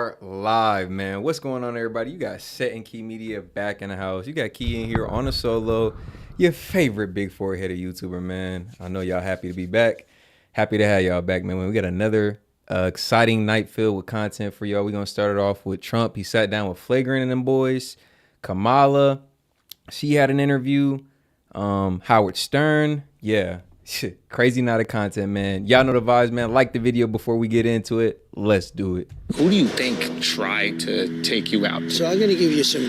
are live, man. What's going on, everybody? You got Set and Key Media back in the house. You got Key in here on a solo. Your favorite big four-headed YouTuber, man. I know y'all happy to be back. Happy to have y'all back, man. We got another exciting night filled with content for y'all. We're going to start it off with Trump. He sat down with Flagrant and them boys. Kamala, she had an interview. Howard Stern, yeah. Crazy night of content, man. Y'all know the vibes, man. Like the video before we get into it. Let's do it. Who do you think tried to take you out? So I'm going to give you some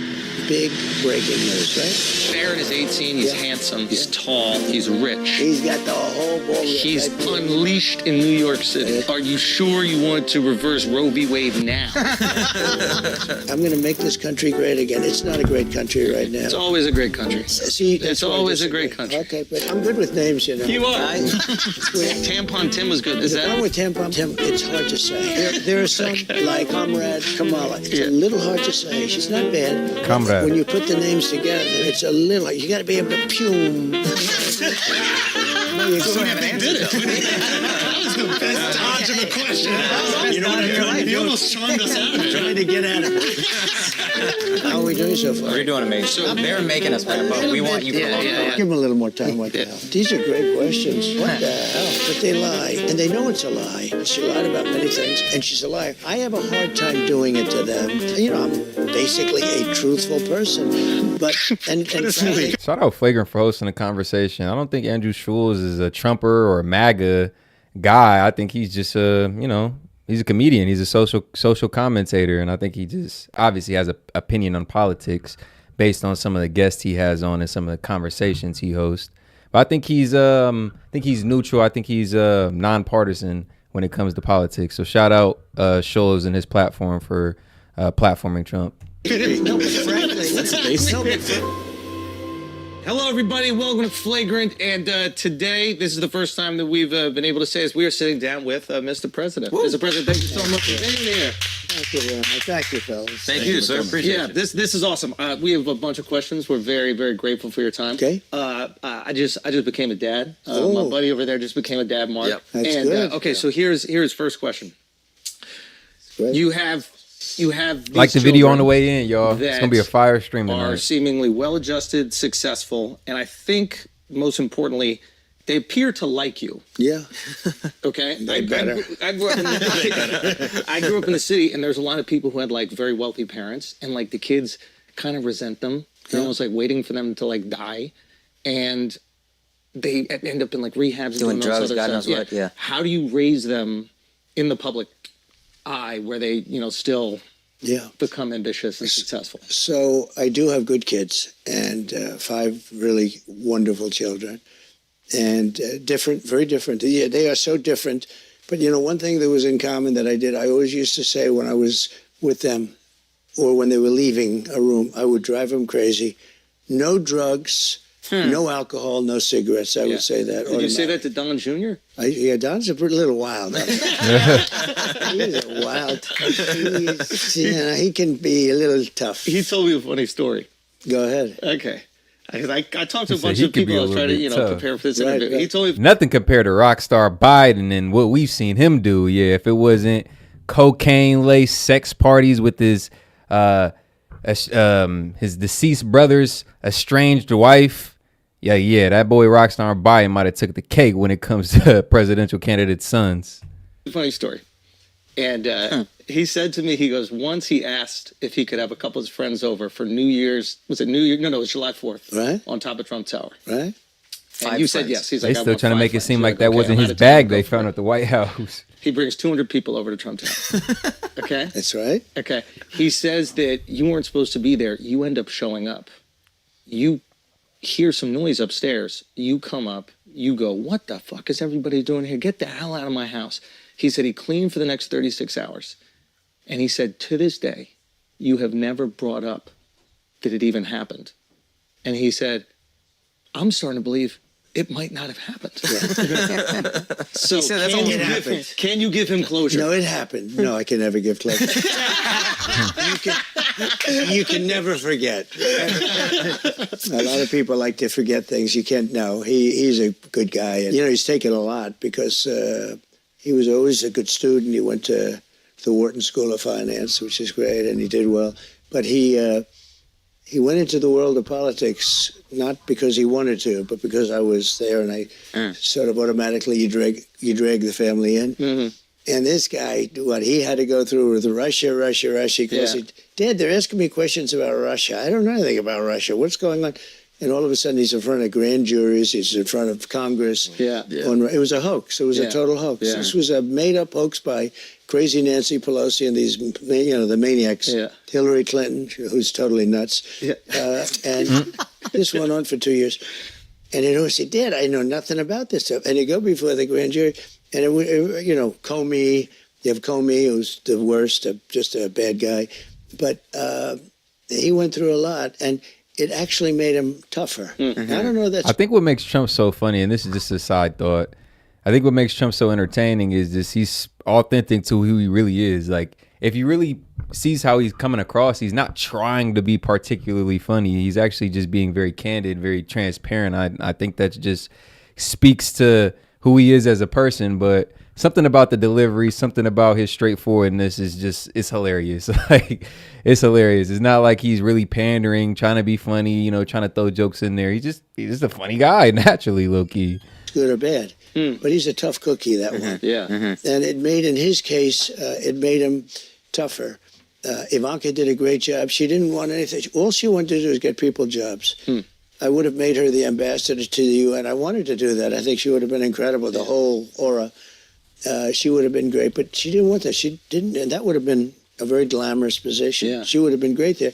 big breaking news, right? Barrett is 18. He's handsome. He's tall. He's rich. He's got the whole ball. He's unleashed in New York City. Are you sure you want to reverse Roe v. Wade now? I'm going to make this country great again. It's not a great country right now. It's always a great country. See, it's always a great country. Okay, but I'm good with names, you know. You are. Tampon Tim was good. Is The that? problem with Tampon Tim, it's hard to say. There are some, like Comrade Kamala. It's a little hard to say. She's not bad. Comrade. When you put the names together, it's a little, you got to be able to pume. No, you go ahead. Did it. That was the best dodge of the question. You know what I mean? You almost charmed us out of it. Trying to get out of it. How are we doing so far? We're doing amazing. So they're making us wrap up. We want you for long. Give them a little more time. What the hell? These are great questions. What the hell? But they lie. And they know it's a lie. She lied about many things, and she's a liar. I have a hard time doing it to them. You know, I'm basically a truthful person. But, and frankly, Shout out Flagrant for hosting the conversation. I don't think Andrew Schulz is a Trumper or a MAGA guy. I think he's just he's a comedian. He's a social commentator, and I think he just obviously has an opinion on politics based on some of the guests he has on and some of the conversations he hosts. But I think he's neutral. I think he's nonpartisan when it comes to politics. So shout out Schulz and his platform for platforming Trump. no, but frankly, Hello, everybody. Welcome to Flagrant. And today, this is the first time that we've been able to say this. We are sitting down with Mr. President. Mr. President, thank you so much for being here. Thank you very much. Thank you, fellas. Thank you, sir. Appreciate Yeah, it. this is awesome. We have a bunch of questions. We're very, very grateful for your time. Okay. I just became a dad. My Oh. buddy over there just became a dad, Mark. Yep. That's and good. Okay, so here's first question. Great. You have these Like the video on the children way in, y'all. It's that gonna be a fire stream are tonight. seemingly well-adjusted, successful, and I think most importantly, they appear to like you. Yeah. Okay, They better. I grew up in I grew up in the city, and there's a lot of people who had like very wealthy parents, and like the kids kind of resent them. They're almost like waiting for them to like die, and they end up in like rehabs, Doing and all this drugs, other God stuff. knows what, yeah. How do you raise them in the public eye where they still Yeah. become ambitious and successful? So I do have good kids and 5 really wonderful children, and different, very different. Yeah, they are so different. But one thing that was in common that I always used to say when I was with them, or when they were leaving a room, I would drive them crazy. No drugs, no alcohol, no cigarettes. I would say that. Did you say that to Don Jr.? Yeah, Don's a little wild. He's a wild. He can be a little tough. He told me a funny story. Go ahead. Okay. I talked to a He said bunch he of could be people. a I was little trying to, bit tough. prepare for this Right, interview. right. He told me, Nothing compared to Rockstar Biden and what we've seen him do. Yeah, if it wasn't cocaine-laced sex parties with his deceased brother's estranged wife. Yeah, that boy Rockstar Biden might have took the cake when it comes to presidential candidate sons. funny story. And he said to me, he goes, once he asked if he could have a couple of his friends over for New Year's. Was it New Year? No, it was July 4th. Right. On top of Trump Tower. Right? And you said yes. He's They like, I still want trying to 5 make it friends. seem You're like that okay, wasn't I'm his out of town, bag go they for found it. at the White House. He brings 200 people over to Trump Tower. Okay? That's right. Okay. He says that you weren't supposed to be there. You end up showing up. You hear some noise upstairs. You come up. You go, what the fuck is everybody doing here? Get the hell out of my house. He said he cleaned for the next 36 hours. And he said, to this day, you have never brought up that it even happened. And he said, I'm starting to believe it might not have happened. So said that's all can you give him closure? No, it happened. No, I can never give closure. you can never forget. A lot of people like to forget things. You can't know. He's a good guy. And, he's taken a lot because he was always a good student. He went to the Wharton School of Finance, which is great, and he did well. But he went into the world of politics not because he wanted to, but because I was there, and I sort of automatically you drag the family in. Mm-hmm. And this guy, what he had to go through with Russia. He goes, Dad, they're asking me questions about Russia. I don't know anything about Russia. What's going on? And all of a sudden, he's in front of grand juries. He's in front of Congress. It was a hoax. It was a total hoax. Yeah. This was a made-up hoax by crazy Nancy Pelosi and these, the maniacs. Yeah. Hillary Clinton, who's totally nuts. Yeah. And this went on for 2 years. And he'd always say, Dad, I know nothing about this stuff. And he'd go before the grand jury. And, Comey, you have Comey, who's the worst, just a bad guy. But he went through a lot. And it actually made him tougher. Mm-hmm. I don't know. I think what makes Trump so funny, and this is just a side thought, I think what makes Trump so entertaining is just he's authentic to who he really is. Like, if you really sees how he's coming across, he's not trying to be particularly funny. He's actually just being very candid, very transparent. I think that just speaks to who he is as a person, but something about the delivery, something about his straightforwardness is just, it's hilarious. Like, it's hilarious. It's not like he's really pandering, trying to be funny, trying to throw jokes in there. He's just a funny guy, naturally, low key. Good or bad. But he's a tough cookie, that one. Yeah. Mm-hmm. And it made, in his case, it made him tougher. Ivanka did a great job. She didn't want anything. All she wanted to do was get people jobs. I would have made her the ambassador to the UN. I wanted to do that. I think she would have been incredible, the whole aura. She would have been great, but she didn't want that. She didn't, and that would have been a very glamorous position. Yeah. She would have been great there.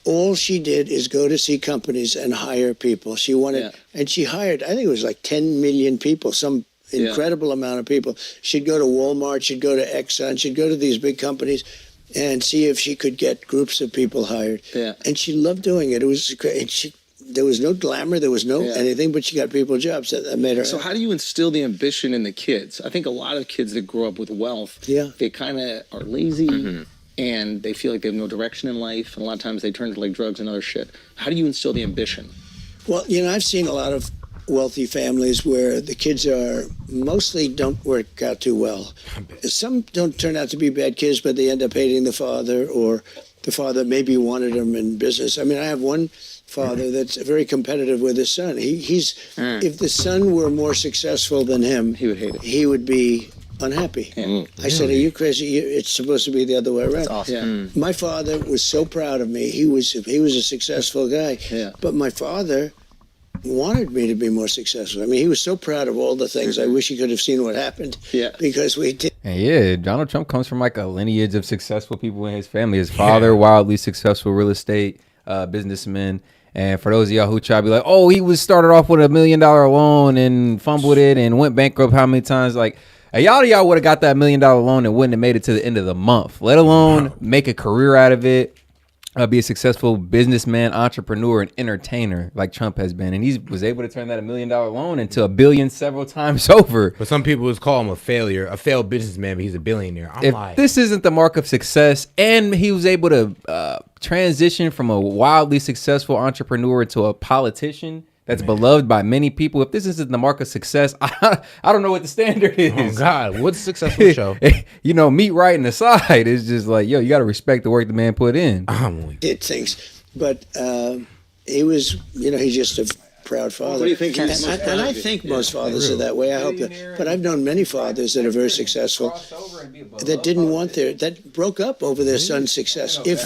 All she did is go to see companies and hire people. She wanted, and she hired, I think it was like 10 million people, some incredible amount of people. She'd go to Walmart, she'd go to Exxon, she'd go to these big companies and see if she could get groups of people hired. Yeah. And she loved doing it. It was great. And there was no glamour, there was no anything, but she got people jobs. That made her. So how do you instill the ambition in the kids? I think a lot of kids that grow up with wealth, they kind of are lazy and they feel like they have no direction in life. And a lot of times they turn to like drugs and other shit. How do you instill the ambition? Well, I've seen a lot of wealthy families where the kids are mostly don't work out too well. Some don't turn out to be bad kids, but they end up hating the father, or the father maybe wanted them in business. I mean, I have one father that's very competitive with his son. If the son were more successful than him, he would hate it. He would be unhappy. I said, "Are you crazy? It's supposed to be the other way around." That's awesome. My father was so proud of me. He was a successful guy. But my father wanted me to be more successful. I mean, he was so proud of all the things. I wish he could have seen what happened. Because we did. And Donald Trump comes from like a lineage of successful people in his family. His father, wildly successful real estate businessman. And for those of y'all who try to be like, oh, he was started off with $1 million loan and fumbled it and went bankrupt how many times? Like, a lot of y'all would have got that $1 million loan and wouldn't have made it to the end of the month, let alone make a career out of it, be a successful businessman, entrepreneur, and entertainer like Trump has been. And he was able to turn that $1 million loan into $1 billion several times over. But some people would call him a failure, a failed businessman, but he's a billionaire. If this isn't the mark of success, and he was able to transition from a wildly successful entrepreneur to a politician that's beloved by many people, if this isn't the mark of success, I don't know what the standard is. Oh God, what's a successful show? Meat right in the side is just like, yo, you got to respect the work the man put in. Did things, but he was, he's just a proud father. What do you think? And I think most fathers are that way. I hope that. But I've known many fathers that are very successful that didn't want that broke up over their son's success. If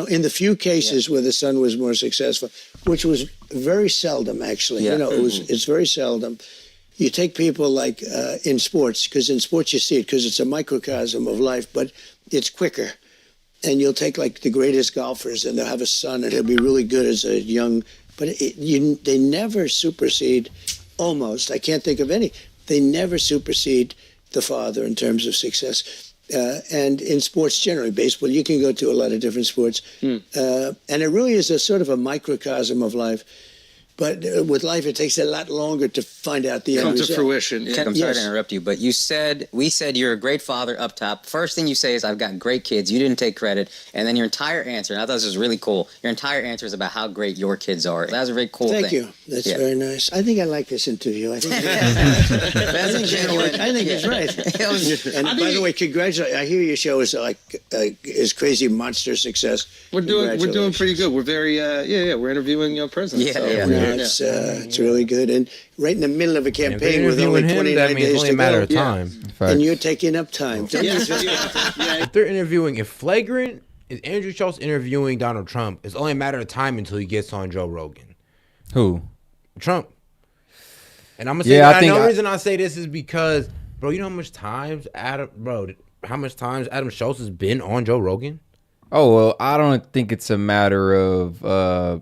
in the few cases where the son was more successful, which was very seldom, actually. It's very seldom. You take people like in sports, because in sports you see it, because it's a microcosm of life, but it's quicker. And you'll take like the greatest golfers, and they'll have a son, and he'll be really good as a young. But they never supersede, almost, I can't think of any, they never supersede the father in terms of success. And in sports generally, baseball, you can go to a lot of different sports. And it really is a sort of a microcosm of life. But with life, it takes a lot longer to find out the end Come to result. fruition. I'm sorry Yes. to interrupt you, but we said you're a great father up top. First thing you say is, I've got great kids. You didn't take credit. And then your entire answer, and I thought this was really cool, your entire answer is about how great your kids are. That was a very cool Thank thing. you. That's Yeah. very nice. I think I like this interview. I think, That's a genuine. I think it's right. It was- And by the way, congratulations. I hear your show is is crazy monster success. We're doing Congratulations. pretty good. We're very we're interviewing presidents. Yeah, so yeah. No, it's really good. And right in the middle of a If they're campaign with only interviewing him, 29 that means days only to a matter go. of time. And you're taking up time. If they're interviewing, if Flagrant is Andrew Schultz interviewing Donald Trump, it's only a matter of time until he gets on Joe Rogan. Who? Trump. And I'm gonna say Yeah, that. I think The reason I say this is because, bro, you know how much times Adam Schultz has been on Joe Rogan? Oh, well, I don't think it's a matter of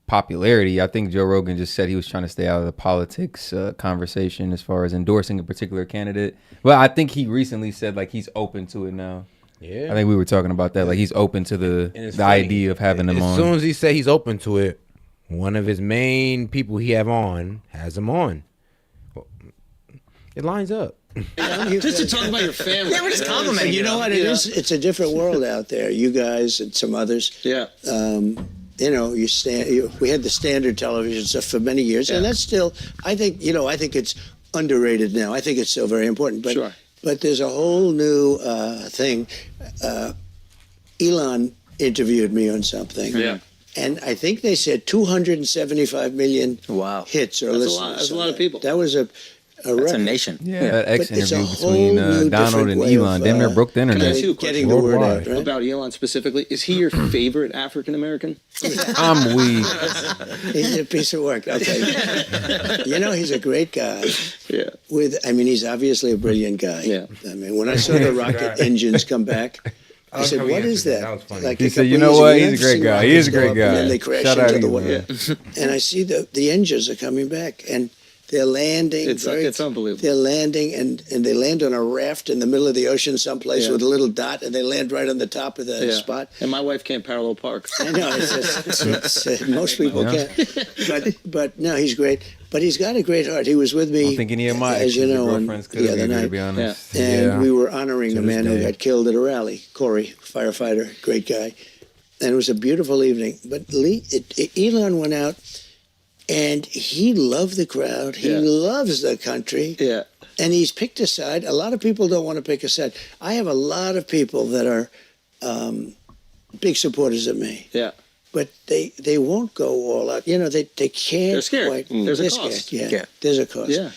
popularity. I think Joe Rogan just said he was trying to stay out of the politics conversation as far as endorsing a particular candidate. But I think he recently said like he's open to it now. Yeah. I think we were talking about that. Like he's open to And it's the funny. idea of having them As on. soon as he said he's open to it, one of his main people he have on has him on. Well, it lines up. Just to talk about your family. Yeah, we're just complimenting You know what it is? It's a different world out there. You guys and some others. Yeah. You know, we had the standard television stuff for many years, and that's still. I think it's underrated now. I think it's still very important. But Sure. but there's a whole new thing. Elon interviewed me on something. Yeah. And I think they said 275 million Wow. hits or That's a listeners. lot. That's a lot of people. That was a That's record. a nation. Yeah, that X But it's a interview whole between new Donald different and way Elon of, damn near broke the Can I internet. ask you a question? Getting the word Worldwide. out, right? About Elon specifically, is he your favorite African American? I'm weak. He's a piece of work, I'll tell you. You know, he's a great guy. Yeah. He's obviously a brilliant guy. Yeah. I mean, when I saw the rocket engines come back, I said, how he "What is answered that. that?" That was funny. Like He a said, couple "You know years what? ago, He's a I've great seen guy. He is a rockets go great up, guy." And then they crash Shout out into the Elon. water. And I see the engines are coming back, and they're landing. It's unbelievable. They're landing, and they land on a raft in the middle of the ocean someplace Yeah. with a little dot, and they land right on the top of the spot. And my wife can't parallel park. I know most people Yeah. can't, but no, he's great. But he's got a great heart. He was with me. I don't think any of my as you know, on girlfriends could the have other either, to night, be honest. and Yeah. we were honoring To a this man who day. got killed at a rally. Corey, firefighter, great guy, and it was a beautiful evening. But Elon went out, and he loved the crowd. He loves the country. Yeah. And he's picked a side. A lot of people don't want to pick a side. I have a lot of people that are big supporters of me. Yeah. But they won't go all out. You know, they can't. They're scared. Quite, There's a they're cost. Scared. Yeah. There's a cost. Yeah.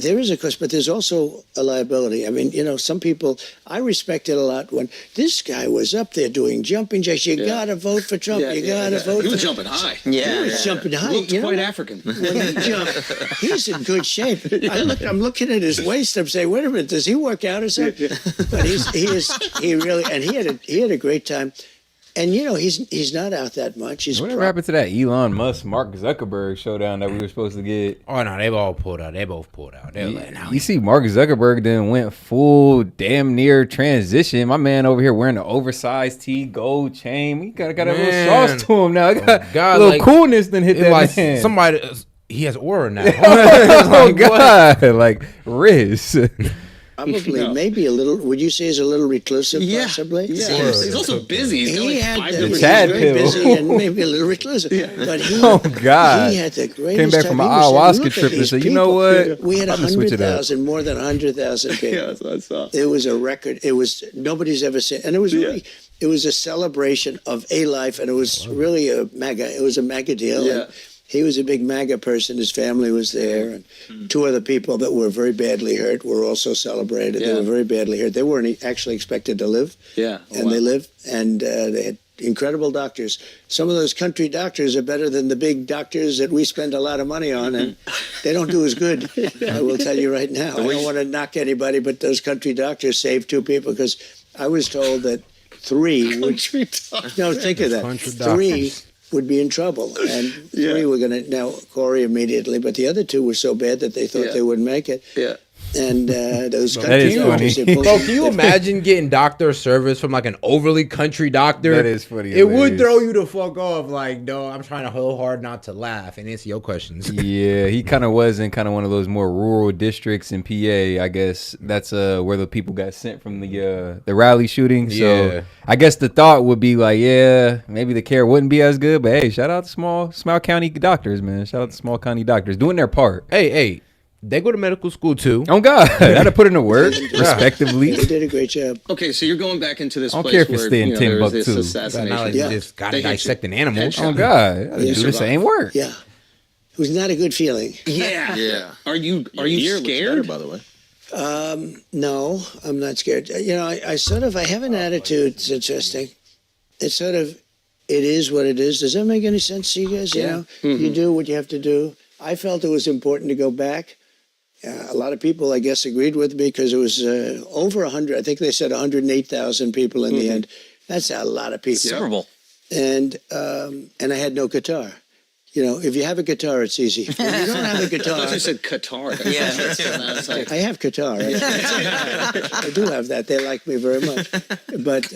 There is a cost, but there's also a liability. I mean, you know, some people, I respect it a lot when this guy was up there doing jumping jacks. You got to vote for Trump. You got to vote He for was jumping high. Yeah. He was jumping high. Looked You know quite what? African. When he jumped, he's in good shape. I'm looking at his waist. I'm saying, wait a minute, does he work out or something? But he had a great time. And you know, he's not out that much. He's Whatever happened to that Elon Musk, Mark Zuckerberg showdown that we were supposed to get? Oh no, they all pulled out. They both pulled out. They're like, now You see, Mark Zuckerberg then went full damn near transition. My man over here wearing the oversized tee, gold chain. He got a little Man. sauce to him now. Got God, a little like, coolness than hit it's that like man. somebody. He has aura now. Oh God, like Riz. probably maybe a little. Would you say he's a little reclusive, possibly? Yeah. He's also busy. He's got He like had 5 the, different he Chad was very pill. busy and maybe a little reclusive. But he, Oh, God. he had the greatest Came back time. from He an was saying, ayahuasca "Look at trip and these said, you know people." what? We had I'm gonna switch it up. 100,000, more than 100,000 people. Yeah, that's what I saw. It was a record. It was nobody's ever seen, and it was really. It was a celebration of a life, and it was really a MAGA. It was a MAGA deal. Yeah. And he was a big MAGA person. His family was there, and 2 other people that were very badly hurt were also celebrated. They Yeah. were very badly hurt. They weren't actually expected to live, Yeah. and they lived, and they had incredible doctors. Some of those country doctors are better than the big doctors that we spend a lot of money on, and they don't do as good. I will tell you right now. I don't want to knock anybody, but those country doctors saved 2 people because I was told that 3 would. No, think of that. Country 3 would be in trouble, and 3 were going to. Now Corey immediately, but the other 2 were so bad that they thought they wouldn't make it. Yeah. And those That is country funny. Bro, can you imagine getting doctor service from like an overly country doctor? That is funny. It would hilarious. throw you the fuck off. Like, no, I'm trying to hold hard not to laugh and answer your questions. Yeah, he kind of was in kind of one of those more rural districts in PA. I guess that's where the people got sent from the rally shooting. So Yeah. I guess the thought would be like, yeah, maybe the care wouldn't be as good. But hey, shout out to small county doctors, man. Shout out to small county doctors doing their part. Hey, they go to medical school too. Oh God, gotta put in the work respectively. They did a great job. Okay, so you're going back into this I don't place care if it's where staying there was this Timbuktu. assassination. Not like Yeah. you just gotta They hit you. dissecting animals. Headshot. Oh God, I gotta You do the same work. Yeah. It was not a good feeling. Yeah. Yeah. Are you Ear looks scared? better, by the way. No, I'm not scared. You know, I have an attitude. It's interesting. It's sort of, it is what it is. Does that make any sense to you guys? You know, you do what you have to do. I felt it was important to go back. A lot of people, I guess, agreed with me because it was over 100. I think they said 108,000 people in the end. That's a lot of people. Super Bowl. And I had no guitar. You know, if you have a guitar, it's easy. If you don't have a I guitar, thought you said Qatar. Yeah, me too. And I was like, I have guitar. I do have that. They like me very much, but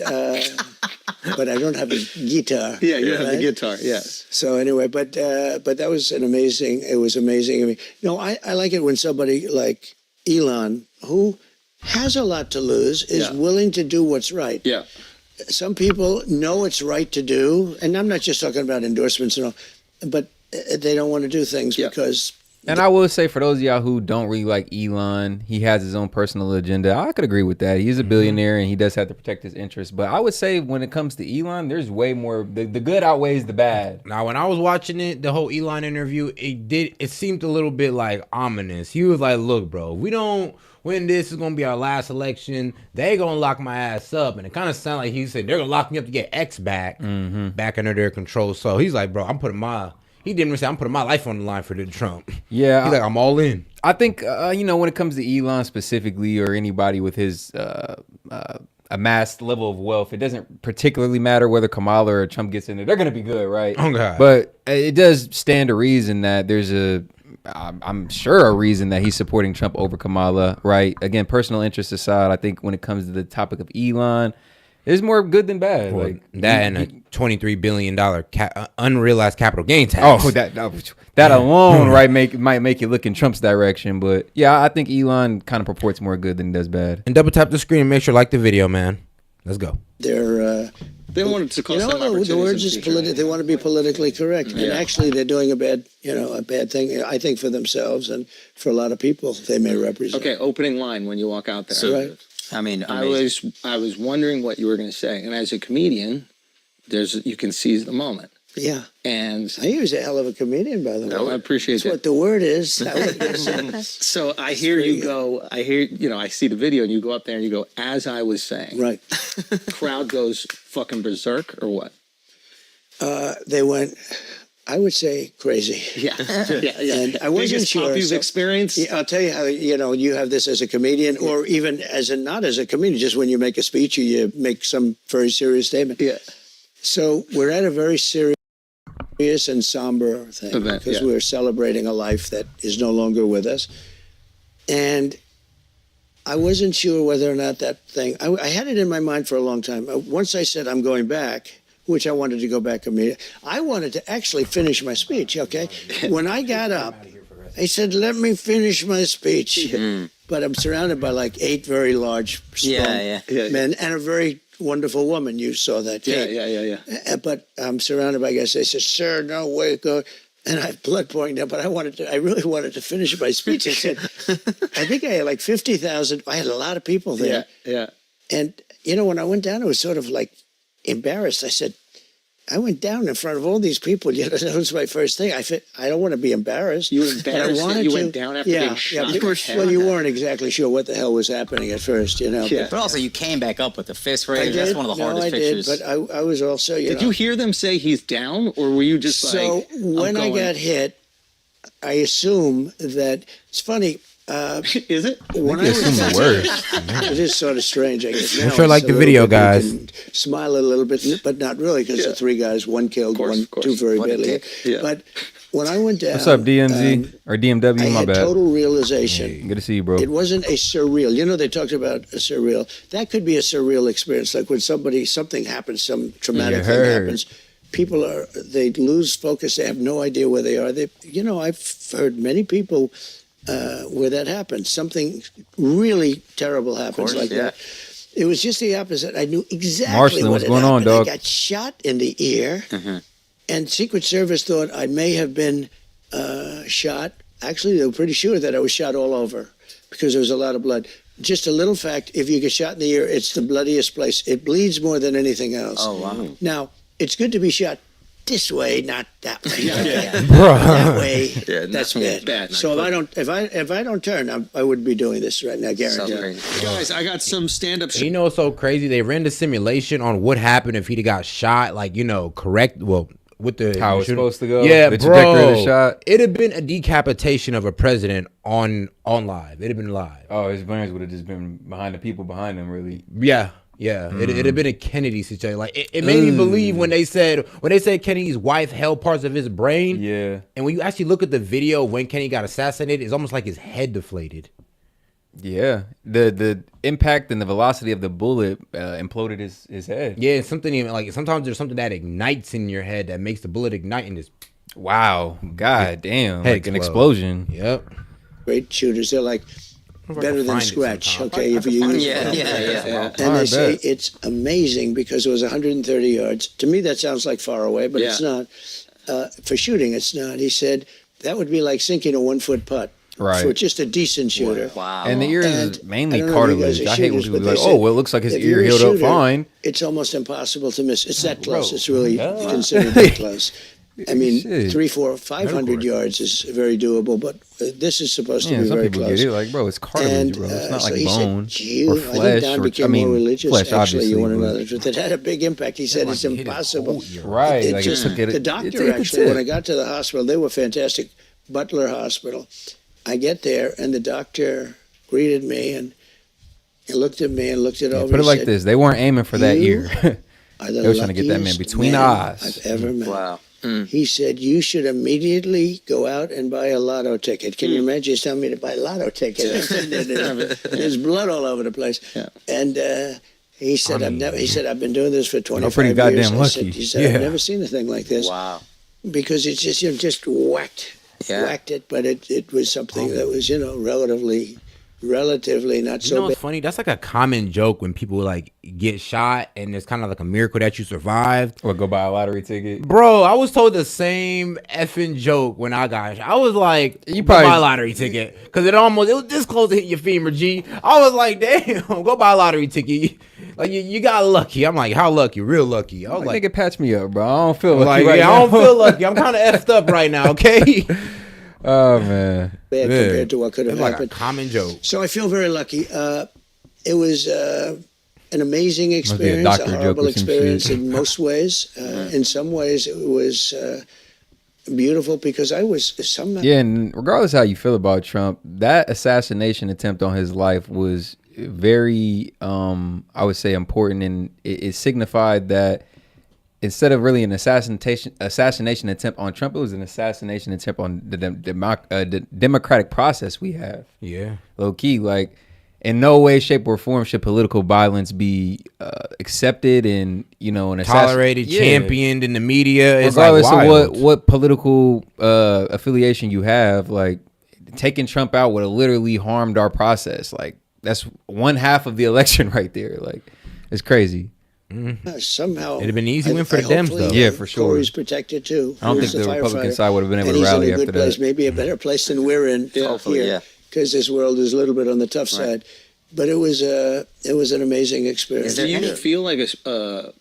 I don't have a guitar. yeah, you have the right? guitar. Yes. So anyway, but that was amazing. It was amazing. I mean, no, I like it when somebody like Elon, who has a lot to lose, is Yeah. willing to do what's right. Yeah. Some people know it's right to do, and I'm not just talking about endorsements and all, but they don't want to do things Yeah. because. And I will say, for those of y'all who don't really like Elon, he has his own personal agenda. I could agree with that. He's a billionaire and he does have to protect his interests. But I would say when it comes to Elon, there's way more. The good outweighs the bad. Now, when I was watching it, the whole Elon interview, it seemed a little bit like ominous. He was like, "Look, bro, if we don't win this, is gonna be our last election. They gonna lock my ass up." And it kind of sounded like he said they're gonna lock me up to get X back under their control. So he's like, "Bro, He didn't even say I'm putting my life on the line for the Trump." Yeah, He's like, "I'm all in." I think when it comes to Elon specifically, or anybody with his amassed level of wealth, it doesn't particularly matter whether Kamala or Trump gets in there. They're gonna be good, right? Oh, God. But it does stand to reason that there's I'm sure a reason that he's supporting Trump over Kamala, right? Again, personal interests aside, I think when it comes to the topic of Elon, there's more good than bad. Like That and a $23 billion unrealized capital gain tax. Oh, that alone, right, might make you look in Trump's direction. But yeah, I think Elon kind of purports more good than he does bad. And double tap the screen and make sure to like the video, man. Let's go. They're They don't want it to cost them the opportunities. word in is the future. they want to be politically correct, and Yeah. actually they're doing a bad thing. I think for themselves and for a lot of people they may represent. Okay, opening line when you walk out there. Right. I mean, I amazing. was wondering what you were going to say, and as a comedian, you can seize the moment. Yeah, And I think he was a hell of a comedian, by the way. I appreciate That's what that. the word is. I would guess. So I hear you go. I see the video, and you go up there and you go, as I was saying. Right. Crowd goes fucking berserk, or what? They went, I would say, crazy. Yeah, yeah. And I wasn't Biggest sure. pop you've so- experienced. Yeah, I'll tell you how you have this as a comedian, or even not as a comedian. Just when you make a speech or you make some very serious statement. Yeah. So we're at a very serious and somber thing Event, because yeah. we're celebrating a life that is no longer with us. And I wasn't sure whether or not that thing, I had it in my mind for a long time. Once I said I'm going back, which I wanted to go back immediately, I wanted to actually finish my speech, okay? When I got up, I said, let me finish my speech. But I'm surrounded by like 8 very large, strong Yeah. men and a very wonderful woman. You saw that. Yeah, tape. yeah. But I'm surrounded by guys. They said, "Sir, no way, go." And I have blood pouring down. But I really wanted to finish my speech. I said, I think I had like 50,000. I had a lot of people there. Yeah. And when I went down, it was sort of like embarrassed. I said, I went down in front of all these people. That was my first thing. I don't want to be embarrassed. You were but embarrassed I that wanted you to- went down after being shot. Well, you weren't exactly sure what the hell was happening at first, Yeah. But also, you came back up with the fist I raise. did. That's one of the hardest I pictures. did, but I was also, Did you hear them say he's down, or were you just So like? when I got hit, I assume that it's funny. is it? When I Assume the worst. it is sort of strange, I guess. Make Now sure to like it's a the little video, bit, you guys. can smile a little bit, but not really, because the 3 guys, one killed, course, of course. 2 very What a badly. dick. Yeah. But when I went down, What's up, DMZ or DMW? I My had bad. total realization. Hey, good to see you, bro. It wasn't a surreal. You know, they talked about a surreal. That could be a surreal experience, like when something happens, some traumatic thing happens. People they lose focus. They have no idea where they are. I've heard many people where that happens. Something really terrible happens that. It was just the opposite. I knew exactly Marshall, what what's had going on, happened. dog? I got shot in the ear, and Secret Service thought I may have been shot. Actually, they were pretty sure that I was shot all over because there was a lot of blood. Just a little fact, if you get shot in the ear, it's the bloodiest place. It bleeds more than anything else. Oh, wow. Now, it's good to be shot this way, not that way. Bro. That way, Yeah, that's not bad. not So quick. if I don't turn, I wouldn't be doing this right now, So guaranteed. crazy. Guys, I got some stand-up You know what's so crazy? They ran the simulation on what happened if he'd have got shot, like, correct, well, with the How it's supposed to go? Yeah, The bro. trajectory of the shot? It'd have been a decapitation of a president on live. It'd have been live. Oh, his brains would have just been behind the people behind him, really. Yeah. It'd have been a Kennedy situation. Like it made me believe when they said Kennedy's wife held parts of his brain. Yeah. And when you actually look at the video when Kennedy got assassinated, it's almost like his head deflated. Yeah. The impact and the velocity of the bullet imploded his head. Yeah, it's something even like sometimes there's something that ignites in your head that makes the bullet ignite and just Wow. God damn. Head Like an explode. explosion. Yep. Great shooters. They're like better than find it scratch. sometime. Okay, if you use Yeah. and I they say bet. it's amazing because it was 130 yards. To me, that sounds like far away, but it's not. For shooting, it's not. He said that would be like sinking a 1-foot putt. Right. For just a decent shooter. Wow. And the ear is And mainly I don't know if you guys cartilage. are I hate when shooters, people but be like, they oh, said well, it looks like his if ear you're a healed up shooter, fine. It's almost impossible to miss. It's that close. Bro. It's really Yeah. considered that close. I mean, Shit. 300, 400, 500 yards is very doable, but this is supposed to Yeah, be some very people close. get it. Like, bro, it's cartilage, And bro. It's not so like he bone said, "Gee, or I think flesh. Don Or, became more religious. flesh, Actually, you want to obviously. know the truth. It had a big impact. He said Like it's he hit his impossible. whole ear. Right. It Like, just, it took it, the it doctor took a actually, when tip. I got to the hospital, they were fantastic. Butler Hospital. I get there, and the doctor greeted me and he looked at me and looked it over. Put it He like said, this. They weren't aiming for that "You ear. are the They were trying to get that man luckiest between the man eyes. I've ever met." Wow. He said, "You should immediately go out and buy a lotto ticket." Can you imagine? He's telling me to buy a lotto ticket. There's blood all over the place. Yeah. And he said, I've been doing this for 25 pretty years. goddamn I said, lucky. he said, Yeah. I've never seen a thing like this. Wow. Because it's just, just whacked it, but it was something that was, relatively not You so know bad. what's funny? That's like a common joke when people like get shot and it's kind of like a miracle that you survived. Or go buy a lottery ticket. Bro, I was told the same effing joke when I got shot. I was like, You go probably- buy a lottery ticket. Because it was this close to hitting your femur, G. I was like, damn, go buy a lottery ticket. Like, you got lucky. I'm like, how lucky? Real lucky. I was Like, like, nigga, patch me up, bro. I don't feel lucky like right yeah, now. I don't feel lucky. I'm kind of effed up right now, okay? Oh, man. Bad Yeah. compared to what could have It's like a happened. common joke. So I feel very lucky. It was an amazing be a experience, doctor a joke horrible or some experience shit. in most ways. In some ways, it was beautiful because I was somehow. Yeah, and regardless how you feel about Trump, that assassination attempt on his life was very, I would say, important, and it signified that instead of really an assassination attempt on Trump, it was an assassination attempt on the democratic process we have. Yeah. Low key, like in no way, shape, or form should political violence be accepted and Tolerated, championed in the media. It's regardless like of wild. what political affiliation you have. Like taking Trump out would have literally harmed our process. Like that's one half of the election right there. Like it's crazy. Somehow It'd have been an easy win for the Dems, hopefully, though. Yeah, for sure. Corey's protected too. I don't Corey's think the Republican firefighter. side would have been able And to he's rally in a after good place, that. maybe a better place than we're in Hopefully, here, yeah. because this world is a little bit on the tough side. But it was an amazing experience. Is Do there you any- feel like a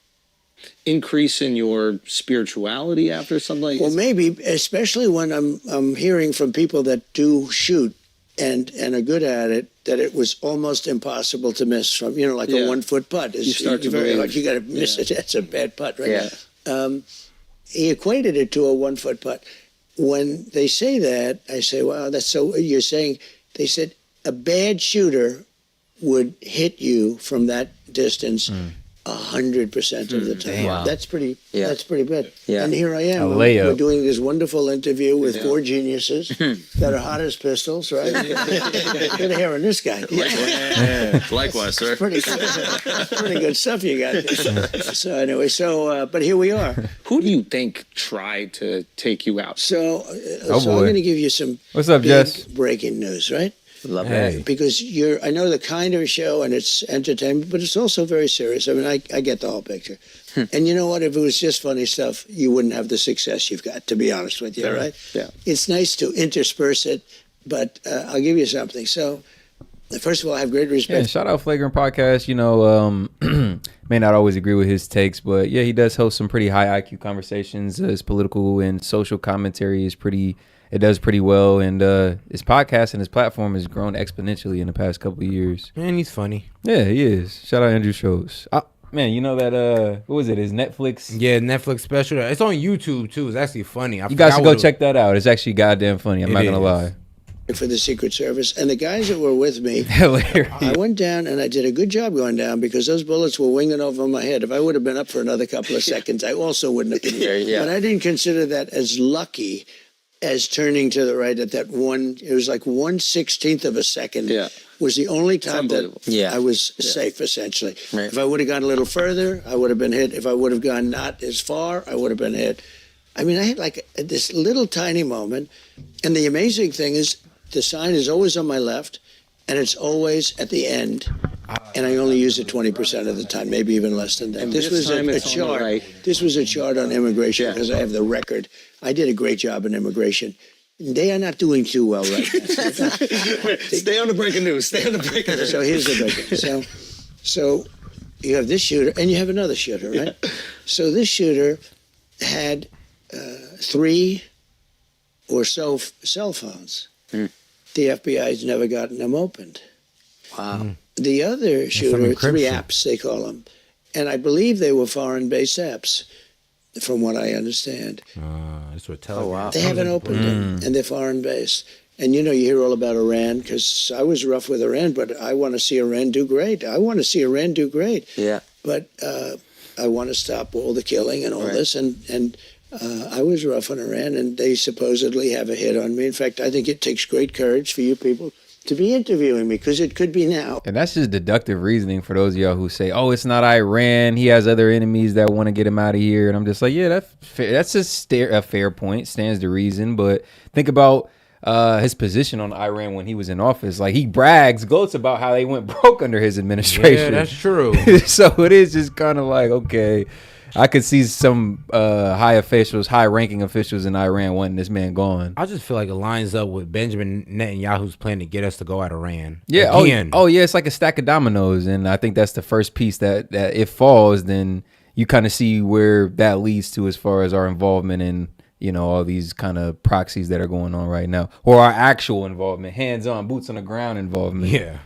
increase in your spirituality after something like Well, this? maybe, especially when I'm hearing from people that do shoot and are good at it, that it was almost impossible to miss from, like Yeah. a 1-foot putt. You start to very, believe. like you got to miss it. That's a bad putt, right? Yeah. He equated it to a 1-foot putt. When they say that, I say, wow, that's so, you're saying, they said a bad shooter would hit you from that distance 100% of the time. Damn. That's pretty. Yeah. That's pretty good. Yeah. And here I am. A layup. We're doing this wonderful interview with four geniuses that are hot as pistols, right? Good hair on this guy. Likewise, sir. Pretty good stuff you got there. So anyway, but here we are. Who do you think tried to take you out? So, Oh, so I'm boy. going to give you some What's up, big Jess? breaking news, right? Love Hey. that. Because I know the kind of show and it's entertainment, but it's also very serious. I mean, I get the whole picture. And you know what? If it was just funny stuff, you wouldn't have the success you've got, to be honest with you, right? Yeah. It's nice to intersperse it, but I'll give you something. So, first of all, I have great Yeah, respect. shout out Flagrant Podcast. You know, may not always agree with his takes, but yeah, he does host some pretty high IQ conversations. His political and social commentary is it does pretty well, and his podcast and his platform has grown exponentially in the past couple of years. Man, he's funny. Yeah, he is. Shout out Andrew Schultz. Man, you know that what was it? His Netflix. Yeah, Netflix special. It's on YouTube too. It's actually funny. You guys should go check that out. It's actually goddamn funny. I'm It not gonna is. lie. For the Secret Service. And the guys that were with me, Hilarious. I went down and I did a good job going down because those bullets were winging over my head. If I would have been up for another couple of seconds, I also wouldn't have been here. Yeah. But I didn't consider that as lucky as turning to the right at that one. It was like 1/16 of a second. Yeah. Was the only time that unbelievable. Yeah. I was safe, essentially. Right. If I would have gone a little further, I would have been hit. If I would have gone not as far, I would have been hit. I mean, I had like this little tiny moment. And the amazing thing is, the sign is always on my left, and it's always at the end. And I only use it 20% of the time, maybe even less than that. And This this was time a it's on the chart. right. This was a chart on immigration because I have the record. I did a great job in immigration. They are not doing too well right now. Stay on the breaking news. Stay on the breaking news. So here's the big one. So you have this shooter, and you have another shooter, right? So this shooter had 3 or so cell phones. The FBI's never gotten them opened. Wow. The other shooter, 3 encryption. apps, they call them. And I believe they were foreign-based apps, from what I understand. That's what Telegram. wow. They haven't opened them, and they're foreign-based. And, you know, you hear all about Iran, because I was rough with Iran, but I want to see Iran do great. I want to see Iran do great. Yeah. But I want to stop all the killing and all Right. this. And I was rough on Iran, and they supposedly have a hit on me. In fact, I think it takes great courage for you people to be interviewing me, because it could be now. And that's just deductive reasoning for those of y'all who say, "Oh, it's not Iran. He has other enemies that want to get him out of here." And I'm just like, "Yeah, that's fair. That's a fair point. Stands to reason." But think about his position on Iran when he was in office. Like, he gloats about how they went broke under his administration. Yeah, that's true. So it is just kind of like, okay, I could see some high-ranking officials in Iran wanting this man gone. I just feel like it lines up with Benjamin Netanyahu's plan to get us to go at Iran. Yeah. Again. Oh, yeah. It's like a stack of dominoes, and I think that's the first piece that if falls, then you kind of see where that leads to as far as our involvement in, you know, all these kind of proxies that are going on right now, or our actual involvement, hands-on, boots on the ground involvement. Yeah.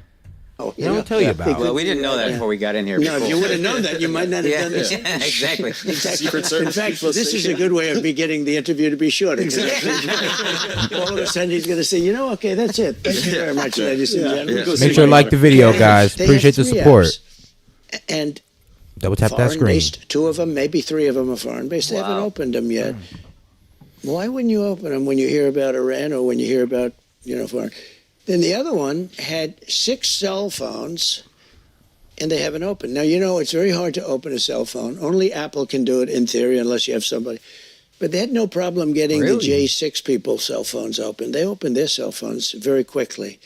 Oh, They don't tell you about Well, we didn't know that before we got in here. No, if before. you would have known that, you might not have Yeah, done this. yeah, exactly. Exactly. In fact, this is a good way of me getting the interview to be short. Exactly. All of a sudden, he's going to say, "You know, okay, that's it. Thank you very much, ladies and gentlemen." Make sure you like the video, guys. They have Appreciate the 3 support. apps. And Double tap that screen. foreign-based, 2 of them, maybe 3 of them are foreign-based. They haven't opened them yet. Why wouldn't you open them when you hear about Iran or when you hear about, you know, foreign? Then the other one had 6 cell phones, and they haven't opened. Now, you know, it's very hard to open a cell phone. Only Apple can do it in theory, unless you have somebody. But they had no problem getting Really? the J6 people's cell phones open. They opened their cell phones very quickly.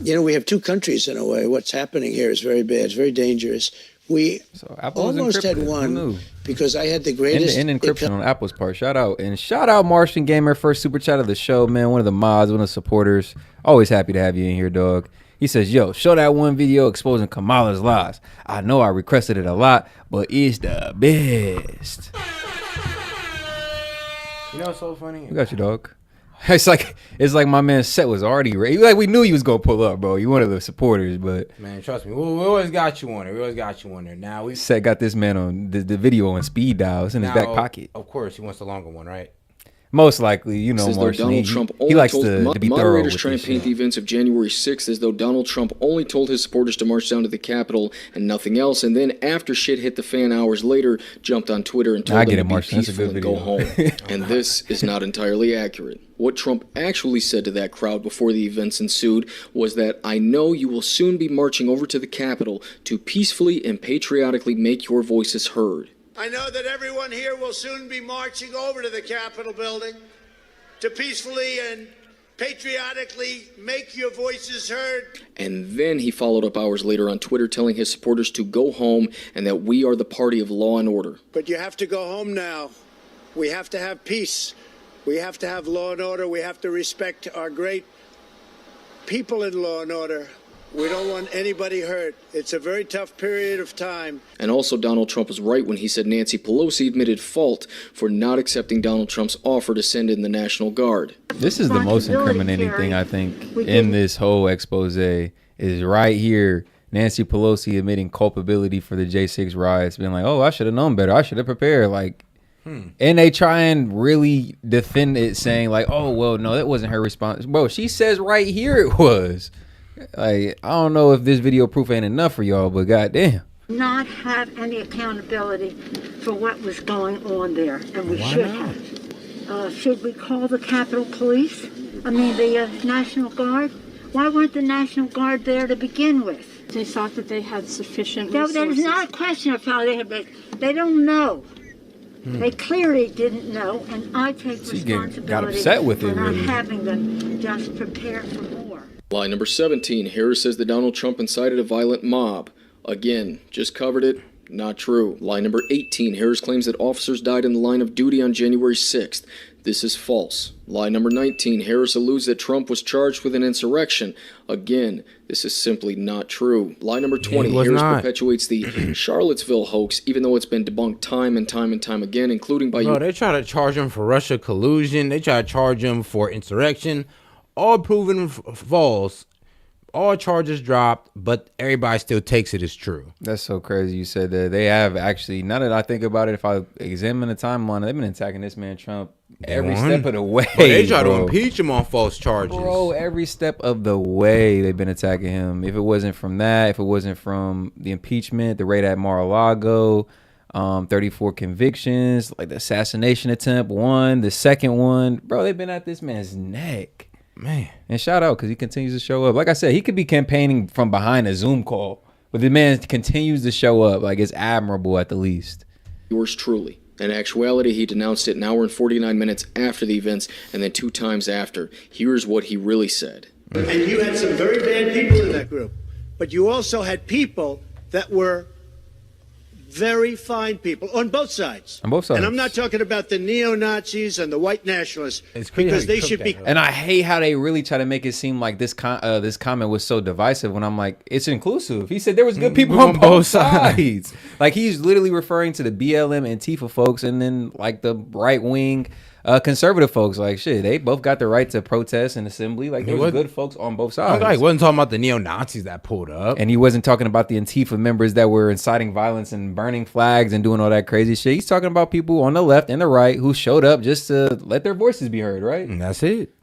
You know, we have 2 countries in a way. What's happening here is very bad. It's very dangerous. We So Apple was almost had encrypted. Who one knew? because I had the greatest End encryption on Apple's part. Shout out Martian Gamer, first super chat of the show, man. One of the mods, one of the supporters. Always happy to have you in here, dog. He says, "Yo, show that one video exposing Kamala's lies. I know I requested it a lot, but it's the best." You know what's so funny? We got you, dog. It's like my man Set was already ready. Like, we knew he was gonna pull up, bro. You one of the supporters, but Man, trust me. We always got you on there. We always got you on there. Now we Set got this man on the video on speed dial. It's in his back now, pocket. Of course, he wants the longer one, right? Most likely, you know, As though Martian. Donald Trump He only likes told to be thorough moderators with try and this paint shit. the events of January 6th as though Donald Trump only told his supporters to march down to the Capitol and nothing else, and then after shit hit the fan hours later, jumped on Twitter and told I them get to it, be Martian. That's a peaceful good and go video. home. And this is not entirely accurate. What Trump actually said to that crowd before the events ensued was that, "I know you will soon be marching over to the Capitol to peacefully and patriotically make your voices heard." I know that everyone here will soon be marching over to the Capitol building to peacefully and patriotically make your voices heard. And then he followed up hours later on Twitter telling his supporters to go home and that we are the party of law and order. But you have to go home now. We have to have peace. We have to have law and order. We have to respect our great people in law and order. We don't want anybody hurt. It's a very tough period of time. And also, Donald Trump was right when he said Nancy Pelosi admitted fault for not accepting Donald Trump's offer to send in the National Guard. This is the most incriminating thing, I think, in this whole expose is right here. Nancy Pelosi admitting culpability for the J6 riots, being like, "Oh, I should have known better. I should have prepared." Like, and they try and really defend it, saying like, "Oh, well, no, that wasn't her response." Bro, she says right here it was. Like, I don't know if this video proof ain't enough for y'all, but goddamn. Not have any accountability for what was going on there, and we should have. Should we call the Capitol Police? I mean, the National Guard? Why weren't the National Guard there to begin with? They thought that they had sufficient No, resources. there's not a question of how they have been. They don't know. They clearly didn't know, and I take responsibility got upset with it, for not really. having them just prepare for more. Lie number 17, Harris says that Donald Trump incited a violent mob. Again, just covered it, not true. Lie number 18, Harris claims that officers died in the line of duty on January 6th. This is false. Lie number 19, Harris alludes that Trump was charged with an insurrection. Again, this is simply not true. Lie number 20, Harris perpetuates the Charlottesville hoax, even though it's been debunked time and time and time again, including by Bro, they try to charge him for Russia collusion. They try to charge him for insurrection. All proven false. All charges dropped, but everybody still takes it as true. That's so crazy you said that. They have actually, now that I think about it, if I examine the timeline, they've been attacking this man Trump every step of the way. Bro, they try to impeach him on false charges. Bro, every step of the way they've been attacking him. If it wasn't from that, if it wasn't from the impeachment, the raid at Mar-a-Lago, 34 convictions, like the assassination attempt, one, the second one. Bro, they've been at this man's neck. Man. And shout out because he continues to show up. Like I said, he could be campaigning from behind a Zoom call, but the man continues to show up. Like, it's admirable at the least. yours truly. In actuality, he denounced it an hour and 49 minutes after the events and then 2 times after. Here's what he really said. And you had some very bad people in that group, but you also had people that were very fine people on both sides. On both sides. And I'm not talking about the neo-Nazis and the white nationalists, because they should be. And I hate how they really try to make it seem like this comment was so divisive when I'm like, it's inclusive. He said there was good people on both sides. Like, he's literally referring to the BLM and Antifa folks and then like the right wing conservative folks. Like, shit, they both got the right to protest and assembly. Like, there was good folks on both sides. Like, wasn't talking about the neo-Nazis that pulled up. And he wasn't talking about the Antifa members that were inciting violence and burning flags and doing all that crazy shit. He's talking about people on the left and the right who showed up just to let their voices be heard, right? And that's it.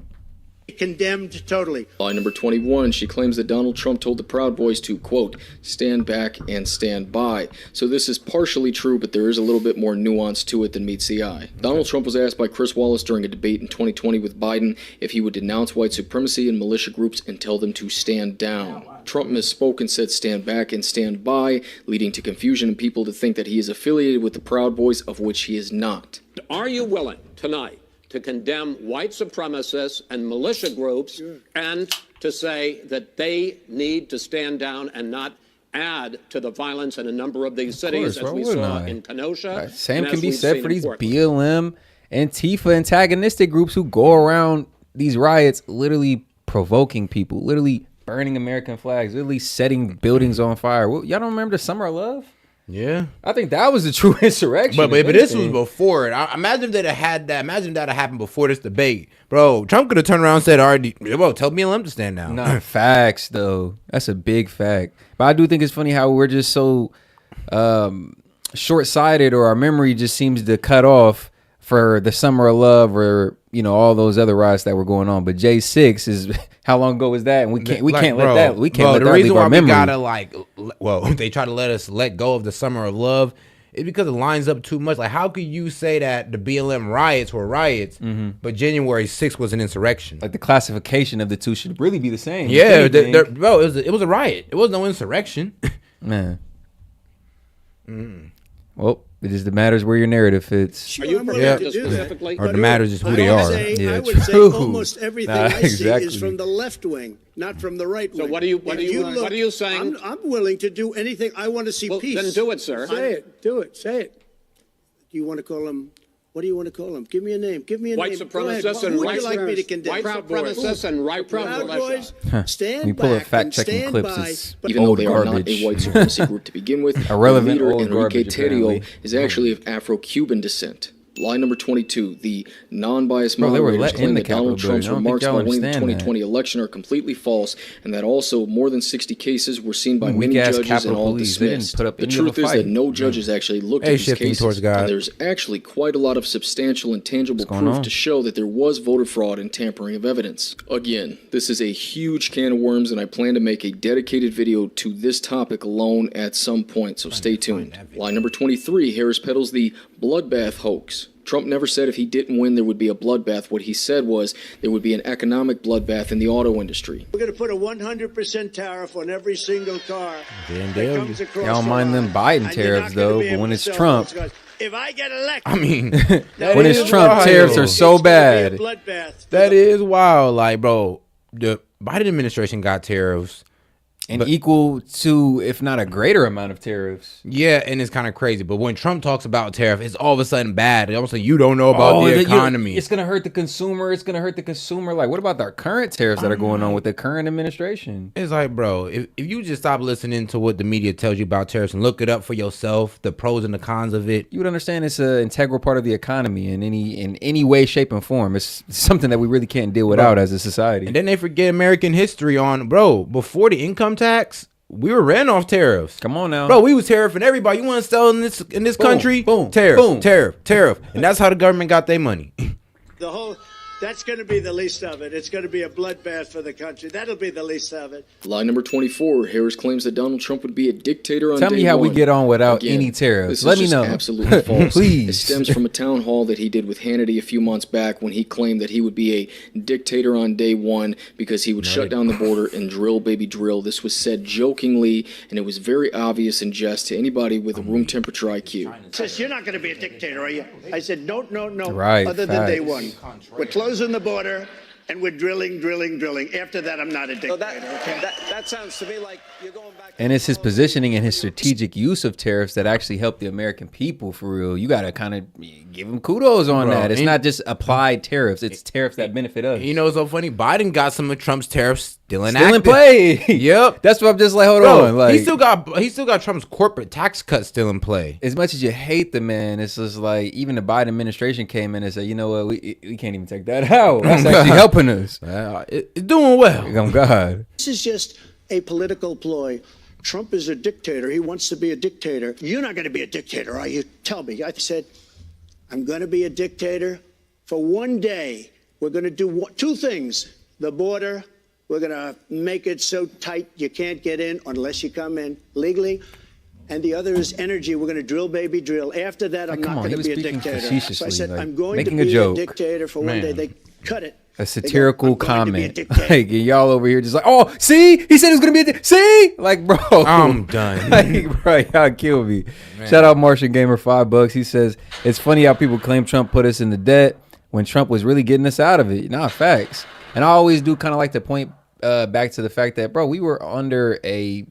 Condemned totally. Lie number 21, she claims that Donald Trump told the Proud Boys to, quote, stand back and stand by. So this is partially true, but there is a little bit more nuance to it than meets the eye. Donald Trump was asked by Chris Wallace during a debate in 2020 with Biden if he would denounce white supremacy and militia groups and tell them to stand down. Trump misspoke and said stand back and stand by, leading to confusion and people to think that he is affiliated with the Proud Boys, of which he is not. Are you willing tonight to condemn white supremacists and militia groups and to say that they need to stand down and not add to the violence in a number of these cities, as we saw in Kenosha? Same can be said for these BLM, Antifa antagonistic groups who go around these riots literally provoking people, literally burning American flags, literally setting buildings on fire. Y'all don't remember the Summer of Love? Yeah, I think that was the true insurrection. But this was before it. Imagine that it had that. Imagine that had happened before this debate, bro. Trump could have turned around and said, "Already, well, tell BLM to stand down." Nah, facts though. That's a big fact. But I do think it's funny how we're just so short-sighted, or our memory just seems to cut off for the Summer of Love or all those other riots that were going on. But J6 is how long ago was that? And we can't let that leave our memory. We gotta they try to let us let go of the Summer of Love. It's because it lines up too much. Like, how could you say that the BLM riots were riots, but January 6th was an insurrection? Like, the classification of the two should really be the same. Yeah, bro, it was a riot. It was no insurrection. Man. Well, it just matters where your narrative fits. Are you prepared to do specifically? Or the matters is who they are. I would say almost everything I see is from the left wing, not from the right wing. So what are you saying? I'm willing to do anything. I want to see peace. Then do it, sir. Say it. Do it. Say it. Do you want to call them? What do you want to call them? Give me a name. Give me a white name. Supremacists and white supremacists. White supremacists and right Proud Boys. Stand we pull back up fact-checking clips. It's even though they are not a white supremacy group to begin with, irrelevant their old leader Enrique garbage, Terrio is actually of Afro-Cuban descent. Lie number 22, the non-biased moderators claim that Donald Trump's remarks about winning the 2020 election are completely false, and that also more than 60 cases were seen by many judges and all dismissed. The truth is that no judges actually looked at these cases, and there's actually quite a lot of substantial and tangible proof to show that there was voter fraud and tampering of evidence. Again, this is a huge can of worms, and I plan to make a dedicated video to this topic alone at some point, so stay tuned. Lie number 23, Harris peddles the bloodbath hoax. Trump never said if he didn't win there would be a bloodbath. What he said was there would be an economic bloodbath in the auto industry. We're going to put a 100% tariff on every single car that comes across. Y'all don't mind them Biden tariffs though, but when it's Trump, if I get elected, I mean, when it's Trump, tariffs are so bad. That is wild. Like, bro, the Biden administration got tariffs. And equal to, if not a greater amount of tariffs. Yeah, and it's kind of crazy. But when Trump talks about tariff, it's all of a sudden bad. It's almost like you don't know about the economy. It's going to hurt the consumer. It's going to hurt the consumer. Like, what about the current tariffs that are going on with the current administration? It's like, bro, if you just stop listening to what the media tells you about tariffs and look it up for yourself, the pros and the cons of it, you would understand it's an integral part of the economy in any way, shape, and form. It's something that we really can't deal without as a society. And then they forget American history on, bro, before the income tax, we were ran off tariffs. Come on now, bro. We was tariffing everybody. You want to sell in this country? Boom, tariff, boom. tariff, and that's how the government got their money. That's going to be the least of it. It's going to be a bloodbath for the country. That'll be the least of it. Lie number 24. Harris claims that Donald Trump would be a dictator on day one. Tell me how we get on without any tariffs. Let me know. Absolutely false. Please. It stems from a town hall that he did with Hannity a few months back when he claimed that he would be a dictator on day one because he would shut down the border and drill, baby, drill. This was said jokingly, and it was very obvious in jest to anybody with a room temperature IQ. Says, you're not going to be a dictator, are you? I said, no. Right, other than day one. We're closing the border, and we're drilling. After that, I'm not a dictator. So that sounds to me like you're going back. And it's his positioning and his strategic use of tariffs that actually help the American people for real. You got to kind of give him kudos on that. It's not just applied tariffs. It's tariffs that benefit us. You know what's so funny? Biden got some of Trump's tariffs still in play. Yep. That's what I'm just like, hold on. Like, he still got Trump's corporate tax cut still in play. As much as you hate the man, it's just like even the Biden administration came in and said, you know what, we can't even take that out. That's actually helping us. It's doing well. Oh, God. This is just a political ploy. Trump is a dictator. He wants to be a dictator. You're not going to be a dictator, are you? Tell me. I said, I'm going to be a dictator for one day. We're going to do two things. The border, we're going to make it so tight you can't get in unless you come in legally. And the other is energy. We're going to drill, baby, drill. After that, I'm not going to be a dictator. So I said, I'm going to be a dictator for one day. They cut it. A satirical comment. Like, y'all over here just like, oh, see? He said he was going to be a see? Like, bro. I'm done. Like, bro, y'all kill me. Man. Shout out Martian Gamer, $5. He says, it's funny how people claim Trump put us in the debt when Trump was really getting us out of it. Nah, facts. And I always do kind of like to point back to the fact that, bro, we were under a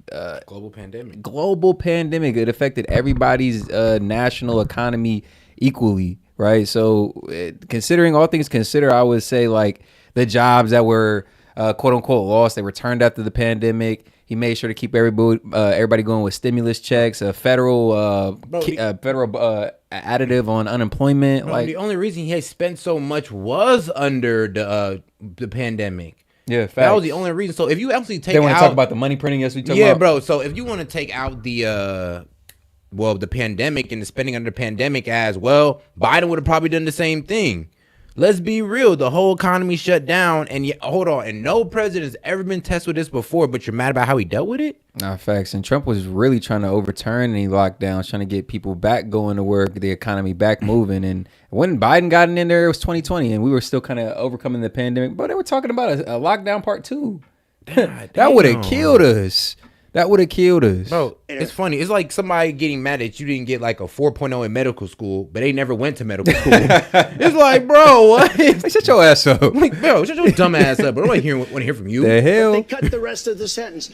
global pandemic. It affected everybody's national economy equally. Right. So considering all things considered, I would say like the jobs that were quote unquote lost, they returned after the pandemic. He made sure to keep everybody going with stimulus checks, a federal additive on unemployment. Bro, like the only reason he had spent so much was under the pandemic. Yeah, facts. That was the only reason. So if you actually take they want to talk about the money printing, yes, we talk about. Yeah, bro. So if you want to take out the the pandemic and the spending under the pandemic as well, Biden would have probably done the same thing. Let's be real. The whole economy shut down, and hold on. And no president's ever been tested with this before, but you're mad about how he dealt with it? Nah, facts. And Trump was really trying to overturn any lockdowns, trying to get people back going to work, the economy back moving. And when Biden got in there, it was 2020, and we were still kind of overcoming the pandemic. But they were talking about a lockdown part 2. That would have killed us. That would have killed us. Bro, it's funny. It's like somebody getting mad that you didn't get like a 4.0 in medical school, but they never went to medical school. It's like, bro, what? Like, shut your ass up. Like, bro, shut your dumb ass up. Bro, I want to hear from you. The hell? They cut the rest of the sentence.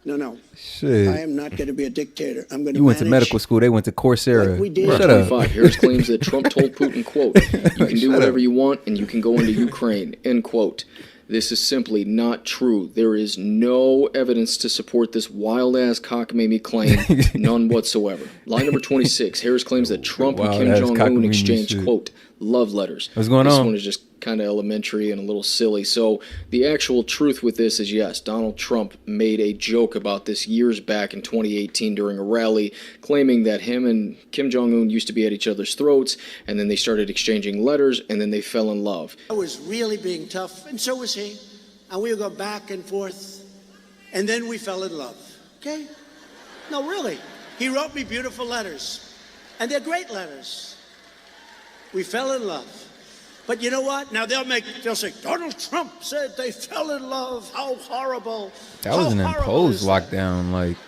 No. Shit. I am not going to be a dictator. I'm going to. You went to medical school. They went to Coursera. Like we did. Shut up. 25. Harris claims that Trump told Putin, quote, "You can do whatever you want and you can go into Ukraine," end quote. This is simply not true. There is no evidence to support this wild-ass cockamamie claim, none whatsoever. Line number 26, Harris claims that Trump and Kim Jong-un exchanged, quote, love letters. What's going on? This one is just kind of elementary and a little silly. So the actual truth with this is, yes, Donald Trump made a joke about this years back in 2018 during a rally, claiming that him and Kim Jong-un used to be at each other's throats, and then they started exchanging letters, and then they fell in love. I was really being tough, and so was he. And we would go back and forth, and then we fell in love. Okay? No, really. He wrote me beautiful letters, and they're great letters. We fell in love. But you know what? Now they'll say, Donald Trump said they fell in love. How horrible. That was an imposed lockdown. Like,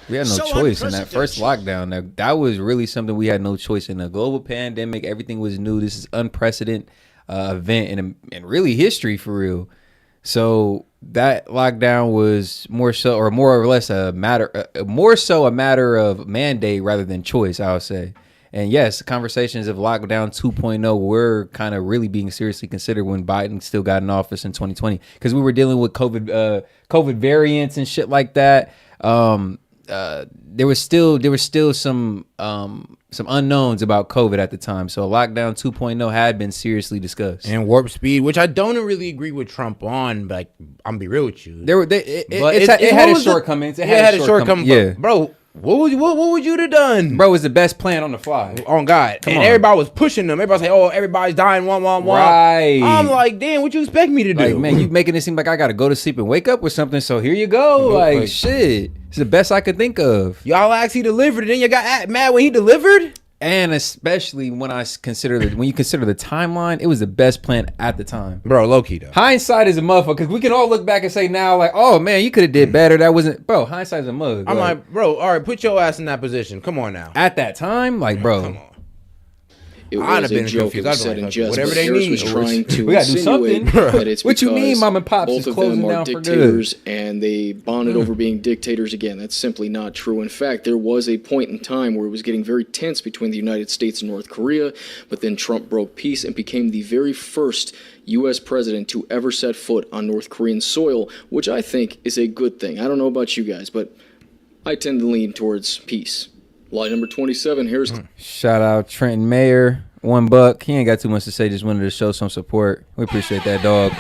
we had no choice in that first lockdown. That was really something we had no choice in. A global pandemic, everything was new. This is unprecedented event in really history for real. So that lockdown was more or less a matter of mandate rather than choice, I would say. And yes, conversations of lockdown 2.0 were kind of really being seriously considered when Biden still got in office in 2020, because we were dealing with COVID variants and shit like that. There was still some unknowns about COVID at the time. So lockdown 2.0 had been seriously discussed. And warp speed, which I don't really agree with Trump on, but like, I'm gonna be real with you. It had its shortcomings. It had its shortcomings. Yeah, bro. What would you have done? Bro, it was the best plan on the fly. On God. Come on. Everybody was pushing them. Everybody say, oh, everybody's dying, one. Right. I'm like, damn, what you expect me to do? Like, man, you making it seem like I got to go to sleep and wake up with something, so here you go. Like, shit. It's the best I could think of. Y'all asked he delivered, and then you got mad when he delivered? And especially when you consider the timeline, it was the best plan at the time. Bro, low key though. Hindsight is a motherfucker, because we can all look back and say now, like, oh man, you could have did better. That wasn't, bro. Hindsight's a mug. I'm like, bro, all right, put your ass in that position. Come on now. At that time, like, bro. Come on. It was a joke. It was said in jest. Whatever they Harris need. was trying to we gotta do something. That it's what you mean, mom and pops both is of closing them are down for dictators, good, and they bonded over being dictators again. That's simply not true. In fact, there was a point in time where it was getting very tense between the United States and North Korea, but then Trump broke peace and became the very first U.S. president to ever set foot on North Korean soil, which I think is a good thing. I don't know about you guys, but I tend to lean towards peace. Line number 27, here's... Shout out Trenton Mayer. $1. He ain't got too much to say. Just wanted to show some support. We appreciate that, dog.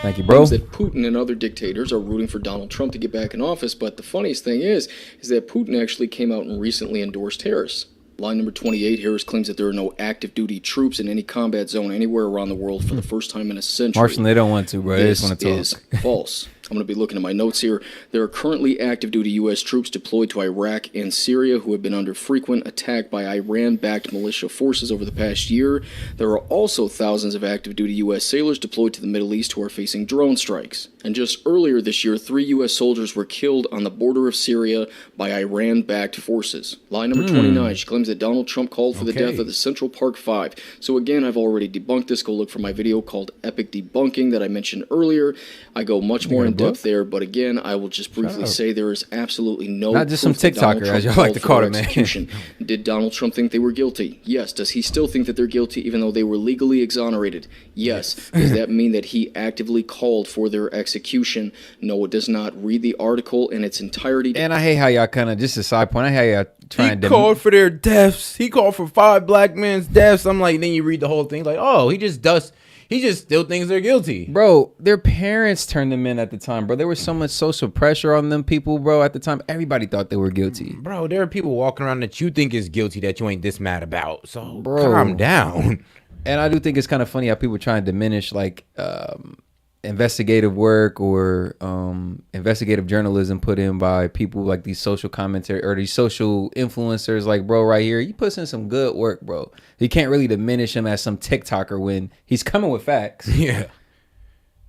Thank you, bro. That Putin and other dictators are rooting for Donald Trump to get back in office, but the funniest thing is that Putin actually came out and recently endorsed Harris. Line number 28, Harris claims that there are no active duty troops in any combat zone anywhere around the world for the first time in a century. Martian, they don't want to, bro. They just want to talk. This is false. I'm going to be looking at my notes here. There are currently active duty U.S. troops deployed to Iraq and Syria who have been under frequent attack by Iran-backed militia forces over the past year. There are also thousands of active duty U.S. sailors deployed to the Middle East who are facing drone strikes. And just earlier this year, 3 U.S. soldiers were killed on the border of Syria by Iran-backed forces. Line number 29, she claims that Donald Trump called for the death of the Central Park Five. So again, I've already debunked this. Go look for my video called Epic Debunking that I mentioned earlier. I go much more in depth there, but again, I will just briefly say there is absolutely no not just some TikToker, as you like to call it, man. Did Donald Trump think they were guilty? Yes. Does he still think that they're guilty even though they were legally exonerated? Yes. Does that mean that he actively called for their execution? No, it does not. Read the article in its entirety. And I hate how y'all kind of, just a side point, I hate how y'all trying to... He called for their deaths. He called for 5 black men's deaths. I'm like, then you read the whole thing, like, oh, he He just still thinks they're guilty. Bro, their parents turned them in at the time, bro. There was so much social pressure on them people, bro. At the time, everybody thought they were guilty. Bro, there are people walking around that you think is guilty that you ain't this mad about. So Bro. calm down. And I do think it's kind of funny how people try and diminish like investigative work or investigative journalism put in by people like these social commentary or these social influencers. Like, bro, right here, you put in some good work, bro. You can't really diminish him as some TikToker when he's coming with facts. Yeah.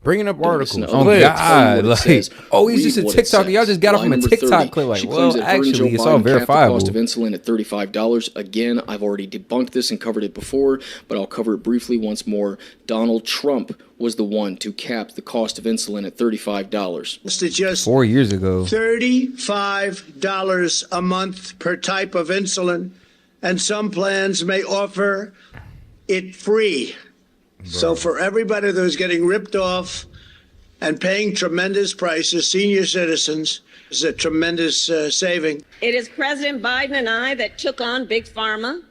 Bringing up articles. Oh, God. Like, he's just a TikToker. Y'all just got off from a TikTok clip. Like, well, actually, it's all verifiable. The cost of insulin at $35. Again, I've already debunked this and covered it before, but I'll cover it briefly once more. Donald Trump was the one to cap the cost of insulin at $35. Just 4 years ago. $35 a month per type of insulin, and some plans may offer it free. So for everybody that was getting ripped off and paying tremendous prices, senior citizens, is a tremendous saving. It is President Biden and I that took on Big Pharma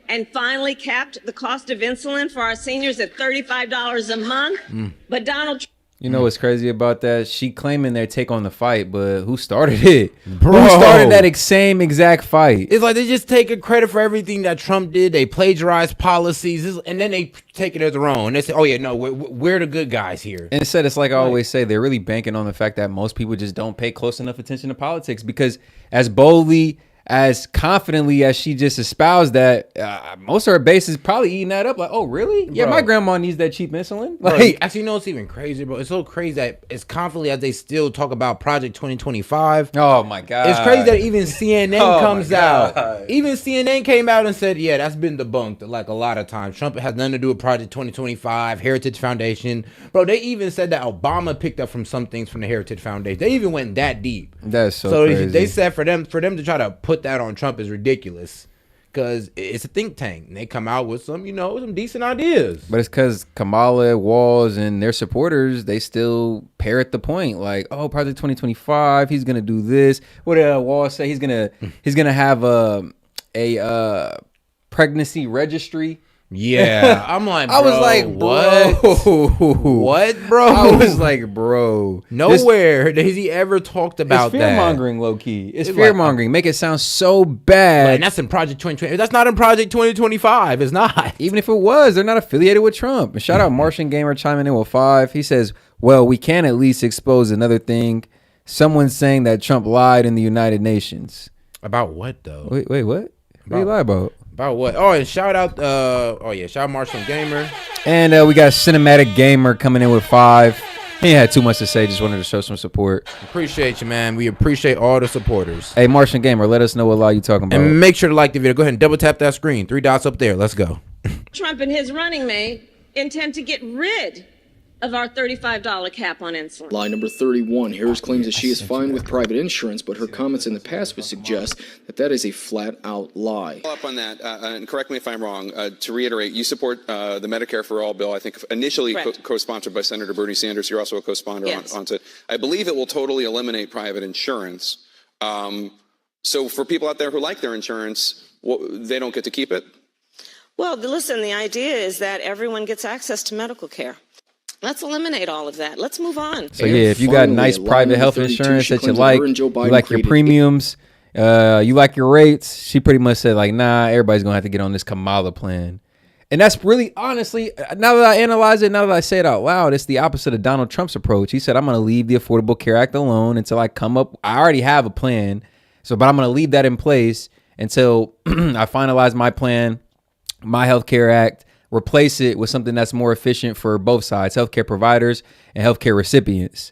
and finally capped the cost of insulin for our seniors at $35 a month. But Donald Trump... You know what's crazy about that? She claiming they take on the fight, but who started it? Bro. Who started that same exact fight? It's like they just take credit for everything that Trump did. They plagiarize policies, and then they take it as their own. They say, oh, yeah, no, we're the good guys here. And instead, it's like I always say, they're really banking on the fact that most people just don't pay close enough attention to politics because as boldly, as confidently as she just espoused that, most of her base is probably eating that up. Like, oh, really? Yeah, Bro. my grandma needs that cheap insulin. Bro, Like, actually, you know what's even crazy, bro? It's so crazy that as confidently as they still talk about Project 2025. Oh, my God. It's crazy that even CNN Oh, comes my out. God. Even CNN came out and said, yeah, that's been debunked like a lot of times. Trump has nothing to do with Project 2025, Heritage Foundation. Bro, they even said that Obama picked up from some things from the Heritage Foundation. They even went that deep. That's so crazy. They said for them to try to put that on Trump is ridiculous because it's a think tank and they come out with some decent ideas. But it's because Kamala, Walls, and their supporters, they still parrot the point. Like, oh, Project 2025, he's gonna do this. What did Walls say? He's gonna have a pregnancy registry. Yeah, I'm like, bro, I was like, what? What, bro? I was like, bro. Nowhere has he ever talked about that. It's fear-mongering, low-key. It's fear-mongering. Make it sound so Like, bad. and that's in Project 2020. That's not in Project 2025. It's not. Even if it was, they're not affiliated with Trump. And shout out Martian Gamer chiming in with 5. He says, well, we can at least expose another thing. Someone's saying that Trump lied in the United Nations. About what, though? Wait, what? What do you lie about? About what? Oh, and shout out, shout out Martian Gamer. And we got Cinematic Gamer coming in with 5. He had too much to say, just wanted to show some support. Appreciate you, man. We appreciate all the supporters. Hey, Martian Gamer, let us know what law you talking about. And make sure to like the video. Go ahead and double tap that screen. 3 dots up there. Let's go. Trump and his running mate intend to get rid of our $35 cap on insulin. Lie number 31. Harris claims that she is fine with private insurance, but her comments in the past would suggest that that is a flat-out lie. Follow up on that, and correct me if I'm wrong. To reiterate, you support the Medicare for All bill. I think initially co-sponsored by Senator Bernie Sanders. You're also a co-sponsor on it. I believe it will totally eliminate private insurance. So for people out there who like their insurance, they don't get to keep it? Well, listen, the idea is that everyone gets access to medical care. Let's eliminate all of that. Let's move on. So yeah, if you got nice private health insurance that you like your premiums, you like your rates, she pretty much said like, nah, everybody's gonna have to get on this Kamala plan. And that's really, honestly, now that I analyze it, now that I say it out loud, it's the opposite of Donald Trump's approach. He said, I'm gonna leave the Affordable Care Act alone until I come up. I already have a plan, but I'm gonna leave that in place until I finalize my plan, my Health Care Act. Replace it with something that's more efficient for both sides, healthcare providers and healthcare recipients.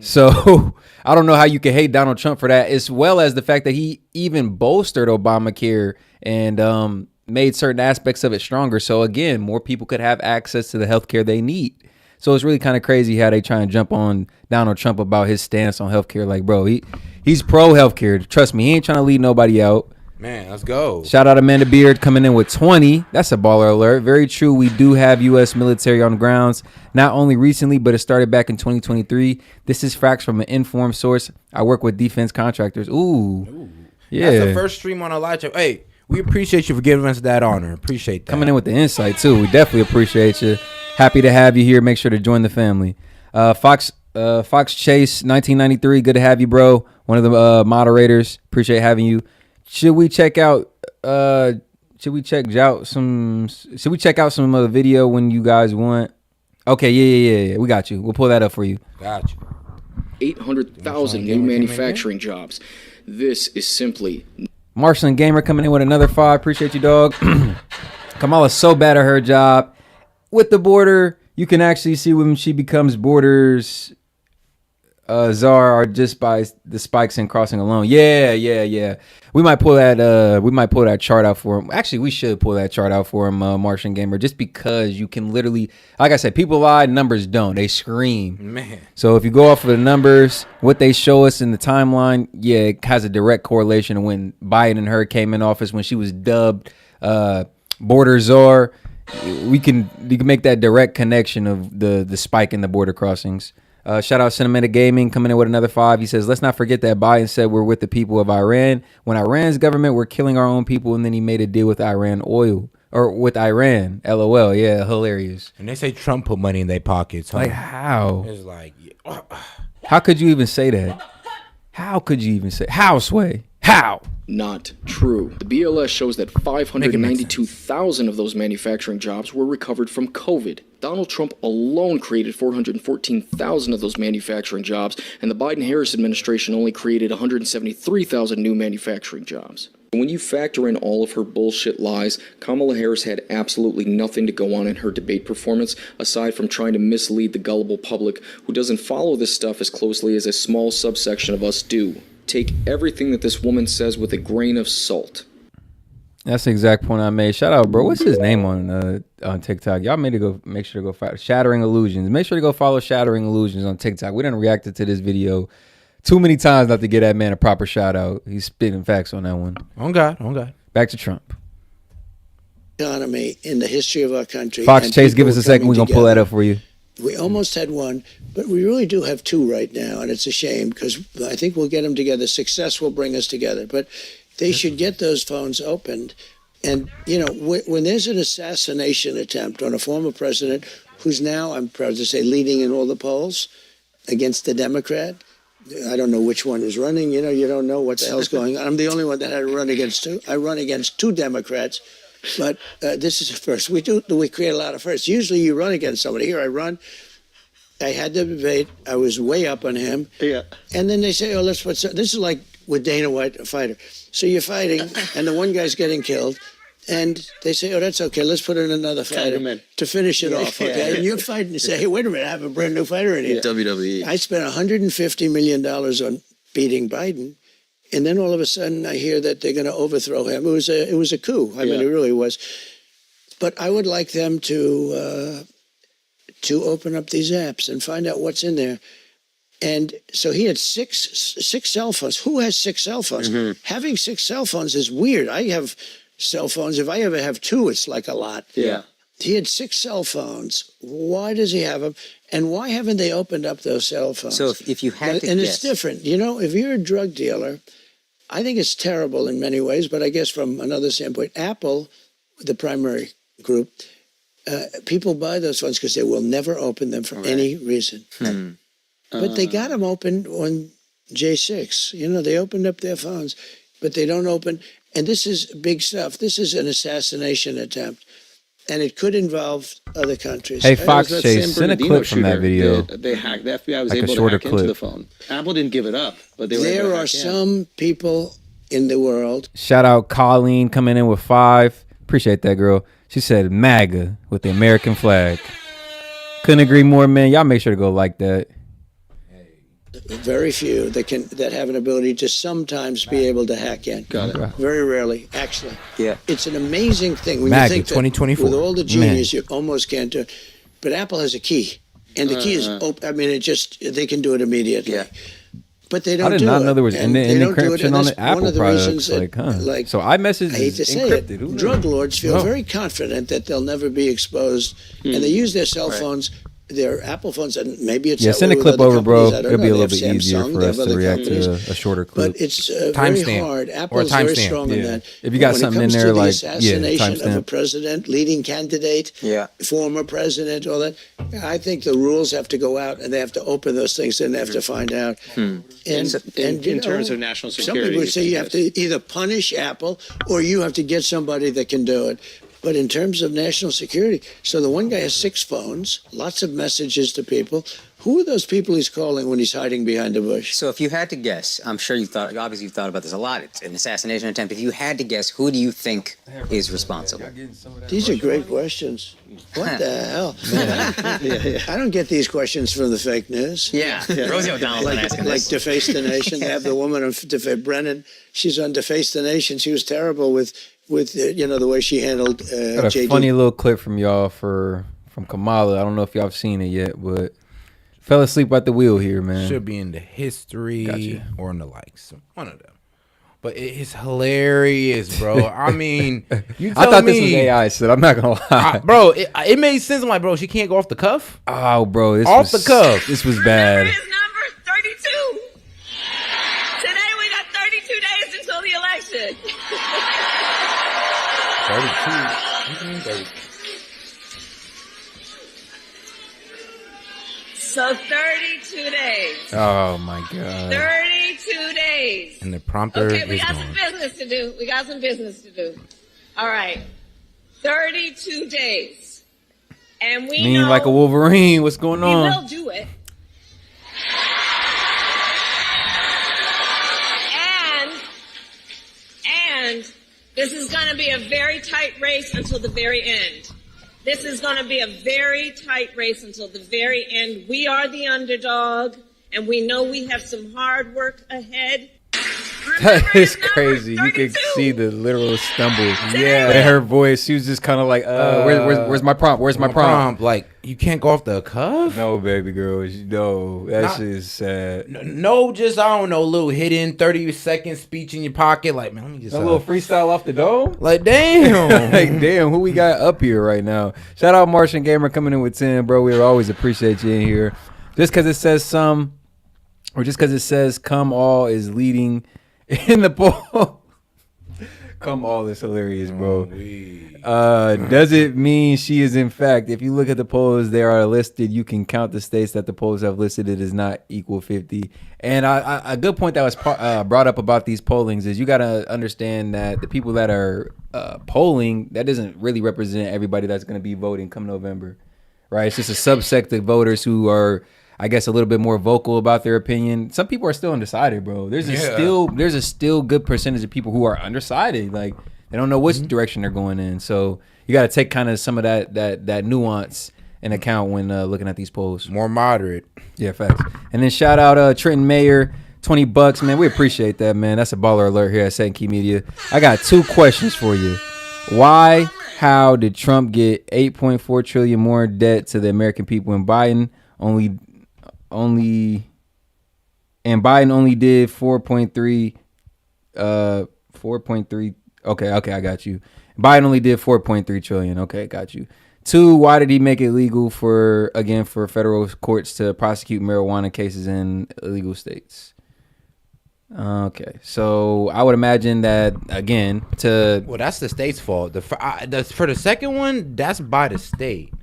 So I don't know how you can hate Donald Trump for that, as well as the fact that he even bolstered Obamacare and made certain aspects of it stronger. So again, more people could have access to the healthcare they need. So it's really kind of crazy how they try and jump on Donald Trump about his stance on healthcare. Like, bro, he's pro healthcare. Trust me, he ain't trying to leave nobody out. Man, let's go. Shout out Amanda Beard coming in with 20. That's a baller alert. Very true. We do have U.S. military on the grounds, not only recently, but it started back in 2023. This is facts from an informed source. I work with defense contractors. Ooh. Yeah. That's the first stream on our live chat. Hey, we appreciate you for giving us that honor. Appreciate that. Coming in with the insight, too. We definitely appreciate you. Happy to have you here. Make sure to join the family. Fox Chase 1993. Good to have you, bro. One of the moderators. Appreciate having you. Should we check out some of the video when you guys want? Okay, yeah. We got you. We'll pull that up for you. Got you. 800,000 new manufacturing jobs. This is simply... Marshall Gamer coming in with another 5. Appreciate you, dog. Kamala's so bad at her job. With the border, you can actually see when she becomes borders czar or just by the spikes and crossing alone. Yeah. We might pull that chart out for him. Actually, we should pull that chart out for him, Martian Gamer, just because you can literally, like I said, people lie, numbers don't. They scream. Man. So if you go off of the numbers, what they show us in the timeline, yeah, it has a direct correlation to when Biden and her came in office, when she was dubbed border czar. You can make that direct connection of the spike in the border crossings. Shout out Cinematic Gaming coming in with another 5. He says, let's not forget that Biden said we're with the people of Iran. When Iran's government were killing our own people, and then he made a deal with Iran oil. Or with Iran. LOL. Yeah, hilarious. And they say Trump put money in their pockets. Huh? Like how? It's like... How could you even say that? How, Sway? How? Not true. The BLS shows that 592,000 of those manufacturing jobs were recovered from COVID. Donald Trump alone created 414,000 of those manufacturing jobs, and the Biden-Harris administration only created 173,000 new manufacturing jobs. When you factor in all of her bullshit lies, Kamala Harris had absolutely nothing to go on in her debate performance, aside from trying to mislead the gullible public who doesn't follow this stuff as closely as a small subsection of us do. Take everything that this woman says with a grain of salt. That's the exact point I made. Shout out, bro. What's his name on TikTok? Y'all make sure to go follow Shattering Illusions. Make sure to go follow Shattering Illusions on TikTok. We done reacted to this video too many times not to get that man a proper shout out. He's spitting facts on that one. On God. Back to Trump. Economy in the history of our country. Fox Chase, give us a second. We're going to pull that up for you. We almost had one, but we really do have 2 right now, and it's a shame because I think we'll get them together. Success will bring us together, but they should get those phones opened. And, when there's an assassination attempt on a former president who's now, I'm proud to say, leading in all the polls against the Democrat, I don't know which one is running. You don't know what the hell's going on. I'm the only one that had to run against 2. I run against 2 Democrats. But this is a first. We create a lot of firsts. Usually you run against somebody. Here I had the debate. I was way up on him. Yeah. And then they say, oh, let's put... This is like with Dana White, a fighter. So you're fighting, and the one guy's getting killed. And they say, oh, that's okay. Let's put in another fighter to finish it off, okay? And you're fighting to say, hey, wait a minute. I have a brand new fighter in here. WWE. I spent $150 million on beating Biden. And then all of a sudden, I hear that they're going to overthrow him. It was a coup. I mean, it really was. But I would like them to open up these apps and find out what's in there. And so he had six cell phones. Who has 6 cell phones? Mm-hmm. Having 6 cell phones is weird. I have cell phones. If I ever have 2, it's like a lot. Yeah. He had 6 cell phones. Why does he have them? And why haven't they opened up those cell phones? So if you had to and guess. It's different. If you're a drug dealer, I think it's terrible in many ways, but I guess from another standpoint, Apple, the primary group, people buy those phones because they will never open them for any reason. But they got them open on J6. They opened up their phones, but they don't open. And this is big stuff. This is an assassination attempt. And it could involve other countries. Hey, Fox Chase, send a clip from that video. They hacked. The FBI was like able to hack into the phone. Apple didn't give it up, but they were able to hack in. There are some people in the world. Shout out Colleen coming in with 5. Appreciate that, girl. She said MAGA with the American flag. Couldn't agree more, man. Y'all make sure to go like that. Very few that have an ability to sometimes be able to hack in. Got it. Very rarely, actually. Yeah. It's an amazing thing when MAGA, you think 2024. With all the genius, you almost can't do it. But Apple has a key, and the key is open. I mean, they can do it immediately. Yeah. But they don't do it. I did not know there was any encryption on the Apple products. So iMessage I hate to is say encrypted. It, drug lords feel very confident that they'll never be exposed, and they use their cell phones their Apple phones, and maybe it's send a with clip other over, bro. companies. I don't It'll be a know. little They bit have easier Samsung, for they us have to other react companies. to a shorter clip. But it's very Timestamp. hard. Or Apple's very timestamp. strong in that. If you got when something it in comes there, to the like, assassination of a timestamp. president, leading candidate, former president, all that, I think the rules have to go out and they have to open those things and they have to find out. And In terms of national some security, people would say you have to either punish Apple or you have to get somebody that can do it. But in terms of national security, so the one guy has 6 phones, lots of messages to people. Who are those people he's calling when he's hiding behind a bush? So if you had to guess, I'm sure you've thought about this a lot. It's an assassination attempt. If you had to guess, who do you think is responsible? These are great questions. What the hell? I don't get these questions from the fake news. Yeah. Rosie O'Donnell's been asking like this. Deface the Nation. They have the woman on Brennan. She's on Deface the Nation. She was terrible with the way she handled Got a JD. funny little clip from y'all from Kamala. I don't know if y'all have seen it yet, but fell asleep at the wheel here, man. Should be in the history or in the likes. One of them. But it's hilarious, bro. I mean, you tell I thought me, this was AI, so I'm not gonna lie. Bro, it made sense. I'm like, bro, she can't go off the cuff? Oh, bro, this off the cuff. This was bad. Number 32. Today we got 32 days until the election. 32. So 32 days. Oh my God. 32 days. And the prompter Okay, we is got gone. some business to do. All right. 32 days. And we Mean know like a Wolverine. What's going we on? will do it. And this is going to be a very tight race until the very end. This is going to be a very tight race until the very end. We are the underdog, and we know we have some hard work ahead. That is crazy. You could see the literal stumble. Yeah. In her voice, she was just kind of like, where's my prompt? Where's my prompt? Like, you can't go off the cuff? No, baby girl. No, that shit is sad. No, just, I don't know, little hidden 30-second speech in your pocket. Like, man, let me just... A little freestyle off the dome? Like, damn. Like, damn, who we got up here right now? Shout out Martian Gamer coming in with 10, bro. We always appreciate you in here. Just because it says some, or just because it says come all is leading in the poll. Come all is hilarious, bro. Does it mean she is in fact? If you look at the polls, they are listed. You can count the states that the polls have listed. It is not equal 50. And a good point that was brought up about these pollings is you got to understand that the people that are polling, that doesn't really represent everybody that's going to be voting come November, right? It's just a subsect of voters who are, I guess, a little bit more vocal about their opinion. Some people are still undecided, bro. There's a still good percentage of people who are undecided. Like, they don't know which direction they're going in. So you got to take kind of some of that nuance in account when looking at these polls. More moderate. Yeah, facts. And then shout out Trenton Mayer, $20, man. We appreciate that, man. That's a baller alert here at S.E.T Media. I got 2 questions for you. How did Trump get $8.4 trillion more debt to the American people when Biden only did 4.3 okay, I got you. Biden only did 4.3 trillion. Okay, got you. 2, why did he make it legal for federal courts to prosecute marijuana cases in illegal states? Okay, so I would imagine that well, that's the state's fault. For the second one, that's by the state.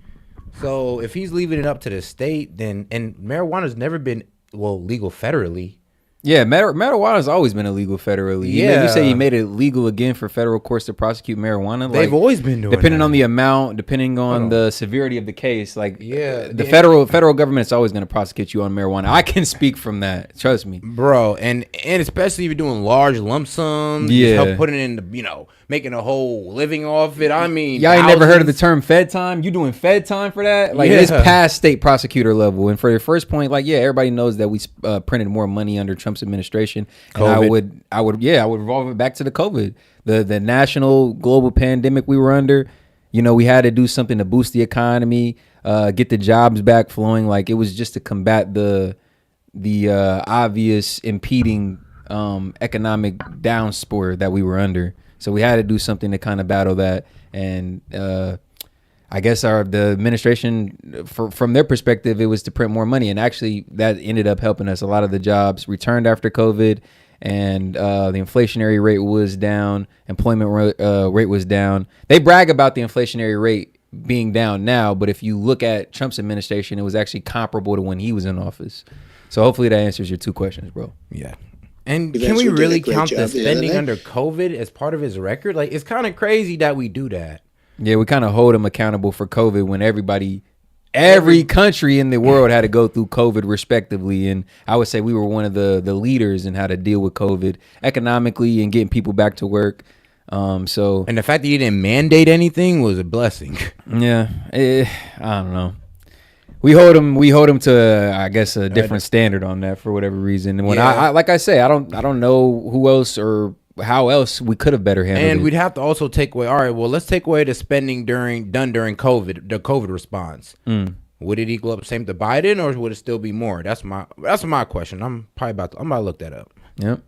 So if he's leaving it up to the state, then, and marijuana's never been legal federally. Yeah, marijuana's always been illegal federally. Yeah, you say he made it legal again for federal courts to prosecute marijuana. They've always been doing depending that. on the amount, depending on the severity of the case. Like, the federal government is always going to prosecute you on marijuana. I can speak from that. Trust me, bro. And especially if you're doing large lump sums, help putting in the, making a whole living off it. I mean, y'all ain't never heard of the term Fed time? You doing Fed time for that? Like, it's past state prosecutor level. And for your first point, like, yeah, everybody knows that we printed more money under Trump's administration. And I would revolve it back to the COVID, the national global pandemic we were under. We had to do something to boost the economy, get the jobs back flowing. Like, it was just to combat the obvious impeding economic downspur that we were under. So we had to do something to kind of battle that. And I guess the administration, from their perspective, it was to print more money, and actually that ended up helping us. A lot of the jobs returned after COVID, and the inflationary rate was down, employment rate was down. They brag about the inflationary rate being down now, but if you look at Trump's administration, it was actually comparable to when he was in office. So hopefully that answers your two questions, bro. Yeah. And can we really count the spending under COVID as part of his record? Like, it's kind of crazy that we do that. Yeah, we kind of hold him accountable for COVID when every country in the world had to go through COVID respectively. And I would say we were one of the leaders in how to deal with COVID economically and getting people back to work. And the fact that you didn't mandate anything was a blessing. Yeah, I don't know. We hold him to, I guess, a different standard on that for whatever reason. And when I like I say, I don't know who else or how else we could have better handled it. And we'd have to also take away. All right, well, let's take away the spending done during COVID, the COVID response. Would it equal up the same to Biden, or would it still be more? That's my question. I'm about to look that up. Yep.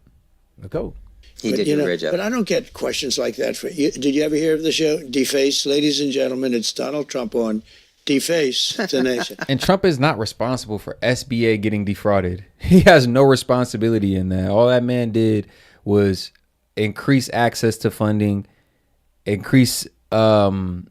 Let's go. He did a great job. But I don't get questions like that. Did you ever hear of the show Deface? Ladies and gentlemen, it's Donald Trump on Deface the Nation. And Trump is not responsible for SBA getting defrauded. He has no responsibility in that. All that man did was increase access to funding, increase the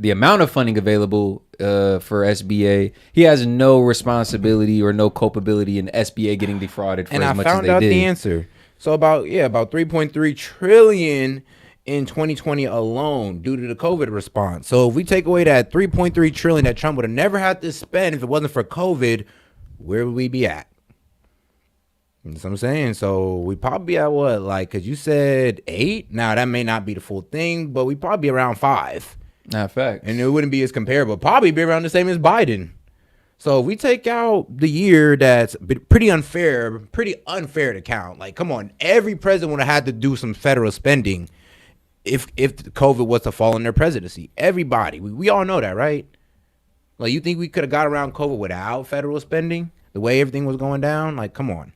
amount of funding available for SBA. He has no responsibility or no culpability in SBA getting defrauded for as much as they did. And I found out the answer. So about 3.3 trillion in 2020 alone due to the COVID response. So if we take away that 3.3 trillion that Trump would have never had to spend if it wasn't for COVID, where would we be at? That's what I'm saying. So we probably be at what, like, because you said 8. Now that may not be the full thing, but we probably be around 5. Not fact. And it wouldn't be as comparable. Probably be around the same as Biden. So if we take out the year that's pretty unfair to count. Like, come on, every president would have had to do some federal spending if COVID was to fall in their presidency. Everybody, we all know that, right? Like, you think we could have got around COVID without federal spending? The way everything was going down? Like, come on.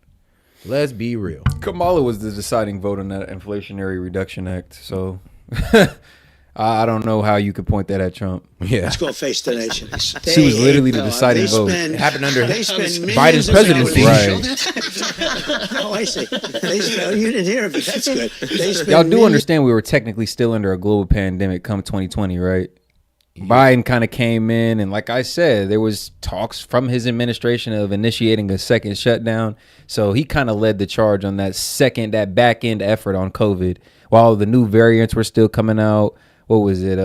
Let's be real. Kamala was the deciding vote on that Inflationary Reduction Act. So I don't know how you could point that at Trump. Yeah. It's called Face the Nation. She was literally the deciding vote. It happened under Biden's presidency. Right. Oh, I see. You didn't hear of it. That's good. Y'all do understand we were technically still under a global pandemic come 2020, right? Biden kind of came in, and like I said, there was talks from his administration of initiating a second shutdown. So he kind of led the charge on that back end effort on COVID, while the new variants were still coming out. What was it?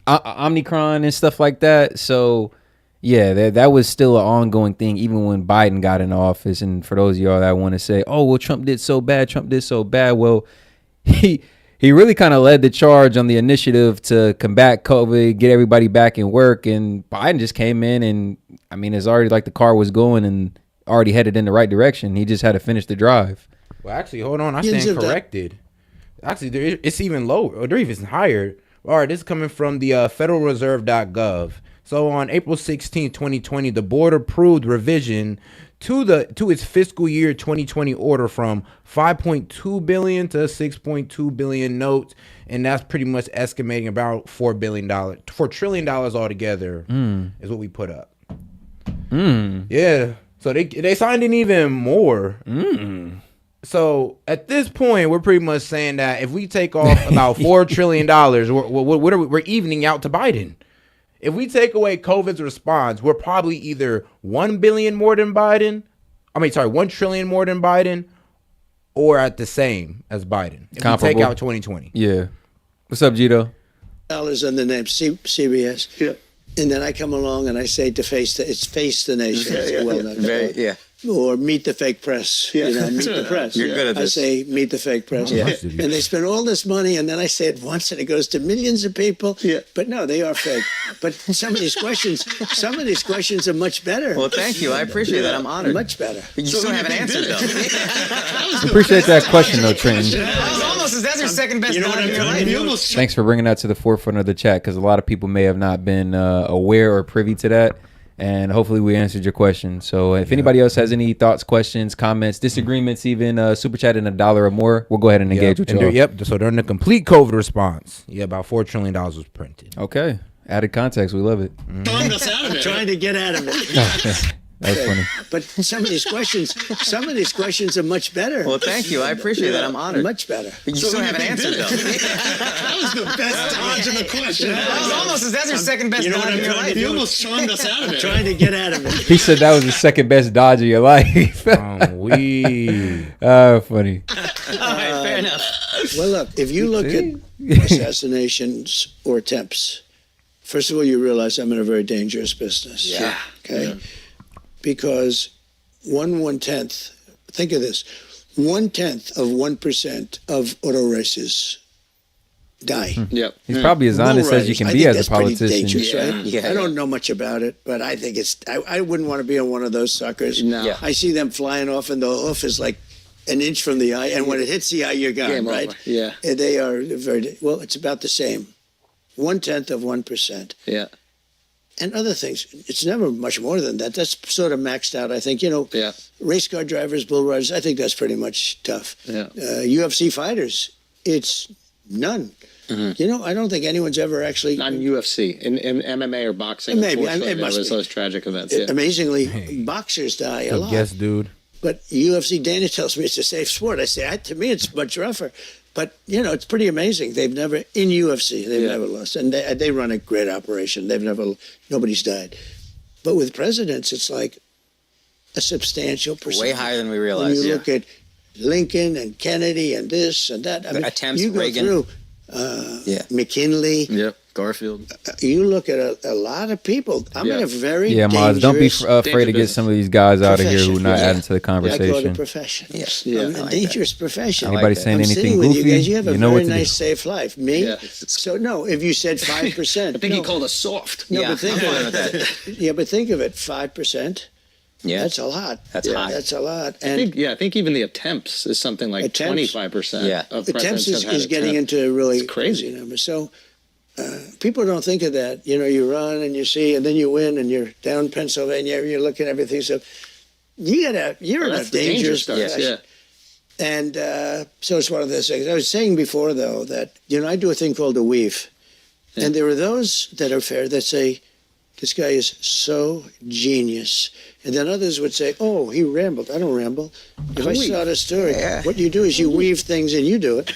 Omicron and stuff like that. So yeah, that was still an ongoing thing, even when Biden got in office. And for those of y'all that want to say, oh, well, Trump did so bad. Well, he really kind of led the charge on the initiative to combat COVID, get everybody back in work. And Biden just came in and, I mean, it's already like the car was going and already headed in the right direction. He just had to finish the drive. Well, actually, hold on. I stand corrected. Actually, it's even lower, or they're even higher. All right, this is coming from the federalreserve.gov. So on April 16, 2020, the board approved revision to its fiscal year 2020 order from 5.2 billion to 6.2 billion notes, and that's pretty much estimating about $4 trillion altogether is what we put up. Yeah, so they signed in even more. So at this point, we're pretty much saying that if we take off about $4 trillion, we're evening out to Biden. If we take away COVID's response, we're probably either 1 billion more than Biden. 1 trillion more than Biden, or at the same as Biden. If we take out 2020. Yeah. What's up, Gito? Dollars on the name CBS. Yeah. And then I come along and I say it's Face the Nation. Or Meet the Fake Press. Meet the press. You're good at this. I say Meet the Fake Press. And they spend all this money, and then I say it once, and it goes to millions of people. Yeah. But no, they are fake. But some of these questions are much better. Well, thank you. I appreciate that. I'm honored. Much better. But you still haven't answered, though. I appreciate that question, though, Trenton. That's your second best nod in your life. Thanks for bringing that to the forefront of the chat, because a lot of people may have not been aware or privy to that. And hopefully we answered your question. So if anybody else has any thoughts, questions, comments, disagreements, even super chat in $1 or more, we'll go ahead and engage with you. Yep. So during the complete COVID response, about $4 trillion was printed. Okay. Added context. We love it. Throwing us out of it. Trying to get out of it. That's funny. But some of these questions are much better. Well, thank you. I appreciate that. I'm honored. Much better. But you still haven't answered, though. That was the best dodge of a question. That's your second best dodge of your life. You almost charmed us out of it. Trying to get out of it. He said that was the second best dodge of your life. Funny. All Funny. right, fair enough. Well, look, if you look at assassinations or attempts, first of all, you realize I'm in a very dangerous business. Yeah. Okay? Yeah. Because 1/10, think of this, 1/10 of 1% of auto races die. Yep. He's probably as honest as you can be as a politician. Dangerous, right? I don't know much about it, but I think I wouldn't want to be on one of those suckers. No. Yeah. I see them flying off, and the hoof is like an inch from the eye, and when it hits the eye, you're gone, Game right? over. Yeah. And they are very, well, it's about the same. 1/10 of 1%. Yeah. And other things. It's never much more than that. That's sort of maxed out, I think. Yeah. Race car drivers, bull riders, I think that's pretty much tough. Yeah. UFC fighters, it's none. Mm-hmm. I don't think anyone's ever actually... Not in UFC. In MMA or boxing, Maybe. unfortunately, It must there was be. those tragic events. Yeah. Amazingly, boxers die a lot. Yes, dude. But UFC, Dana tells me it's a safe sport. I say, to me, it's much rougher. But, it's pretty amazing. They've never, in UFC, they've never lost. And they run a great operation. Nobody's died. But with presidents, it's like a substantial percentage. Way higher than we When realized. you look at Lincoln and Kennedy and this and that. Attempts, you go Reagan. through McKinley. Yep. Garfield. You look at a lot of people. I'm in a very Maz, don't be dangerous afraid to get some of these guys out of here who are not profession. adding to the I call it a conversation. profession. Yes. A dangerous profession. Anybody saying I'm anything sitting with goofy, you guys. You have a you know what very to do. nice, safe life. Me? Yeah. So, no, if you said 5%. I think he called us soft. No, Yeah, but think I'm fine of with it. Yeah, but think of it. 5%. Yeah. That's a lot. That's high. That's a lot. And I think even the attempts is something like Attempts? 25%. Yeah. Of attempts presidents have had is getting attempt. into really It's crazy. numbers. So people don't think of that. You run and you see, and then you win, and you're down Pennsylvania. You're looking at everything. So you're in a That's the dangerous danger stuff. profession. Yeah. And so it's one of those things. I was saying before, though, that I do a thing called a weave, and there are those that are fair that say, this guy is so genius. And then others would say, oh, he rambled. I don't ramble. If I saw the story, what you do is you weave things and you do it.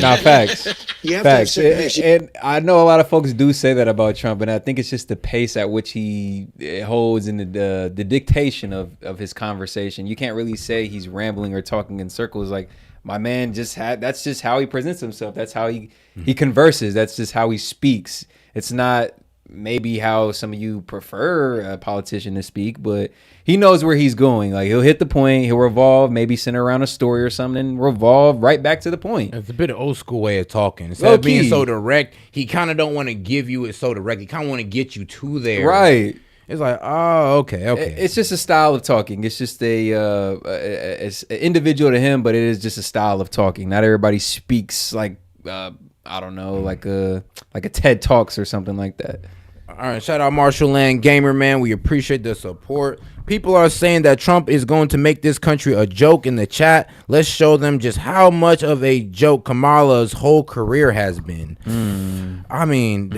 Not facts. You have Facts. to have some And I know a lot of folks do say that about Trump, and I think it's just the pace at which he holds in the dictation of his conversation. You can't really say he's rambling or talking in circles. Like, my man that's just how he presents himself. That's how he converses. That's just how he speaks. It's not maybe how some of you prefer a politician to speak, but he knows where he's going. Like, he'll hit the point, he'll revolve, maybe center around a story or something, and revolve right back to the point. It's a bit of old school way of talking. Instead of being so direct, he kind of don't want to give you it so direct. He kind of want to get you to there. Right. It's like, oh, okay. It's just a style of talking. It's just it's individual to him, but it is just a style of talking. Not everybody speaks like I don't know, like a TED Talks or something like that. All right, shout out Marshall Land Gamer, man. We appreciate the support. People are saying that Trump is going to make this country a joke in the chat. Let's show them just how much of a joke Kamala's whole career has been. I mean,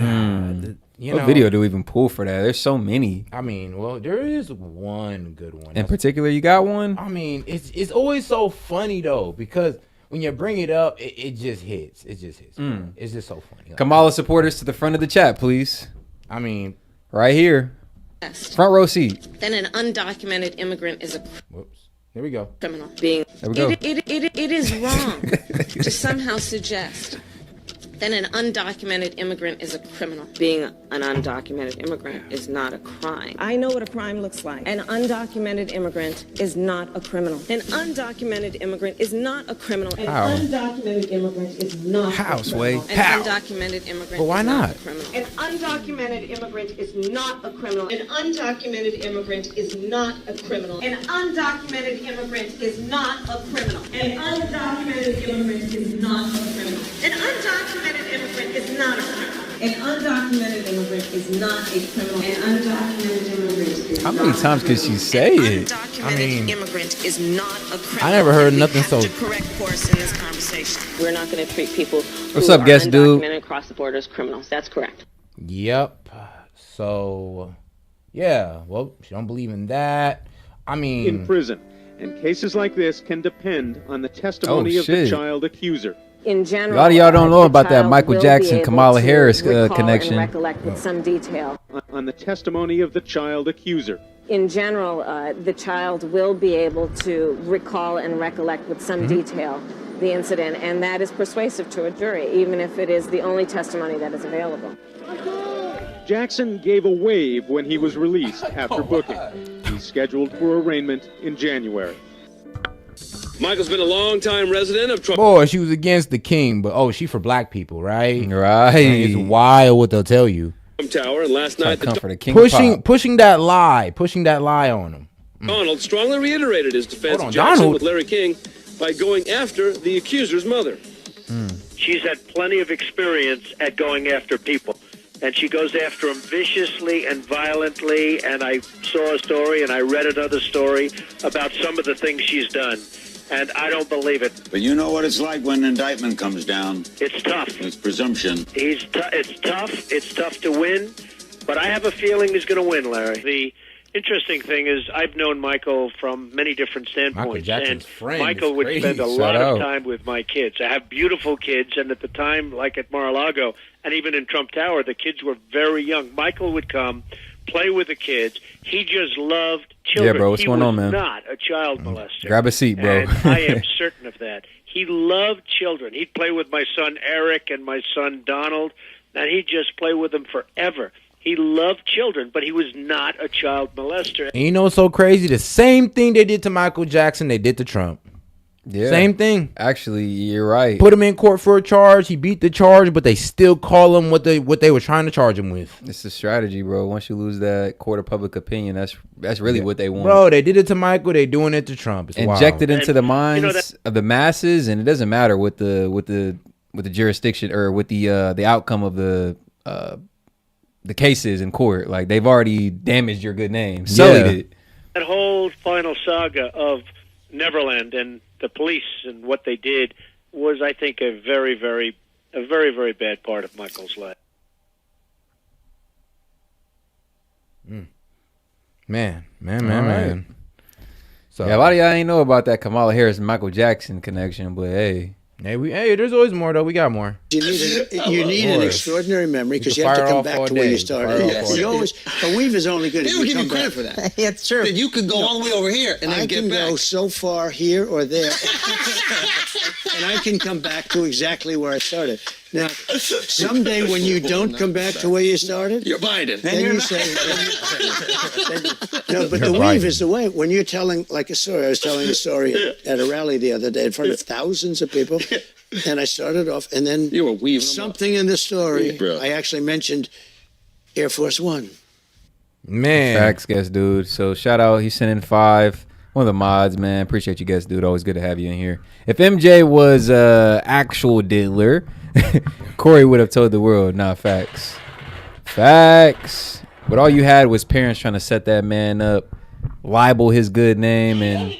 what video do we even pull for that? There's so many. I mean, well, there is one good one. In particular, you got one? I mean, it's always so funny, though, because when you bring it up, it just hits. It just hits. It's just so funny. Kamala supporters to the front of the chat, please. I mean, right here. Front row seat. Then an undocumented immigrant is a Here we go. criminal. There we go. It is wrong to somehow suggest that an undocumented immigrant is a criminal. Being an undocumented immigrant is not a crime. I know what a crime looks like. An undocumented immigrant is not a criminal. An undocumented immigrant is not a criminal. An How? undocumented immigrant is not How, a Sway? criminal. How? An undocumented immigrant But why is not not? a criminal. An undocumented immigrant is not a criminal. An undocumented immigrant is not a criminal. An undocumented immigrant is not a criminal. An undocumented immigrant is not a criminal. An undocumented immigrant is not a criminal. An undocumented immigrant is not a criminal. An undocumented immigrant is How many times could she say it? I mean, immigrant is not a criminal. I never heard nothing so. To correct course in this conversation. We're not going to treat people What's up, guest dude? undocumented across the border as criminals. That's correct. Yep. So, yeah. Well, she don't believe in that. I mean, in prison, and cases like this can depend on the testimony of the child accuser. In general, a lot of y'all don't know about that Michael Jackson, Kamala Harris connection. And recollect with some detail. On the testimony of the child accuser. In general, the child will be able to recall and recollect with some detail the incident, and that is persuasive to a jury, even if it is the only testimony that is available. Jackson gave a wave when he was released after booking. He's scheduled for arraignment in January. Michael's been a long-time resident of Trump. boy, she was against the king, but she for black people, right? Right. It's wild what they'll tell you. Tower, and last night pushing that lie on him. Donald strongly reiterated his defense of on, Jackson Donald. with Larry King by going after the accuser's mother. She's had plenty of experience at going after people, and she goes after them viciously and violently, and I saw a story and I read another story about some of the things she's done, and I don't believe it. But you know what it's like when an indictment comes down. It's tough. It's presumption. It's tough. It's tough to win, but I have a feeling he's going to win, Larry. The interesting thing is I've known Michael from many different standpoints, and Michael would spend a lot of time with my kids. I have beautiful kids, and at the time, like at Mar-a-Lago, and even in Trump Tower, the kids were very young. Michael would come, play with the kids. He just loved children. Yeah, bro, what's going on, man? He was not a child molester. Grab a seat, bro. And I am certain of that. He loved children. He'd play with my son Eric and my son Donald, and he'd just play with them forever. He loved children, but he was not a child molester. And you know what's so crazy? The same thing they did to Michael Jackson, they did to Trump. Yeah. Same thing. Actually, you're right. Put him in court for a charge. He beat the charge, but they still call him what they were trying to charge him with. It's a strategy, bro. Once you lose that court of public opinion, that's really what they want. Bro, they did it to Michael. They doing it to Trump. It's injected wild. into the minds of the masses, and it doesn't matter with the jurisdiction or with the outcome of the cases in court. Like, they've already damaged your good name. Sullied it. That whole final saga of Neverland and the police and what they did was, I think, a very, very bad part of Michael's life. Man. So yeah, a lot of y'all ain't know about that Kamala Harris and Michael Jackson connection, but hey, there's always more though. We got more. You need an extraordinary memory because you have to come back to where you started. You always a weave is only good. They if don't you give you come credit back. for that. Yeah, it's true. That you could go all the way over here and then I get can back. go so far here or there, and I can come back to exactly where I started. Now, someday when you don't come back to where you started, You're Biden. then you say, no, but the weave is the way. When you're telling like a story, I was telling a story at a rally the other day in front of thousands of people, and I started off, and then you were weaving something in the story. I actually mentioned Air Force One. Man, facts, guest dude. So shout out, he sent in 5. One of the mods, man. Appreciate you, guest dude. Always good to have you in here. If MJ was actual diddler, Corey would have told the world. Nah, facts. But all you had was parents trying to set that man up, libel his good name, and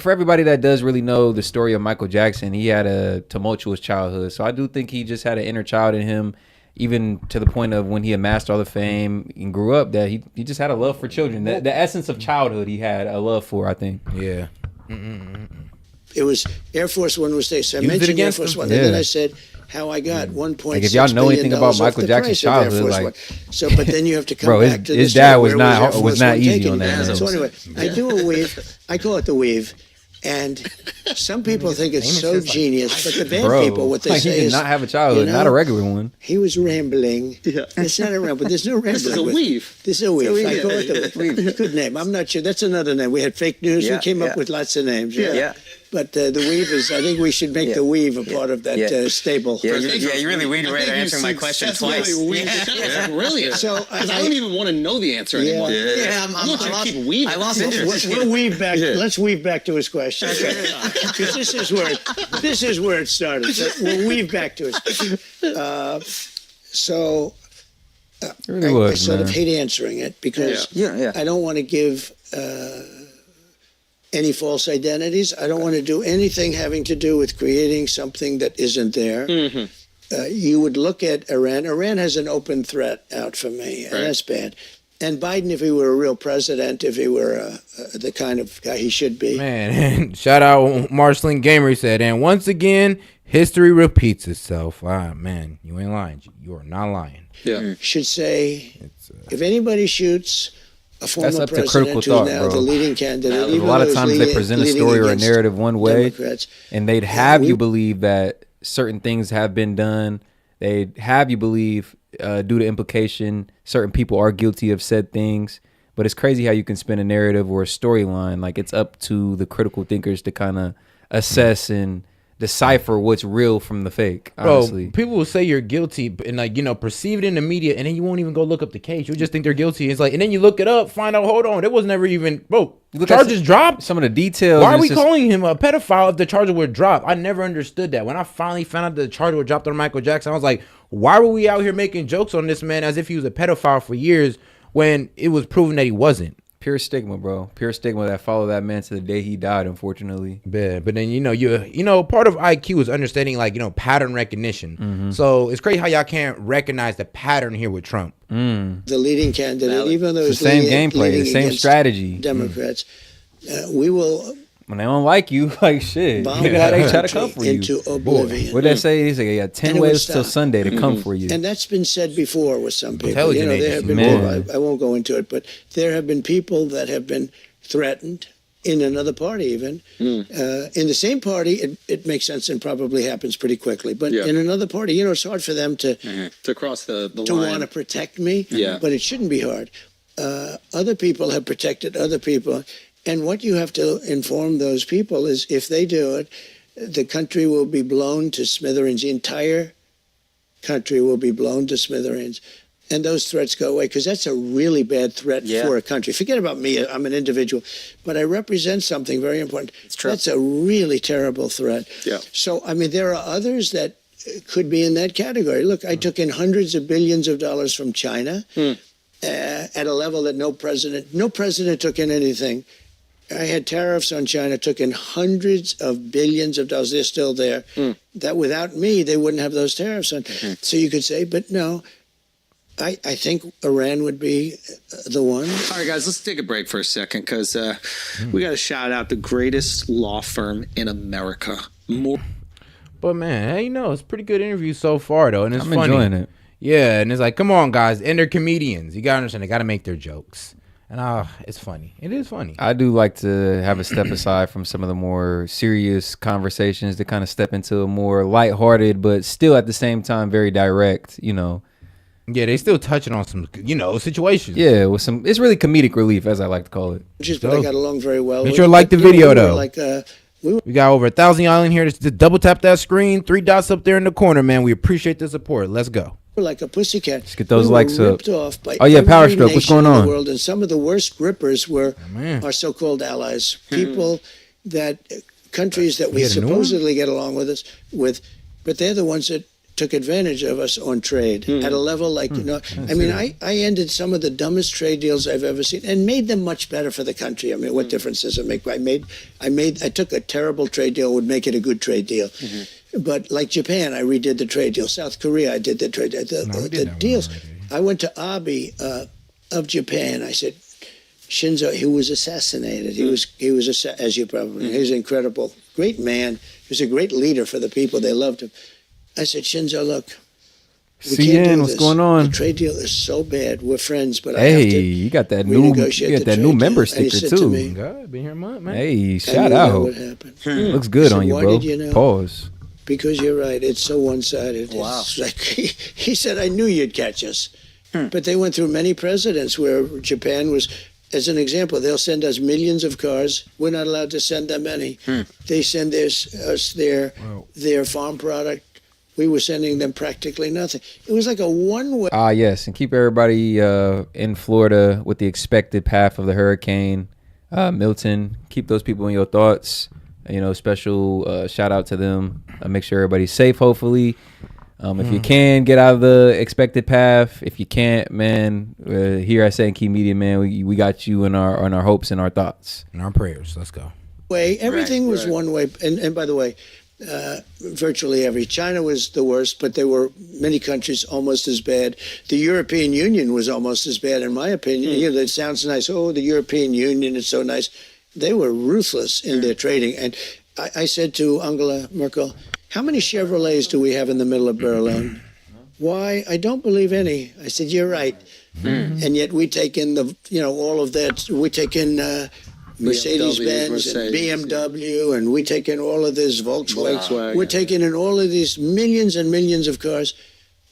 for everybody that does really know the story of Michael Jackson, he had a tumultuous childhood. So I do think he just had an inner child in him, even to the point of when he amassed all the fame and grew up, that he just had a love for children. The essence of childhood he had a love for, I think. Yeah. It was Air Force One was there. So I mentioned Air Force One, and then I said how I got 1.6 like if y'all know anything about Michael Jackson's childhood, like so, but then you have to come bro, back to his the dad story, was not easy on that. So anyway, I do a weave. I call it the weave. And some people think it's so genius, but the bad people, what they say he did is, not have a childhood, not a regular one. He was rambling. Yeah. It's not a ramble. There's no rambling. This is a weave. This is a weave. I call it the weave. Good name. I'm not sure. That's another name. We had fake news. We came up with lots of names. Yeah. But the weave is, I think we should make the weave a part of that stable. Yeah, you really weaved right answering my question twice. That's brilliant. So I don't even want to know the answer anymore. I'm not trying to keep weaving. I lost interest. We'll weave back. Let's weave back to his question. Because this is where it started. So we'll weave back to it. So really I sort of hate answering it because I don't want to give any false identities. I don't want to do anything having to do with creating something that isn't there. You would look at Iran. Iran has an open threat out for me, and that's bad. And Biden, if he were a real president, if he were the kind of guy he should be. Man, shout out Marceline Gamer, he said, and once again, history repeats itself. Ah, man, you ain't lying. You are not lying. Should say, if anybody shoots a former that's up to president critical who's thought, now bro. the leading candidate. A lot of times they present a story or a narrative one way, and they'd have you believe that certain things have been done. They'd have you believe, due to implication, certain people are guilty of said things. But it's crazy how you can spin a narrative or a storyline. Like, it's up to the critical thinkers to kind of assess and decipher what's real from the fake, honestly. Bro, people will say you're guilty and, like, you know, perceive it in the media, and then you won't even go look up the case. You'll just think they're guilty. It's like, and then you look it up, find out, hold on, it was never even, bro, charges dropped. Some of the details. Why are we calling him a pedophile if the charges were dropped? I never understood that. When I finally found out the charges were dropped on Michael Jackson, I was like, why were we out here making jokes on this man as if he was a pedophile for years when it was proven that he wasn't? Pure stigma, bro. Pure stigma that followed that man to the day he died, unfortunately. Yeah, but then, you know, part of IQ is understanding, like, you know, pattern recognition. So it's crazy how y'all can't recognize the pattern here with Trump. The leading candidate, even though it's the same gameplay, the same strategy. Democrats, we will. When they don't like you, like, shit, look at how they try to come for you. Into oblivion. What they say? He's like, yeah, 10 ways till Sunday to come for you. And that's been said before with some people. You know, there have been people, I won't go into it, but there have been people that have been threatened in another party even. In the same party, it makes sense and probably happens pretty quickly. But in another party, you know, it's hard for them to cross the line. To want to protect me. But it shouldn't be hard. Other people have protected other people. And what you have to inform those people is if they do it, the country will be blown to smithereens. The entire country will be blown to smithereens. And those threats go away because that's a really bad threat for a country. Forget about me. I'm an individual. But I represent something very important. It's true. That's a really terrible threat. So, I mean, there are others that could be in that category. Look, I took in hundreds of billions of dollars from China at a level that no president took in anything. I had tariffs on China, took in hundreds of billions of dollars. They're still there. That without me, they wouldn't have those tariffs on. So you could say, but no, I think Iran would be the one. All right, guys, let's take a break for a second because we got to shout out the greatest law firm in America. But, man, hey, you know, it's a pretty good interview so far, though, and it's funny. I'm enjoying it. Yeah, and it's like, come on, guys, and they're comedians. You got to understand, they got to make their jokes. And it's funny. It is funny. I do like to have a step aside from some of the more serious conversations to kind of step into a more lighthearted, but still at the same time very direct, you know. Yeah, they still touching on some, you know, situations. Yeah, with some, it's really comedic relief, as I like to call it. But I got along very well. Make sure to like the video, though. We got over 1,000 y'all in here. Just double tap that screen. 3 dots up there in the corner, man. We appreciate the support. Let's go. Like a pussycat. Let's get those likes up. Off by oh yeah, Power Stroke. What's going on? The world, and some of the worst rippers were our so-called allies, people that countries that we supposedly get along with us with, but they're the ones that took advantage of us on trade at a level like you know. I mean, I ended some of the dumbest trade deals I've ever seen and made them much better for the country. I mean, what difference does it make? I took a terrible trade deal, would make it a good trade deal. But like Japan, I redid the trade deal. South Korea, I did the trade deal. The deals. I went to Abe of Japan. I said, Shinzo, he was assassinated. He was as you probably know, he was incredible, great man. He was a great leader for the people. They loved him. I said, Shinzo, look, we can't do what's this. going on? The trade deal is so bad. We're friends, but hey, I have to you got that new member sticker too. God, been here a month, man. Hey, shout out. What happened. Looks good on you, why bro. Did you know? Pause. Because you're right. It's so one-sided. Wow. It's like he said, I knew you'd catch us. But they went through many presidents where Japan was, as an example, they'll send us millions of cars. We're not allowed to send them any. They send us their farm product. We were sending them practically nothing. It was like a one-way. Yes, and keep everybody in Florida with the expected path of the hurricane. Milton, keep those people in your thoughts. You know, special shout out to them. Make sure everybody's safe, hopefully. If you can get out of the expected path, if you can't, man, here at S.E.T Key Media, man, we got you in our hopes and our thoughts and our prayers. Let's go. Everything was one way. And by the way, virtually China was the worst, but there were many countries almost as bad. The European Union was almost as bad, in my opinion. You know, it sounds nice. Oh, the European Union is so nice. They were ruthless in their trading. And I said to Angela Merkel, how many Chevrolets do we have in the middle of Berlin? Why? I don't believe any. I said, you're right. And yet we take in all of that. We take in Mercedes-Benz and BMW, and we take in all of this Volkswagen. We're taking in all of these millions and millions of cars.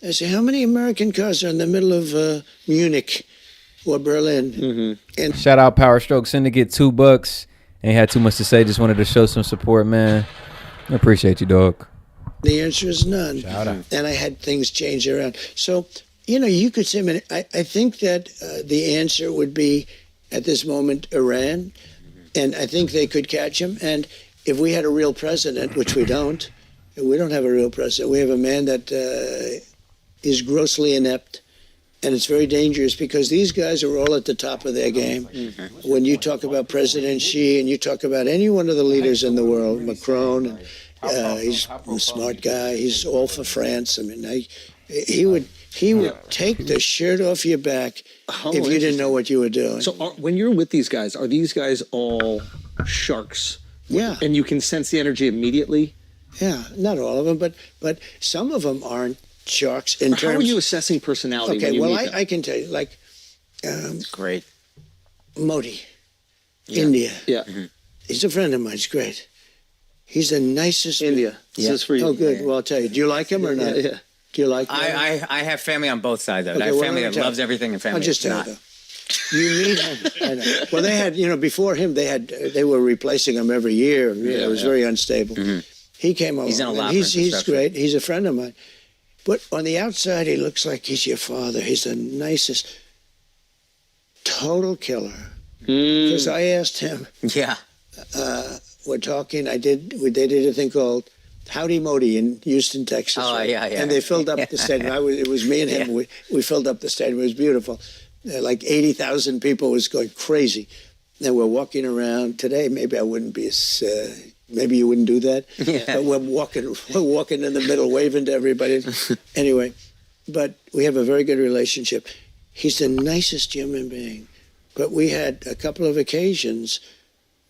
I say, how many American cars are in the middle of Munich or Berlin? And shout out Power Stroke Syndicate, $2. Ain't had too much to say. Just wanted to show some support, man. I appreciate you, dog. The answer is none. Shout out. And I had things change around. So, you could say, I think that the answer would be, at this moment, Iran. And I think they could catch him. And if we had a real president, which we don't have a real president. We have a man that is grossly inept. And it's very dangerous because these guys are all at the top of their game. When you talk about President Xi and you talk about any one of the leaders in the world, Macron, he's a smart guy. He's all for France. I mean, he would take the shirt off your back if you didn't know what you were doing. So when you're with these guys, are these guys all sharks? Yeah. And you can sense the energy immediately? Yeah, not all of them, but some of them aren't sharks in terms. How are you assessing personality? Okay, when you well, meet them? I can tell you, like, great. Modi, India. Yeah. He's a friend of mine. He's great. He's the nicest. India. This is for you. Oh, good. Well, I'll tell you. Do you like him or not? Yeah. Do you like him? I have family on both sides of it. Okay, I have well, family let me that tell loves you. everything and family I'll just that's tell not. you. You meet him. I know. Well, they had, before him, they were replacing him every year. It was very unstable. He came along. He's in a lot. He's great. He's a friend of mine. But on the outside, he looks like he's your father. He's the nicest, total killer. Because I asked him. Yeah. We're talking. They did a thing called Howdy Modi in Houston, Texas. Oh, yeah. And they filled up the stadium. It was me and him. Yeah. We filled up the stadium. It was beautiful. Like 80,000 people. It was going crazy. And we're walking around today. Maybe I wouldn't be as. Maybe you wouldn't do that. Yeah. But we're walking in the middle, waving to everybody. Anyway, but we have a very good relationship. He's the nicest human being. But we had a couple of occasions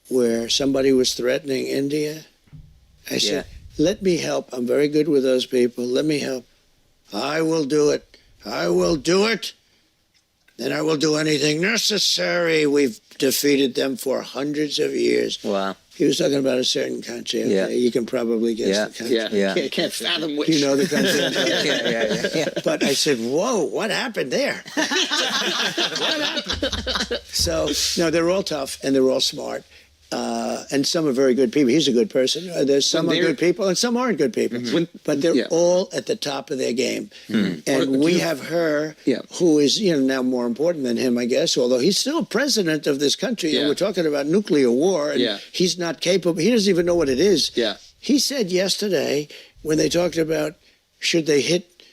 where somebody was threatening India. I said, let me help. I'm very good with those people. Let me help. I will do it. I will do it. And I will do anything necessary. We've defeated them for hundreds of years. Wow. He was talking about a certain country. Okay? Yeah. You can probably guess the country. Yeah. Can't fathom which. You know the country. Yeah. But I said, whoa, what happened there? What happened? So, no, they're all tough and they're all smart. And some are very good people. He's a good person. There's some are good people and some aren't good people. But they're all at the top of their game. And we have her, who is now more important than him, I guess, although he's still president of this country. And we're talking about nuclear war. And he's not capable. He doesn't even know what it is. Yeah. He said yesterday when they talked about should they hit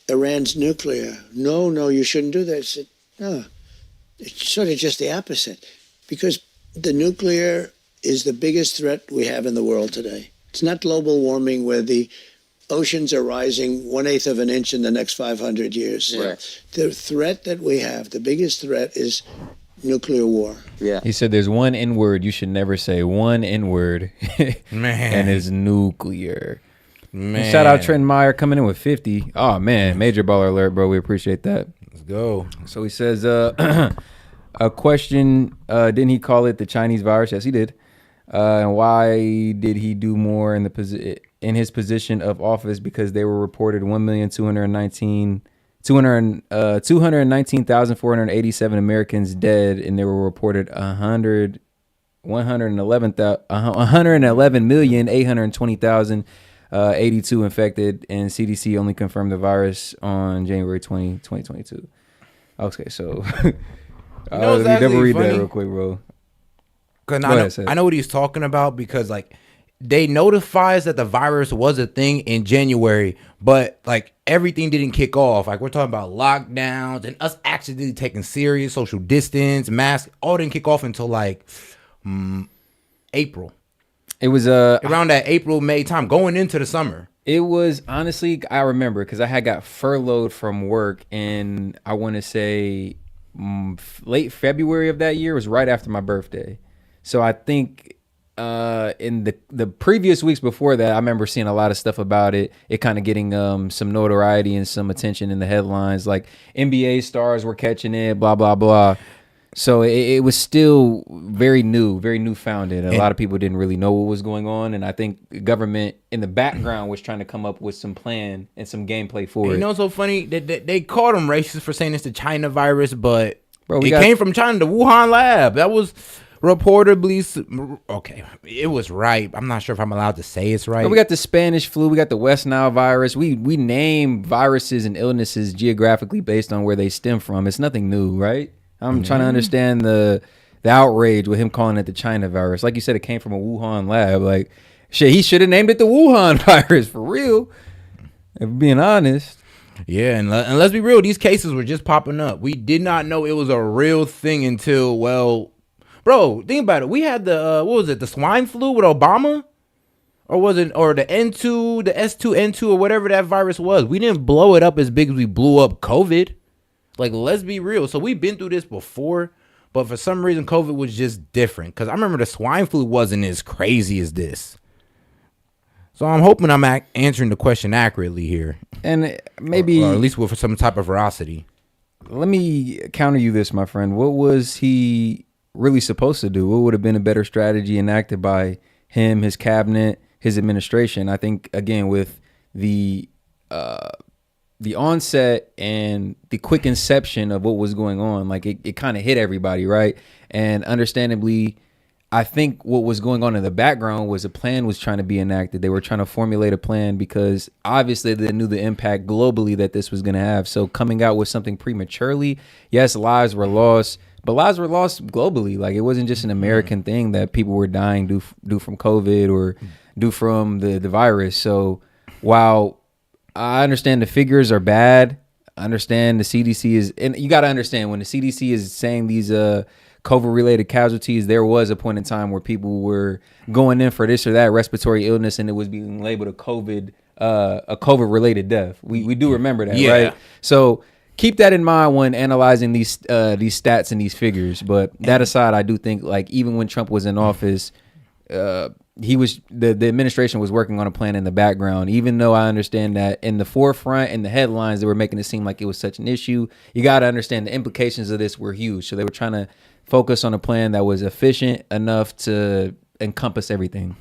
Iran's nuclear, no, you shouldn't do that. I said, no, it's sort of just the opposite. Because the nuclear is the biggest threat we have in the world today. It's not global warming where the oceans are rising 1/8 of an inch in the next 500 years. Right. The threat that we have, the biggest threat is nuclear war. Yeah. He said there's one N-word you should never say. One N-word. Man. And it's nuclear. Man. And shout out Trent Meyer coming in with 50. Oh, man. Major baller alert, bro. We appreciate that. Let's go. So he says, a question, didn't he call it the Chinese virus? Yes, he did. And why did he do more in his position of office? Because they were reported 219,487 Americans dead, and they were reported 111,820,082 infected, and CDC only confirmed the virus on January 20, 2022. Okay, so let me double read that real quick, bro. Because I know what he's talking about, because like they notified us that the virus was a thing in January, but like everything didn't kick off. Like we're talking about lockdowns and us actually taking serious social distance, masks, all didn't kick off until like April. It was around that April, May time, going into the summer. It was honestly, I remember because I had got furloughed from work, and I want to say late February of that year. It was right after my birthday. So I think in the previous weeks before that, I remember seeing a lot of stuff about it. It kind of getting some notoriety and some attention in the headlines. Like NBA stars were catching it, blah, blah, blah. So it was still very newfounded. A lot of people didn't really know what was going on. And I think the government in the background was trying to come up with some plan and some gameplay for it. You know what's so funny? They called them racist for saying it's the China virus, but it came from China, the Wuhan lab. That was reportedly, okay, it was right. I'm not sure if I'm allowed to say it's right. We got the Spanish flu. We got the West Nile virus. We name viruses and illnesses geographically based on where they stem from. It's nothing new, right? I'm trying to understand the outrage with him calling it the China virus. Like you said, it came from a Wuhan lab. Like, shit, he should have named it the Wuhan virus for real. If we're being honest. Yeah, and let's be real, these cases were just popping up. We did not know it was a real thing until, well, bro, think about it. We had the what was it, the swine flu with Obama? Or was it, or the N2, the S2N2 or whatever that virus was. We didn't blow it up as big as we blew up COVID. Like, let's be real. So we've been through this before, but for some reason, COVID was just different. Because I remember the swine flu wasn't as crazy as this. So I'm hoping I'm answering the question accurately here. And maybe... Or at least with some type of veracity. Let me counter you this, my friend. What was he really supposed to do? What would have been a better strategy enacted by him, his cabinet, his administration? I think, again, with the onset and the quick inception of what was going on, like it kind of hit everybody, right? And understandably, I think what was going on in the background was a plan was trying to be enacted. They were trying to formulate a plan because obviously they knew the impact globally that this was going to have. So coming out with something prematurely, yes, lives were lost, but lives were lost globally. Like it wasn't just an American thing that people were dying due from COVID or due from the virus. So while I understand the figures are bad, I understand the CDC is, and you got to understand when the CDC is saying these COVID-related casualties, there was a point in time where people were going in for this or that respiratory illness, and it was being labeled a COVID-related death. We do remember that, right? So keep that in mind when analyzing these stats and these figures. But that aside, I do think like even when Trump was in office, the administration was working on a plan in the background. Even though I understand that in the forefront and the headlines, they were making it seem like it was such an issue. You got to understand the implications of this were huge. So they were trying to focus on a plan that was efficient enough to encompass everything.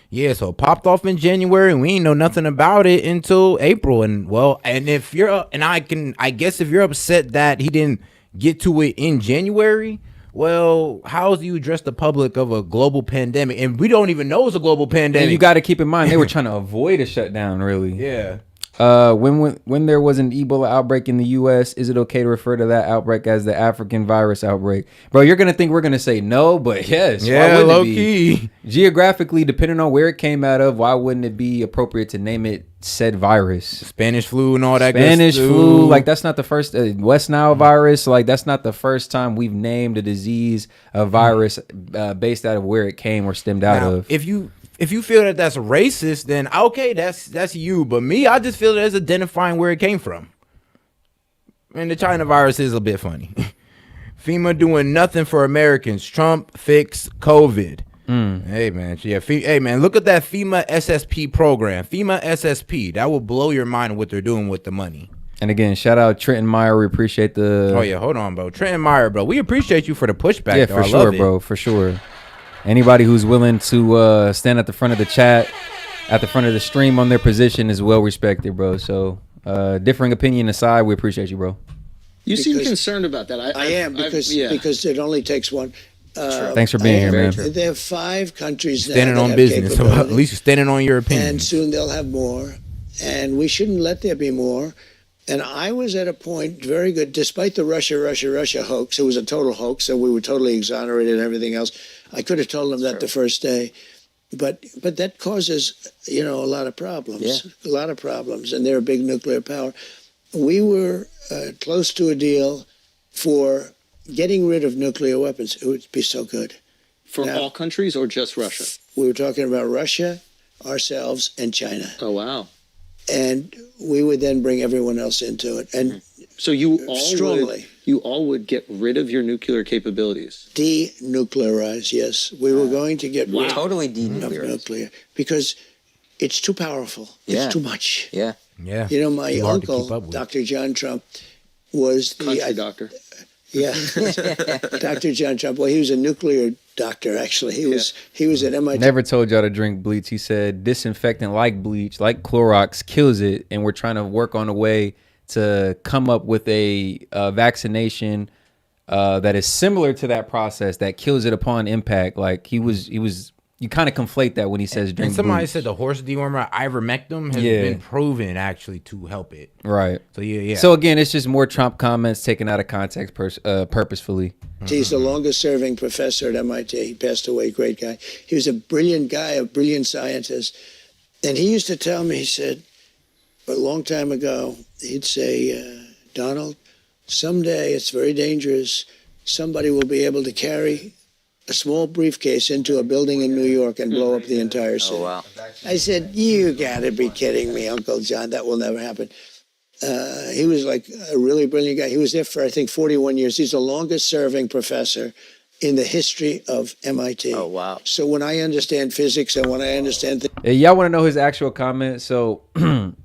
Yeah, so it popped off in January, and we ain't know nothing about it until April. And well, and if you're, and I guess if you're upset that he didn't get to it in January, well, how do you address the public of a global pandemic? And we don't even know it's a global pandemic. And you got to keep in mind, they were trying to avoid a shutdown, really. Yeah. When there was an Ebola outbreak in the U.S., is it okay to refer to that outbreak as the African virus outbreak? Bro, you're going to think we're going to say no, but yes. Yeah, low key. Geographically, depending on where it came out of, why wouldn't it be appropriate to name it said virus? Spanish flu and all that Spanish flu, like that's not the first, West Nile virus, like that's not the first time we've named a disease, a virus based out of where it came or stemmed out of. If you feel that that's racist, then okay, that's you. But me, I just feel that it's identifying where it came from. And the China virus is a bit funny. FEMA doing nothing for Americans. Trump fix COVID. Hey man, hey man, look at that FEMA SSP program. FEMA SSP, that will blow your mind what they're doing with the money. And again, shout out Trenton Meyer. We appreciate the. Oh yeah, hold on, bro. Trenton Meyer, bro. We appreciate you for the pushback. Yeah, for sure, bro. For sure. Anybody who's willing to stand at the front of the chat, at the front of the stream on their position is well respected, bro. So differing opinion aside, we appreciate you, bro. You seem concerned about that. I am because it only takes one. Thanks for being here, man. There have 5 countries standing now on business. So at least you're standing on your opinion. And soon they'll have more. And we shouldn't let there be more. And I was at a point very good, despite the Russia hoax. It was a total hoax, so we were totally exonerated and everything else. I could have told them that the first day. But that causes, a lot of problems. A lot of problems, and they're a big nuclear power. We were close to a deal for getting rid of nuclear weapons. It would be so good. For all countries or just Russia? We were talking about Russia, ourselves, and China. Oh, wow. And we would then bring everyone else into it. And so you all strongly. You all would get rid of your nuclear capabilities? Denuclearize, yes. We were going to get rid totally of denuclearize. nuclear because it's too powerful. Yeah. It's too much. Yeah. Yeah. My Too hard to keep uncle, up with. Dr. John Trump, was the Country doctor. Yeah, Dr. John Trump. Well, he was a nuclear doctor. Actually, he was at MIT. Never told y'all to drink bleach. He said disinfectant like bleach, like Clorox, kills it, and we're trying to work on a way to come up with a vaccination that is similar to that process that kills it upon impact. Like he was. You kind of conflate that when he says drink. And somebody bleach. said the horse dewormer ivermectin has been proven actually to help it. Right. So yeah. So again, it's just more Trump comments taken out of context purposefully. He's the longest serving professor at MIT. He passed away, great guy. He was a brilliant guy, a brilliant scientist. And he used to tell me, he said, a long time ago, he'd say, Donald, someday it's very dangerous. Somebody will be able to carry a small briefcase into a building in New York and blow up the entire city. Oh, wow. I said, you gotta be kidding me, Uncle John. That will never happen. He was like a really brilliant guy. He was there for, I think, 41 years. He's the longest serving professor in the history of MIT. Oh, wow. So when I understand physics and when I understand Y'all want to know his actual comment? So on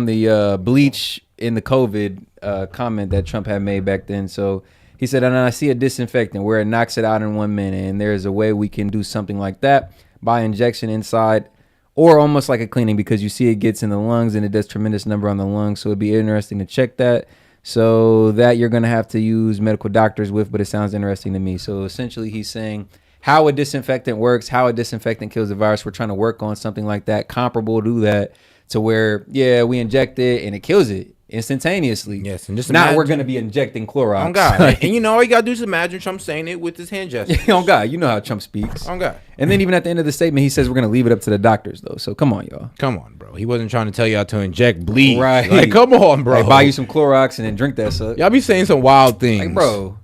the bleach in the COVID comment that Trump had made back then. So he said, and I see a disinfectant where it knocks it out in 1 minute. And there's a way we can do something like that by injection inside or almost like a cleaning because you see it gets in the lungs and it does tremendous number on the lungs. So it'd be interesting to check that. So that you're going to have to use medical doctors with, but it sounds interesting to me. So essentially he's saying how a disinfectant works, how a disinfectant kills the virus. We're trying to work on something like that, comparable to that, to where, we inject it and it kills it instantaneously. Yes, and just now imagine, we're going to be injecting Clorox. On God. And all you got to do is imagine Trump saying it with his hand gesture. On God, you know how Trump speaks. On God. And then even at the end of the statement, he says we're going to leave it up to the doctors, though. So come on, y'all. Come on, bro. He wasn't trying to tell y'all to inject bleach. Right. Like, come on, bro. Like, buy you some Clorox and then drink that suck. Y'all be saying some wild things. Like, bro.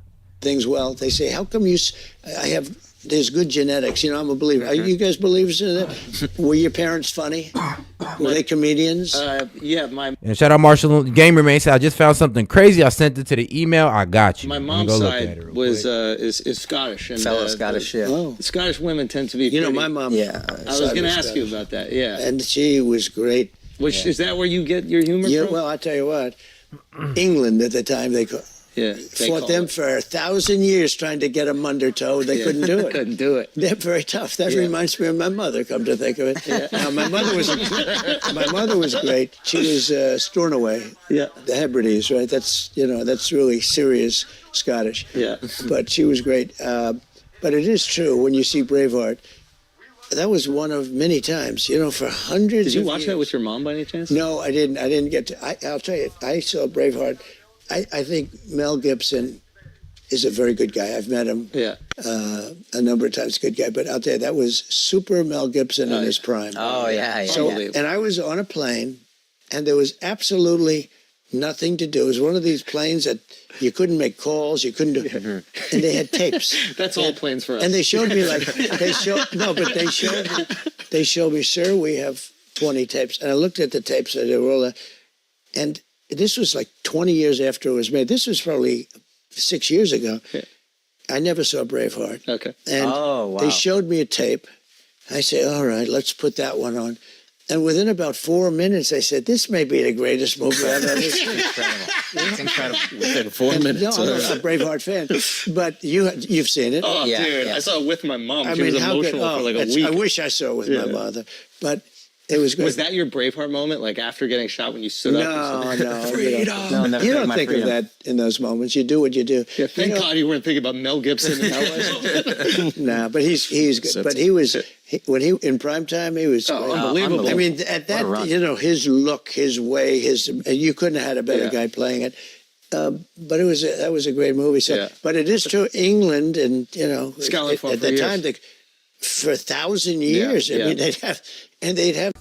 things well. They say, how come there's good genetics. I'm a believer. Are you guys believers in that? Were your parents funny? Were they comedians? Yeah, And shout out Marshall Gamer Man. Said, I just found something crazy. I sent it to the email. I got you. My mom's side was is Scottish and fellow Scottish. Scottish women tend to be. My mom. Yeah, I was going to ask you about that. Yeah, and she was great. Is that where you get your humor from? Well, I'll tell you what. England at the time they fought them for 1,000 years trying to get them under toe. They couldn't do it. Couldn't do it. They're very tough. That reminds me of my mother. Come to think of it. Now, my mother was great. She was Stornoway. Yeah. The Hebrides, right? That's really serious Scottish. Yeah. But she was great. But it is true when you see Braveheart. That was one of many times, for hundreds of years. Did you watch that with your mom by any chance? No, I didn't. I didn't get to. I'll tell you, I saw Braveheart. I think Mel Gibson is a very good guy. I've met him a number of times. Good guy. But I'll tell you, that was super Mel Gibson in his prime. Oh, yeah. So, and I was on a plane, and there was absolutely nothing to do. It was one of these planes that you couldn't make calls, you couldn't do, and they had tapes. That's all planes for us. And they showed me they showed me, sir, we have 20 tapes. And I looked at the tapes and they were all, and this was like 20 years after it was made. This was probably 6 years ago. I never saw Braveheart. Okay. And they showed me a tape. I said, all right, let's put that one on. And within about 4 minutes, I said, this may be the greatest movie I've ever seen. It's incredible. Within 4 minutes. No, I'm a Braveheart fan. But you've seen it. Oh, dude. I saw it with my mom. She was emotional for like a week. I wish I saw it with my mother. But it was good. Was that your Braveheart moment, like after getting shot when you stood up? No. Freedom. You don't think of that in those moments. You do what you do. Yeah, thank God you weren't thinking about Mel Gibson. Nah, but he's good. But he was when he in prime time. He was unbelievable. I mean, at that his look, his way, you couldn't have had a better guy playing it. But that was a great movie. So, but it is true, England and Scotland at the time for 1,000 years. I mean, they'd have.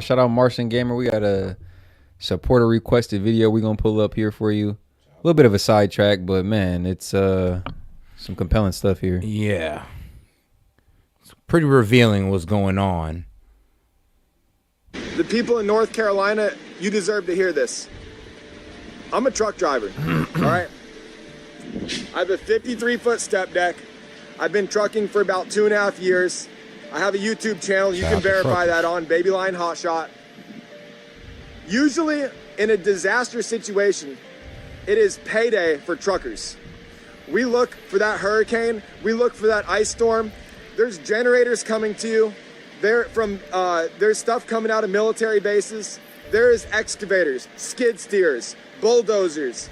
Shout out Martian Gamer. We got a supporter requested video we're gonna pull up here for you. A little bit of a sidetrack, but man, it's some compelling stuff here. Yeah, it's pretty revealing what's going on. The people in North Carolina, you deserve to hear this. I'm a truck driver, all right? I have a 53-foot step deck. I've been trucking for about 2.5 years. I have a YouTube channel. You can verify that on Babyline Hotshot. Usually in a disaster situation, it is payday for truckers. We look for that hurricane. We look for that ice storm. There's generators coming to you. There's stuff coming out of military bases. There is excavators, skid steers, bulldozers,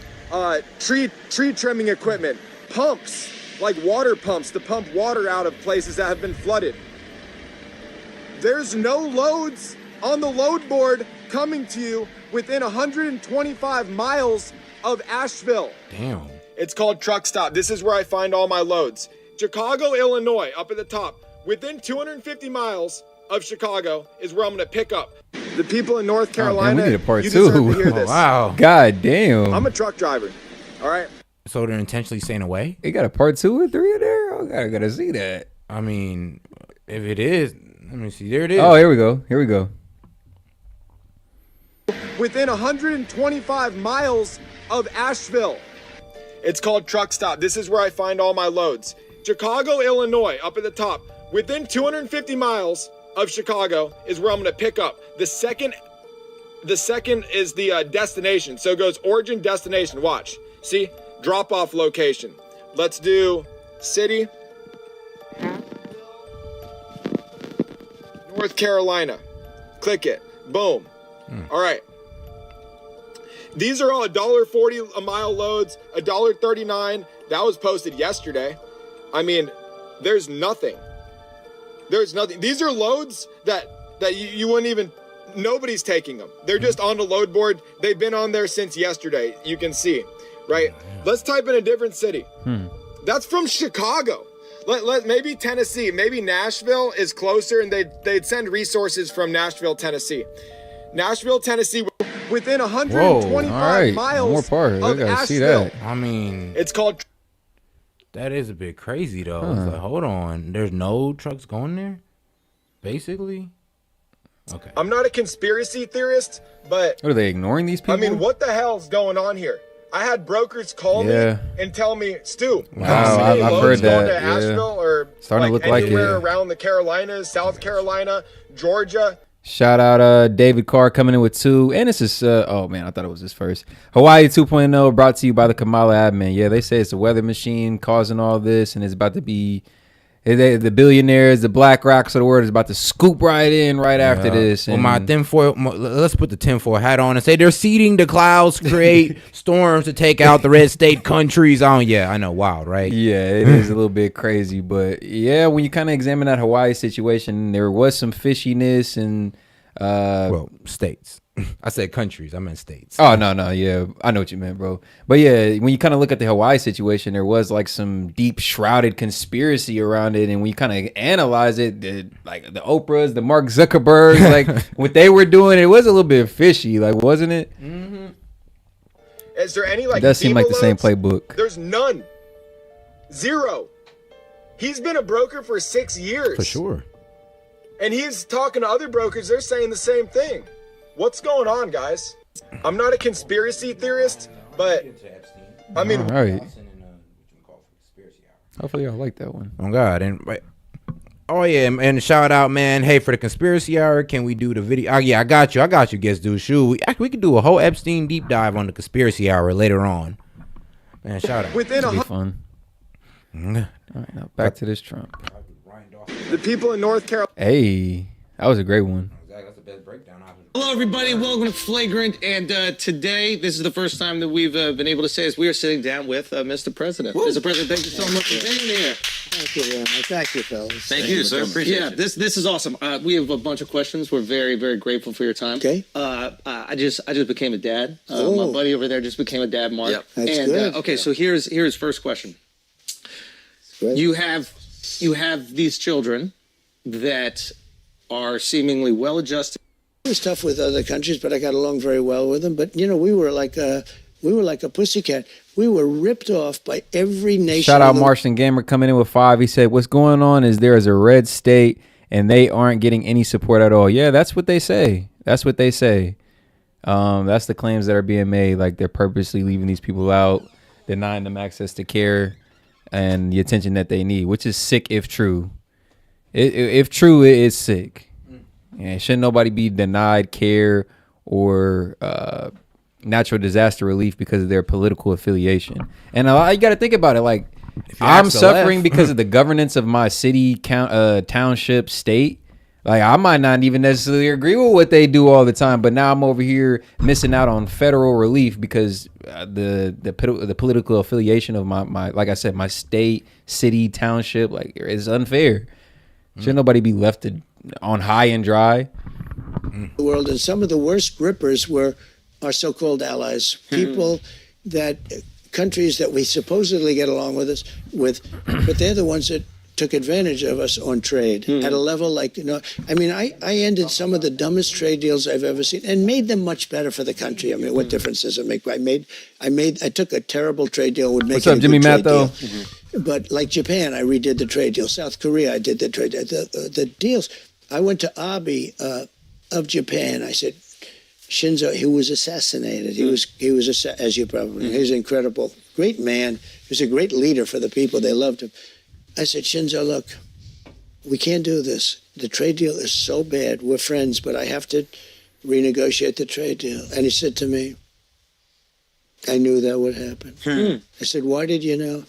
tree trimming equipment, pumps, like water pumps to pump water out of places that have been flooded. There's no loads on the load board coming to you within 125 miles of Asheville. Damn. It's called Truck Stop. This is where I find all my loads. Chicago, Illinois, up at the top. Within 250 miles of Chicago is where I'm going to pick up. The people in North Carolina, we need a part you two. deserve to hear this. Wow. God damn. I'm a truck driver, all right? So they're intentionally staying away? They got a part 2 or 3 in there? Oh, I gotta see that. I mean, if it is, let me see. There it is. Oh, here we go. Here we go. Within 125 miles of Asheville. It's called Truck Stop. This is where I find all my loads. Chicago, Illinois, up at the top. Within 250 miles of Chicago is where I'm going to pick up. The second is the destination. So it goes origin, destination. Watch. See? Drop-off location. Let's do city. North Carolina. Click it. Boom. All right. These are all $1.40 a mile loads, $1.39. That was posted yesterday. I mean, there's nothing. There's nothing. These are loads that you wouldn't even, nobody's taking them. They're just on the load board. They've been on there since yesterday. You can see, right? Let's type in a different city. That's from Chicago. Maybe Tennessee, maybe Nashville is closer, and they'd send resources from Nashville, Tennessee. Nashville, Tennessee, within 125 miles more part. I of gotta Asheville. see that. I mean, it's called. That is a bit crazy though. It's like, hold on, there's no trucks going there, basically. Okay. I'm not a conspiracy theorist, but What are they ignoring these people? I mean, what the hell's going on here? I had brokers call me and tell me, Stu, Wow, I've heard that. Going to Asheville or Starting to look like anywhere it. around the Carolinas, South Carolina, Georgia. Shout out David Carr coming in with 2. And this is, oh man, I thought it was his first. Hawaii 2.0 brought to you by the Kamala admin. Yeah, they say it's a weather machine causing all this, and it's about to be, the billionaires, the Black Rocks of the world is about to scoop right in right after this. Well, my tinfoil, let's put the tinfoil hat on and say they're seeding the clouds, create storms to take out the red state countries. Oh, yeah, I know, wild, right? Yeah, it is a little bit crazy, but yeah, when you kind of examine that Hawaii situation, there was some fishiness and well, states. I said countries. I meant states. Oh, no. Yeah, I know what you meant, bro. But yeah, when you kind of look at the Hawaii situation, there was like some deep shrouded conspiracy around it. And when you kind of analyze it, like the Oprahs, the Mark Zuckerbergs, like what they were doing, it was a little bit fishy, like, wasn't it? Mm-hmm. Is there any like? It does seem like the same loads? playbook. There's none. Zero. He's been a broker for 6 years. For sure. And he's talking to other brokers. They're saying the same thing. What's going on, guys? I'm not a conspiracy theorist, but I mean, all right. Hopefully y'all like that one. Oh God, and oh yeah, and shout out, man. Hey, for the conspiracy hour, can we do the video? Oh yeah, I got you, guest dude. Shoot, we could do a whole Epstein deep dive on the conspiracy hour later on. Man, shout out. Within It'll be fun. All right, now back to this Trump. The people in North Carolina. Hey, that was a great one. That's the best breakdown. Hello, everybody. Welcome to Flagrant. And today, this is the first time that we've been able to say this. We are sitting down with Mr. President. Mr. President, thank you so much for being here. Thank you very much. Thank you, fellas. Thank you, sir. Appreciate it. This is awesome. We have a bunch of questions. We're very, very grateful for your time. Okay. I just became a dad. My buddy over there just became a dad, Mark. Yep. That's and good. Okay, so here's first question. You have You have these children that are seemingly well-adjusted. It was tough with other countries, but I got along very well with them. But, you know, we were like a pussycat. We were ripped off by every nation. Shout out Martian Gamer coming in with 5. He said, what's going on is there is a red state and they aren't getting any support at all. Yeah, that's what they say. That's what they say. That's the claims that are being made. Like they're purposely leaving these people out, denying them access to care and the attention that they need, which is sick if true. If true, it is sick. And shouldn't nobody be denied care or natural disaster relief because of their political affiliation. And you got to think about it. Like, I'm suffering because of the governance of my city, township, state. Like, I might not even necessarily agree with what they do all the time, but now I'm over here missing out on federal relief because the political affiliation of my like I said, my state, city, township, like, it's unfair. Shouldn't nobody be left on high and dry? The world, and some of the worst grippers were our so-called allies, people that countries that we supposedly get along with us with, but they're the ones that took advantage of us on trade at a level like, you know, I mean, I ended some of the dumbest trade deals I've ever seen and made them much better for the country. I mean, what difference does it make? I took a terrible trade deal, would make What's up, Jimmy Matt, though? But like Japan, I redid the trade deal. South Korea, I did the trade deal. The deals. I went to Abe of Japan. I said, Shinzo, he was assassinated. He was as you probably know, he was incredible, great man. He was a great leader for the people. They loved him. I said, Shinzo, look, we can't do this. The trade deal is so bad. We're friends, but I have to renegotiate the trade deal. And he said to me, I knew that would happen. I said, why did you know?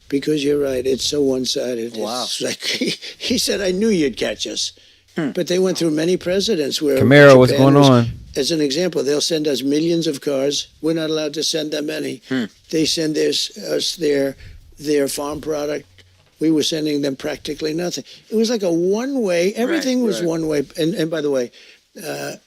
Because you're right. It's so one-sided. Wow. It's like, he said, I knew you'd catch us. But they went through many presidents where Camaro, what's going on? As an example, they'll send us millions of cars. We're not allowed to send them any. They send us their farm product. We were sending them practically nothing. It was like a one-way. Everything was one-way. And by the way,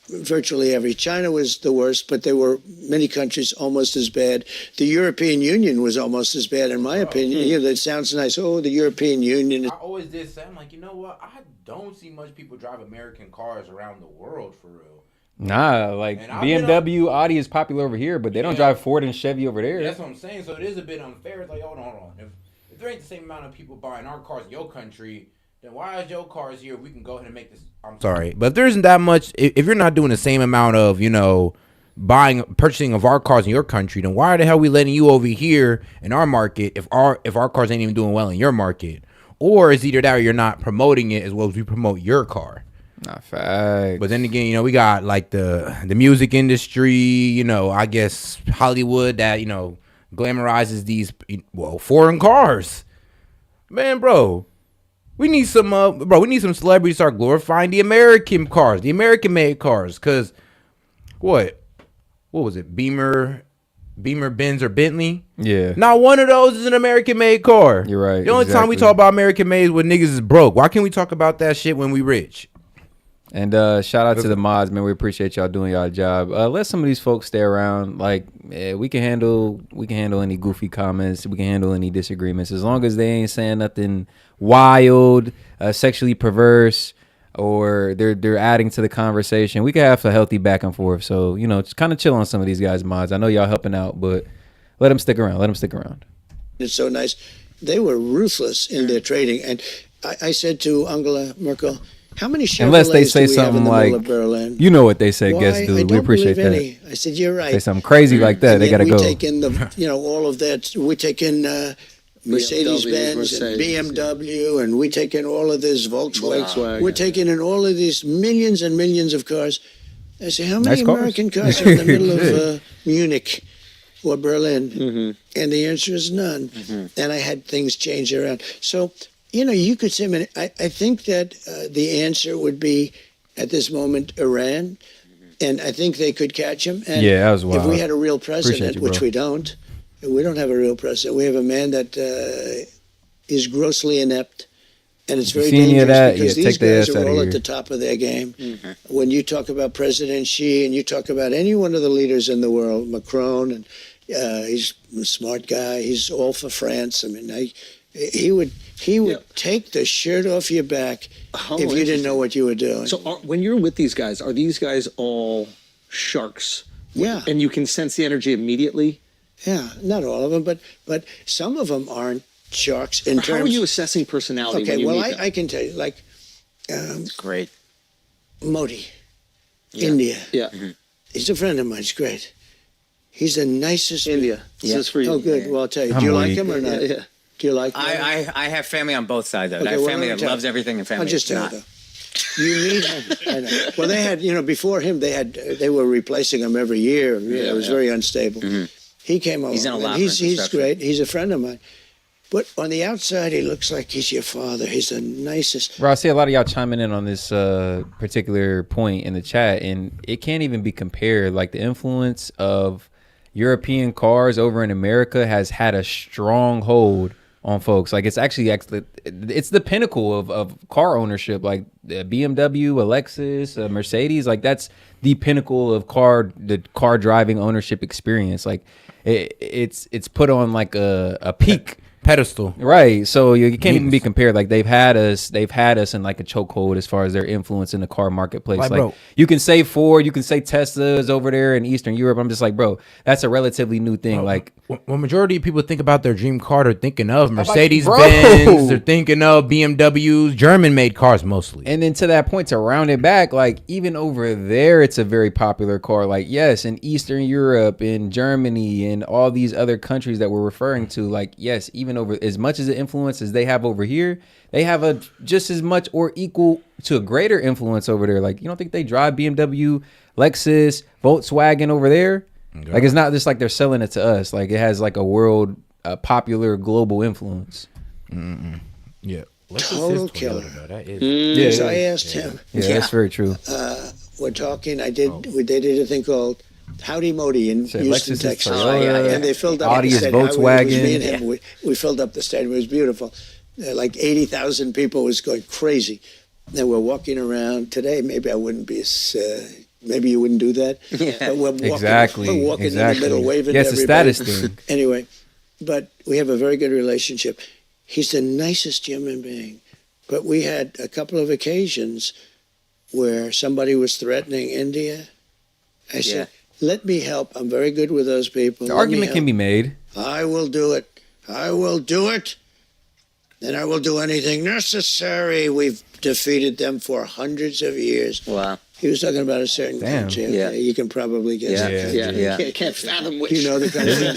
virtually China was the worst, but there were many countries almost as bad. The European Union was almost as bad, in my opinion. You know, that sounds nice. Oh, the European Union. I always did say, I'm like, you know what? I don't see much people drive American cars around the world for real. Nah, like BMW, Audi is popular over here, but they don't drive Ford and Chevy over there. That's what I'm saying. So it is a bit unfair. It's like, hold on. If there ain't the same amount of people buying our cars in your country, then why is your cars here? We can go ahead and make this. I'm sorry, but if there isn't that much, if you're not doing the same amount of, you know, purchasing of our cars in your country, then why the hell are we letting you over here in our market if our cars ain't even doing well in your market? Or it's either that or you're not promoting it as well as we promote your car. Not fact. But then again, you know, we got like the music industry, you know, I guess Hollywood that, you know, glamorizes these, foreign cars. Man, bro, we need some celebrities to start glorifying the American cars, the American-made cars. Because what was it? Beamer, Benz, or Bentley? Yeah. Not one of those is an American-made car. You're right. The only time we talk about American-made is when niggas is broke. Why can't we talk about that shit when we rich? And shout out to the mods, man. We appreciate y'all doing y'all job. Let some of these folks stay around. Like, we can handle any goofy comments. We can handle any disagreements as long as they ain't saying nothing wild, sexually perverse, or they're adding to the conversation. We can have a healthy back and forth. So, you know, just kind of chill on some of these guys' mods. I know y'all helping out, but let them stick around. It's so nice. They were ruthless in their trading. And I said to Angela Merkel, how many Chevrolets unless they say something like, you know what they say, guest dude. We appreciate that. I said, you're right. Say something crazy like that, they got to go. We take in all of that. We take in Mercedes-Benz and BMW, and we take in all of this Volkswagen. We're taking in all of these millions and millions of cars. I say, how many American cars are in the middle of Munich or Berlin? And the answer is none. And I had things change around. So, you know, you could say, I think that the answer would be, at this moment, Iran. And I think they could catch him. And yeah, that was wild. If we had a real president, which we don't have a real president. We have a man that is grossly inept. And it's very dangerous because these guys are all at the top of their game. When you talk about President Xi and you talk about any one of the leaders in the world, Macron, and he's a smart guy. He's all for France. I mean, He would take the shirt off your back if you didn't know what you were doing. So when you're with these guys, are these guys all sharks? Yeah. And you can sense the energy immediately? Yeah, not all of them, but some of them aren't sharks in terms... How are you assessing personality when you meet them? I can tell you, like... great. Modi, India. Yeah. He's a friend of mine. He's great. He's the nicest... India. This is for you. Oh, good. Well, I'll tell you. Do you like him or not? Yeah. Do you like him? I have family on both sides, though. Okay, I have well, family let me that tell loves you. everything and family I'll just that's tell not. you, though. You meet him. I know. Well, they had, before him, they were replacing him every year. It was very unstable. He came over. He's in a lot. He's great. He's a friend of mine. But on the outside, he looks like he's your father. He's the nicest. Bro, I see a lot of y'all chiming in on this particular point in the chat, and it can't even be compared. Like, the influence of European cars over in America has had a strong hold on folks. Like, it's the pinnacle of car ownership. Like, the BMW, a Lexus, a Mercedes, like, that's the pinnacle of the car driving ownership experience. Like, it's put on like a peak pedestal, right? So you can't even be compared. Like, they've had us in like a chokehold as far as their influence in the car marketplace. Like, bro, you can say Ford, you can say Tesla's over there in Eastern Europe. I'm just like, bro, that's a relatively new thing. Bro, like, when majority of people think about their dream car, they're thinking of Mercedes Benz, they're thinking of BMWs, German-made cars mostly. And then to that point, to round it back, like, even over there, it's a very popular car. Like, yes, in Eastern Europe, in Germany, and all these other countries that we're referring to, like, yes, even over as much as the influence as they have over here, they have a just as much or equal to a greater influence over there. Like, you don't think they drive BMW, Lexus, Volkswagen over there? Okay. Like, it's not just like they're selling it to us. Like, it has like a world, popular global influence. Yeah. Total killer. That I asked him. Yeah, that's very true. We're talking. They did a thing called Howdy Modi in Houston, Lexus, Texas. Toyota, And they filled up Audi, the stadium. Volkswagen. It was me and him. We filled up the stadium. It was beautiful. Like 80,000 people. It was going crazy. And we're walking around today. Maybe I wouldn't be as. Maybe you wouldn't do that. Yeah. But we're walking, Exactly. We're walking in the middle, waving Yes, to the everybody. status thing. Anyway, but we have a very good relationship. He's the nicest human being. But we had a couple of occasions where somebody was threatening India. I said, let me help. I'm very good with those people. The argument can be made. I will do it. I will do it. And I will do anything necessary. We've defeated them for hundreds of years. Wow. He was talking about a certain country. Okay? Yeah. You can probably guess. Yeah. Can't fathom which. You know the country.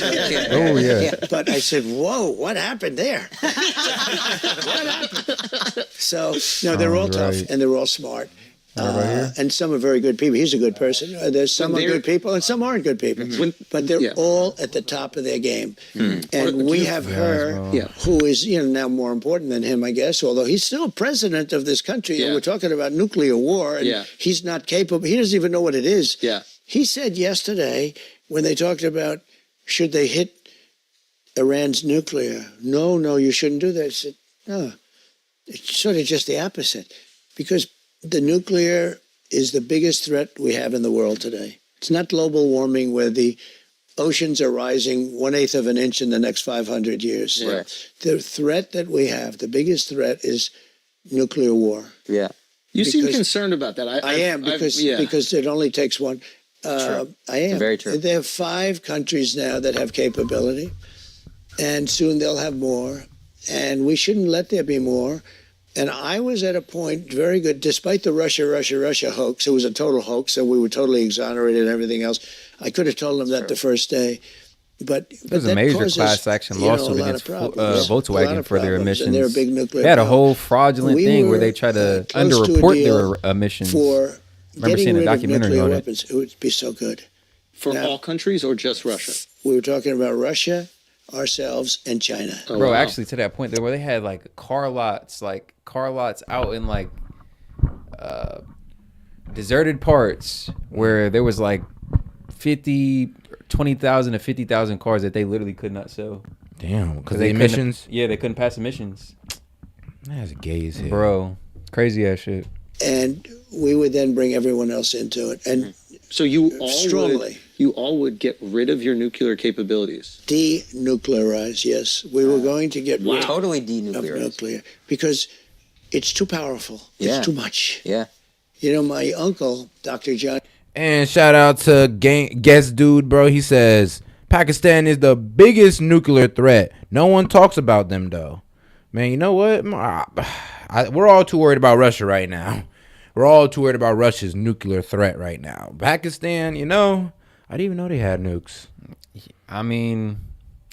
Oh, yeah. But I said, whoa, what happened there? What happened? So, no, they're all tough and they're all smart. And some are very good people. He's a good person. There's some are good people and some aren't good people. But they're all at the top of their game. And we have her, who is now more important than him, I guess, although he's still president of this country. And we're talking about nuclear war. And he's not capable. He doesn't even know what it is. He said yesterday when they talked about should they hit Iran's nuclear, no, you shouldn't do that. I said, no, it's sort of just the opposite. Because the nuclear is the biggest threat we have in the world today. It's not global warming where the oceans are rising 1/8 of an inch in the next 500 years. Right. The threat that we have, the biggest threat is nuclear war. Yeah. You seem concerned about that. I am because it only takes one. I am. Very true. There are 5 countries now that have capability, and soon they'll have more. And we shouldn't let there be more. And I was at a point, very good, despite the Russia hoax. It was a total hoax, and we were totally exonerated and everything else. I could have told them that the first day. But there's a major class action lawsuit against Volkswagen for their emissions. And they're a big nuclear they had a whole fraudulent thing where they try to underreport their emissions. For remember seeing a documentary on it. It would be so good. For all countries or just Russia? We were talking about Russia, ourselves, and China. Bro, actually, to that point, where they had like car lots out in like deserted parts where there was like 20,000 to 50,000 cars that they literally could not sell. Damn, because the emissions? Yeah, they couldn't pass emissions. That's gay as hell. Bro, crazy ass shit. And we would then bring everyone else into it. And so you all strongly. you all would get rid of your nuclear capabilities. Denuclearize, yes. We were going to get rid Totally of denuclearized. nuclear because it's too powerful. Yeah. It's too much. Yeah. You know, my uncle, Dr. John. And shout out to guest dude, bro. He says Pakistan is the biggest nuclear threat. No one talks about them though. Man, you know what? We're all too worried about Russia right now. We're all too worried about Russia's nuclear threat right now. Pakistan, you know, I didn't even know they had nukes. I mean,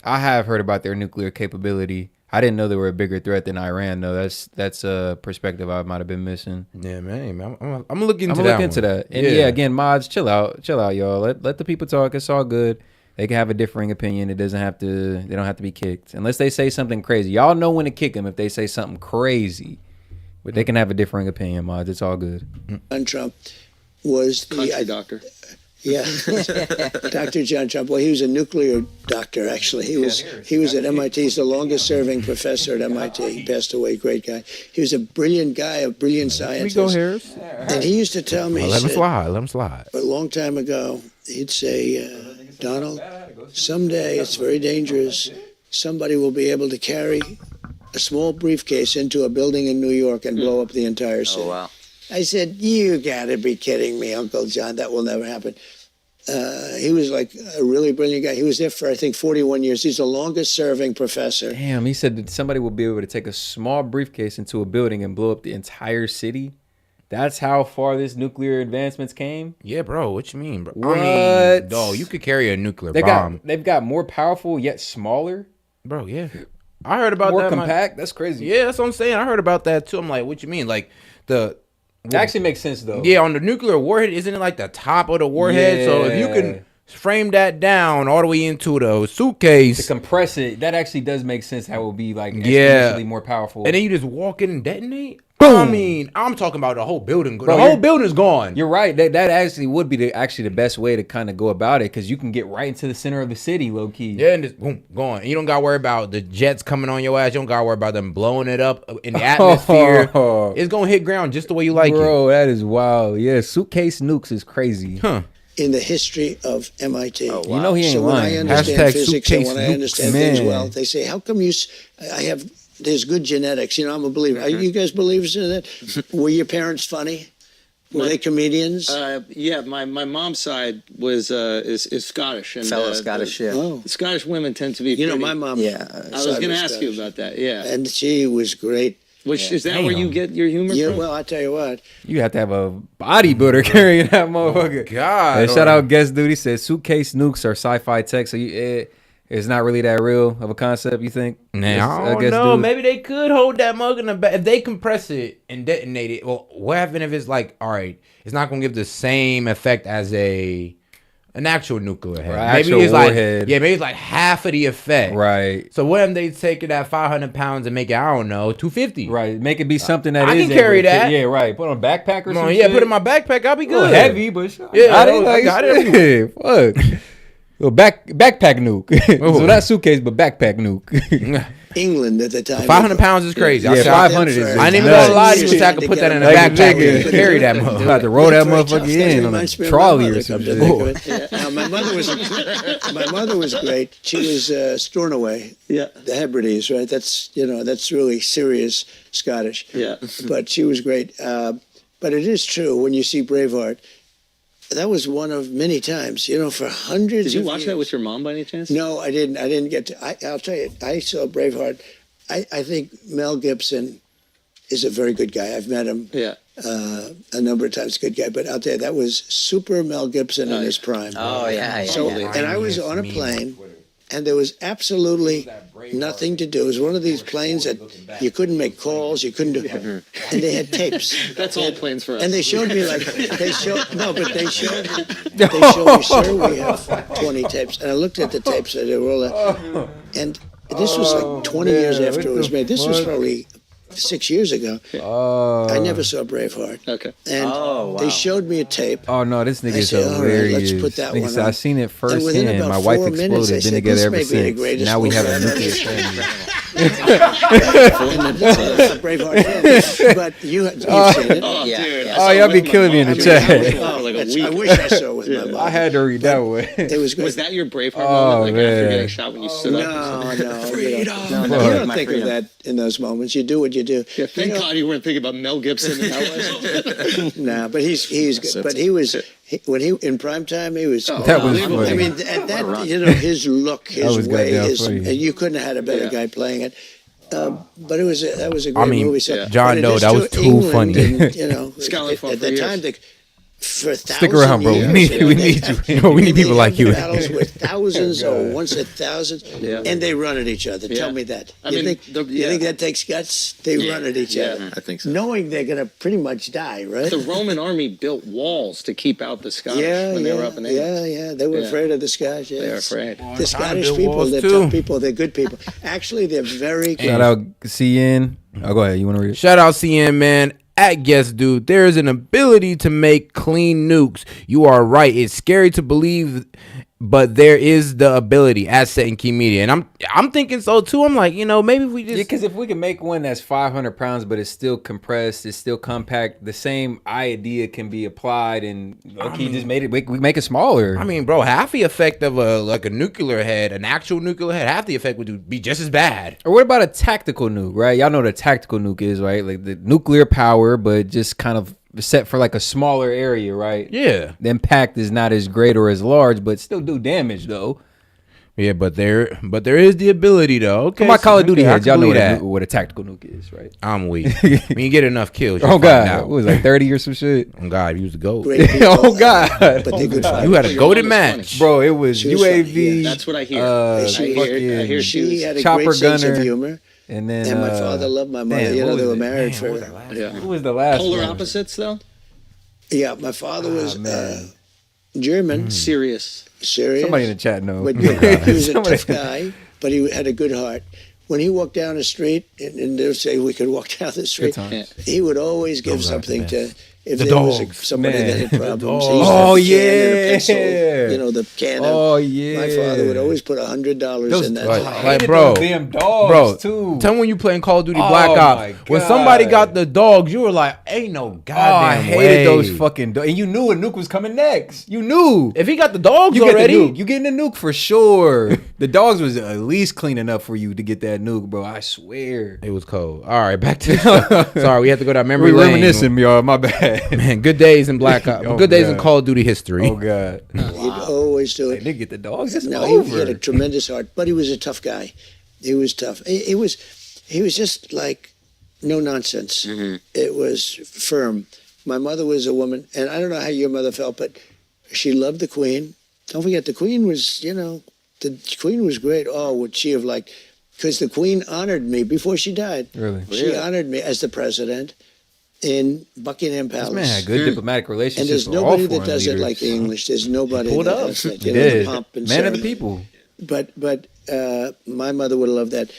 I have heard about their nuclear capability. I didn't know they were a bigger threat than Iran, though. That's a perspective I might have been missing. Yeah, man. I'm gonna look into that. And yeah, again, mods, chill out, y'all. Let the people talk. It's all good. They can have a differing opinion. It doesn't have to. They don't have to be kicked unless they say something crazy. Y'all know when to kick them if they say something crazy. But they can have a differing opinion, mods. It's all good. John Trump was the Country doctor. Yeah, Dr. John Trump. Well, he was a nuclear doctor. Actually, he was at MIT. He's the longest-serving professor at MIT. He passed away. Great guy. He was a brilliant guy, a brilliant scientist. Here we go, Harris. And he used to tell me. Let him slide. A long time ago, he'd say, Donald, someday it's very dangerous. Somebody will be able to carry a small briefcase into a building in New York and blow up the entire city. Oh, wow. I said, you gotta be kidding me, Uncle John. That will never happen. He was like a really brilliant guy. He was there for, I think, 41 years. He's the longest serving professor. Damn, he said that somebody will be able to take a small briefcase into a building and blow up the entire city. That's how far this nuclear advancements came? Yeah, bro. What you mean, bro? What? I mean, no, you could carry a nuclear bomb. They've got more powerful yet smaller? Bro, yeah. I heard about more that. More compact? That's crazy. Yeah, that's what I'm saying. I heard about that too. I'm like, what you mean? Like It actually makes sense though. Yeah, on the nuclear warhead, isn't it like the top of the warhead? Yeah. So if you can frame that down all the way into the suitcase to compress it, that actually does make sense. How it will be like exponentially more powerful. And then you just walk in and detonate. Boom. I mean, I'm talking about the whole building. Bro, the whole building's gone. You're right. That actually would be the best way to kind of go about it because you can get right into the center of the city, low key. Yeah, and just boom, gone. And you don't got to worry about the jets coming on your ass. You don't got to worry about them blowing it up in the atmosphere. It's going to hit ground just the way you like it. Bro, that is wild. Yeah, suitcase nukes is crazy. Huh. In the history of MIT. Oh, wow. You know he ain't so lying. When I understand physics and when I understand things well, they say, how come there's good genetics. You know, I'm a believer. Are you guys believers in that? Were your parents funny? Were they comedians? Yeah, my mom's side was is Scottish. And, fellow Scottish, the Scottish women tend to be You know, my mom... Yeah, I was going to ask you about that, yeah. And she was great. Is that where you get your humor from? Well, I'll tell you what. You have to have a bodybuilder carrying that motherfucker. Oh, God. Hey, shout out guest dude. He said suitcase nukes are sci-fi tech, so it's not really that real of a concept, you think? Nah, I don't know. Maybe they could hold that mug in the back. If they compress it and detonate it, well, what happens if it's like, all right, it's not going to give the same effect as an actual nuclear head. Right, maybe actual it's warhead. maybe it's like half of the effect. Right. So what if they take it at 500 pounds and make it, I don't know, 250? Right. Make it be something that I is can carry that. Yeah, right. Put on a backpack or something. Yeah, put it in my backpack. I'll be good. Heavy, but yeah, I got it. Fuck. Well, backpack nuke. So not suitcase, but backpack nuke. England at the time. 500 pounds is crazy. Yeah, 500 is. I didn't even gonna lie to you. I could put that in a backpack and carry that motherfucker. Have to roll that motherfucker in on a trolley or something. My mother was great. She was Stornoway. Yeah. The Hebrides, right? That's really serious Scottish. Yeah. But she was great. But it is true when you see Braveheart. That was one of many times, for hundreds of years. Did you watch that with your mom by any chance? No, I didn't. I didn't get to. I'll tell you, I saw Braveheart. I think Mel Gibson is a very good guy. I've met him a number of times, good guy. But I'll tell you, that was super Mel Gibson in his prime. Oh, yeah. And I was on a plane, and there was absolutely nothing to do. It was one of these planes that you couldn't make calls, you couldn't do, and they had tapes. That's all planes for us. And they showed me they showed me, sir, we have 20 tapes. And I looked at the tapes and they were all that. And this was like 20 years after it was made. This was probably 6 years ago. I never saw Braveheart. Okay. And they showed me a tape. Oh no, this nigga is hilarious. hilarious. Let's put that one on. I seen it firsthand. My wife exploded. Been together ever since. Now we have a nuclear family. Braveheart film. But you've seen it. Yeah. Oh, y'all be killing me in the chat. I wish I saw it with my mom. I had to read that one. It was good. Was that your Braveheart Oh, moment? Like man. after getting shot when you stood up? No. Freedom. You don't think of that in those moments. You do what you do. Yeah, thank God you weren't thinking about Mel Gibson. No, but he's good. But he was when he in prime time. He was. That was funny. I mean, and that his look, his way, and you couldn't have had a better guy playing it. But that was a great movie. So, John Doe, that was too England, funny. and, at the time, for stick around, bro. We need you. We need people like you. Battles with thousands or once at thousands, and they run at each other. Tell me that. You think that takes guts? They run at each other. I think so. Knowing they're going to pretty much die, right? The Roman army built walls to keep out the Scottish when they were up in England. Yeah. They were afraid of the Scottish. They were afraid. The Scottish people, they're tough people. They're good people. Actually, they're very good. Shout out CN. Oh, go ahead. You want to read it? Shout out CN, man. At Guest Dude, there is an ability to make clean nukes. You are right. It's scary to believe, but there is the ability at S.E.T and Key Media. And I'm thinking so too. I'm like, maybe we just... Yeah, because if we can make one that's 500 pounds, but it's still compressed, it's still compact, the same idea can be applied, and just made it, we make it smaller. I mean, bro, half the effect of a nuclear head, an actual nuclear head, half the effect would be just as bad. Or what about a tactical nuke, right? Y'all know what a tactical nuke is, right? Like the nuclear power, but just kind of set for like a smaller area, right? Yeah. The impact is not as great or as large, but still do damage though. Yeah, but there is the ability though. Okay, my Call of Duty heads, y'all know what a tactical nuke is, right? I'm weak. When you get enough kills, oh God, what was it, like 30 or some shit? Oh God, you was the GOAT. Oh God, but they could fight. You had a goated match, bro. It was UAV. That's what I hear. I hear she had a chopper great sense gunner. of humor. And then my father loved my mother. They were married for. Who was the last Polar one? opposites, though. Yeah, my father was German. Serious. Somebody in the chat knows. But he was a tough guy, but he had a good heart. When he walked down the street, and they would say we could walk down the street, he would always give something to. If there was somebody that had problems, he used to have a can and a pencil, the can. My father would always put $100 in that. Like, bro, damn dogs too. Tell me when you playing Call of Duty Black Ops, when somebody got the dogs, you were like, "Ain't no goddamn I hated way." those fucking dogs. And you knew a nuke was coming next. You knew if he got the dogs you already, get the nuke. You getting the nuke for sure. The dogs was at least clean enough for you to get that nuke, bro. I swear it was cold. All right, back to sorry, we have to go down memory lane. lane. Reminiscing, y'all. My bad. Man, good days in Black Ops. Good days in Call of Duty history. Oh God, he'd always do it. They get the dogs. It's no, over. He had a tremendous heart, but he was a tough guy. He was tough. He was just like no nonsense. It was firm. My mother was a woman, and I don't know how your mother felt, but she loved the Queen. Don't forget, the Queen was, the Queen was great. Oh, would she have liked? Because the Queen honored me before she died. Really? She honored me as the president in Buckingham Palace. This man had good diplomatic relationships. And there's with nobody all that foreign does leaders. it like the English. There's nobody Pulled that up. does that. He The did. pomp and Man of the ceremony. people. But my mother would have loved that.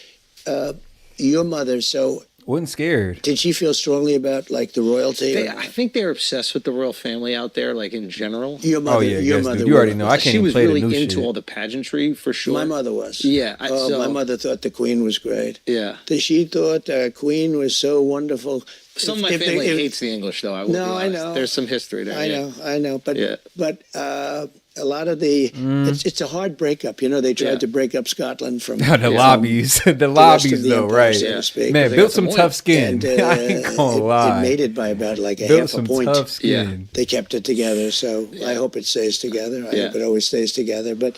Your mother, so wasn't scared. Did she feel strongly about like the royalty? I think they're obsessed with the royal family out there, like in general. Your mother, your mother. You already know. I can't She even was play really the new into shit. all the pageantry for sure. My mother was. Yeah. My mother thought the Queen was great. Yeah. She thought Queen was so wonderful. Some of my family hates the English, though. I know. There's some history there. I know. But a lot of the it's a hard breakup. They tried to break up Scotland from the lobbies, the lobbies though, empire, right? so to speak. Man, built some tough skin. And, I ain't gonna lie. It made it by about like a built half some a point. Tough skin. They kept it together, so I hope it stays together. I hope it always stays together. But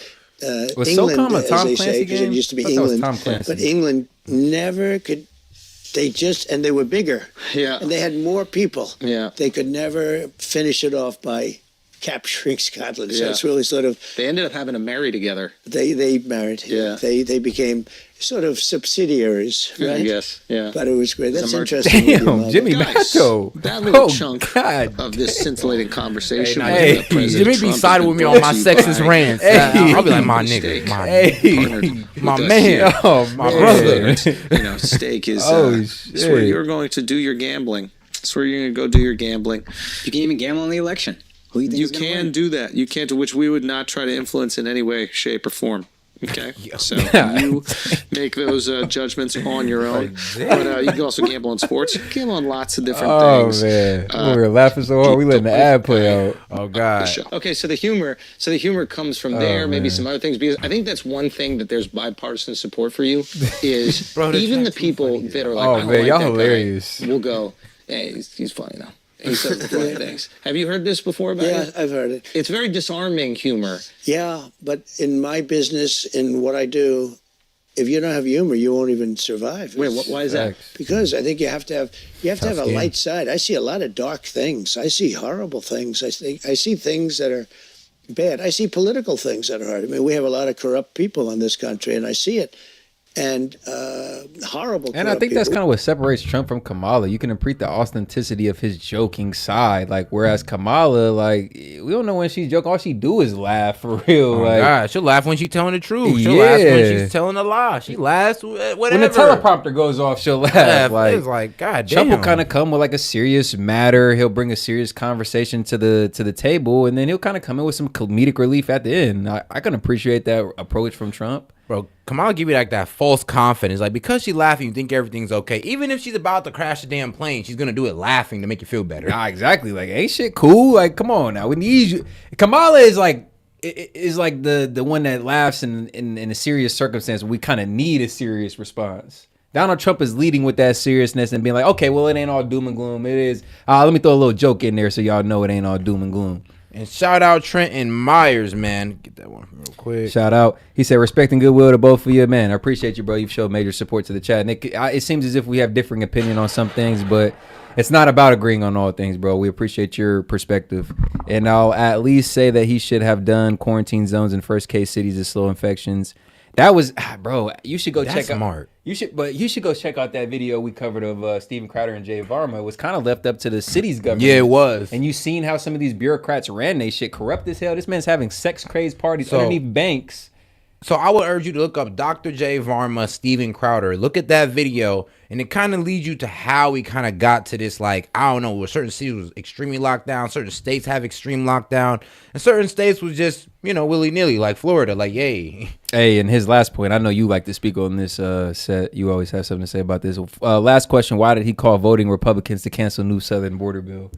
Was England, SOCOM a as Tom they Clancy say, because it game? used to be I thought that was England, Tom Clancy. but England never could. And they were bigger. Yeah. And they had more people. Yeah. They could never finish it off by capturing Scotland. So Yeah. it's really sort of. They ended up having to marry together. They married. Yeah. They became sort of subsidiaries, right? I guess. Yeah. But it was great. That's Some interesting. Damn, Jimmy Batto. That little Oh, chunk God. of this scintillating conversation. Hey, with President Jimmy be Trump siding has with me been on my brought to you sexist by rants. I'll be like, my nigga, my man, my brother. Steak is shit. where you're going to do your gambling. It's where you're going to go do your gambling. You can even gamble on the election. Who you think You is gonna can win? do that. You can, to which we would not try to influence in any way, shape, or form. Okay, so you make those judgments on your own. But you can also gamble on sports. Gamble on lots of different things. Oh man, we were laughing so hard. We letting the ad play out. Oh god. Okay, so the humor comes from there. Maybe some other things, because I think that's one thing that there's bipartisan support for you is even the people that are like, oh I don't man, like y'all that hilarious. guy, will go, hey, he's funny now. He says the funny things. Have you heard this before about Yeah, it? I've heard it. It's very disarming humor. Yeah, but in my business, in what I do, if you don't have humor, you won't even survive. Wait, why is that? Because I think you have to have a skin. light side. I see a lot of dark things. I see horrible things. I see things that are bad. I see political things that are hard. I mean, we have a lot of corrupt people in this country, and I see it. And horrible. And I think people. that's kind of what separates Trump from Kamala. You can appreciate the authenticity of his joking side, like whereas Kamala, like we don't know when she's joking. All she do is laugh for real. Oh like, god, she'll laugh when she's telling the truth. She'll laugh when she's telling a lie. She laughs whatever. When the teleprompter goes off, she'll laugh. Like, it's like god damn. Trump will kind of come with like a serious matter. He'll bring a serious conversation to the table, and then he'll kind of come in with some comedic relief at the end. I can appreciate that approach from Trump. Bro, Kamala give you like that false confidence. Like, because she's laughing, you think everything's okay. Even if she's about to crash the damn plane, she's going to do it laughing to make you feel better. Nah, exactly. Like, ain't shit cool? Like, come on now. We need you. Kamala is like the one that laughs in a serious circumstance. We kind of need a serious response. Donald Trump is leading with that seriousness and being like, okay, well, it ain't all doom and gloom. It is. Let me throw a little joke in there so y'all know it ain't all doom and gloom. And shout out Trenton Myers, man. Get that one real quick. Shout out. He said, respect and goodwill to both of you. Man, I appreciate you, bro. You've showed major support to the chat. Nick, it seems as if we have differing opinion on some things, but it's not about agreeing on all things, bro. We appreciate your perspective. And I'll at least say that he should have done quarantine zones in first case cities to slow infections. That was, bro, you should go check out. Smart. You should go check out that video we covered of Steven Crowder and Jay Varma. It was kind of left up to the city's government. Yeah, it was. And you seen how some of these bureaucrats ran they shit corrupt as hell. This man's having sex crazed parties underneath banks. So I would urge you to look up Dr. Jay Varma, Steven Crowder. Look at that video, and it kind of leads you to how we kind of got to this, like, I don't know, where certain cities was extremely locked down, certain states have extreme lockdown, and certain states was just, willy-nilly, like Florida, like, yay. Hey, and his last point, I know you like to speak on this set. You always have something to say about this. Last question, why did he call voting Republicans to cancel new southern border bill?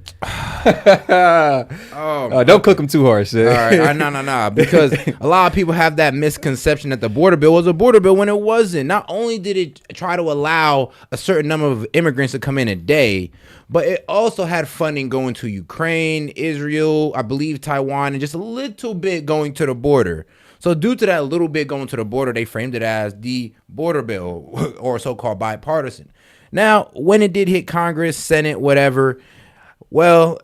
Don't cook him too hard, Sid. All right, no, because a lot of people have that misconception that the border bill was a border bill when it wasn't. Not only did it try to allow a certain number of immigrants to come in a day, but it also had funding going to Ukraine, Israel, I believe Taiwan, and just a little bit going to the border. So due to that little bit going to the border, they framed it as the border bill, or so-called bipartisan. Now, when it did hit Congress, Senate, whatever, well,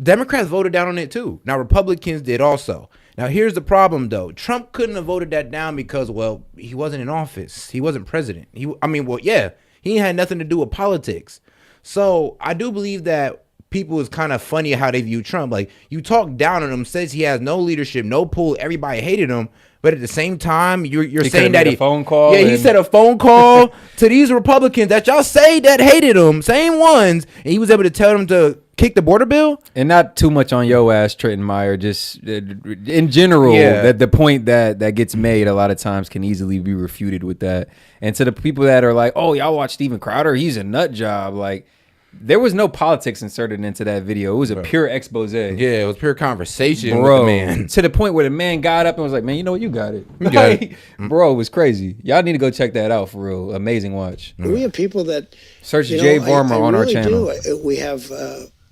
Democrats voted down on it too. Now, Republicans did also. Now, here's the problem, though. Trump couldn't have voted that down because, well, he wasn't in office. He wasn't president. He had nothing to do with politics. So I do believe that people is kind of funny how they view Trump. Like, you talk down on him, says he has no leadership, no pull, everybody hated him. But at the same time, you're saying that he phone call. Yeah, he said a phone call to these Republicans that y'all say that hated him, same ones, and he was able to tell them to kick the border bill. And not too much on your ass, Trenton Meyer. Just in general, that the point that gets made a lot of times can easily be refuted with that. And to the people that are like, "Oh, y'all watch Steven Crowder? He's a nut job." Like, there was no politics inserted into that video. It was a pure expose. Yeah, it was pure conversation with the man. To the point where the man got up and was like, "Man, you know what? You got it." You got it. Bro, it was crazy. Y'all need to go check that out for real. Amazing watch. We have people that search Jay Varma on our channel. We have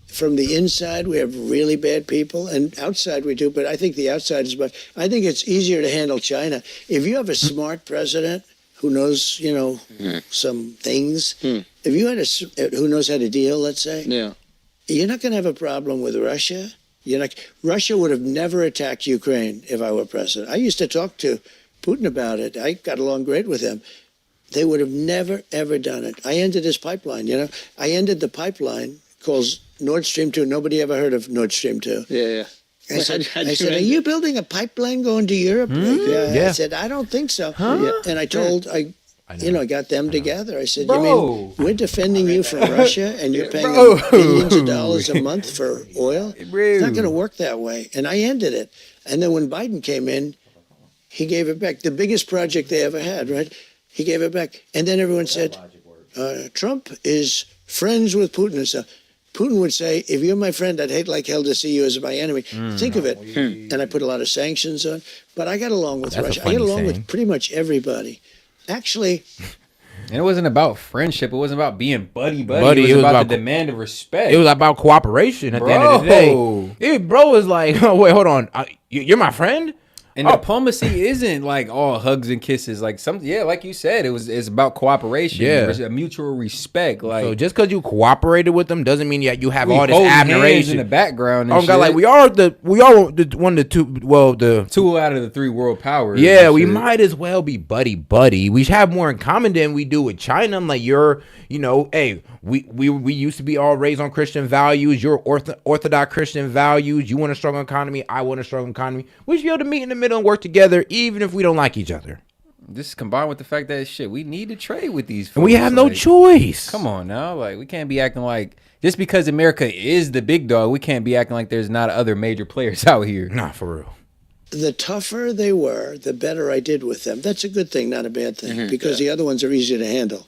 from the inside, we have really bad people, and outside we do. But I think the outside is much. I think it's easier to handle China if you have a smart president who knows, some things. If you had who knows how to deal, let's say, you're not going to have a problem with Russia. Russia would have never attacked Ukraine if I were president. I used to talk to Putin about it. I got along great with him. They would have never, ever done it. I ended his pipeline, I ended the pipeline called Nord Stream 2. Nobody ever heard of Nord Stream 2. Yeah. I said, are you building a pipeline going to Europe? I said, I don't think so. And I told, I got them together. I said, you mean we're defending you from Russia and you're paying billions of dollars a month for oil? It's not going to work that way. And I ended it. And then when Biden came in, He gave it back. The biggest project they ever had, right? He gave it back. And then everyone said, Trump is friends with Putin and stuff. Putin would say, if you're my friend, I'd hate like hell to see you as my enemy. Think of it. And I put a lot of sanctions on. But I got along with Russia. I get along with pretty much everybody. Actually... And it wasn't about friendship. It wasn't about being buddy-buddy. It was about the demand of respect. It was about cooperation at the end of the day. Bro is like, oh, wait, hold on. You're my friend? And diplomacy isn't like all hugs and kisses. Like like you said, it's about cooperation. There's a mutual respect. Like, so just because you cooperated with them doesn't mean you have all this admiration in the background. And God, like we are the one of the two. Well, the 2 out of the 3 world powers. Yeah, we might as well be buddy. We have more in common than we do with China. I'm like, hey, we used to be all raised on Christian values. You're orthodox Christian values. You want a strong economy. I want a strong economy. We should be able to meet in the middle and work together, even if we don't like each other. This combined with the fact that we need to trade with these folks. And we have no choice. Come on now. Like, we can't be acting like just because America is the big dog, we can't be acting like there's not other major players out here. Nah, for real. The tougher they were, the better I did with them. That's a good thing, not a bad thing, because the other ones are easier to handle.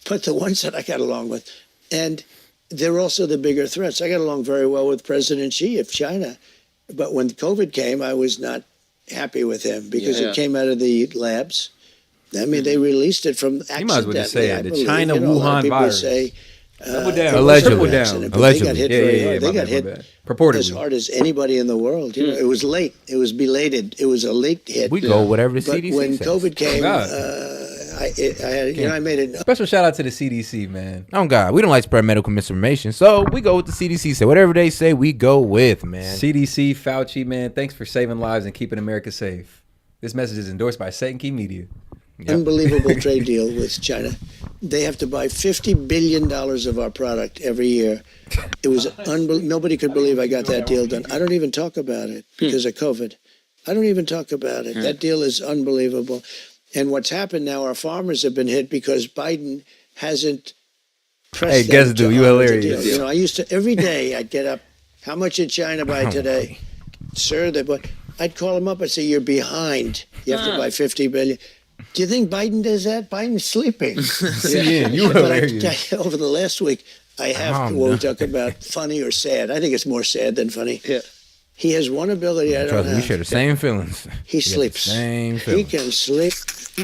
But the ones that I got along with, and they're also the bigger threats. I got along very well with President Xi of China. But when COVID came, I was not happy with him because it came out of the labs. I mean, they released it from accidentally. You might as well just say it. The China Wuhan virus. Say, allegedly. They got hit very hard. They got hit purportedly as hard as anybody in the world. It was late. It was belated. It was a late hit. We go whatever the CDC But when says. COVID came, I made it. Special shout out to the CDC, man. Oh God, we don't like to spread medical misinformation, so we go with the CDC. Say whatever they say, we go with, man. CDC, Fauci, man. Thanks for saving lives and keeping America safe. This message is endorsed by S.E.T. and Key Media. Unbelievable trade deal with China. They have to buy $50 billion of our product every year. It was nobody could believe I got that deal done. I don't even talk about it because of COVID. I don't even talk about it. That deal is unbelievable. And what's happened now, our farmers have been hit because Biden hasn't pressed them to you honor the hilarious. deal. I used to, every day I'd get up, how much did China buy today? Sir, I'd call him up and say, you're behind. You have to buy $50 billion. Do you think Biden does that? Biden's sleeping. You hilarious. Over the last week, I have to, when we talk about funny or sad, I think it's more sad than funny. Yeah. He has one ability I don't have. We share the same feelings. He sleeps. He can sleep.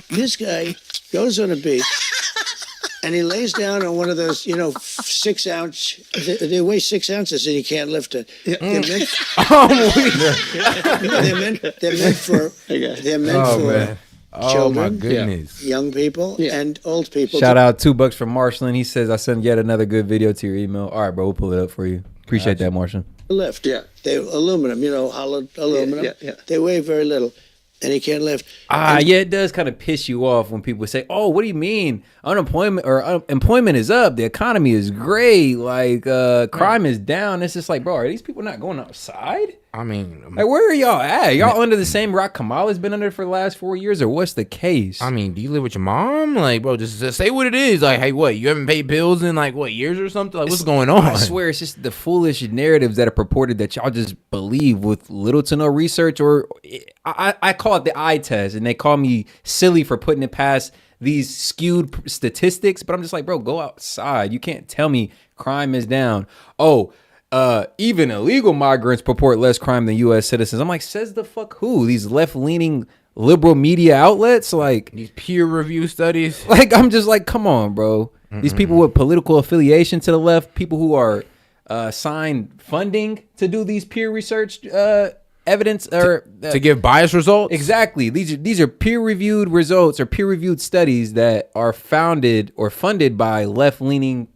This guy goes on a beach and he lays down on one of those, 6 ounce. They weigh 6 ounces and he can't lift it. They're meant for children, oh my goodness, young people and old people. Shout out $2 from Marshall. He says I sent yet another good video to your email. All right, bro, we'll pull it up for you. Appreciate that, Marshall. Lift. They aluminum, hollowed aluminum. They weigh very little, and he can't lift. It does kind of piss you off when people say, "Oh, what do you mean unemployment or employment is up? The economy is great. Like crime is down." It's just like, bro, are these people not going outside? I mean, like, where are y'all at? Y'all under the same rock Kamala's been under for the last 4 years, or what's the case? I mean, do you live with your mom? Like, bro, just say what it is. Like, hey, what? You haven't paid bills in like what years or something? Like, what's going on? I swear, it's just the foolish narratives that are purported that y'all just believe with little to no research, or I call it the eye test, and they call me silly for putting it past these skewed statistics. But I'm just like, bro, go outside. You can't tell me crime is down. Even illegal migrants purport less crime than U.S. citizens. I'm like, says the fuck who? These left-leaning liberal media outlets? Like, these peer review studies? Like, I'm just like, come on, bro. These people with political affiliation to the left, people who are signed funding to do these peer research evidence or to give biased results. Exactly. These are peer-reviewed results or peer-reviewed studies that are founded or funded by left-leaning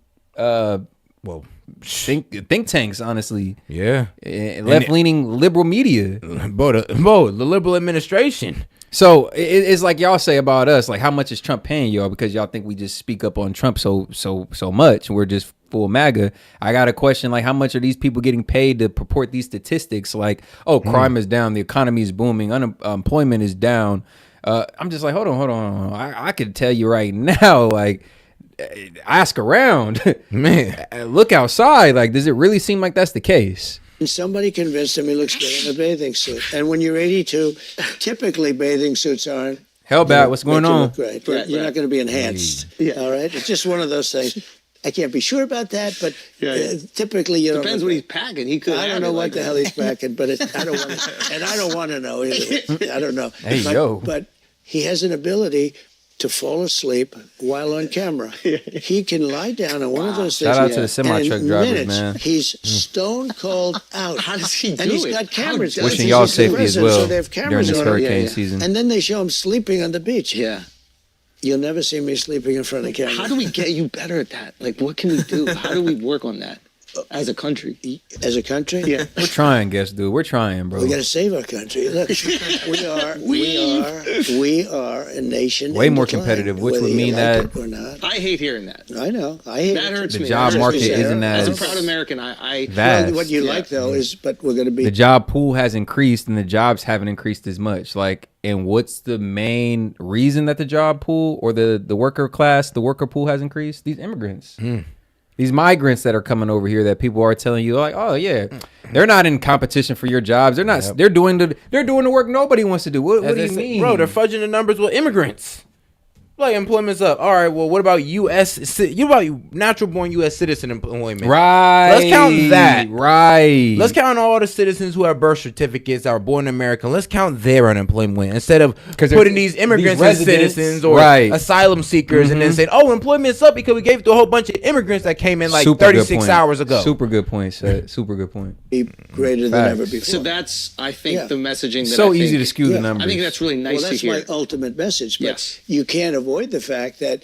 think tanks, honestly. Yeah. Left-leaning liberal media. The liberal administration. So it's like y'all say about us, like, how much is Trump paying y'all? Because y'all think we just speak up on Trump so much. We're just full MAGA. I got a question, like, how much are these people getting paid to purport these statistics? Like, crime is down, the economy is booming, unemployment is down. I'm just like, hold on. I could tell you right now, like, ask around, man, look outside. Like, does it really seem like that's the case? And somebody convinced him he looks good in a bathing suit. And when you're 82, typically bathing suits aren't. Hellbat, what's going on? Right. You're not going to be enhanced. All right. It's just one of those things. I can't be sure about that, but typically you don't. Depends what he's packing. He could. I don't know what the hell he's packing, but I don't want to, and I don't want to know either. I don't know. Hey, but he has an ability to fall asleep while on camera. He can lie down on one of those things. Shout out to the semi-truck drivers, man. He's stone cold out. How does he do it? And he's got cameras. Wishing y'all safety as well so they have cameras during this on him. hurricane season. And then they show him sleeping on the beach. Yeah. You'll never see me sleeping in front of camera. How do we get you better at that? Like, what can we do? How do we work on that as a country? As a country? Yeah. We're trying, guest dude. We're trying, bro. We got to save our country. Look, we are a nation way in more decline, competitive, which whether would you mean like that it or not. I hate hearing that. I know. I hate that. Hurts the me. job market isn't as as a proud American. I vast. What you like though is, but we're going to be the job pool has increased and the jobs haven't increased as much. Like, and what's the main reason that the job pool or the worker class, the worker pool has increased? These immigrants. These migrants that are coming over here that people are telling you like, oh yeah, they're not in competition for your jobs. They're not. They're doing the work nobody wants to do. What do you mean, bro? They're fudging the numbers with immigrants. Like employment's up. All right. Well, what about U.S. You about natural-born U.S. citizen employment? Right. Let's count that. Right. Let's count all the citizens who have birth certificates that are born in America. Let's count their unemployment instead of putting these immigrants as citizens or asylum seekers and then saying, "Oh, employment's up because we gave it to a whole bunch of immigrants that came in like 36 hours ago." Super good point, Seth. Super good point. Greater than ever before. So that's, I think, the messaging. That So I think, easy to skew the numbers. I think that's really nice to hear. That's my ultimate message. But yes. You can't avoid the fact that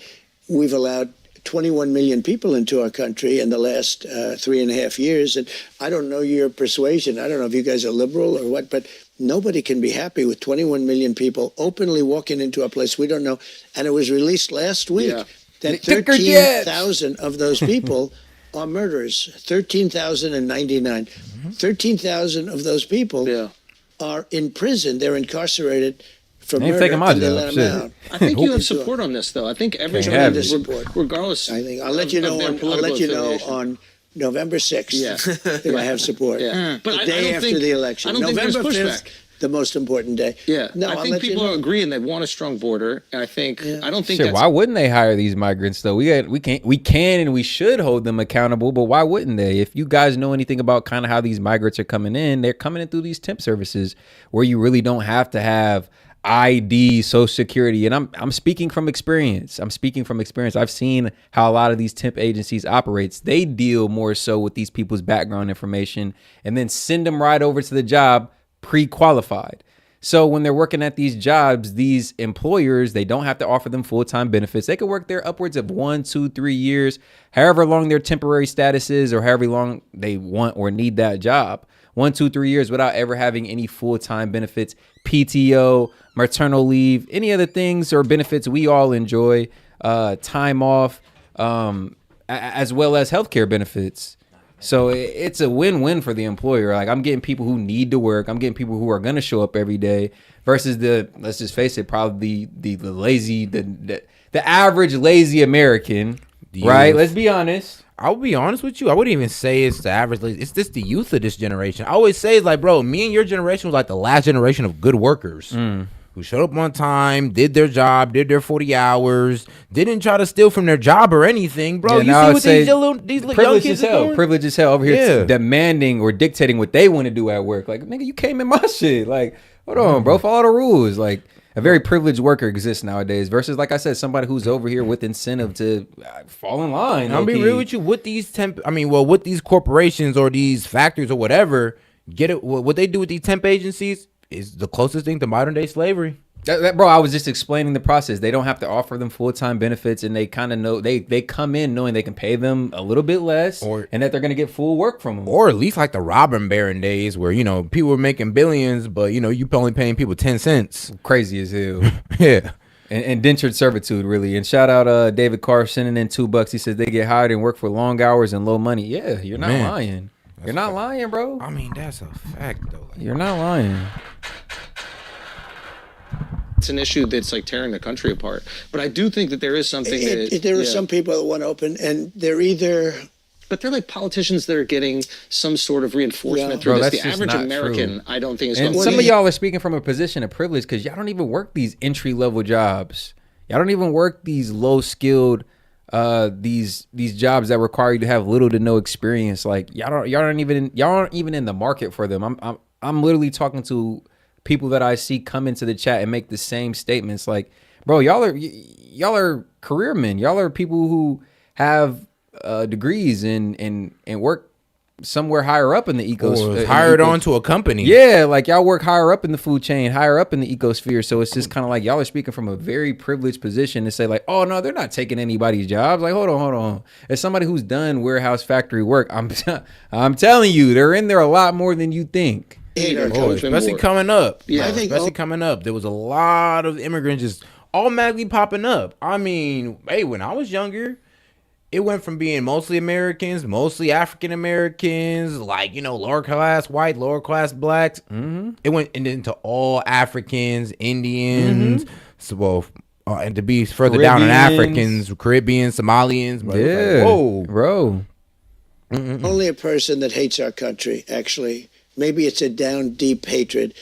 we've allowed 21 million people into our country in the last 3.5 years. And I don't know your persuasion. I don't know if you guys are liberal or what, but nobody can be happy with 21 million people openly walking into a place we don't know. And it was released last week that 13,000 of those people are murderers. 13,099. 13,000 of those people are in prison. They're incarcerated for murder. Taking my and they job. let them out. I think you have support on this, though. I think everybody, regardless. I think I'll let you know. I'll let you know on November 6th if I have support. But the day after the election. I don't November think there's pushback. 5th, the most important day. No, I think people are agreeing they want a strong border. And I think I don't think Shit, that's why wouldn't they hire these migrants though? We can and we should hold them accountable, but why wouldn't they? If you guys know anything about kind of how these migrants are coming in, they're coming in through these temp services where you really don't have to have ID, Social Security, and I'm speaking from experience. I've seen how a lot of these temp agencies operates. They deal more so with these people's background information and then send them right over to the job pre-qualified. So when they're working at these jobs, these employers, they don't have to offer them full-time benefits. They could work there upwards of 1, 2, 3 years, however long their temporary status is or however long they want or need that job. 1, 2, 3 years without ever having any full-time benefits, PTO, maternal leave, any other things or benefits we all enjoy, time off, as well as healthcare benefits. So it's a win-win for the employer. Like, I'm getting people who need to work. I'm getting people who are going to show up every day versus let's just face it, probably the lazy, the average lazy American, right? Let's be honest. I'll be honest with you. I wouldn't even say it's the average. It's just the youth of this generation. I always say, it's like, bro, me and your generation was like the last generation of good workers who showed up on time, did their job, did their 40 hours, didn't try to steal from their job or anything, bro. Yeah, you see what these young kids are doing? Privilege as hell over here demanding or dictating what they want to do at work. Like, nigga, you came in my shit. Like, hold on, bro. Follow the rules. Like, a very privileged worker exists nowadays versus, like I said, somebody who's over here with incentive to fall in line. I'll be real with you. With these with these corporations or these factories or whatever, what they do with these temp agencies is the closest thing to modern day slavery. Bro, I was just explaining the process. They don't have to offer them full-time benefits, and they kind of know they come in knowing they can pay them a little bit less, and that they're going to get full work from them. Or at least like the robber baron days where, people were making billions, but, you only paying people 10 cents. Crazy as hell. Yeah. And indentured servitude, really. And shout out David Carr sending in $2. He says they get hired and work for long hours and low money. Yeah, you're not lying. You're not lying, bro. I mean, that's a fact, though. You're not lying. It's an issue that's like tearing the country apart. But I do think that there is something There are some people that want to open, and they're either but they're like politicians that are getting some sort of reinforcement through this. The average American, I don't think is going to. And some of y'all are speaking from a position of privilege because y'all don't even work these entry-level jobs. Y'all don't even work these low-skilled these jobs that require you to have little to no experience. Like y'all aren't even in the market for them. I'm literally talking to people that I see come into the chat and make the same statements. Like, bro, y'all are career men. Y'all are people who have degrees and work somewhere higher up in the ecosystem. Hired onto a company. Yeah, like y'all work higher up in the food chain, higher up in the ecosphere. So it's just kind of like y'all are speaking from a very privileged position to say like, oh no, they're not taking anybody's jobs. Like, hold on. As somebody who's done warehouse factory work, I'm telling you, they're in there a lot more than you think. Especially coming up. Yeah, especially coming up. There was a lot of immigrants just automatically popping up. I mean, hey, when I was younger, it went from being mostly Americans, mostly African Americans, like, you know, lower class white, lower class blacks. Mm-hmm. It went into all Africans, Indians, so and to be further down in Africans, Caribbeans, Somalians. Yeah, like, whoa, bro. Only a person that hates our country, actually, maybe it's a down deep hatred,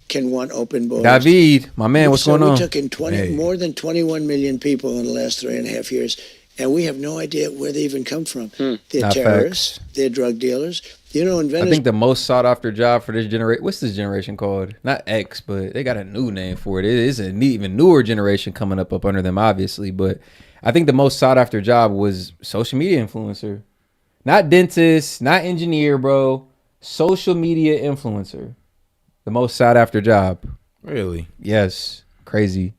can want open borders. David, my man, what's going on? We took in more than 21 million people in the last 3.5 years. And we have no idea where they even come from. They're terrorists. Facts. They're drug dealers. You know, in Venezuela, I think the most sought after job for this generation, what's this generation called? Not X, but they got a new name for it. It is an even newer generation coming up under them, obviously. But I think the most sought after job was social media influencer. Not dentist, not engineer, bro. Social media influencer. The most sought after job. Really? Yes. Crazy.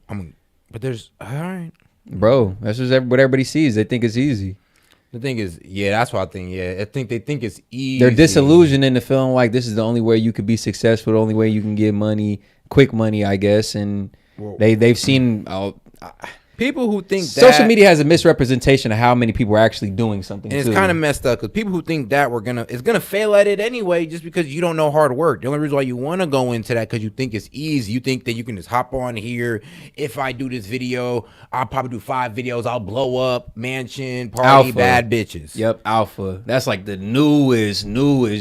But there's, all right. Bro, that's just what everybody sees. They think it's easy. The thing is, yeah, that's what I think. Yeah, I think they think it's easy. They're disillusioned in the film. Like, this is the only way you could be successful. The only way you can get money, quick money, I guess. And they've seen people who think social media has a misrepresentation of how many people are actually doing something. And it's kind of messed up because people who think that it's gonna fail at it anyway, just because you don't know hard work. The only reason why you want to go into that because you think it's easy. You think that you can just hop on here. If I do this video, I'll probably do 5 videos. I'll blow up, mansion, party, alpha. Bad bitches. Yep, alpha. That's like the newest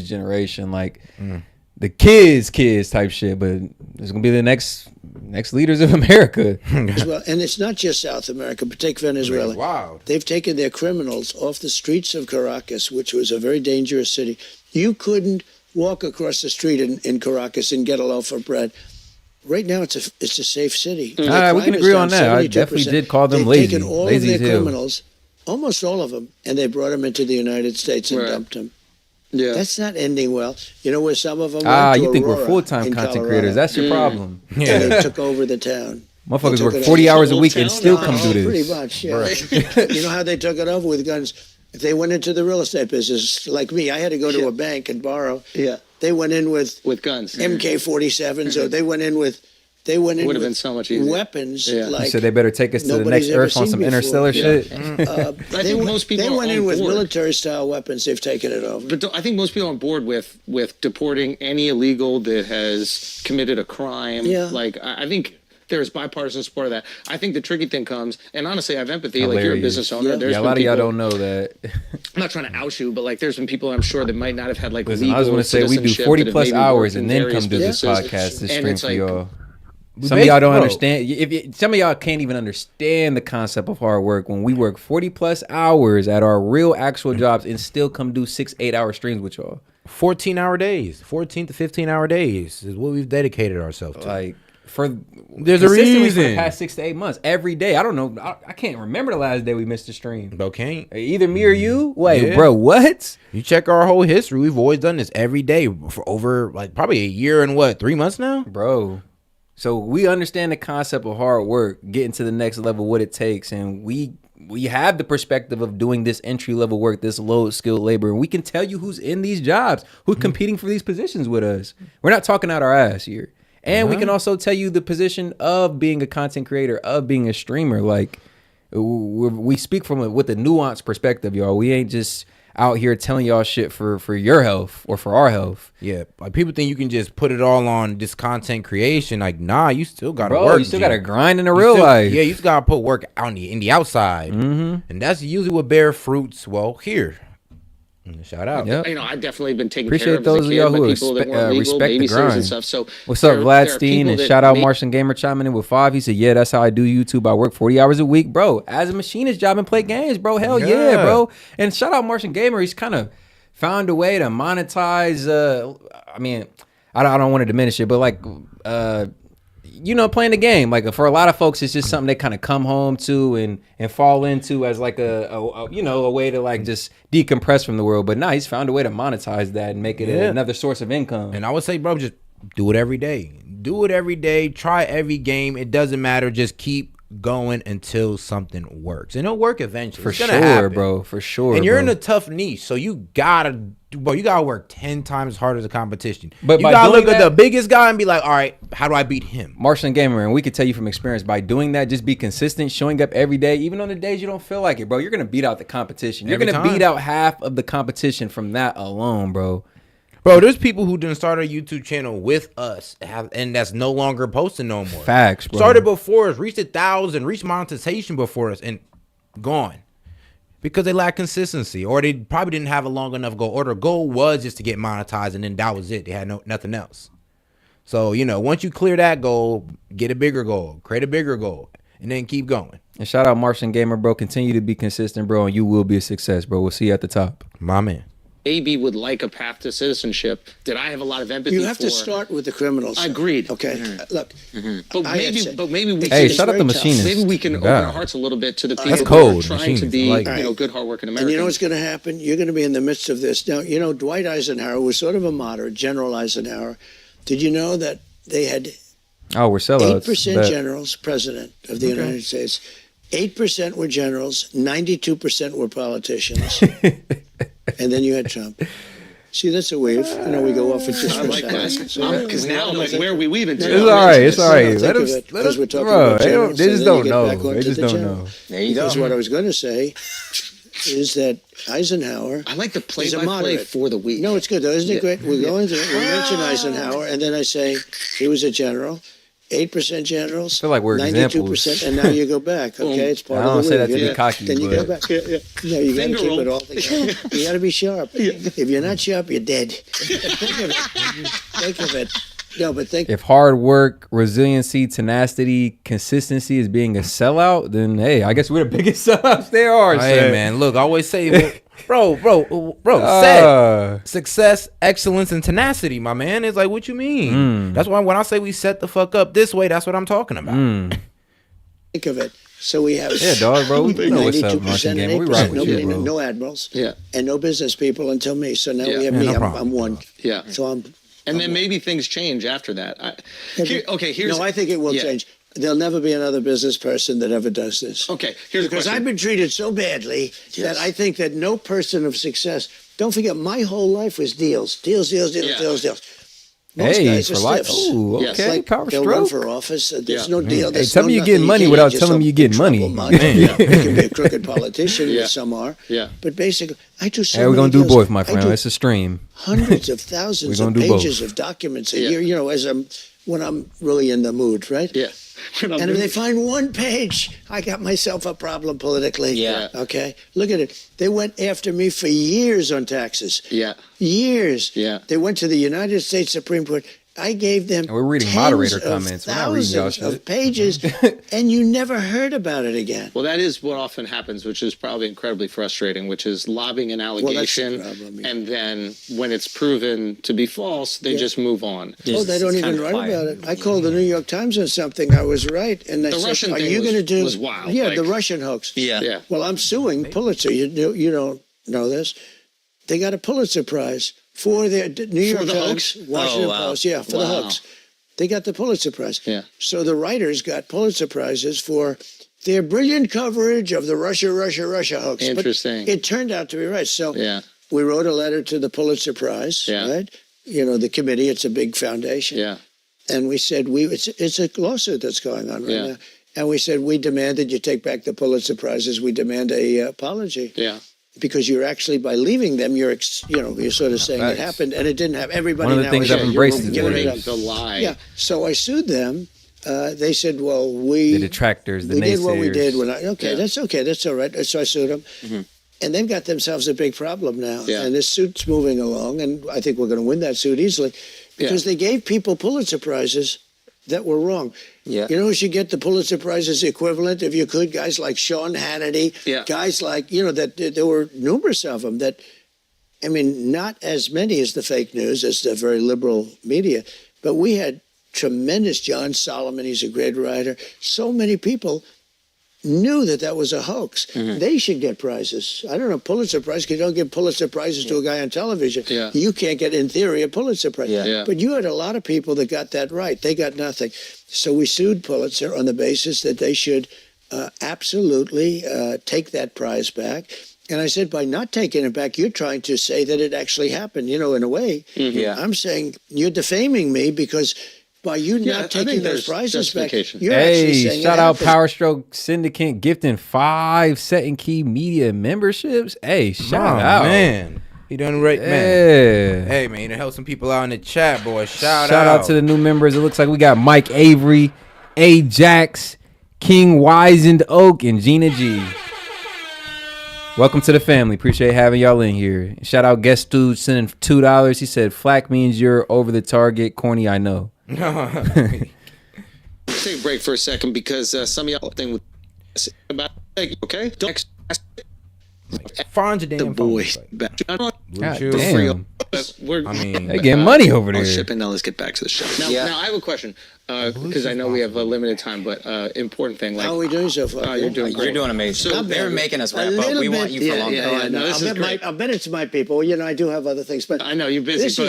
generation. Like the kids type shit. But it's gonna be the next leaders of America. Well, and it's not just South America, but take Venezuela. Wow. They've taken their criminals off the streets of Caracas, which was a very dangerous city. You couldn't walk across the street in Caracas and get a loaf of bread. Right now, it's a safe city. We can agree on that. 72%. I definitely did call them lazy. They've taken all of their criminals, almost all of them, and they brought them into the United States and dumped them. Yeah, that's not ending well. You know where some of them went to you think Aurora we're full-time content creators? That's your problem. Yeah, they took over the town. Motherfuckers work 40 hours a week and still come do this. Pretty much, yeah. You know how they took it over with guns? If they went into the real estate business, like me, I had to go to a bank and borrow. Yeah, they went in with guns, MK-47s, so they went in with. They went in would have with been so much easier. Weapons. Yeah. Like you said they better take us to the next Earth on some interstellar shit. I think most people they went in with military-style weapons. They've taken it over. But I think most people are on board with deporting any illegal that has committed a crime. Yeah. Like, I think there's bipartisan support of that. I think the tricky thing comes, and honestly, I have empathy. Hilarious. Like, you're a business owner. Yeah, a lot of y'all don't know that. I'm not trying to out you, but like, there's been people I'm sure that might not have had like Listen, legal. I was going to say we do 40+ hours and then come to this podcast to stream for y'all. Some of y'all don't understand. Some of y'all can't even understand the concept of hard work. When we work 40+ hours at our real actual jobs and still come do 6-8 hour streams with y'all. 14-hour days, 14 to 15-hour days is what we've dedicated ourselves to. Like there's a reason for the past 6 to 8 months, every day. I don't know. I can't remember the last day we missed a stream. Bro, can't either me or you. Wait, bro, what? You check our whole history. We've always done this every day for over like probably a year and 3 months now, bro. So we understand the concept of hard work, getting to the next level, what it takes, and we have the perspective of doing this entry level work, this low skilled labor, and we can tell you who's in these jobs, who's competing for these positions with us. We're not talking out our ass here, and we can also tell you the position of being a content creator, of being a streamer. Like we speak from with a nuanced perspective, y'all. We ain't just out here telling y'all shit for your health or for our health. Yeah, like people think you can just put it all on this content creation. Like, nah, you still gotta work. You still gotta grind in the real life. Yeah, you still gotta put work out in the outside, and that's usually what bear fruits. Well, here, Shout out. Yep. You know, I've definitely been taking Appreciate care of those as a of kid, y'all who but people that weren't legal, respect the babysitters and grind. stuff. So what's up, there are Gladstein? people And that shout out make- Martian Gamer chiming in with 5. He said, yeah, that's how I do YouTube. I work 40 hours a week, bro. As a machinist job and play games, bro. Hell yeah, bro. And shout out Martian Gamer. He's kind of found a way to monetize. I mean, I don't want to diminish it, but like, you know, playing the game. Like for a lot of folks, it's just something they kind of come home to and fall into as like a you know, a way to like just decompress from the world. But nah, he's found a way to monetize that and make it another source of income. And I would say, bro, just do it every day. Do it every day. Try every game. It doesn't matter. Just keep going until something works, and it'll work eventually. For it's gonna sure, happen. bro. For sure. And you're bro. in a tough niche, so you gotta work 10 times harder as the competition. But you by gotta doing look at that- the biggest guy and be like, all right, how do I beat him? Martian Gamer, and we can tell you from experience, by doing that, just be consistent, showing up every day, even on the days you don't feel like it, bro. You're gonna beat out the competition. You're Every gonna time. beat out half of the competition from that alone, bro. Bro, there's people who didn't start a YouTube channel with us, and that's no longer posting no more. Facts, bro. Started before us, reached 1,000, reached monetization before us, and gone. Because they lack consistency, or they probably didn't have a long enough goal, or their goal was just to get monetized, and then that was it. They had nothing else. So, you know, once you clear that goal, get a bigger goal, create a bigger goal, and then keep going. And shout out Martian Gamer, bro. Continue to be consistent, bro, and you will be a success, bro. We'll see you at the top. My man. AB would like a path to citizenship that I have a lot of empathy for. You have to start with the criminals. I agreed. Okay, look. But maybe we Hey, can, shout out the machinist. maybe we can open Yeah. our hearts a little bit to the people That's who cold, are trying machinist. to be, I like you it. know, good, hardworking Americans. And you know what's going to happen? You're going to be in the midst of this. Now, you know, Dwight Eisenhower was sort of a moderate, General Eisenhower. Did you know that they had Oh, we're sellouts. 8% Bet. generals, president of the Okay. United States? 8% were generals, 92% were politicians. And then you had Trump. See, that's a wave. You know, we go off at just I for like a second. that. Because now I'm like, where are we weaving to? It's all right. It's all right. Think Let of them. it, Let because them. we're talking Bro, about they generals, just and then don't you get know. back onto They just the don't general. know. There you go. Because what I was going to say is that Eisenhower. I like the is a play-by-play moderate. for the week. No, it's good though, isn't it Yeah. great? We go into it. We mention Eisenhower, and then I say he was a general. 8% generals. I feel like we're 92%, and now you go back. Okay, it's part I of don't the say week. that to be Yeah. cocky, Then you but- go back. No, you got to Finger keep roll. it all together. You got to be sharp. If you're not sharp, you're dead. Think of it. Think of it. No, but think. If hard work, resiliency, tenacity, consistency is being a sellout, then hey, I guess we're the biggest sellouts there are. Hey, son. man, look, I always say, bro, Uh. success, excellence, and tenacity, my man. It's like, what you mean? That's why when I say we set the fuck up this way, that's what I'm talking about. Think of it. So we have Yeah, dog, bro. We know what's up, 92% Martian and Gamer. We 8%. rock with you, Nobody, bro. no admirals, Yeah. and no business people until me. So now Yeah. we have Yeah, me. no I'm problem. one. Yeah. So I'm. And then maybe things change after that. Here's. No, I think it will Yeah. change. There'll never be another business person that ever does this. Okay, here's Because a question. I've been treated so badly that I think that no person of success. Don't forget, my whole life was deals. Yeah. Most Hey, guys are for life. stiffs. Ooh, Yes. okay, Like, power they'll run stroke. for office. There's Yeah. no deal. Hey, There's tell no me you're nothing. getting money can't without get telling me you're getting money. yourself in trouble, man. You can be a crooked politician, Yeah. some are. Yeah. But basically, I do so Hey, we're many gonna do deals. both, my I friend. do It's a stream. hundreds of thousands We're of gonna do pages both. of documents a Yeah. year, you know, when I'm really in the mood, right? Yeah. And if they find one page, I got myself a problem politically. Yeah. Okay. Look at it. They went after me for years on taxes. Yeah. Years. Yeah. They went to the United States Supreme Court. I gave them And we're reading tens moderator of comments. We're not reading y'all thousands of shit. pages, and you never heard about it again. Well, that is what often happens, which is probably incredibly frustrating, which is lobbing an allegation, problem, yeah. and then when it's proven to be false, they just move on. Oh, they don't even write about it. I called the New York Times on something. I was right, and they The said, Russian "Are thing you was- going to do?" was wild, Yeah, like- the Russian hoax. Yeah. Yeah. Well, I'm suing Pulitzer. You don't know this. They got a Pulitzer Prize for their New York the Times, hoax? Washington Oh, wow. Post. Yeah, for the Wow. hoax. They got the Pulitzer Prize. Yeah. So the writers got Pulitzer Prizes for their brilliant coverage of the Russia hoax. But Interesting. it turned out to be right. So Yeah. we wrote a letter to the Pulitzer Prize, Yeah. right? You know, the committee, it's a big foundation. Yeah. And we said, it's a lawsuit that's going on right Yeah. now. And we said, we demand that you take back the Pulitzer Prizes. We demand a apology. Yeah. Because you're actually, by leaving them, you're sort of saying facts. it happened, and it didn't happen. Everybody One of the now things is I've saying, embraced you're is giving that. it up. The lie. Yeah. So I sued them. They said, well, The detractors, the we did what we naysayers. did. When that's okay. That's all right. So I sued them. And they've got themselves a big problem now. Yeah. And this suit's moving along, and I think we're going to win that suit easily because they gave people Pulitzer Prizes that were wrong. Yeah. You know who should get the Pulitzer Prizes equivalent if you could? Guys like Sean Hannity. Yeah. Guys like, you know, that there were numerous of them that, I mean, not as many as the fake news, as the very liberal media, but we had tremendous John Solomon. He's a great writer. So many people knew that was a hoax. They should get prizes. I don't know, Pulitzer Prize, because you don't give Pulitzer Prizes to a guy on television. Yeah. You can't get, in theory, a Pulitzer Prize. Yeah. But you had a lot of people that got that right. They got nothing. So we sued Pulitzer on the basis that they should absolutely take that prize back. And I said, by not taking it back, you're trying to say that it actually happened. You know, in a way, I'm saying you're defaming me because by you not taking those prizes back, you're actually saying shout out Power Stroke Syndicate gifting 5 Set and Key Media memberships. Hey, shout out, man. He done right, man. Hey, man, you done help some people out in the chat, boy. Shout out to the new members. It looks like we got Mike Avery, Ajax, King Wizened Oak, and Gina G. Welcome to the family. Appreciate having y'all in here. Shout out Guest Dude sending $2. He said, "Flack means you're over the target. Corny, I know." Take a break for a second because some of y'all think about okay. Don't find your damn boys. God damn. I mean, they getting money over there. I'll ship and now let's get back to the show. Now I have a question because I know we have a limited time, but important thing. Like, how are we doing so far? You're doing great. You're doing amazing. So they're making us wrap up. We want you for longer. No, this is great. I'll bet it's my people. You know, I do have other things, but I know you're busy.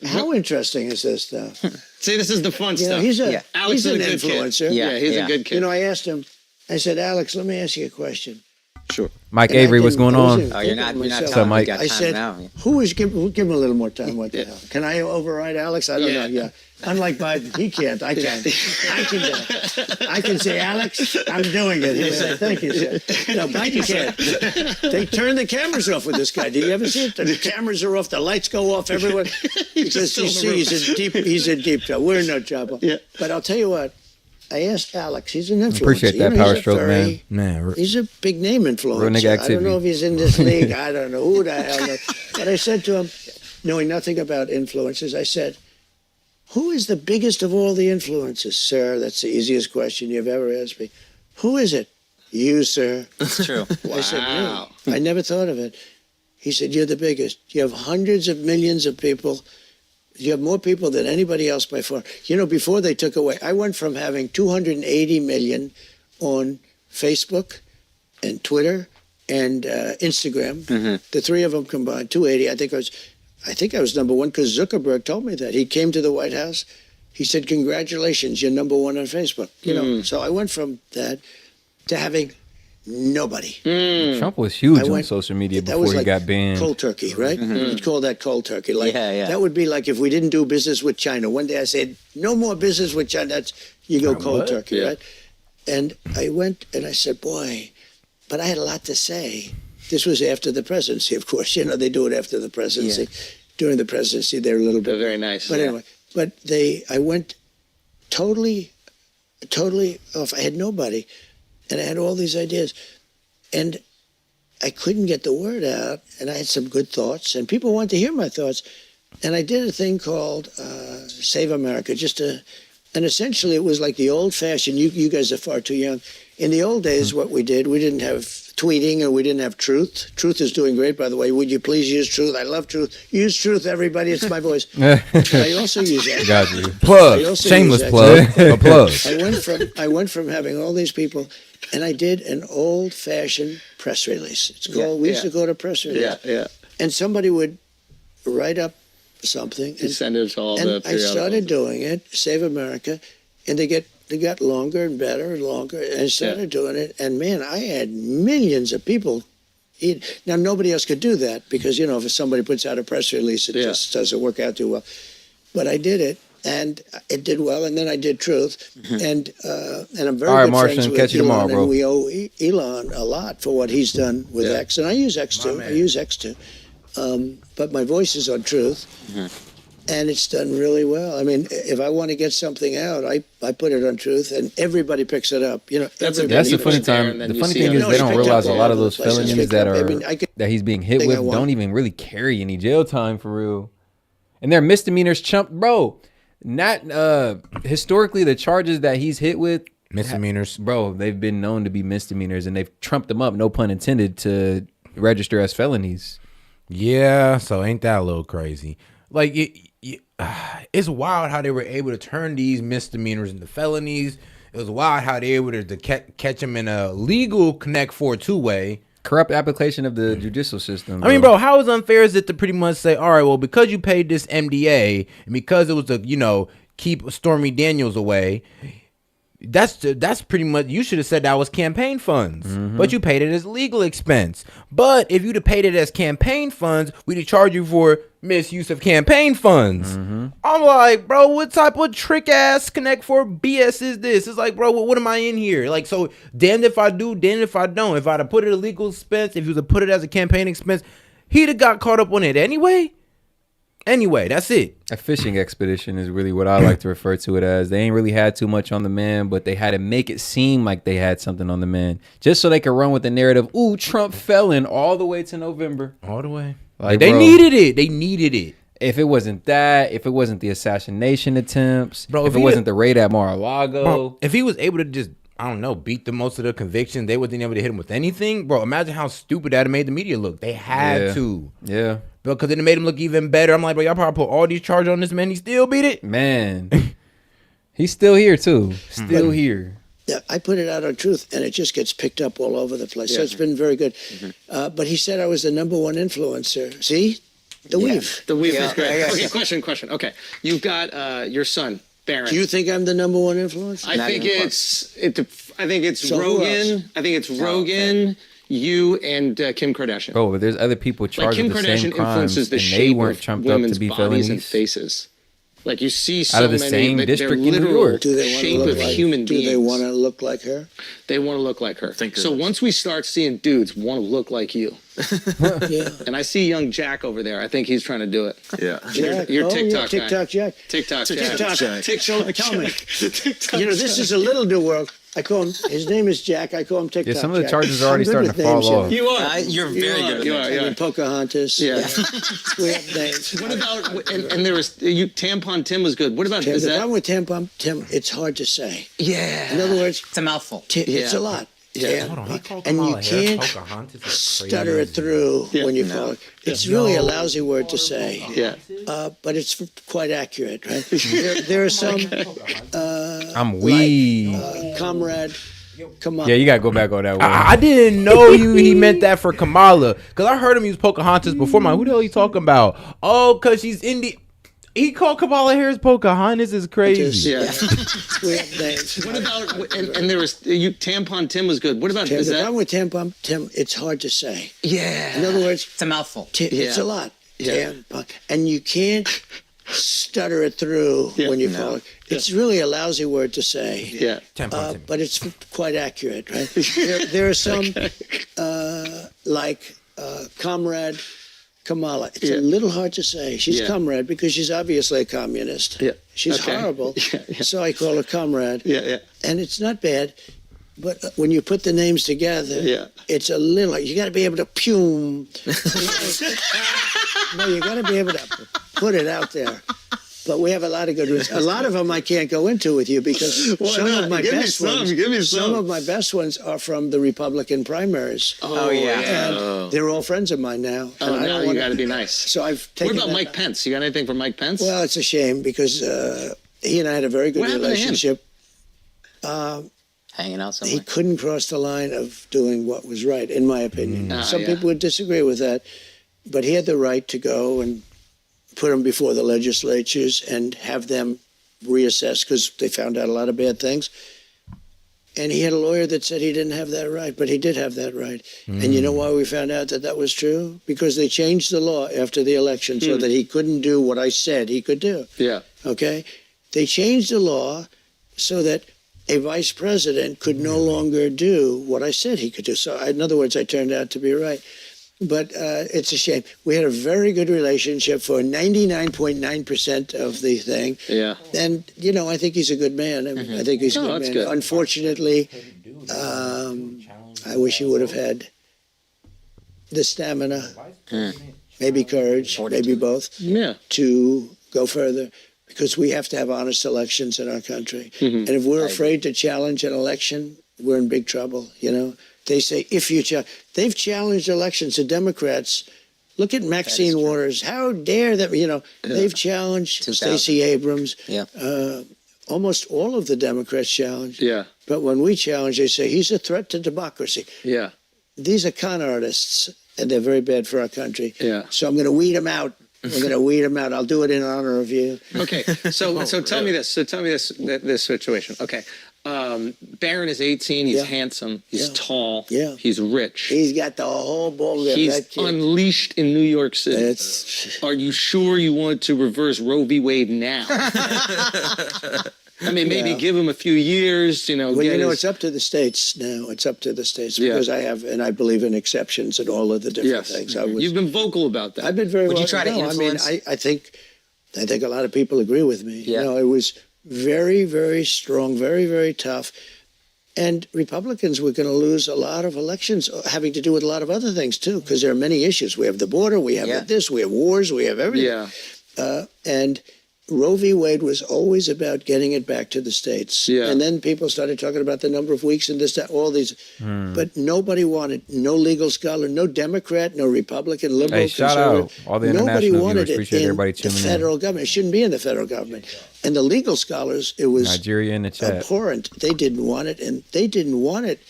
How interesting is this stuff? See, this is the fun stuff. He's Alex he's an is a good influencer. Kid. Yeah, he's a good kid. You know, I asked him. I said, Alex, let me ask you a question. Sure. Mike Avery, what's going on? Oh, you're not What's up, Mike? I said, who is give him a little more time? What the hell? Can I override Alex? I don't know. Yeah. Unlike Biden, he can't. I can. I can say, Alex, I'm doing it. He'll say, thank you, sir. No, Biden can't. They turn the cameras off with this guy. Did you ever see it? The cameras are off. The lights go off everywhere. Because you see, he's in deep trouble. We're in no trouble. Yeah. But I'll tell you what. I asked Alex. He's an influencer. Appreciate that Power Stroke, man. He's a big name influencer. Real nigga I don't know if he's in this league. I don't know who the hell knows. But I said to him, knowing nothing about influencers, I said, who is the biggest of all the influencers, sir? That's the easiest question you've ever asked me. Who is it? You, sir. That's true. I said, me. I never thought of it. He said, you're the biggest. You have hundreds of millions of people. You have more people than anybody else by far. You know, before they took away, I went from having 280 million on Facebook and Twitter and Instagram. The three of them combined, 280. I think I was number one because Zuckerberg told me that. He came to the White House. He said, "Congratulations, you're number one on Facebook." You know, so I went from that to having nobody. Trump was huge on social media before he got banned. Cold turkey, right? You'd call that cold turkey. Like, that would be like if we didn't do business with China. One day I said, no more business with China. That's, you go cold turkey, right? And I went and I said, boy, but I had a lot to say. This was after the presidency, of course. You know, they do it after the presidency. During the presidency, they're a little bit. They're very nice. But anyway, I went totally off. I had nobody. And I had all these ideas. And I couldn't get the word out. And I had some good thoughts. And people wanted to hear my thoughts. And I did a thing called Save America. And essentially it was like the old-fashioned, you guys are far too young. In the old days, what we did, we didn't have tweeting and we didn't have truth. Truth is doing great, by the way. Would you please use truth? I love truth. Use truth, everybody. It's my voice. I also use that. Got you. Plug. Shameless plug. A plug. I went from having all these people, and I did an old-fashioned press release. It's called, we used to go to press release. And somebody would write up something. And send it to all and the I started doing it, Save America, and they got longer and better and longer. And I started doing it, and man, I had millions of people. Now, nobody else could do that because, you know, if somebody puts out a press release, it just doesn't work out too well. But I did it, and it did well, and then I did Truth. And I'm very good friends with catch you tomorrow, Elon, bro. and we owe Elon a lot for what he's done with X. And I use X too. I use X too. But my voice is on Truth. And it's done really well. I mean, if I want to get something out, I put it on Truth, and everybody picks it up. You know, that's the funny time. The funny thing is they don't realize a lot of those felonies that he's being hit with don't even really carry any jail time for real, and they're misdemeanors. Bro, not historically the charges that he's hit with misdemeanors, bro. They've been known to be misdemeanors, and they've trumped them up. No pun intended, to register as felonies. Yeah, so ain't that a little crazy? Like it's wild how they were able to turn these misdemeanors into felonies. It was wild how they were able to catch them in a legal Connect 4 two-way. Corrupt application of the judicial system. Bro. I mean, bro, how unfair is it to pretty much say, all right, well, because you paid this MDA and because it was to, keep Stormy Daniels away, that's pretty much, you should have said that was campaign funds, but you paid it as legal expense. But if you'd have paid it as campaign funds, we'd charge you for misuse of campaign funds. I'm like, bro, what type of trick ass Connect 4 BS is this? It's like, bro, what am I in here? Like, so damned if I do, damned if I don't. If I'd have put it as legal expense, if you was to put it as a campaign expense, he'd have got caught up on it anyway. Anyway, that's it. A fishing expedition is really what I like to refer to it as. They ain't really had too much on the man, but they had to make it seem like they had something on the man, just so they could run with the narrative. Ooh, Trump felon all the way to November. All the way. Like, they needed it. They needed it. If it wasn't that, if it wasn't the assassination attempts, bro, if it wasn't the raid at Mar-a-Lago, bro, if he was able to just, I don't know, beat the most of the convictions, they wasn't able to hit him with anything, bro. Imagine how stupid that made the media look. They had to. Yeah. Because then it made him look even better. I'm like, bro, y'all probably put all these charges on this man. He still beat it? Man. He's still here, too. Still here. Yeah, I put it out on Truth, and it just gets picked up all over the place. So it's been very good. But he said I was the #1 influencer. See? The weave. The weave is great. Okay, question. Okay. You've got your son, Barron. Do you think I'm the #1 influencer? I think it's so Rogan. I think it's Rogan, you, and Kim Kardashian. Bro, but there's other people charged Kim with the same Kardashian crimes, influences the and shape they weren't of trumped up women's to be bodies felonies. and faces. Like you see so out of the many, same district in New York. Do they shape of human beings. Do they want to look like her? They want to look like her. So once we start seeing dudes want to look like you, and I see young Jack over there. I think he's trying to do it. Yeah, Your TikTok guy. TikTok Jack. TikTok Jack. TikTok Tell me. This is a little new world. I call him. His name is Jack. I call him TikTok. Yeah, some of the charges are already starting to fall off. You are. You're very good. You are. And Pocahontas. Yeah. We have names. What about and there was Tampon Tim was good. What about the problem with Tampon Tim? It's hard to say. Yeah. In other words, it's a mouthful. It's a lot. Yeah. Hold on. He called and Kamala you can't stutter it through when you call it. It's really a lousy word to say. Yeah. But it's quite accurate, right? there are some. I'm weak. Comrade. Come on. Yeah, you gotta go back on that one. I didn't know he meant that for Kamala, because I heard him use Pocahontas before. Who the hell are you talking about? Oh, because she's he called Kamala Harris Pocahontas. Is crazy. Yeah. We have names. What about and there was Tampon Tim was good. What about the problem with Tampon Tim? It's hard to say. Yeah. In other words, it's a mouthful. It's a lot. Tampon, and you can't stutter it through when you call it. It's really a lousy word to say. Yeah. But it's quite accurate, right? There are some like Comrade Kamala. It's a little hard to say. She's Comrade because she's obviously a communist. Yeah. She's horrible. So I call her Comrade. Yeah. And it's not bad. But when you put the names together, it's a little. You got to be able to pume. No, you got to be able to put it out there. But we have a lot of good ones. A lot of them I can't go into with you because some of my best ones. Some of my best ones are from the Republican primaries. Oh yeah, and they're all friends of mine now. Oh, and now you got to be nice. So I've taken. What about Mike Pence? You got anything for Mike Pence? Well, it's a shame because he and I had a very good relationship. Hanging out somewhere. He couldn't cross the line of doing what was right, in my opinion. Some people would disagree with that, but he had the right to go and put them before the legislatures and have them reassess because they found out a lot of bad things. And he had a lawyer that said he didn't have that right, but he did have that right. And you know why we found out that was true? Because they changed the law after the election so that he couldn't do what I said he could do. Yeah. Okay? They changed the law so that a vice president could no longer do what I said he could do. So in other words, I turned out to be right. But it's a shame. We had a very good relationship for 99.9% of the thing. Yeah. And, I think he's a good man. I think he's a good man. Good. Unfortunately, I wish he would have had the stamina, maybe courage, maybe both, to go further. Because we have to have honest elections in our country. And if we're afraid to challenge an election, we're in big trouble, They say, if you challenge, they've challenged elections. The Democrats, look at Maxine Waters. How dare them, they've challenged Stacey Abrams. Yeah. Almost all of the Democrats challenged. Yeah. But when we challenge, they say, he's a threat to democracy. Yeah. These are con artists, and they're very bad for our country. Yeah. So I'm going to weed them out. I'm going to weed them out. I'll do it in honor of you. Okay, so tell me this. So tell me this situation. Okay, Barron is 18. He's handsome. He's tall. Yeah. He's rich. He's got the whole ball. He's unleashed in New York City. Are you sure you want to reverse Roe v. Wade now? I mean, maybe give him a few years, Well, it's up to the states now. It's up to the states because I believe in exceptions and all of the different things. You've been vocal about that. I've been very. Would you try to influence? I think a lot of people agree with me. Yeah. It was very, very strong, very, very tough, and Republicans were going to lose a lot of elections having to do with a lot of other things too, because there are many issues. We have the border, we have this, we have wars, we have everything. Yeah. And Roe v. Wade was always about getting it back to the states. Yeah. And then people started talking about the number of weeks and this, that, all these. But nobody wanted, no legal scholar, no Democrat, no Republican, liberal, shout out all the nobody international wanted viewers. it Appreciate in everybody the tuning in. federal government. It shouldn't be in the federal government. And the legal scholars, it was Nigeria in the chat. abhorrent. They didn't want it, and they didn't want it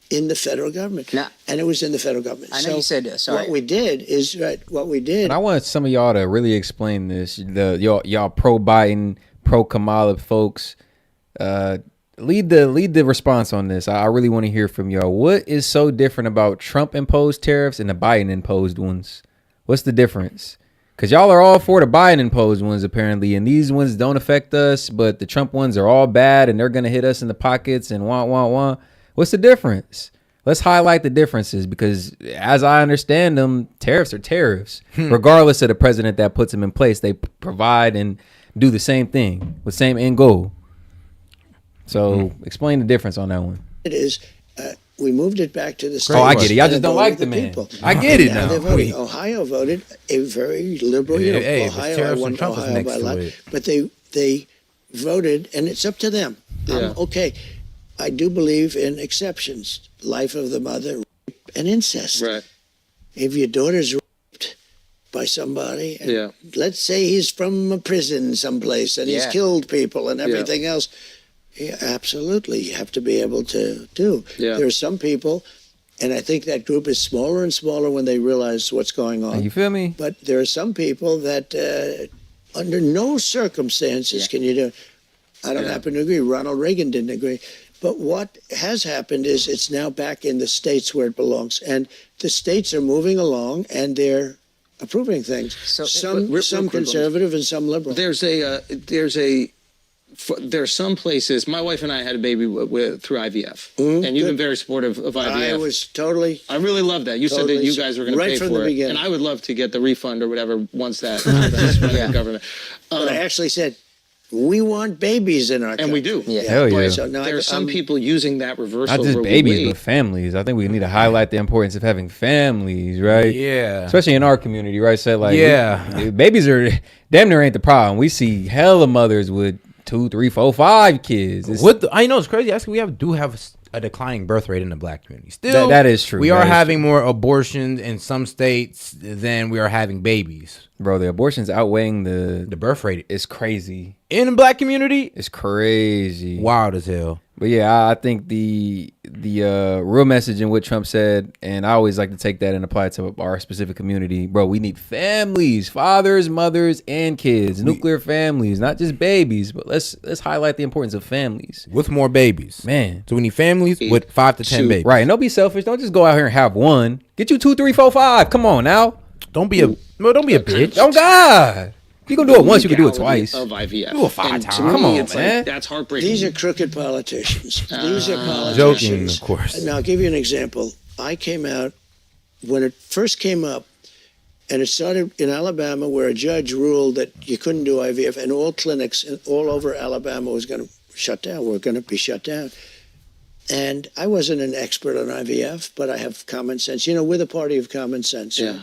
in the federal government. And it was in the federal government. I know you said, sorry. What we did is, what we did. And I want some of y'all to really explain this. Y'all pro Biden, pro Kamala folks, lead the response on this. I really want to hear from y'all. What is so different about Trump imposed tariffs and the Biden imposed ones? What's the difference? Because y'all are all for the Biden imposed ones apparently, and these ones don't affect us, but the Trump ones are all bad and they're gonna hit us in the pockets and wah. What's the difference? Let's highlight the differences, because as I understand them, tariffs are tariffs. Regardless of the president that puts them in place, they provide and do the same thing with same end goal. So explain the difference on that one. It is, we moved it back to the states. Oh, I get it. Y'all just don't like the man. I get it now. Ohio voted a very liberal. Ohio won Ohio by a lot. But they voted, and it's up to them. Okay, I do believe in exceptions. Life of the mother, rape, and incest. Right. If your daughter's raped by somebody, and let's say he's from a prison someplace and he's killed people and everything else, absolutely, you have to be able to do. There are some people, and I think that group is smaller and smaller when they realize what's going on. You feel me? But there are some people that under no circumstances can you do it. I don't happen to agree. Ronald Reagan didn't agree. But what has happened is it's now back in the states where it belongs. And the states are moving along and they're approving things. So some conservative and some liberal. There's some places. My wife and I had a baby through IVF, and you've been very supportive of IVF. I was totally. I really love that. You said that you guys were going to pay for it, and I would love to get the refund or whatever once that's the government. But I actually said, we want babies in our country. And we do. Hell yeah. So there are some people using that reversal. Not just babies, but families. I think we need to highlight the importance of having families, right? Yeah. Especially in our community, right? So babies are damn near ain't the problem. We see hella mothers with 2, 3, 4, 5 kids. I know it's crazy. Actually, we do have a declining birth rate in the black community. Still, that is true. We are having more abortions in some states than we are having babies. Bro, the abortions outweighing the birth rate. It's crazy. In the black community? It's crazy. Wild as hell. But yeah, I think the real message in what Trump said, and I always like to take that and apply it to our specific community. Bro, we need families, fathers, mothers, and kids, nuclear families, not just babies. But let's highlight the importance of families with more babies, man. So we need families with 5 to 10 babies, right? And don't be selfish. Don't just go out here and have one. Get you 2, 3, 4, 5. Come on now. Don't be a bitch. Oh God. You can do it once, you can do it twice. Of IVF. Do it 5 times. Come on, man. That's heartbreaking. These are crooked politicians. These are politicians. Joking, of course. Now, I'll give you an example. I came out when it first came up, and it started in Alabama, where a judge ruled that you couldn't do IVF, and all clinics all over Alabama was going to shut down. Were going to be shut down. And I wasn't an expert on IVF, but I have common sense. You know, we're the party of common sense. Yeah.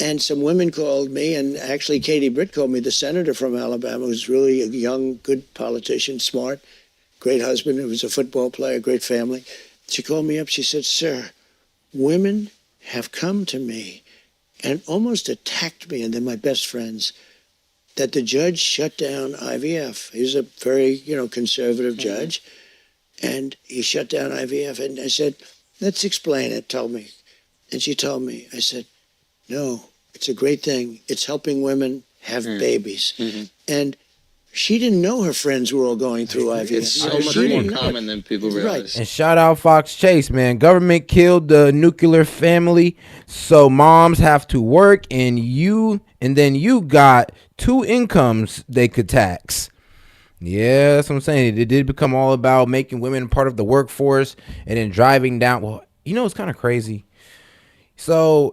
And some women called me, and actually Katie Britt called me, the senator from Alabama, who's really a young, good politician, smart, great husband, who was a football player, great family. She called me up. She said, "Sir, women have come to me and almost attacked me, and they're my best friends, that the judge shut down IVF." He's a very, conservative judge, and he shut down IVF. And I said, "Let's explain it, tell me." And she told me. I said, "No, it's a great thing. It's helping women have babies." And she didn't know her friends were all going through IVF. It's so much more common than people realize. And shout out Fox Chase, man. Government killed the nuclear family, so moms have to work, and then you got two incomes they could tax. Yeah, that's what I'm saying. It did become all about making women part of the workforce and then driving down. Well, it's kind of crazy. So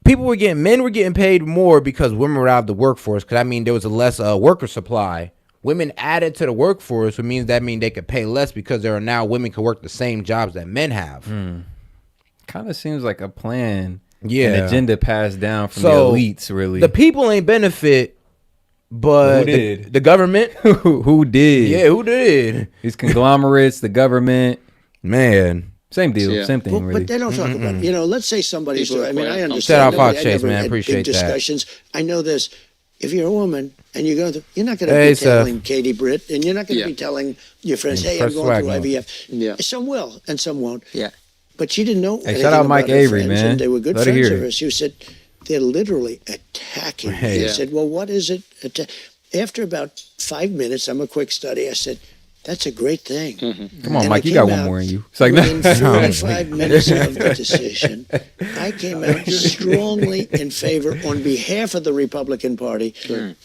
men were getting paid more because women were out of the workforce. Because there was a less worker supply. Women added to the workforce, which means they could pay less because there are now women can work the same jobs that men have. Kind of seems like a plan, an agenda passed down from the elites. Really, the people ain't benefit, but who did? The government. Who did? Yeah, who did? These conglomerates, the government, man. Same deal, same thing. Really, but they don't talk about it. Let's say somebody's. I understand. Shout out Fox Chase, man. I appreciate that. Discussions. I know this. If you're a woman and you're not going to be telling Katie Britt, and you're not going to be telling your friends, "Hey, I'm going through IVF." Yeah. Some will, and some won't. Yeah. But she didn't know. Hey, shout out Mike Avery, man. And they were good friends of hers. She said they're literally attacking me. I said, "Well, what is it?" After about 5 minutes, I'm a quick study. I said, "That's a great thing." Come on, Mike, you got one more in you. It's like within 45 minutes of the decision, I came out strongly in favor on behalf of the Republican Party.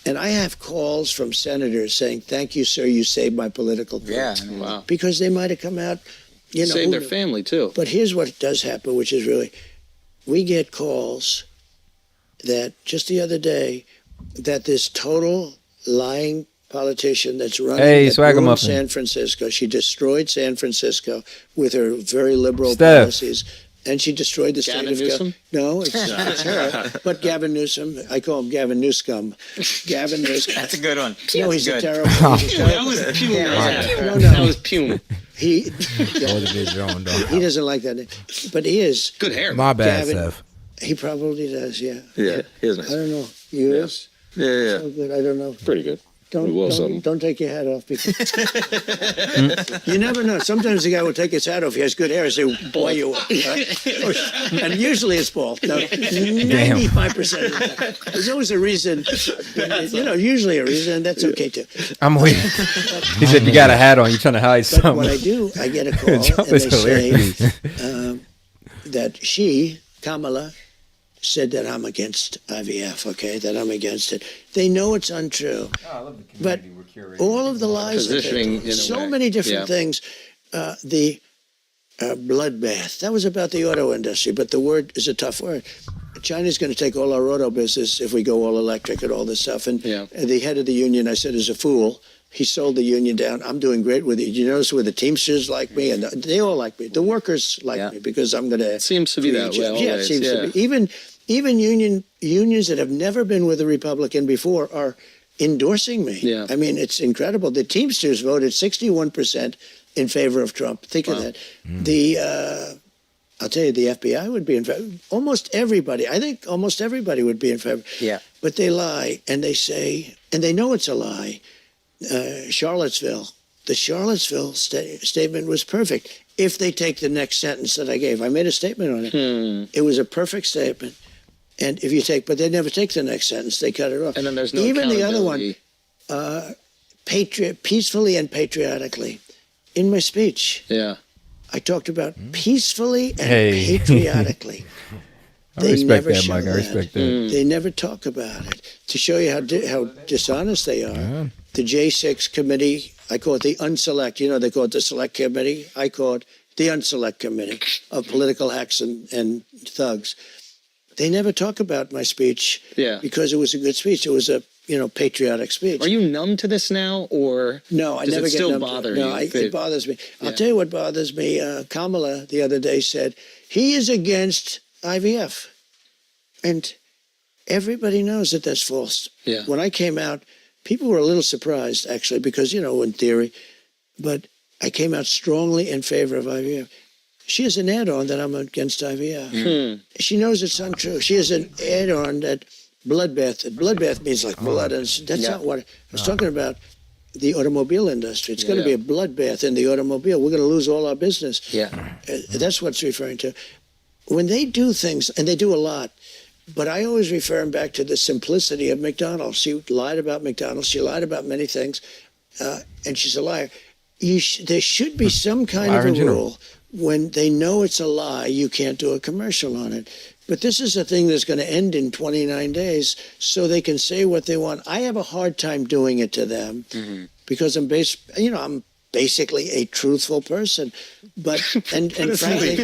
And I have calls from senators saying, "Thank you, sir. You saved my political vote." Yeah, wow. Because they might have come out, Save their family, too. But here's what does happen, which is really, we get calls that just the other day, that this total lying politician that's running San Francisco. She destroyed San Francisco with her very liberal policies. And she destroyed the state of Newsom? No, it's her. But Gavin Newsom, I call him Gavin Newscum. Gavin Newscum. That's a good one. No, he's good. a terrible. That was Pume. No. That was Pume. He doesn't like that name. But he is. Good hair. My bad, Gavin, Seth. He probably does, yeah. Yeah, he is nice. I don't know. Yours? Yeah. So good, I don't know. Pretty good. Don't take your hat off. Because you never know. Sometimes the guy will take his hat off. He has good hair. I say, "Boy, you are." And usually it's bald. No, 95% of the time. There's always a reason. Usually a reason, and that's okay too. I'm waiting. He said, "You got a hat on. You're trying to hide something." What I do, I get a call, and they say that Kamala, said that I'm against IVF, okay, that I'm against it. They know it's untrue. Oh, I love the community we're curating. All of the lies, so many different things. The bloodbath, that was about the auto industry, but the word is a tough word. China's going to take all our auto business if we go all electric and all this stuff. And the head of the union, I said, is a fool. He sold the union down. I'm doing great with it. You notice where the Teamsters like me, and they all like me. The workers like me because I'm going to. It seems to be that way. Yeah, it seems to be. Even unions that have never been with a Republican before are endorsing me. Yeah. I mean, it's incredible. The Teamsters voted 61% in favor of Trump. Think of that. I'll tell you, the FBI would be in favor. Almost everybody. I think almost everybody would be in favor. Yeah. But they lie, and they say, and they know it's a lie. Charlottesville. The Charlottesville statement was perfect. If they take the next sentence that I gave, I made a statement on it. It was a perfect statement. And if you take, but they never take the next sentence. They cut it off. And then there's no even the other one, peacefully and patriotically. In my speech, I talked about peacefully and patriotically. I respect that, Mike. I respect that. They never talk about it. To show you how dishonest they are, the J6 committee, I call it the unselect. They call it the select committee. I call it the Unselect Committee of political hacks and thugs. They never talk about my speech because it was a good speech. It was a patriotic speech. Are you numb to this now, or no? I does never it get still numb bother to it. you? No, it bothers me. I'll tell you what bothers me. Kamala the other day said he is against IVF, and everybody knows that that's false. Yeah. When I came out, people were a little surprised actually because in theory, but I came out strongly in favor of IVF. She has an add-on that I'm against IVF. She knows it's untrue. She has an add-on that bloodbath. Bloodbath means like blood, and that's not what I was talking about. The automobile industry. It's going to be a bloodbath in the automobile. We're going to lose all our business. Yeah, that's what it's referring to. When they do things, and they do a lot, but I always refer them back to the simplicity of McDonald's. She lied about McDonald's. She lied about many things, and she's a liar. There should be some kind of a rule. When they know it's a lie, you can't do a commercial on it. But this is a thing that's going to end in 29 days, so they can say what they want. I have a hard time doing it to them because I'm basically a truthful person. But and frankly,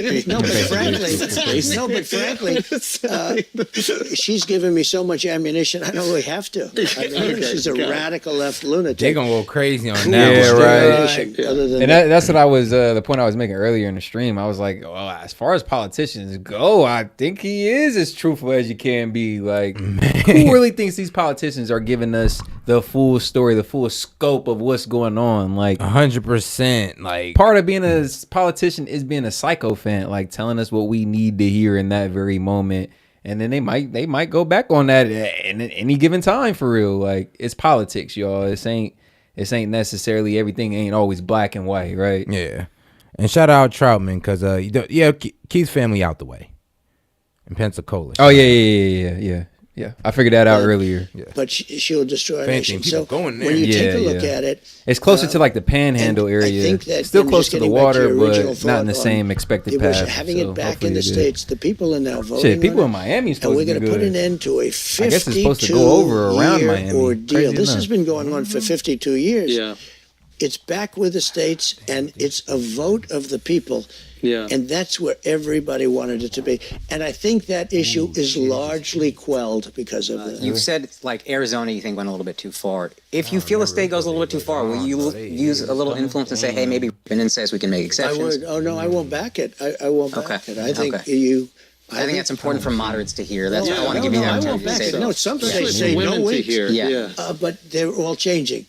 she's given me so much ammunition. I don't really have to. I mean, she's a radical left lunatic. They're gonna go crazy on that. Yeah, right. Other than and that's what I was the point I was making earlier in the stream. I was like, well, as far as politicians go, I think he is as truthful as you can be. Like, who really thinks these politicians are giving us the full story, the full scope of what's going on? Like 100%. Like, part of being a politician is being a sycophant, like telling us what we need to hear in that very moment. And then they might go back on that in any given time for real. Like, it's politics, y'all. It ain't necessarily everything ain't always black and white, right? Yeah. And shout out Troutman because Keith's family out the way in Pensacola. Oh yeah. I figured that out earlier. Yeah. But she'll destroy our nation. So going there. when you take a look at it, it's closer to like the Panhandle area. I think that still close to the water, but not in the thought same expected path. Having it back in the States, the people are now voting. Shit, people in Miami supposed to be good. And we're going to put an end to a 52-year ordeal. This has been going on for 52 years. Yeah. It's back with the states, and it's a vote of the people. Yeah. And that's where everybody wanted it to be. And I think that issue is largely quelled because of this. You said, like, Arizona, you think went a little bit too far. If you feel a state goes a little bit too far, will you use a little influence and say, hey, maybe Brennan says we can make exceptions? I would. Oh, no, I won't back it. I won't back it. I think I think that's important for moderates to hear. That's why I want to give you the opportunity to say that. No, some states say no wait. But they're all changing.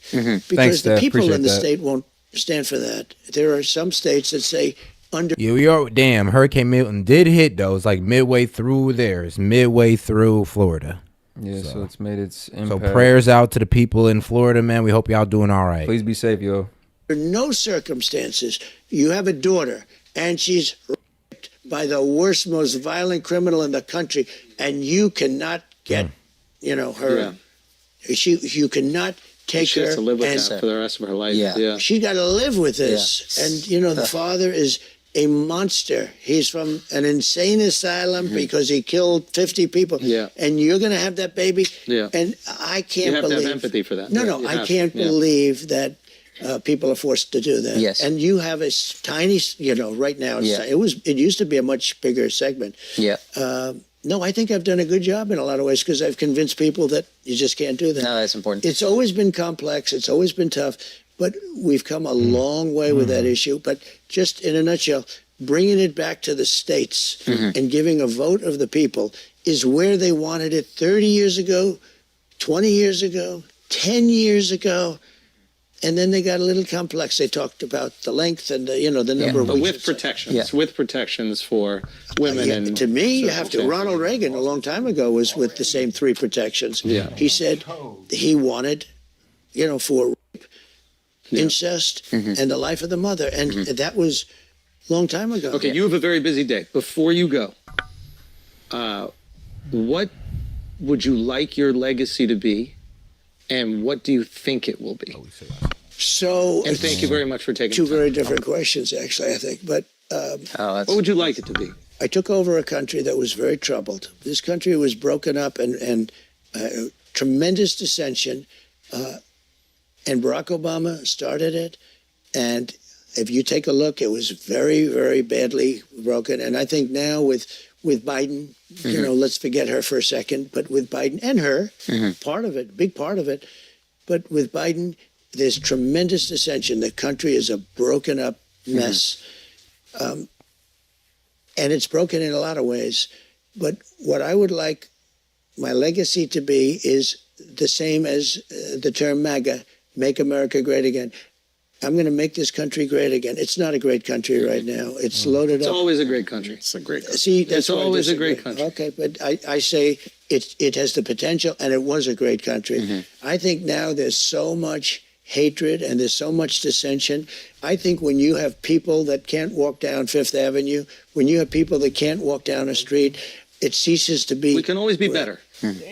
Because the people in the state won't stand for that. There are some states that say damn, Hurricane Milton did hit though. It's like midway through there. It's midway through Florida. Yeah, so it's made its impact. So prayers out to the people in Florida, man. We hope y'all doing all right. Please be safe, yo. Under no circumstances, you have a daughter and she's raped by the worst, most violent criminal in the country, and you cannot get, her. You cannot take she her has to live with and that for the rest of her life. She's got to live with this. And the father is a monster. He's from an insane asylum because he killed 50 people. And you're going to have that baby. And I can't you have believe to have empathy for that. No, I can't believe that people are forced to do that. Yes. And you have a tiny, right now it used to be a much bigger segment. No, I think I've done a good job in a lot of ways because I've convinced people that you just can't do that. No, that's important. It's always been complex. It's always been tough. But we've come a long way with that issue. But just in a nutshell, bringing it back to the states and giving a vote of the people is where they wanted it 30 years ago, 20 years ago, 10 years ago. And then they got a little complex. They talked about the length and the number of weeks. But with protections, with protections for women. And to me, you have to. Ronald Reagan, a long time ago, was with the same 3 protections. He said he wanted, for rape, incest, and the life of the mother. And that was a long time ago. Okay, you have a very busy day. Before you go, what would you like your legacy to be? And what do you think it will be? So, and thank you very much for taking 2 very different questions, actually, I think. But what would you like it to be? I took over a country that was very troubled. This country was broken up and tremendous dissension. And Barack Obama started it. And if you take a look, it was very, very badly broken. And I think now with Biden, you know, let's forget her for a second, but with Biden and her, part of it, big part of it, but with Biden, there's tremendous dissension. The country is a broken up mess. And it's broken in a lot of ways. But what I would like my legacy to be is the same as the term MAGA, Make America Great Again. I'm going to make this country great again. It's not a great country right now. It's loaded up. It's always a great country. It's a great country. See, that's it's always a great country. Okay, but I say it has the potential, and it was a great country. I think now there's so much hatred and there's so much dissension. I think when you have people that can't walk down Fifth Avenue, when you have people that can't walk down a street, it ceases to be. We can always be better.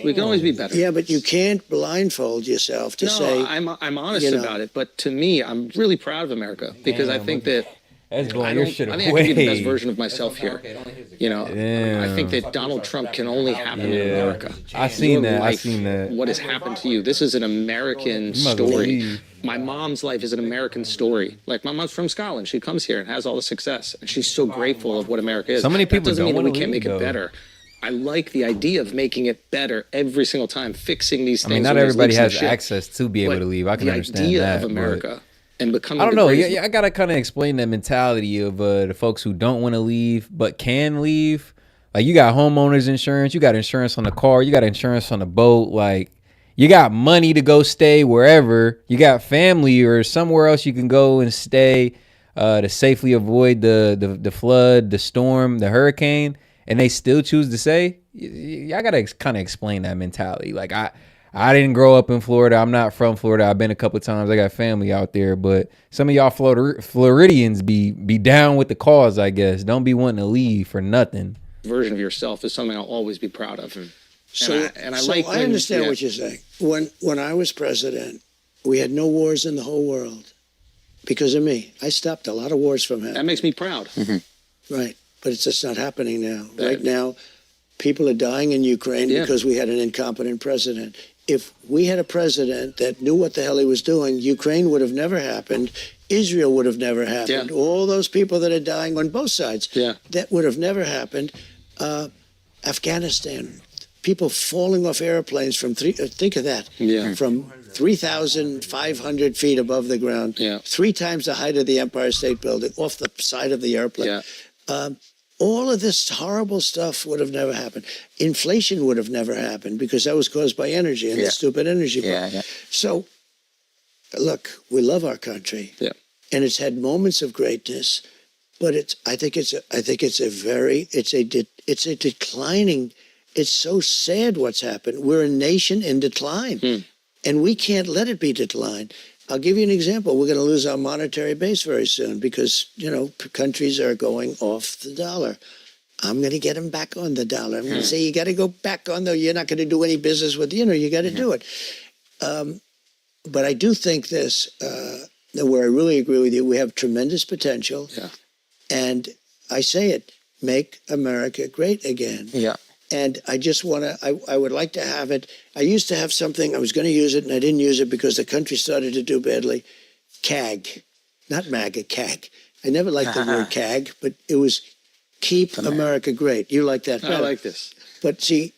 We can always be better. Yeah, but you can't blindfold yourself to say. No, I'm honest about it. But to me, I'm really proud of America because I think that That's blowing your shit away. I think I can be the best version of myself here. You know, I think that Donald Trump can only happen in America. I seen that. What has happened to you? This is an American story. My mom's life is an American story. Like, my mom's from Scotland. She comes here and has all the success, and she's so grateful of what America is. So many people that doesn't mean that we can't leave, make it better. I like the idea of making it better every single time, fixing these things. I mean, not everybody has access to be able to leave. I can understand that. The idea of America and becoming. I don't know. Yeah, I gotta kind of explain that mentality of the folks who don't want to leave but can leave. Like, you got homeowners insurance, you got insurance on the car, you got insurance on the boat. Like, you got money to go stay wherever. You got family or somewhere else you can go and stay to safely avoid the flood, the storm, the hurricane. And they still choose to say, I gotta kind of explain that mentality. Like, I didn't grow up in Florida. I'm not from Florida. I've been a couple of times. I got family out there, but some of y'all Floridians be down with the cause, I guess. Don't be wanting to leave for nothing. Version of yourself is something I'll always be proud of. So I understand what you're saying. When I was president, we had no wars in the whole world because of me. I stopped a lot of wars from happening. That makes me proud. Right. But it's just not happening now. Right now, people are dying in Ukraine because we had an incompetent president. If we had a president that knew what the hell he was doing, Ukraine would have never happened. Israel would have never happened. All those people that are dying on both sides, that would have never happened. Afghanistan, people falling off airplanes from think of that, from 3,500 feet above the ground, 3 times the height of the Empire State Building, off the side of the airplane. All of this horrible stuff would have never happened. Inflation would have never happened because that was caused by energy and the stupid energy. So, look, we love our country, and it's had moments of greatness, but I think it's a declining. It's so sad what's happened. We're a nation in decline, and we can't let it be declined. I'll give you an example. We're going to lose our monetary base very soon because, countries are going off the dollar. I'm going to get them back on the dollar. I'm going to say, you got to go back on you're not going to do any business with, you got to do it. But I do think this, where I really agree with you, we have tremendous potential. And I say it, make America great again. And I just want to, I would like to have it. I used to have something, I was going to use it, and I didn't use it because the country started to do badly. CAG, not MAGA, CAG. I never liked the word CAG, but it was Keep America Great. You like that better. I like this. But see,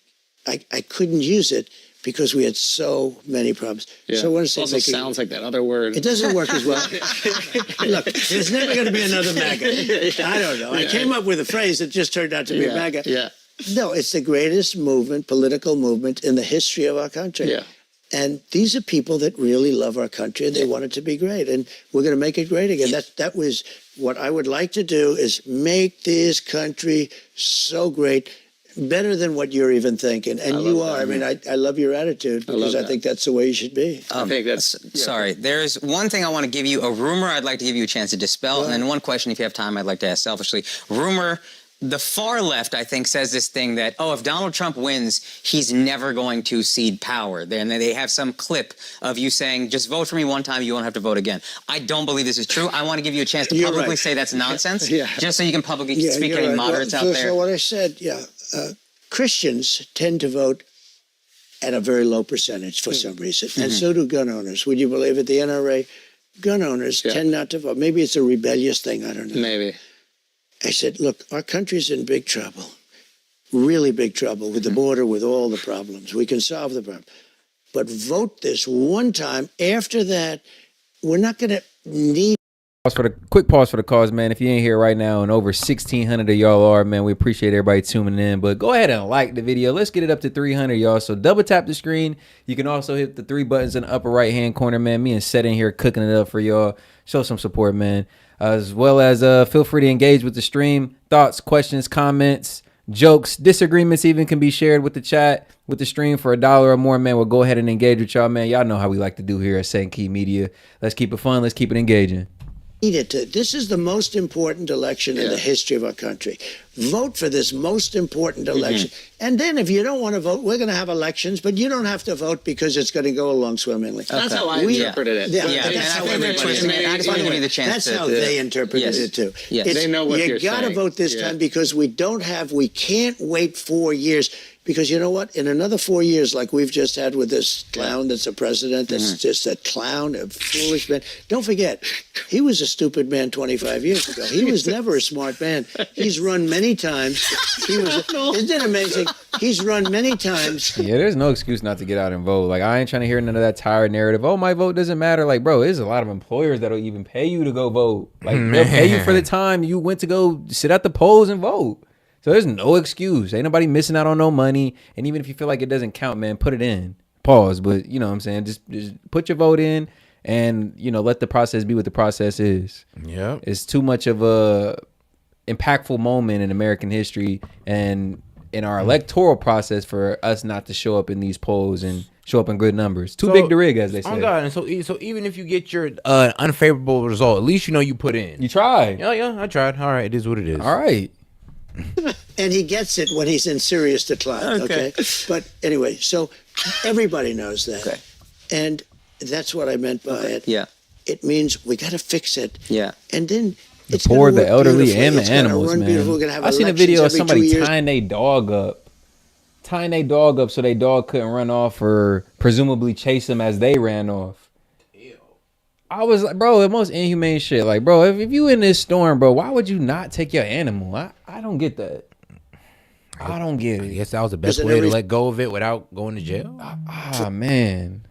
I couldn't use it because we had so many problems. So I want to say, also sounds like that other word. It doesn't work as well. Look, there's never going to be another MAGA. I don't know. I came up with a phrase that just turned out to be MAGA. No, it's the greatest political movement in the history of our country. And these are people that really love our country and they want it to be great. And we're going to make it great again. That was what I would like to do, is make this country so great, better than what you're even thinking. And you are. I mean, I love your attitude because I think that's the way you should be. I think that's... Sorry, there's one thing I want to give you, a rumor I'd like to give you a chance to dispel. And then one question, if you have time, I'd like to ask selfishly. Rumor... The far left, I think, says this thing that, if Donald Trump wins, he's never going to cede power. Then they have some clip of you saying, just vote for me one time, you won't have to vote again. I don't believe this is true. I want to give you a chance to publicly say that's nonsense, just so you can publicly speak any moderates out there. So what I said, Christians tend to vote at a very low percentage for some reason, and so do gun owners. Would you believe it? The NRA gun owners tend not to vote. Maybe it's a rebellious thing. I don't know. Maybe. I said, look, our country's in big trouble, really big trouble with the border, with all the problems. We can solve the problem. But vote this one time. After that, we're not going to need. Quick pause for the cause, man. If you ain't here right now, and over 1,600 of y'all are, man, we appreciate everybody tuning in. But go ahead and like the video. Let's get it up to 300, y'all. So double tap the screen. You can also hit the 3 buttons in the upper right hand corner, man. Me and S.E.T in here cooking it up for y'all. Show some support, man. As well as feel free to engage with the stream. Thoughts, questions, comments, jokes, disagreements even can be shared with the chat, with the stream for $1 or more, man. We'll go ahead and engage with y'all, man. Y'all know how we like to do here at S.E.T Media. Let's keep it fun. Let's keep it engaging. This is the most important election in the history of our country. Vote for this most important election. And then if you don't want to vote, we're going to have elections, but you don't have to vote because it's going to go along swimmingly. That's how I interpreted it. That's how That's how they interpreted it too. Yes. They know what you're saying. You got to vote this time because we can't wait 4 years. Because you know what? In another 4 years, like we've just had with this clown that's a president, that's just a clown, a foolish man. Don't forget, he was a stupid man 25 years ago. He was never a smart man. He's run many times. Isn't it amazing? He's run many times. Yeah, there's no excuse not to get out and vote. Like, I ain't trying to hear none of that tired narrative. Oh, my vote doesn't matter. Like, bro, there's a lot of employers that'll even pay you to go vote. Like, they'll pay you for the time you went to go sit at the polls and vote. So there's no excuse. Ain't nobody missing out on no money. And even if you feel like it doesn't count, man, put it in. Pause. But you know what I'm saying? Just put your vote in and, you know, let the process be what the process is. Yeah. It's too much of a impactful moment in American history and in our electoral process for us not to show up in these polls and show up in good numbers. Too big to rig, as they say. Oh God! And so even if you get your unfavorable result, at least you know you put in. You tried. Yeah, I tried. All right, it is what it is. All right. And he gets it when he's in serious decline. Okay. But anyway, so everybody knows that. Okay. And that's what I meant by it. Yeah. It means we got to fix it. Yeah. And then the poor, the elderly, and the animals, man. I seen a video of somebody tying their dog up. Tying their dog up so their dog couldn't run off or presumably chase them as they ran off. I was like, bro, the most inhumane shit. Like, bro, if you in this storm, bro, why would you not take your animal? I don't get that. I don't get it. I guess that was the best way to let go of it without going to jail. Man.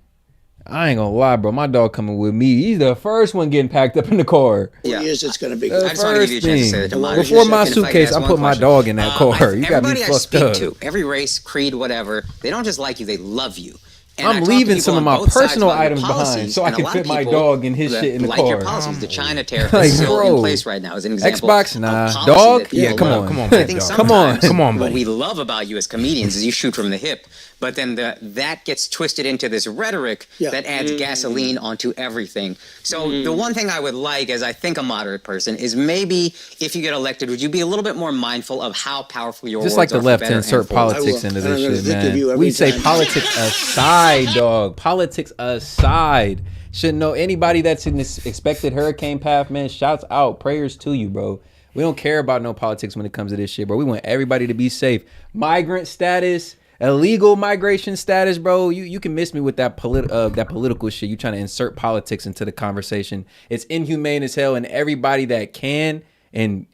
I ain't gonna lie, bro. My dog coming with me. He's the first one getting packed up in the car. 4 years it's going to be. I just want to give you a chance to say that tomorrow. Before my suitcase, I put my dog in that car. You got me fucked up. Everybody I speak to, every race, creed, whatever, they don't just like you, they love you. And I'm leaving some of my personal items behind so I can fit my dog and his shit in the car. Like your policies, the China tariff is still in place right now as an example. Xbox, nah. Dog? Yeah, come on. I think sometimes come on, what we love about you as comedians is you shoot from the hip. But then that gets twisted into this rhetoric that adds gasoline onto everything. So the one thing I would like, as I think a moderate person, is maybe if you get elected, would you be a little bit more mindful of how powerful your words are? Just like the left to insert politics into this shit, man. We say politics aside, dog. Politics aside. Shouldn't know anybody that's in this expected hurricane path, man. Shouts out. Prayers to you, bro. We don't care about no politics when it comes to this shit, bro. We want everybody to be safe. Migrant status. Illegal migration status, bro. You can miss me with that political shit. You trying to insert politics into the conversation. It's inhumane as hell, and everybody that can and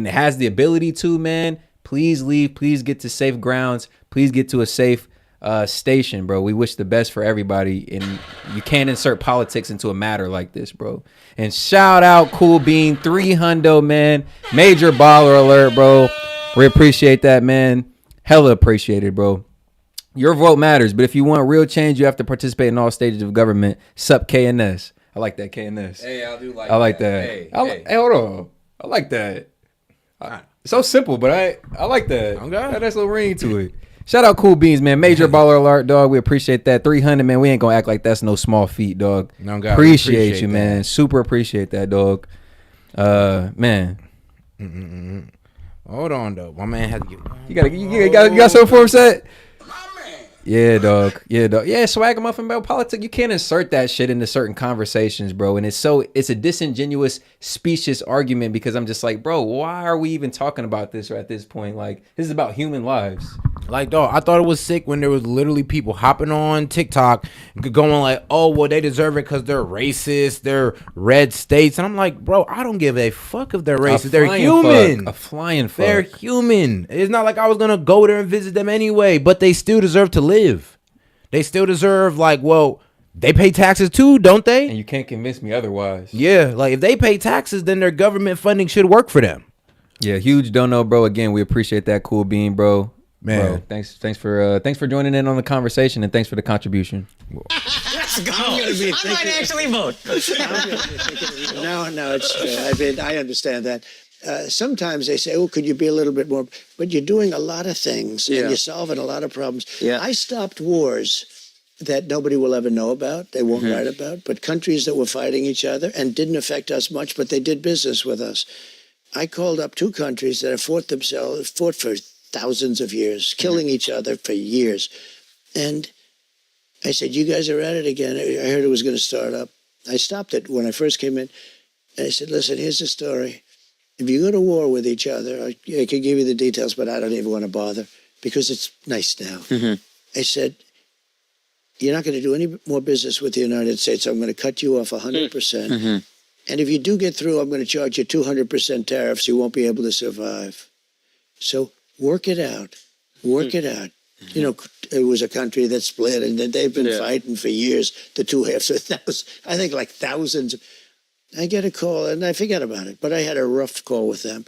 has the ability to, man, please leave. Please get to safe grounds. Please get to a safe station, bro. We wish the best for everybody, and you can't insert politics into a matter like this, bro. And shout out Cool Bean 300, man. Major baller alert, bro. We appreciate that, man. Hella appreciated, bro. Your vote matters, but if you want real change, you have to participate in all stages of government. Sup, KNS. I like that, KNS. Hey, I do like I like that. Hey, hold on. I like that. It's so simple, but I like that. Okay. Got that little ring to it. Shout out Cool Beans, man. Major baller alert, dog. We appreciate that. 300, man. We ain't gonna act like that's no small feat, dog. No, God, appreciate you, man. Super appreciate that, dog. Man. Hold on, though. My man has to get. You got something for him, Set? Yeah, dog. Yeah, swag muffin about politics. You can't insert that shit into certain conversations, bro. And it's a disingenuous, specious argument because I'm just like, bro, why are we even talking about this at this point? Like, this is about human lives. Like, dog, I thought it was sick when there was literally people hopping on TikTok going like, oh, well, they deserve it because they're racist, they're red states. And I'm like, bro, I don't give a fuck if they're racist. They're human. A flying fuck. They're human. It's not like I was going to go there and visit them anyway, but they still deserve to live. They still deserve, like, well, they pay taxes too, don't they? And you can't convince me otherwise. Yeah, like if they pay taxes, then their government funding should work for them. Yeah, huge dono, bro. Again, we appreciate that, Cool Bean, bro. Man, bro, thanks for joining in on the conversation, and thanks for the contribution. Let's go. I might actually vote. No, it's true. I understand that. Sometimes they say, "Oh, could you be a little bit more?" But you're doing a lot of things, and you're solving a lot of problems. Yeah. I stopped wars that nobody will ever know about. They won't write about. But countries that were fighting each other and didn't affect us much, but they did business with us. I called up 2 countries that have fought for thousands of years, killing each other for years. And I said, you guys are at it again. I heard it was going to start up. I stopped it when I first came in. And I said, listen, here's the story. If you go to war with each other, I can give you the details, but I don't even want to bother because it's nice now. I said, you're not going to do any more business with the United States. I'm going to cut you off 100%. And if you do get through, I'm going to charge you 200% tariffs. You won't be able to survive. So work it out. Work it out. You know, it was a country that split, and they've been fighting for years. The two halves, I think like thousands. I get a call, and I forget about it. But I had a rough call with them.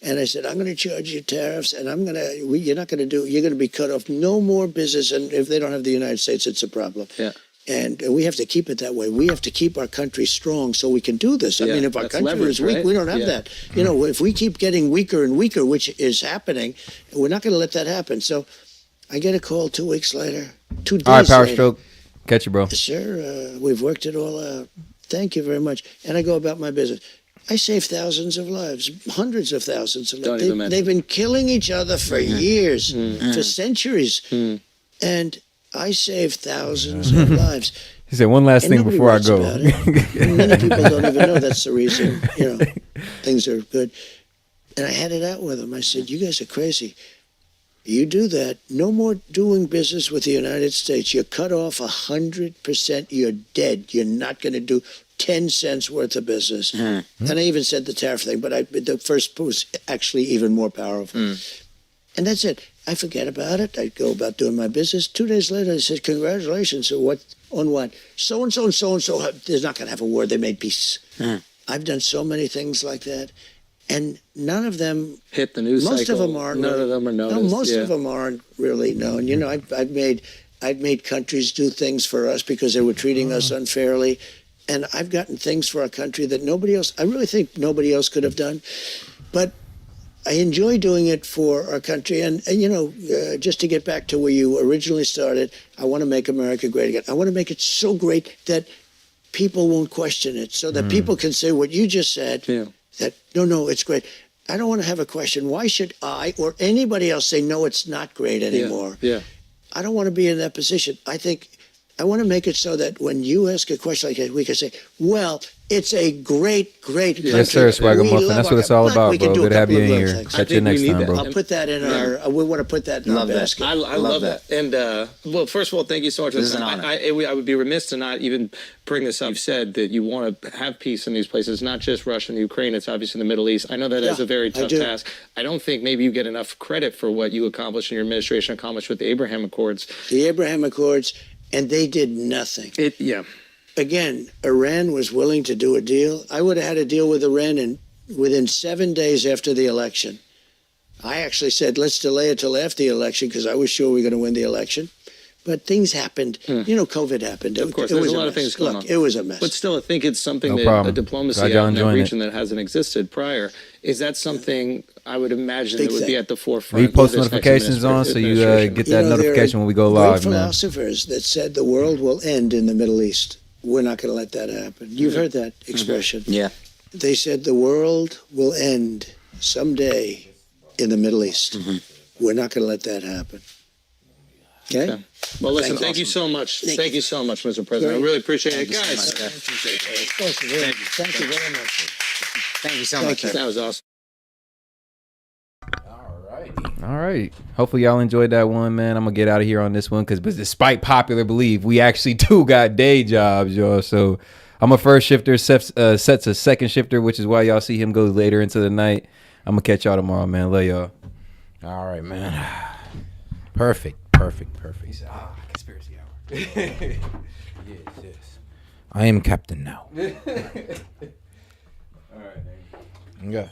And I said, I'm going to charge you tariffs, and you're going to be cut off. No more business. And if they don't have the United States, it's a problem. Yeah. And we have to keep it that way. We have to keep our country strong so we can do this. I mean, if our country is weak, we don't have that. You know, if we keep getting weaker and weaker, which is happening, we're not going to let that happen. So I get a call 2 weeks later, 2 days later. All right, Power Stroke. Catch you, bro. Sir, we've worked it all out. Thank you very much. And I go about my business. I saved thousands of lives, hundreds of thousands of lives. They've been killing each other for years, for centuries. And I saved thousands of lives. He said, one last thing before I go. Many people don't even know that's the reason, you know, things are good. And I had it out with them. I said, you guys are crazy. You do that, no more doing business with the United States. You're cut off 100%. You're dead. You're not going to do 10 cents worth of business. And I even said the tariff thing, but the first was actually even more powerful. And that's it. I forget about it. I go about doing my business. 2 days later, I said, congratulations. So what? On what? So-and-so and so-and-so. They're not going to have a war. They made peace. I've done so many things like that. And none of them hit the news most cycle. Of them aren't. None of them are noticed. No, most of them aren't really known. You know, I've made countries do things for us because they were treating us unfairly. And I've gotten things for our country that nobody else, I really think nobody else could have done. But I enjoy doing it for our country. And you know, just to get back to where you originally started, I want to make America great again. I want to make it so great that people won't question it, so that people can say what you just said, that, no, it's great. I don't want to have a question. Why should I or anybody else say, no, it's not great anymore? I don't want to be in that position. I want to make it so that when you ask a question like that, we can say, well, it's a great country. Yes, sir, Swagger Muffin. That's what it's all about, bro. Good to have you in here. Catch you next time, bro. I'll put that in our, we want to put that in our basket. I love that. And, well, first of all, thank you so much. This is an honor. I would be remiss to not even bring this up. You've said that you want to have peace in these places, not just Russia and Ukraine. It's obviously the Middle East. I know that is a very tough task. I don't think maybe you get enough credit for what you accomplished and your administration accomplished with the Abraham Accords. The Abraham Accords, and they did nothing. Again, Iran was willing to do a deal. I would have had a deal with Iran within 7 days after the election. I actually said, let's delay it till after the election because I was sure we were going to win the election. But things happened. You know, COVID happened. Of course, there's a lot of things going on. It was a mess. But still, I think it's something that a diplomacy out in that region that hasn't existed prior. Is that something I would imagine that would be at the forefront? We post notifications on so you get that notification when we go live, great man. Philosophers that said the world will end in the Middle East. We're not going to let that happen. You've heard that expression. Yeah. They said the world will end someday in the Middle East. We're not going to let that happen. Okay? Well, listen, thank you so much. Thank you so much, Mr. President. I really appreciate it. Guys. Thank you very much. Thank you so much. That was awesome. All right. All right. Hopefully y'all enjoyed that one, man. I'm gonna get out of here on this one because despite popular belief, we actually do got day jobs, y'all. So I'm a first shifter. Set's a second shifter, which is why y'all see him go later into the night. I'm gonna catch y'all tomorrow, man. Love y'all. All right, man. Perfect. Conspiracy hour. Yes. I am captain now. All right, man. Yeah.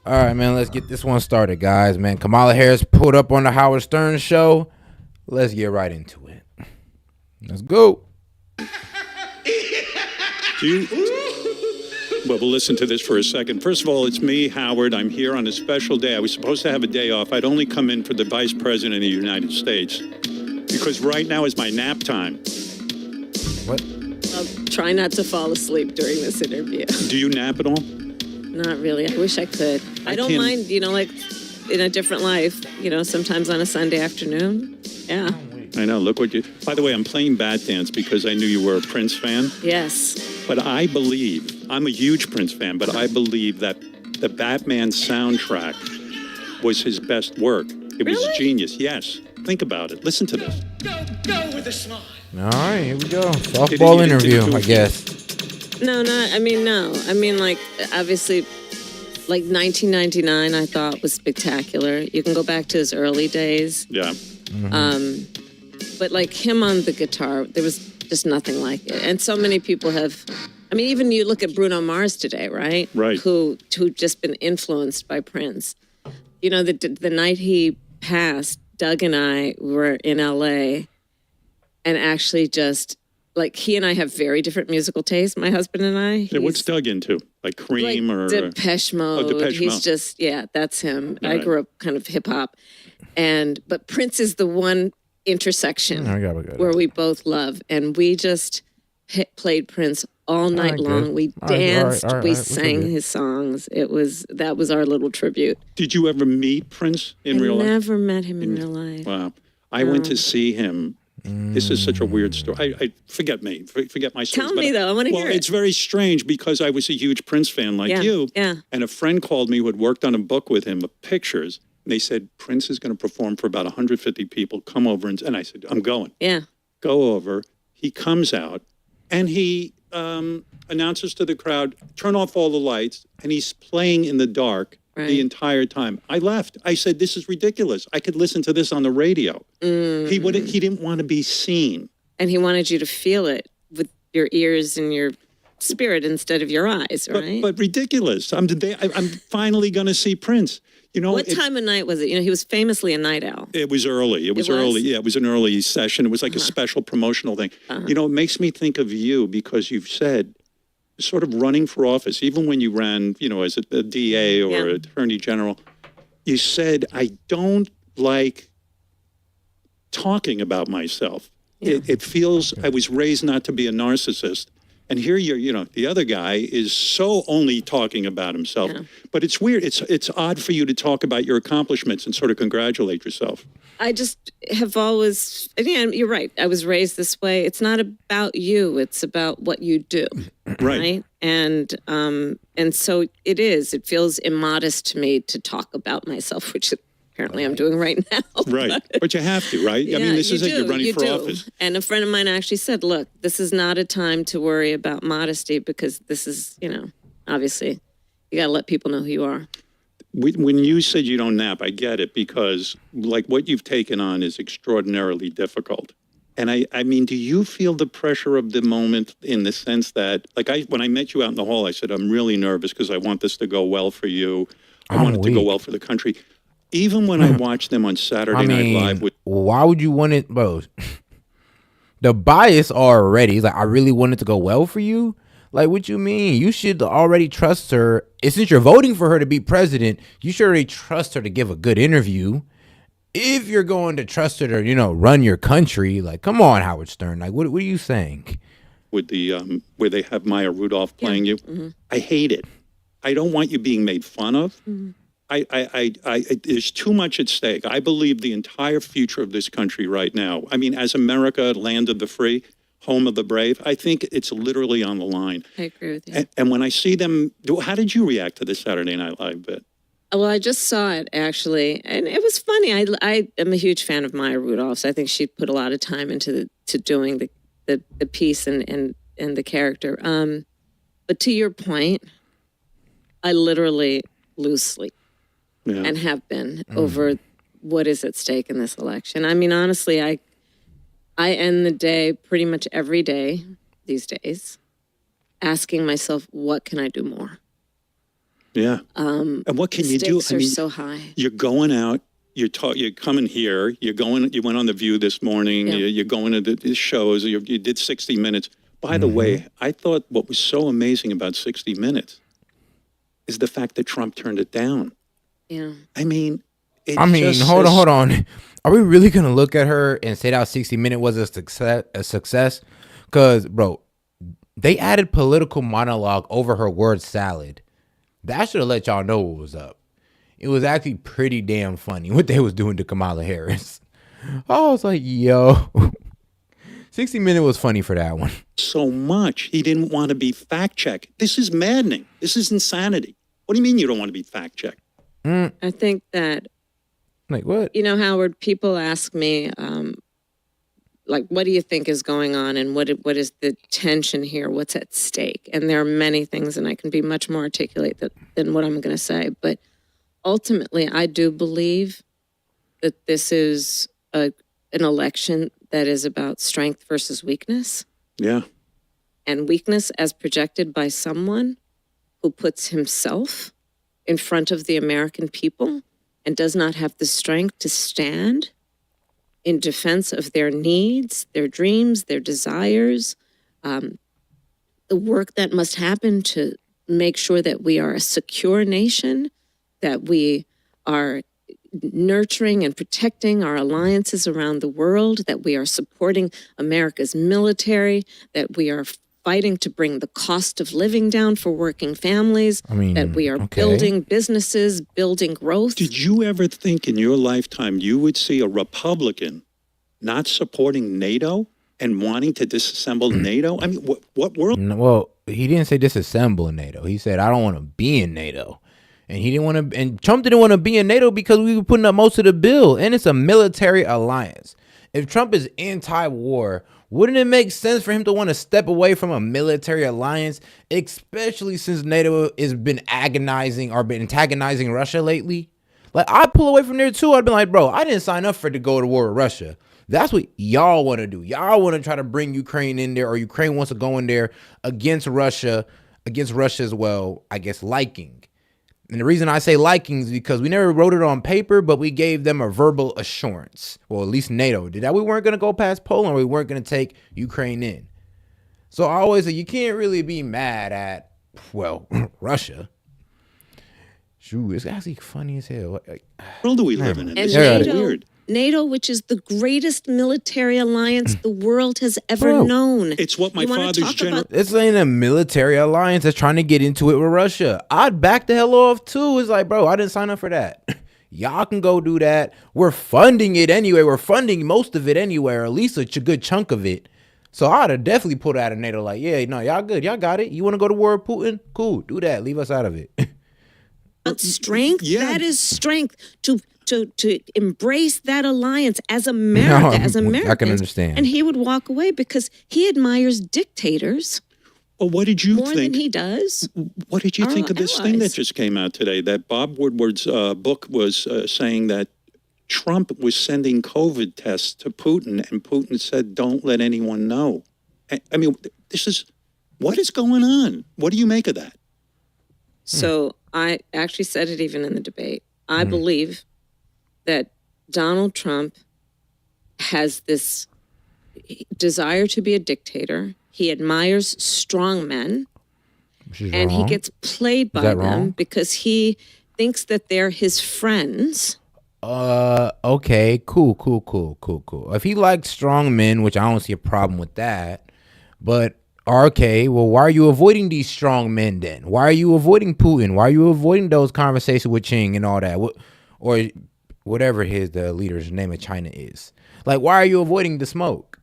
All right, man. Let's get this one started, guys. Man, Kamala Harris pulled up on the Howard Stern show. Let's get right into it. Let's go. Well, we'll listen to this for a second. First of all, it's me, Howard. I'm here on a special day. I was supposed to have a day off. I'd only come in for the Vice President of the United States because right now is my nap time. What? I'll try not to fall asleep during this interview. Do you nap at all? Not really. I wish I could. I don't mind, like in a different life, sometimes on a Sunday afternoon. Yeah. I know. Look what you... By the way, I'm playing Bat Dance because I knew you were a Prince fan. Yes. But I believe... I'm a huge Prince fan, but I believe that the Batman soundtrack was his best work. It was genius. Yes. Think about it. Listen to this. Go with a smile. All right, here we go. Softball interview, I guess. No. I mean, like, obviously, like 1999, I thought was spectacular. You can go back to his early days. Yeah. But like him on the guitar, there was just nothing like it. And so many people have, I mean, even you look at Bruno Mars today, right? Right. Who just been influenced by Prince. The night he passed, Doug and I were in LA and actually just, like, he and I have very different musical tastes, my husband and I. Yeah, what's Doug into? Like Cream like or... Depeche Mode. Oh, Depeche He's Mode. just, that's him. All I right. grew up kind of hip hop. But Prince is the one intersection where we both love. And we just played Prince all night long. We danced, we sang his songs. That was our little tribute. Did you ever meet Prince in real life? I never met him in real life. Wow. I went to see him. This is such a weird story. I forget me. Forget my stories. Tell me, though. I want to hear Well, it. it's very strange because I was a huge Prince fan like you. Yeah. And a friend called me who had worked on a book with him of pictures. And they said, Prince is going to perform for about 150 people. Come over. And I said, I'm going. Yeah. Go over. He comes out and he announces to the crowd, turn off all the lights. And he's playing in the dark the entire time. I left. I said, this is ridiculous. I could listen to this on the radio. He didn't want to be seen. And he wanted you to feel it with your ears and your spirit instead of your eyes, right? But ridiculous. I'm finally going to see Prince. What time of night was it? He was famously a night owl. It was early. It was early. Yeah, it was an early session. It was like a special promotional thing. It makes me think of you because you've said sort of running for office, even when you ran, as a DA or attorney general, you said, I don't like talking about myself. It feels I was raised not to be a narcissist. And here the other guy is so only talking about himself. Yeah. But it's weird. It's odd for you to talk about your accomplishments and sort of congratulate yourself. I just have always, again, you're right. I was raised this way. It's not about you. It's about what you do. Right. And so it is. It feels immodest to me to talk about myself, which apparently I'm doing right now. Right. But you have to, right? Yeah, I mean, this is it. You're running for office. And a friend of mine actually said, look, this is not a time to worry about modesty because this is, obviously, you got to let people know who you are. When you said you don't nap, I get it because, like, what you've taken on is extraordinarily difficult. And I mean, do you feel the pressure of the moment in the sense that, like, when I met you out in the hall, I said, I'm really nervous because I want this to go well for you. I want it to go well for the country. Even when I watch them on Saturday Night Live. Why would you want it, bro? The bias already. He's like, I really want it to go well for you. Like, what you mean? You should already trust her. And since you're voting for her to be president, you should already trust her to give a good interview. If you're going to trust her to, run your country, like, come on, Howard Stern. Like, what are you saying? With the where they have Maya Rudolph playing you, I hate it. I don't want you being made fun of. There's too much at stake. I believe the entire future of this country right now. I mean, as America, land of the free, home of the brave, I think it's literally on the line. I agree with you. And when I see them, how did you react to the Saturday Night Live bit? Well, I just saw it actually, and it was funny. I am a huge fan of Maya Rudolph's. I think she put a lot of time into doing the piece and the character. But to your point, I literally lose sleep and have been over what is at stake in this election. I mean, honestly, I end the day pretty much every day these days asking myself, what can I do more? Yeah. And what can you do? Stakes are so high. You're going out. You're coming here. You went on The View this morning. Yeah. You're going to the shows. You did 60 Minutes. By the way, I thought what was so amazing about 60 Minutes is the fact that Trump turned it down. Yeah. I mean, hold on. Are we really gonna look at her and say that 60 Minute was a success? Because, bro, they added political monologue over her word salad. That should have let y'all know what was up. It was actually pretty damn funny what they was doing to Kamala Harris. I was like, yo. 60 Minute was funny for that one. So much. He didn't want to be fact-checked. This is maddening. This is insanity. What do you mean you don't want to be fact-checked? I think that, like what? You know, Howard, people ask me, like, what do you think is going on and what is the tension here? What's at stake? And there are many things, and I can be much more articulate than what I'm going to say. But ultimately, I do believe that this is an election that is about strength versus weakness. Yeah. And weakness as projected by someone who puts himself in front of the American people and does not have the strength to stand in defense of their needs, their dreams, their desires, the work that must happen to make sure that we are a secure nation, that we are nurturing and protecting our alliances around the world, that we are supporting America's military, that we are fighting to bring the cost of living down for working families, that we are building businesses, building growth. Did you ever think in your lifetime you would see a Republican not supporting NATO and wanting to disassemble NATO? I mean, what world? Well, he didn't say disassemble NATO. He said, I don't want to be in NATO. And he didn't want to, and Trump didn't want to be in NATO because we were putting up most of the bill, and it's a military alliance. If Trump is anti-war, wouldn't it make sense for him to want to step away from a military alliance, especially since NATO has been agonizing or been antagonizing Russia lately? Like, I'd pull away from there too. I'd be like, bro, I didn't sign up for it to go to war with Russia. That's what y'all want to do. Y'all want to try to bring Ukraine in there, or Ukraine wants to go in there against Russia as well, I guess, liking. And the reason I say liking is because we never wrote it on paper, but we gave them a verbal assurance. Well, at least NATO did that. We weren't going to go past Poland. We weren't going to take Ukraine in. So I always say you can't really be mad at, well, Russia. Shoot, it's actually funny as hell. What world do we live in? And NATO, which is the greatest military alliance the world has ever known. It's what my father's general. This ain't a military alliance that's trying to get into it with Russia. I'd back the hell off too. It's like, bro, I didn't sign up for that. Y'all can go do that. We're funding it anyway. We're funding most of it anyway, or at least a good chunk of it. So I'd have definitely put out of NATO like, yeah, no, y'all good. Y'all got it. You want to go to war with Putin? Cool. Do that. Leave us out of it. But strength, that is strength to embrace that alliance as America, as Americans. I can understand. And he would walk away because he admires dictators. Well, what did you more think? Than he does. What did you think of this thing that just came out today? That Bob Woodward's book was saying that Trump was sending COVID tests to Putin, and Putin said, "Don't let anyone know." I mean, what is going on? What do you make of that? So I actually said it even in the debate. I believe that Donald Trump has this desire to be a dictator. He admires strong men, and he gets played by them because he thinks that they're his friends. Okay, cool. If he likes strong men, which I don't see a problem with that, but okay, well, why are you avoiding these strong men then? Why are you avoiding Putin? Why are you avoiding those conversations with Ching and all that? Or whatever the leader's name of China is. Like, why are you avoiding the smoke?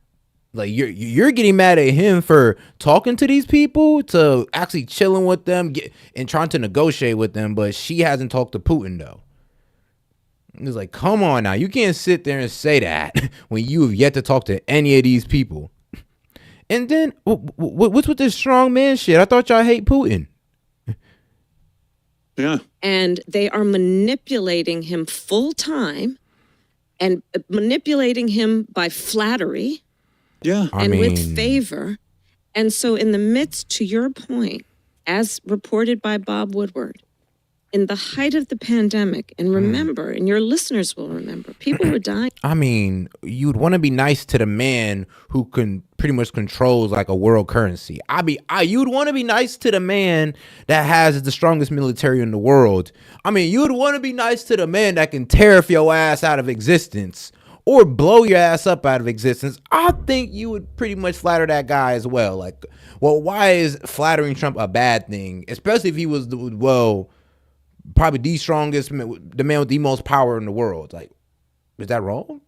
Like you're getting mad at him for talking to these people, to actually chilling with them, and trying to negotiate with them, but she hasn't talked to Putin though. It's like, come on now, you can't sit there and say that when you have yet to talk to any of these people. And then what's with this strong man shit? I thought y'all hate Putin. Yeah. And they are manipulating him full time and manipulating him by flattery. Yeah. With favor. And so in the midst, to your point, as reported by Bob Woodward, in the height of the pandemic, and remember, and your listeners will remember, people were dying. I mean, you'd want to be nice to the man who can pretty much controls like a world currency. You'd want to be nice to the man that has the strongest military in the world. I mean, you'd want to be nice to the man that can tariff your ass out of existence or blow your ass up out of existence. I think you would pretty much flatter that guy as well. Like, well, why is flattering Trump a bad thing? Especially if he was, probably the strongest, the man with the most power in the world. Like, is that wrong?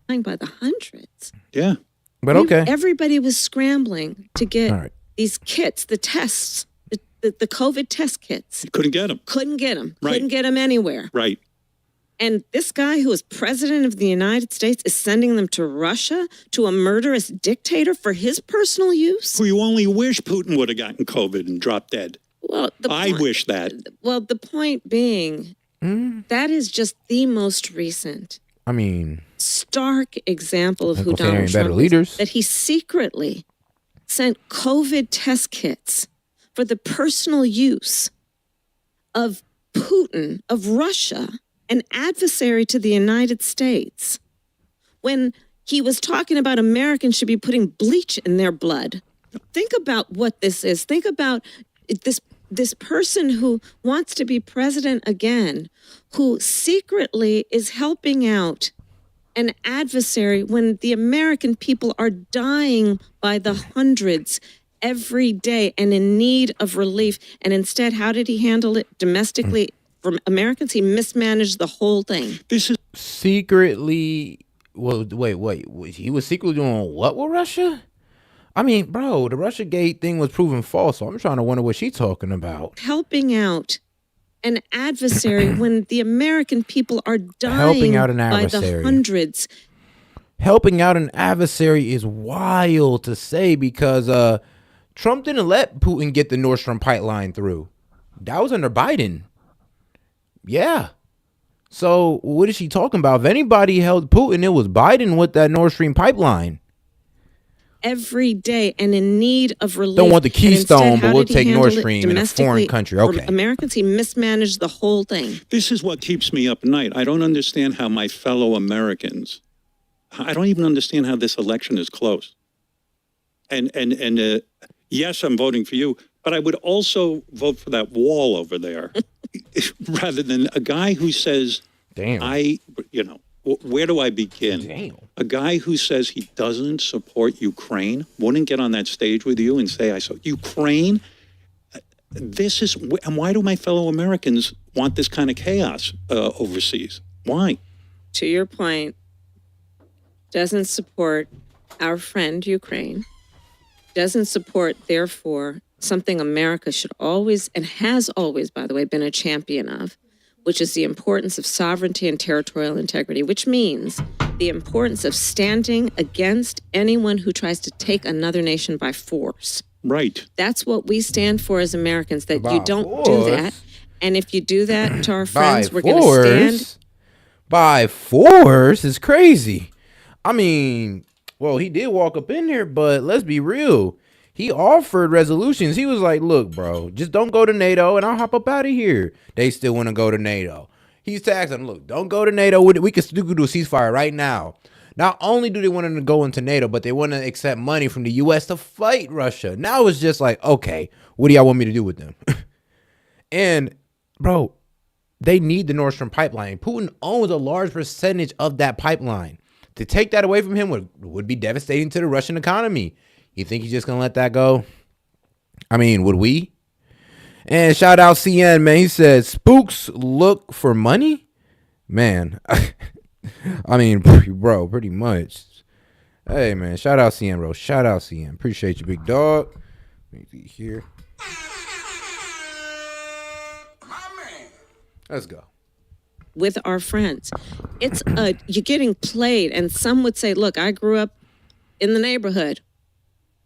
By the hundreds. Yeah. But okay. Everybody was scrambling to get these kits, the tests, the COVID test kits. Couldn't get them. Right. Couldn't get them anywhere. Right. And this guy who is president of the United States is sending them to Russia, to a murderous dictator for his personal use? Who you only wish Putin would have gotten COVID and dropped dead. Well, I wish that. Well, the point being, that is just the most recent, stark example of who Donald Trump is. That he secretly sent COVID test kits for the personal use of Putin, of Russia, an adversary to the United States, when he was talking about Americans should be putting bleach in their blood. Think about what this is. Think about this person who wants to be president again, who secretly is helping out an adversary when the American people are dying by the hundreds every day and in need of relief. And instead, how did he handle it domestically? For Americans, he mismanaged the whole thing. This is secretly. Well, wait. He was secretly doing what with Russia? I mean, bro, the Russiagate thing was proven false. So I'm trying to wonder what she's talking about. Helping out an adversary when the American people are dying Helping out an by adversary. the hundreds. Helping out an adversary is wild to say because Trump didn't let Putin get the Nord Stream pipeline through. That was under Biden. Yeah. So what is she talking about? If anybody held Putin, it was Biden with that Nord Stream pipeline. Every day and in need of relief. Don't want the Keystone, but we'll take Nord Stream in a foreign country. Okay. For Americans, he mismanaged the whole thing. This is what keeps me up at night. I don't understand how my fellow Americans, I don't even understand how this election is close. And yes, I'm voting for you, but I would also vote for that wall over there rather than a guy who says, damn, where do I begin? Damn. A guy who says he doesn't support Ukraine wouldn't get on that stage with you and say, I support Ukraine. And why do my fellow Americans want this kind of chaos overseas? Why? To your point, doesn't support our friend Ukraine, doesn't support, therefore, something America should always, and has always, by the way, been a champion of, which is the importance of sovereignty and territorial integrity, which means the importance of standing against anyone who tries to take another nation by force. Right. That's what we stand for as Americans, that you don't do that. And if you do that to our friends, we're going to stand. By force is crazy. I mean, well, he did walk up in there, but let's be real. He offered resolutions. He was like, look, bro, just don't go to NATO and I'll hop up out of here. They still want to go to NATO. He's taxing them, look, don't go to NATO. We can still do a ceasefire right now. Not only do they want them to go into NATO, but they want to accept money from the U.S. to fight Russia. Now it's just like, okay, what do y'all want me to do with them? And, bro, they need the Nord Stream pipeline. Putin owns a large percentage of that pipeline. To take that away from him would be devastating to the Russian economy. You think he's just going to let that go? I mean, would we? And shout out CN, man. He said, spooks look for money? Man, I mean, bro, pretty much. Hey, man. Shout out CM, bro. Shout out CM. Appreciate you, big dog. Let me see here. Let's go. With our friends. It's you're getting played. And some would say, look, I grew up in the neighborhood.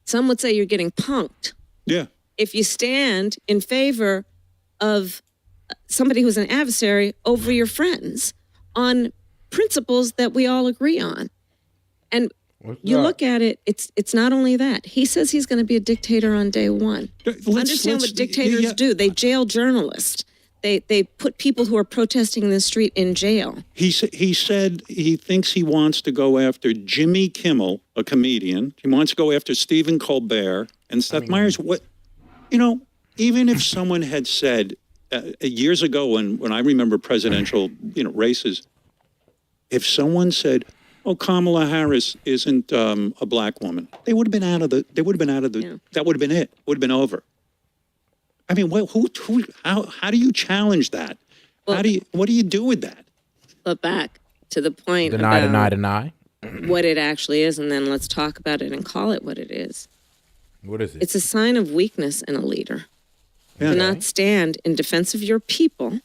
Some would say you're getting punked. Yeah. If you stand in favor of somebody who's an adversary over your friends on principles that we all agree on. And look at it, it's not only that. He says he's going to be a dictator on day one. Understand what dictators do. They jail journalists. They put people who are protesting in the street in jail. He said he thinks he wants to go after Jimmy Kimmel, a comedian. He wants to go after Stephen Colbert and Seth Meyers. What, even if someone had said years ago when I remember presidential races, if someone said, "Oh, Kamala Harris isn't a black woman," they would have been out of the. They would have been out of the. Yeah. That would have been it. Would have been over. I mean, how do you challenge that? Well, what do you do with that? But back to the point deny. What it actually is, and then let's talk about it and call it what it is. What is it? It's a sign of weakness in a leader. Yeah. Do not stand in defense of your people,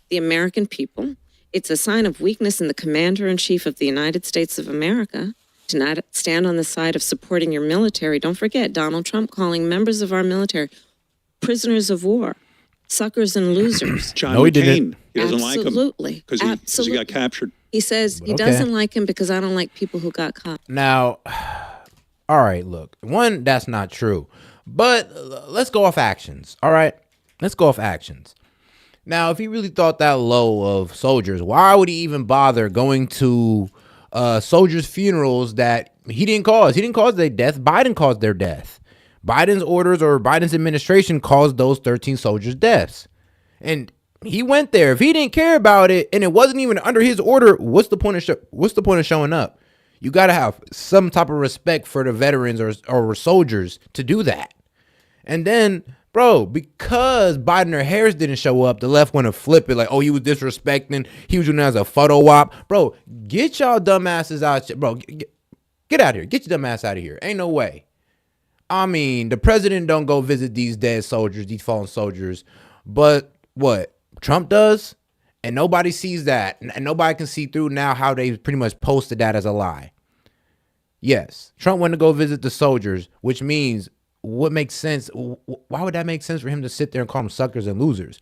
the American people. It's a sign of weakness in the commander-in-chief of the United States of America to not stand on the side of supporting your military. Don't forget Donald Trump calling members of our military prisoners of war, suckers and losers. John McCain, he doesn't like him. Absolutely. Because he got captured. He says he doesn't like him because I don't like people who got caught. Now, all right, look. One, that's not true. But let's go off actions, all right? Let's go off actions. Now, if he really thought that low of soldiers, why would he even bother going to soldiers' funerals that he didn't cause? He didn't cause their death. Biden caused their death. Biden's orders or Biden's administration caused those 13 soldiers' deaths. And he went there. If he didn't care about it and it wasn't even under his order, what's the point of showing up? You got to have some type of respect for the veterans or soldiers to do that. And then, bro, because Biden or Harris didn't show up, the left want to flip it like, oh, he was disrespecting. He was doing that as a photo op. Bro, get y'all dumbasses out. Bro, get out of here. Get your dumb ass out of here. Ain't no way. I mean, the president don't go visit these dead soldiers, these fallen soldiers. But what? Trump does? And nobody sees that. And nobody can see through now how they pretty much posted that as a lie. Yes, Trump went to go visit the soldiers, which means what makes sense? Why would that make sense for him to sit there and call them suckers and losers?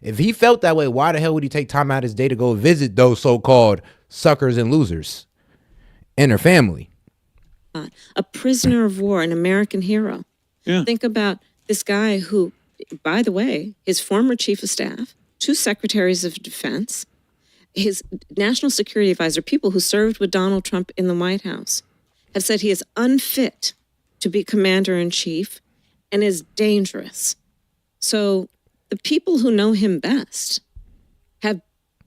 If he felt that way, why the hell would he take time out of his day to go visit those so-called suckers and losers and their family? A prisoner of war, an American hero. Yeah. Think about this guy who, by the way, his former chief of staff, 2 secretaries of defense, his national security advisor, people who served with Donald Trump in the White House, have said he is unfit to be commander-in-chief and is dangerous. So the people who know him best have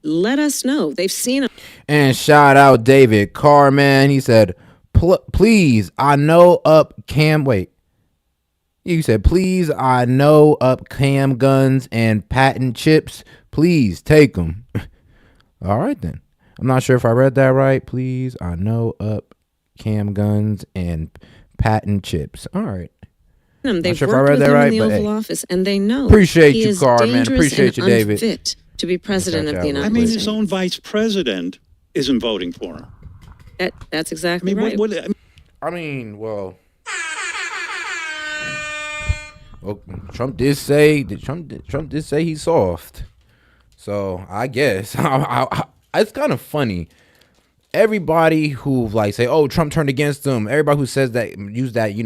let us know. They've seen him. And shout out David Carman. He said, please, I know up cam. Wait. You said, please, I know up cam guns and patent chips. Please take them. All right, then. I'm not sure if I read that right. Please, I know up cam guns and patent chips. All right. They've worked with him in the Oval Office, and they know. Appreciate you, Carl, man. Appreciate you, David. Unfit to be president of the United States. I mean, his own vice president isn't voting for him. That's exactly right. Trump did say he's soft. So I guess it's kind of funny. Everybody who say, oh, Trump turned against him. Everybody who says that, use that,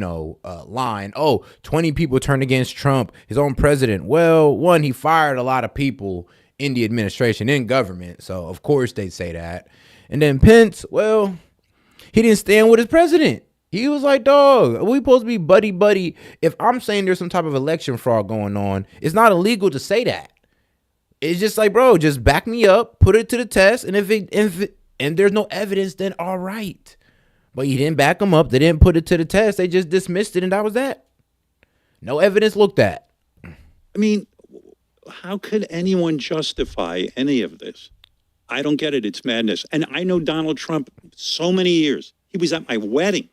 line. Oh, 20 people turned against Trump, his own president. Well, one, he fired a lot of people in the administration, in government. So of course they say that. And then Pence, well, he didn't stand with his president. He was like, dog, we supposed to be buddy. If I'm saying there's some type of election fraud going on, it's not illegal to say that. It's just like, bro, just back me up, put it to the test. And if there's no evidence, then all right. But you didn't back them up. They didn't put it to the test. They just dismissed it. And that was that. No evidence looked at. I mean, how could anyone justify any of this? I don't get it. It's madness. And I know Donald Trump so many years. He was at my wedding.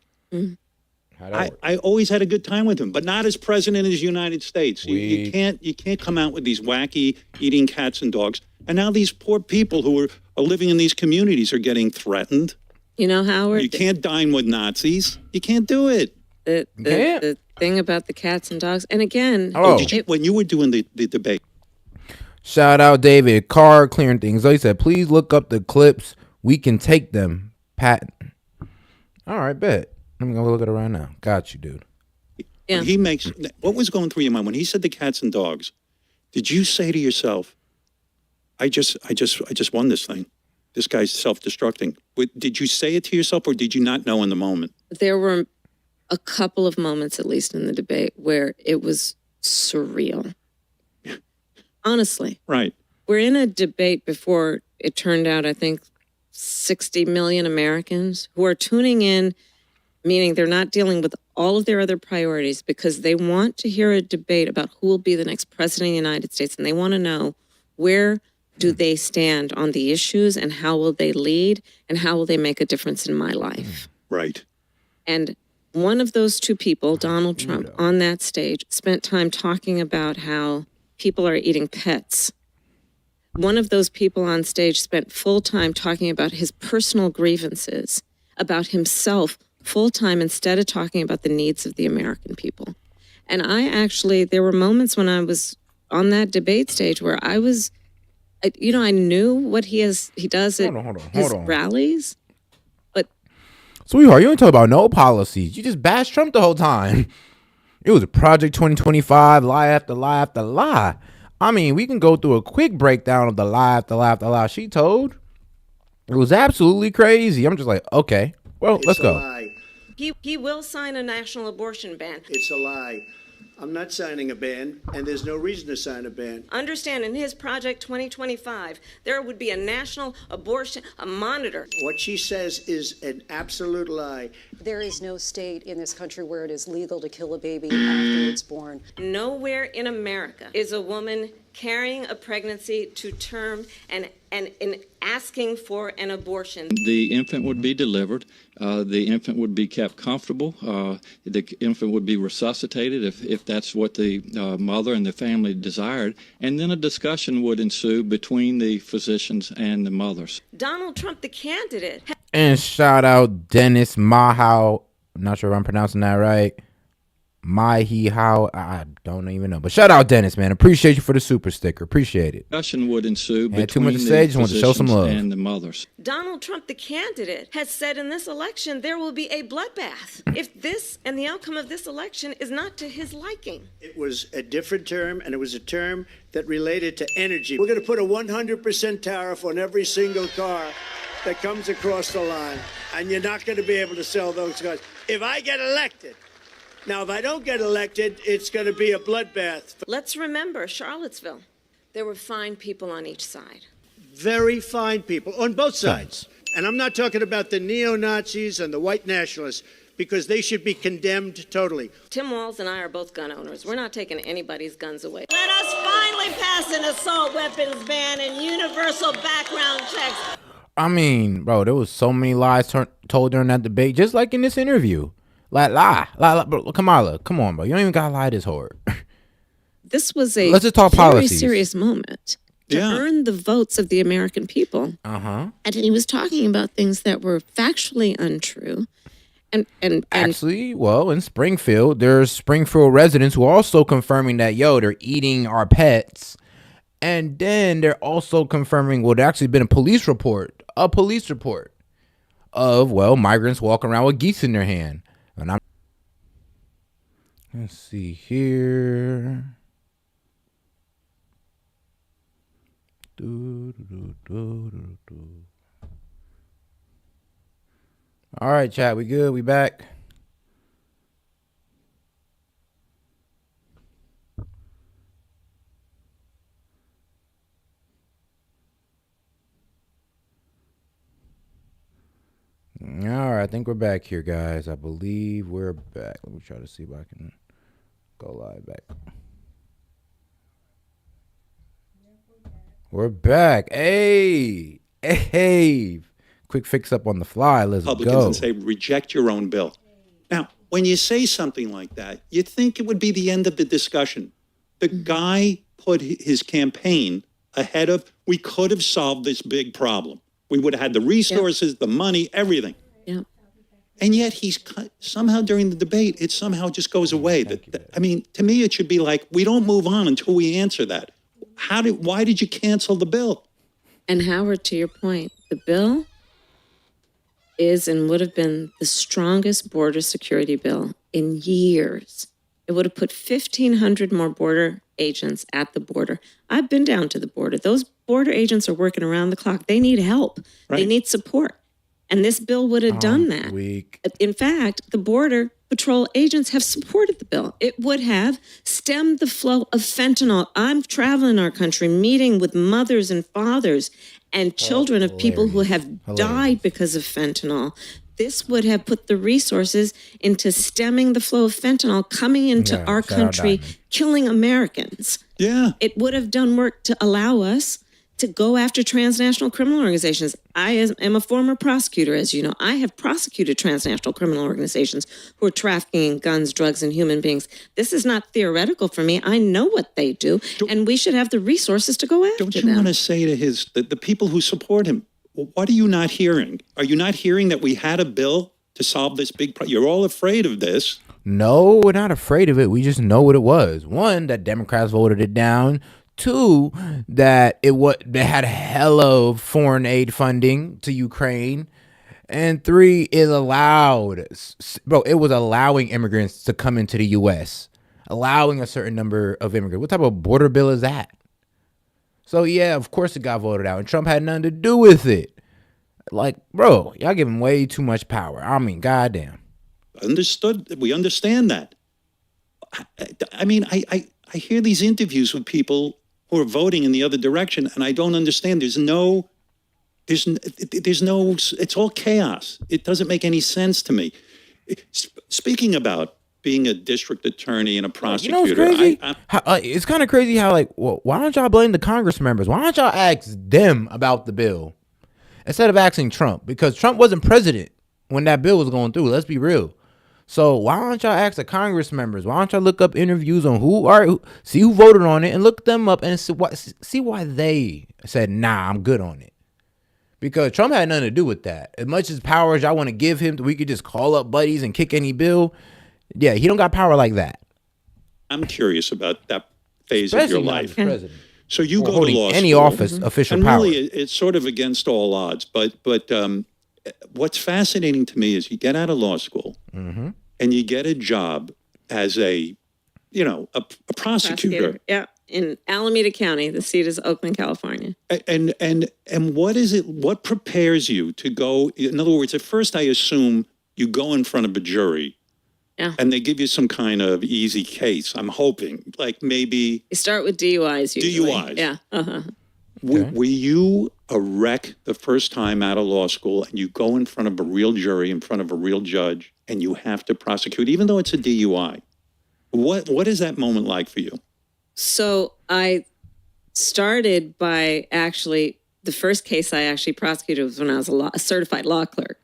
I always had a good time with him, but not as president of the United States. You can't come out with these wacky eating cats and dogs. And now these poor people who are living in these communities are getting threatened. You know, Howard? You can't dine with Nazis. You can't do it. The thing about the cats and dogs, and again, when you were doing the debate. Shout out David Carr clearing things. So he said, please look up the clips. We can take them. Pat. All right, bet. I'm going to look at it right now. Got you, dude. Yeah. What was going through your mind when he said the cats and dogs? Did you say to yourself, I just won this thing. This guy's self-destructing. Did you say it to yourself, or did you not know in the moment? There were a couple of moments, at least in the debate, where it was surreal. Honestly. Right. We're in a debate before it turned out, I think, 60 million Americans who are tuning in, meaning they're not dealing with all of their other priorities because they want to hear a debate about who will be the next president of the United States, and they want to know where do they stand on the issues and how will they lead and how will they make a difference in my life. Right. And one of those two people, Donald Trump, on that stage spent time talking about how people are eating pets. One of those people on stage spent full time talking about his personal grievances, about himself full time, instead of talking about the needs of the American people. And there were moments when I was on that debate stage where I knew what he does at his rallies. But sweetheart, you don't talk about no policies. You just bashed Trump the whole time. It was a Project 2025, lie after lie after lie. I mean, we can go through a quick breakdown of the lie after lie after lie she told. It was absolutely crazy. I'm just like, okay, well, let's go. Lie. He will sign a national abortion ban. It's a lie. I'm not signing a ban, and there's no reason to sign a ban. Understand, in his Project 2025, there would be a national abortion, a monitor. What she says is an absolute lie. There is no state in this country where it is legal to kill a baby after it's born. Nowhere in America is a woman carrying a pregnancy to term and asking for an abortion. The infant would be delivered. The infant would be kept comfortable. The infant would be resuscitated if that's what the mother and the family desired. And then a discussion would ensue between the physicians and the mothers. Donald Trump, the candidate. And shout out Dennis Mahau. I'm not sure if I'm pronouncing that right. I don't even know. But shout out Dennis, man. Appreciate you for the super sticker. Appreciate it. Discussion would ensue between too much to say, just want to show some love. And the mothers. Donald Trump, the candidate, has said in this election there will be a bloodbath if this and the outcome of this election is not to his liking. It was a different term, and it was a term that related to energy. We're going to put a 100% tariff on every single car that comes across the line, and you're not going to be able to sell those cars if I get elected. Now, if I don't get elected, it's going to be a bloodbath. Let's remember Charlottesville. There were fine people on each side. Very fine people on both sides. And I'm not talking about the neo-Nazis and the white nationalists, because they should be condemned totally. Tim Walz and I are both gun owners. We're not taking anybody's guns away. Let us finally pass an assault weapons ban and universal background checks. I mean, bro, there was so many lies told during that debate, just like in this interview. Lie, bro, Kamala, come on, bro. You don't even gotta lie this hard. This was a Let's just talk very policies. serious moment to earn the votes of the American people. Uh-huh. And he was talking about things that were factually untrue. And Actually, well, in Springfield, there's Springfield residents who are also confirming that, they're eating our pets. And then they're also confirming, there's actually been a police report of, migrants walking around with geese in their hand. And let's see here. All right, chat, we good? We back? All right, I think we're back here, guys. I believe we're back. Let me try to see if I can go live back. We're back. Hey. quick fix up on the fly. Let's Republicans go. And say, reject your own bill. Now, when you say something like that, you'd think it would be the end of the discussion. The guy put his campaign ahead of, we could have solved this big problem. We would have had the resources, the money, everything. Yeah. And yet somehow during the debate, it somehow just goes away. I mean, to me, it should be like, we don't move on until we answer that. Why did you cancel the bill? And Howard, to your point, the bill is and would have been the strongest border security bill in years. It would have put 1,500 more border agents at the border. I've been down to the border. Those border agents are working around the clock. They need help. Right. They need support. And this bill would have done that. In fact, the Border Patrol agents have supported the bill. It would have stemmed the flow of fentanyl. I'm traveling our country, meeting with mothers and fathers and children of people who have died because of fentanyl. This would have put the resources into stemming the flow of fentanyl coming into our country, killing Americans. Yeah. It would have done work to allow us to go after transnational criminal organizations. I am a former prosecutor, as you know. I have prosecuted transnational criminal organizations who are trafficking in guns, drugs, and human beings. This is not theoretical for me. I know what they do, and we should have the resources to go after them. Don't you want to say to the people who support him, what are you not hearing? Are you not hearing that we had a bill to solve this big problem? You're all afraid of this. No, we're not afraid of it. We just know what it was. One, that Democrats voted it down. Two, that they had hella foreign aid funding to Ukraine. And three, it was allowing immigrants to come into the U.S., allowing a certain number of immigrants. What type of border bill is that? So, yeah, of course it got voted out, and Trump had nothing to do with it. Like, bro, y'all give him way too much power. I mean, goddamn. Understood. We understand that. I mean, I hear these interviews with people who are voting in the other direction, and I don't understand. There's no, it's all chaos. It doesn't make any sense to me. Speaking about being a district attorney and a prosecutor. You know what's crazy? It's kind of crazy how, like, well, why don't y'all blame the Congress members? Why don't y'all ask them about the bill instead of asking Trump? Because Trump wasn't president when that bill was going through. Let's be real. So why don't y'all ask the Congress members? Why don't y'all look up interviews on see who voted on it and look them up and see why they said, nah, I'm good on it. Because Trump had nothing to do with that. As much as power as y'all want to give him, we could just call up buddies and kick any bill. Yeah, he don't got power like that. I'm curious about that phase Especially of your life. President. So you go to law any school, office, official and power. really, it's sort of against all odds. But what's fascinating to me is you get out of law school and you get a job as a prosecutor. Yeah, in Alameda County. The seat is Oakland, California. And what is it? What prepares you to go? In other words, at first, I assume you go in front of a jury. Yeah. And they give you some kind of easy case. I'm hoping, like maybe You start with DUIs usually. DUIs. Yeah. Uh-huh. Were you a wreck the first time out of law school and you go in front of a real jury, in front of a real judge, and you have to prosecute, even though it's a DUI? What is that moment like for you? So I started by the first case I actually prosecuted was when I was a certified law clerk.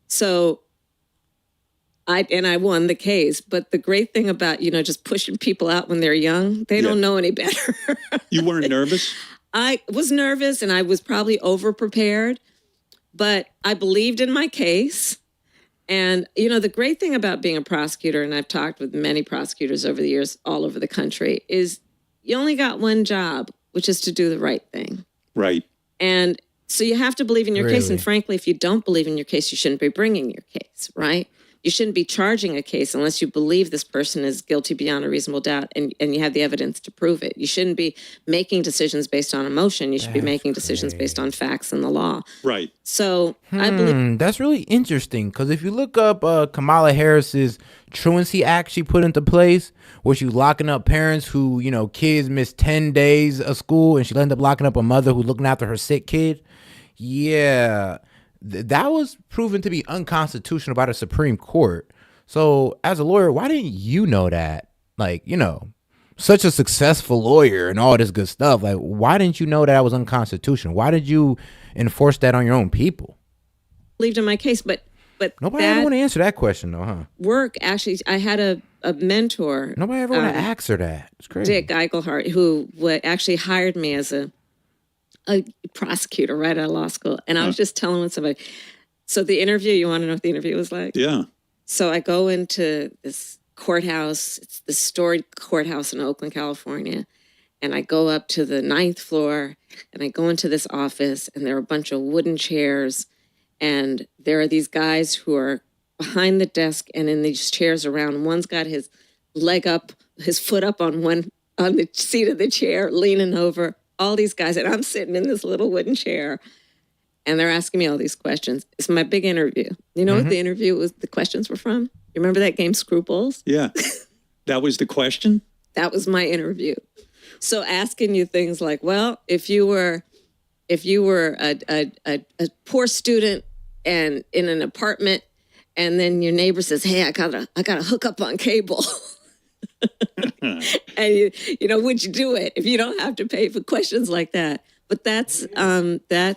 So I won the case, but the great thing about, just pushing people out when they're young, they don't know any better. You weren't nervous? I was nervous and I was probably over-prepared, but I believed in my case. And, the great thing about being a prosecutor, and I've talked with many prosecutors over the years all over the country, is you only got one job, which is to do the right thing. Right. And so you have to believe in your case. And frankly, if you don't believe in your case, you shouldn't be bringing your case, right? You shouldn't be charging a case unless you believe this person is guilty beyond a reasonable doubt and you have the evidence to prove it. You shouldn't be making decisions based on emotion. You should be making decisions based on facts and the law. Right. So I believe that's really interesting because if you look up Kamala Harris's Truancy Act she put into place, where she's locking up parents who, kids miss 10 days of school and she'll end up locking up a mother who's looking after her sick kid. Yeah. That was proven to be unconstitutional by the Supreme Court. So as a lawyer, why didn't you know that? Like, such a successful lawyer and all this good stuff. Like, why didn't you know that was unconstitutional? Why did you enforce that on your own people? believed in my case, but nobody ever want to answer that question though, huh? Work actually, I had a mentor. Nobody ever want to ask her that. It's crazy. Dick Eichelhart, who actually hired me as a prosecutor right out of law school, and I was just telling somebody. So the interview, you want to know what the interview was like? Yeah. So I go into this courthouse. It's the storied courthouse in Oakland, California. And I go up to the 9th floor and I go into this office and there are a bunch of wooden chairs. And there are these guys who are behind the desk and in these chairs around. One's got his leg up, his foot up on the seat of the chair, leaning over. All these guys. And I'm sitting in this little wooden chair. And they're asking me all these questions. It's my big interview. You know what the interview was? The questions were from? You remember that game Scruples? Yeah. That was the question? That was my interview. So asking you things like, well, if you were a poor student and in an apartment, and then your neighbor says, "Hey, I gotta hook up on cable," and you know, would you do it if you don't have to pay? For questions like that. But that's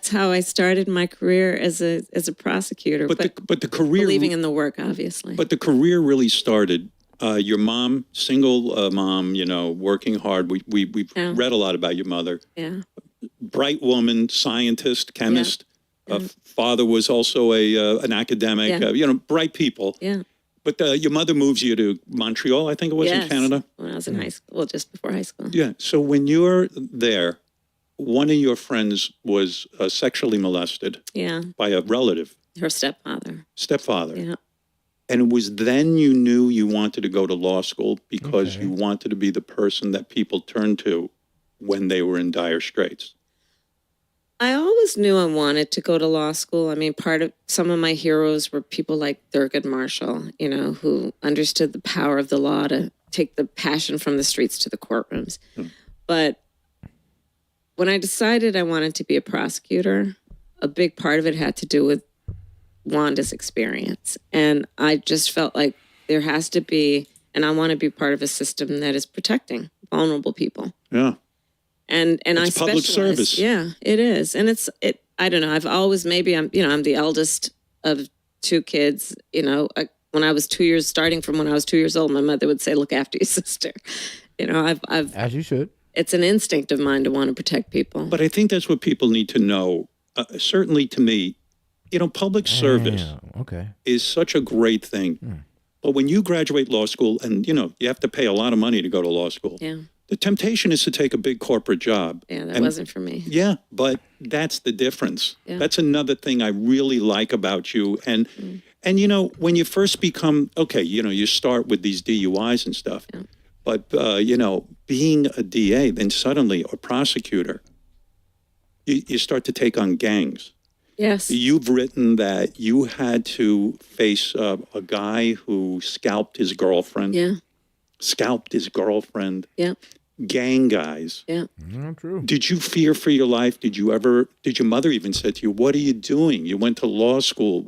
how I started my career as a prosecutor. But the career, believing in the work, obviously. But the career really started. Your mom, single mom, you know, working hard. We've read a lot about your mother. Yeah. Bright woman, scientist, chemist. Father was also an academic. You know, bright people. Yeah. But your mother moves you to Montreal, I think it was, in Canada. When I was in high school, well, just before high school. Yeah. So when you're there, one of your friends was sexually molested. Yeah. By a relative. Her stepfather. Stepfather. Yeah. And it was then you knew you wanted to go to law school because you wanted to be the person that people turned to when they were in dire straits. I always knew I wanted to go to law school. I mean, some of my heroes were people like Thurgood Marshall, you know, who understood the power of the law to take the passion from the streets to the courtrooms. But when I decided I wanted to be a prosecutor, a big part of it had to do with Wanda's experience. And I just felt like there has to be, and I want to be part of a system that is protecting vulnerable people. Yeah. And it's I public specialize. service. Yeah, it is. And I don't know, I've always, maybe I'm the eldest of 2 kids. You know, when I was 2 years, starting from when I was 2 years old, my mother would say, "Look after your sister." You know, I've as you should. It's an instinct of mine to want to protect people. But I think that's what people need to know. Certainly to me, you know, public service is such a great thing. But when you graduate law school and, you know, you have to pay a lot of money to go to law school. Yeah. The temptation is to take a big corporate job. Yeah, that wasn't for me. Yeah, but that's the difference. Yeah. That's another thing I really like about you. And, you know, when you first become, you know, you start with these DUIs and stuff. Yeah. But, you know, being a DA, then suddenly a prosecutor, you start to take on gangs. Yes. You've written that you had to face a guy who scalped his girlfriend. Yeah. Scalped his girlfriend. Yeah. Gang guys. Yeah. Not true. Did you fear for your life? Did your mother even say to you, "What are you doing? You went to law school.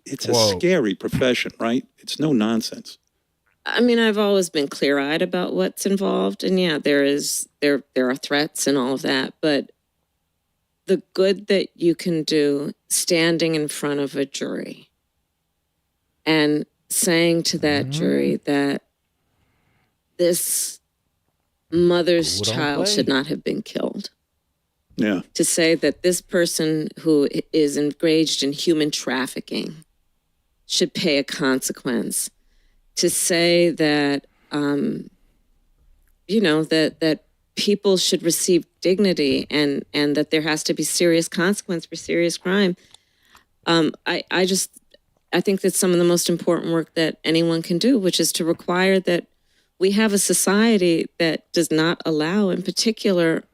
It's a scary profession, right? It's no nonsense." I mean, I've always been clear-eyed about what's involved. And yeah, there are threats and all of that, but the good that you can do standing in front of a jury and saying to that jury that this mother's child should not have been killed. Yeah. To say that this person who is engaged in human trafficking should pay a consequence. To say that, you know, that people should receive dignity and that there has to be serious consequence for serious crime. I think that's some of the most important work that anyone can do, which is to require that we have a society that does not allow, in particular,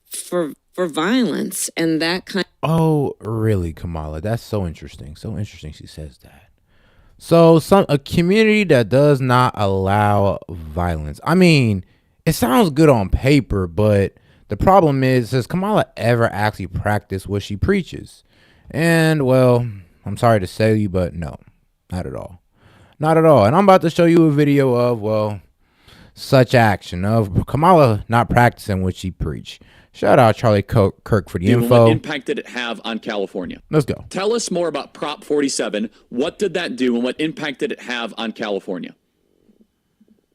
for violence and that kind. Oh, really, Kamala? That's so interesting. So interesting she says that. So a community that does not allow violence. I mean, it sounds good on paper, but the problem is, does Kamala ever actually practice what she preaches? And, well, I'm sorry to say you, but no, not at all. Not at all. And I'm about to show you a video of, well, such action of Kamala not practicing what she preached. Shout out Charlie Kirk for the info. What impact did it have on California? Let's go. Tell us more about Prop 47. What did that do, and what impact did it have on California?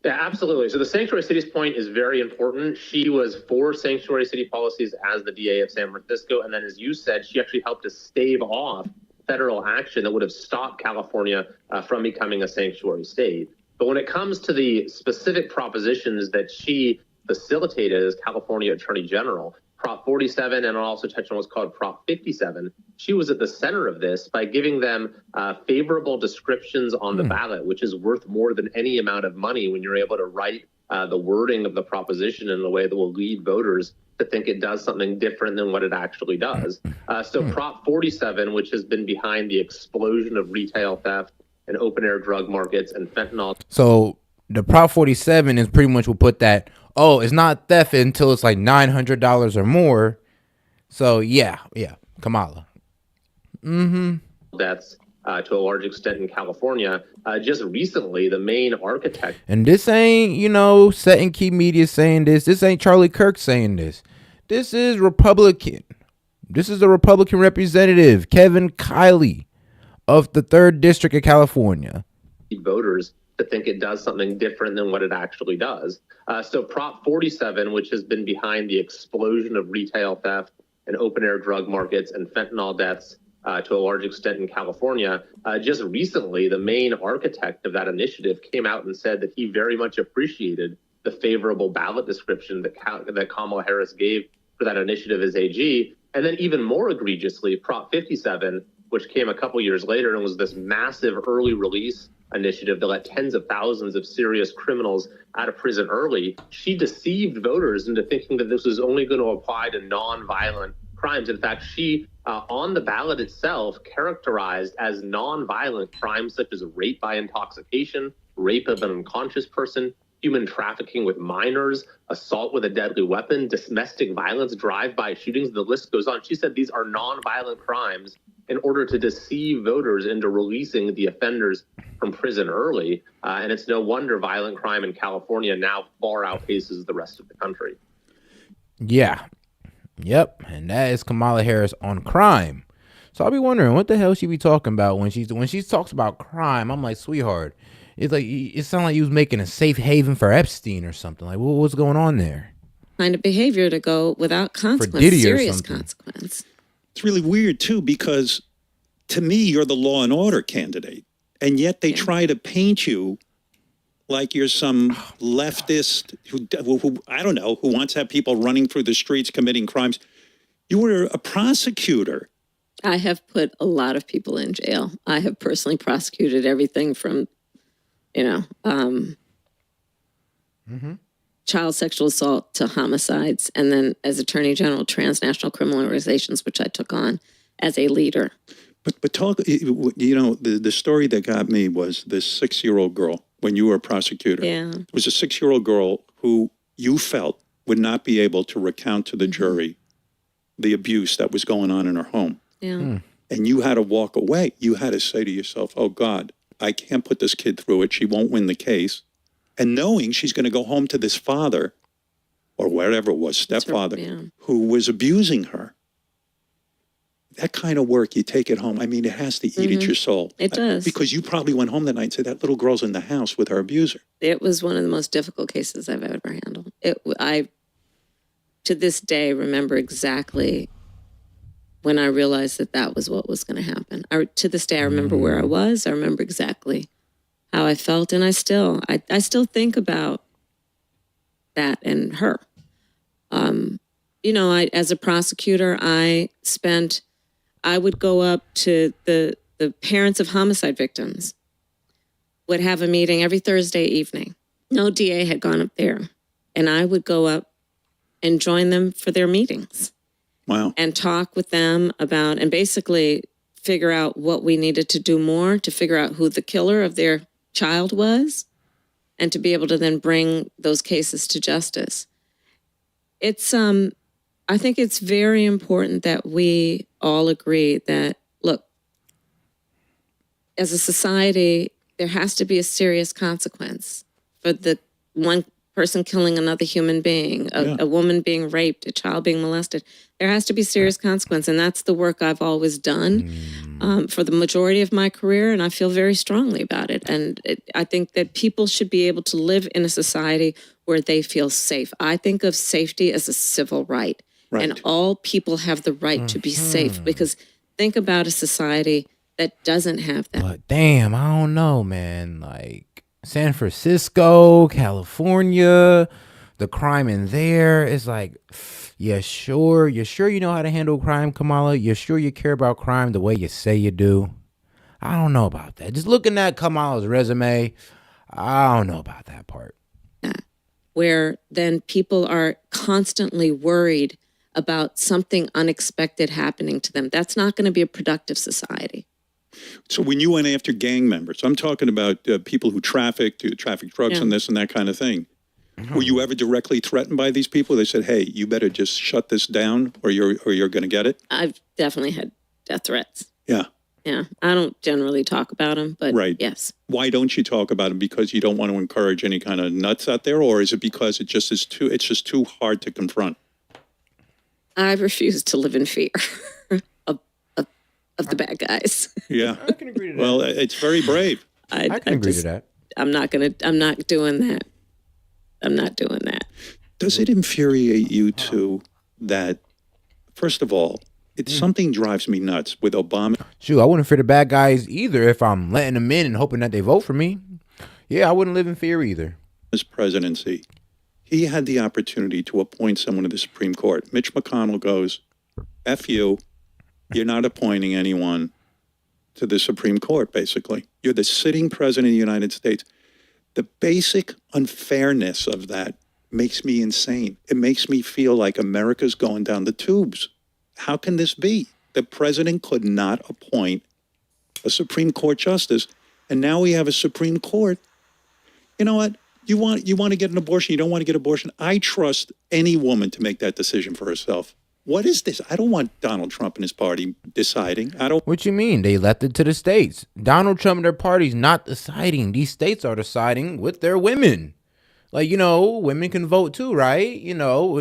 Yeah, absolutely. So the sanctuary cities point is very important. She was for sanctuary city policies as the DA of San Francisco. And then, as you said, she actually helped to stave off federal action that would have stopped California from becoming a sanctuary state. But when it comes to the specific propositions that she facilitated as California Attorney General, Prop 47, and I'll also touch on what's called Prop 57, she was at the center of this by giving them favorable descriptions on the ballot, which is worth more than any amount of money when you're able to write the wording of the proposition in a way that will lead voters to think it does something different than what it actually does. So Prop 47, which has been behind the explosion of retail theft and open-air drug markets and fentanyl. So the Prop 47 is pretty much will put that, oh, it's not theft until it's like $900 or more. So yeah, Kamala. That's to a large extent in California. Just recently, the main architect. And this ain't, Set and Key Media saying this. This ain't Charlie Kirk saying this. This is Republican. This is the Republican representative, Kevin Kiley of the 3rd District of California. Voters to think it does something different than what it actually does. So Prop 47, which has been behind the explosion of retail theft and open-air drug markets and fentanyl deaths to a large extent in California, just recently, the main architect of that initiative came out and said that he very much appreciated the favorable ballot description that Kamala Harris gave for that initiative as AG. And then even more egregiously, Prop 57, which came a couple years later and was this massive early release initiative that let tens of thousands of serious criminals out of prison early. She deceived voters into thinking that this was only going to apply to non-violent crimes. In fact, she, on the ballot itself, characterized as non-violent crimes such as rape by intoxication, rape of an unconscious person, human trafficking with minors, assault with a deadly weapon, domestic violence, drive-by shootings, the list goes on. She said these are non-violent crimes in order to deceive voters into releasing the offenders from prison early. And it's no wonder violent crime in California now far outpaces the rest of the country. Yeah. Yep. And that is Kamala Harris on crime. So I'll be wondering what the hell she be talking about when she talks about crime. I'm like, sweetheart, it's like, it sounds like you was making a safe haven for Epstein or something. Like, what's going on there? Kind of behavior to go without consequence, serious consequence. It's really weird, too, because to me, you're the law and order candidate. And yet they try to paint you like you're some leftist who, I don't know, who wants to have people running through the streets committing crimes. You were a prosecutor. I have put a lot of people in jail. I have personally prosecuted everything from, child sexual assault to homicides. And then as Attorney General, transnational criminal organizations, which I took on as a leader. But talk, the story that got me was this 6-year-old girl when you were a prosecutor. Yeah. It was a 6-year-old girl who you felt would not be able to recount to the jury the abuse that was going on in her home. Yeah. And you had to walk away. You had to say to yourself, oh, God, I can't put this kid through it. She won't win the case. And knowing she's going to go home to this father or whatever it was, stepfather, who was abusing her. That kind of work, you take it home. I mean, it has to eat at your soul. It does. Because you probably went home that night and said, that little girl's in the house with her abuser. It was one of the most difficult cases I've ever handled. I, to this day, remember exactly when I realized that was what was going to happen. To this day, I remember where I was. I remember exactly how I felt. And I still think about that and her. As a prosecutor, I would go up to the parents of homicide victims, would have a meeting every Thursday evening. No DA had gone up there. And I would go up and join them for their meetings. Wow. And talk with them about, and basically figure out what we needed to do more to figure out who the killer of their child was, and to be able to then bring those cases to justice. It's, I think it's very important that we all agree that, look, as a society, there has to be a serious consequence for the one person killing another human being, a woman being raped, a child being molested, there has to be serious consequence. And that's the work I've always done for the majority of my career. And I feel very strongly about it. And I think that people should be able to live in a society where they feel safe. I think of safety as a civil right. And all people have the right to be safe, because think about a society that doesn't have that. But damn, I don't know, man. Like San Francisco, California, the crime in there is like, you're sure you know how to handle crime, Kamala? You're sure you care about crime the way you say you do? I don't know about that. Just looking at Kamala's resume, I don't know about that part. Where then people are constantly worried about something unexpected happening to them. That's not going to be a productive society. So when you went after gang members, I'm talking about people who traffic drugs and this and that kind of thing. Were you ever directly threatened by these people? They said, "Hey, you better just shut this down, or you're going to get it." I've definitely had death threats. Yeah. Yeah. I don't generally talk about them, but yes. Why don't you talk about them? Because you don't want to encourage any kind of nuts out there, or is it because it's just too hard to confront? I refuse to live in fear of the bad guys. Yeah. I can agree to that. Well, it's very brave. I can agree to that. I'm not doing that. I'm not doing that. Does it infuriate you too that, first of all, it's something drives me nuts with Obama. Shoot, I wouldn't fear the bad guys either if I'm letting them in and hoping that they vote for me. Yeah, I wouldn't live in fear either. His presidency, he had the opportunity to appoint someone to the Supreme Court. Mitch McConnell goes, F you, you're not appointing anyone to the Supreme Court, basically. You're the sitting president of the United States. The basic unfairness of that makes me insane. It makes me feel like America's going down the tubes. How can this be? The president could not appoint a Supreme Court justice, and now we have a Supreme Court. You know what? You want to get an abortion, you don't want to get an abortion. I trust any woman to make that decision for herself. What is this? I don't want Donald Trump and his party deciding. What you mean? They left it to the states. Donald Trump and their party's not deciding. These states are deciding with their women. Like, women can vote too, right?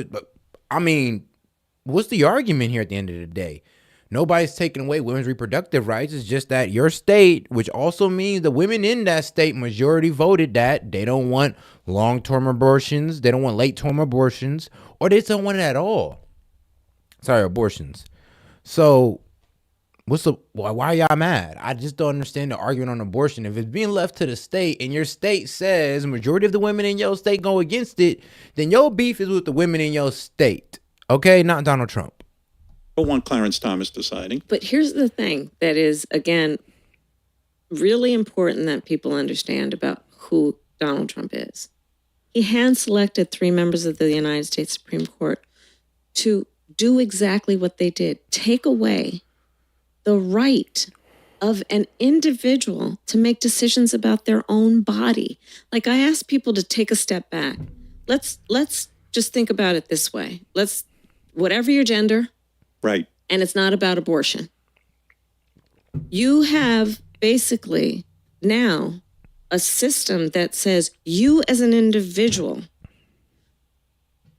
But I mean, what's the argument here at the end of the day? Nobody's taking away women's reproductive rights. It's just that your state, which also means the women in that state majority voted that they don't want long-term abortions, they don't want late-term abortions, or they don't want it at all. Sorry, abortions. So why are y'all mad? I just don't understand the argument on abortion. If it's being left to the state and your state says the majority of the women in your state go against it, then your beef is with the women in your state. Okay? Not Donald Trump. I don't want Clarence Thomas deciding. But here's the thing that is, again, really important that people understand about who Donald Trump is. He hand-selected 3 members of the United States Supreme Court to do exactly what they did. Take away the right of an individual to make decisions about their own body. Like, I ask people to take a step back. Let's just think about it this way. Whatever your gender. Right. And it's not about abortion. You have basically now a system that says you as an individual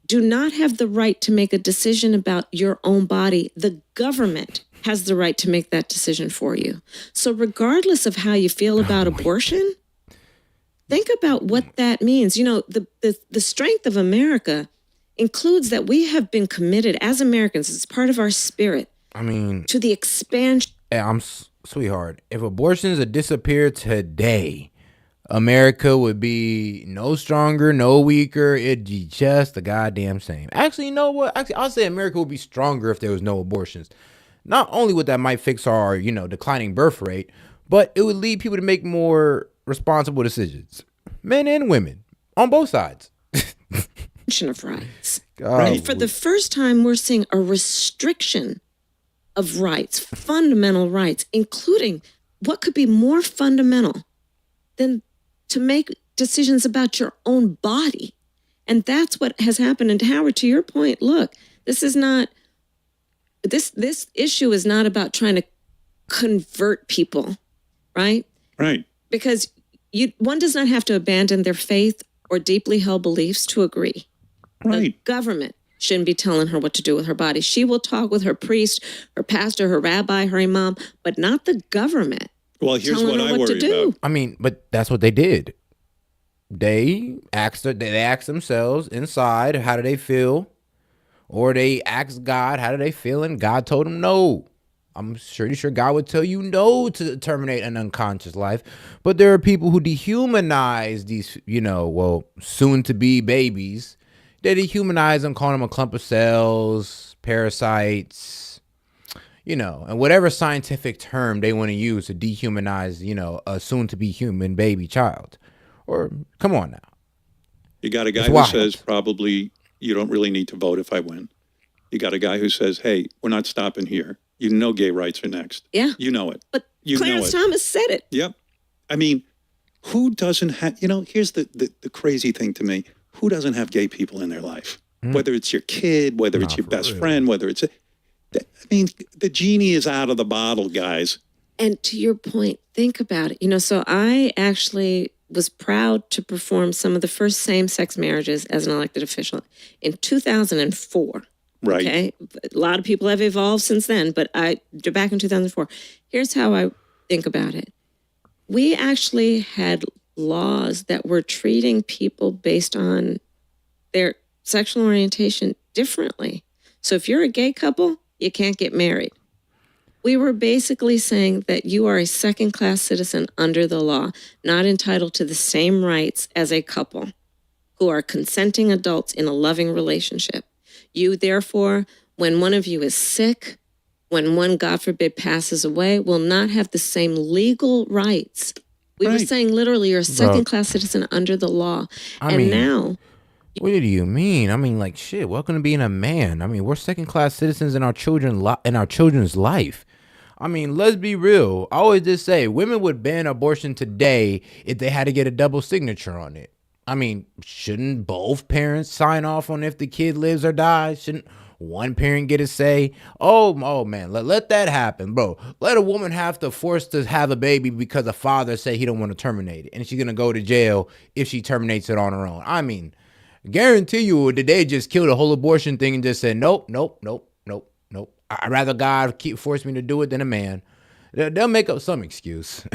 do not have the right to make a decision about your own body. The government has the right to make that decision for you. So regardless of how you feel about abortion, think about what that means. The strength of America includes that we have been committed as Americans, it's part of our spirit, to the expansion. Sweetheart, if abortions had disappeared today, America would be no stronger, no weaker. It'd be just the goddamn same. Actually, you know what? I'll say America would be stronger if there was no abortions. Not only would that might fix our, declining birth rate, but it would lead people to make more responsible decisions. Men and women, on both sides. Of rights. And for the first time, we're seeing a restriction of rights, fundamental rights, including what could be more fundamental than to make decisions about your own body. And that's what has happened. And Howard, to your point, look, this issue is not about trying to convert people, right? Right. Because one does not have to abandon their faith or deeply held beliefs to agree. Right. The government shouldn't be telling her what to do with her body. She will talk with her priest, her pastor, her rabbi, her imam, but not the government. Well, here's what I worry about. I mean, but that's what they did. They asked themselves inside, how do they feel? Or they asked God, how do they feel? And God told them no. I'm pretty sure God would tell you no to terminate an unconscious life. But there are people who dehumanize these, soon to be babies. They dehumanize them, calling them a clump of cells, parasites, and whatever scientific term they want to use to dehumanize, a soon to be human baby child. Or come on now. You got a guy who says probably you don't really need to vote if I win. You got a guy who says, hey, we're not stopping here. You know gay rights are next. Yeah. You know it. But Clarence Thomas said it. Yep. I mean, who doesn't have, here's the crazy thing to me. Who doesn't have gay people in their life? Whether it's your kid, whether it's your best friend, whether it's, the genie is out of the bottle, guys. And to your point, think about it. So I actually was proud to perform some of the first same-sex marriages as an elected official in 2004. Right. Okay. A lot of people have evolved since then, but back in 2004. Here's how I think about it. We actually had laws that were treating people based on their sexual orientation differently. So if you're a gay couple, you can't get married. We were basically saying that you are a second-class citizen under the law, not entitled to the same rights as a couple who are consenting adults in a loving relationship. You, therefore, when one of you is sick, when one, God forbid, passes away, will not have the same legal rights. We were saying literally you're a second-class citizen under the law. Now... What do you mean? I mean, shit, welcome to being a man. I mean, we're second-class citizens in our children's life. I mean, let's be real. I always just say women would ban abortion today if they had to get a double signature on it. I mean, shouldn't both parents sign off on if the kid lives or dies? Shouldn't one parent get a say? Oh man, let that happen, bro. Let a woman have to force to have a baby because a father say he don't want to terminate it, and she's gonna go to jail if she terminates it on her own. I mean, guarantee you that they just kill the whole abortion thing and just said nope. I'd rather God force me to do it than a man. They'll make up some excuse.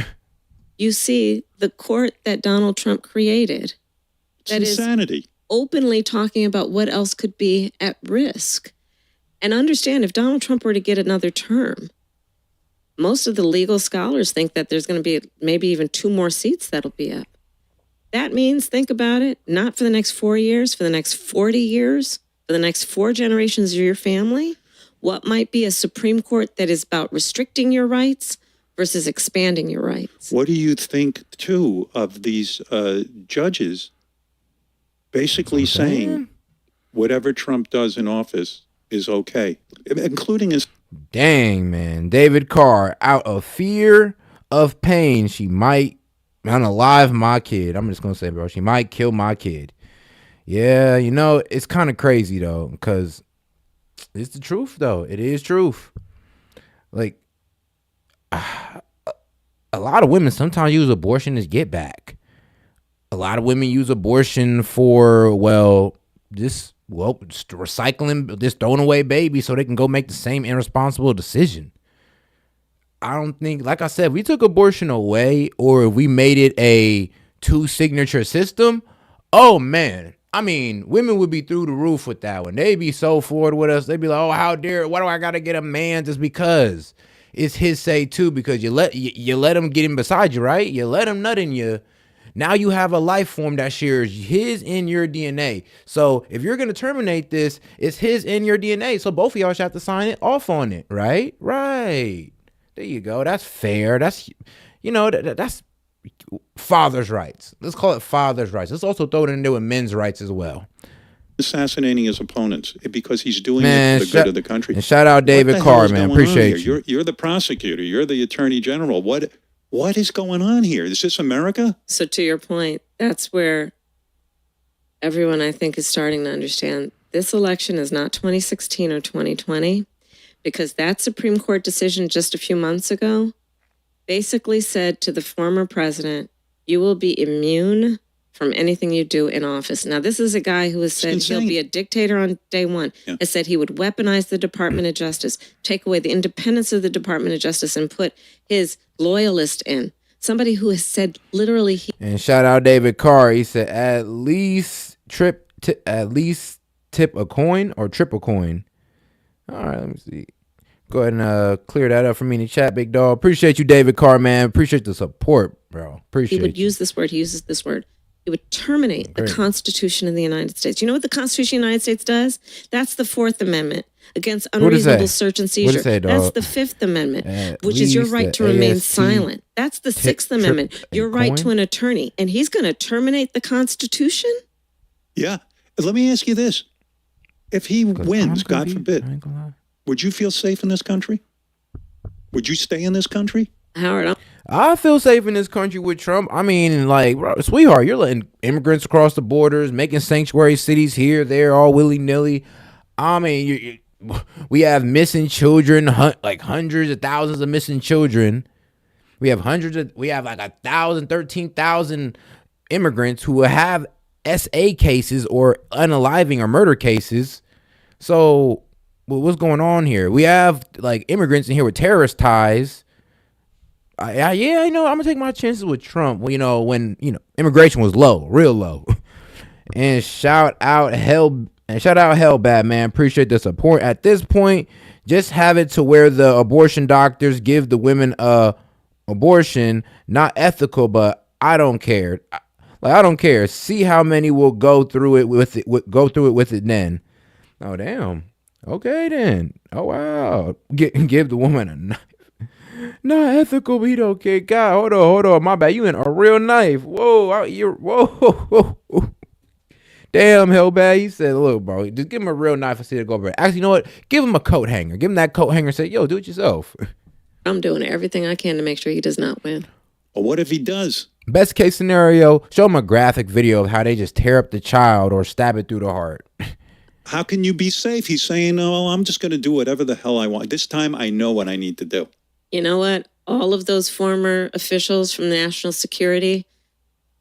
You see, the court that Donald Trump created, that is insanity, openly talking about what else could be at risk. And understand, if Donald Trump were to get another term, most of the legal scholars think that there's going to be maybe even 2 more seats that'll be up. That means, think about it, not for the next 4 years, for the next 40 years, for the next 4 generations of your family. What might be a Supreme Court that is about restricting your rights versus expanding your rights? What do you think, too, of these judges basically saying whatever Trump does in office is okay, including his... Dang, man. David Carr, out of fear of pain, she might unalive my kid. I'm just going to say, bro, she might kill my kid. Yeah, it's kind of crazy, though, because... it's the truth, though. It is truth. A lot of women sometimes use abortion as get back. A lot of women use abortion for, just recycling, just throwing away babies so they can go make the same irresponsible decision. I don't think, like I said, if we took abortion away or if we made it a 2-signature system, oh, man. I mean, women would be through the roof with that one. They'd be so forward with us. They'd be like, oh, how dare, why do I got to get a man just because? It's his say too, because you let him get in beside you, right? You let him nut in you. Now you have a life form that shares his in your DNA. So if you're going to terminate this, it's his in your DNA. So both of y'all should have to sign it off on it, right? Right. There you go. That's fair. That's, that's father's rights. Let's call it father's rights. Let's also throw it in there with men's rights as well. Assassinating his opponents because he's doing it for the good of the country. And shout out David Carr, man. Appreciate you. You're the prosecutor. You're the attorney general. What is going on here? Is this America? So to your point, that's where everyone, I think, is starting to understand this election is not 2016 or 2020, because that Supreme Court decision just a few months ago basically said to the former president, you will be immune from anything you do in office. Now, this is a guy who has said he'll be a dictator on day one, has said he would weaponize the Department of Justice, take away the independence of the Department of Justice, and put his loyalist in. Somebody who has said literally. And shout out David Carr. He said, at least tip a coin or trip a coin. All right, let me see. Go ahead and clear that up for me in the chat, big dog. Appreciate you, David Carr, man. Appreciate the support, bro. Appreciate He would use this word. He uses this word. It would terminate the Constitution of the United States. You know what the Constitution of the United States does? That's the Fourth Amendment against unreasonable search and seizure. That's the Fifth Amendment, which is your right to remain silent. That's the Sixth Amendment, your right to an attorney. And he's going to terminate the Constitution? Yeah. Let me ask you this. If he wins, God forbid, would you feel safe in this country? Would you stay in this country? Howard, I feel safe in this country with Trump. I mean, like, bro, sweetheart, you're letting immigrants across the borders, making sanctuary cities here, there, all willy-nilly. I mean, we have missing children, like hundreds of thousands of missing children. We have like 1,000, 13,000 immigrants who have SA cases or unaliving or murder cases. So what's going on here? We have like immigrants in here with terrorist ties. I know. I'm gonna take my chances with Trump. When immigration was low, real low. And shout out Hellbat, man. Appreciate the support. At this point, just have it to where the abortion doctors give the women abortion. Not ethical, but I don't care. I don't care. See how many will go through it with it. Then. Oh damn. Okay then. Oh wow. Give the woman a knife. Not ethical, but okay. God, hold on. My bad. You in a real knife. Whoa. Whoa. Damn, Hellbat. He said, look, bro, just give him a real knife and see it go over. Actually, you know what? Give him a coat hanger. Give him that coat hanger and say, yo, do it yourself. I'm doing everything I can to make sure he does not win. Or what if he does? Best case scenario, show him a graphic video of how they just tear up the child or stab it through the heart. How can you be safe? He's saying, oh, I'm just going to do whatever the hell I want. This time I know what I need to do. You know what? All of those former officials from national security,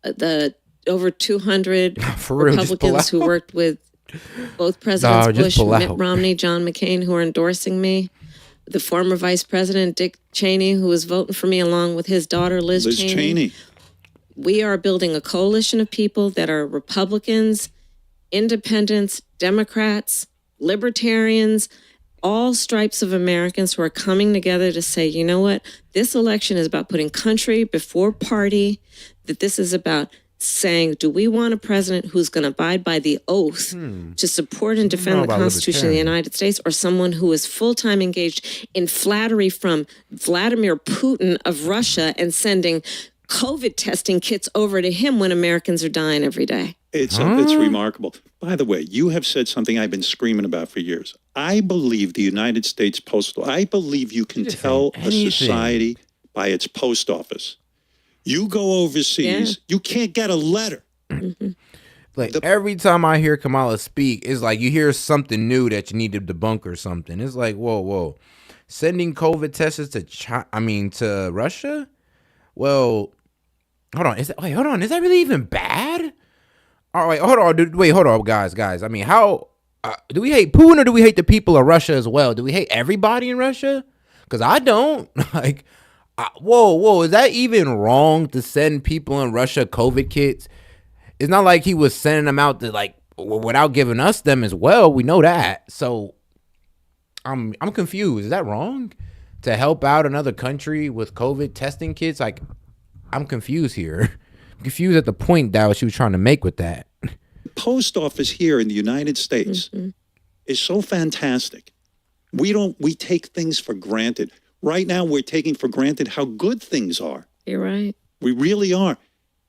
the over 200 Republicans who worked with both Presidents Bush, Mitt Romney, John McCain, who are endorsing me, the former Vice President Dick Cheney, who was voting for me along with his daughter, Liz Cheney. We are building a coalition of people that are Republicans, independents, Democrats, libertarians, all stripes of Americans who are coming together to say, you know what? This election is about putting country before party, that this is about saying, do we want a president who's going to abide by the oath to support and defend the Constitution of the United States, or someone who is full-time engaged in flattery from Vladimir Putin of Russia and sending COVID testing kits over to him when Americans are dying every day? It's remarkable. By the way, you have said something I've been screaming about for years. I believe the United States Postal, I believe you can tell a society by its post office. You go overseas, you can't get a letter. Mm-hmm. Like every time I hear Kamala speak, it's like you hear something new that you need to debunk or something. It's like, whoa. Sending COVID tests to Russia? Well, hold on. Is that really even bad? All right, hold on, guys. I mean, how do we hate Putin or do we hate the people of Russia as well? Do we hate everybody in Russia? Because I don't. Whoa, is that even wrong to send people in Russia COVID kits? It's not like he was sending them out to without giving us them as well. We know that. So I'm confused. Is that wrong to help out another country with COVID testing kits? I'm confused here. I'm confused at the point that she was trying to make with that. Post office here in the United States is so fantastic. We take things for granted. Right now, we're taking for granted how good things are. You're right. We really are.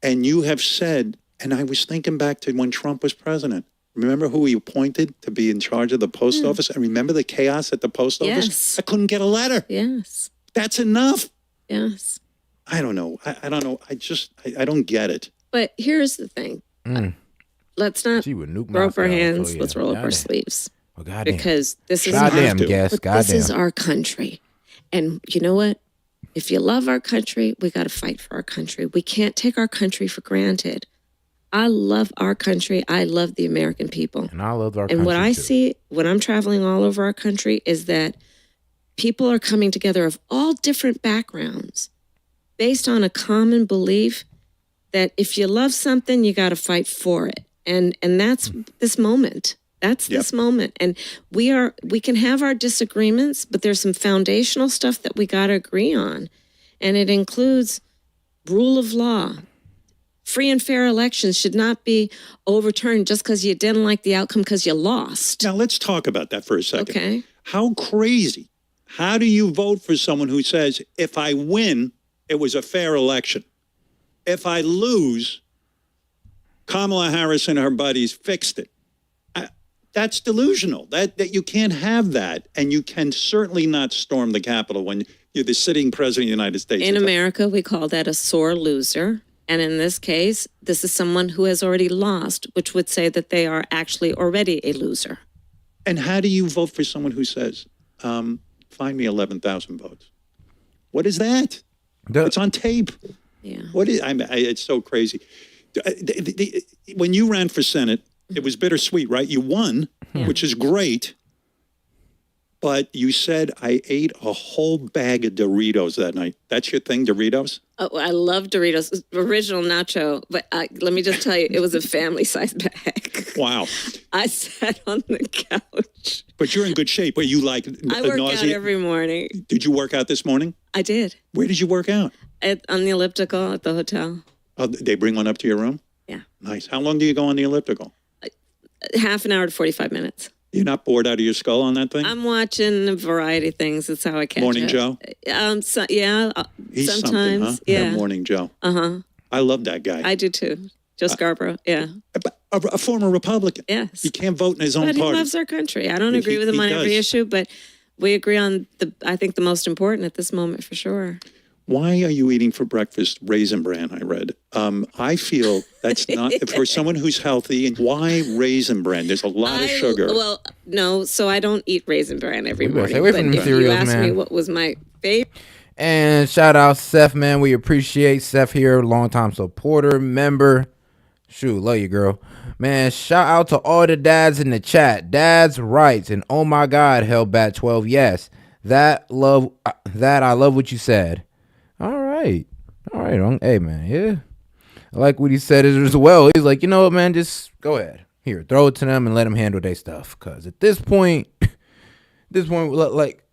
And you have said, and I was thinking back to when Trump was president. Remember who he appointed to be in charge of the post office? And remember the chaos at the post office? I couldn't get a letter. Yes. That's enough. Yes. I don't know. I don't know. I don't get it. But here's the thing. Let's not throw up our hands. Let's roll up our sleeves. Oh, goddamn. Because this is this is our country. And you know what? If you love our country, we got to fight for our country. We can't take our country for granted. I love our country. I love the American people. And I love our country. And what I too. see when I'm traveling all over our country is that people are coming together of all different backgrounds based on a common belief that if you love something, you got to fight for it. And that's this moment. That's this moment. And we can have our disagreements, but there's some foundational stuff that we got to agree on. And it includes rule of law. Free and fair elections should not be overturned just because you didn't like the outcome because you lost. Now, let's talk about that for a second. Okay. How crazy. How do you vote for someone who says, if I win, it was a fair election? If I lose, Kamala Harris and her buddies fixed it. That's delusional. That you can't have that. And you can certainly not storm the Capitol when you're the sitting president of the United States. In America, we call that a sore loser. And in this case, this is someone who has already lost, which would say that they are actually already a loser. And how do you vote for someone who says, find me 11,000 votes? What is that? It's on tape. Yeah. What is? It's so crazy. When you ran for Senate, it was bittersweet, right? You won, which is great. But you said I ate a whole bag of Doritos that night. That's your thing, Doritos? Oh, I love Doritos. Original nacho. But let me just tell you, it was a family-sized bag. Wow. I sat on the couch. But you're in good shape. Are you like I work out every morning. Did you work out this morning? I did. Where did you work out? On the elliptical at the hotel. Oh, they bring one up to your room? Yeah. Nice. How long do you go on the elliptical? Half an hour to 45 minutes. You're not bored out of your skull on that thing? I'm watching a variety of things. That's how I catch Morning it. Joe? He's sometimes. Huh? Yeah. Morning Joe. Uh-huh. I love that guy. I do too. Joe Scarborough. Yeah. A former Republican. Yes. He can't vote in his own But party. he loves our country. I don't agree with him on every issue, but we agree on I think the most important at this moment for sure. Why are you eating for breakfast Raisin Bran, I read? I feel that's not, for someone who's healthy, and why Raisin Bran? There's a lot of sugar. Well, no, so I don't eat Raisin Bran every morning. Stay away from the cereals, you asked man. me what was my favorite. And shout out Seth, man. We appreciate Seth here, longtime supporter, member. Shoot, love you, girl. Man, shout out to all the dads in the chat. Dads rights and oh my God, Hellbat 12. Yes, that I love what you said. All right. Hey, man. Yeah. I like what he said as well. He's like, you know what, man? Just go ahead. Here, throw it to them and let them handle their stuff. Because at this point, like,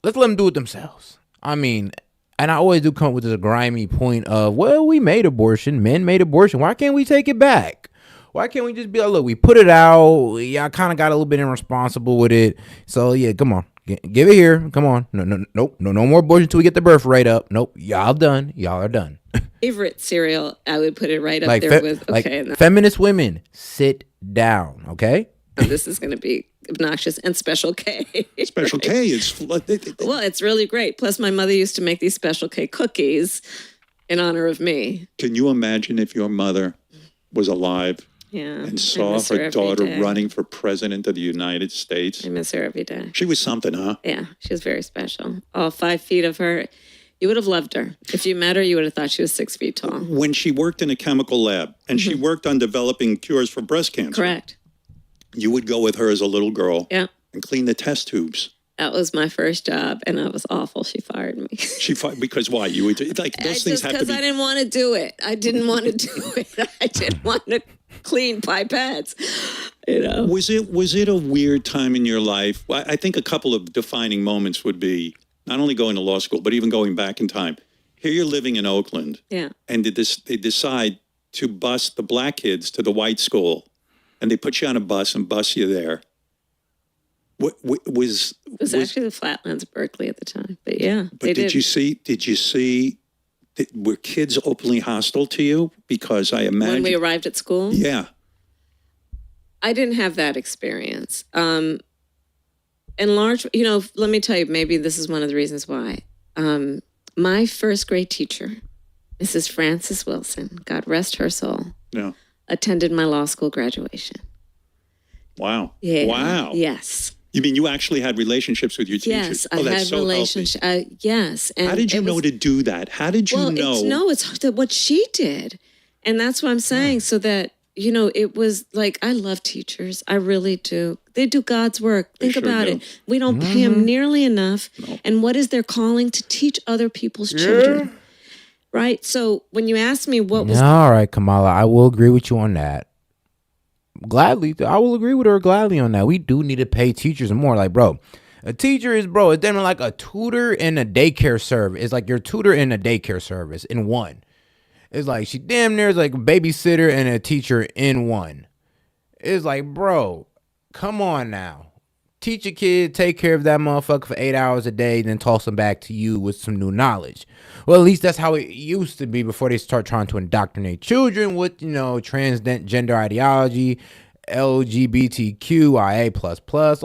let's let them do it themselves. I mean, and I always do come up with this grimy point of, well, we made abortion. Men made abortion. Why can't we take it back? Why can't we just be like, look, we put it out. Y'all kind of got a little bit irresponsible with it. So, yeah, come on. Give it here. Come on. No more abortion until we get the birth rate up. Nope. Y'all done. Y'all are done. Favorite cereal, I would put it right up like there with, okay. Like feminist women, sit down, okay? This is going to be obnoxious. And Special K. Special K is... Well, it's really great. Plus, my mother used to make these Special K cookies in honor of me. Can you imagine if your mother was alive and saw her daughter running for president of the United States? I miss her every day. She was something, huh? Yeah, she was very special. All 5 feet of her. You would have loved her. If you met her, you would have thought she was 6 feet tall. When she worked in a chemical lab and she worked on developing cures for breast cancer. Correct. You would go with her as a little girl and clean the test tubes. That was my first job, and I was awful. She fired me. She fired because why? You would like those things have to be. Because I didn't want to do it. I didn't want to do it. I didn't want to clean pipettes. You know. Was it a weird time in your life? Well, I think a couple of defining moments would be not only going to law school, but even going back in time. Here you're living in Oakland. Yeah. And they decide to bus the black kids to the white school, and they put you on a bus and bus you there. It was actually the Flatlands of Berkeley at the time, but yeah. But did you see? Were kids openly hostile to you? Because I imagine when we arrived at school. Yeah. I didn't have that experience. In large, let me tell you, maybe this is one of the reasons why. My first grade teacher, Mrs. Frances Wilson, God rest her soul, attended my law school graduation. Wow. Yeah. Wow. Yes. You mean you actually had relationships with your teachers? Yes, I had relationships. Yes. And how did you know to do that? How did you know? It's what she did. And that's what I'm saying. So that it was like, I love teachers. I really do. They do God's work. Think about it. We don't pay them nearly enough. No. And what is their calling? To teach other people's children. Right? So when you ask me what was... All right, Kamala, I will agree with you on that. Gladly. I will agree with her gladly on that. We do need to pay teachers more. Like, bro, a teacher is, it's damn like a tutor and a daycare service. It's like your tutor and a daycare service in one. It's like she damn near is like a babysitter and a teacher in one. It's like, bro, come on now. Teach a kid, take care of that motherfucker for 8 hours a day, then toss them back to you with some new knowledge. Well, at least that's how it used to be before they start trying to indoctrinate children with, transgender ideology, LGBTQIA++,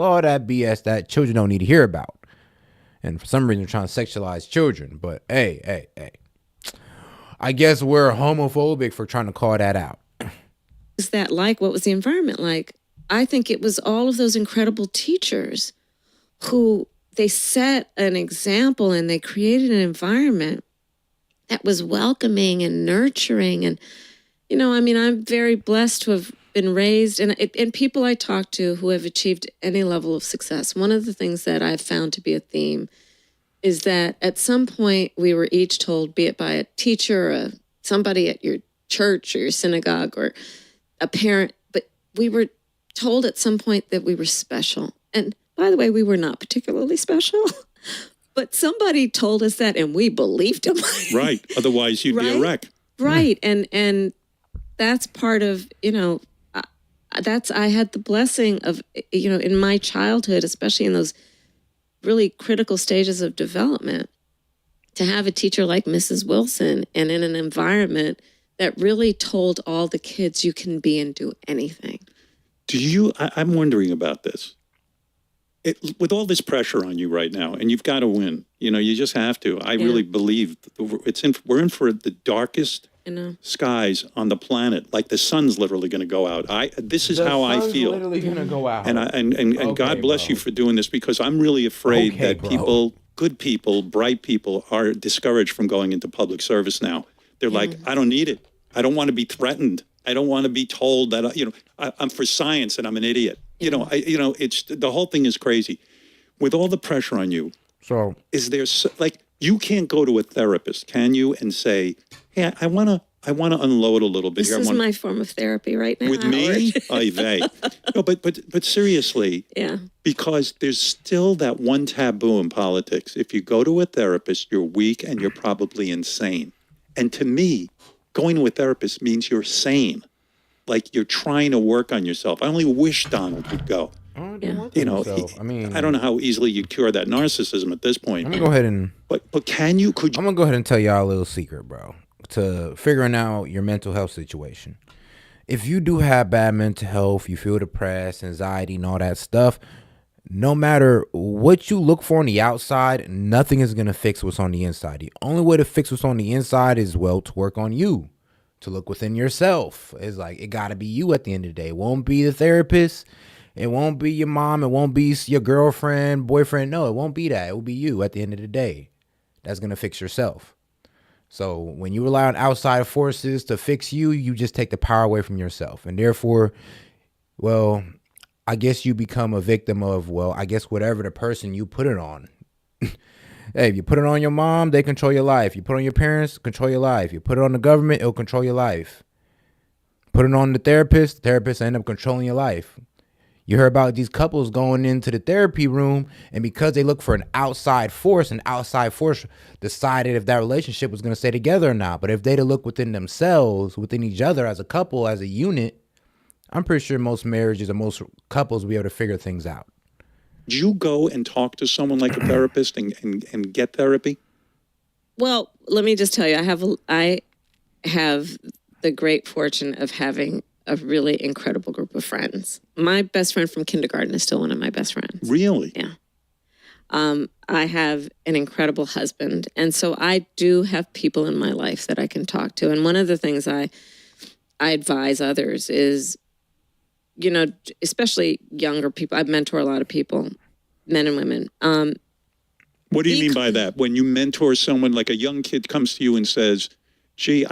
all that BS that children don't need to hear about. And for some reason, they're trying to sexualize children. But hey. I guess we're homophobic for trying to call that out. Is that like? What was the environment like? I think it was all of those incredible teachers who they set an example and they created an environment that was welcoming and nurturing. And, I'm very blessed to have been raised and people I talk to who have achieved any level of success. One of the things that I've found to be a theme is that at some point we were each told, be it by a teacher or somebody at your church or your synagogue or a parent, but we were told at some point that we were special. And by the way, we were not particularly special, but somebody told us that and we believed them. Right. Otherwise you'd be a wreck. Right. And that's part of, I had the blessing of, in my childhood, especially in those really critical stages of development, to have a teacher like Mrs. Wilson and in an environment that really told all the kids you can be and do anything. I'm wondering about this. With all this pressure on you right now, and you've got to win, you just have to. I really believe we're in for the darkest skies on the planet. Like the sun's literally going to go out. This is how I feel. Literally going to go out. And okay, God bless you for doing this, because I'm really afraid that good people, bright people, are discouraged from going into public service now. They're like, I don't need it. I don't want to be threatened. I don't want to be told that I'm for science and I'm an idiot. It's the whole thing is crazy. With all the pressure on you, so is there you can't go to a therapist, can you, and say, "Hey, I want to unload a little bit this here." This is my form of therapy right now. With me, no, but seriously, because there's still that one taboo in politics. If you go to a therapist, you're weak and you're probably insane. And to me, going to a therapist means you're sane. Like you're trying to work on yourself. I only wish Donald would go. I don't know how easily you'd cure that narcissism at this point. I'm gonna go ahead and. But I'm gonna go ahead and tell y'all a little secret, bro, to figuring out your mental health situation. If you do have bad mental health, you feel depressed, anxiety, and all that stuff, no matter what you look for on the outside, nothing is gonna fix what's on the inside. The only way to fix what's on the inside is to work on you. To look within yourself. It's like, it gotta be you at the end of the day. It won't be the therapist. It won't be your mom. It won't be your girlfriend, boyfriend. No, it won't be that. It will be you at the end of the day. That's gonna fix yourself. So when you rely on outside forces to fix you, you just take the power away from yourself. And therefore, I guess you become a victim of, whatever the person you put it on. Hey, if you put it on your mom, they control your life. You put it on your parents, control your life. You put it on the government, it'll control your life. Put it on the therapist end up controlling your life. You heard about these couples going into the therapy room, and because they look for an outside force decided if that relationship was going to stay together or not. But if they'd look within themselves, within each other as a couple, as a unit, I'm pretty sure most marriages and most couples will be able to figure things out. Do you go and talk to someone like a therapist and get therapy? Well, let me just tell you, I have the great fortune of having a really incredible group of friends. My best friend from kindergarten is still one of my best friends. Really? Yeah. I have an incredible husband. And so I do have people in my life that I can talk to. And one of the things I advise others is, especially younger people. I mentor a lot of people, men and women. What do you mean by that? When you mentor someone, like a young kid comes to you and says, gee,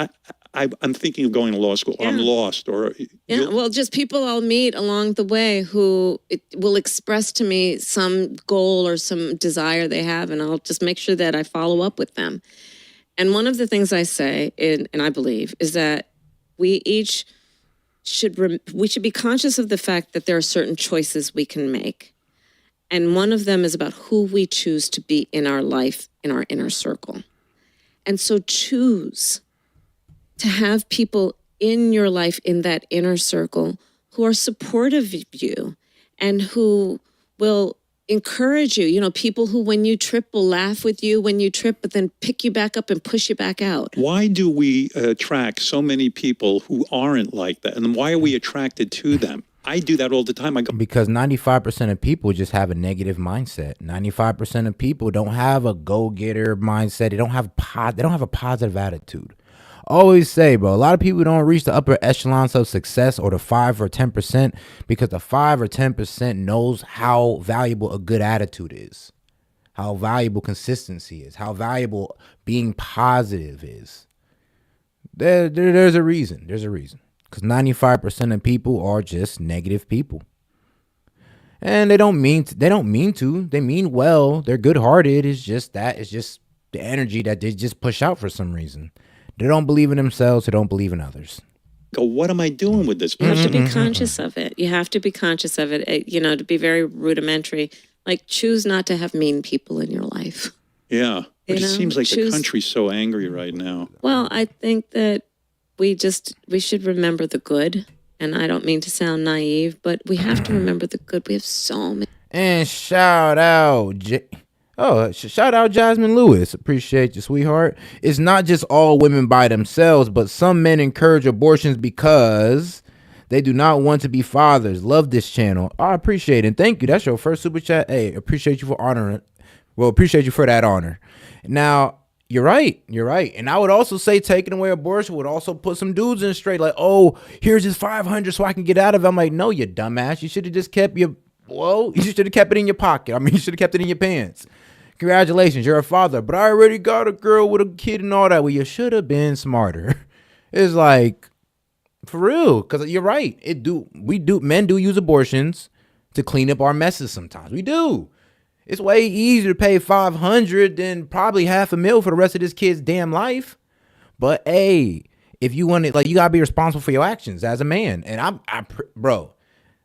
I'm thinking of going to law school. I'm lost. Or well, just people I'll meet along the way who will express to me some goal or some desire they have, and I'll just make sure that I follow up with them. And one of the things I say, and I believe, is that we each should be conscious of the fact that there are certain choices we can make. And one of them is about who we choose to be in our life, in our inner circle. And so choose to have people in your life, in that inner circle, who are supportive of you and who will encourage you. You know, people who, when you trip, will laugh with you when you trip, but then pick you back up and push you back out. Why do we attract so many people who aren't like that? And why are we attracted to them? I do that all the time. I go, because 95% of people just have a negative mindset. 95% of people don't have a go-getter mindset. They don't have a positive attitude. I always say, bro, a lot of people don't reach the upper echelons of success, or the 5 or 10%, because the 5 or 10% knows how valuable a good attitude is, how valuable consistency is, how valuable being positive is. There's a reason. There's a reason. Because 95% of people are just negative people. And they don't mean to. They mean well. They're good-hearted. It's just the energy that they just push out for some reason. They don't believe in themselves. They don't believe in others. Go, what am I doing with this? You have to be conscious of it. You have to be conscious of it, you know, to be very rudimentary. Like, choose not to have mean people in your life. Yeah. But it seems like the country's so angry right now. Well, I think that we should remember the good. And I don't mean to sound naive, but we have to remember the good. We have so many. And shout out Jasmine Lewis. Appreciate you, sweetheart. It's not just all women by themselves, but some men encourage abortions because they do not want to be fathers. Love this channel. I appreciate it. And thank you. That's your first super chat. Hey, appreciate you for honoring. Well, appreciate you for that honor. Now, you're right. You're right. And I would also say taking away abortion would also put some dudes in straight. Like, oh, here's his 500 so I can get out of it. I'm like, no, you dumbass. You should have just kept you should have kept it in your pocket. I mean, you should have kept it in your pants. Congratulations, you're a father. But I already got a girl with a kid and all that. Well, you should have been smarter. It's like, for real, because you're right. Men do use abortions to clean up our messes sometimes. We do. It's way easier to pay $500 than probably $500,000 for the rest of this kid's damn life. But hey, if you want it, like, you gotta be responsible for your actions as a man. And bro,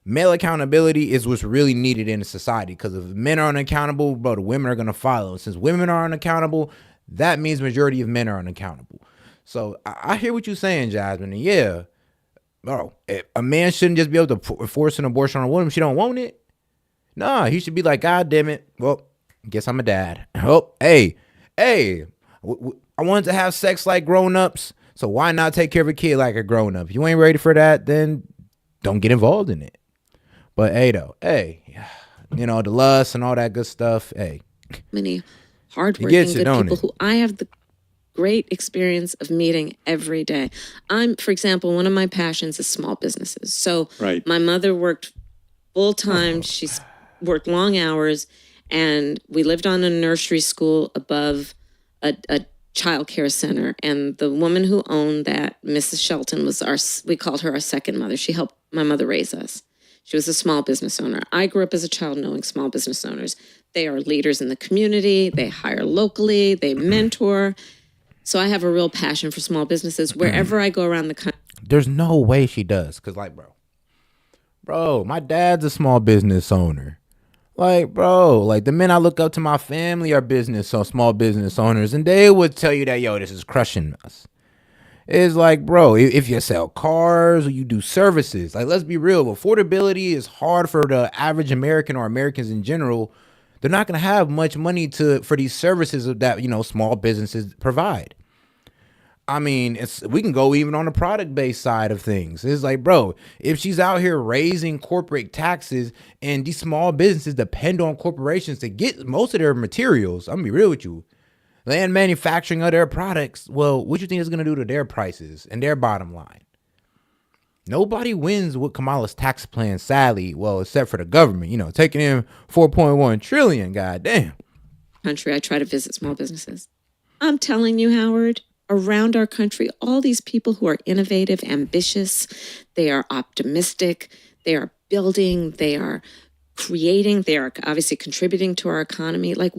male accountability is what's really needed in a society. Because if men are unaccountable, bro, the women are gonna follow. Since women are unaccountable, that means majority of men are unaccountable. So I hear what you're saying, Jasmine. And yeah, bro, a man shouldn't just be able to force an abortion on a woman if she don't want it. Nah, he should be like, God damn it. Well, guess I'm a dad. Oh, hey, I wanted to have sex like grown-ups, so why not take care of a kid like a grown-up? If you ain't ready for that, then don't get involved in it. But you know, the lust and all that good stuff, many hardworking good people who I have the great experience of meeting every day. For example, one of my passions is small businesses. So my mother worked full-time. She's worked long hours, and we lived on a nursery school above a child care center. And the woman who owned that, Mrs. Shelton, we called her our second mother. She helped my mother raise us. She was a small business owner. I grew up as a child knowing small business owners. They are leaders in the community. They hire locally. They mentor. So I have a real passion for small businesses wherever I go around the country. There's no way she does. Because, like, bro, my dad's a small business owner. Like, bro, like, the men I look up to my family are small business owners, and they would tell you that, yo, this is crushing us. It's like, bro, if you sell cars or you do services, like, let's be real, affordability is hard for the average American or Americans in general. They're not going to have much money for these services that, you know, small businesses provide. I mean, we can go even on the product-based side of things. It's like, bro, if she's out here raising corporate taxes and these small businesses depend on corporations to get most of their materials, I'm going to be real with you, land manufacturing of their products, well, what do you think it's going to do to their prices and their bottom line? Nobody wins with Kamala's tax plan, sadly, well, except for the government, you know, taking in $4.1 trillion, goddamn. Country, I try to visit small businesses. I'm telling you, Howard, around our country, all these people who are innovative, ambitious, they are optimistic, they are building, they are creating, they are obviously contributing to our economy. Like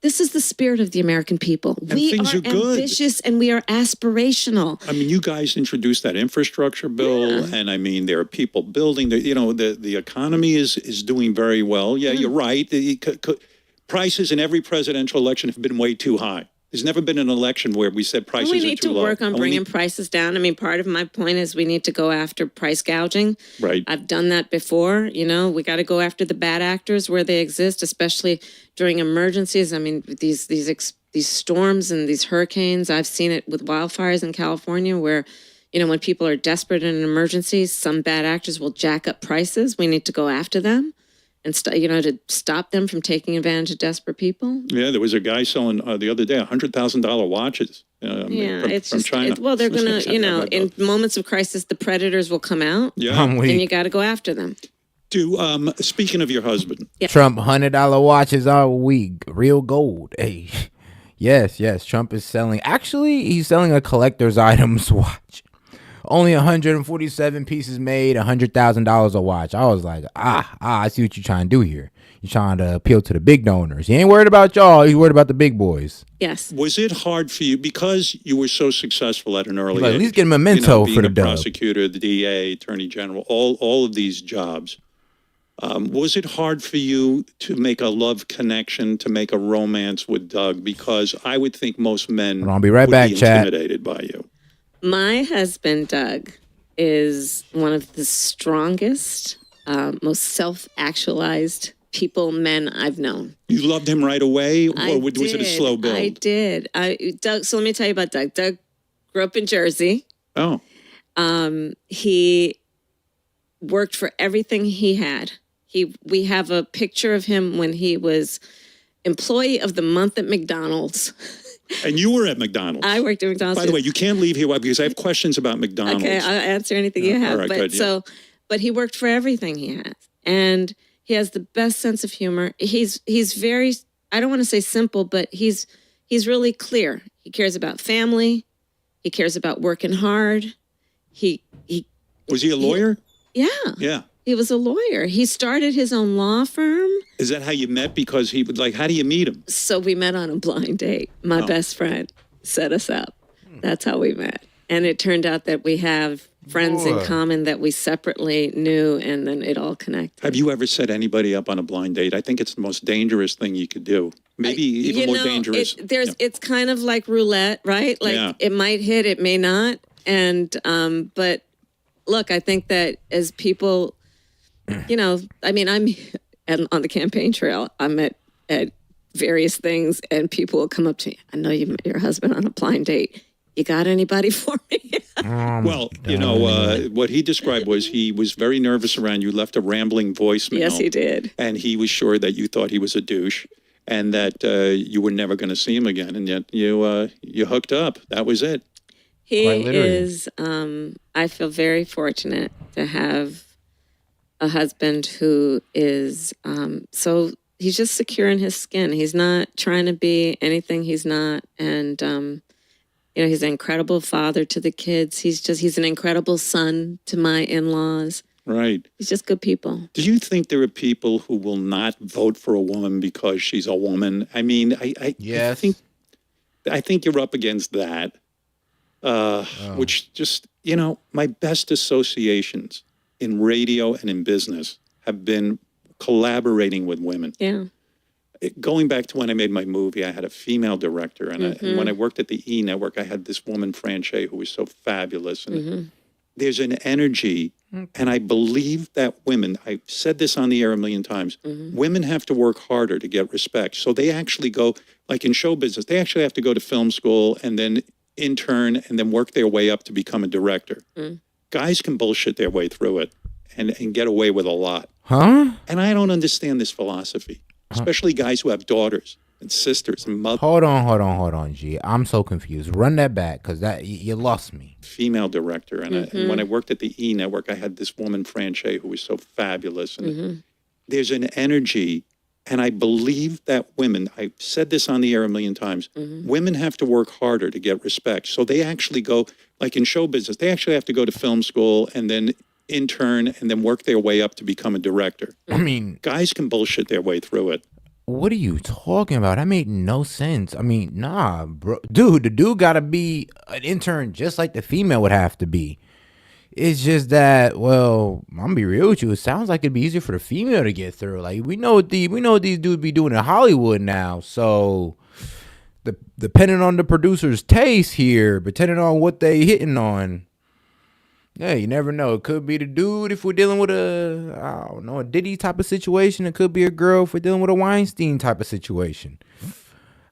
this is the spirit of the American people. We are ambitious and we are aspirational. I mean, you guys introduced that infrastructure bill, and I mean, there are people building. The economy is doing very well. Yeah, you're right. Prices in every presidential election have been way too high. There's never been an election where we said prices are too low. We need to work on bringing prices down. I mean, part of my point is we need to go after price gouging. Right. I've done that before. We got to go after the bad actors where they exist, especially during emergencies. I mean, these storms and these hurricanes, I've seen it with wildfires in California where, when people are desperate in an emergency, some bad actors will jack up prices. We need to go after them. And to stop them from taking advantage of desperate people. Yeah, there was a guy selling the other day $100,000 watches. From China. They're gonna, in moments of crisis, the predators will come out. Yeah, and you got to go after them. Speaking of your husband, Trump $100 watches are weak, real gold. Hey, yes, Trump is selling. Actually, he's selling a collector's items watch. Only 147 pieces made, $100,000 a watch. I was like, I see what you're trying to do here. You're trying to appeal to the big donors. He ain't worried about y'all. He's worried about the big boys. Yes. Was it hard for you because you were so successful at an early age? At least get a memento for the being a prosecutor, the DA, attorney general, all of these jobs. Was it hard for you to make a love connection, to make a romance with Doug? Because I would think most men I'll be right would back, be chat. intimidated by you. My husband, Doug, is one of the strongest, most self-actualized men I've known. You loved him right away, or was it a slow build? I did. Doug. So let me tell you about Doug. Doug grew up in Jersey. Oh. He worked for everything he had. We have a picture of him when he was employee of the month at McDonald's. And you were at McDonald's. I worked at McDonald's. By the way, you can't leave here because I have questions about McDonald's. Okay, I'll answer anything you have. All right, good, But he worked for everything he has, and he has the best sense of humor. He's very, I don't want to say simple, but he's really clear. He cares about family. He cares about working hard. Was he a lawyer? Yeah. He was a lawyer. He started his own law firm. Is that how you met? Because he would how do you meet him? So we met on a blind date. My best friend set us up. That's how we met. And it turned out that we have friends in common that we separately knew, and then it all connected. Have you ever set anybody up on a blind date? I think it's the most dangerous thing you could do. Maybe even more dangerous. It's kind of like roulette, right? It might hit, it may not. And but look, I think that as people, I'm on the campaign trail. I'm at various things, and people will come up to me. I know you met your husband on a blind date. You got anybody for me? Well, what he described was he was very nervous around you, left a rambling voicemail. Yes, he did. And he was sure that you thought he was a douche and that you were never going to see him again. And yet you hooked up. That was it. He is, I feel very fortunate to have a husband who is he's just secure in his skin. He's not trying to be anything he's not. And, he's an incredible father to the kids. He's an incredible son to my in-laws. Right. He's just good people. Do you think there are people who will not vote for a woman because she's a woman? I mean, yes. I think you're up against that. Which just, my best associations in radio and in business have been collaborating with women. Yeah. Going back to when I made my movie, I had a female director. And, and when I worked at the E! Network, I had this woman, Franche, who was so fabulous. And there's an energy. And I believe that women, I've said this on the air a million times, women have to work harder to get respect. So they actually go, like in show business, they actually have to go to film school and then intern and then work their way up to become a director. Guys can bullshit their way through it and get away with a lot. Huh? And I don't understand this philosophy, especially guys who have daughters and sisters and mothers. Hold on, G. I'm so confused. Run that back, because you lost me. Female director. And, and when I worked at the E! Network, I had this woman, Franche, who was so fabulous. And there's an energy. And I believe that women, I've said this on the air a million times, women have to work harder to get respect. So they actually go, like in show business, they actually have to go to film school and then intern and then work their way up to become a director. I mean, guys can bullshit their way through it. What are you talking about? That made no sense. I mean, nah, bro. Dude, the dude got to be an intern just like the female would have to be. It's just that, well, I'm gonna be real with you. It sounds like it'd be easier for the female to get through. Like we know what these dudes be doing in Hollywood now. So, depending on the producer's taste here, depending on what they hitting on, yeah, you never know. It could be the dude if we're dealing with a Diddy type of situation. It could be a girl if we're dealing with a Weinstein type of situation.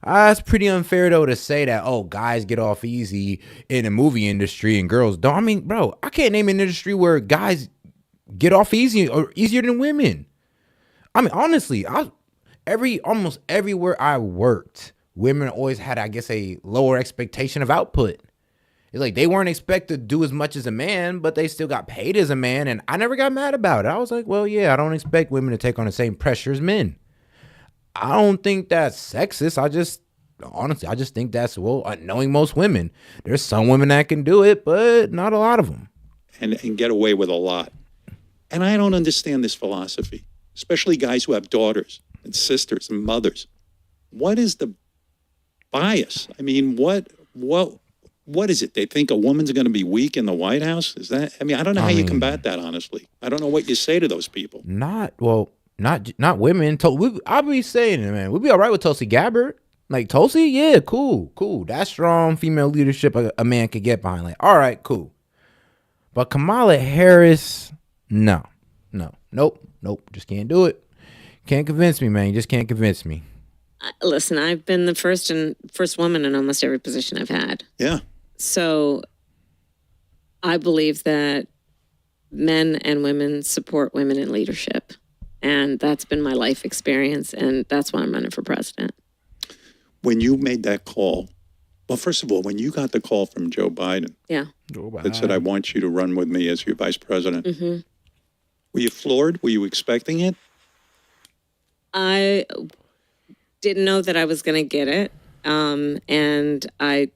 It's pretty unfair, though, to say that, oh, guys get off easy in the movie industry and girls don't. I mean, bro, I can't name an industry where guys get off easy or easier than women. I mean, honestly, almost everywhere I worked, women always had, I guess, a lower expectation of output. It's like they weren't expected to do as much as a man, but they still got paid as a man, and I never got mad about it. I was like, well, yeah, I don't expect women to take on the same pressure as men. I don't think that's sexist. I just think that's, knowing most women. There's some women that can do it, but not a lot of them. And get away with a lot. And I don't understand this philosophy, especially guys who have daughters and sisters and mothers. What is the bias? I mean, what is it? They think a woman's going to be weak in the White House? Is that? I mean, I don't know how you combat that, honestly. I don't know what you say to those people. Not women. I'll be saying it, man. We'd be all right with Tulsi Gabbard. Like, Tulsi, yeah, cool. That's strong female leadership a man could get behind. Like, all right, cool. But Kamala Harris, no. Nope. Just can't do it. Can't convince me, man. You just can't convince me. Listen, I've been the first woman in almost every position I've had. Yeah. So I believe that men and women support women in leadership. And that's been my life experience. And that's why I'm running for president. When you made that call, well, first of all, when you got the call from Joe Biden, that said, I want you to run with me as your vice president, were you floored? Were you expecting it? I didn't know that I was going to get it. And I've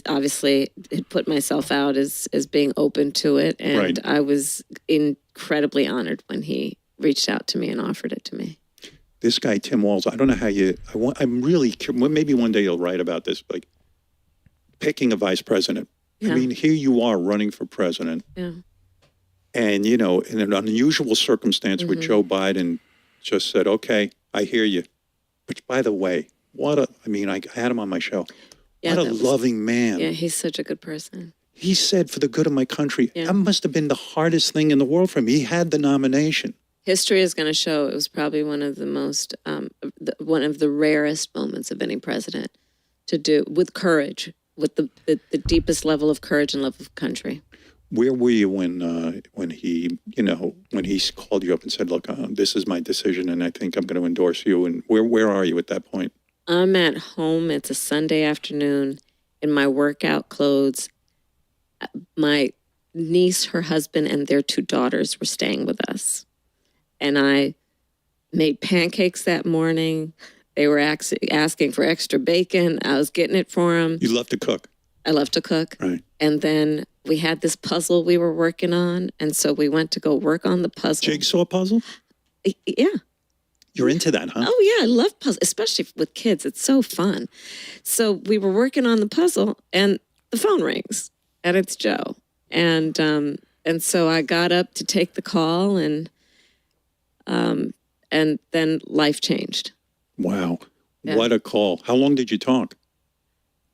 obviously had put myself out as being open to it. And right. I was incredibly honored when he reached out to me and offered it to me. This guy, Tim Walz, I don't know I'm really curious. Maybe one day you'll write about this, like picking a vice president. Yeah. I mean, here you are running for president. Yeah. And, in an unusual circumstance where Joe Biden just said, okay, I hear you. Which, by the way, I had him on my show. Yeah, what a loving man. Yeah, he's such a good person. He said, for the good of my country, Yeah. that must have been the hardest thing in the world for him. He had the nomination. History is going to show it was probably one of the most, one of the rarest moments of any president to do with courage, with the deepest level of courage and love of country. Where were you when he called you up and said, look, this is my decision and I think I'm going to endorse you? And where are you at that point? I'm at home. It's a Sunday afternoon in my workout clothes. My niece, her husband, and their 2 daughters were staying with us. And I made pancakes that morning. They were asking for extra bacon. I was getting it for them. You love to cook. I love to cook. Right. And then we had this puzzle we were working on. And so we went to go work on the puzzle. Jigsaw puzzle? Yeah. You're into that, huh? Oh, yeah. I love puzzles, especially with kids. It's so fun. So we were working on the puzzle and the phone rings and it's Joe. And so I got up to take the call and then life changed. Wow. Yeah. What a call. How long did you talk?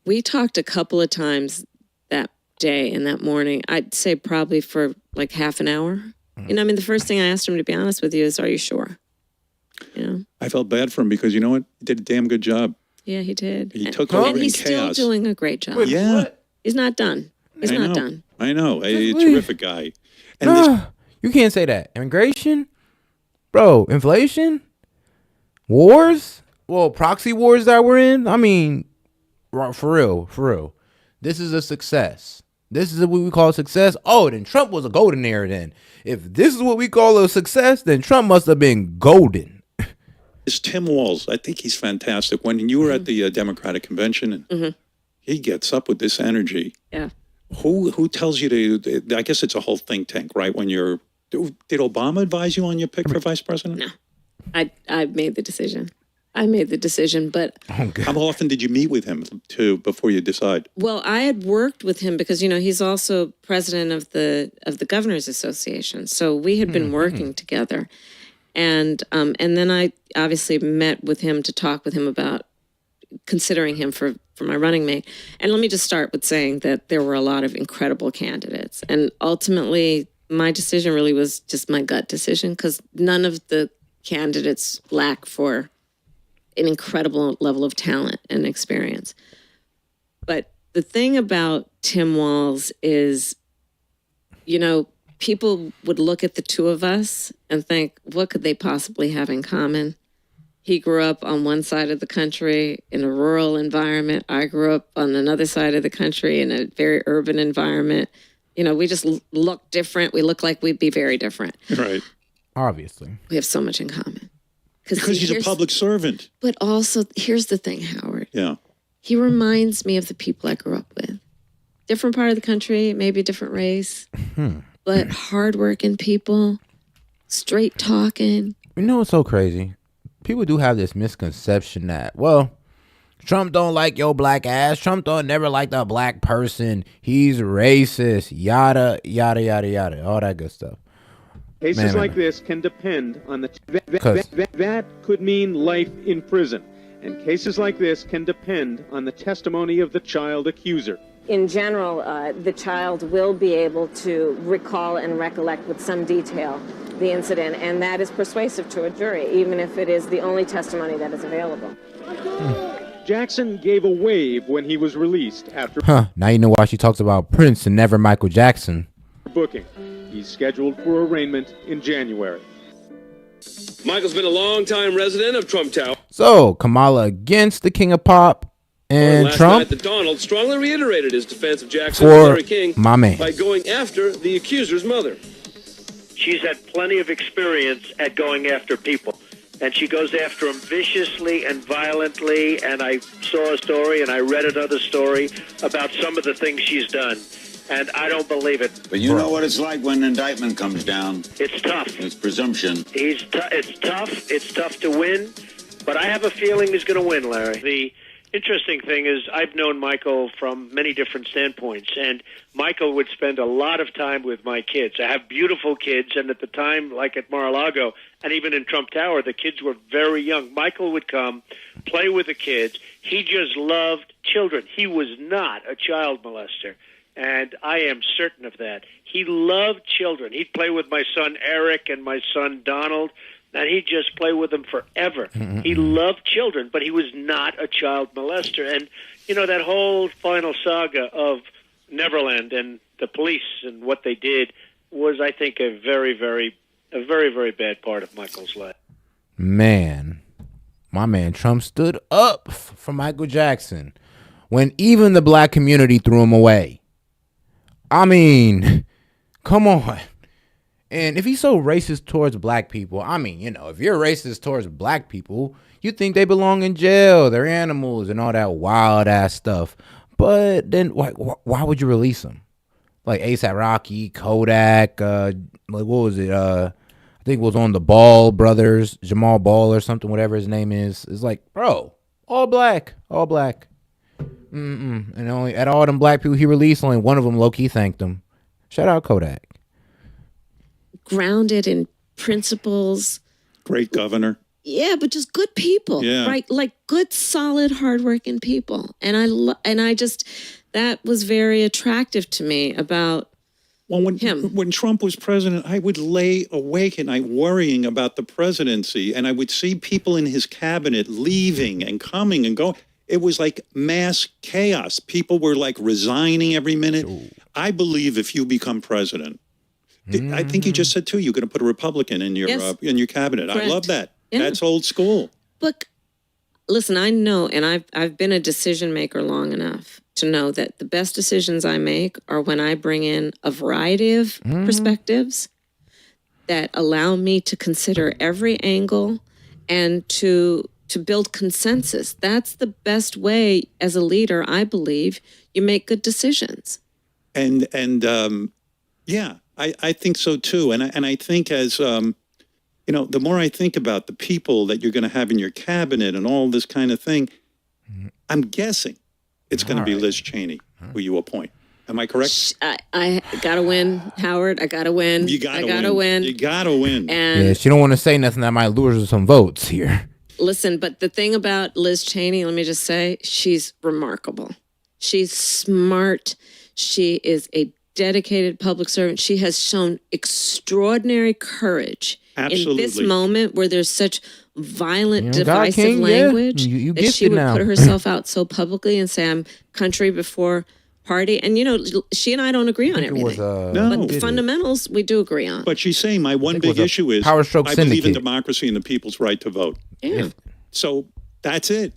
We talked a couple of times that day and that morning. I'd say probably for like half an hour. The first thing I asked him, to be honest with you, is, are you sure? I felt bad for him because you know what? He did a damn good job. Yeah, he did. He took over in he's chaos. still doing a great job. Wait, yeah. What? He's not done. He's not done. I know. A terrific guy. And You can't say that. Immigration? Bro, inflation? Wars? Well, proxy wars that we're in? I mean, for real. This is a success. This is what we call success. Oh, then Trump was a golden era then. If this is what we call a success, then Trump must have been golden. It's Tim Walz. I think he's fantastic. When you were at the Democratic convention, and he gets up with this energy. Yeah. Who tells you to? I guess it's a whole think tank, right? When you're, did Obama advise you on your pick for vice president? No, I made the decision. I made the decision, but how often did you meet with him too before you decide? Well, I had worked with him because he's also president of the Governors Association, so we had been working together, and then I obviously met with him to talk with him about considering him for my running mate. And let me just start with saying that there were a lot of incredible candidates, and ultimately my decision really was just my gut decision because none of the candidates lack for an incredible level of talent and experience. But the thing about Tim Walz is, people would look at the two of us and think, what could they possibly have in common? He grew up on one side of the country in a rural environment. I grew up on another side of the country in a very urban environment. We just look different. We look like we'd be very different. Right. Obviously. We have so much in common. Because he's a public servant. But also, here's the thing, Howard. Yeah. He reminds me of the people I grew up with. Different part of the country, maybe a different race, but hardworking people, straight talking. It's so crazy. People do have this misconception that, Trump don't like your black ass. Trump don't never liked a black person. He's racist. Yada, yada, yada, yada. All that good stuff. Cases like this can depend on that could mean life in prison. And cases like this can depend on the testimony of the child accuser. In general, the child will be able to recall and recollect with some detail the incident, and that is persuasive to a jury, even if it is the only testimony that is available. Jackson gave a wave when he was released after Now you know why she talks about Prince and never Michael Jackson. Booking. He's scheduled for arraignment in January. Michael's been a long-time resident of Trump Tower. So, Kamala against the King of Pop and last Trump. night, the Donald strongly reiterated his defense of Jackson For and Larry King my man. by going after the accuser's mother. She's had plenty of experience at going after people. And she goes after him viciously and violently. And I saw a story and I read another story about some of the things she's done. And I don't believe it. But you know what it's like when an indictment comes down. It's tough. It's presumption. It's tough. It's tough to win. But I have a feeling he's going to win, Larry. The interesting thing is I've known Michael from many different standpoints. And Michael would spend a lot of time with my kids. I have beautiful kids. And at the time, like at Mar-a-Lago and even in Trump Tower, the kids were very young. Michael would come, play with the kids. He just loved children. He was not a child molester. And I am certain of that. He loved children. He'd play with my son Eric and my son Donald, and he'd just play with them forever. He loved children, but he was not a child molester. And, that whole final saga of Neverland and the police and what they did was, I think, a very, very bad part of Michael's life. Man, my man Trump stood up for Michael Jackson when even the black community threw him away. I mean, come on. And if he's so racist towards black people, if you're racist towards black people, you think they belong in jail, they're animals and all that wild ass stuff. But then why would you release them? Like A$AP Rocky, Kodak, what was it? I think it was on the Ball brothers, Jamal Ball or something, whatever his name is. It's like, bro, all black. And only at all them black people he released, only one of them low-key thanked him. Shout out Kodak. Grounded in principles. Great governor. Yeah, but just good people, right? Like good, solid, hardworking people. And I just that was very attractive to me about him. When Trump was president, I would lay awake at night worrying about the presidency, and I would see people in his cabinet leaving and coming and going. It was like mass chaos. People were like resigning every minute. Ooh. I believe if you become president, I think you just said too, you're going to put a Republican in your cabinet. Correct. I love that. Yeah. That's old school. But listen, I know, and I've been a decision maker long enough to know that the best decisions I make are when I bring in a variety of perspectives that allow me to consider every angle and to build consensus. That's the best way as a leader, I believe, you make good decisions. And yeah, I think so too. And I think as, the more I think about the people that you're going to have in your cabinet and all this kind of thing, I'm guessing it's going to be Liz Cheney who you appoint. Am I correct? I got to win, Howard. I got to win. You got to win. You got to win. And yeah, she don't want to say nothing that might lure her some votes here. Listen, but the thing about Liz Cheney, let me just say, she's remarkable. She's smart. She is a dedicated public servant. She has shown extraordinary courage in this moment where there's such violent, divisive language that she would put herself out so publicly and say, I'm country before party. And, she and I don't agree on everything. But the fundamentals we do agree on. But she's saying my one big issue is Power Stroke I believe in democracy and the people's right to vote. Yeah. So that's it.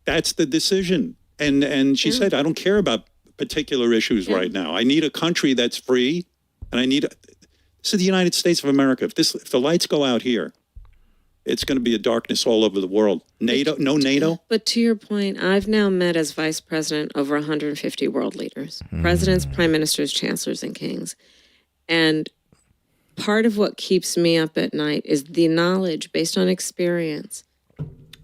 That's the decision. And she said, I don't care about particular issues right now. I need a country that's free, and this is the United States of America. If the lights go out here, it's going to be a darkness all over the world. NATO, no NATO. But to your point, I've now met as vice president over 150 world leaders, presidents, prime ministers, chancellors, and kings. And part of what keeps me up at night is the knowledge based on experience.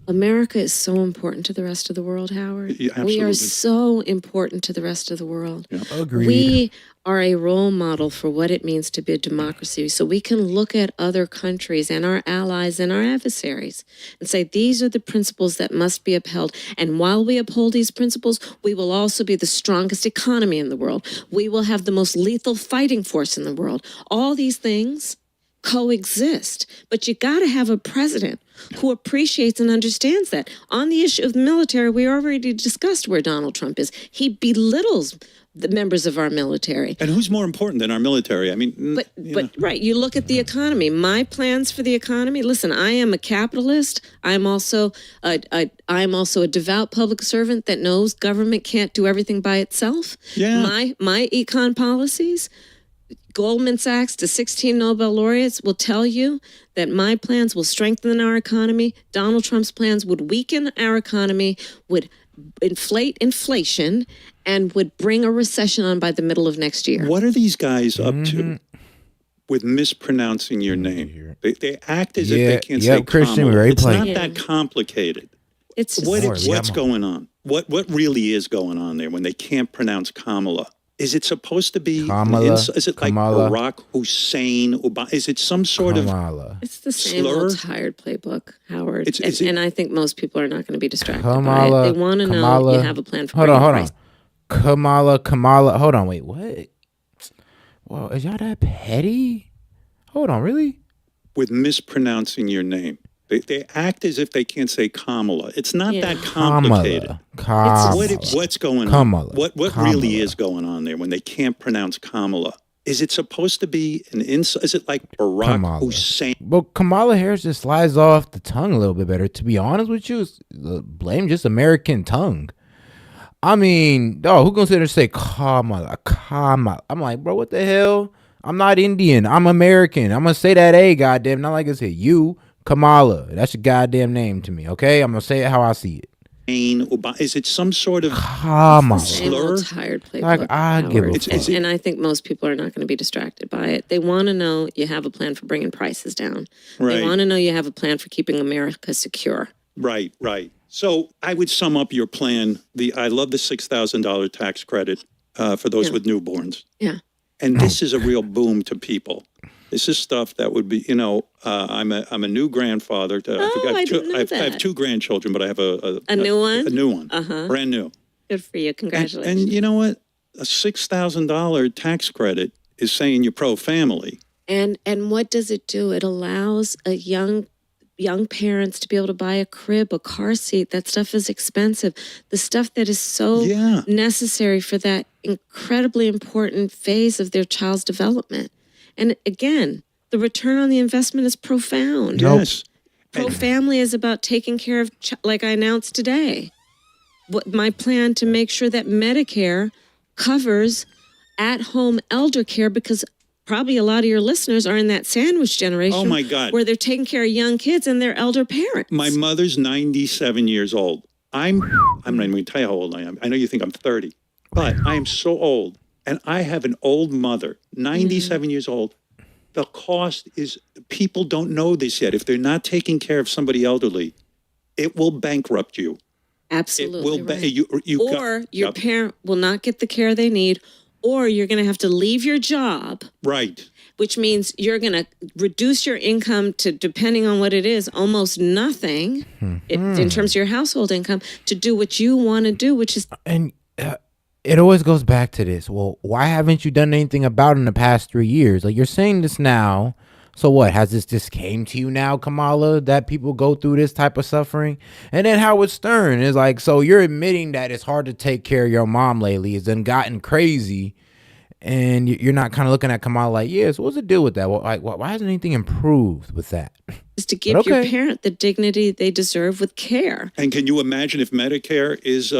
America is so important to the rest of the world, Howard. Yeah, we are so important to the rest of the world. Yeah. Agreed. We are a role model for what it means to be a democracy. So we can look at other countries and our allies and our adversaries and say, these are the principles that must be upheld. And while we uphold these principles, we will also be the strongest economy in the world. We will have the most lethal fighting force in the world. All these things coexist, but you got to have a president who appreciates and understands that. On the issue of the military, we already discussed where Donald Trump is. He belittles the members of our military. And who's more important than our military? I mean, but right, you look at the economy. My plans for the economy. Listen, I am a capitalist. I'm also a devout public servant that knows government can't do everything by itself. Yeah. My econ policies. Goldman Sachs to 16 Nobel laureates will tell you that my plans will strengthen our economy. Donald Trump's plans would weaken our economy, would inflate inflation, and would bring a recession on by the middle of next year. What are these guys up to with mispronouncing your name? They act as if they can't say Christian, Kamala. It's not Yeah. that complicated. It's just What's going on? What really is going on there when they can't pronounce Kamala? Is it supposed to be? Kamala, is it like Kamala. Barack Hussein? Is it some sort Kamala. of It's the same slur? old tired playbook, Howard. It's- And I think most people are not going to be distracted Kamala, by it. They want to know Kamala. you have a plan for Hold on. price. Kamala. Hold on, wait, what? Well, is y'all that petty? Hold on, really? with mispronouncing your name? They act as if they can't say Kamala. It's not that complicated. What's going on? What really is going on there when they can't pronounce Kamala? Is it supposed to be an insult? Is it like Barack Hussein? Well, Kamala Harris just slides off the tongue a little bit better. To be honest with you, blame just American tongue. I mean, who gonna sit there and say Kamala? I'm like, bro, what the hell? I'm not Indian. I'm American. I'm gonna say that A, goddamn. Not like I said you, Kamala. That's your goddamn name to me, okay? I'm gonna say it how I see it. Is it some sort of slur? Tired playbook, and I think most people are not going to be distracted by it. They want to know you have a plan for bringing prices down. Right. They want to know you have a plan for keeping America secure. Right. So I would sum up your plan. I love the $6,000 tax credit for those with newborns. Yeah. And this is a real boom to people. This is stuff that would be, I'm a new grandfather. I have two grandchildren, but I have a new one? A new one, Uh-huh. brand new. Good for you. Congratulations. And you know what? A $6,000 tax credit is saying you're pro-family. And what does it do? It allows a young parents to be able to buy a crib, a car seat. That stuff is expensive. The stuff that is so necessary for that incredibly important phase of their child's development. And again, the return on the investment is profound. Yes. Pro-family is about taking care of, like I announced today, my plan to make sure that Medicare covers at-home elder care, because probably a lot of your listeners are in that sandwich generation. Oh, my God. Where they're taking care of young kids and their elder parents. My mother's 97 years old. I'm not even going to tell you how old I am. I know you think I'm 30, but I am so old. And I have an old mother, 97 years old. The cost is, people don't know this yet. If they're not taking care of somebody elderly, it will bankrupt you. Absolutely. It will your parent will not get the care they need, or you're going to have to leave your job. Right. Which means you're going to reduce your income to, depending on what it is, almost nothing in terms of your household income to do what you want to do, which is... And it always goes back to this. Well, why haven't you done anything about it in the past 3 years? Like, you're saying this now. So what? Has this just came to you now, Kamala, that people go through this type of suffering? And then Howard Stern is like, so you're admitting that it's hard to take care of your mom lately. It's then gotten crazy. And you're not kind of looking at Kamala like, yeah, so what's the deal with that? Well, like, why hasn't anything improved with that? Is to give your parent the dignity they deserve with care. And can you imagine if Medicare is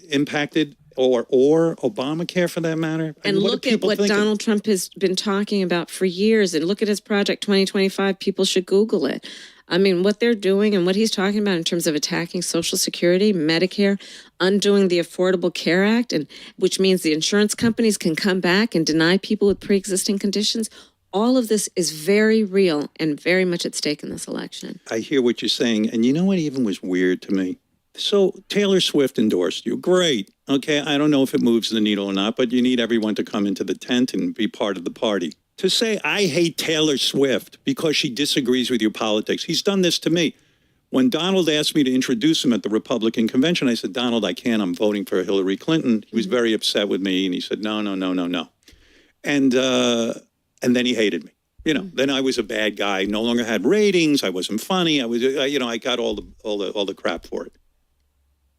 impacted or Obamacare for that matter? And look at what Donald Trump has been talking about for years. And look at his Project 2025. People should Google it. I mean, what they're doing and what he's talking about in terms of attacking Social Security, Medicare, undoing the Affordable Care Act, and which means the insurance companies can come back and deny people with pre-existing conditions. All of this is very real and very much at stake in this election. I hear what you're saying. And you know what even was weird to me? So Taylor Swift endorsed you. Great. Okay, I don't know if it moves the needle or not, but you need everyone to come into the tent and be part of the party. To say I hate Taylor Swift because she disagrees with your politics. He's done this to me. When Donald asked me to introduce him at the Republican convention, I said, Donald, I can't. I'm voting for Hillary Clinton. He was very upset with me, and he said, no. And then he hated me. You know, then I was a bad guy. No longer had ratings. I wasn't funny. I was, I got all the crap for it.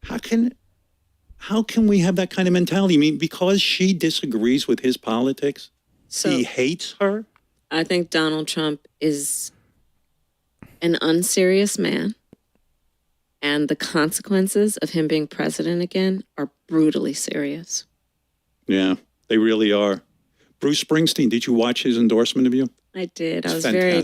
How can we have that kind of mentality? I mean, because she disagrees with his politics, he hates her? I think Donald Trump is an unserious man, and the consequences of him being president again are brutally serious. Yeah, they really are. Bruce Springsteen, did you watch his endorsement of you? I did. I was very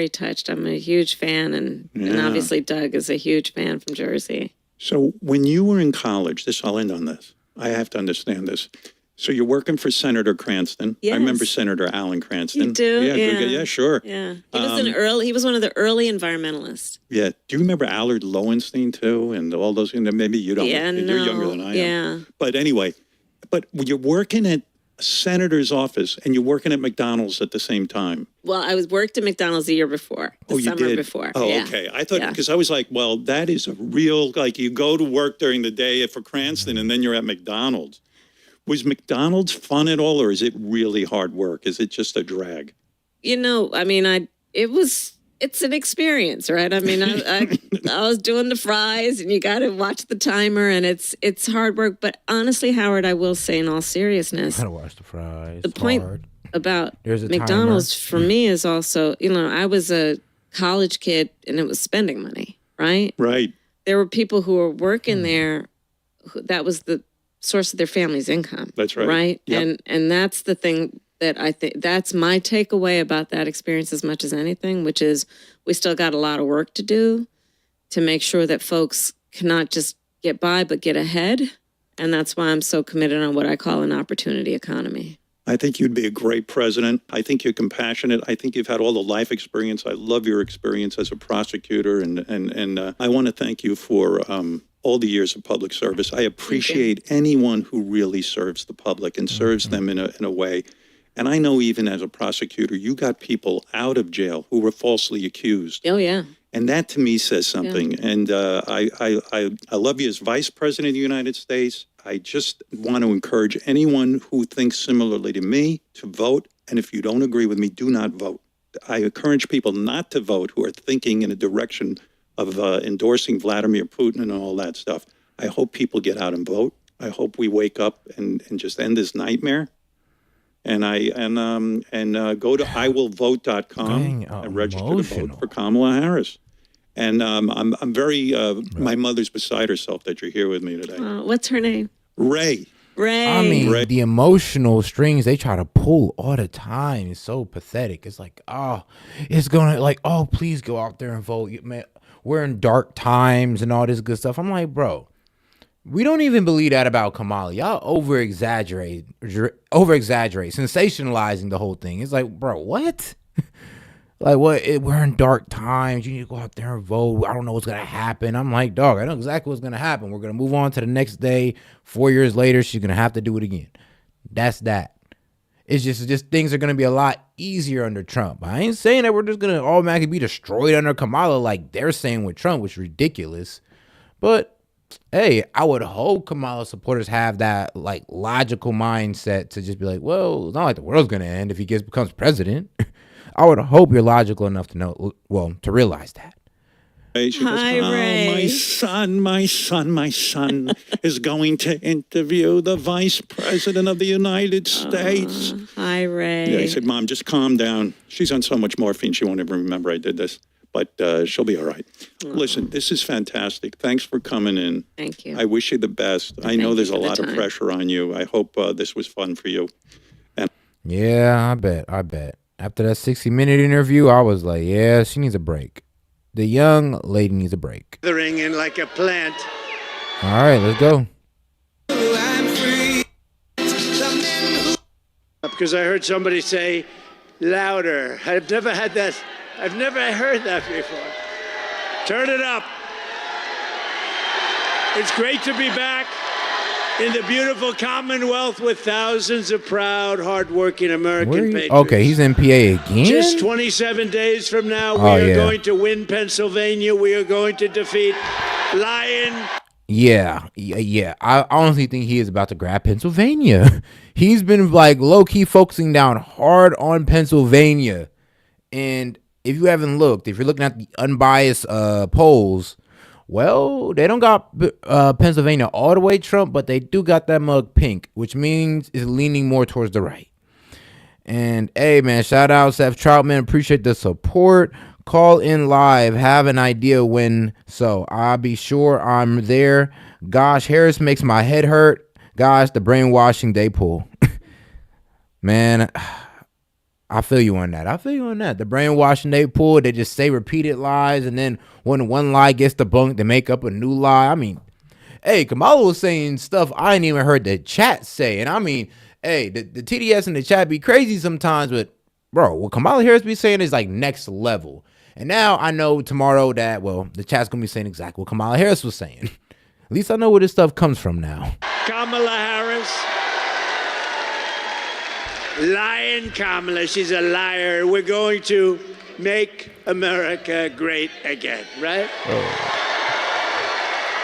touched. I'm a huge fan, and obviously Doug is a huge fan from Jersey. So when you were in college, I'll end on this. I have to understand this. So you're working for Senator Cranston. Yes. I remember Senator Alan Cranston. You do? Yeah, sure. Yeah. He was one of the early environmentalists. Yeah. Do you remember Allard Lowenstein too? And all those, maybe you don't. Yeah, You're younger than I am. But anyway, you're working at a senator's office and you're working at McDonald's at the same time. Well, I worked at McDonald's the year before. The summer before. Oh, yeah. Okay. I thought, because I was like, well, that is a real, like you go to work during the day for Cranston and then you're at McDonald's. Was McDonald's fun at all, or is it really hard work? Is it just a drag? It's an experience, right? I mean, I was doing the fries, and you got to watch the timer, and it's hard work. But honestly, Howard, I will say in all seriousness, I gotta watch the fries. The point about McDonald's for me is also, I was a college kid, and it was spending money, right? Right. There were people who were working there. That was the source of their family's income. That's right. Right? Yep. And that's the thing that I think, that's my takeaway about that experience as much as anything, which is we still got a lot of work to do to make sure that folks cannot just get by, but get ahead. And that's why I'm so committed on what I call an opportunity economy. I think you'd be a great president. I think you're compassionate. I think you've had all the life experience. I love your experience as a prosecutor. And I want to thank you for all the years of public service. I appreciate anyone who really serves the public and serves them in a way. And I know even as a prosecutor, you got people out of jail who were falsely accused. Oh, yeah. And that to me says something. Yeah. And I love you as Vice President of the United States. I just want to encourage anyone who thinks similarly to me to vote. And if you don't agree with me, do not vote. I encourage people not to vote who are thinking in a direction of endorsing Vladimir Putin and all that stuff. I hope people get out and vote. I hope we wake up and just end this nightmare. And go to iwillvote.com and register to vote for Kamala Harris. And I'm very, my mother's beside herself that you're here with me today. What's her name? Ray. Ray. I mean, the emotional strings they try to pull all the time is so pathetic. It's like, oh, it's gonna like, oh, please go out there and vote. Man, we're in dark times and all this good stuff. I'm like, bro, we don't even believe that about Kamala. Y'all over exaggerate, sensationalizing the whole thing. It's like, bro, what? Like, what? We're in dark times. You need to go out there and vote. I don't know what's going to happen. I'm like, dog, I know exactly what's going to happen. We're going to move on to the next day. 4 years later, she's going to have to do it again. That's that. It's just things are going to be a lot easier under Trump. I ain't saying that we're just going to automatically be destroyed under Kamala like they're saying with Trump, which is ridiculous. But, hey, I would hope Kamala supporters have that, like, logical mindset to just be like, well, it's not like the world's going to end if he becomes president. I would hope you're logical enough to know, well, to realize that. She goes, Hi, Ray. my son is going to interview the vice president of the United States. Hi, Ray. Yeah, he said, Mom, just calm down. She's on so much morphine, she won't even remember I did this. But she'll be all right. Listen, this is fantastic. Thanks for coming in. Thank you. I wish you the best. I know there's a lot of pressure on you. I hope this was fun for you. And yeah, I bet. After that 60-minute interview, I was like, yeah, she needs a break. The young lady needs a break. Gathering in like a plant. All right, let's go. Because I heard somebody say louder. I've never had that. I've never heard that before. Turn it up. It's great to be back in the beautiful Commonwealth with thousands of proud, hardworking American patriots. Okay, he's in PA again? Just 27 days from now, we are going to win Pennsylvania. We are going to defeat Lion. Yeah. I honestly think he is about to grab Pennsylvania. He's been like low-key focusing down hard on Pennsylvania. And if you haven't looked, if you're looking at the unbiased polls, well, they don't got Pennsylvania all the way Trump, but they do got that mug pink, which means it's leaning more towards the right. And hey, man, shout out Seth Troutman. Appreciate the support. Call in live. Have an idea when. So I'll be sure I'm there. Gosh, Harris makes my head hurt. Gosh, the brainwashing they pull. Man, I feel you on that. The brainwashing they pull, they just say repeated lies, and then when one lie gets debunked, they make up a new lie. I mean, hey, Kamala was saying stuff I ain't even heard the chat say. And I mean, hey, the TDS in the chat be crazy sometimes, but bro, what Kamala Harris be saying is like next level. And now I know tomorrow that, well, the chat's gonna be saying exactly what Kamala Harris was saying. At least I know where this stuff comes from now. Kamala Harris. Lying Kamala, she's a liar. We're going to make America great again, right?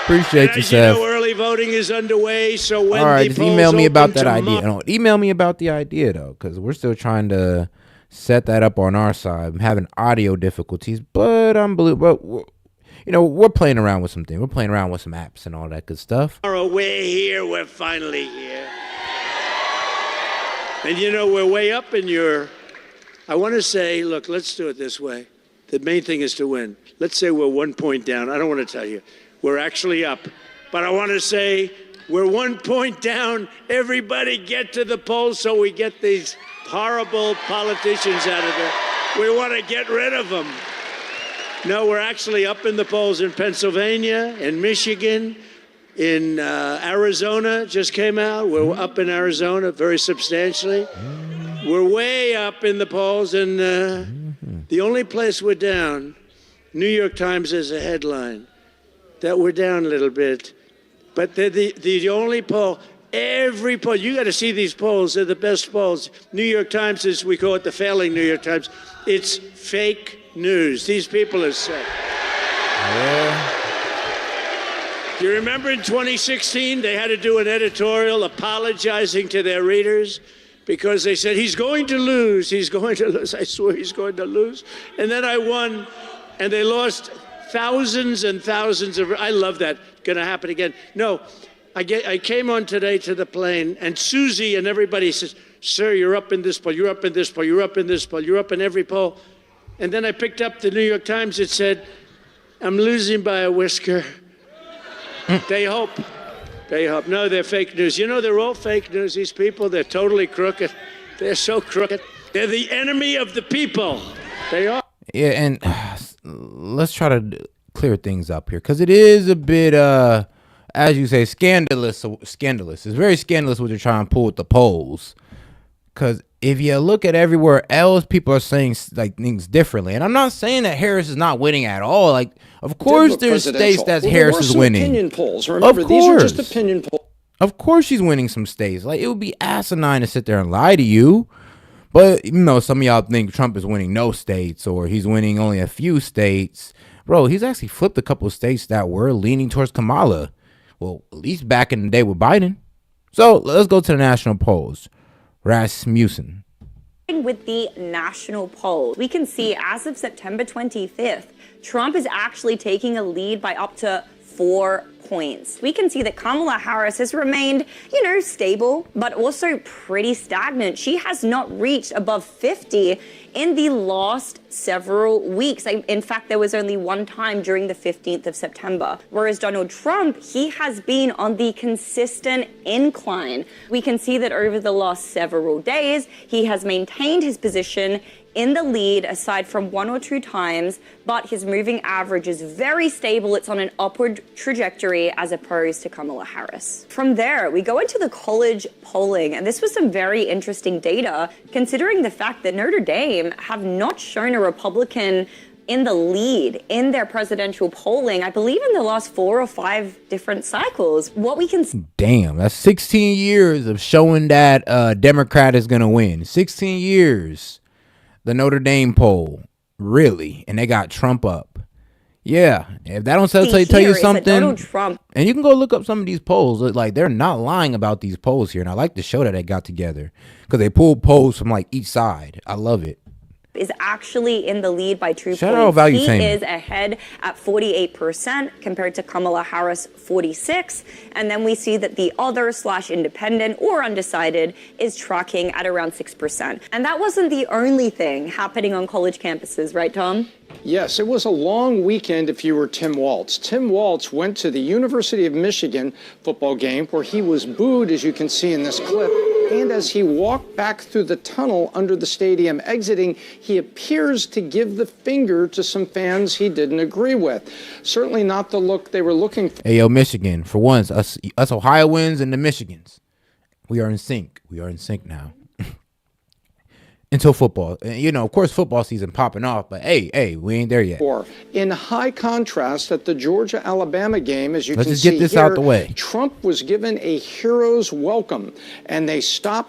Appreciate you, Seth. You know, early voting is underway, so when all right, the just email me about that idea. idea. No, email me about the idea though, because we're still trying to set that up on our side. I'm having audio difficulties, but we're playing around with some things. We're playing around with some apps and all that good stuff. We're here. We're finally here. And you know, we're way up in I want to say, look, let's do it this way. The main thing is to win. Let's say we're 1 point down. I don't want to tell you. We're actually up. But I want to say we're 1 point down. Everybody get to the polls so we get these horrible politicians out of there. We want to get rid of them. No, we're actually up in the polls in Pennsylvania, in Michigan, in Arizona just came out. We're up in Arizona very substantially. We're way up in the polls, and the only place we're down, New York Times has a headline that we're down a little bit, but they're the only poll. Every poll, you got to see these polls. They're the best polls. New York Times is, we call it the failing New York Times. It's fake news. These people are sick. Yeah. Do you remember in 2016, they had to do an editorial apologizing to their readers because they said, he's going to lose. He's going to lose. I swear he's going to lose. And then I won, and they lost thousands and thousands of, I love that. Going to happen again. No, I came on today to the plane, and Susie and everybody says, sir, you're up in this poll, you're up in this poll, you're up in this poll, you're up in every poll. And then I picked up the New York Times. It said, I'm losing by a whisker. They hope They hope. No, they're fake news. You know, they're all fake news. These people, they're totally crooked. They're so crooked. They're the enemy of the people. They are. Yeah, and let's try to clear things up here, because it is a bit, as you say, scandalous. It's very scandalous what you're trying to pull with the polls. Because if you look at everywhere else, people are saying like things differently. And I'm not saying that Harris is not winning at all. Like, of course, there's states that Harris is winning. Opinion polls. Remember, these are just opinion polls. Of course, she's winning some states. Like, it would be asinine to sit there and lie to you. But, you know, some of y'all think Trump is winning no states, or he's winning only a few states. Bro, he's actually flipped a couple of states that were leaning towards Kamala. Well, at least back in the day with Biden. So let's go to the national polls. Rasmussen. With the national poll, we can see as of September 25th, Trump is actually taking a lead by up to 4 points. We can see that Kamala Harris has remained, stable, but also pretty stagnant. She has not reached above 50 in the last several weeks. In fact, there was only one time during the 15th of September. Whereas Donald Trump, he has been on the consistent incline. We can see that over the last several days, he has maintained his position in the lead aside from 1 or 2 times, but his moving average is very stable. It's on an upward trajectory as opposed to Kamala Harris. From there, we go into the college polling, and this was some very interesting data considering the fact that Notre Dame have not shown a Republican in the lead in their presidential polling, I believe in the last 4 or 5 different cycles. What we can Damn, that's 16 years of showing that Democrat is going to win. 16 years. The Notre Dame poll, really, and they got Trump up. Yeah, if that don't tell you something, and you can go look up some of these polls. Like, they're not lying about these polls here, and I like the show that they got together because they pulled polls from like each side. I love it. Is actually in the lead by 2 Shout out points. He Valuetainment. is ahead at 48% compared to Kamala Harris 46%. And then we see that the other/independent or undecided is tracking at around 6%. And that wasn't the only thing happening on college campuses, right, Tom? Yes, it was a long weekend if you were Tim Walz. Tim Walz went to the University of Michigan football game where he was booed, as you can see in this clip. And as he walked back through the tunnel under the stadium exiting, he appears to give the finger to some fans he didn't agree with. Certainly not the look they were looking for. Hey, yo, Michigan, for once, us Ohioans and the Michigans, we are in sync. We are in sync now. Until football. Of course, football season popping off, but hey, we ain't there yet. In high contrast, at the Georgia-Alabama game, as you can see here, let's just get this out the way. Trump was given a hero's welcome, and they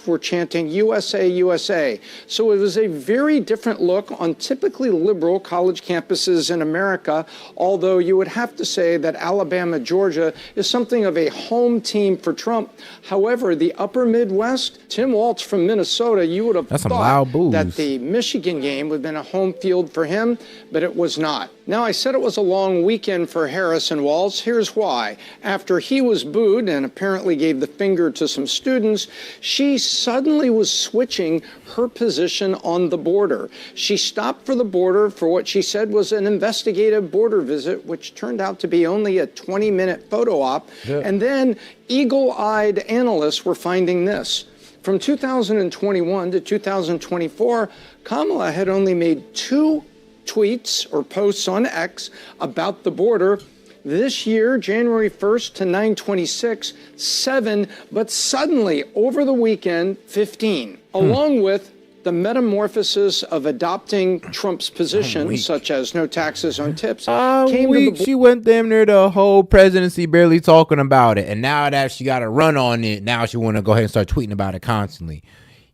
were chanting USA, USA. So it was a very different look on typically liberal college campuses in America, although you would have to say that Alabama, Georgia is something of a home team for Trump. However, the upper Midwest, Tim Walz from Minnesota, you would have thought that the Michigan game would have been a home field for him, but it was not. Now, I said it was a long weekend for Harris and Walz. Here's why. After he was booed and apparently gave the finger to some students, she suddenly was switching her position on the border. She stopped for the border for what she said was an investigative border visit, which turned out to be only a 20-minute photo op. Yeah. And then eagle-eyed analysts were finding this. From 2021 to 2024, Kamala had only made 2 tweets or posts on X about the border. This year, January 1st to 9/26, 7, but suddenly over the weekend, 15, along with the metamorphosis of adopting Trump's position, such as no taxes on tips. She went damn near the whole presidency barely talking about it. And now that she got a run on it, now she want to go ahead and start tweeting about it constantly.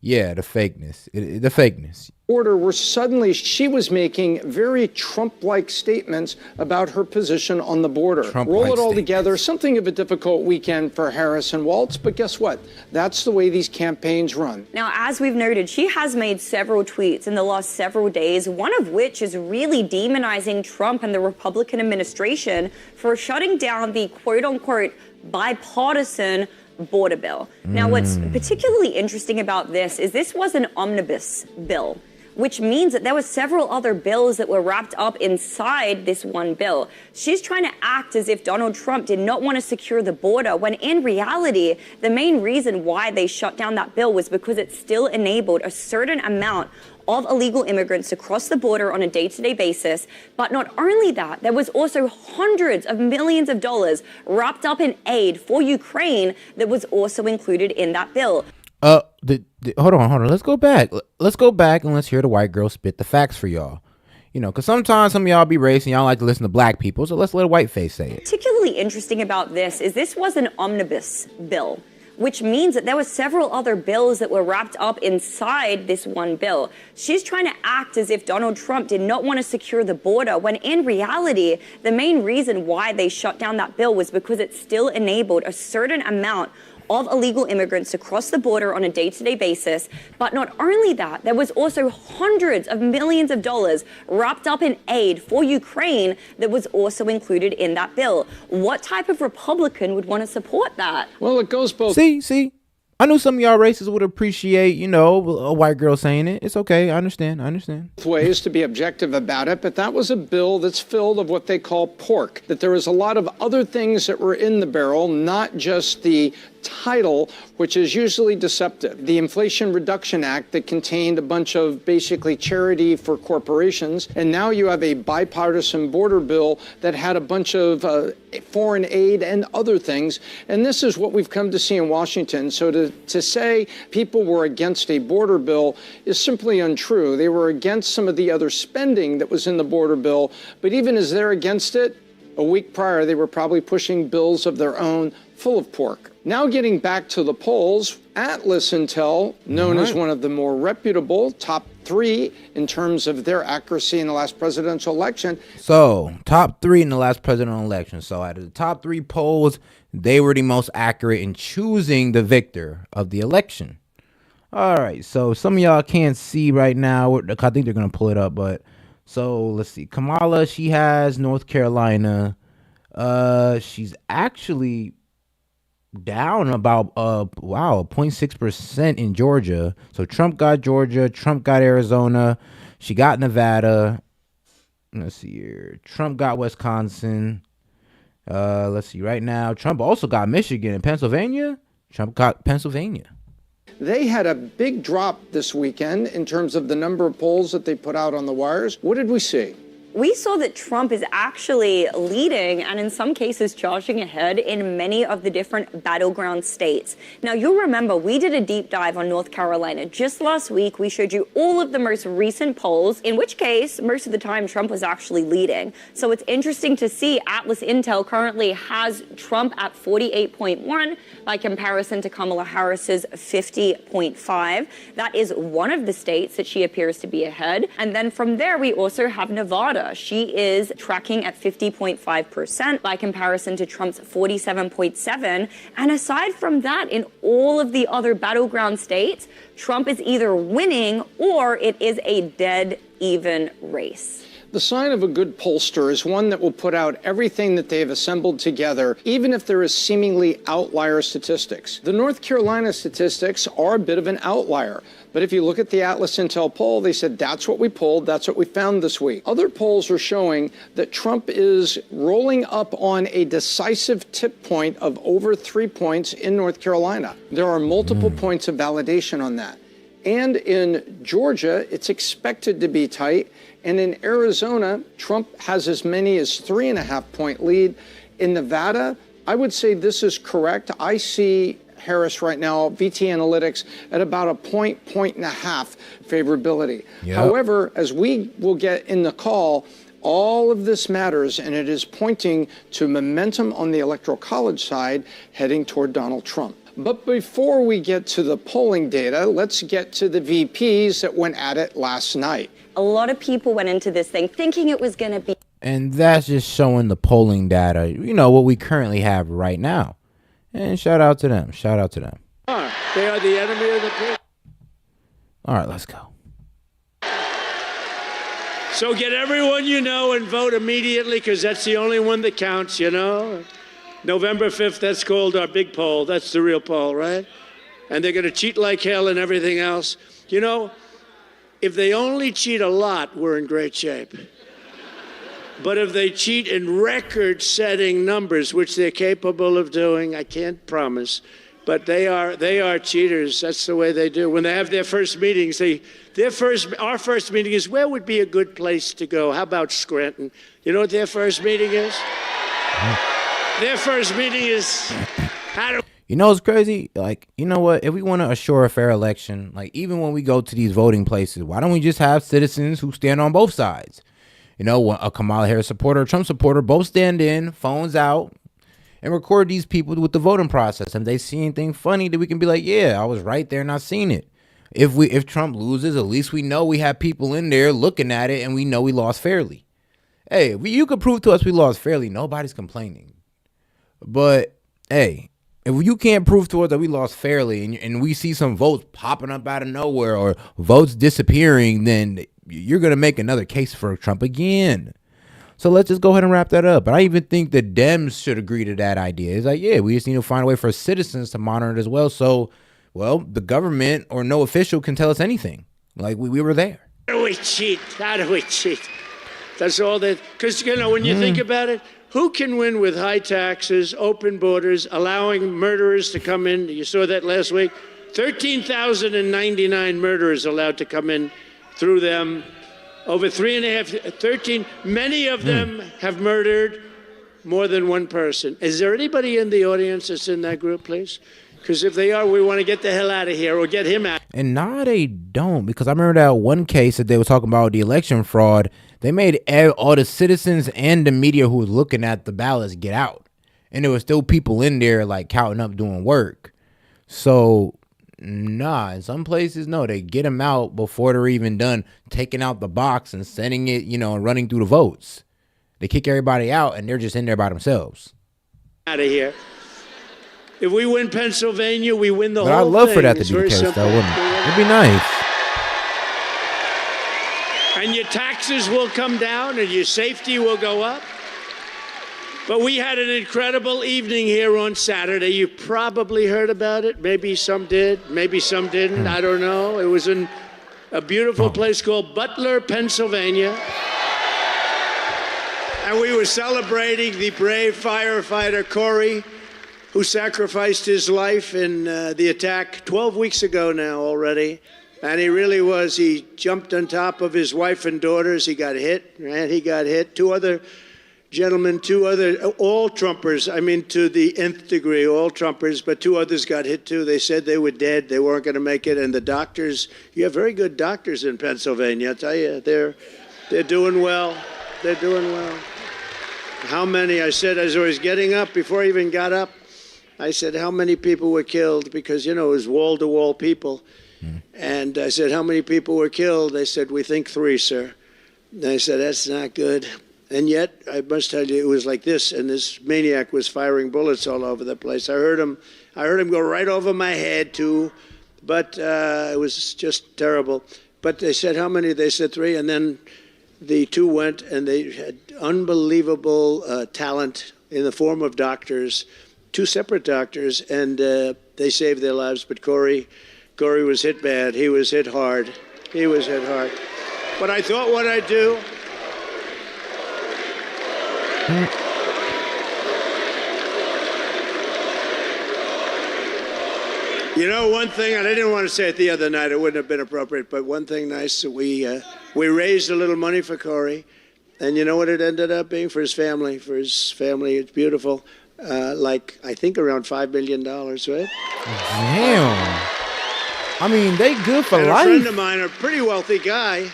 Yeah, the fakeness. The fakeness. Order where suddenly she was making very Trump-like statements about her position on the border. Roll it all together, something of a difficult weekend for Harris and Walz, but guess what? That's the way these campaigns run. Now, as we've noted, she has made several tweets in the last several days, one of which is really demonizing Trump and the Republican administration for shutting down the quote-unquote bipartisan border bill. Now, what's particularly interesting about this is this was an omnibus bill, which means that there were several other bills that were wrapped up inside this one bill. She's trying to act as if Donald Trump did not want to secure the border, when in reality, the main reason why they shut down that bill was because it still enabled a certain amount of illegal immigrants to cross the border on a day-to-day basis. But not only that, there was also hundreds of millions of dollars wrapped up in aid for Ukraine that was also included in that bill. Hold on. Let's go back and let's hear the white girl spit the facts for y'all. You know, because sometimes some of y'all be racist and y'all like to listen to black people, so let's let a white face say it. Particularly interesting about this is this was an omnibus bill, which means that there were several other bills that were wrapped up inside this one bill. She's trying to act as if Donald Trump did not want to secure the border, when in reality, the main reason why they shut down that bill was because it still enabled a certain amount of illegal immigrants to cross the border on a day-to-day basis. But not only that, there was also hundreds of millions of dollars wrapped up in aid for Ukraine that was also included in that bill. What type of Republican would want to support that? Well, it goes both. See. I knew some of y'all racists would appreciate, you know, a white girl saying it. It's okay. I understand. Ways to be objective about it, but that was a bill that's filled of what they call pork, that there was a lot of other things that were in the barrel, not just the title, which is usually deceptive. The Inflation Reduction Act that contained a bunch of basically charity for corporations, and now you have a bipartisan border bill that had a bunch of foreign aid and other things, and this is what we've come to see in Washington. So to say people were against a border bill is simply untrue. They were against some of the other spending that was in the border bill, but even as they're against it, a week prior, they were probably pushing bills of their own full of pork. Now getting back to the polls, Atlas Intel, known as one of the more reputable, top 3 in terms of their accuracy in the last presidential election. So, top 3 in the last presidential election. So, out of the top 3 polls, they were the most accurate in choosing the victor of the election. All right, so some of y'all can't see right now. I think they're going to pull it up, but so let's see. Kamala, she has North Carolina. She's actually down about 0.6% in Georgia. So Trump got Georgia, Trump got Arizona, she got Nevada. Let's see here. Trump got Wisconsin. Let's see right now. Trump also got Michigan and Pennsylvania. Trump got Pennsylvania. They had a big drop this weekend in terms of the number of polls that they put out on the wires. What did we see? We saw that Trump is actually leading and in some cases charging ahead in many of the different battleground states. Now, you'll remember we did a deep dive on North Carolina just last week. We showed you all of the most recent polls, in which case most of the time Trump was actually leading. So it's interesting to see Atlas Intel currently has Trump at 48.1 by comparison to Kamala Harris's 50.5. That is one of the states that she appears to be ahead. And then from there, we also have Nevada. She is tracking at 50.5% by comparison to Trump's 47.7%. And aside from that, in all of the other battleground states, Trump is either winning or it is a dead even race. The sign of a good pollster is one that will put out everything that they have assembled together, even if there is seemingly outlier statistics. The North Carolina statistics are a bit of an outlier. But if you look at the Atlas Intel poll, they said that's what we polled, that's what we found this week. Other polls are showing that Trump is rolling up on a decisive tip point of over 3 points in North Carolina. There are multiple points of validation on that. And in Georgia, it's expected to be tight. And in Arizona, Trump has as many as 3.5-point lead. In Nevada, I would say this is correct. I see Harris right now, VT Analytics, at about a point and a half favorability. Yep. However, as we will get in the call, all of this matters, and it is pointing to momentum on the Electoral College side heading toward Donald Trump. But before we get to the polling data, let's get to the VPs that went at it last night. A lot of people went into this thing thinking it was going to be. And that's just showing the polling data, you know, what we currently have right now. And shout out to them. Shout out to them. They are the enemy of the people. All right, let's go. So get everyone you know and vote immediately, because that's the only one that counts, you know. November 5th, that's called our big poll. That's the real poll, right? And they're going to cheat like hell and everything else. You know, if they only cheat a lot, we're in great shape. But if they cheat in record-setting numbers, which they're capable of doing, I can't promise, but they are cheaters. That's the way they do. When they have their first meetings, our first meeting is, where would be a good place to go? How about Scranton? You know what their first meeting is? Their first meeting is, how do... You know what's crazy? Like, you know what? If we want to assure a fair election, like even when we go to these voting places, why don't we just have citizens who stand on both sides? You know, a Kamala Harris supporter, a Trump supporter, both stand in, phones out, and record these people with the voting process. And if they see anything funny, then we can be like, yeah, I was right there and I seen it. If Trump loses, at least we know we have people in there looking at it and we know we lost fairly. Hey, you could prove to us we lost fairly. Nobody's complaining. But, hey, if you can't prove to us that we lost fairly and we see some votes popping up out of nowhere or votes disappearing, then you're going to make another case for Trump again. So let's just go ahead and wrap that up. But I even think the Dems should agree to that idea. It's like, yeah, we just need to find a way for citizens to monitor it as well. So, well, the government or no official can tell us anything. Like we were there. How do we cheat? How do we cheat? That's all that, because, you know, when you think about it, who can win with high taxes, open borders, allowing murderers to come in? You saw that last week. 13,099 murderers allowed to come in through them. Over 13, many of them have murdered more than one person. Is there anybody in the audience that's in that group, please? Because if they are, we want to get the hell out of here or get him out. And nah, they don't, because I remember that one case that they were talking about, the election fraud. They made all the citizens and the media who was looking at the ballots get out. And there were still people in there like counting up doing work. So, nah, in some places, no, they get them out before they're even done taking out the box and sending it, you know, and running through the votes. They kick everybody out and they're just in there by themselves. Out of here. If we win Pennsylvania, we win the whole thing. But I'd love for that to be the case, though, wouldn't it? It'd be nice. And your taxes will come down and your safety will go up. But we had an incredible evening here on Saturday. You probably heard about it. Maybe some did, maybe some didn't. I don't know. It was in a beautiful place called Butler, Pennsylvania. And we were celebrating the brave firefighter Corey, who sacrificed his life in the attack 12 weeks ago now already. And he really was. He jumped on top of his wife and daughters. He got hit, and he got hit. Two other gentlemen, all Trumpers, I mean, to the nth degree, all Trumpers, but two others got hit too. They said they were dead. They weren't going to make it. And the doctors, you have very good doctors in Pennsylvania. I tell you, they're doing well. They're doing well. How many? I said, as I was getting up, before I even got up, I said, how many people were killed? Because, you know, it was wall-to-wall people. And I said, how many people were killed? They said, we think 3, sir. And I said, that's not good. And yet, I must tell you, it was like this, and this maniac was firing bullets all over the place. I heard him go right over my head, too. But it was just terrible. But they said, how many? They said 3, and then the 2 went, and they had unbelievable talent in the form of doctors, 2 separate doctors, and they saved their lives. But Corey was hit bad. He was hit hard. He was hit hard. But I thought what I'd do. You know, one thing, and I didn't want to say it the other night, it wouldn't have been appropriate, but one thing nice, that we raised a little money for Corey, and you know what it ended up being for his family? For his family, it's beautiful. Like, I think around $5 million, right? Damn. I mean, they good for life. A friend of mine, a pretty wealthy guy,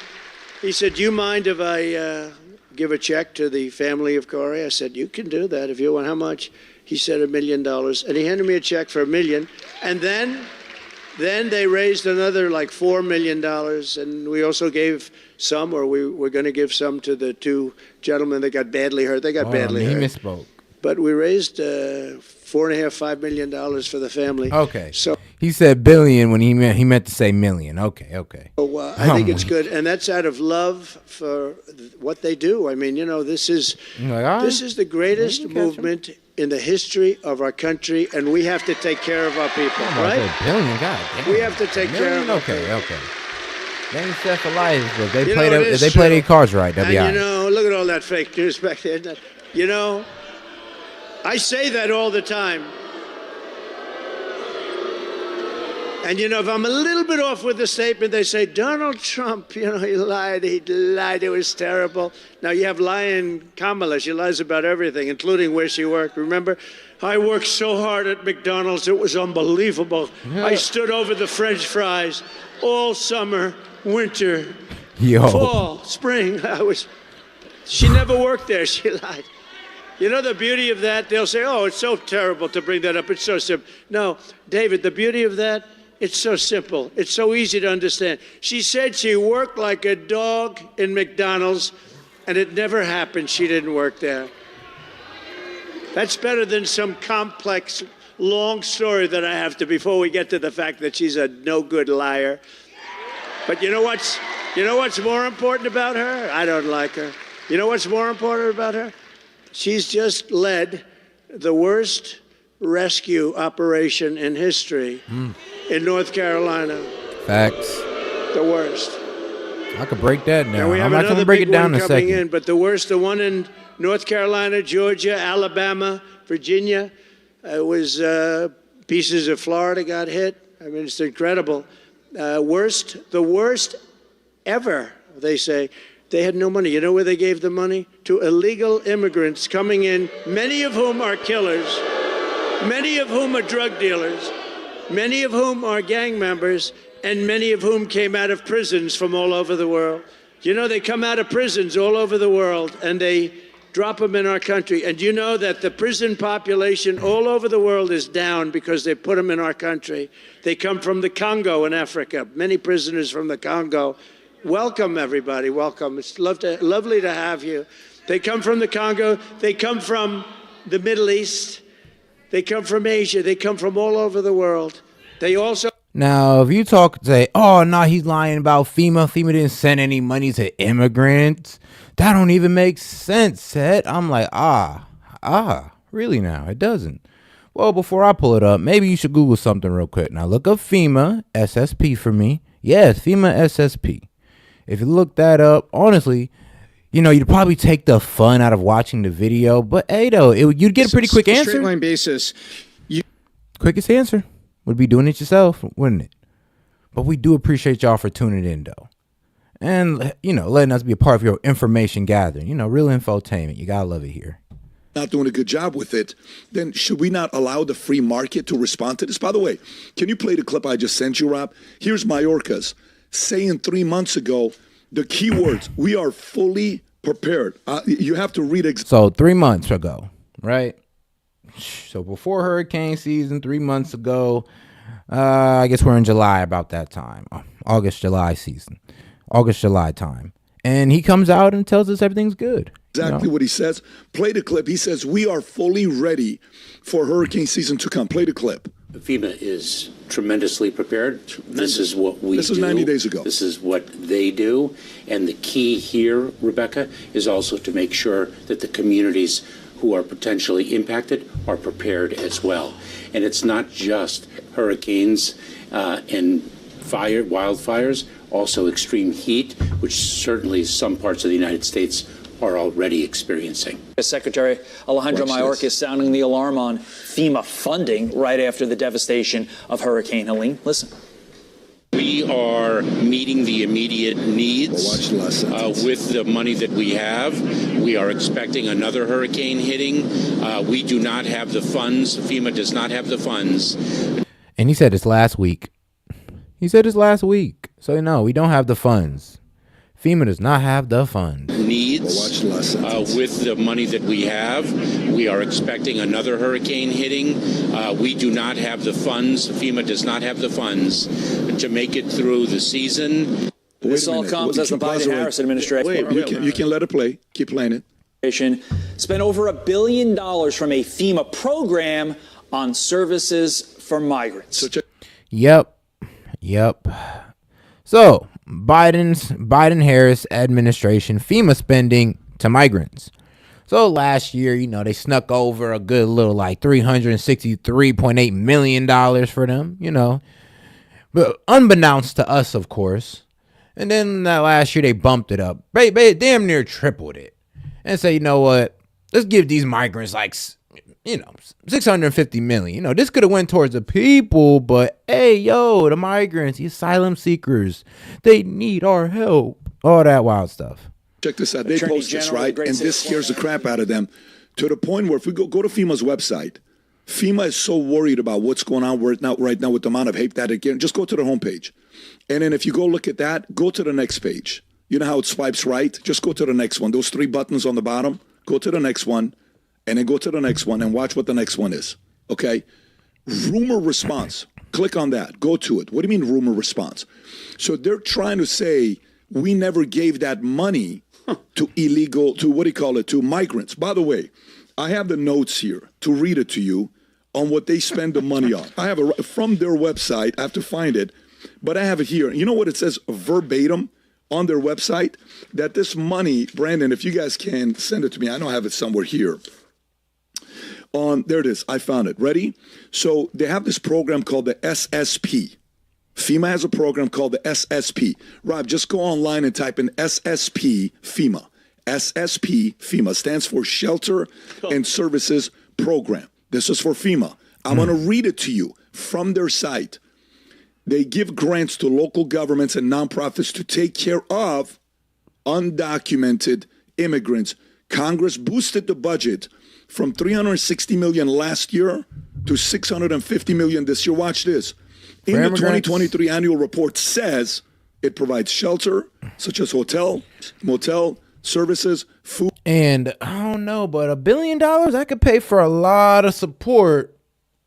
he said, do you mind if I give a check to the family of Corey? I said, you can do that if you want. How much? He said $1 million. And he handed me a check for $1 million. And then they raised another like $4 million. And we also gave some, or we were going to give some to the 2 gentlemen that got badly hurt. They got badly hurt. He misspoke. But we raised $4.5 million for the family. Okay. So he said billion when he meant to say million. Okay. So, I think it's good, and that's out of love for what they do. I mean, you know, this is the greatest movement in the history of our country, and we have to take care of our people, right? Billion, God damn. We have to take care of our people. Okay. They ain't set for life, but they You play know, it if is they play true. their cards right, they'll be all And right. you know, look at all that fake news back there. You know, I say that all the time. And you know, if I'm a little bit off with the statement, they say, Donald Trump, you know, he lied, it was terrible. Now you have lying Kamala, she lies about everything, including where she worked. Remember, I worked so hard at McDonald's, it was unbelievable. I stood over the French fries all summer, winter, fall, spring. She never worked there, she lied. You know the beauty of that? They'll say, oh, it's so terrible to bring that up, it's so simple. No, David, the beauty of that, it's so simple. It's so easy to understand. She said she worked like a dog in McDonald's, and it never happened. She didn't work there. That's better than some complex, long story that I have to before we get to the fact that she's a no-good liar. But you know what's more important about her? I don't like her. You know what's more important about her? She's just led the worst rescue operation in history in North Carolina. Facts. The worst. I could break that down. Now we have I'm not another gonna break big it down one in a coming second. in, but the worst, the one in North Carolina, Georgia, Alabama, Virginia, it was pieces of Florida got hit. I mean, it's incredible. The worst ever, they say. They had no money. You know where they gave the money? To illegal immigrants coming in, many of whom are killers, many of whom are drug dealers, many of whom are gang members, and many of whom came out of prisons from all over the world. You know, they come out of prisons all over the world, and they drop them in our country. And you know that the prison population all over the world is down because they put them in our country. They come from the Congo in Africa, many prisoners from the Congo. Welcome, everybody. Welcome. It's lovely to have you. They come from the Congo. They come from the Middle East. They come from Asia. They come from all over the world. They also... Now, if you say, oh, no, he's lying about FEMA. FEMA didn't send any money to immigrants. That don't even make sense, Seth. I'm like, really now? It doesn't. Well, before I pull it up, maybe you should Google something real quick. Now, look up FEMA SSP for me. Yes, FEMA SSP. If you look that up, honestly, you know, you'd probably take the fun out of watching the video. But, hey, though, you'd get a pretty quick answer. Straight line basis. Quickest answer would be doing it yourself, wouldn't it? But we do appreciate y'all for tuning in, though. And, you know, letting us be a part of your information gathering. You know, real infotainment. You got to love it here. Not doing a good job with it, then should we not allow the free market to respond to this? By the way, can you play the clip I just sent you, Rob? Here's Mayorkas saying 3 months ago, the keywords, we are fully prepared. You have to read So 3 months ago, right? So before hurricane season, 3 months ago, I guess we're in July about that time. August, July season. August, July time. And he comes out and tells us everything's good. Exactly what he says. Play the clip. He says, we are fully ready for hurricane season to come. Play the clip. FEMA is tremendously prepared. This is what we do. This is 90 days ago. This is what they do. And the key here, Rebecca, is also to make sure that the communities who are potentially impacted are prepared as well. And it's not just hurricanes and wildfires, also extreme heat, which certainly some parts of the United States are already experiencing. Secretary Alejandro Mayorkas sounding the alarm on FEMA funding right after the devastation of Hurricane Helene. Listen. We are meeting the immediate needs with the money that we have. We are expecting another hurricane hitting. We do not have the funds. FEMA does not have the funds. And he said this last week. So, no, we don't have the funds. FEMA does not have the funds. Needs with the money that we have. We are expecting another hurricane hitting. We do not have the funds. FEMA does not have the funds to make it through the season. This all comes as the Biden-Harris administration. You can let it play. Keep playing it. Spent over $1 billion from a FEMA program on services for migrants. Yep. So, Biden-Harris administration FEMA spending to migrants. So last year, you know, they snuck over a good little like $363.8 million for them, you know. But unbeknownst to us, of course, And then that last year they bumped it up. They damn near tripled it. And say, you know what? Let's give these migrants like, you know, 650 million. You know, this could have went towards the people, but hey, yo, the migrants, the asylum seekers, they need our help. All that wild stuff. Check this out. They post this, right? And this scares the crap out of them to the point where if we go to FEMA's website, FEMA is so worried about what's going on right now with the amount of hate that again. Just go to the homepage. And then if you go look at that, go to the next page. You know how it swipes right? Just go to the next one. Those 3 buttons on the bottom, go to the next one, and then go to the next one and watch what the next one is. Okay? Rumor response. Click on that. Go to it. What do you mean rumor response? So they're trying to say we never gave that money to illegal, to migrants. By the way, I have the notes here to read it to you on what they spend the money on. I have it from their website. I have to find it, but I have it here. You know what it says verbatim on their website? That this money, Brandon, if you guys can send it to me, I know I have it somewhere here. There it is. I found it. Ready? So they have this program called the SSP. FEMA has a program called the SSP. Rob, just go online and type in SSP FEMA. SSP FEMA stands for Shelter and Services Program. This is for FEMA. I'm going to read it to you from their site. They give grants to local governments and nonprofits to take care of undocumented immigrants. Congress boosted the budget from $360 million last year to $650 million this year. Watch this. In the 2023 annual report says it provides shelter, such as hotel, motel, services, food. And I don't know, but $1 billion, that could pay for a lot of support.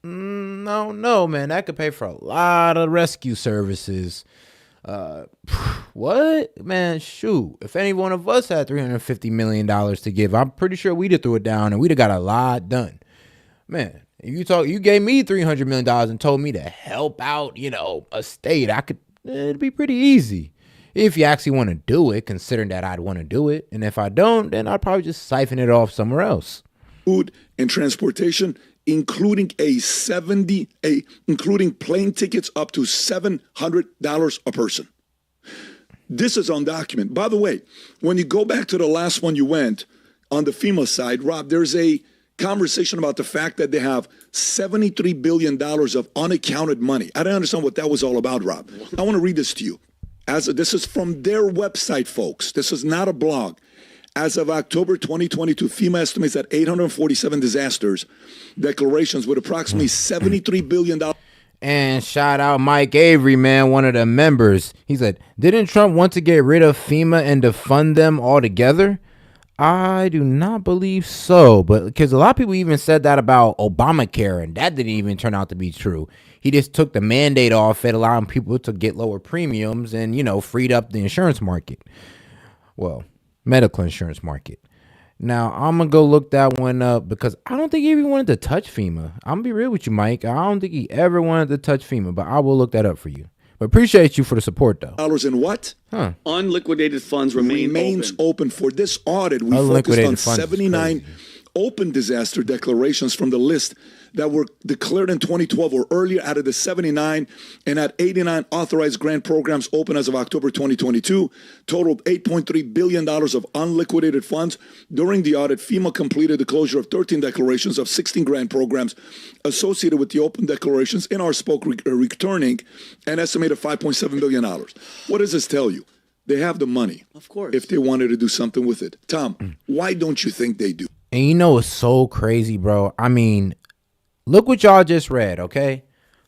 No, man, that could pay for a lot of rescue services. What? Man, shoot. If any one of us had $350 million to give, I'm pretty sure we'd have threw it down and we'd have got a lot done. Man, you gave me $300 million and told me to help out, you know, a state. It'd be pretty easy. If you actually want to do it, considering that I'd want to do it. And if I don't, then I'd probably just siphon it off somewhere else. Food and transportation, including including plane tickets up to $700 a person. This is undocumented. By the way, when you go back to the last one you went on the FEMA side, Rob, there's a conversation about the fact that they have $73 billion of unaccounted money. I don't understand what that was all about, Rob. I want to read this to you. This is from their website, folks. This is not a blog. As of October 2022, FEMA estimates that 847 disasters declarations with approximately $73 billion. And shout out Mike Avery, man, one of the members. He said, didn't Trump want to get rid of FEMA and defund them altogether? I do not believe so, but because a lot of people even said that about Obamacare, and that didn't even turn out to be true. He just took the mandate off it, allowing people to get lower premiums and, you know, freed up the insurance market. Well, medical insurance market. Now, I'm going to go look that one up because I don't think he even wanted to touch FEMA. I'm going to be real with you, Mike. I don't think he ever wanted to touch FEMA, but I will look that up for you. But appreciate you for the support, though. Dollars in what? Unliquidated funds remains open. For this audit, we focused on 79 open disaster declarations from the list that were declared in 2012 or earlier out of the 79, and had 89 authorized grant programs open as of October 2022, totaled $8.3 billion of unliquidated funds. During the audit, FEMA completed the closure of 13 declarations of 16 grant programs associated with the open declarations in our spoke, returning an estimated $5.7 billion. What does this tell you? They have the money. Of course. If they wanted to do something with it. Tom, why don't you think they do? And you know, it's so crazy, bro. I mean, look what y'all just read, okay?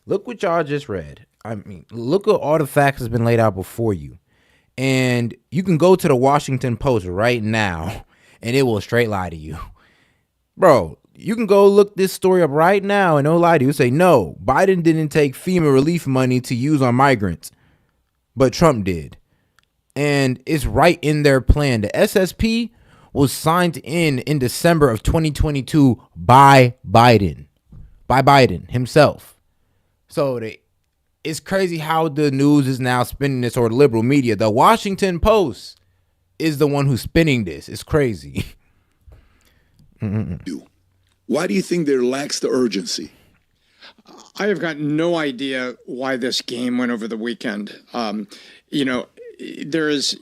Look what y'all just read. I mean, look at all the facts that's been laid out before you. And you can go to the Washington Post right now, and it will straight lie to you. Bro, you can go look this story up right now, and it'll lie to you. Say, no, Biden didn't take FEMA relief money to use on migrants, but Trump did. And it's right in their plan. The SSP was signed in December of 2022 by Biden himself. So it's crazy how the news is now spinning this, or liberal media. The Washington Post is the one who's spinning this. It's crazy. Why do you think there lacks the urgency? I have got no idea why this game went over the weekend. You know, there is,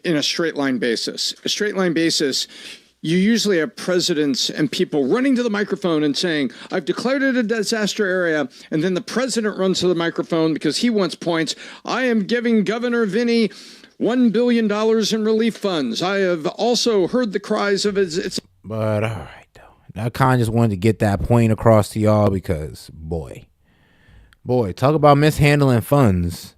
in a straight line basis, you usually have presidents and people running to the microphone and saying, I've declared it a disaster area. And then the president runs to the microphone because he wants points. I am giving Governor Vinny $1 billion in relief funds. I have also heard the cries of it. But all right, though. I kind of just wanted to get that point across to y'all because, boy, talk about mishandling funds.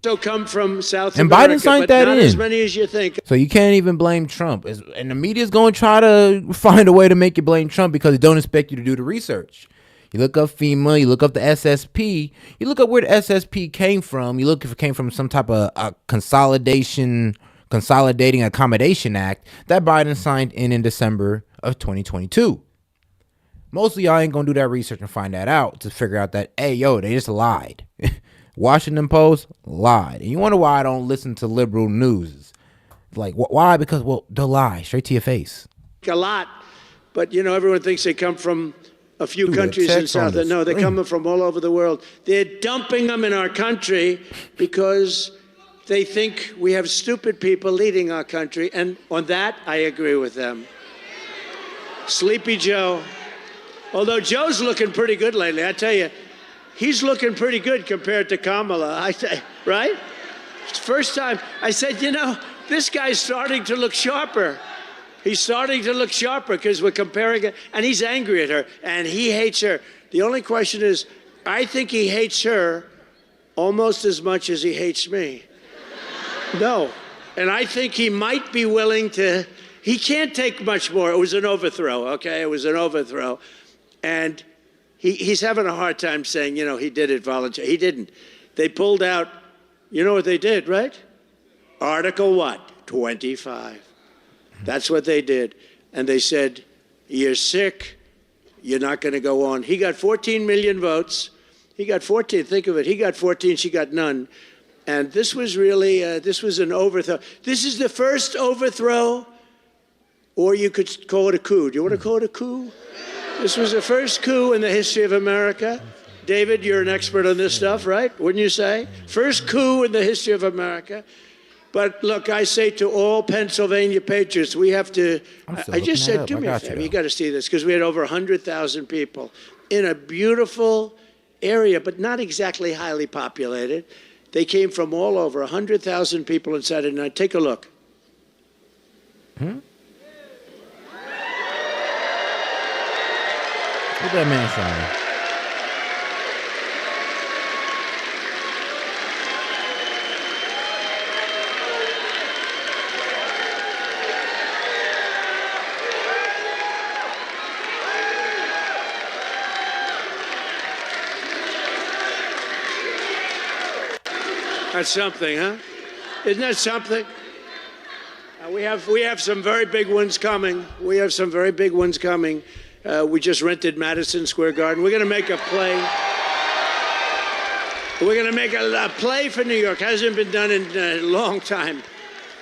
So come from South and America, Biden signed but that not in. as many as you think. So you can't even blame Trump. And the media's going to try to find a way to make you blame Trump because they don't expect you to do the research. You look up FEMA, you look up the SSP, you look up where the SSP came from. You look if it came from some type of Consolidating Accommodation Act that Biden signed in December of 2022. Most of y'all ain't going to do that research and find that out to figure out that, hey, yo, they just lied. Washington Post lied. And you wonder why I don't listen to liberal news. Like, why? Because, well, they'll lie straight to your face. A lot, but, everyone thinks they come from a few countries in South. No, they're coming from all over the world. They're dumping them in our country because they think we have stupid people leading our country. And on that, I agree with them. Sleepy Joe. Although Joe's looking pretty good lately, I tell you. He's looking pretty good compared to Kamala, right? First time I said, this guy's starting to look sharper. He's starting to look sharper because we're comparing it, and he's angry at her, and he hates her. The only question is, I think he hates her almost as much as he hates me. No. And I think he might be willing to, he can't take much more. It was an overthrow, okay? It was an overthrow. And he's having a hard time saying, he did it voluntarily. He didn't. They pulled out, you know what they did, right? Article what? 25. That's what they did. And they said, you're sick. You're not going to go on. He got 14 million votes. He got 14. Think of it. He got 14. She got none. And this was really, this was an overthrow. This is the first overthrow, or you could call it a coup. Do you want to call it a coup? This was the first coup in the history of America. David, you're an expert on this stuff, right? Wouldn't you say? First coup in the history of America. But look, I say to all Pennsylvania patriots, we have to, I just said, do me a favor, you got to see this, because we had over 100,000 people in a beautiful area, but not exactly highly populated. They came from all over, 100,000 people on Saturday night. Take a look. What that man saying? That's something, huh? Isn't that something? We have some very big ones coming. We have some very big ones coming. We just rented Madison Square Garden. We're going to make a play. We're going to make a play for New York. Hasn't been done in a long time.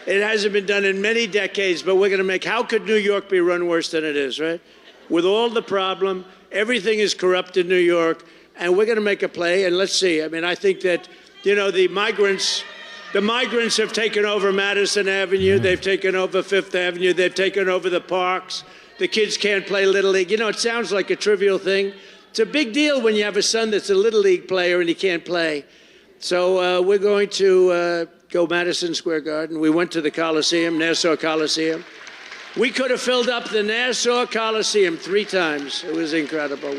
It hasn't been done in many decades, but we're going to make, how could New York be run worse than it is, right? With all the problem, everything is corrupt in New York, and we're going to make a play, and let's see. I mean, I think that, the migrants have taken over Madison Avenue. They've taken over Fifth Avenue. They've taken over the parks. The kids can't play Little League. It sounds like a trivial thing. It's a big deal when you have a son that's a Little League player and he can't play. So we're going to go Madison Square Garden. We went to the Coliseum, Nassau Coliseum. We could have filled up the Nassau Coliseum 3 times. It was incredible.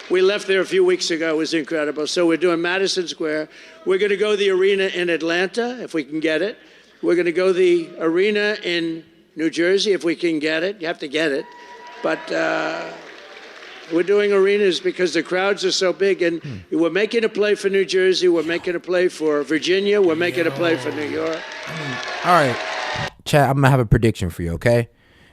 We left there a few weeks ago. It was incredible. So we're doing Madison Square. We're going to go the arena in Atlanta, if we can get it. We're going to go the arena in New Jersey, if we can get it. You have to get it. But we're doing arenas because the crowds are so big. And we're making a play for New Jersey. We're making a play for Virginia. We're making a play for New York. All right. Chad, I'm going to have a prediction for you, okay?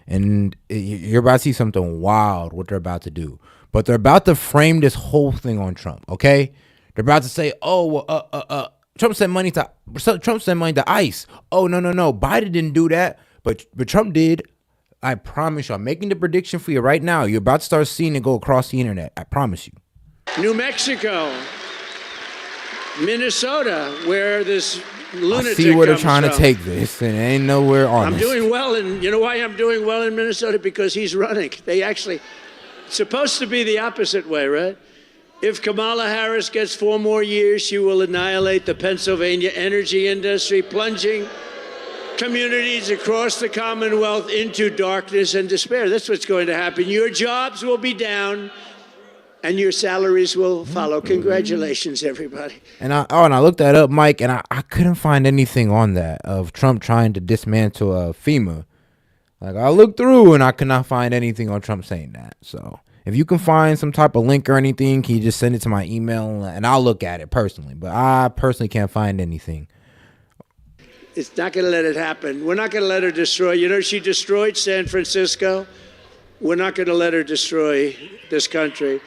And you're about to see something wild, what they're about to do. But they're about to frame this whole thing on Trump, okay? They're about to say, Trump sent money to ICE. Oh, no. Biden didn't do that, but Trump did. I promise you. I'm making the prediction for you right now. You're about to start seeing it go across the internet. I promise you. New Mexico. Minnesota, where this lunatic I see where they're comes trying from. to take this, and it ain't nowhere honest. I'm doing well, and you know why I'm doing well in Minnesota? Because he's running. They actually, it's supposed to be the opposite way, right? If Kamala Harris gets 4 more years, she will annihilate the Pennsylvania energy industry, plunging communities across the Commonwealth into darkness and despair. That's what's going to happen. Your jobs will be down, and your salaries will follow. Congratulations, everybody. And I looked that up, Mike, and I couldn't find anything on that of Trump trying to dismantle FEMA. Like, I looked through, and I could not find anything on Trump saying that. So if you can find some type of link or anything, can you just send it to my email, and I'll look at it personally. But I personally can't find anything. It's not going to let it happen. We're not going to let her destroy. You know, she destroyed San Francisco. We're not going to let her destroy this country.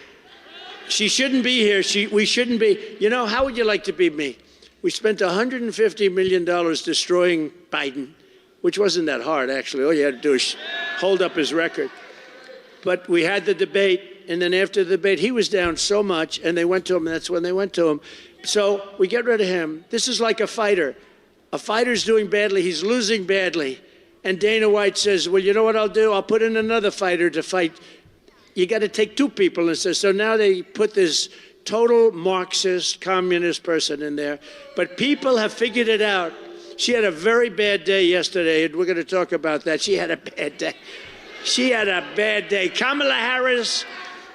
She shouldn't be here. We shouldn't be. You know, how would you like to be me? We spent $150 million destroying Biden, which wasn't that hard, actually. All you had to do is hold up his record. But we had the debate, and then after the debate, he was down so much, and they went to him, and that's when they went to him. So we get rid of him. This is like a fighter. A fighter's doing badly. He's losing badly. And Dana White says, well, you know what I'll do? I'll put in another fighter to fight. You got to take 2 people. And so now they put this total Marxist, communist person in there. But people have figured it out. She had a very bad day yesterday, and we're going to talk about that. She had a bad day. She had a bad day. Kamala Harris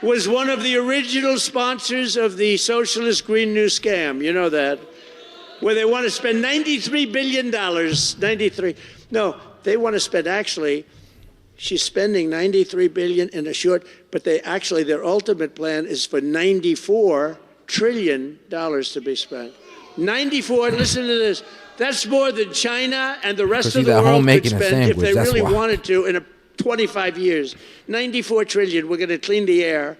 was one of the original sponsors of the socialist Green New scam. You know that. Where they want to spend $93 billion. 93. No, they want to spend, actually, she's spending $93 billion in a short, but their ultimate plan is for $94 trillion to be spent. 94, listen to this. That's more than China and the rest of the world could spend if they really wanted to in 25 years. 94 trillion. We're going to clean the air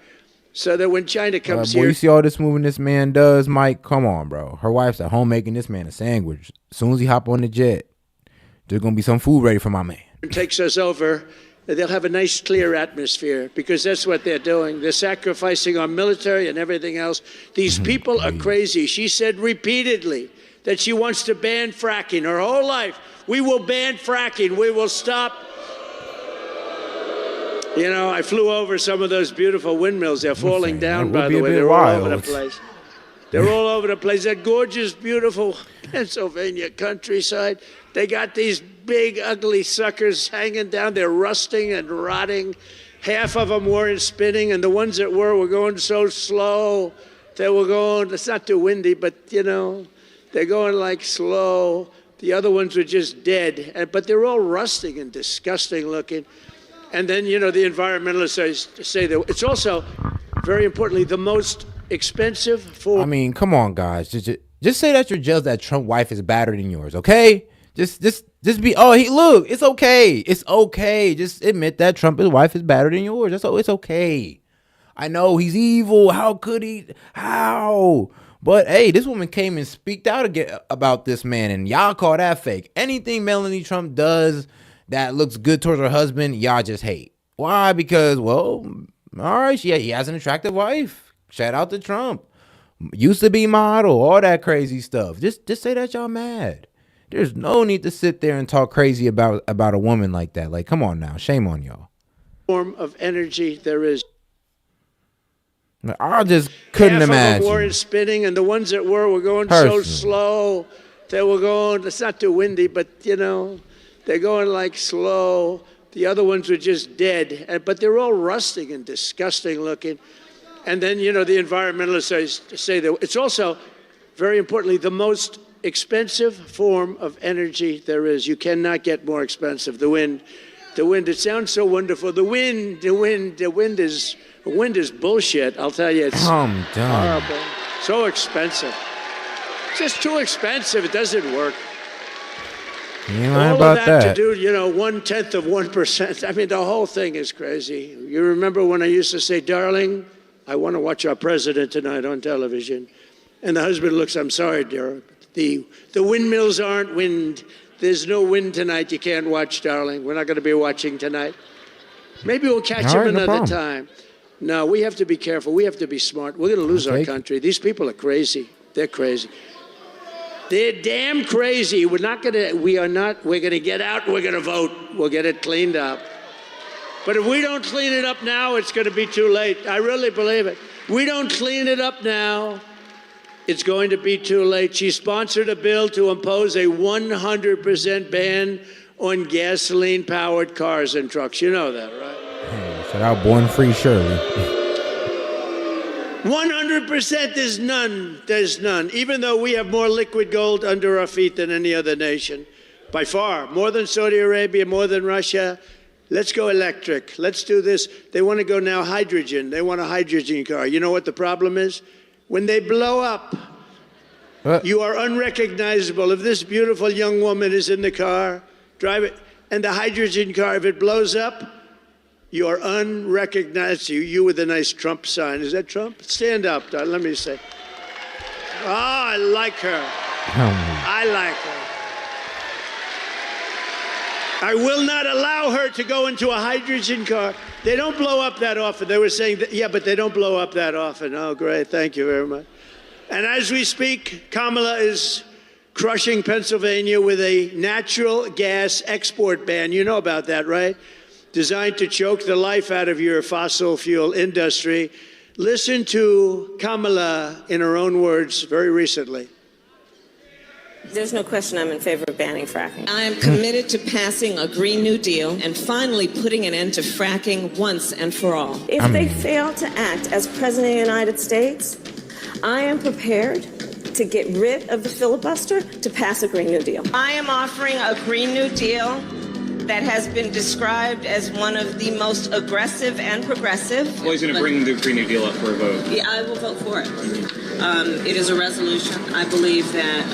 so that when China comes here. You see all this moving this man does, Mike? Come on, bro. Her wife's at home making this man a sandwich. As soon as he hop on the jet, there's going to be some food ready for my man. Takes us over. They'll have a nice, clear atmosphere because that's what they're doing. They're sacrificing our military and everything else. These people are crazy. She said repeatedly that she wants to ban fracking her whole life. We will ban fracking. We will stop. You know, I flew over some of those beautiful windmills. They're falling down, by the way. They're all over the place. They're all over the place. That gorgeous, beautiful Pennsylvania countryside. They got these big, ugly suckers hanging down. They're rusting and rotting. Half of them weren't spinning, and the ones that were going so slow. They were going, it's not too windy, but, you know, they're going like slow. The other ones were just dead. But they're all rusting and disgusting looking. And then, you know, the environmentalists say that it's also, very importantly, the most expensive form. I mean, come on, guys. Just say that you're jealous that Trump's wife is better than yours, okay? Just be, look, it's okay. It's okay. Just admit that Trump's wife is better than yours. It's okay. I know he's evil. How could he? How? But, hey, this woman came and speaked out again about this man, and y'all call that fake. Anything Melanie Trump does that looks good towards her husband, y'all just hate. Why? Because, well, all right, he has an attractive wife. Shout out to Trump. Used to be model, all that crazy stuff. Just say that y'all mad. There's no need to sit there and talk crazy about a woman like that. Like, come on now. Shame on y'all. Form of energy there is. I just couldn't imagine. Half of them weren't spinning, and the ones that were going so slow. They were going, it's not too windy, but, you know, they're going like slow. The other ones were just dead. But they're all rusting and disgusting looking. And then, you know, the environmentalists say that it's also, very importantly, the most expensive form of energy there is. You cannot get more expensive. The wind, it sounds so wonderful. The wind is bullshit. I'll tell you, it's horrible. So expensive. It's just too expensive. It doesn't work. You ain't lying about that. To do, you know, 1/10 of 1%. I mean, the whole thing is crazy. You remember when I used to say, darling, I want to watch our president tonight on television. And the husband looks, I'm sorry, dear. The windmills aren't wind. There's no wind tonight. You can't watch, darling. We're not going to be watching tonight. Maybe we'll catch him another time. No, we have to be careful. We have to be smart. We're going to lose our country. These people are crazy. They're crazy. They're damn crazy. We're going to get out and we're going to vote. We'll get it cleaned up. But if we don't clean it up now, it's going to be too late. I really believe it. We don't clean it up now, it's going to be too late. She sponsored a bill to impose a 100% ban on gasoline-powered cars and trucks. You know that, right? Hey, shout out Born Free Shirley. 100%, there's none. Even though we have more liquid gold under our feet than any other nation, by far, more than Saudi Arabia, more than Russia. Let's go electric. Let's do this. They want to go now hydrogen. They want a hydrogen car. You know what the problem is? When they blow up, you are unrecognizable. If this beautiful young woman is in the car, drive it, and the hydrogen car, if it blows up, you are unrecognizable. You with a nice Trump sign. Is that Trump? Stand up, let me say. Oh, I like her. I like her. I will not allow her to go into a hydrogen car. They don't blow up that often. They were saying, that, yeah, but they don't blow up that often. Oh, great. Thank you very much. And as we speak, Kamala is crushing Pennsylvania with a natural gas export ban. You know about that, right? Designed to choke the life out of your fossil fuel industry. Listen to Kamala in her own words very recently. There's no question I'm in favor of banning fracking. I am committed to passing a Green New Deal and finally putting an end to fracking once and for all. If they fail to act as President of the United States, I am prepared to get rid of the filibuster to pass a Green New Deal. I am offering a Green New Deal that has been described as one of the most aggressive and progressive. Well, he's going to bring the Green New Deal up for a vote. Yeah, I will vote for it. It is a resolution. I believe that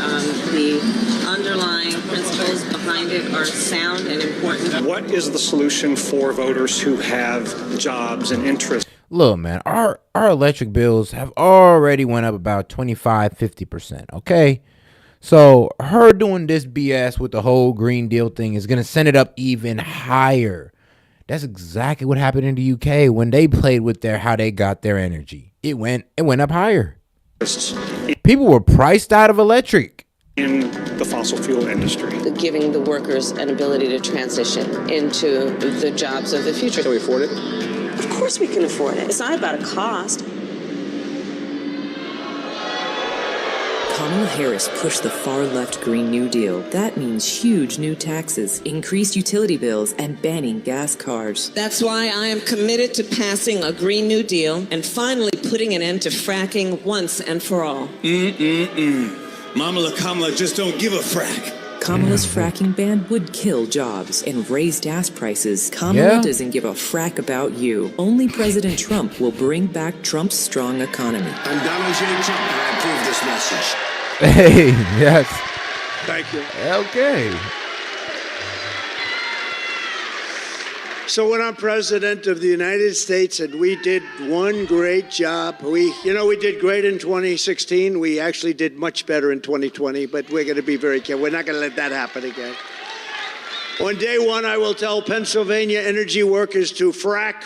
the underlying principles behind it are sound and important. What is the solution for voters who have jobs and interests? Look, man, our electric bills have already went up about 25-50%, okay? So her doing this BS with the whole Green Deal thing is going to send it up even higher. That's exactly what happened in the UK when they played with how they got their energy. It went up higher. People were priced out of electric. In the fossil fuel industry. Giving the workers an ability to transition into the jobs of the future. Can we afford it? Of course we can afford it. It's not about a cost. Kamala Harris pushed the far-left Green New Deal. That means huge new taxes, increased utility bills, and banning gas cars. That's why I am committed to passing a Green New Deal and finally putting an end to fracking once and for all. Kamala just don't give a frack. Kamala's fracking ban would kill jobs and raise gas prices. Kamala doesn't give a frack about you. Only President Trump will bring back Trump's strong economy. I'm Donald J. Trump, and I approve this message. Hey, yes. Thank you. Okay. So when I'm president of the United States, and we did one great job, we did great in 2016. We actually did much better in 2020, but we're going to be very careful. We're not going to let that happen again. On day one, I will tell Pennsylvania energy workers to frack,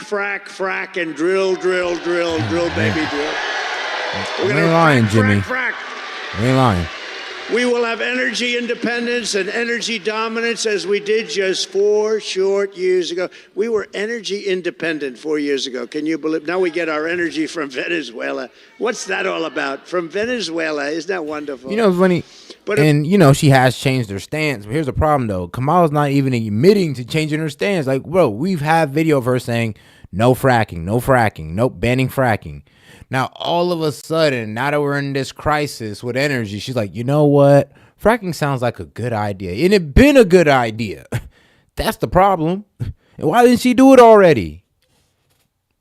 and drill, baby, drill. We ain't lying, Jimmy. Frack. We ain't lying. We will have energy independence and energy dominance as we did just 4 short years ago. We were energy independent 4 years ago. Can you believe? Now we get our energy from Venezuela. What's that all about? From Venezuela. Isn't that wonderful? You know, it's funny. But she has changed her stance. But here's the problem, though. Kamala's not even admitting to changing her stance. Like, bro, we've had video of her saying, no fracking, nope, banning fracking. Now, all of a sudden, now that we're in this crisis with energy, she's like, you know what? Fracking sounds like a good idea. And it been a good idea. That's the problem. And why didn't she do it already?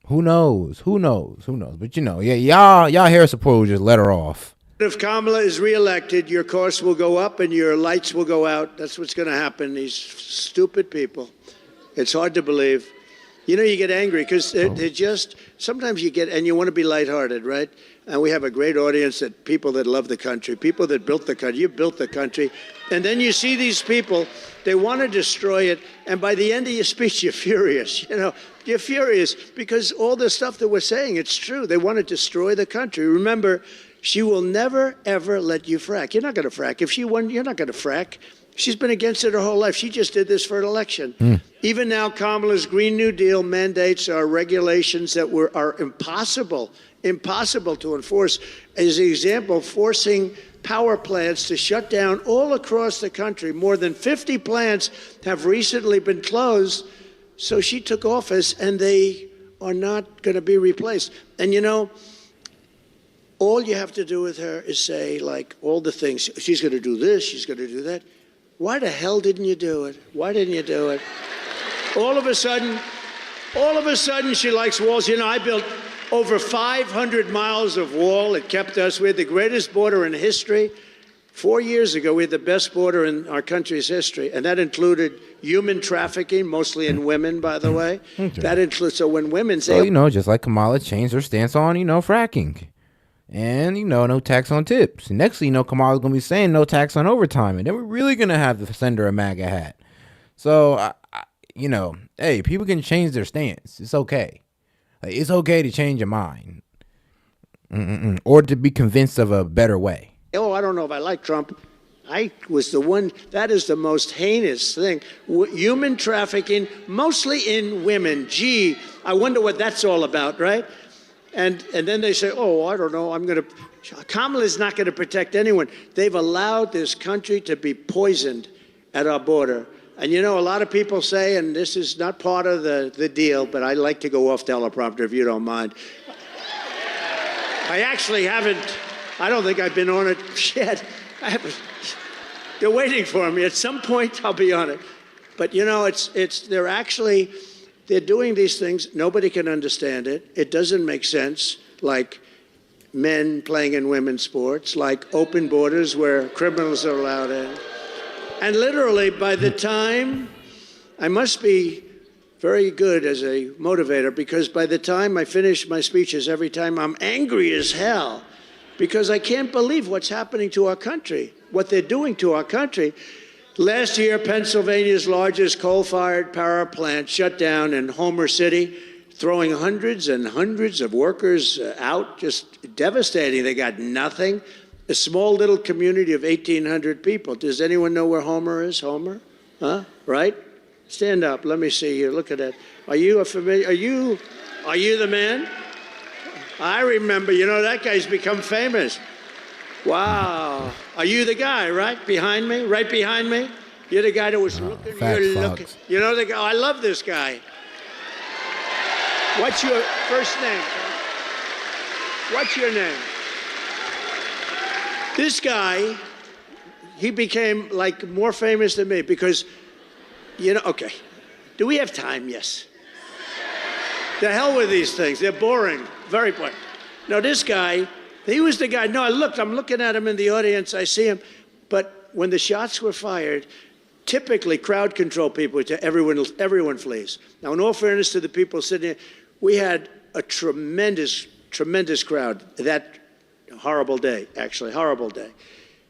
Who knows? But y'all Harris supporters just let her off. If Kamala is reelected, your costs will go up and your lights will go out. That's what's going to happen. These stupid people. It's hard to believe. You know, you get angry because they're just, sometimes you get, and you want to be lighthearted, right? And we have a great audience that people that love the country, people that built the country. You built the country. And then you see these people, they want to destroy it. And by the end of your speech, you're furious. You're furious because all the stuff that we're saying, it's true. They want to destroy the country. Remember, She will never, ever let you frack. You're not going to frack. If she won, you're not going to frack. She's been against it her whole life. She just did this for an election. Even now, Kamala's Green New Deal mandates are regulations that are impossible to enforce. As an example, forcing power plants to shut down all across the country. More than 50 plants have recently been closed. So she took office, and they are not going to be replaced. And you know, all you have to do with her is say, like, all the things. She's going to do this, she's going to do that. Why the hell didn't you do it? Why didn't you do it? All of a sudden, she likes walls. You know, I built over 500 miles of wall. It kept us. We had the greatest border in history. 4 years ago, we had the best border in our country's history, and that included human trafficking, mostly in women, by the way. Okay. That includes, so when women say... So, you know, just like Kamala changed her stance on, you know, fracking. And, you know, no tax on tips. And next thing you know, Kamala's going to be saying no tax on overtime. And then we're really going to have to send her a MAGA hat. So, you know, hey, people can change their stance. It's okay. Like, it's okay to change your mind. Or to be convinced of a better way. Oh, I don't know if I like Trump. I was the one, that is the most heinous thing. Human trafficking, mostly in women. Gee, I wonder what that's all about, right? And then they say, oh, I don't know, Kamala's not going to protect anyone. They've allowed this country to be poisoned at our border. And you know, a lot of people say, and this is not part of the deal, but I like to go off teleprompter if you don't mind. I actually haven't, I don't think I've been on it yet. I haven't. They're waiting for me. At some point, I'll be on it. But you know, they're doing these things. Nobody can understand it. It doesn't make sense, like men playing in women's sports, like open borders where criminals are allowed in. And literally, by the time, I must be very good as a motivator, because by the time I finish my speeches, every time I'm angry as hell, because I can't believe what's happening to our country, what they're doing to our country. Last year, Pennsylvania's largest coal-fired power plant shut down in Homer City, throwing hundreds and hundreds of workers out, just devastating. They got nothing. A small little community of 1,800 people. Does anyone know where Homer is? Homer? Huh? Right? Stand up. Let me see you. Look at that. Are you the man? I remember. You know, that guy's become famous. Wow. Are you the guy, right? Behind me? Right behind me? You're the guy that was looking. You're looking. You know the guy? I love this guy. What's your first name? What's your name? This guy, he became like more famous than me because, you know, okay. Do we have time? Yes. The hell with these things. They're boring. Very boring. No, this guy, he was the guy. No, I'm looking at him in the audience. I see him. But when the shots were fired, typically crowd control people, everyone flees. Now, in all fairness to the people sitting here, we had a tremendous, tremendous crowd that horrible day, actually, horrible day.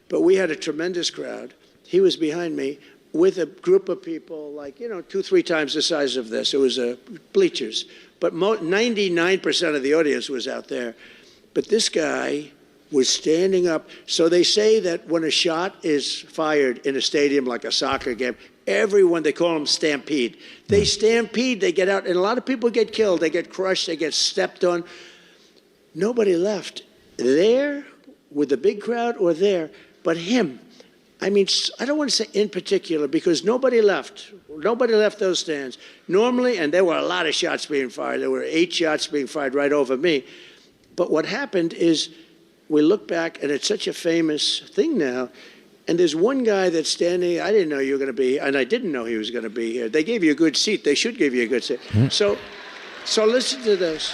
But we had a tremendous crowd. He was behind me with a group of people like, you know, 2-3 times the size of this. It was bleachers. But 99% of the audience was out there. But this guy was standing up. So they say that when a shot is fired in a stadium like a soccer game, everyone, they call them stampede. They stampede, they get out, and a lot of people get killed. They get crushed, they get stepped on. Nobody left there with the big crowd or there, but him. I mean, I don't want to say in particular because nobody left. Nobody left those stands. Normally, and there were a lot of shots being fired. There were 8 shots being fired right over me. But what happened is we look back, and it's such a famous thing now, and there's one guy that's standing. I didn't know you were going to be, and I didn't know he was going to be here. They gave you a good seat. They should give you a good seat. So listen to this.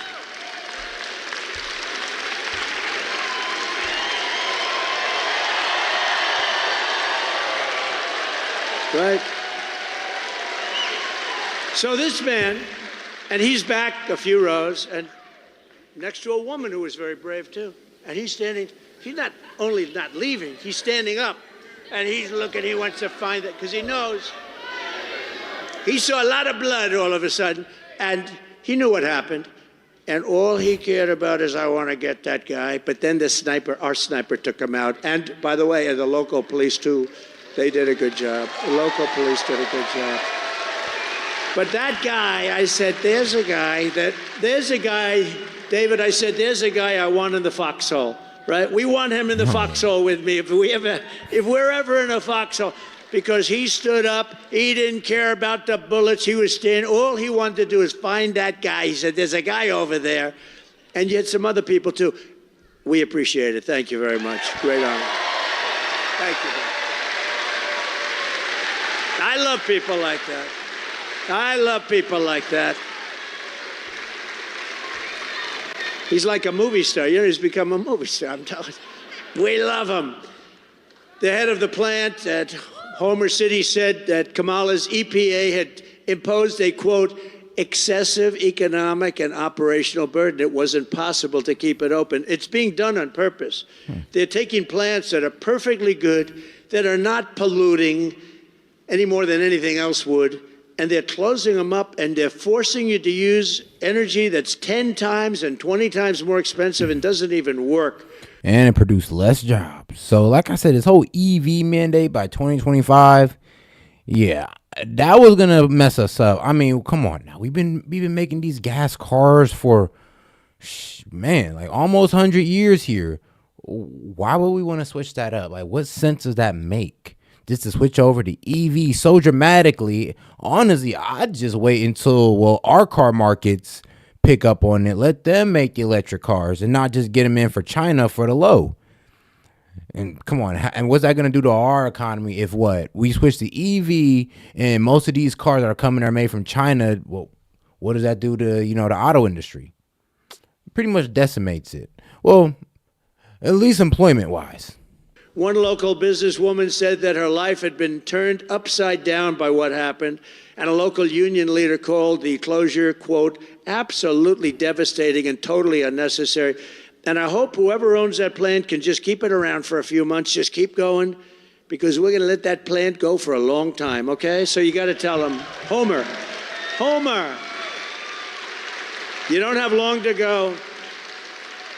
Right? So this man, and he's back a few rows, and next to a woman who was very brave too. And he's standing, he's not only not leaving, he's standing up. And he's looking, he wants to find it, because he knows. He saw a lot of blood all of a sudden, and he knew what happened. And all he cared about is, I want to get that guy. But then our sniper took him out. And by the way, the local police too, they did a good job. The local police did a good job. But that guy, I said, there's a guy, David, I said, there's a guy I want in the foxhole, right? We want him in the foxhole with me if we're ever in a foxhole. Because he stood up, he didn't care about the bullets, he was standing, all he wanted to do is find that guy. He said, there's a guy over there. And yet some other people too. We appreciate it. Thank you very much. Great honor. Thank you. I love people like that. I love people like that. He's like a movie star. You know, he's become a movie star, I'm telling you. We love him. The head of the plant at Homer City said that Kamala's EPA had imposed a, quote, excessive economic and operational burden. It wasn't possible to keep it open. It's being done on purpose. They're taking plants that are perfectly good, that are not polluting any more than anything else would, and they're closing them up, and they're forcing you to use energy that's 10 times and 20 times more expensive and doesn't even work. And it produced less jobs. So like I said, this whole EV mandate by 2025, yeah, that was going to mess us up. I mean, come on now. We've been making these gas cars for, man, like almost 100 years here. Why would we want to switch that up? Like, what sense does that make? Just to switch over to EV so dramatically? Honestly, I'd just wait until, well, our car markets pick up on it. Let them make the electric cars and not just get them in for China for the low. And come on, and what's that going to do to our economy if we switch to EV and most of these cars that are coming are made from China? Well, what does that do to, the auto industry? Pretty much decimates it. Well, at least employment wise. One local businesswoman said that her life had been turned upside down by what happened, and a local union leader called the closure, quote, absolutely devastating and totally unnecessary. And I hope whoever owns that plant can just keep it around for a few months, just keep going, because we're going to let that plant go for a long time, okay? So you got to tell them, Homer, you don't have long to go.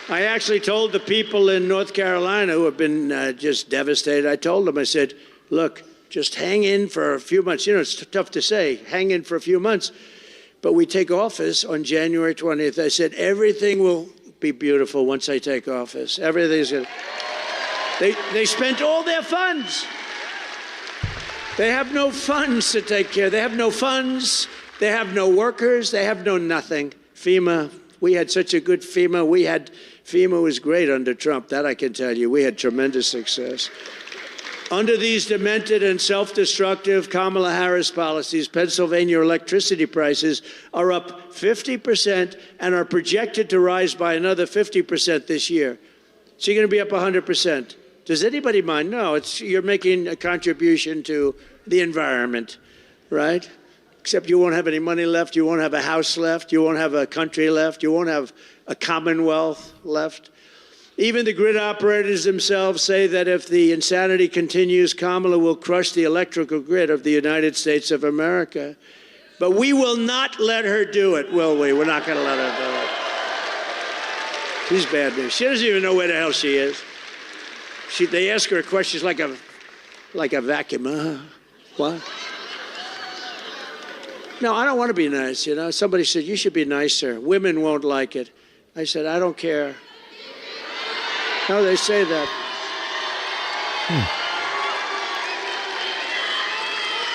I actually told the people in North Carolina who have been just devastated, I told them, I said, look, just hang in for a few months. It's tough to say, hang in for a few months. But we take office on January 20th. I said, everything will be beautiful once I take office. Everything's going to... They spent all their funds. They have no funds to take care. They have no funds. They have no workers. They have no nothing. FEMA, we had such a good FEMA. FEMA was great under Trump, that I can tell you. We had tremendous success. Under these demented and self-destructive Kamala Harris policies, Pennsylvania electricity prices are up 50% and are projected to rise by another 50% this year. So you're going to be up 100%. Does anybody mind? No, you're making a contribution to the environment, right? Except you won't have any money left, you won't have a house left, you won't have a country left, you won't have a commonwealth left. Even the grid operators themselves say that if the insanity continues, Kamala will crush the electrical grid of the United States of America. But we will not let her do it, will we? We're not going to let her do it. She's bad news. She doesn't even know where the hell she is. They ask her a question, she's like a vacuum. What? No, I don't want to be nice, Somebody said, you should be nicer. Women won't like it. I said, I don't care. No, they say that.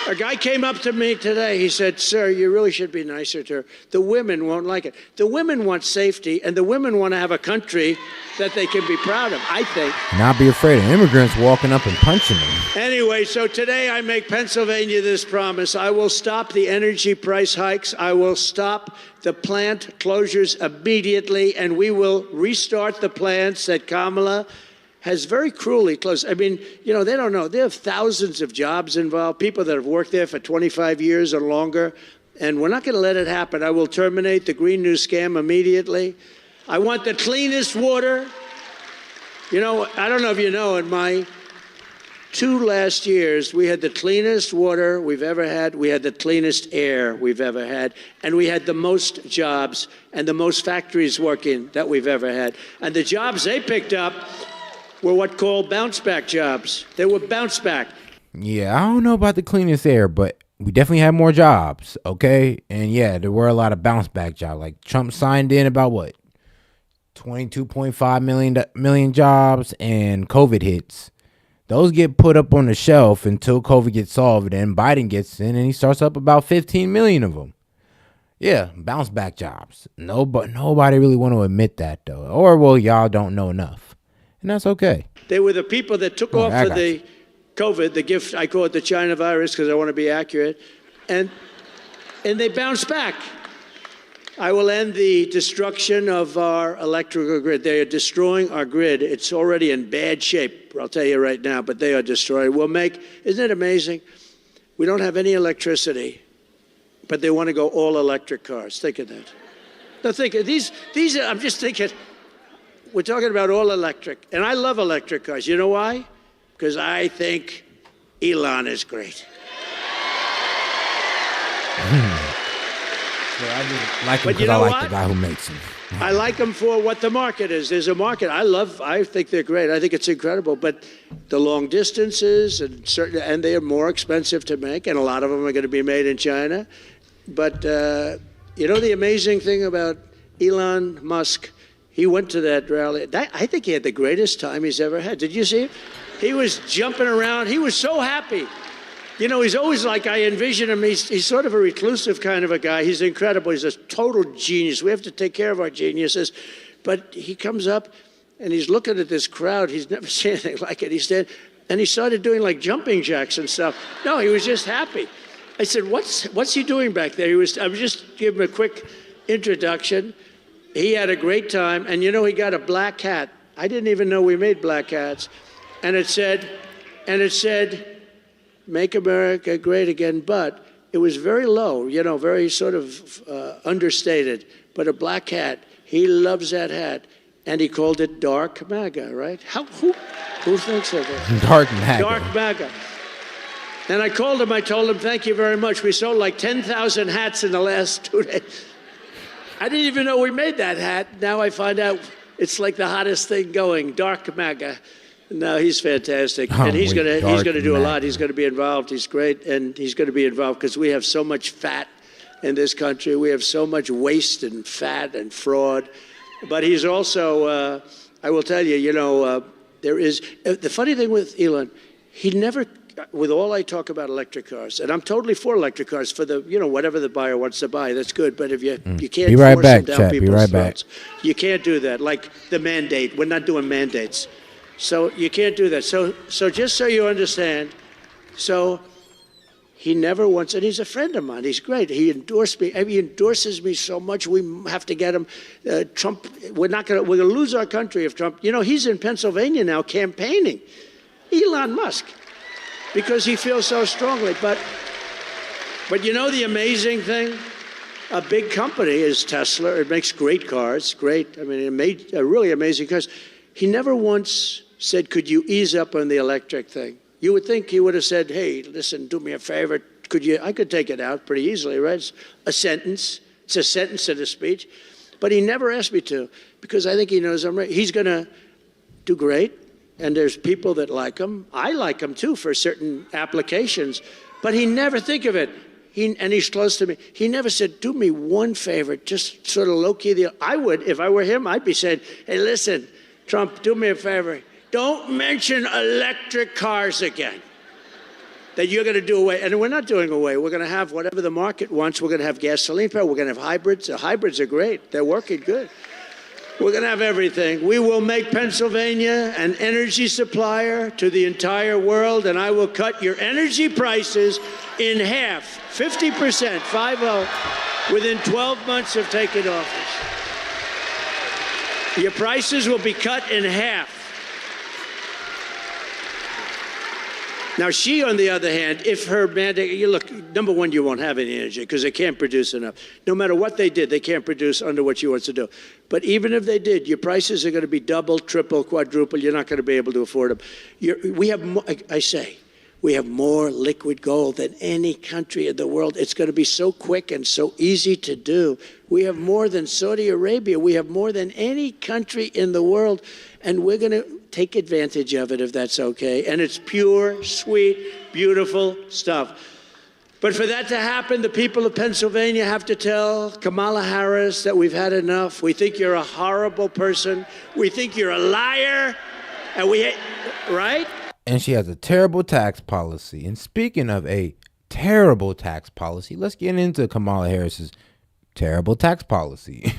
A guy came up to me today. He said, sir, you really should be nicer to her. The women won't like it. The women want safety, and the women want to have a country that they can be proud of, I think. Not be afraid of immigrants walking up and punching them. Anyway, so today I make Pennsylvania this promise. I will stop the energy price hikes. I will stop the plant closures immediately, and we will restart the plants that Kamala has very cruelly closed. I mean, they don't know. There are thousands of jobs involved, people that have worked there for 25 years or longer, and we're not going to let it happen. I will terminate the Green New Scam immediately. I want the cleanest water. I don't know if you know, in my 2 last years, we had the cleanest water we've ever had, we had the cleanest air we've ever had, and we had the most jobs and the most factories working that we've ever had. And the jobs they picked up were what called bounce back jobs. They were bounce back. Yeah, I don't know about the cleanest air, but we definitely had more jobs, okay? And yeah, there were a lot of bounce back jobs. Like Trump signed in about what? 22.5 million jobs, and COVID hits. Those get put up on the shelf until COVID gets solved, and Biden gets in and he starts up about 15 million of them. Yeah, bounce back jobs. Nobody really want to admit that though. Or, well, y'all don't know enough. And that's okay. They were the people that took off for the COVID, the gift, I call it the China virus because I want to be accurate, and they bounced back. I will end the destruction of our electrical grid. They are destroying our grid. It's already in bad shape, I'll tell you right now, but they are destroying. Isn't it amazing? We don't have any electricity, but they want to go all electric cars. Think of that. Now think of these are, I'm just thinking, we're talking about all electric, and I love electric cars. You know why? Because I think Elon is great. Yeah, I just like him because I like the guy who makes them. I like them for what the market is. There's a market. I think they're great. I think it's incredible. But the long distances and they are more expensive to make, and a lot of them are going to be made in China. But you know the amazing thing about Elon Musk? He went to that rally. I think he had the greatest time he's ever had. Did you see him? He was jumping around. He was so happy. You know, he's always like, I envision him, he's sort of a reclusive kind of a guy. He's incredible. He's a total genius. We have to take care of our geniuses. But he comes up and he's looking at this crowd. He's never seen anything like it. And he started doing like jumping jacks and stuff. No, he was just happy. I said, what's he doing back there? I was just giving him a quick introduction. He had a great time. And you know, he got a black hat. I didn't even know we made black hats. And it said, Make America Great Again, but it was very low, you know, very sort of understated, but a black hat. He loves that hat, and he called it Dark MAGA, right? Who thinks of it? Dark MAGA. Dark MAGA. And I called him, I told him, thank you very much. We sold like 10,000 hats in the last 2 days. I didn't even know we made that hat. Now I find out it's like the hottest thing going, Dark MAGA. No, he's fantastic, and he's gonna do a lot. He's gonna be involved. He's great, and he's gonna be involved because we have so much fat in this country. We have so much waste and fat and fraud. But he's also, I will tell you, you know, there is the funny thing with Elon. He never, with all I talk about electric cars, and I'm totally for electric cars for the, you know, whatever the buyer wants to buy. That's good, but if you can't force them down people's throats, you can't do that. Like the mandate, we're not doing mandates. So you can't do that. So just so you understand, so he never wants, and he's a friend of mine. He's great. He endorsed me. He endorses me so much. We have to get him. Trump. We're gonna lose our country if Trump. You know, he's in Pennsylvania now campaigning, Elon Musk, because he feels so strongly. But you know the amazing thing, a big company is Tesla. It makes great cars. Great. I mean, it made really amazing cars. He never once said, could you ease up on the electric thing? You would think he would have said, hey, listen, do me a favor. I could take it out pretty easily, right? It's a sentence. It's a sentence in a speech. But he never asked me to because I think he knows I'm right. He's going to do great. And there's people that like him. I like him, too, for certain applications. But he never think of it. And he's close to me. He never said, do me one favor, just sort of low-key. I would, if I were him, I'd be saying, hey, listen, Trump, do me a favor. Don't mention electric cars again. That you're going to do away. And we're not doing away. We're going to have whatever the market wants. We're going to have gasoline power. We're going to have hybrids. The hybrids are great. They're working good. We're going to have everything. We will make Pennsylvania an energy supplier to the entire world, and I will cut your energy prices in half, 50%, 50, within 12 months of taking office. Your prices will be cut in half. Now, she, on the other hand, if her mandate, you look, number one, you won't have any energy because they can't produce enough. No matter what they did, they can't produce under what she wants to do. But even if they did, your prices are going to be double, triple, quadruple. You're not going to be able to afford them. We have, we have more liquid gold than any country in the world. It's going to be so quick and so easy to do. We have more than Saudi Arabia. We have more than any country in the world. And we're going to take advantage of it if that's okay. And it's pure, sweet, beautiful stuff. But for that to happen, the people of Pennsylvania have to tell Kamala Harris that we've had enough. We think you're a horrible person. We think you're a liar. And right? And she has a terrible tax policy. And speaking of a terrible tax policy, let's get into Kamala Harris's terrible tax policy.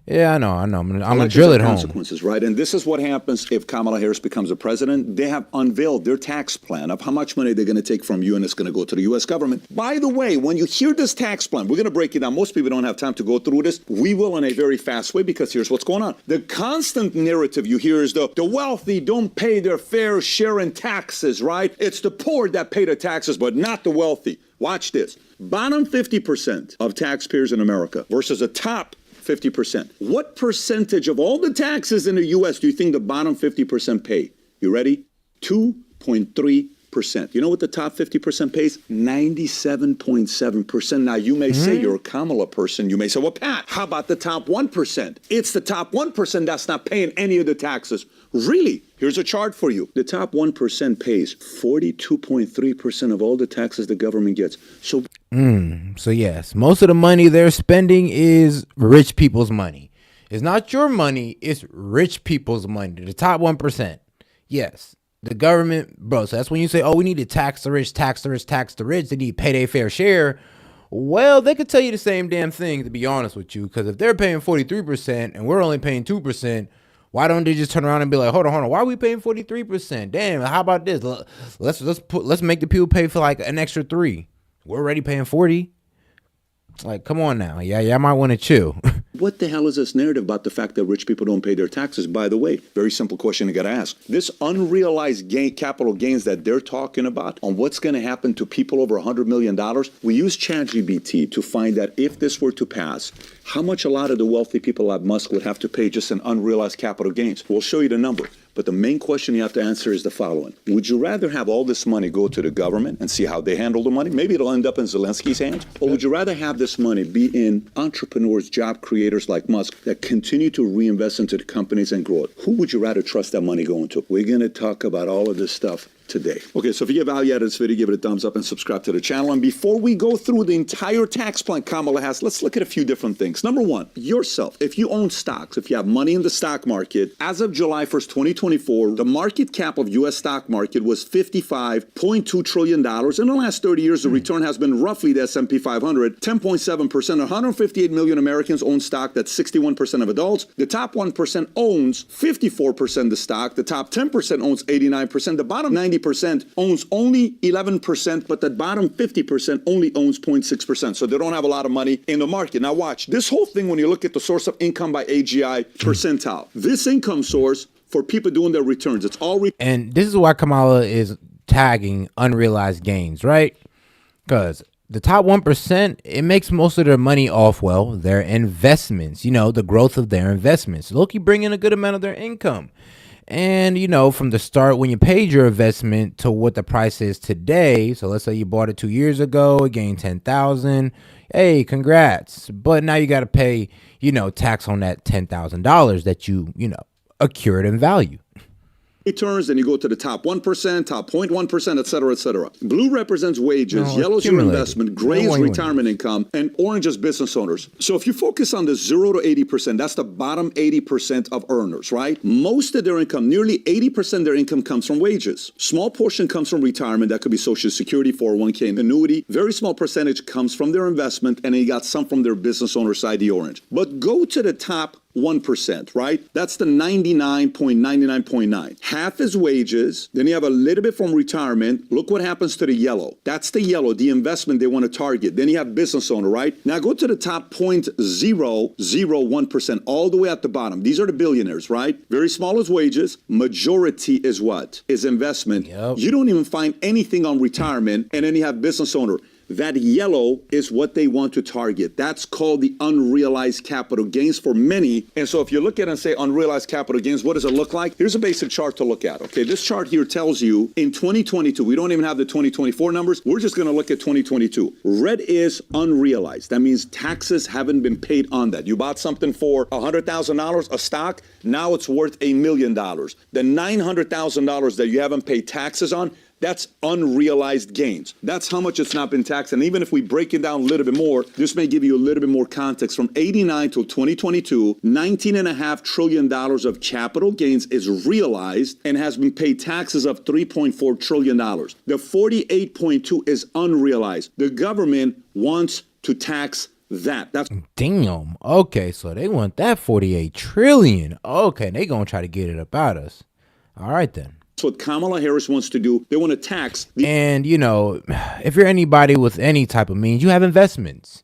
Yeah, I know. I'm gonna drill it home. Consequences, right? And this is what happens if Kamala Harris becomes a president. They have unveiled their tax plan of how much money they're going to take from you, and it's going to go to the U.S. government. By the way, when you hear this tax plan, we're going to break it down. Most people don't have time to go through this. We will in a very fast way, because here's what's going on. The constant narrative you hear is the wealthy don't pay their fair share in taxes, right? It's the poor that pay the taxes, but not the wealthy. Watch this. Bottom 50% of taxpayers in America versus the top 50%. What percentage of all the taxes in the U.S. do you think the bottom 50% pay? You ready? 2.3%. You know what the top 50% pays? 97.7%. Now, you may say you're a Kamala person. You may say, well, Pat, how about the top 1%? It's the top 1% that's not paying any of the taxes. Really? Here's a chart for you. The top 1% pays 42.3% of all the taxes the government gets. So yes, most of the money they're spending is rich people's money. It's not your money, it's rich people's money. The top 1%. Yes, the government, bro. So that's when you say, oh, we need to tax the rich, tax the rich, tax the rich. They need to pay their fair share. Well, they could tell you the same damn thing, to be honest with you, because if they're paying 43% and we're only paying 2%, why don't they just turn around and be like, hold on, why are we paying 43%? Damn, how about this? Let's make the people pay for like an extra 3%. We're already paying 40%. Like, come on now. Yeah, I might want to chill. What the hell is this narrative about the fact that rich people don't pay their taxes? By the way, very simple question you got to ask. This unrealized capital gains that they're talking about on what's going to happen to people over $100 million, we use ChatGPT to find that if this were to pass, how much a lot of the wealthy people like Musk would have to pay just in unrealized capital gains. We'll show you the number. But the main question you have to answer is the following. Would you rather have all this money go to the government and see how they handle the money? Maybe it'll end up in Zelensky's hands. Or would you rather have this money be in entrepreneurs, job creators like Musk that continue to reinvest into the companies and grow it? Who would you rather trust that money going to? We're going to talk about all of this stuff today. Okay, so if you get value out of this video, give it a thumbs up and subscribe to the channel. And before we go through the entire tax plan Kamala has, let's look at a few different things. Number one, yourself. If you own stocks, if you have money in the stock market, as of July 1st, 2024, the market cap of U.S. stock market was $55.2 trillion. In the last 30 years, the return has been roughly the S&P 500, 10.7%. 158 million Americans own stock. That's 61% of adults. The top 1% owns 54% of the stock. The top 10% owns 89%. The bottom 90% owns only 11%, but the bottom 50% only owns 0.6%. So they don't have a lot of money in the market. Now watch, this whole thing, when you look at the source of income by AGI percentile, this income source for people doing their returns, it's all... And this is why Kamala is tagging unrealized gains, right? Because the top 1%, it makes most of their money off, well, their investments, the growth of their investments. Look, you bring in a good amount of their income. And, from the start, when you paid your investment to what the price is today, so let's say you bought it 2 years ago, it gained $10,000. Hey, congrats. But now you got to pay, tax on that $10,000 that you accrued in value. Returns, then you go to the top 1%, top 0.1%, et cetera, et cetera. Blue represents wages, yellow is your investment, gray is retirement income, and orange is business owners. So if you focus on the 0 to 80%, that's the bottom 80% of earners, right? Most of their income, nearly 80% of their income comes from wages. Small portion comes from retirement. That could be Social Security, 401k, and annuity. Very small percentage comes from their investment, and then you got some from their business owner side, the orange. But go to the top 1%, right? That's the 99.99.9. Half is wages. Then you have a little bit from retirement. Look what happens to the yellow. That's the yellow, the investment they want to target. Then you have business owner, right? Now go to the top 0.001%, all the way at the bottom. These are the billionaires, right? Very small is wages. Majority is what? Is investment. Yep. You don't even find anything on retirement. And then you have business owner. That yellow is what they want to target. That's called the unrealized capital gains for many. And so if you look at it and say unrealized capital gains, what does it look like? Here's a basic chart to look at. Okay, this chart here tells you in 2022, we don't even have the 2024 numbers. We're just going to look at 2022. Red is unrealized. That means taxes haven't been paid on that. You bought something for $100,000, a stock. Now it's worth $1 million. The $900,000 that you haven't paid taxes on, that's unrealized gains. That's how much it's not been taxed. And even if we break it down a little bit more, this may give you a little bit more context. From 89 to 2022, $19.5 trillion of capital gains is realized and has been paid taxes of $3.4 trillion. The 48.2 is unrealized. The government wants to tax that. That's damn. Okay, so they want that 48 trillion. Okay, they gonna try to get it about us. All right then. what Kamala Harris wants to do. They want to tax. And, you know, if you're anybody with any type of means, you have investments.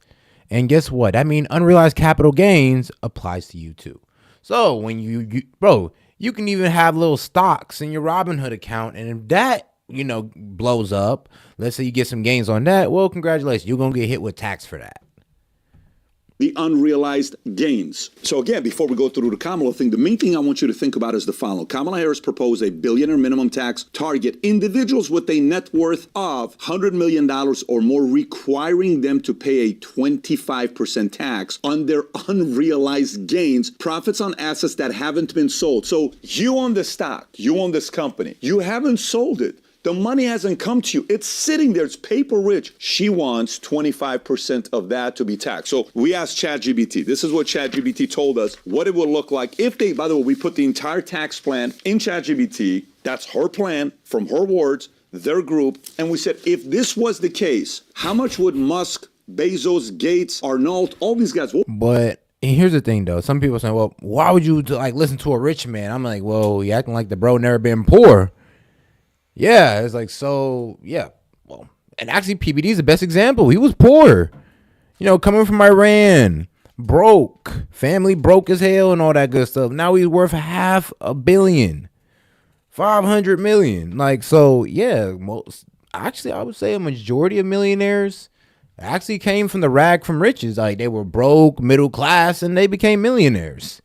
And guess what? I mean, unrealized capital gains applies to you too. So when you bro, you can even have little stocks in your Robinhood account. And if that, you know, blows up, let's say you get some gains on that, well, congratulations. You're going to get hit with tax for that. The unrealized gains. So again, before we go through the Kamala thing, the main thing I want you to think about is the following. Kamala Harris proposed a billionaire minimum tax target. Individuals with a net worth of $100 million or more, requiring them to pay a 25% tax on their unrealized gains, profits on assets that haven't been sold. So you own the stock, you own this company, you haven't sold it. The money hasn't come to you. It's sitting there. It's paper rich. She wants 25% of that to be taxed. So we asked ChatGPT. This is what ChatGPT told us what it would look like if they, by the way, we put the entire tax plan in ChatGPT. That's her plan from her words, their group. And we said, if this was the case, how much would Musk, Bezos, Gates, Arnold, all these guys? But here's the thing, though. Some people say, well, why would you like listen to a rich man? I'm like, well, you acting like the bro never been poor. Yeah, it's like, so, yeah. Well, and actually, PBD is the best example. He was poor. You know, coming from Iran, broke, family broke as hell and all that good stuff. Now he's worth $500 million, 500 million. Like, so, yeah, most, actually, I would say a majority of millionaires actually came from the rag from riches. Like, they were broke, middle class, and they became millionaires.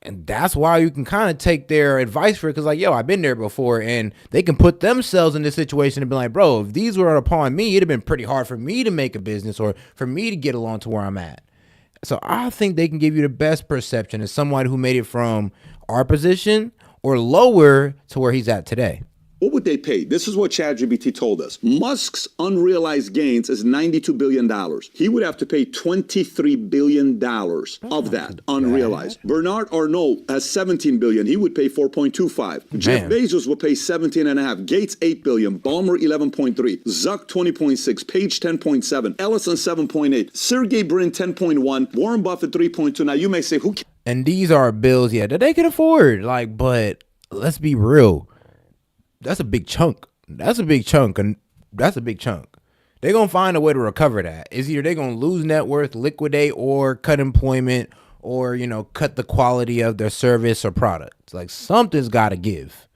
And that's why you can kind of take their advice for it. Because like, yo, I've been there before. And they can put themselves in this situation and be like, bro, if these were upon me, it'd have been pretty hard for me to make a business or for me to get along to where I'm at. So I think they can give you the best perception as someone who made it from our position or lower to where he's at today. What would they pay? This is what ChatGPT told us. Musk's unrealized gains is $92 billion. He would have to pay $23 billion of that unrealized. Bernard Arnault has $17 billion. He would pay $4.25. Jeff Bezos would pay $17.5. Gates $8 billion. Ballmer $11.3. Zuck $20.6. Page $10.7. Ellison $7.8. Sergey Brin $10.1. Warren Buffett $3.2. Now you may say, who? And these are bills, yeah, that they can afford. Like, but let's be real. That's a big chunk. That's a big chunk. And that's a big chunk. They're going to find a way to recover that. It's either they're going to lose net worth, liquidate, or cut employment, or, you know, cut the quality of their service or product. Like, something's got to give.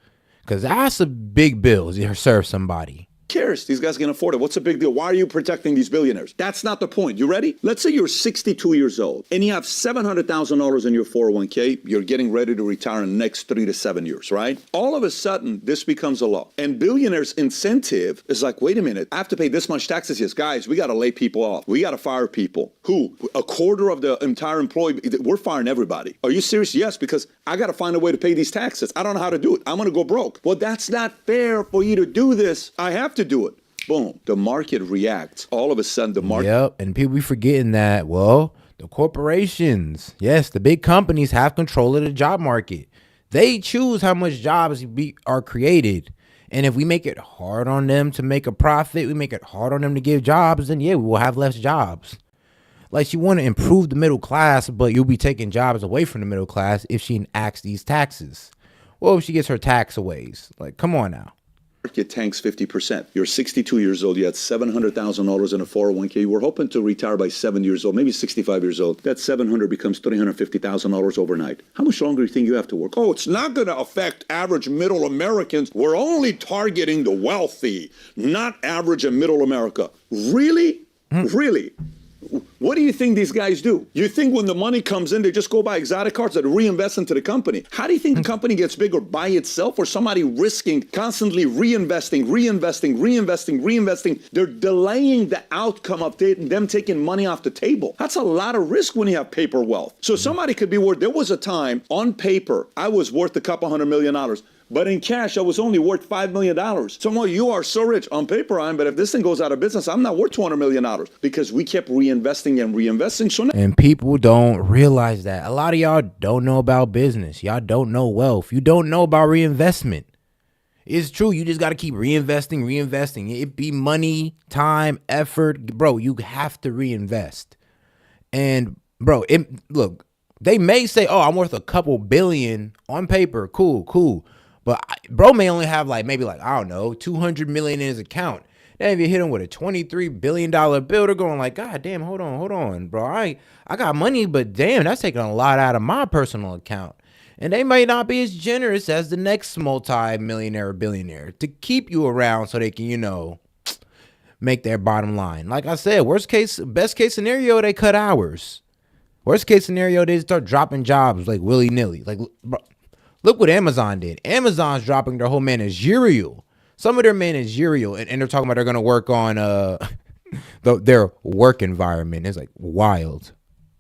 Because that's a big bill to serve somebody. Cares? These guys can afford it. What's the big deal? Why are you protecting these billionaires? That's not the point. You ready? Let's say you're 62 years old and you have $700,000 in your 401k. You're getting ready to retire in the next 3 to 7 years, right? All of a sudden, this becomes a law. And billionaires' incentive is like, wait a minute, I have to pay this much taxes. Yes, guys, we got to lay people off. We got to fire people. Who? A quarter of the entire employee. We're firing everybody. Are you serious? Yes, because I got to find a way to pay these taxes. I don't know how to do it. I'm going to go broke. Well, that's not fair for you to do this. I have to do it. Boom. The market reacts. All of a sudden, the market. Yep. And people be forgetting that, well, the corporations, yes, the big companies have control of the job market. They choose how much jobs are created. And if we make it hard on them to make a profit, we make it hard on them to give jobs, then yeah, we will have less jobs. Like, she want to improve the middle class, but you'll be taking jobs away from the middle class if she enacts these taxes. Well, if she gets her taxaways. Like, come on now. Market tanks 50%. You're 62 years old. You had $700,000 in a 401k. You were hoping to retire by 7 years old, maybe 65 years old. That $700 becomes $350,000 overnight. How much longer do you think you have to work? Oh, it's not going to affect average middle Americans. We're only targeting the wealthy, not average and middle America. Really? Really? What do you think these guys do? You think when the money comes in, they just go buy exotic cars that reinvest into the company? How do you think the company gets bigger by itself, or somebody risking, constantly reinvesting? They're delaying the outcome of them taking money off the table. That's a lot of risk when you have paper wealth. So somebody could be worth, there was a time on paper, I was worth a couple $100 million. But in cash, I was only worth $5 million. Somehow you are so rich on paper, but if this thing goes out of business, I'm not worth $200 million because we kept reinvesting and reinvesting. So now, and people don't realize that. A lot of y'all don't know about business. Y'all don't know wealth. You don't know about reinvestment. It's true. You just got to keep reinvesting. It be money, time, effort. Bro, you have to reinvest. And bro, look, they may say, oh, I'm worth a couple billion on paper. Cool. But bro may only have maybe I don't know, 200 million in his account. Then if you hit him with a $23 billion bill, they're going like, God damn, hold on, bro. I got money, but damn, that's taking a lot out of my personal account. And they might not be as generous as the next multi-millionaire or billionaire to keep you around so they can, make their bottom line. Like I said, best case scenario, they cut hours. Worst case scenario, they start dropping jobs like willy-nilly. Like, bro, look what Amazon did. Amazon's dropping their whole managerial. Some of their managerial, and they're talking about they're going to work on their work environment. It's like wild.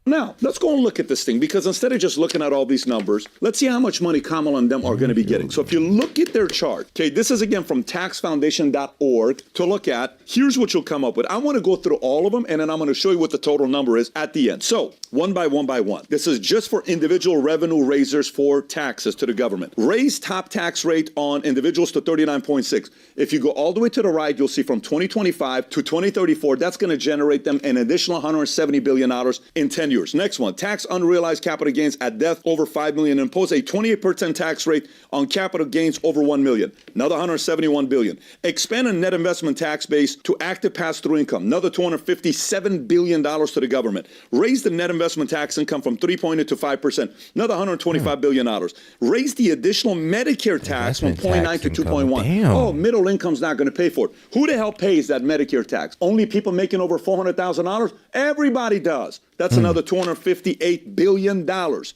Now, let's go and look at this thing, because instead of just looking at all these numbers, let's see how much money Kamala and them are going to be getting. So if you look at their chart, okay, this is again from taxfoundation.org to look at. Here's what you'll come up with. I want to go through all of them, and then I'm going to show you what the total number is at the end. So one by one. This is just for individual revenue raisers for taxes to the government. Raise top tax rate on individuals to 39.6. If you go all the way to the right, you'll see from 2025 to 2034, that's going to generate them an additional $170 billion in 10 years. Next one, tax unrealized capital gains at death over $5 million. Impose a 28% tax rate on capital gains over $1 million. Another $171 billion. Expand a net investment tax base to active pass-through income. Another $257 billion to the government. Raise the net investment tax income from 3.8 to 5%. Another $125 billion. Raise the additional Medicare tax from 0.9 to 2.1. Oh, middle income's not going to pay for it. Who the hell pays that Medicare tax? Only people making over $400,000? Everybody does. That's another $258 billion.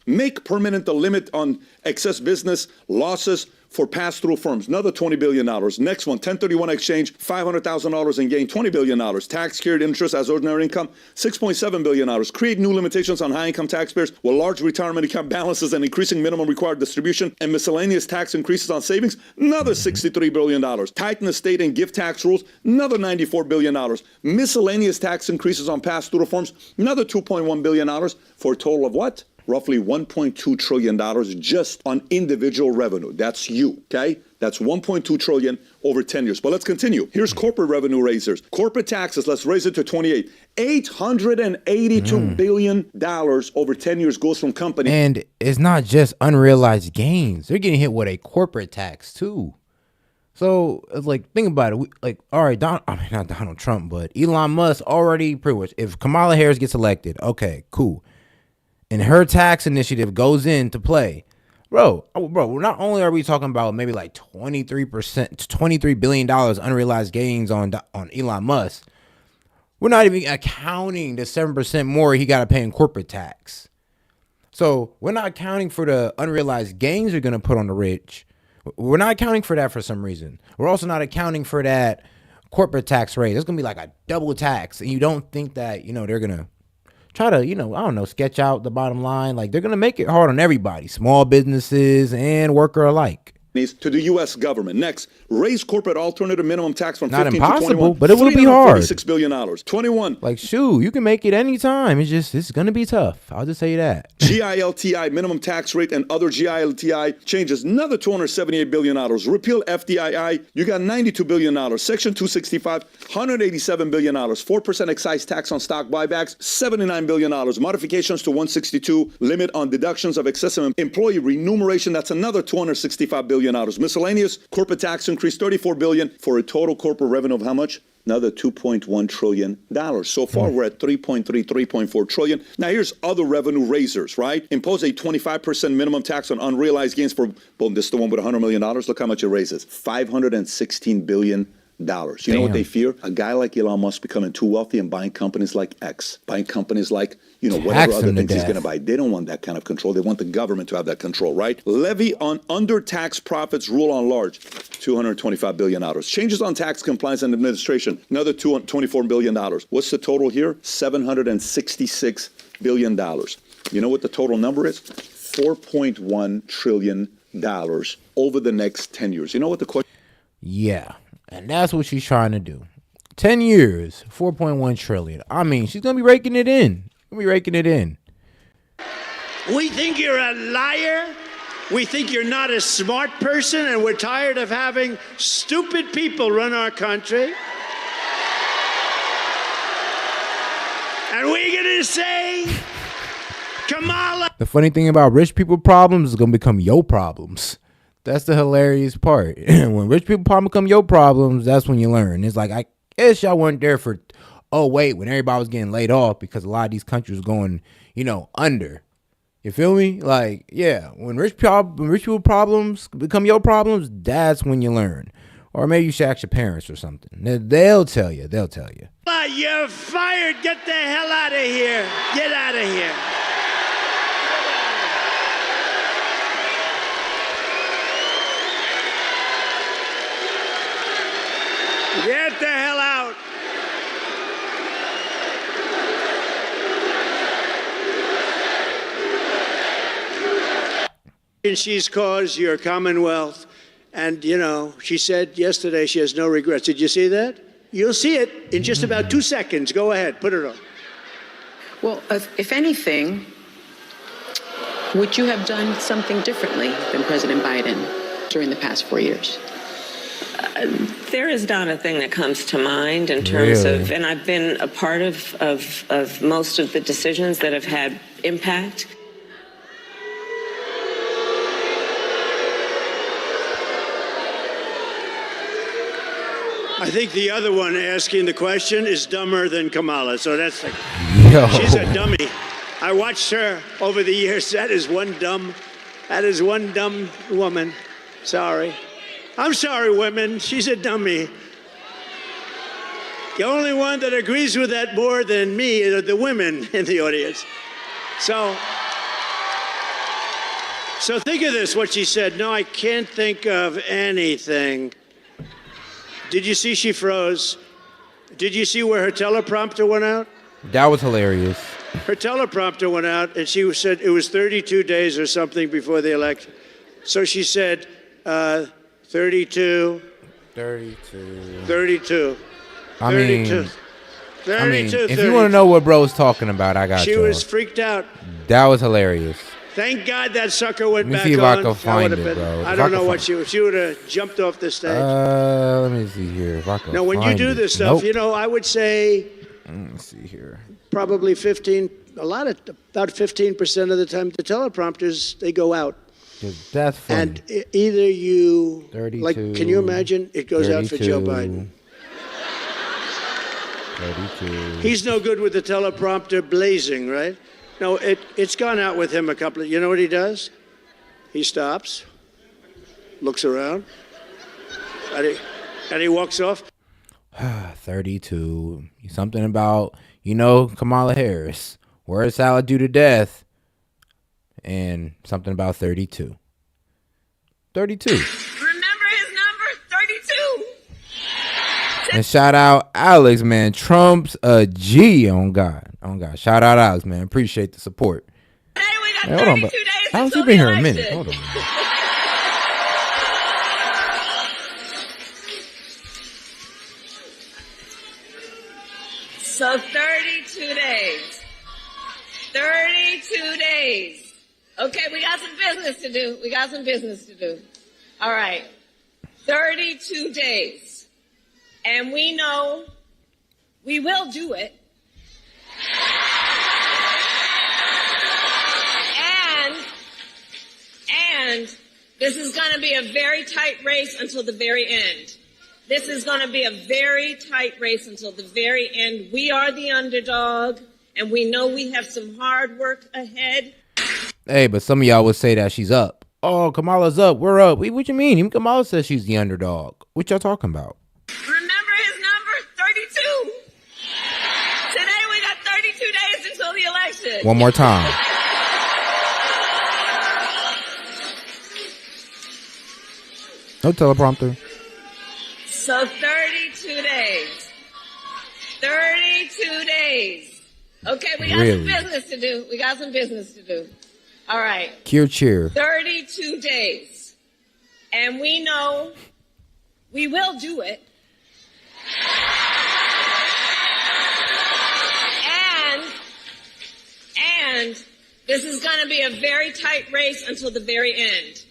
Make permanent the limit on excess business losses for pass-through firms. Another $20 billion. Next one, 1031 exchange, $500,000 in gain, $20 billion. Tax carried interest as ordinary income, $6.7 billion. Create new limitations on high-income taxpayers with large retirement account balances and increasing minimum required distribution and miscellaneous tax increases on savings, another $63 billion. Tighten estate and gift tax rules, another $94 billion. Miscellaneous tax increases on pass-through firms, another $2.1 billion for a total of what? Roughly $1.2 trillion just on individual revenue. That's you, okay? That's $1.2 trillion over 10 years. But let's continue. Here's corporate revenue raisers. Corporate taxes, let's raise it to 28. $882 billion over 10 years goes from companies. And it's not just unrealized gains. They're getting hit with a corporate tax too. So it's like, think about it. All right, not Donald Trump, but Elon Musk already pretty much, if Kamala Harris gets elected, okay, cool. And her tax initiative goes into play, bro, not only are we talking about maybe like 23% billion unrealized gains on Elon Musk, we're not even accounting the 7% more he got to pay in corporate tax. So we're not accounting for the unrealized gains you're going to put on the rich. We're not accounting for that for some reason. We're also not accounting for that corporate tax rate. It's going to be like a double tax. And you don't think that, they're going to try to, sketch out the bottom line. Like, they're going to make it hard on everybody, small businesses and worker alike. to the U.S. government. Next, raise corporate alternative minimum tax from Not 15 impossible, to 21. but it will be hard. $6 billion. 21. Like, shoot, you can make it anytime. It's going to be tough. I'll just say that. GILTI minimum tax rate and other GILTI changes, another $278 billion. Repeal FDII, you got $92 billion. Section 265, $187 billion. 4% excise tax on stock buybacks, $79 billion. Modifications to 162, limit on deductions of excessive employee remuneration, that's another $265 billion. Miscellaneous corporate tax increase, $34 billion, for a total corporate revenue of how much? Another $2.1 trillion. So far, we're at 3.4 trillion. Now, here's other revenue raisers, right? Impose a 25% minimum tax on unrealized gains for, boom, this is the one with $100 million. Look how much it raises, $516 billion. You know what they fear? A guy like Elon Musk becoming too wealthy and buying companies like X, buying companies like, whatever other things he's going to buy. They don't want that kind of control. They want the government to have that control, right? Levy on under-taxed profits, rule on large, $225 billion. Changes on tax compliance and administration, another $24 billion. What's the total here? $766 billion. You know what the total number is? $4.1 trillion over the next 10 years. You know what the question? Yeah. And that's what she's trying to do. 10 years, 4.1 trillion. I mean, she's going to be raking it in. We think you're a liar. We think you're not a smart person, and we're tired of having stupid people run our country. And we're going to say, Kamala. The funny thing about rich people problems is going to become your problems. That's the hilarious part. When rich people problem become your problems, that's when you learn. It's like, I guess y'all weren't there for, when everybody was getting laid off because a lot of these countries were going, under. You feel me? Like, yeah, when rich people problems become your problems, that's when you learn. Or maybe you should ask your parents or something. They'll tell you. You're fired. Get the hell out of here. Get out of here. Get the hell out. And she's caused your Commonwealth. And, she said yesterday she has no regrets. Did you see that? You'll see it in just about 2 seconds. Go ahead. Put it on. Well, if anything, would you have done something differently than President Biden during the past 4 years? There is not a thing that comes to mind in terms of, and I've been a part of most of the decisions that have had impact. I think the other one asking the question is dumber than Kamala, so that's like, she's a dummy. I watched her over the years. That is one dumb woman. Sorry. I'm sorry, women. She's a dummy. The only one that agrees with that more than me are the women in the audience. So think of this, what she said. No, I can't think of anything. Did you see she froze? Did you see where her teleprompter went out? That was hilarious. Her teleprompter went out, and she said it was 32 days or something before the election. So she said, 32. I mean, if you want to know what bro's talking about, I got you. She was freaked out. That was hilarious. Thank God that sucker went back on. Let me see if I can find it, bro. I don't know what she would have jumped off the stage. Let me see here. If I can when you do this stuff, I would say. Let me see here. Probably about 15% of the time, the teleprompters, they go out. That's funny. And either you, 32, can you imagine? It goes 32, out for Joe Biden. 32. He's no good with the teleprompter blazing, right? No, it's gone out with him a couple of, you know what he does? He stops, looks around, and he walks off. 32. Something about, Kamala Harris. Word salad due to death. And something about 32. 32. Remember his number, 32. And shout out Alex, man. Trump's a G on God. Shout out Alex, man. Appreciate the support. Hey, we got hold on, but how's he been here a minute? Hold on. So 32 days. 32 days. Okay, we got some business to do. We got some business to do. All right. 32 days. And we know we will do it. And this is going to be a very tight race until the very end. This is going to be a very tight race until the very end. We are the underdog, and we know we have some hard work ahead. Hey, but some of y'all would say that she's up. Oh, Kamala's up. We're up. What you mean? Even Kamala says she's the underdog. What y'all talking about? Remember his number, 32. Today we got 32 days until the election. One more time. No teleprompter. So 32 days. 32 days. Okay, we got some business to do. We got some business to do. All right. Cheer. 32 days. And we know we will do it. And this is going to be a very tight race until the very end.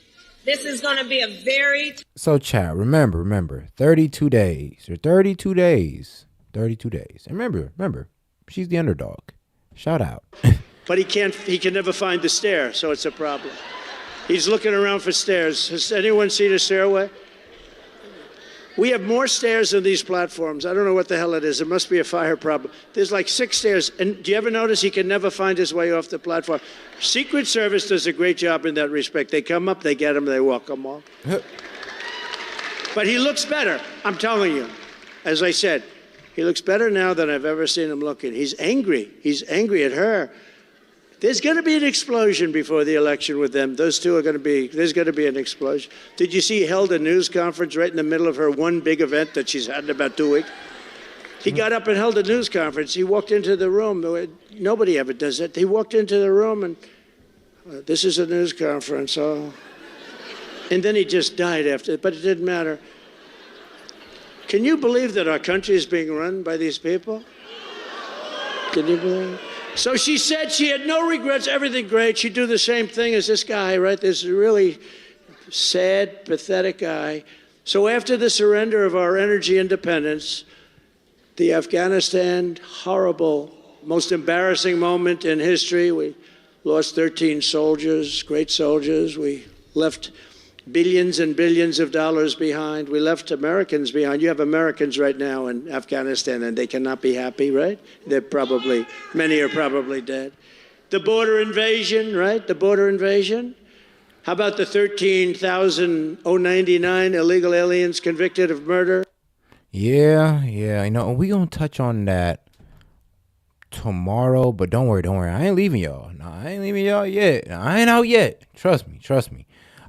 This is going to be a very... So, chat, remember, 32 days. Or 32 days. 32 days. And remember, she's the underdog. Shout out. But he can never find the stair, so it's a problem. He's looking around for stairs. Has anyone seen a stairway? We have more stairs than these platforms. I don't know what the hell it is. It must be a fire problem. There's like 6 stairs. And do you ever notice he can never find his way off the platform? Secret Service does a great job in that respect. They come up, they get him, they walk them off. But he looks better, I'm telling you. As I said, he looks better now than I've ever seen him looking. He's angry. He's angry at her. There's going to be an explosion before the election with them. Those two are going to be, there's going to be an explosion. Did you see he held a news conference right in the middle of her one big event that she's had in about 2 weeks? He got up and held a news conference. He walked into the room. Nobody ever does that. He walked into the room and, this is a news conference. Oh. And then he just died after, but it didn't matter. Can you believe that our country is being run by these people? Can you believe it? So she said she had no regrets, everything great. She'd do the same thing as this guy, right? This really sad, pathetic guy. So after the surrender of our energy independence, the Afghanistan, horrible, most embarrassing moment in history. We lost 13 soldiers, great soldiers. We left billions and billions of dollars behind. We left Americans behind. You have Americans right now in Afghanistan, and they cannot be happy, right? Many are probably dead. The border invasion, right? The border invasion. How about the 13,099 illegal aliens convicted of murder? Yeah. I know. We're going to touch on that tomorrow, but don't worry. I ain't leaving y'all. No, I ain't leaving y'all yet. I ain't out yet. Trust me.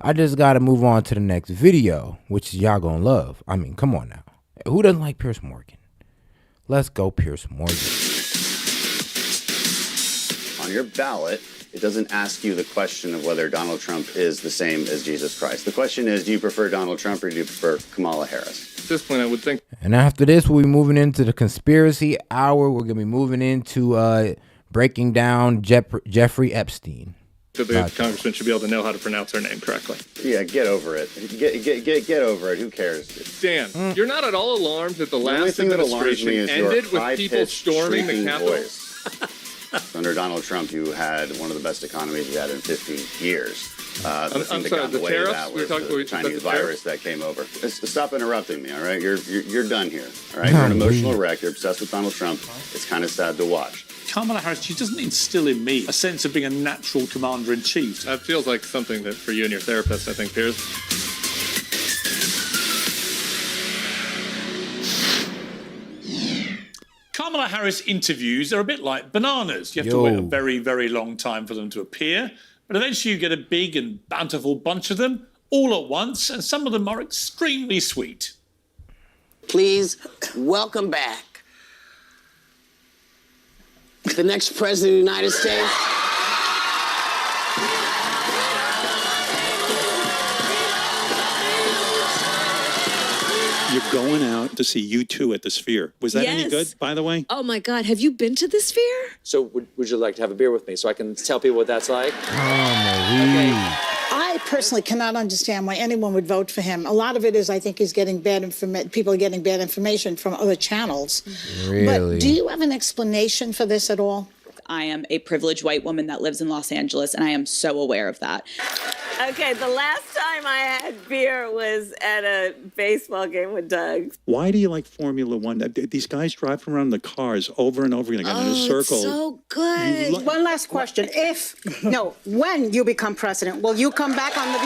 I just got to move on to the next video, which y'all going to love. I mean, come on now. Who doesn't like Piers Morgan? Let's go, Piers Morgan. On your ballot, it doesn't ask you the question of whether Donald Trump is the same as Jesus Christ. The question is, do you prefer Donald Trump or do you prefer Kamala Harris? At this point, I would think. And after this, we'll be moving into the conspiracy hour. We're going to be moving into breaking down Jeffrey Epstein. The congressman should be able to know how to pronounce her name correctly. Yeah, get over it. Get over it. Who cares? Dan, you're not at all alarmed that the last administration ended with people storming the Capitol? Under Donald Trump, you had one of the best economies you had in 50 years. I'm sorry, the tariffs? We were talking about the Chinese virus that came over. Stop interrupting me, all right? You're done here, all right? You're an emotional wreck. You're obsessed with Donald Trump. It's kind of sad to watch. Kamala Harris, she doesn't instill in me a sense of being a natural commander-in-chief. That feels like something that for you and your therapist, I think, Piers. Kamala Harris interviews are a bit like bananas. You have to wait a very, very long time for them to appear, but eventually you get a big and bountiful bunch of them all at once, and some of them are extremely sweet. Please welcome back the next president of the United States. You're going out to see U2 at the Sphere. Was that any good, by the way? Oh my God, have you been to the Sphere? So would you like to have a beer with me so I can tell people what that's like? I personally cannot understand why anyone would vote for him. A lot of it is, I think, he's getting bad information. People are getting bad information from other channels. Really? But do you have an explanation for this at all? I am a privileged white woman that lives in Los Angeles, and I am so aware of that. Okay, the last time I had beer was at a baseball game with Doug. Why do you like Formula One? These guys driving around the cars over and over again in a circle. So good. One last question. When you become president, will you come back on The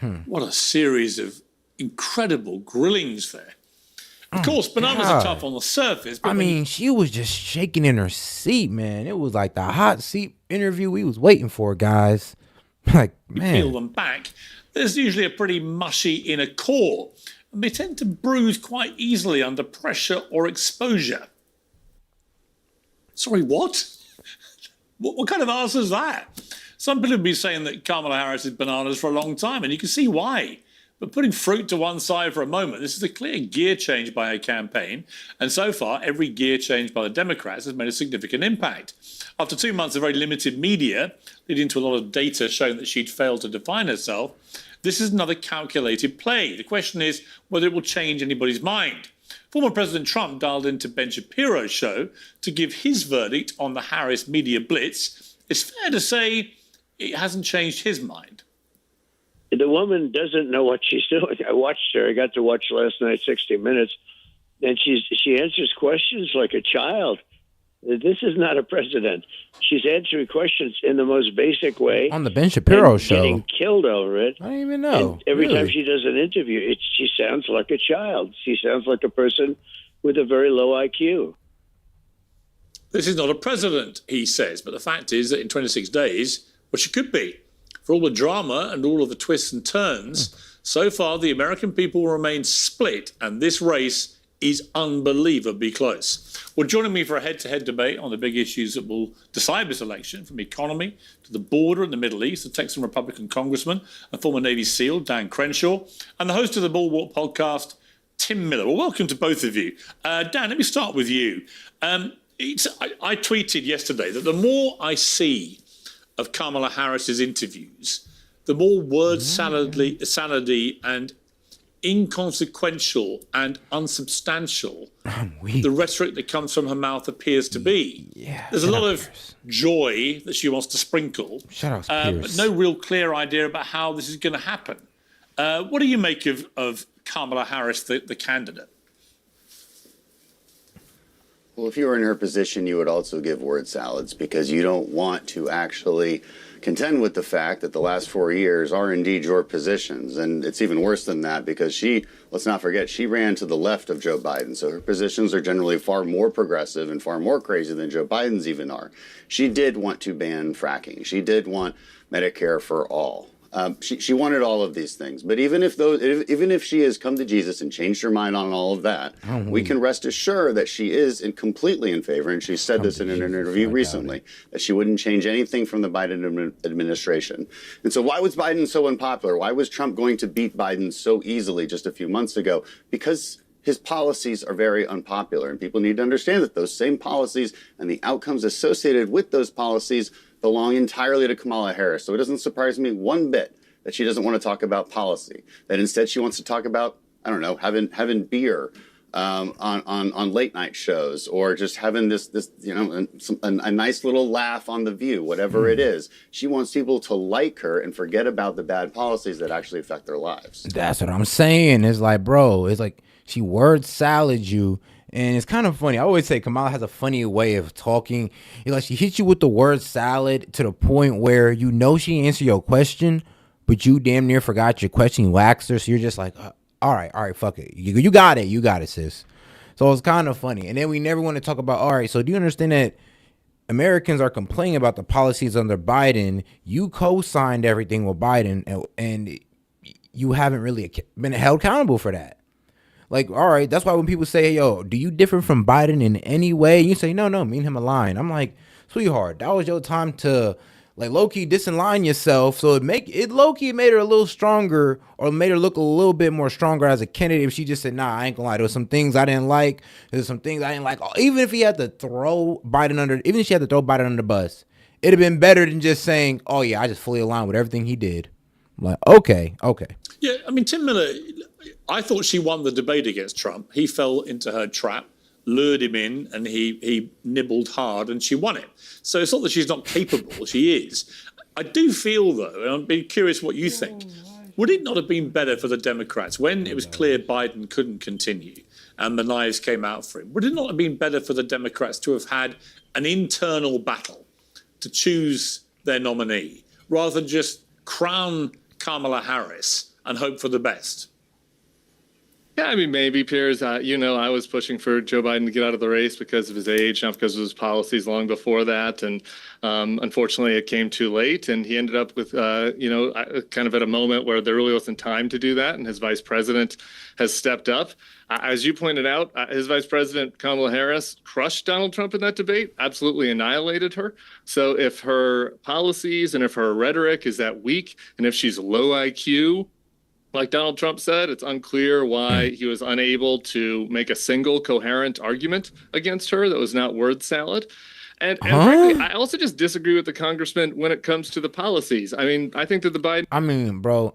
View? What a series of incredible grillings there. Of course, bananas are tough on the surface. But she was just shaking in her seat, man. It was like the hot seat interview we was waiting for, guys. Like, man. You peel them back, there's usually a pretty mushy inner core, and they tend to bruise quite easily under pressure or exposure. Sorry, what? What kind of answer is that? Some people have been saying that Kamala Harris is bananas for a long time, and you can see why. But putting fruit to one side for a moment, this is a clear gear change by her campaign. And so far, every gear change by the Democrats has made a significant impact. After 2 months of very limited media, leading to a lot of data showing that she'd failed to define herself, this is another calculated play. The question is whether it will change anybody's mind. Former President Trump dialed into Ben Shapiro's show to give his verdict on the Harris media blitz. It's fair to say it hasn't changed his mind. The woman doesn't know what she's doing. I watched her. I got to watch last night, 60 Minutes, and she answers questions like a child. This is not a president. She's answering questions in the most basic way. On the Ben Shapiro show. Getting killed over it. I didn't even know. And every time she does an interview, she sounds like a child. She sounds like a person with a very low IQ. This is not a president, he says, but the fact is that in 26 days, well, she could be. For all the drama and all of the twists and turns, so far the American people remain split, and this race is unbelievably close. Well, joining me for a head-to-head debate on the big issues that will decide this election, from economy to the border in the Middle East, the Texan Republican congressman and former Navy SEAL Dan Crenshaw, and the host of the Bulwark podcast, Tim Miller. Well, welcome to both of you. Dan, let me start with you. I tweeted yesterday that the more I see of Kamala Harris's interviews, the more word salady and inconsequential and unsubstantial the rhetoric that comes from her mouth appears to be. There's a lot of joy that she wants to sprinkle, but no real clear idea about how this is going to happen. What do you make of Kamala Harris, the candidate? Well, if you were in her position, you would also give word salads, because you don't want to actually contend with the fact that the last 4 years are indeed your positions. And it's even worse than that, because let's not forget, she ran to the left of Joe Biden. So her positions are generally far more progressive and far more crazy than Joe Biden's even are. She did want to ban fracking. She did want Medicare for all. She wanted all of these things, but even if she has come to Jesus and changed her mind on all of that, we can rest assured that she is completely in favor. And she said this in an interview recently, that she wouldn't change anything from the Biden administration. And so why was Biden so unpopular? Why was Trump going to beat Biden so easily just a few months ago? Because his policies are very unpopular, and people need to understand that those same policies and the outcomes associated with those policies belong entirely to Kamala Harris. So it doesn't surprise me one bit that she doesn't want to talk about policy, that instead she wants to talk about, I don't know, having beer on late night shows, or just having this a nice little laugh on The View, whatever it is. She wants people to like her and forget about the bad policies that actually affect their lives. That's what I'm saying. It's like, bro, it's like she word salads you. And it's kind of funny. I always say Kamala has a funny way of talking. It's like she hits you with the word salad to the point where you know she answered your question, but you damn near forgot your question. You asked her, so you're just like, all right, fuck it. You got it, sis. So it's kind of funny. And then we never want to talk about, all right, so do you understand that Americans are complaining about the policies under Biden? You co-signed everything with Biden, and you haven't really been held accountable for that. Like, all right, that's why when people say, yo, do you differ from Biden in any way? You say, no, me and him align. I'm like, sweetheart, that was your time to like low-key disalign yourself. So it low-key made her a little stronger, or made her look a little bit more stronger as a candidate if she just said, nah, I ain't gonna lie, there was some things I didn't like. There's some things I didn't like. Even if he had to throw Biden under, even if she had to throw Biden under the bus, it'd have been better than just saying, oh yeah, I just fully aligned with everything he did. I'm like, okay. Yeah, I mean, Tim Miller, I thought she won the debate against Trump. He fell into her trap, lured him in, and he nibbled hard, and she won it. So it's not that she's not capable, she is. I do feel, though, and I'd be curious what you think, would it not have been better for the Democrats when it was clear Biden couldn't continue and the knives came out for him? Would it not have been better for the Democrats to have had an internal battle to choose their nominee rather than just crown Kamala Harris and hope for the best? Yeah, I mean, maybe, Piers. I was pushing for Joe Biden to get out of the race because of his age, not because of his policies long before that. And unfortunately, it came too late. And he ended up with, kind of at a moment where there really wasn't time to do that. And his vice president has stepped up. As you pointed out, his vice president, Kamala Harris, crushed Donald Trump in that debate, absolutely annihilated her. So if her policies and if her rhetoric is that weak, and if she's low IQ, like Donald Trump said, it's unclear why he was unable to make a single coherent argument against her that was not word salad. And frankly, I also just disagree with the congressman when it comes to the policies. I mean, I think that the Biden... I mean, bro,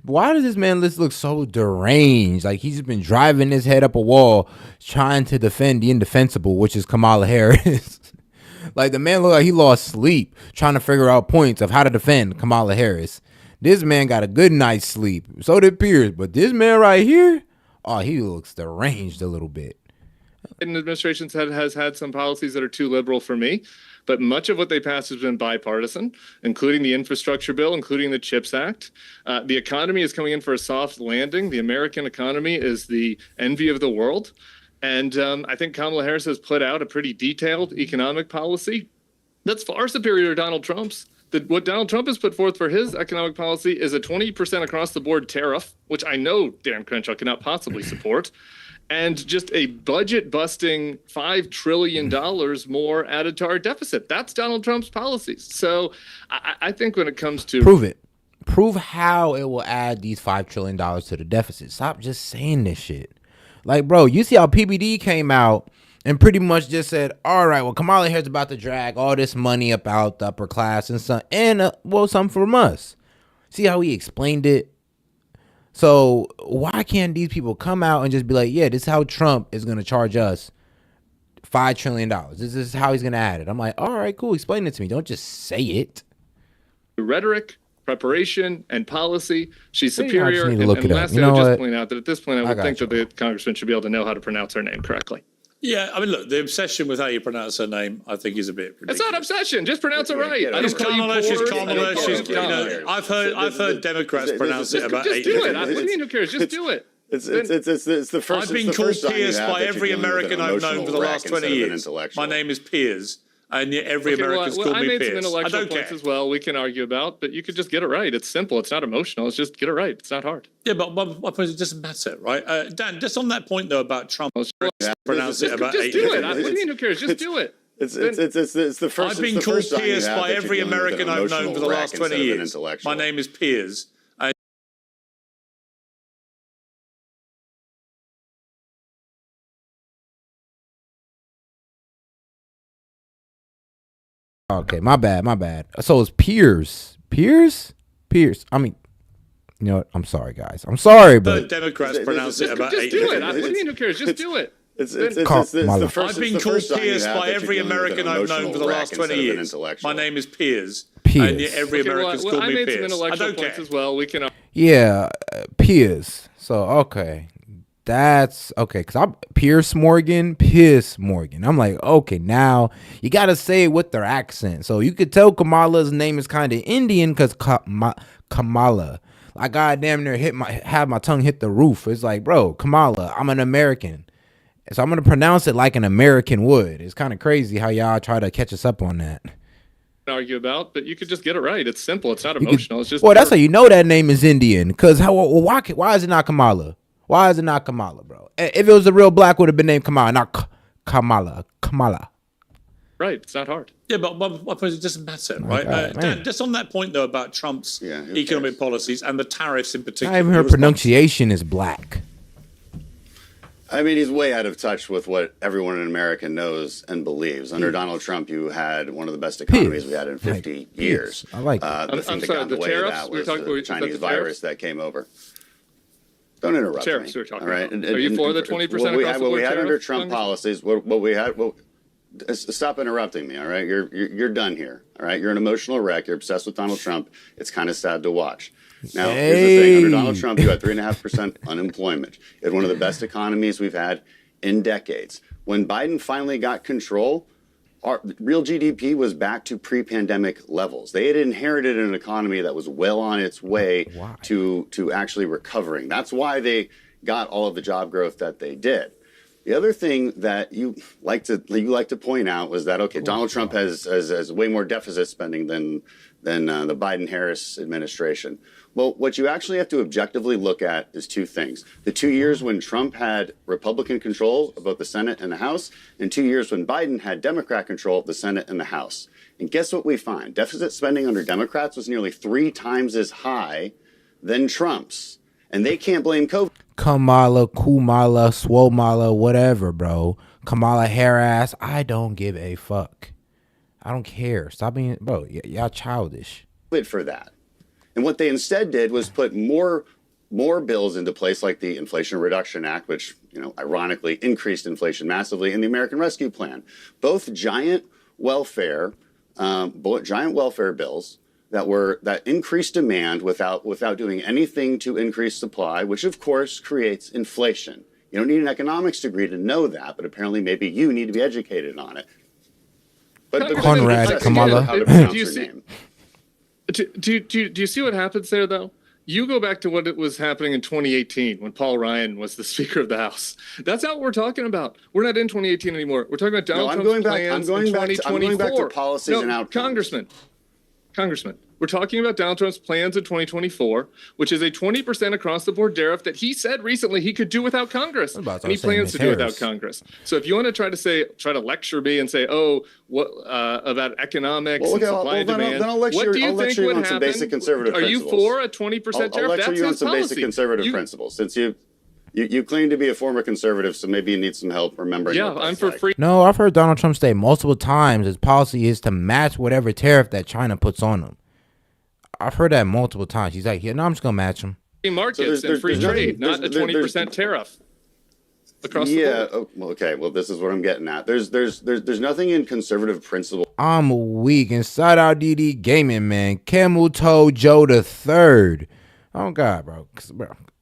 why does this man look so deranged? Like he's been driving his head up a wall trying to defend the indefensible, which is Kamala Harris. Like the man looked like he lost sleep trying to figure out points of how to defend Kamala Harris. This man got a good night's sleep. So did Piers. But this man right here, oh, he looks deranged a little bit. The administration has had some policies that are too liberal for me, but much of what they passed has been bipartisan, including the infrastructure bill, including the CHIPS Act. The economy is coming in for a soft landing. The American economy is the envy of the world. And I think Kamala Harris has put out a pretty detailed economic policy that's far superior to Donald Trump's. What Donald Trump has put forth for his economic policy is a 20% across the board tariff, which I know Dan Crenshaw cannot possibly support, and just a budget busting $5 trillion more added to our deficit. That's Donald Trump's policies. So I think when it comes to... Prove it. Prove how it will add these $5 trillion to the deficit. Stop just saying this shit. Like, bro, you see how PBD came out and pretty much just said, all right, well, Kamala Harris about to drag all this money up out the upper class and some, some from us. See how he explained it? So why can't these people come out and just be like, yeah, this is how Trump is going to charge us $5 trillion. This is how he's going to add it. I'm like, all right, cool. Explain it to me. Don't just say it. Rhetoric, preparation, and policy. She's superior. And lastly, I would just point out that at this point, I would think that the congressman should be able to know how to pronounce her name correctly. Yeah, I mean, look, the obsession with how you pronounce her name, I think, is a bit ridiculous. It's not obsession. Just pronounce it right. She's Kamala. I've heard Democrats pronounce it about 8 different ways. What do you mean, who cares? Just do it. It's the first. I've been called Piers by every American I've known for the last 20 years. My name is Piers. And yet every American's called me Piers. I made some intellectual points as well we can argue about, but you could just get it right. It's simple. It's not emotional. It's just get it right. It's not hard. Yeah, but my point is it doesn't matter, right? Dan, just on that point, though, about Trump, pronounce it about 8 different ways. What do you mean, who cares? Just do it. It's the first. I've been called Piers by every American I've known for the last 20 years. My name is Piers. Okay, my bad. So it's Piers. I mean, you know what? I'm sorry, guys. I'm sorry, but the Democrats pronounce it about 8 different ways. What do you mean, who cares? Just do it. It's the first. I've been called Piers by every American I've known for the last 20 years. My name is Piers. And yet every American's called me Piers. I made some intellectual points as well. We can. Yeah, Piers. So okay. That's okay, because I'm Piers Morgan. I'm like, okay, now you got to say it with their accent. So you could tell Kamala's name is kind of Indian because Kamala. I goddamn near had my tongue hit the roof. It's like, bro, Kamala, I'm an American. So I'm going to pronounce it like an American would. It's kind of crazy how y'all try to catch us up on that. Argue about, but you could just get it right. It's simple. It's not emotional. It's just. Well, that's how you know that name is Indian. Because why is it not Kamala? Why is it not Kamala, bro? If it was a real black, would have been named Kamala, not Kamala. Right. Right. It's not hard. Yeah, but my point is it doesn't matter, right? Dan, just on that point, though, about Trump's economic policies and the tariffs in particular. Not even her pronunciation is black. I mean, he's way out of touch with what everyone in America knows and believes. Under Donald Trump, you had one of the best economies we had in 50 years. I like that. The thing that got in the way of that was the Chinese virus that came over. Don't interrupt me. We're talking all right? about. Are you for the 20% across the board what we had under tariff, Trump policies, what we had... Stop interrupting me, all right? You're done here, all right? You're an emotional wreck. You're obsessed with Donald Trump. It's kind of sad to watch. Now, here's the thing. Under Donald Trump, you had 3.5% unemployment. You had one of the best economies we've had in decades. When Biden finally got control, our real GDP was back to pre-pandemic levels. They had inherited an economy that was well on its way to actually recovering. That's why they got all of the job growth that they did. The other thing that you like to point out was that, okay, Donald Trump has way more deficit spending than the Biden-Harris administration. Well, what you actually have to objectively look at is two things. The 2 years when Trump had Republican control of both the Senate and the House, and 2 years when Biden had Democrat control of the Senate and the House. And guess what we find? Deficit spending under Democrats was nearly 3 times as high than Trump's. And they can't blame COVID. Kamala, Kumala, Swomala, whatever, bro. Kamala Harris, I don't give a fuck. I don't care. Stop being, bro, y'all childish. For that. And what they instead did was put more bills into place, like the Inflation Reduction Act, which, ironically increased inflation massively, and the American Rescue Plan. Both giant welfare bills that increased demand without doing anything to increase supply, which of course creates inflation. You don't need an economics degree to know that, but apparently maybe you need to be educated on it. But Conrad, Kamala. How to pronounce her name. Do you see what happens there, though? You go back to what it was happening in 2018 when Paul Ryan was the Speaker of the House. That's not what we're talking about. We're not in 2018 anymore. We're talking about Donald Trump's plans in 2024. I'm going back to policies and outcomes. Congressman, we're talking about Donald Trump's plans in 2024, which is a 20% across the board tariff that he said recently he could do without Congress. And he plans to do without Congress. So if you want to try to lecture me and say, what about economics and supply and demand, then I'll lecture, what do you I'll think lecture you would on happen? some basic conservative principles. Are you for a 20% tariff? I'll lecture That's you on his some policy. basic conservative principles. Since you claim to be a former conservative, so maybe you need some help remembering. Yeah, I'm for free. No, I've heard Donald Trump say multiple times his policy is to match whatever tariff that China puts on him. I've heard that multiple times. He's like, no, I'm just going to match them. Free markets and free trade, not a 20% tariff across the board. Yeah, well, okay. Well, this is what I'm getting at. There's nothing in conservative principle. I'm weak. Inside out DD Gaming, man. Camel Toe Joe the Third. Oh, God, bro.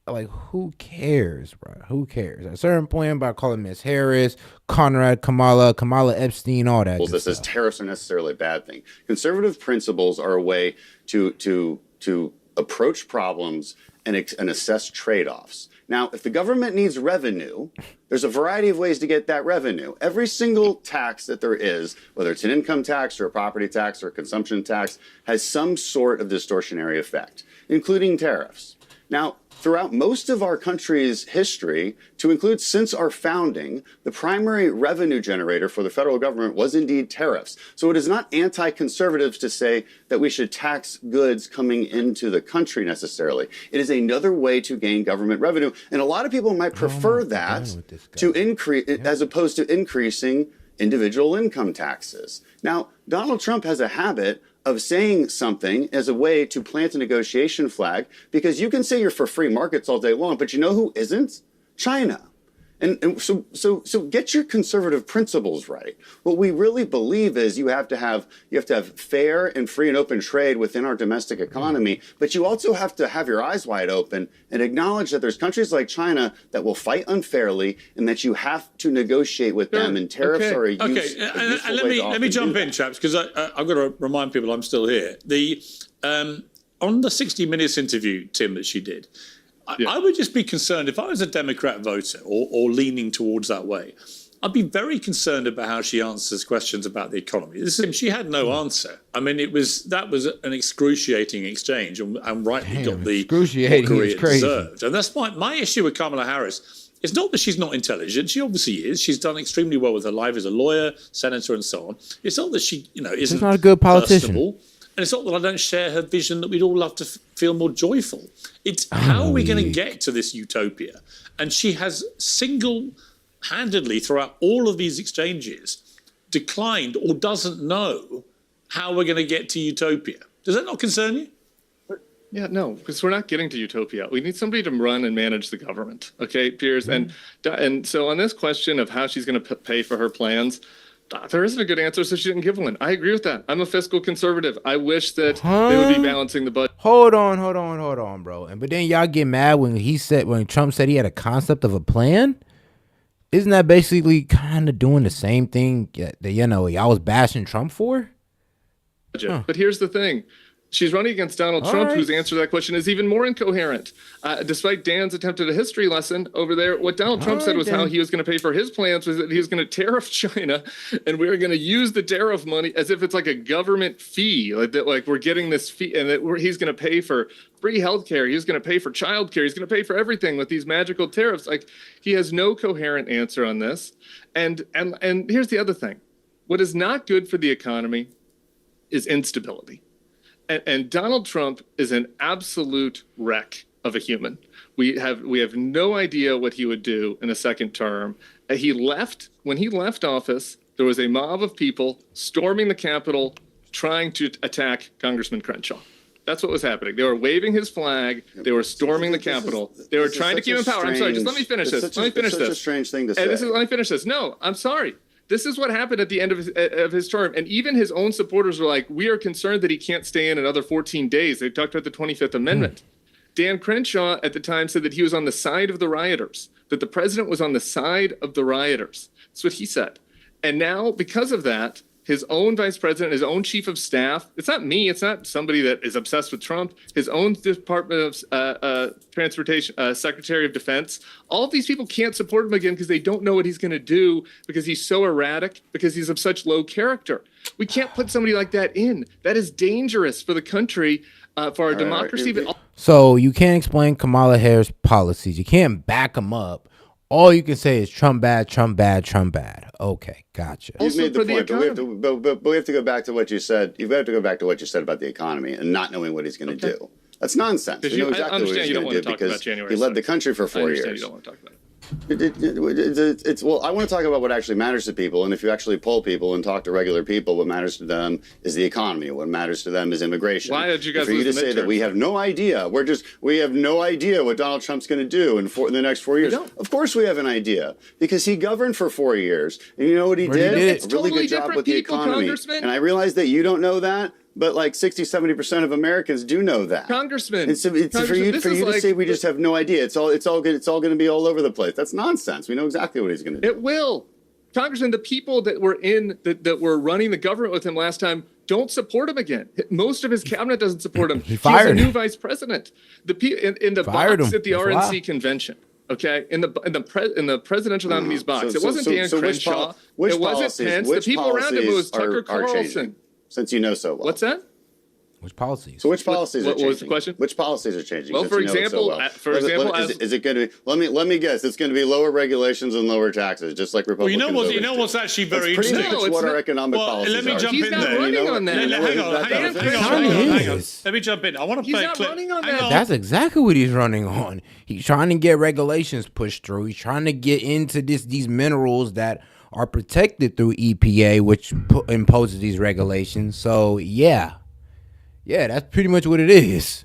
Like, who cares, bro? Who cares? At a certain point, I'm about to call him Miss Harris, Conrad, Kamala Epstein, all that. Well, this is tariffs are necessarily a bad thing. Conservative principles are a way to approach problems and assess trade-offs. Now, if the government needs revenue, there's a variety of ways to get that revenue. Every single tax that there is, whether it's an income tax or a property tax or a consumption tax, has some sort of distortionary effect, including tariffs. Now, throughout most of our country's history, to include since our founding, the primary revenue generator for the federal government was indeed tariffs. So it is not anti-conservatives to say that we should tax goods coming into the country necessarily. It is another way to gain government revenue. And a lot of people might prefer that to increase, as opposed to increasing individual income taxes. Now, Donald Trump has a habit of saying something as a way to plant a negotiation flag, because you can say you're for free markets all day long, but you know who isn't? China. And so get your conservative principles right. What we really believe is you have to have fair and free and open trade within our domestic economy, but you also have to have your eyes wide open and acknowledge that there's countries like China that will fight unfairly and that you have to negotiate with them, and tariffs are a use. Let me jump in, chaps, because I've got to remind people I'm still here. On the 60 Minutes interview, Tim, that she did, I would just be concerned if I was a Democrat voter or leaning towards that way. I'd be very concerned about how she answers questions about the economy. She had no answer. I mean, that was an excruciating exchange, and rightly got the mockery it deserved. And that's my issue with Kamala Harris. It's not that she's not intelligent. She obviously is. She's done extremely well with her life as a lawyer, senator, and so on. It's not that she, isn't not a good politician. personable. And it's not that I don't share her vision that we'd all love to feel more joyful. It's how are we going to get to this utopia? And she has single-handedly, throughout all of these exchanges, declined or doesn't know how we're going to get to utopia. Does that not concern you? Yeah, no, because we're not getting to utopia. We need somebody to run and manage the government, okay, Piers? And so on this question of how she's going to pay for her plans, there isn't a good answer, so she didn't give one. I agree with that. I'm a fiscal conservative. I wish that they would be balancing the budget. Hold on, bro. But then y'all get mad when Trump said he had a concept of a plan. Isn't that basically kind of doing the same thing that y'all was bashing Trump for? But here's the thing. She's running against Donald Trump, whose answer to that question is even more incoherent. Despite Dan's attempt at a history lesson over there, what Donald Trump said was how he was going to pay for his plans was that he was going to tariff China, and we were going to use the tariff money as if it's like a government fee, like we're getting this fee, and that he's going to pay for free healthcare. He's going to pay for childcare. He's going to pay for everything with these magical tariffs. Like, he has no coherent answer on this. And here's the other thing: what is not good for the economy is instability. And Donald Trump is an absolute wreck of a human. We have no idea what he would do in a second term. When he left office, there was a mob of people storming the Capitol trying to attack Congressman Crenshaw. That's what was happening. They were waving his flag. They were storming the Capitol. They were trying to keep him in power. I'm sorry, just let me finish this. Let me finish this. It's such a strange thing to say. Let me finish this. No, I'm sorry. This is what happened at the end of his term. And even his own supporters were like, we are concerned that he can't stay in another 14 days. They talked about the 25th Amendment. Dan Crenshaw at the time said that he was on the side of the rioters, that the president was on the side of the rioters. That's what he said. And now, because of that, his own vice president, his own chief of staff, it's not me, it's not somebody that is obsessed with Trump, his own Department of Transportation, Secretary of Defense, all of these people can't support him again because they don't know what he's going to do, because he's so erratic, because he's of such low character. We can't put somebody like that in. That is dangerous for the country, for our democracy. So you can't explain Kamala Harris' policies. You can't back them up. All you can say is Trump bad, Trump bad, Trump bad. Okay, gotcha. You've made the point, but we have to go back to what you said. You have to go back to what you said about the economy and not knowing what he's going to do. That's nonsense. We know exactly what he's going to do because he led the country for 4 years. You don't want to talk about it. Well, I want to talk about what actually matters to people. And if you actually poll people and talk to regular people, what matters to them is the economy. What matters to them is immigration. Why did you guys for you to say that we have no idea, we have no idea what Donald Trump's going to do in the next 4 years. Of course we have an idea, because he governed for 4 years. And you know what he did? A really good job with the economy. And I realize that you don't know that, but like 60-70% of Americans do know that. Congressman, it's for you to say we just have no idea. It's all going to be all over the place. That's nonsense. We know exactly what he's going to do. It will. Congressman, the people that were that were running the government with him last time don't support him again. Most of his cabinet doesn't support him. He fired a new him. vice president. In the box at the RNC convention. Okay, in the presidential nominees box, it wasn't Dan Crenshaw. It wasn't Pence. The people around him was Tucker Carlson. Since you know so well. What's that? Which policies? So which policies are changing? What was the question? Which policies are changing? Well, for example, is it going to be? Let me guess. It's going to be lower regulations and lower taxes, just like Republicans. Well, you know what's actually very interesting. That's pretty much what our economic policies are. Let me jump in there. He's not running on that. Hang on. Let me jump in. I want to play a clip. He's not running on that. That's exactly what he's running on. He's trying to get regulations pushed through. He's trying to get into these minerals that are protected through EPA, which imposes these regulations. So yeah, that's pretty much what it is.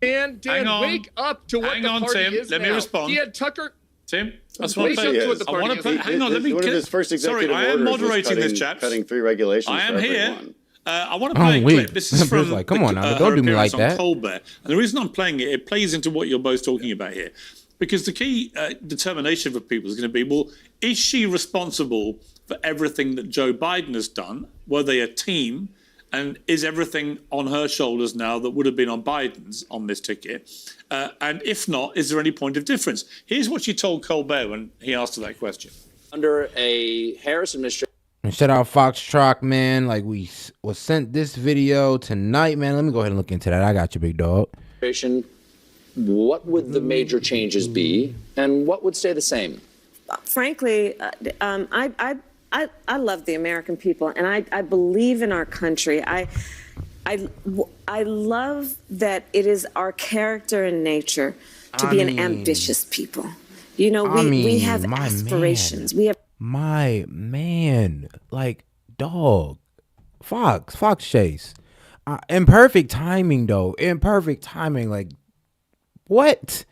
Dan, wake up to what the party Tim. is Let me now. respond. He had Tucker. Tim, that's wake up to what the party is. Hang on, let me. One of his first executive I am orders moderating was this, chaps. cutting 3 regulations. I am for here. everyone. I want to play a clip. This is from like, come on now, don't do me like that. Colbert. And the reason I'm playing it, it plays into what you're both talking about here. Because the key determination for people is going to be, well, is she responsible for everything that Joe Biden has done? Were they a team? And is everything on her shoulders now that would have been on Biden's on this ticket? And if not, is there any point of difference? Here's what she told Colbert when he asked her that question. Under a Harris administration. And shout out Foxtrot, man. Like, we was sent this video tonight, man. Let me go ahead and look into that. I got you, big dog. what would the major changes be, and what would stay the same? Frankly, I love the American people, and I believe in our country. I love that it is our character and nature to be an ambitious people. You know, we have aspirations. We have my man, like dog, Fox Chase. Imperfect timing though. Imperfect timing. Like what?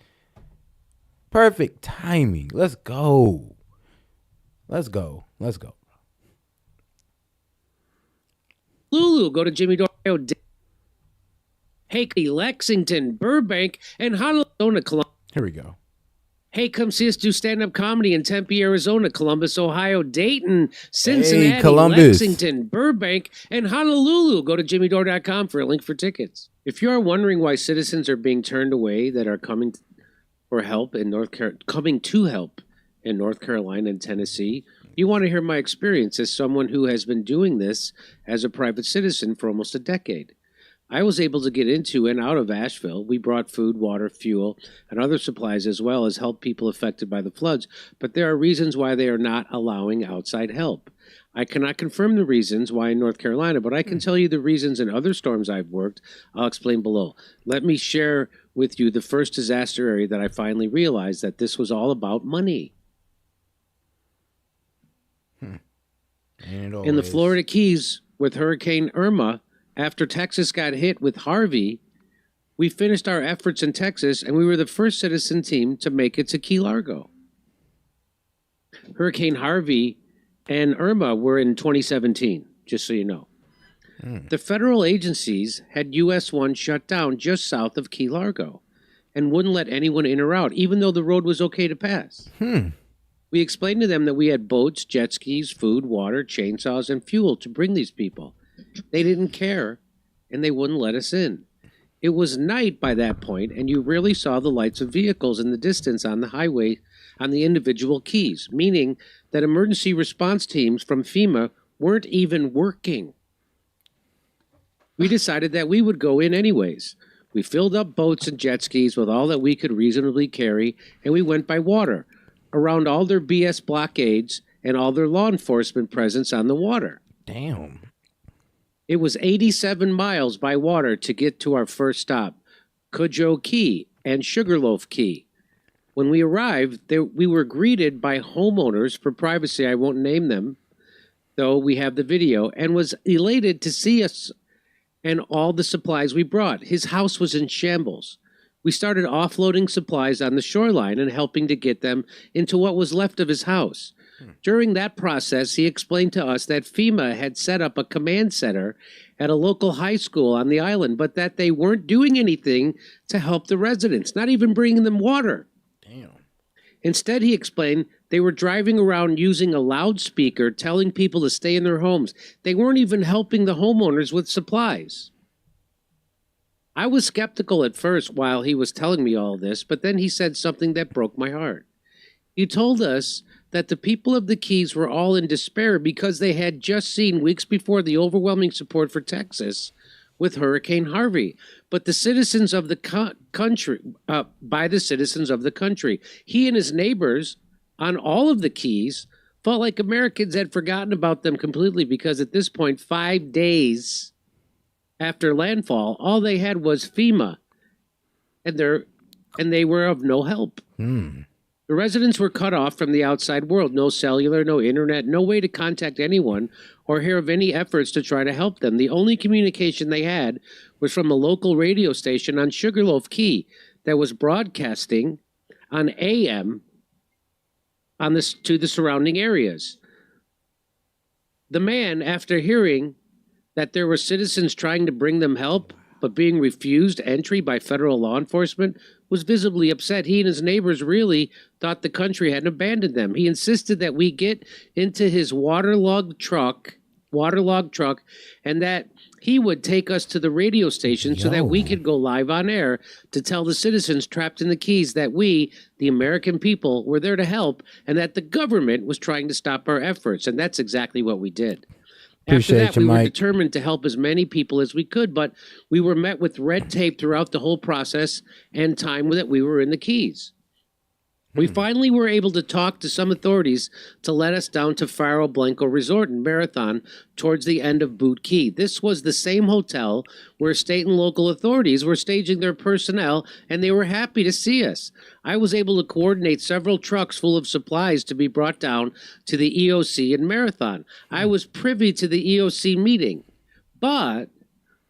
Perfect timing. Let's go. Lulu, go to Jimmy Dorio. Hey, Lexington, Burbank, and Honolulu, Columbus. Here we go. Hey, come see us do stand-up comedy in Tempe, Arizona, Columbus, Ohio, Dayton, Cincinnati, Lexington, Burbank, and Honolulu. Go to jimmydore.com for a link for tickets. If you are wondering why citizens are being turned away that are coming for help in coming to help in North Carolina and Tennessee, you want to hear my experience as someone who has been doing this as a private citizen for almost a decade. I was able to get into and out of Asheville. We brought food, water, fuel, and other supplies as well as help people affected by the floods, but there are reasons why they are not allowing outside help. I cannot confirm the reasons why in North Carolina, but I can tell you the reasons in other storms I've worked. I'll explain below. Let me share with you the first disaster area that I finally realized that this was all about money. In the Florida Keys with Hurricane Irma, after Texas got hit with Harvey, we finished our efforts in Texas, and we were the first citizen team to make it to Key Largo. Hurricane Harvey and Irma were in 2017, just so you know. The federal agencies had US 1 shut down just south of Key Largo and wouldn't let anyone in or out, even though the road was okay to pass. We explained to them that we had boats, jet skis, food, water, chainsaws, and fuel to bring these people. They didn't care, and they wouldn't let us in. It was night by that point, and you rarely saw the lights of vehicles in the distance on the highway on the individual keys, meaning that emergency response teams from FEMA weren't even working. We decided that we would go in anyways. We filled up boats and jet skis with all that we could reasonably carry, and we went by water, around all their BS blockades and all their law enforcement presence on the water. Damn. It was 87 miles by water to get to our first stop, Cudjoe Key and Sugarloaf Key. When we arrived, we were greeted by homeowners, for privacy I won't name them, though we have the video, and was elated to see us and all the supplies we brought. His house was in shambles. We started offloading supplies on the shoreline and helping to get them into what was left of his house. During that process, he explained to us that FEMA had set up a command center at a local high school on the island, but that they weren't doing anything to help the residents, not even bringing them water. Damn. Instead, he explained they were driving around using a loudspeaker, telling people to stay in their homes. They weren't even helping the homeowners with supplies. I was skeptical at first while he was telling me all this, but then he said something that broke my heart. He told us that the people of the Keys were all in despair because they had just seen weeks before the overwhelming support for Texas with Hurricane Harvey, but the citizens of the country, by the citizens of the country. He and his neighbors on all of the Keys felt like Americans had forgotten about them completely because at this point, 5 days after landfall, all they had was FEMA, and they were of no help. The residents were cut off from the outside world. No cellular, no internet, no way to contact anyone or hear of any efforts to try to help them. The only communication they had was from a local radio station on Sugarloaf Key that was broadcasting on AM to the surrounding areas. The man, after hearing that there were citizens trying to bring them help but being refused entry by federal law enforcement, was visibly upset. He and his neighbors really thought the country had abandoned them. He insisted that we get into his waterlogged truck, and that he would take us to the radio station so that we could go live on air to tell the citizens trapped in the Keys that we, the American people, were there to help and that the government was trying to stop our efforts. And that's exactly what we did. After that, we were determined to help as many people as we could, but we were met with red tape throughout the whole process and time that we were in the Keys. We finally were able to talk to some authorities to let us down to Faro Blanco Resort in Marathon towards the end of Boot Key. This was the same hotel where state and local authorities were staging their personnel, and they were happy to see us. I was able to coordinate several trucks full of supplies to be brought down to the EOC in Marathon. I was privy to the EOC meeting, but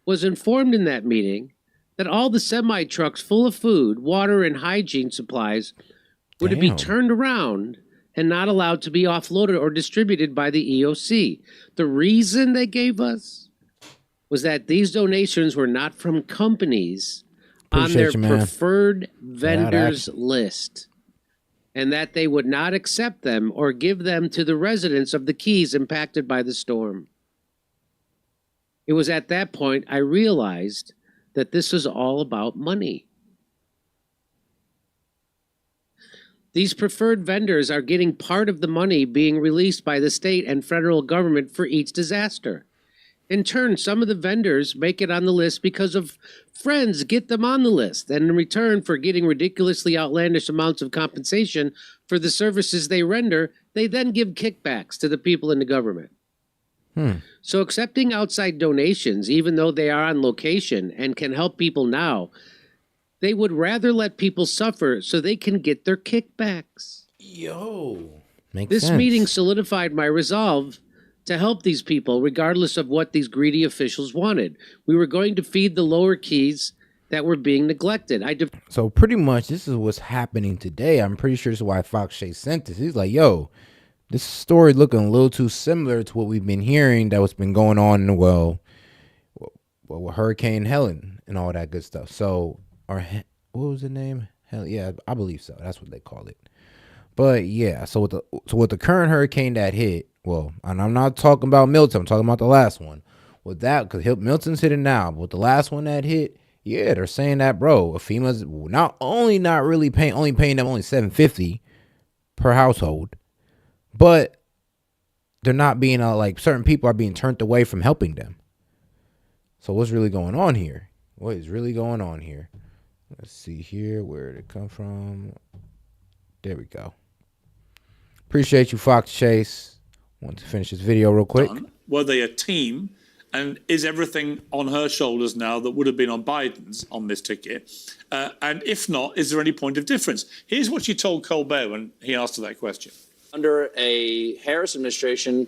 was informed in that meeting that all the semi-trucks full of food, water, and hygiene supplies were to be turned around and not allowed to be offloaded or distributed by the EOC. The reason they gave us was that these donations were not from companies on their preferred vendors list, and that they would not accept them or give them to the residents of the Keys impacted by the storm. It was at that point I realized that this was all about money. These preferred vendors are getting part of the money being released by the state and federal government for each disaster. In turn, some of the vendors make it on the list because of friends get them on the list, and in return for getting ridiculously outlandish amounts of compensation for the services they render, they then give kickbacks to the people in the government. So accepting outside donations, even though they are on location and can help people now, they would rather let people suffer so they can get their kickbacks. This meeting solidified my resolve to help these people regardless of what these greedy officials wanted. We were going to feed the lower Keys that were being neglected. So pretty much this is what's happening today. I'm pretty sure this is why Fox Chase sent this. He's like, yo, this story looking a little too similar to what we've been hearing that what's been going on, well, with Hurricane Helen and all that good stuff. So, or what was the name? Hell yeah, I believe so. That's what they call it. But yeah, so with the current hurricane that hit, well, and I'm not talking about Milton, I'm talking about the last one. With that, because Milton's hitting now, but with the last one that hit, yeah, they're saying that, bro, FEMA's not paying them only $750 per household, but they're not being like certain people are being turned away from helping them. So what's really going on here? What is really going on here? Let's see here. Where did it come from? There we go. Appreciate you, Fox Chase. Want to finish this video real quick. Were they a team? And is everything on her shoulders now that would have been on Biden's on this ticket? And if not, is there any point of difference? Here's what she told Colbert when he asked her that question. Under a Harris administration,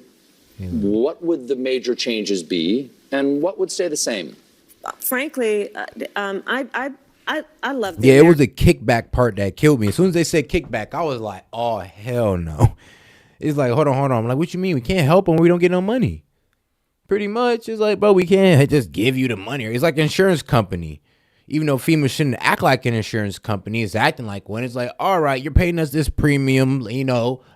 what would the major changes be and what would stay the same? Frankly, I love it was the kickback part that killed me. As soon as they said kickback, I was like, oh, hell no. It's like, hold on. I'm like, what you mean? We can't help them. We don't get no money. Pretty much. It's like, bro, we can't just give you the money. It's like an insurance company. Even though FEMA shouldn't act like an insurance company, it's acting like one. It's like, all right, you're paying us this premium,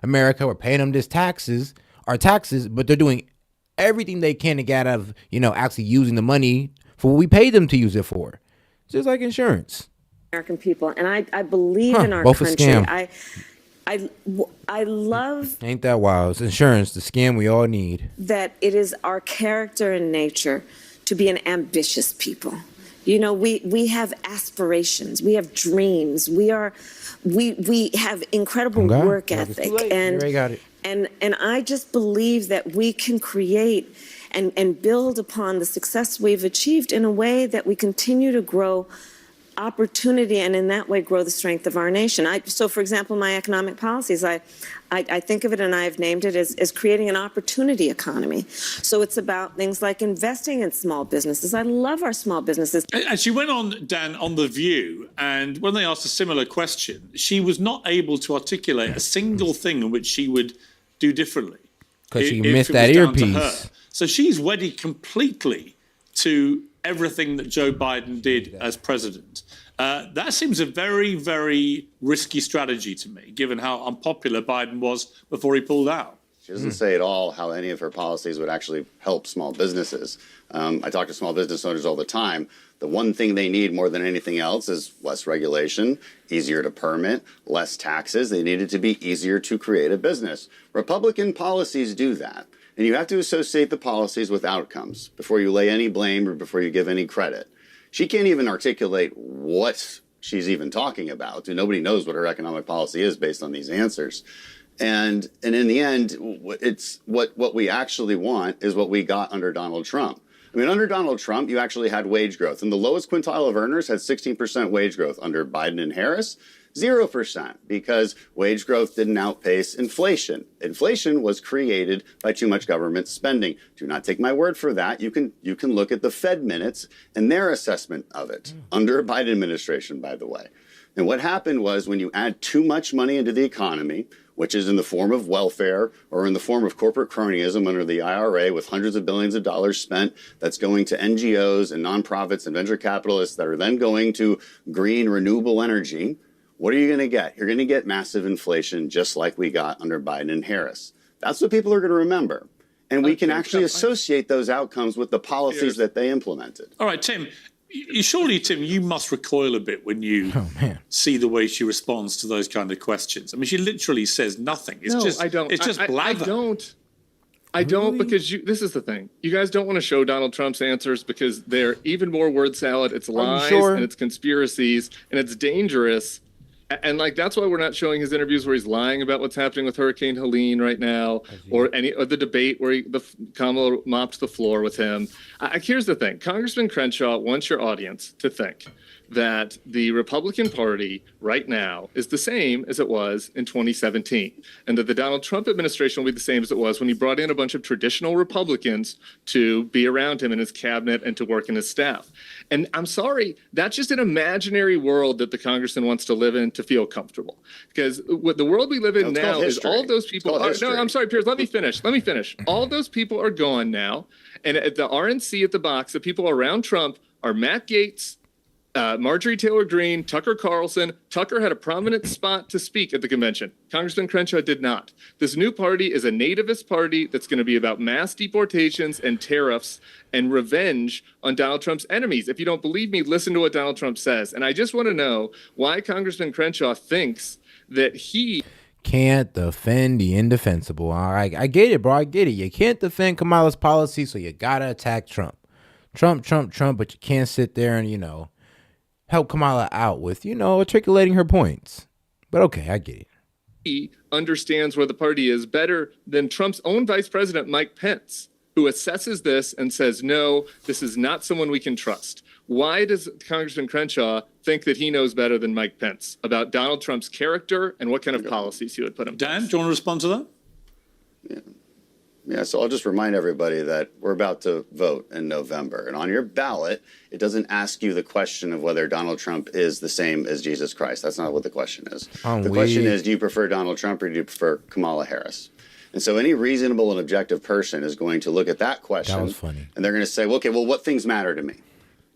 America, we're paying them this taxes, but they're doing everything they can to get out of, actually using the money for what we paid them to use it for. Just like insurance. American people, and I believe in our both country. A scam. I love. Ain't that wild? It's insurance, the scam we all need. That it is our character and nature to be an ambitious people. We have aspirations, we have dreams, we have incredible work ethic, and I just believe that we can create and build upon the success we've achieved in a way that we continue to grow opportunity and in that way grow the strength of our nation. So for example, my economic policies, I think of it and I have named it as creating an opportunity economy. So it's about things like investing in small businesses. I love our small businesses. And she went on, Dan, on The View, and when they asked a similar question, she was not able to articulate a single thing in which she would do differently. Because she missed that earpiece. So she's wedded completely to everything that Joe Biden did as president. That seems a very, very risky strategy to me, given how unpopular Biden was before he pulled out. She doesn't say at all how any of her policies would actually help small businesses. I talk to small business owners all the time. The one thing they need more than anything else is less regulation, easier to permit, less taxes. They need it to be easier to create a business. Republican policies do that. And you have to associate the policies with outcomes before you lay any blame or before you give any credit. She can't even articulate what she's even talking about. And nobody knows what her economic policy is based on these answers. And in the end, it's what we actually want is what we got under Donald Trump. I mean, under Donald Trump, you actually had wage growth. And the lowest quintile of earners had 16% wage growth. Under Biden and Harris, 0%, because wage growth didn't outpace inflation. Inflation was created by too much government spending. Do not take my word for that. You can look at the Fed minutes and their assessment of it under a Biden administration, by the way. And what happened was when you add too much money into the economy, which is in the form of welfare or in the form of corporate cronyism under the IRA with hundreds of billions of dollars spent that's going to NGOs and nonprofits and venture capitalists that are then going to green renewable energy, what are you going to get? You're going to get massive inflation just like we got under Biden and Harris. That's what people are going to remember. And we can actually associate those outcomes with the policies that they implemented. All right, Tim. Surely, Tim, you must recoil a bit when you see the way she responds to those kind of questions. I mean, she literally says nothing. It's just, I don't. It's just blather. I don't because this is the thing. You guys don't want to show Donald Trump's answers because they're even more word salad. It's lies and it's conspiracies and it's dangerous. And like that's why we're not showing his interviews where he's lying about what's happening with Hurricane Helene right now, or any of the debate where Kamala mopped the floor with him. Here's the thing: Congressman Crenshaw wants your audience to think that the Republican Party right now is the same as it was in 2017, and that the Donald Trump administration will be the same as it was when he brought in a bunch of traditional Republicans to be around him in his cabinet and to work in his staff. And I'm sorry, that's just an imaginary world that the congressman wants to live in to feel comfortable. Because what the world we live in now is all of those people. No, I'm sorry, Piers, let me finish. All of those people are gone now. And at the RNC at the box, the people around Trump are Matt Gaetz, Marjorie Taylor Greene, Tucker Carlson. Tucker had a prominent spot to speak at the convention. Congressman Crenshaw did not. This new party is a nativist party that's going to be about mass deportations and tariffs and revenge on Donald Trump's enemies. If you don't believe me, listen to what Donald Trump says. And I just want to know why Congressman Crenshaw thinks that he can't defend the indefensible. All right, I get it, bro. I get it. You can't defend Kamala's policy, so you got to attack Trump. Trump, but you can't sit there and, help Kamala out with, articulating her points. But okay, I get it. He understands where the party is better than Trump's own vice president, Mike Pence, who assesses this and says, no, this is not someone we can trust. Why does Congressman Crenshaw think that he knows better than Mike Pence about Donald Trump's character and what kind of policies he would put in place? Dan, do you want to respond to that? Yeah, so I'll just remind everybody that we're about to vote in November. And on your ballot, it doesn't ask you the question of whether Donald Trump is the same as Jesus Christ. That's not what the question is. The question is, do you prefer Donald Trump or do you prefer Kamala Harris? And so any reasonable and objective person is going to look at that question. That was funny. And they're going to say, well, okay, well, what things matter to me?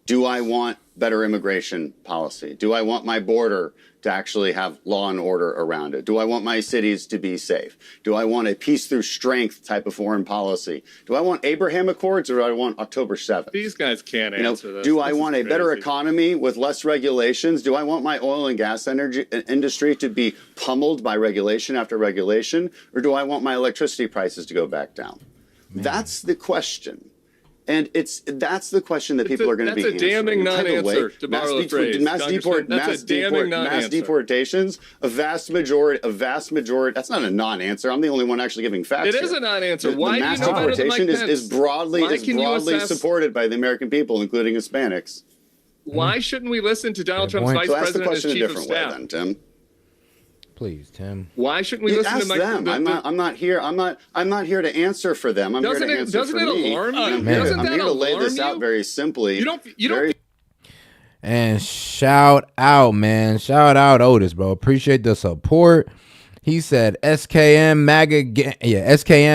Do I want better immigration policy? Do I want my border to actually have law and order around it? Do I want my cities to be safe? Do I want a peace through strength type of foreign policy? Do I want Abraham Accords or do I want October 7th? These guys can't answer this. Do I want a better economy with less regulations? Do I want my oil and gas industry to be pummeled by regulation after regulation? Or do I want my electricity prices to go back down? That's the question. And that's the question that people are going to be answering. That's a damning non-answer, to borrow a phrase. Mass deportations, a vast majority. That's not a non-answer. I'm the only one actually giving facts. It is a non-answer. Why mass deportation is broadly supported by the American people, including Hispanics. Why shouldn't we listen to Donald Trump's vice president as chief of staff? Then, Tim. Please, Tim. Why shouldn't we listen to Mike? I'm not here to answer for them. I'm here to answer for me. Doesn't it alarm you? I'm here to lay this out very simply. You don't. And shout out, man. Shout out Otis, bro. Appreciate the support. He said SKM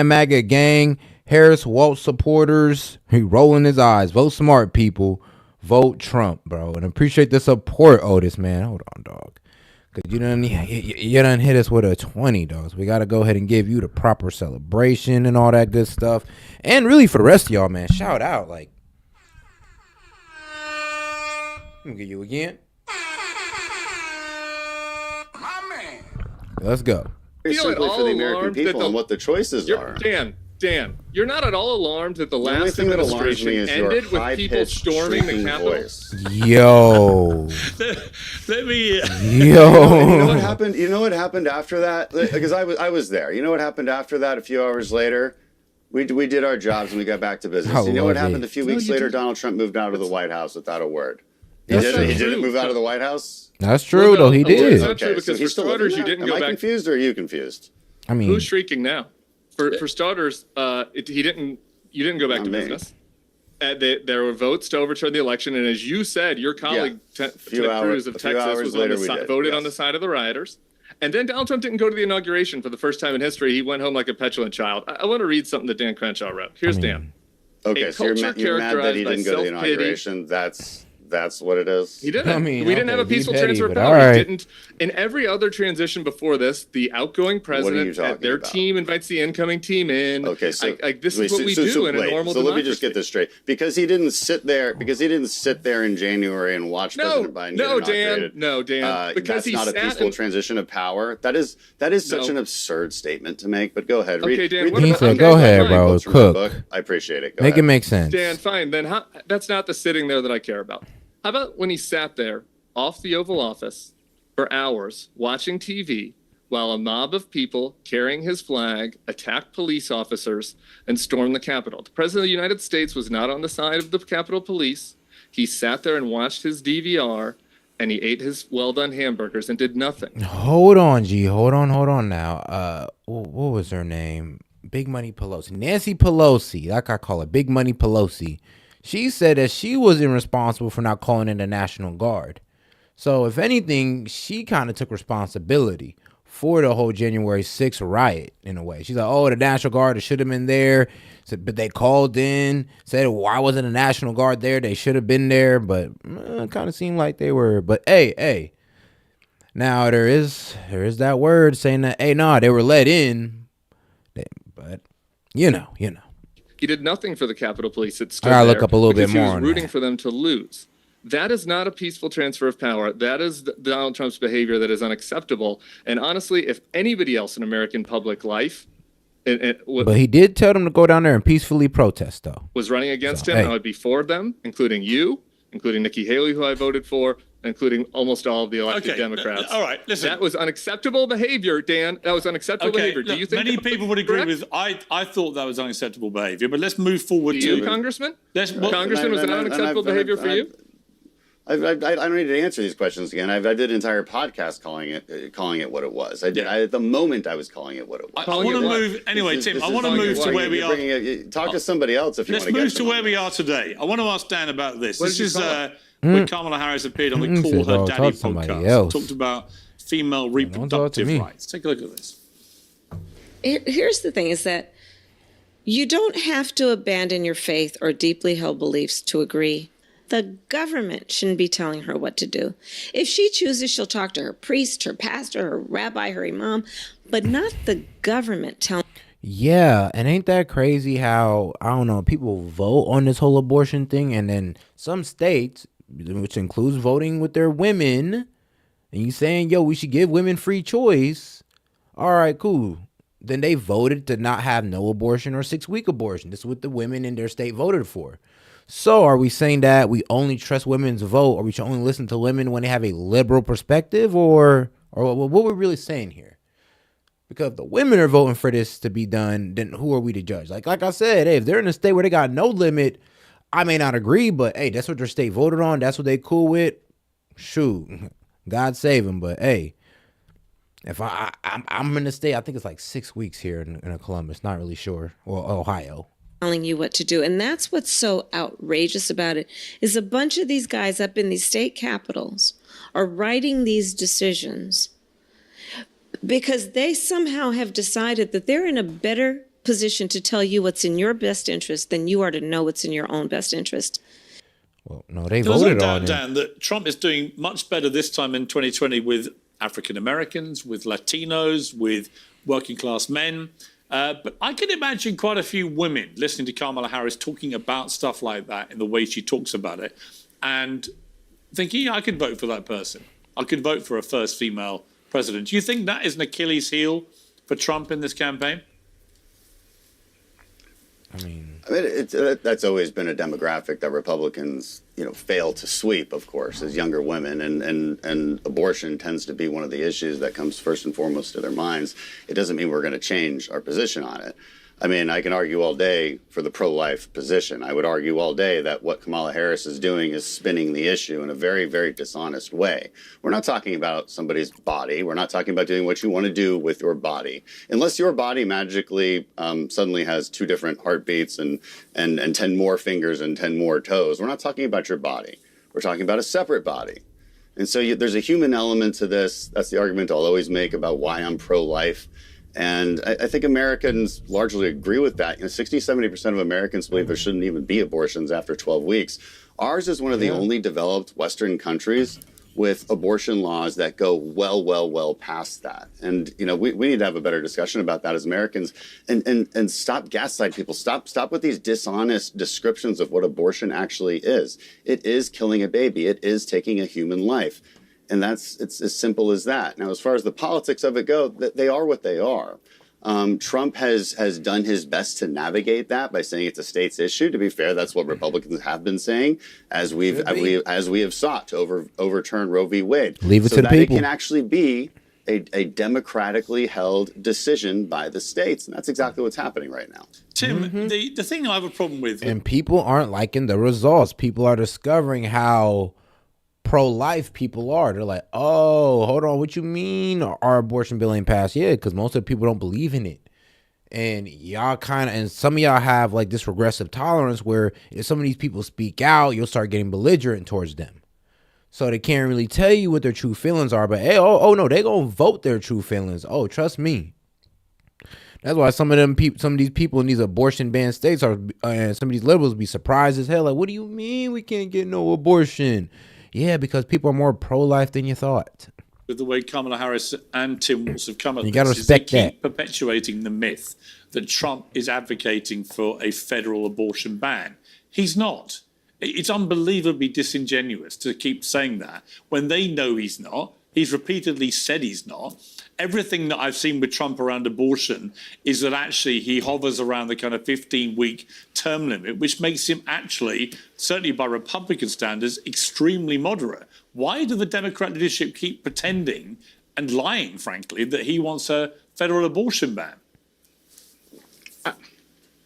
MAGA gang, Harris Waltz supporters. He rolling his eyes. Vote smart, people. Vote Trump, bro. And appreciate the support, Otis, man. Hold on, dog. Cause you done hit us with a 20, dogs. We gotta go ahead and give you the proper celebration and all that good stuff. And really for the rest of y'all, man, shout out. Like, let me get you again. My man. Let's go. Simply for the American people and what the choices are. Dan, Dan, you're not at all alarmed that the only last thing that alarms me administration is your ended with people high-pitched, storming the shrieking Capitol? voice. Yo. Let me. Yo. You know what happened? You know what happened after that? Because I was there. You know what happened after that? A few hours later, we did our jobs and we got back to business. You know what happened? A few weeks later, Donald Trump moved out of the White House without a word. He didn't move out of the White House. That's true, though. He did. It's not true because for starters, you didn't go back. Am I confused or are you confused? I mean, who's shrieking now? For starters, you didn't go back to business. There were votes to overturn the election, and as you said, your colleague Ted Cruz of Texas voted on the side of the rioters. And then Donald Trump didn't go to the inauguration for the first time in history. He went home like a petulant child. I want to read something that Dan Crenshaw wrote. Here's Dan. Okay, so you're mad that he didn't go to the inauguration. That's what it is. He didn't. I mean, we didn't have a peaceful transfer of but power. all right. He didn't. In every other transition before this, the outgoing president, their team invites the incoming team in. Okay, so this is what we do in a normal democracy. So let me just get this straight. Because he didn't sit there in January and watch President Biden get inaugurated. No, Dan. Because that's not a peaceful transition of power. That is such an absurd statement to make. But go ahead. Okay, Dan. He said, "Go ahead, bro. Cook. I appreciate it. Make it make sense." Dan, fine. Then that's not the sitting there that I care about. How about when he sat there off the Oval Office for hours watching TV while a mob of people carrying his flag attacked police officers and stormed the Capitol? The President of the United States was not on the side of the Capitol Police. He sat there and watched his DVR and he ate his well-done hamburgers and did nothing. Hold on, G. Hold on now. What was her name? Big Money Pelosi. Nancy Pelosi. Like I call it, Big Money Pelosi. She said that she wasn't responsible for not calling in the National Guard. So if anything, she kind of took responsibility for the whole January 6th riot in a way. She's like, oh, the National Guard should have been there. But they called in, said, why wasn't the National Guard there? They should have been there. But it kind of seemed like they were. But hey. Now there is that word saying that, hey, no, they were let in. But you know. He did nothing for the Capitol Police. It stood I gotta there look up a little bit more He was on rooting that. for them to lose. That is not a peaceful transfer of power. That is Donald Trump's behavior that is unacceptable. And honestly, if anybody else in American public life but he did tell them to go down there and peacefully protest, though. Was running against him, I would be for them, including you, including Nikki Haley, who I voted for, including almost all of the elected Democrats. All right, listen. That was unacceptable behavior, Dan. That was unacceptable behavior. Do you think many people would agree with? I thought that was unacceptable behavior, but let's move forward to you, Congressman. Congressman, was it unacceptable behavior for you? I don't need to answer these questions again. I did an entire podcast calling it what it was. I did. At the moment, I was calling it what it was. I want to move anyway, Tim. I want to move to where we are. Talk to somebody else if you want to get. Let's move to where we are today. I want to ask Dan about this. This is when Kamala Harris appeared on the Call Her Daddy podcast. Talked about female reproductive rights. Take a look at this. Here's the thing: is that you don't have to abandon your faith or deeply held beliefs to agree. The government shouldn't be telling her what to do. If she chooses, she'll talk to her priest, her pastor, her rabbi, her imam, but not the government telling. Yeah, and ain't that crazy how, I don't know, people vote on this whole abortion thing, and then some states, which includes voting with their women, and you saying, yo, we should give women free choice. All right, cool. Then they voted to not have no abortion or 6-week abortion. This is what the women in their state voted for. So are we saying that we only trust women's vote, or we should only listen to women when they have a liberal perspective, or what we're really saying here? Because if the women are voting for this to be done, then who are we to judge? Like I said, hey, if they're in a state where they got no limit, I may not agree, but hey, that's what their state voted on. That's what they cool with. Shoot, God save them. But hey, if I'm in the state, I think it's like 6 weeks here in Columbus. Not really sure, or Ohio. Telling you what to do. And that's what's so outrageous about it, is a bunch of these guys up in these state capitals are writing these decisions because they somehow have decided that they're in a better position to tell you what's in your best interest than you are to know what's in your own best interest. Well, no, they voted on it. Dan, that Trump is doing much better this time in 2020 with African Americans, with Latinos, with working class men. But I can imagine quite a few women listening to Kamala Harris talking about stuff like that in the way she talks about it and thinking, yeah, I could vote for that person. I could vote for a first female president. Do you think that is an Achilles heel for Trump in this campaign? That's always been a demographic that Republicans, fail to sweep, of course, as younger women, and abortion tends to be one of the issues that comes first and foremost to their minds. It doesn't mean we're going to change our position on it. I can argue all day for the pro-life position. I would argue all day that what Kamala Harris is doing is spinning the issue in a very, very dishonest way. We're not talking about somebody's body. We're not talking about doing what you want to do with your body. Unless your body magically suddenly has 2 different heartbeats and 10 more fingers and 10 more toes. We're not talking about your body. We're talking about a separate body. And so there's a human element to this. That's the argument I'll always make about why I'm pro-life. And I think Americans largely agree with that. 60-70% of Americans believe there shouldn't even be abortions after 12 weeks. Ours is one of the only developed Western countries with abortion laws that go well past that. And, we need to have a better discussion about that as Americans and stop gaslighting people. Stop with these dishonest descriptions of what abortion actually is. It is killing a baby. It is taking a human life. And it's as simple as that. Now, as far as the politics of it go, they are what they are. Trump has done his best to navigate that by saying it's a state's issue. To be fair, that's what Republicans have been saying as we have sought to overturn Roe v. Wade. Leave it to the people. It can actually be a democratically held decision by the states, and that's exactly what's happening right now. Tim, the thing I have a problem with, and people aren't liking the results. People are discovering how pro-life people are. They're like, oh, hold on, what you mean our abortion bill ain't passed yet? Because most of the people don't believe in it. And and some of y'all have like this regressive tolerance where if some of these people speak out, you'll start getting belligerent towards them. So they can't really tell you what their true feelings are, but hey, no, they gonna vote their true feelings. Oh, trust me. That's why some of these people in these abortion banned states are, and some of these liberals be surprised as hell. Like, what do you mean we can't get no abortion? Yeah, because people are more pro-life than you thought. With the way Kamala Harris and Tim Walz have come at You gotta this, is they respect keep that. perpetuating the myth that Trump is advocating for a federal abortion ban. He's not. It's unbelievably disingenuous to keep saying that when they know he's not. He's repeatedly said he's not. Everything that I've seen with Trump around abortion is that actually he hovers around the kind of 15-week term limit, which makes him actually, certainly by Republican standards, extremely moderate. Why do the Democrat leadership keep pretending and lying, frankly, that he wants a federal abortion ban?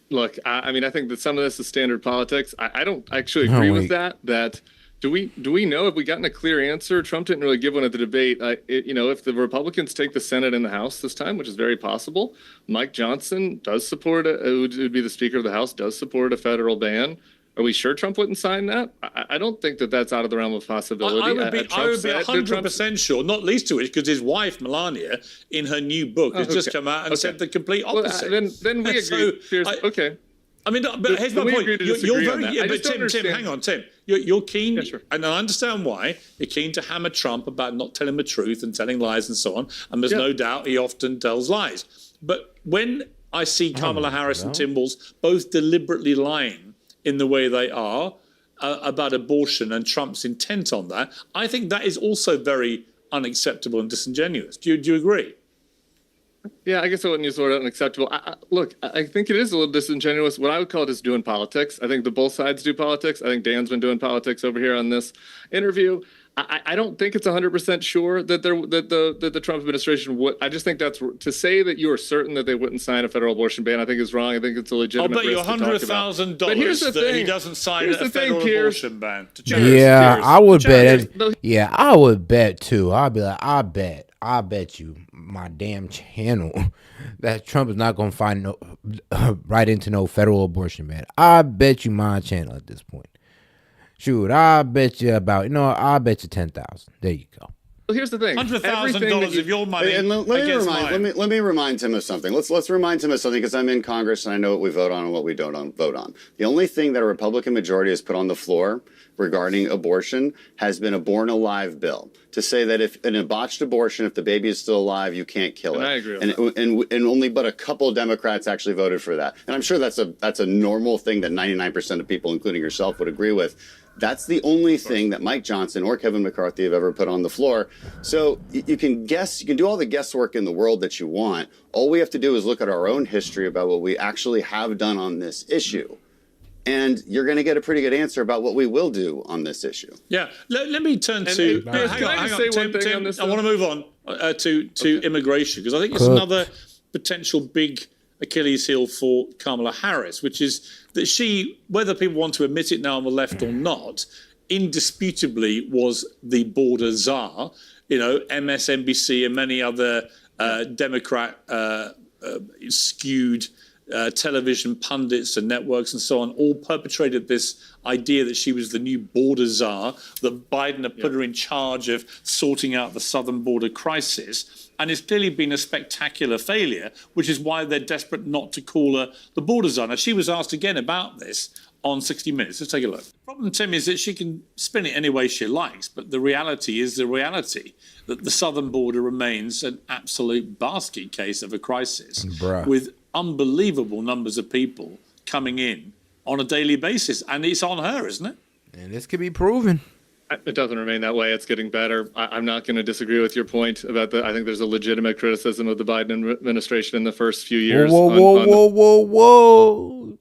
Look, I think that some of this is standard politics. I don't actually agree with that. Do we know, have we gotten a clear answer? Trump didn't really give one at the debate. If the Republicans take the Senate and the House this time, which is very possible, Mike Johnson does support, who would be the Speaker of the House, does support a federal ban. Are we sure Trump wouldn't sign that? I don't think that that's out of the realm of possibility. I would be 100% sure, not least to which because his wife, Melania, in her new book, has just come out and said the complete opposite. Well, then we agree. Okay. But here's my point. You're very, but Tim, Tim, hang on, Tim. You're keen, and I understand why you're keen to hammer Trump about not telling the truth and telling lies and so on. And there's no doubt he often tells lies. But when I see Kamala Harris and Tim Walz both deliberately lying in the way they are about abortion and Trump's intent on that, I think that is also very unacceptable and disingenuous. Do you agree? Yeah, I guess I wouldn't use the word unacceptable. Look, I think it is a little disingenuous. What I would call it is doing politics. I think both sides do politics. I think Dan's been doing politics over here on this interview. I don't think it's 100% sure that the Trump administration would. I just think that's to say that you are certain that they wouldn't sign a federal abortion ban. I think is wrong. I think it's a legitimate. I'll bet you $100,000 that he doesn't sign a federal abortion ban. I would bet. Yeah, I would bet too. I'd be like, I bet you my damn channel that Trump is not going to find right into no federal abortion ban. I bet you my channel at this point. Shoot, I bet you I bet you 10,000. There you go. Well, here's the thing: $100,000 of your money. And let me remind Tim of something. Let's remind Tim of something because I'm in Congress and I know what we vote on and what we don't vote on. The only thing that a Republican majority has put on the floor regarding abortion has been a born alive bill to say that if in a botched abortion, if the baby is still alive, you can't kill it. I agree with that. And only but a couple of Democrats actually voted for that. And I'm sure that's a normal thing that 99% of people, including yourself, would agree with. That's the only thing that Mike Johnson or Kevin McCarthy have ever put on the floor. So you can guess, you can do all the guesswork in the world that you want. All we have to do is look at our own history about what we actually have done on this issue. And you're going to get a pretty good answer about what we will do on this issue. Yeah. Let me turn to... Hang on, Tim, I want to move on to immigration, because I think it's another potential big Achilles heel for Kamala Harris, which is that she, whether people want to admit it now on the left or not, indisputably was the border czar. You know, MSNBC and many other Democrat skewed television pundits and networks and so on all perpetrated this idea that she was the new border czar, that Biden had put her in charge of sorting out the southern border crisis. And it's clearly been a spectacular failure, which is why they're desperate not to call her the border czar. Now, she was asked again about this on 60 Minutes. Let's take a look. The problem, Tim, is that she can spin it any way she likes, but the reality is the reality, that the southern border remains an absolute basket case of a crisis with unbelievable numbers of people coming in on a daily basis. And it's on her, isn't it? And this could be proven. It doesn't remain that way. It's getting better. I'm not going to disagree with your point about I think there's a legitimate criticism of the Biden administration in the first few years. Whoa.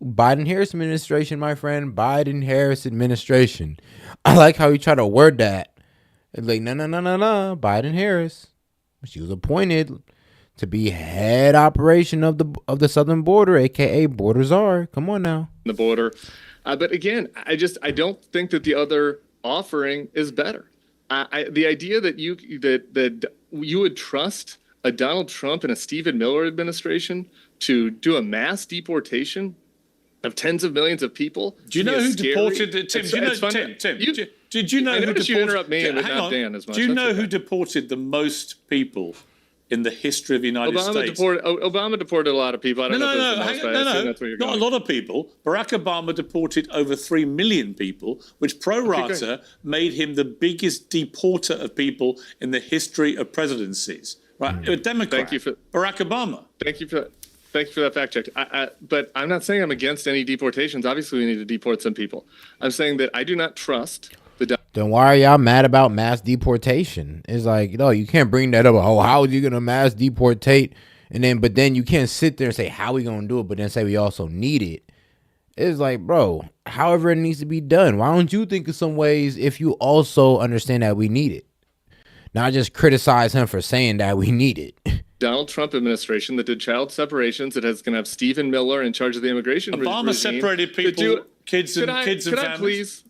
Biden-Harris administration, my friend. Biden-Harris administration. I like how you try to word that. It's like, no. Biden-Harris. She was appointed to be head operation of the southern border, a.k.a. border czar. Come on now. The border. But again, I don't think that the other offering is better. The idea that you would trust a Donald Trump and a Stephen Miller administration to do a mass deportation of tens of millions of people. Do you know who deported Tim? Did you know who deported? You interrupt me and not Dan as much. Do you know who deported the most people in the history of the United States? Obama deported a lot of people. I don't know if that's where you're going. Not a lot of people. Barack Obama deported over 3 million people, which pro rata made him the biggest deporter of people in the history of presidencies. Right, a Democrat. Thank you for Barack Obama. Thank you for that fact check. But I'm not saying I'm against any deportations. Obviously, we need to deport some people. I'm saying that I do not trust the. Then why are y'all mad about mass deportation? It's like, you can't bring that up. Oh, how are you gonna mass deportate? But then you can't sit there and say how we gonna do it, but then say we also need it. It's like, bro, however it needs to be done. Why don't you think of some ways if you also understand that we need it? Not just criticize him for saying that we need it. Donald Trump administration that did child separations, that is going to have Stephen Miller in charge of the immigration regime. Obama separated people, kids and families. Could I please?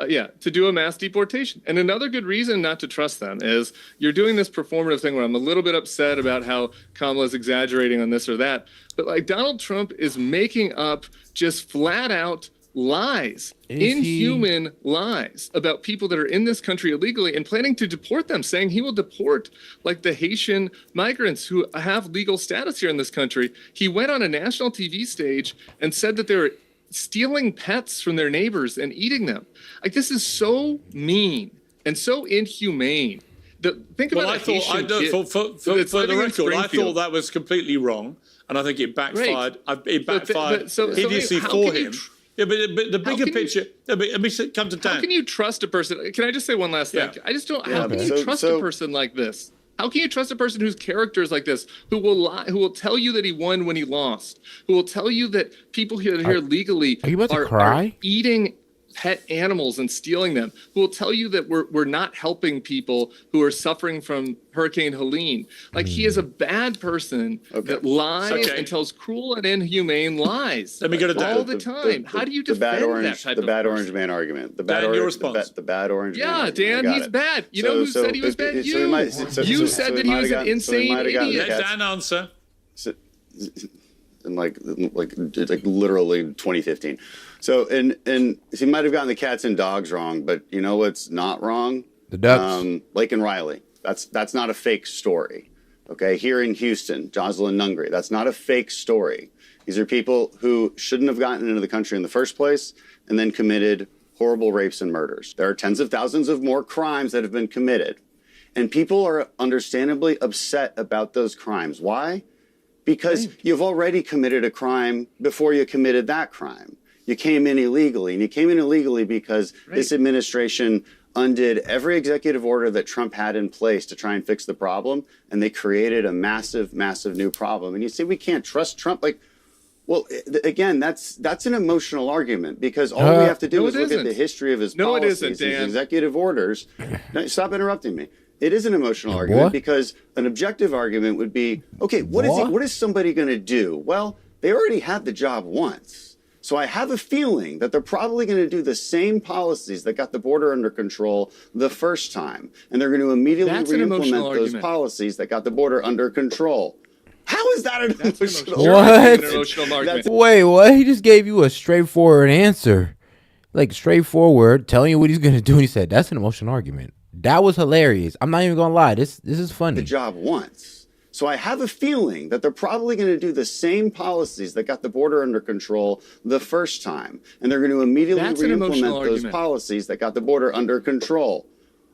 To do a mass deportation. And another good reason not to trust them is you're doing this performative thing where I'm a little bit upset about how Kamala's exaggerating on this or that. But like Donald Trump is making up just flat out lies, inhuman lies about people that are in this country illegally and planning to deport them, saying he will deport like the Haitian migrants who have legal status here in this country. He went on a national TV stage and said that they were stealing pets from their neighbors and eating them. Like, this is so mean and so inhumane. Think about I thought that was completely wrong, and I think it backfired. It backfired hideously for him. But the bigger picture. Let me come to Dan. How can you trust a person? Can I just say one last thing? I just don't. How can you trust a person like this? How can you trust a person whose character is like this, who will lie, who will tell you that he won when he lost, who will tell you that people here legally are eating pet animals and stealing them, who will tell you that we're not helping people who are suffering from Hurricane Helene. Like, he is a bad person that lies and tells cruel and inhumane lies. Let me go to all the time. How do you defend that type of bad orange man argument? The bad orange man. Yeah, Dan, he's bad. You know who said he was bad? You said that he was an insane idiot. Let Dan answer. In like literally 2015. So and he might have gotten the cats and dogs wrong, but you know what's not wrong? The Ducks. Lake and Riley. That's not a fake story. Okay, here in Houston, Jocelyn Nungry. That's not a fake story. These are people who shouldn't have gotten into the country in the first place and then committed horrible rapes and murders. There are tens of thousands of more crimes that have been committed. And people are understandably upset about those crimes. Why? Because you've already committed a crime before you committed that crime. you came in illegally. And you came in illegally because this administration undid every executive order that Trump had in place to try and fix the problem. And they created a massive, massive new problem. And you say we can't trust Trump. Like, well, again, that's an emotional argument because all we have to do is look at the history of his policies, his executive orders. No, stop interrupting me. It is an emotional argument because an objective argument would be, okay, what is somebody going to do? Well, they already had the job once. So I have a feeling that they're probably going to do the same policies that got the border under control the first time. And they're going to immediately re-implement those policies that got the border under control. How is that an emotional argument? Wait, what? He just gave you a straightforward answer. Like, straightforward, telling you what he's going to do. And he said, that's an emotional argument. That was hilarious. I'm not even going to lie. This is funny. The job once. So I have a feeling that they're probably going to do the same policies that got the border under control the first time. And they're going to immediately re-implement those policies that got the border under control.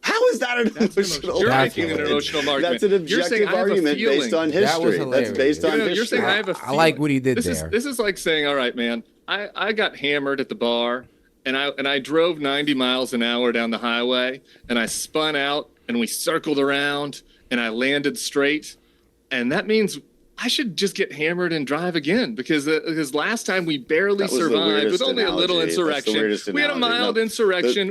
How is that an emotional You're making an emotional argument. That's an objective argument based on history. That's based on history. You're saying I have a feeling. I like what he did there. This is like saying, all right, man, I got hammered at the bar and I drove 90 miles an hour down the highway and I spun out and we circled around and I landed straight. And that means I should just get hammered and drive again because last time we barely survived with only a little insurrection. We had a mild insurrection.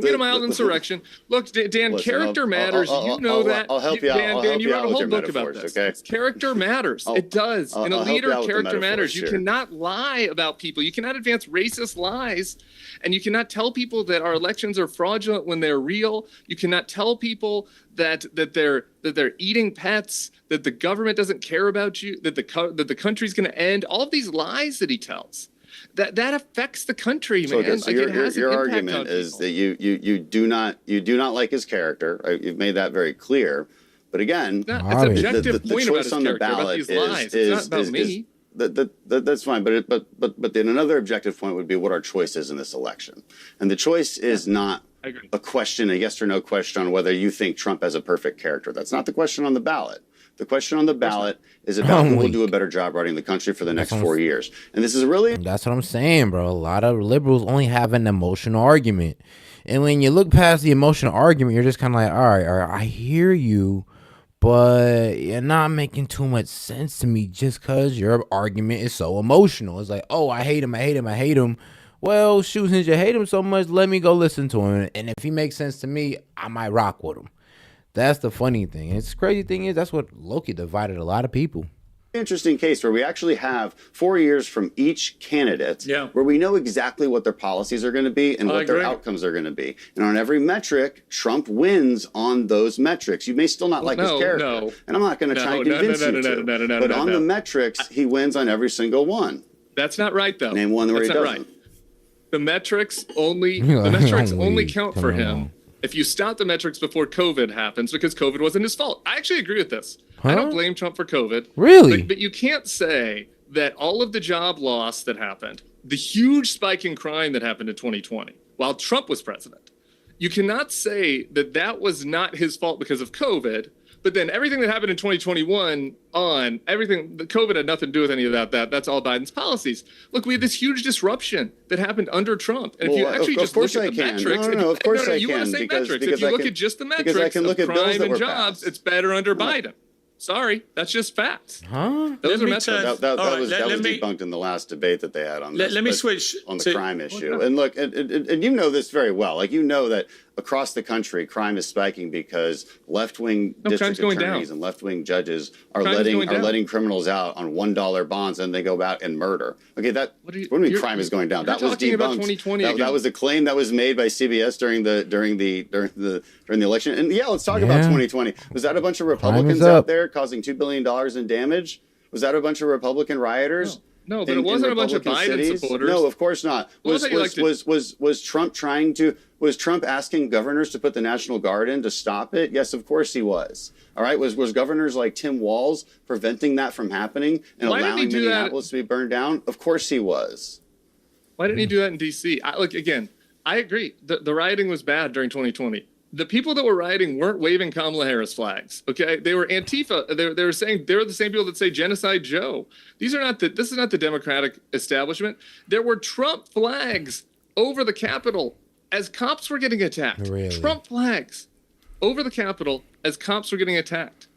Look, Dan, character matters. You know that. I'll help you out. Dan, you wrote a whole book about this. Okay? Character matters. It does. In a leader, character matters. You cannot lie about people. You cannot advance racist lies. And you cannot tell people that our elections are fraudulent when they're real. You cannot tell people that they're eating pets, that the government doesn't care about you, that the country's going to end. All of these lies that he tells, that affects the country, man. So your argument is that you do not like his character. You've made that very clear. But again, it's an objective point about his character, about these lies. It's not about me. That's fine, but then another objective point would be what our choice is in this election, and the choice is not a question, a yes or no question on whether you think Trump has a perfect character. That's not the question on the ballot. The question on the ballot is about who will do a better job running the country for the next 4 years. And this is really... That's what I'm saying, bro. A lot of liberals only have an emotional argument. And when you look past the emotional argument, you're just kind of like, all right, I hear you, but you're not making too much sense to me just because your argument is so emotional. It's like, oh, I hate him. Well, shoot, since you hate him so much, let me go listen to him. And if he makes sense to me, I might rock with him. That's the funny thing. And the crazy thing is that's what Loki divided a lot of people. Interesting case where we actually have 4 years from each candidate where we know exactly what their policies are going to be and what their outcomes are going to be. And on every metric, Trump wins on those metrics. You may still not like his character. And I'm not going to try and convince you to. But on the metrics, he wins on every single one. That's not right, though. Name one where he doesn't. Right. The metrics only count for him if you stop the metrics before COVID happens, because COVID wasn't his fault. I actually agree with this. I don't blame Trump for COVID. Really? But you can't say that all of the job loss that happened, the huge spike in crime that happened in 2020 while Trump was president, you cannot say that that was not his fault because of COVID. But then everything that happened in 2021 the COVID had nothing to do with any of that. That's all Biden's policies. Look, we had this huge disruption that happened under Trump. And if you actually just look at the metrics, of course I can. You want to say metrics. If you look at just the metrics of crime and jobs, it's better under Biden. Sorry, that's just facts. Those are metrics. That was debunked in the last debate that they had on this. Let me switch on the crime issue. And look, and you know this very well. Like, you know that across the country, crime is spiking because left-wing district attorneys and left-wing judges are letting criminals out on $1 bonds, and they go out and murder. Okay, what do you mean crime is going down? That was debunked. That was a claim that was made by CBS during the election. And yeah, let's talk about 2020. Was that a bunch of Republicans out there causing $2 billion in damage? Was that a bunch of Republican rioters? No, but it wasn't a bunch of Biden supporters. No, of course not. Was Trump asking governors to put the National Guard in to stop it? Yes, of course he was. All right. Was governors like Tim Walz preventing that from happening and allowing Minneapolis to be burned down? Of course he was. Why didn't he do that in D.C.? Look, again, I agree. The rioting was bad during 2020. the people that were rioting weren't waving Kamala Harris flags. Okay, they were Antifa. They were saying they were the same people that say Genocide Joe. This is not the Democratic establishment. There were Trump flags over the Capitol as cops were getting attacked. Really? Trump flags over the Capitol as cops were getting attacked.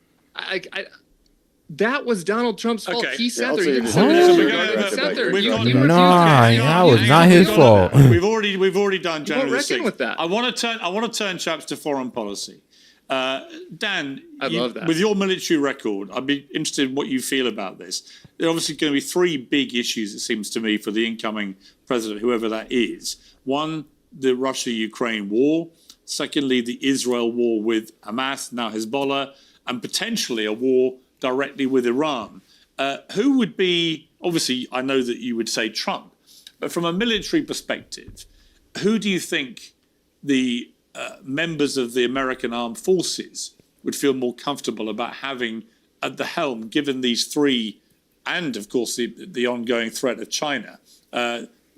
That was Donald Trump's fault. Okay. He sat Yeah, there. He also sat there. That was not his fault. We've already done January the reckon 6th. with that. I want to turn chaps to foreign policy. Dan, I love that. With your military record, I'd be interested in what you feel about this. There are obviously going to be three big issues, it seems to me, for the incoming president, whoever that is. One, the Russia-Ukraine war. Secondly, the Israel war with Hamas, now Hezbollah, and potentially a war directly with Iran. Who would be, obviously, I know that you would say Trump, but from a military perspective, who do you think the members of the American armed forces would feel more comfortable about having at the helm, given these three, and of course the ongoing threat of China,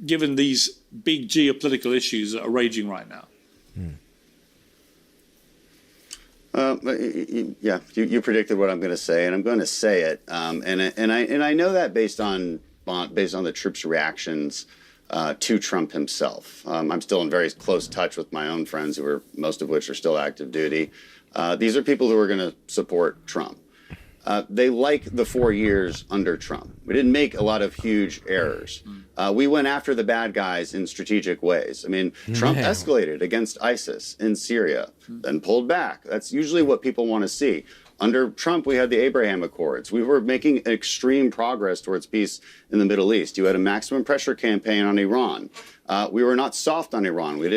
given these big geopolitical issues that are raging right now? Yeah, you predicted what I'm going to say, and I'm going to say it. And I know that based on the troops' reactions to Trump himself. I'm still in very close touch with my own friends, most of which are still active duty. These are people who are going to support Trump. They like the 4 years under Trump. We didn't make a lot of huge errors. We went after the bad guys in strategic ways. I mean, Trump escalated against ISIS in Syria, then pulled back. That's usually what people want to see. Under Trump, we had the Abraham Accords. We were making extreme progress towards peace in the Middle East. You had a maximum pressure campaign on Iran. We were not soft on Iran. We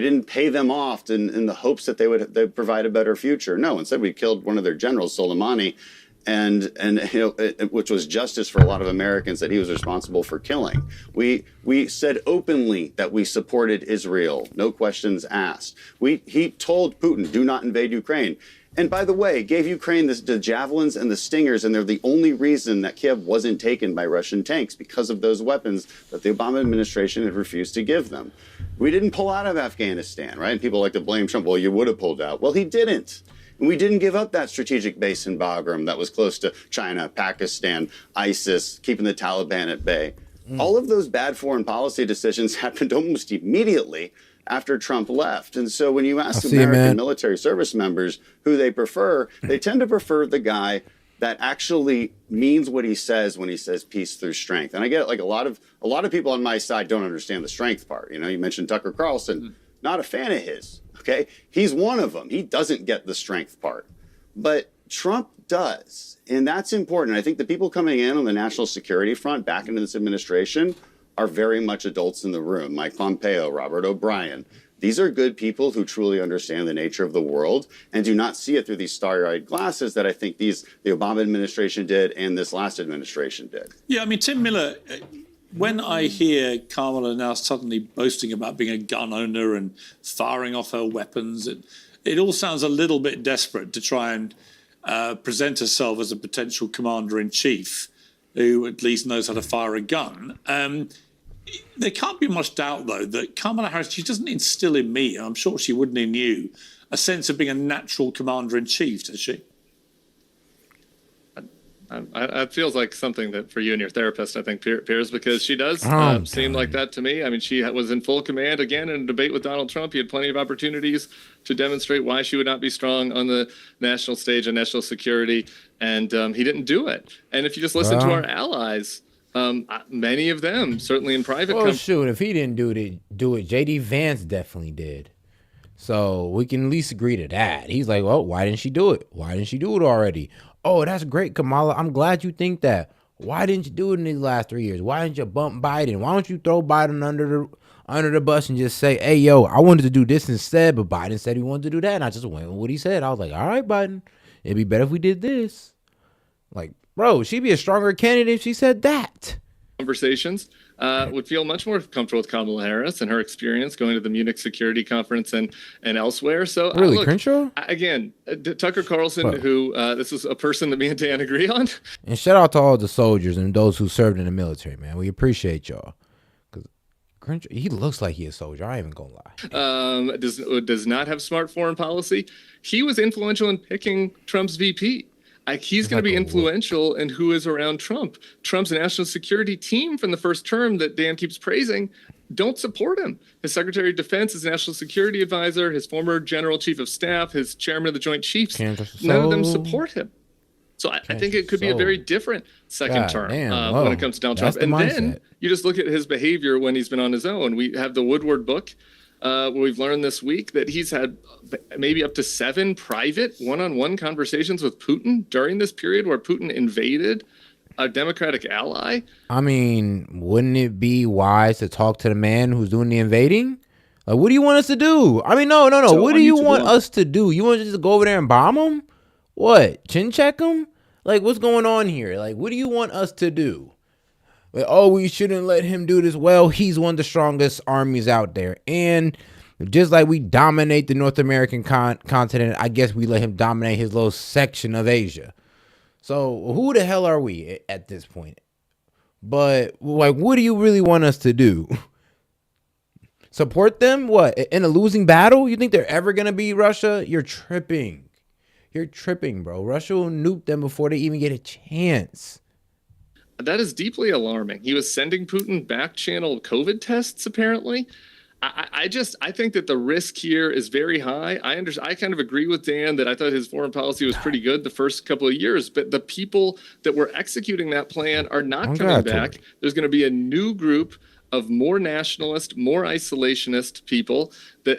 didn't pay them off in the hopes that they'd provide a better future. No, instead we killed one of their generals, Soleimani, and which was justice for a lot of Americans that he was responsible for killing. We said openly that we supported Israel, no questions asked. He told Putin, do not invade Ukraine. And by the way, gave Ukraine the javelins and the stingers, and they're the only reason that Kiev wasn't taken by Russian tanks, because of those weapons that the Obama administration had refused to give them. We didn't pull out of Afghanistan, right? And people like to blame Trump. Well, you would have pulled out. Well, he didn't. And we didn't give up that strategic base in Bagram that was close to China, Pakistan, ISIS, keeping the Taliban at bay. All of those bad foreign policy decisions happened almost immediately after Trump left. And so when you ask American military service members who they prefer, they tend to prefer the guy that actually means what he says when he says peace through strength. And I get it, like a lot of people on my side don't understand the strength part. You know, you mentioned Tucker Carlson, not a fan of his. Okay, he's one of them. He doesn't get the strength part, but Trump does, and that's important. I think the people coming in on the national security front back into this administration are very much adults in the room. Mike Pompeo, Robert O'Brien. These are good people who truly understand the nature of the world and do not see it through these starry-eyed glasses that I think the Obama administration did and this last administration did. Yeah, I mean, Tim Miller, when I hear Kamala now suddenly boasting about being a gun owner and firing off her weapons, it all sounds a little bit desperate to try and present herself as a potential commander-in-chief who at least knows how to fire a gun. There can't be much doubt, though, that Kamala Harris, she doesn't instill in me, and I'm sure she wouldn't in you, a sense of being a natural commander-in-chief, does she? It feels like something that for you and your therapist, I think, Piers, because she does seem like that to me. I mean, she was in full command again in a debate with Donald Trump. He had plenty of opportunities to demonstrate why she would not be strong on the national stage and national security, and he didn't do it. And if you just listen to our allies, many of them, certainly in private. Well, shoot, if he didn't do it, J.D. Vance definitely did. So we can at least agree to that. He's like, well, why didn't she do it? Why didn't she do it already? Oh, that's great, Kamala. I'm glad you think that. Why didn't you do it in these last 3 years? Why didn't you bump Biden? Why don't you throw Biden under the bus and just say, hey, yo, I wanted to do this instead, but Biden said he wanted to do that, and I just went with what he said. I was like, all right, Biden, it'd be better if we did this. Like, bro, she'd be a stronger candidate if she said that. Conversations would feel much more comfortable with Kamala Harris and her experience going to the Munich Security Conference and elsewhere. So really, look, Crenshaw? Again, Tucker Carlson, who this is a person that me and Dan agree on. And shout out to all the soldiers and those who served in the military, man. We appreciate y'all. He looks like he a soldier. I ain't even gonna lie. Does not have smart foreign policy. He was influential in picking Trump's VP. He's going to be influential in who is around Trump. Trump's national security team from the first term that Dan keeps praising don't support him. His Secretary of Defense, his National Security Advisor, his former General Chief of Staff, his Chairman of the Joint Chiefs, none of them support him. So I think it could be a very different second term when it comes to Donald Trump. And then you just look at his behavior when he's been on his own. We have the Woodward book. We've learned this week that he's had maybe up to 7 private one-on-one conversations with Putin during this period where Putin invaded a Democratic ally. I mean, wouldn't it be wise to talk to the man who's doing the invading? Like, what do you want us to do? I mean, no. So what do you want us to do? You want us to go over there and bomb him? What? Chin check him? Like, what's going on here? Like, what do you want us to do? Like, oh, we shouldn't let him do this. Well, he's one of the strongest armies out there. And just like we dominate the North American continent, I guess we let him dominate his little section of Asia. So who the hell are we at this point? But, like, what do you really want us to do? Support them? What? In a losing battle? You think they're ever going to beat Russia? You're tripping. You're tripping, bro. Russia will nuke them before they even get a chance. That is deeply alarming. He was sending Putin back channel COVID tests, apparently. I think that the risk here is very high. I kind of agree with Dan that I thought his foreign policy was pretty good the first couple of years, but the people that were executing that plan are not coming back. There's going to be a new group of more nationalist, more isolationist people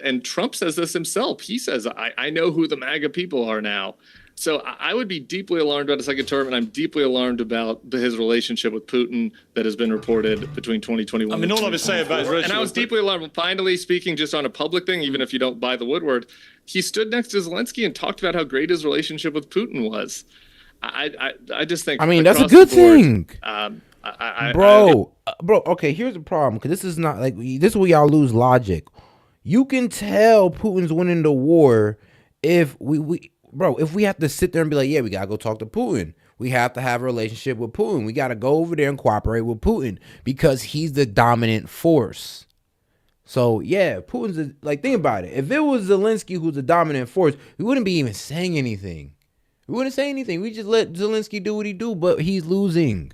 and Trump says this himself. He says, I know who the MAGA people are now. So I would be deeply alarmed about a second term, and I'm deeply alarmed about his relationship with Putin that has been reported between 2021 I mean, all I would say about his relationship. And I was deeply alarmed. Finally, speaking just on a public thing, even if you don't buy the Woodward, he stood next to Zelensky and talked about how great his relationship with Putin was. I just think. I mean, that's a good thing. Bro, okay, here's the problem, because this is not like, this is where y'all lose logic. You can tell Putin's winning the war if if we have to sit there and be like, yeah, we got to go talk to Putin. We have to have a relationship with Putin. We got to go over there and cooperate with Putin because he's the dominant force. So, yeah, Putin's like, think about it. If it was Zelensky who's the dominant force, we wouldn't be even saying anything. We wouldn't say anything. We just let Zelensky do what he do, but he's losing.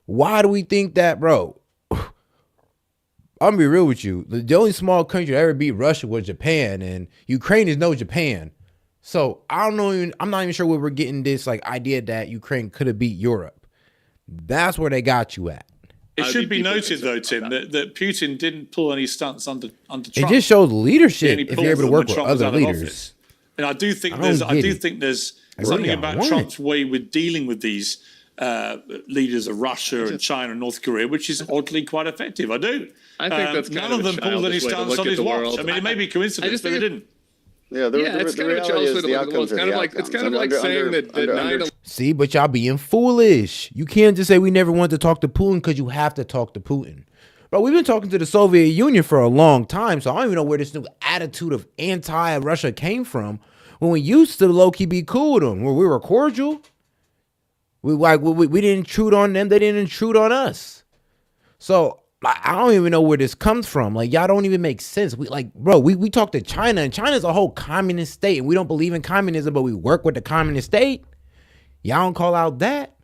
Why do we think that, bro? I'm gonna be real with you. The only small country that ever beat Russia was Japan, and Ukraine is no Japan. So I'm not even sure where we're getting this like idea that Ukraine could have beat Europe. That's where they got you at. It should be noted, though, Tim, that Putin didn't pull any stunts under Trump. It just shows leadership if you're able to work with other leaders. And I do think there's something about Trump's way with dealing with these leaders of Russia and China and North Korea, which is oddly quite effective. I do. I think that's none of them pulled any stunts on his watch. I mean, it may be coincidence, but they didn't. Yeah, it's kind of a child's way to look at the world. It's kind of like saying that 9/11. See, but y'all being foolish. You can't just say we never want to talk to Putin because you have to talk to Putin. Bro, we've been talking to the Soviet Union for a long time, so I don't even know where this new attitude of anti-Russia came from when we used to low-key be cool with them, where we were cordial. We didn't intrude on them. They didn't intrude on us. So I don't even know where this comes from. Like, y'all don't even make sense. We talk to China, and China's a whole communist state, and we don't believe in communism, but we work with the communist state. Y'all don't call out that.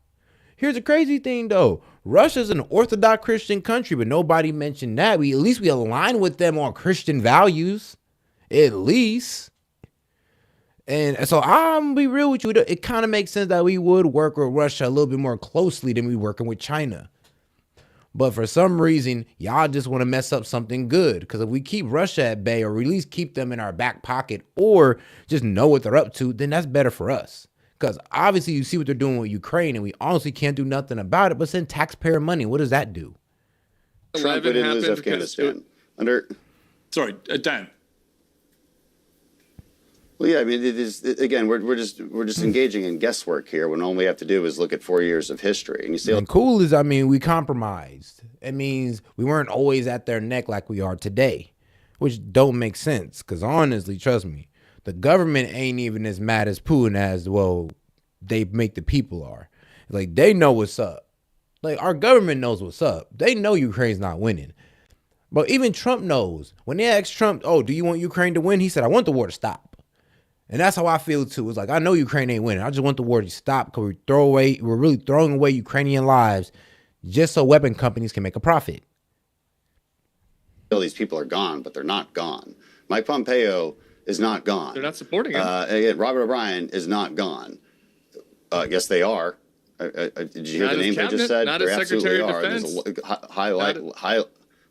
Here's the crazy thing, though. Russia's an Orthodox Christian country, but nobody mentioned that. At least we align with them on Christian values. At least. And so I'm gonna be real with you. It kind of makes sense that we would work with Russia a little bit more closely than we working with China. But for some reason, y'all just want to mess up something good. Because if we keep Russia at bay, or at least keep them in our back pocket, or just know what they're up to, then that's better for us. Because obviously you see what they're doing with Ukraine, and we honestly can't do nothing about it but send taxpayer money. What does that do? Trump didn't lose Afghanistan. Sorry, Dan. Well, yeah, I mean, it is, again, we're just engaging in guesswork here when all we have to do is look at 4 years of history. And you see, and cool is, I mean, we compromised. It means we weren't always at their neck like we are today, which don't make sense. Because honestly, trust me, the government ain't even as mad as Putin as, well, they make the people are. Like, they know what's up. Like, our government knows what's up. They know Ukraine's not winning. But even Trump knows. When they asked Trump, oh, do you want Ukraine to win? He said, I want the war to stop. And that's how I feel too. It's like, I know Ukraine ain't winning. I just want the war to stop because we're really throwing away Ukrainian lives just so weapon companies can make a profit. These people are gone, but they're not gone. Mike Pompeo is not gone. They're not supporting him. Robert O'Brien is not gone. Yes, they are. Did you hear the name I just said? Not They as Secretary of absolutely are. Defense. There's a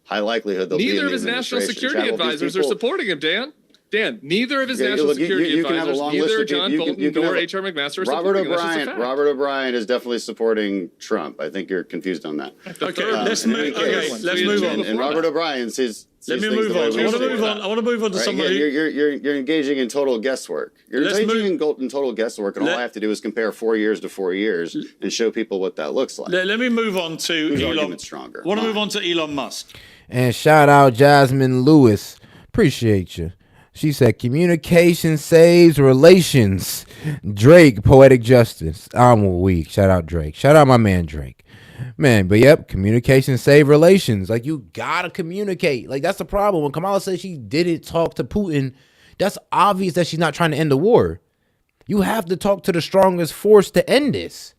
high likelihood they'll be in Neither the of his national administration. security Chad, well, these advisors are people- supporting him, Dan. Dan, neither of his Yeah, national look, security you can have a advisors, long neither list of John people- Bolton you can nor have H.R. McMaster are Robert supporting him. That's just a O'Brien. fact. Robert O'Brien is definitely supporting Trump. I think you're confused on that. Okay, let's move. Okay, let's move on. And Robert O'Brien sees. Let me things move the way on. we I want to see move it. on. I want to move on to Right, somebody. You're engaging in total guesswork. You're Let's engaging in total guesswork, and all I have to do is compare 4 years to 4 years and show people what that looks like. Let me move on to Whose Elon. argument's stronger? I want to move on to Elon Musk. And shout out Jasmine Lewis. Appreciate you. She said, communication saves relations. Drake, poetic justice. I'm weak. Shout out Drake. Shout out my man Drake. Man, but yep, communication save relations. Like, you gotta communicate. Like, that's the problem. When Kamala says she didn't talk to Putin, that's obvious that she's not trying to end the war. You have to talk to the strongest force to end this.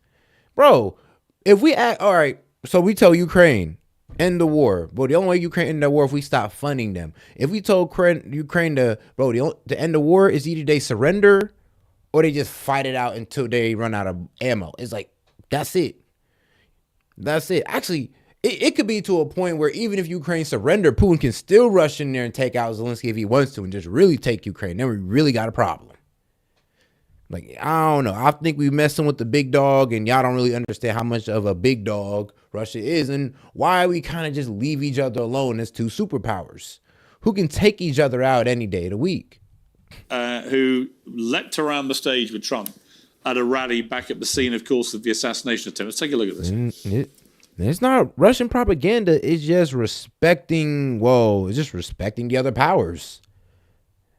Bro, if we act, all right, so we tell Ukraine, end the war. Bro, the only way Ukraine end the war if we stop funding them. If we told Ukraine to end the war is either they surrender or they just fight it out until they run out of ammo. It's like, that's it. That's it. Actually, it could be to a point where even if Ukraine surrender, Putin can still rush in there and take out Zelensky if he wants to and just really take Ukraine. Then we really got a problem. Like, I don't know. I think we messing with the big dog and y'all don't really understand how much of a big dog Russia is and why we kind of just leave each other alone as two superpowers who can take each other out any day of the week. Who leapt around the stage with Trump at a rally back at the scene, of course, of the assassination attempt. Let's take a look at this. It's not Russian propaganda. It's just respecting, the other powers.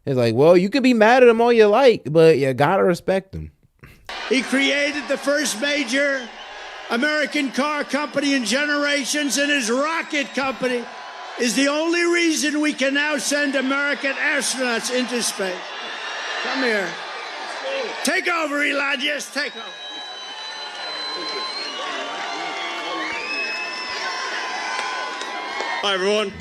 It's like, well, you can be mad at them all you like, but you gotta respect them. He created the first major American car company in generations, and his rocket company is the only reason we can now send American astronauts into space. Come here. Take over, Elon. Yes, take over. Hi, everyone.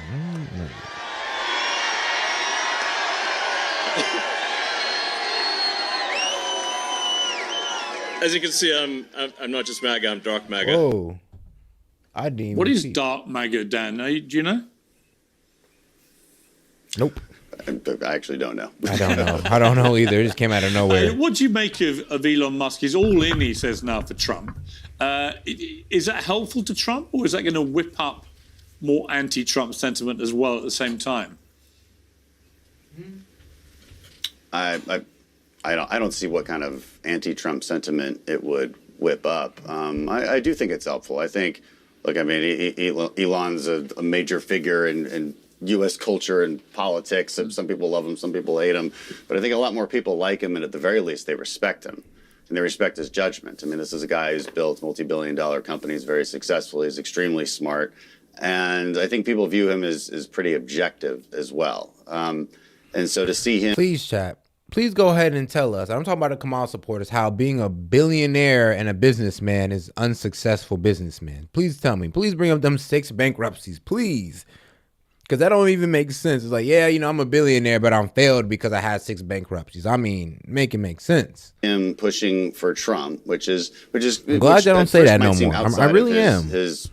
As you can see, I'm not just MAGA, I'm dark MAGA. Whoa. I didn't even What is see. dark MAGA, Dan? Do you know? Nope. I actually don't know. I don't know. I don't know either. It just came out of nowhere. What do you make of Elon Musk? He's all in, he says now, for Trump. Is that helpful to Trump, or is that going to whip up more anti-Trump sentiment as well at the same time? I don't see what kind of anti-Trump sentiment it would whip up. I do think it's helpful. I think, look, I mean, Elon's a major figure in U.S. culture and politics. Some people love him, some people hate him. But I think a lot more people like him, and at the very least, they respect him. And they respect his judgment. I mean, this is a guy who's built multi-billion-dollar companies very successfully. He's extremely smart. And I think people view him as pretty objective as well. And so to see him... Please, chat. Please go ahead and tell us. I'm talking about the Kamala supporters, how being a billionaire and a businessman is unsuccessful businessman. Please tell me. Please bring up them 6 bankruptcies. Please. Because that don't even make sense. It's like, yeah, I'm a billionaire, but I'm failed because I had 6 bankruptcies. I mean, make it make sense. Him pushing for Trump, which is. I'm glad y'all don't say that no more. I really am. His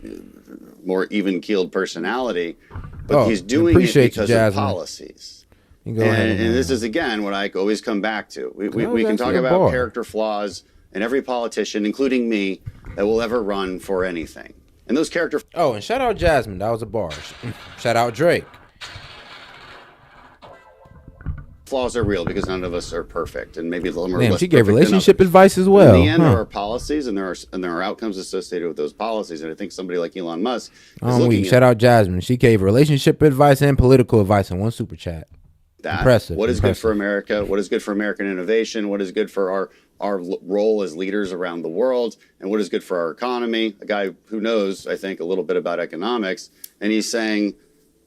more even-keeled personality, but he's doing it appreciate because you, of Jasmine. policies. You go ahead And this is, again, what I always come back to. We can talk about character flaws in every politician, including me, that will ever run for anything. And those character... Oh, and shout out Jasmine. That was a bar. Shout out Drake. Flaws are real because none of us are perfect, and maybe a little more. Damn, less she gave perfect than relationship others. advice as well. In the end, huh? there are policies, and there are outcomes associated with those policies. And I think somebody like Elon Musk is I'm looking weak. at Shout out Jasmine. She gave relationship advice and political advice in one super chat. that. Impressive. What is good for America? What is good for American innovation? What is good for our role as leaders around the world? And what is good for our economy? A guy who knows, I think, a little bit about economics, and he's saying,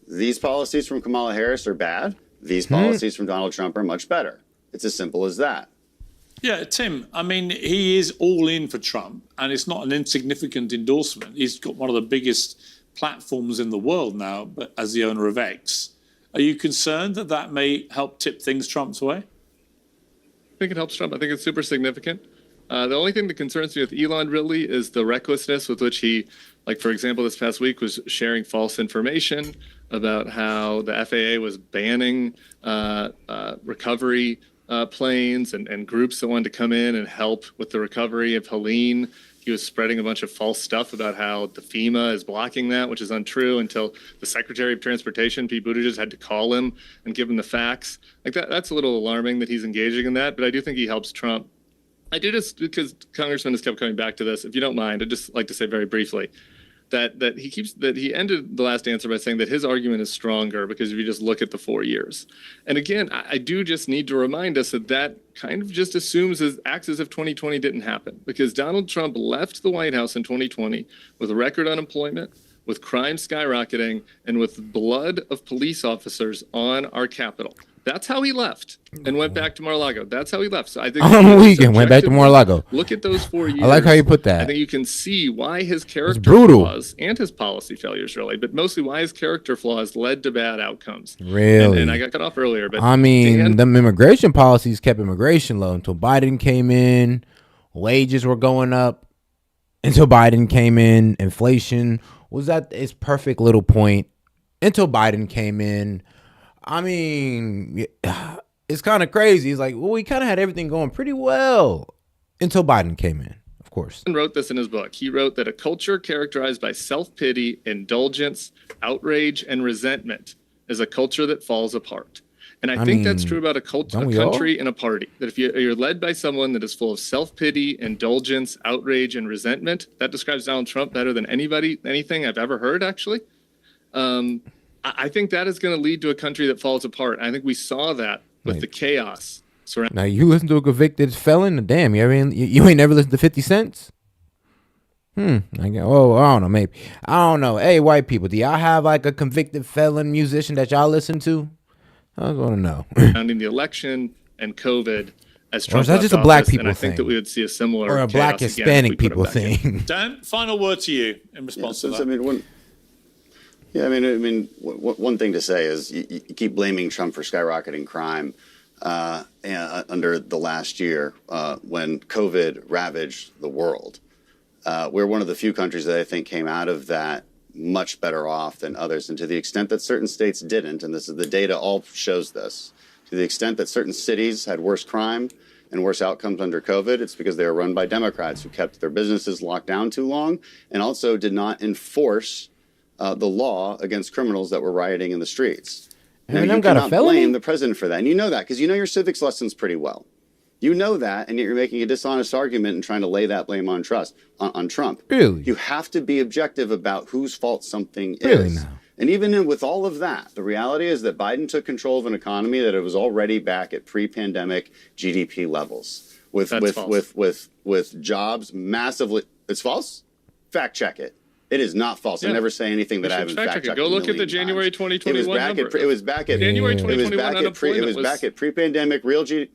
These policies from Kamala Harris are bad. These policies from Donald Trump are much better. It's as simple as that. Yeah, Tim, I mean, he is all in for Trump, and it's not an insignificant endorsement. He's got one of the biggest platforms in the world now, but as the owner of X. Are you concerned that that may help tip things Trump's way? I think it helps Trump. I think it's super significant. The only thing that concerns me with Elon really is the recklessness with which he, like, for example, this past week was sharing false information about how the FAA was banning recovery planes and groups that wanted to come in and help with the recovery of Helene. He was spreading a bunch of false stuff about how the FEMA is blocking that, which is untrue, until the Secretary of Transportation, Pete Buttigieg, had to call him and give him the facts. Like that's a little alarming that he's engaging in that, but I do think he helps Trump. I do, just because Congressman has kept coming back to this. If you don't mind, I'd just like to say very briefly that he ended the last answer by saying that his argument is stronger because if you just look at the 4 years. And again, I do just need to remind us that kind of just acts as if 2020 didn't happen, because Donald Trump left the White House in 2020 with record unemployment, with crime skyrocketing, and with blood of police officers on our Capitol. That's how he left and went back to Mar-a-Lago. That's how he left. So I think on the weekend went back to Mar-a-Lago. Look at those 4 years. I like how you put that. I think you can see why his character brutal. flaws and his policy failures, really, but mostly why his character flaws led to bad outcomes. Really? And I got cut off earlier, but I mean, the immigration policies kept immigration low until Biden came in. Wages were going up until Biden came in. Inflation was at its perfect little point until Biden came in. I mean, it's kind of crazy. It's like, well, we kind of had everything going pretty well until Biden came in, of course. He wrote this in his book. He wrote that a culture characterized by self-pity, indulgence, outrage, and resentment is a culture that falls apart. And I think that's true about a country and a party. That if you're led by someone that is full of self-pity, indulgence, outrage, and resentment, that describes Donald Trump better than anything I've ever heard, actually. I think that is going to lead to a country that falls apart. I think we saw that with the chaos surrounding. Now, you listen to a convicted felon? Damn, you ain't never listened to 50 Cent? I don't know, maybe. I don't know. Hey, white people, do y'all have like a convicted felon musician that y'all listen to? I just want to know. Surrounding the election and COVID as Trump. Or is that just a black people thing? I think that we would see a similar or a black Hispanic people thing. Dan, final word to you in response to that. I mean, one thing to say is you keep blaming Trump for skyrocketing crime under the last year when COVID ravaged the world. We're one of the few countries that I think came out of that much better off than others. And to the extent that certain states didn't, and this is the data all shows this, to the extent that certain cities had worse crime and worse outcomes under COVID, it's because they were run by Democrats who kept their businesses locked down too long and also did not enforce the law against criminals that were rioting in the streets. Now, you cannot blame the president for that. And you know that because you know your civics lessons pretty well. You know that, and yet you're making a dishonest argument and trying to lay that blame on Trump. Really? You have to be objective about whose fault something really is. Now? And even with all of that, the reality is that Biden took control of an economy that it was already back at pre-pandemic GDP levels. With jobs massively. It's false? Fact check it. It is not false. I never say anything that I haven't fact checked. Go look at the January 2021 number. It was back at January 2021 unemployment. It was back at pre-pandemic real GDP.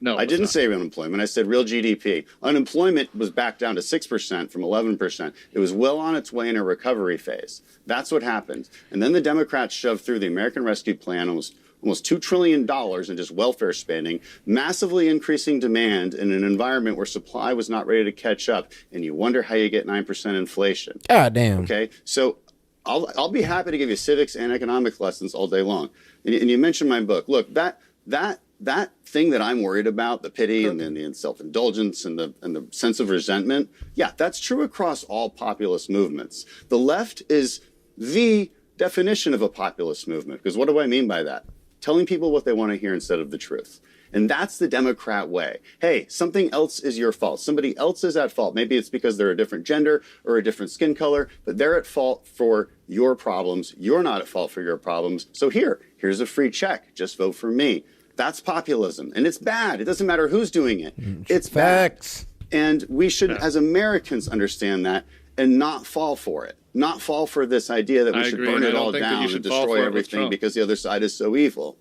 No, I didn't say unemployment. I said real GDP. Unemployment was back down to 6% from 11%. It was well on its way in a recovery phase. That's what happened. And then the Democrats shoved through the American Rescue Plan, almost $2 trillion in just welfare spending, massively increasing demand in an environment where supply was not ready to catch up. And you wonder how you get 9% inflation. God damn. Okay, so I'll be happy to give you civics and economics lessons all day long. And you mentioned my book. Look, that thing that I'm worried about, the pity and the self-indulgence and the sense of resentment, yeah, that's true across all populist movements. The left is the definition of a populist movement, because what do I mean by that? Telling people what they want to hear instead of the truth. And that's the Democrat way. Hey, something else is your fault. Somebody else is at fault. Maybe it's because they're a different gender or a different skin color, but they're at fault for your problems. You're not at fault for your problems. So here's a free check. Just vote for me. That's populism, and it's bad. It doesn't matter who's doing it. It's facts. Bad. And we should, as Americans, understand that and not fall for it. Not fall for this idea that we should burn it all down and destroy everything because the other side is so evil.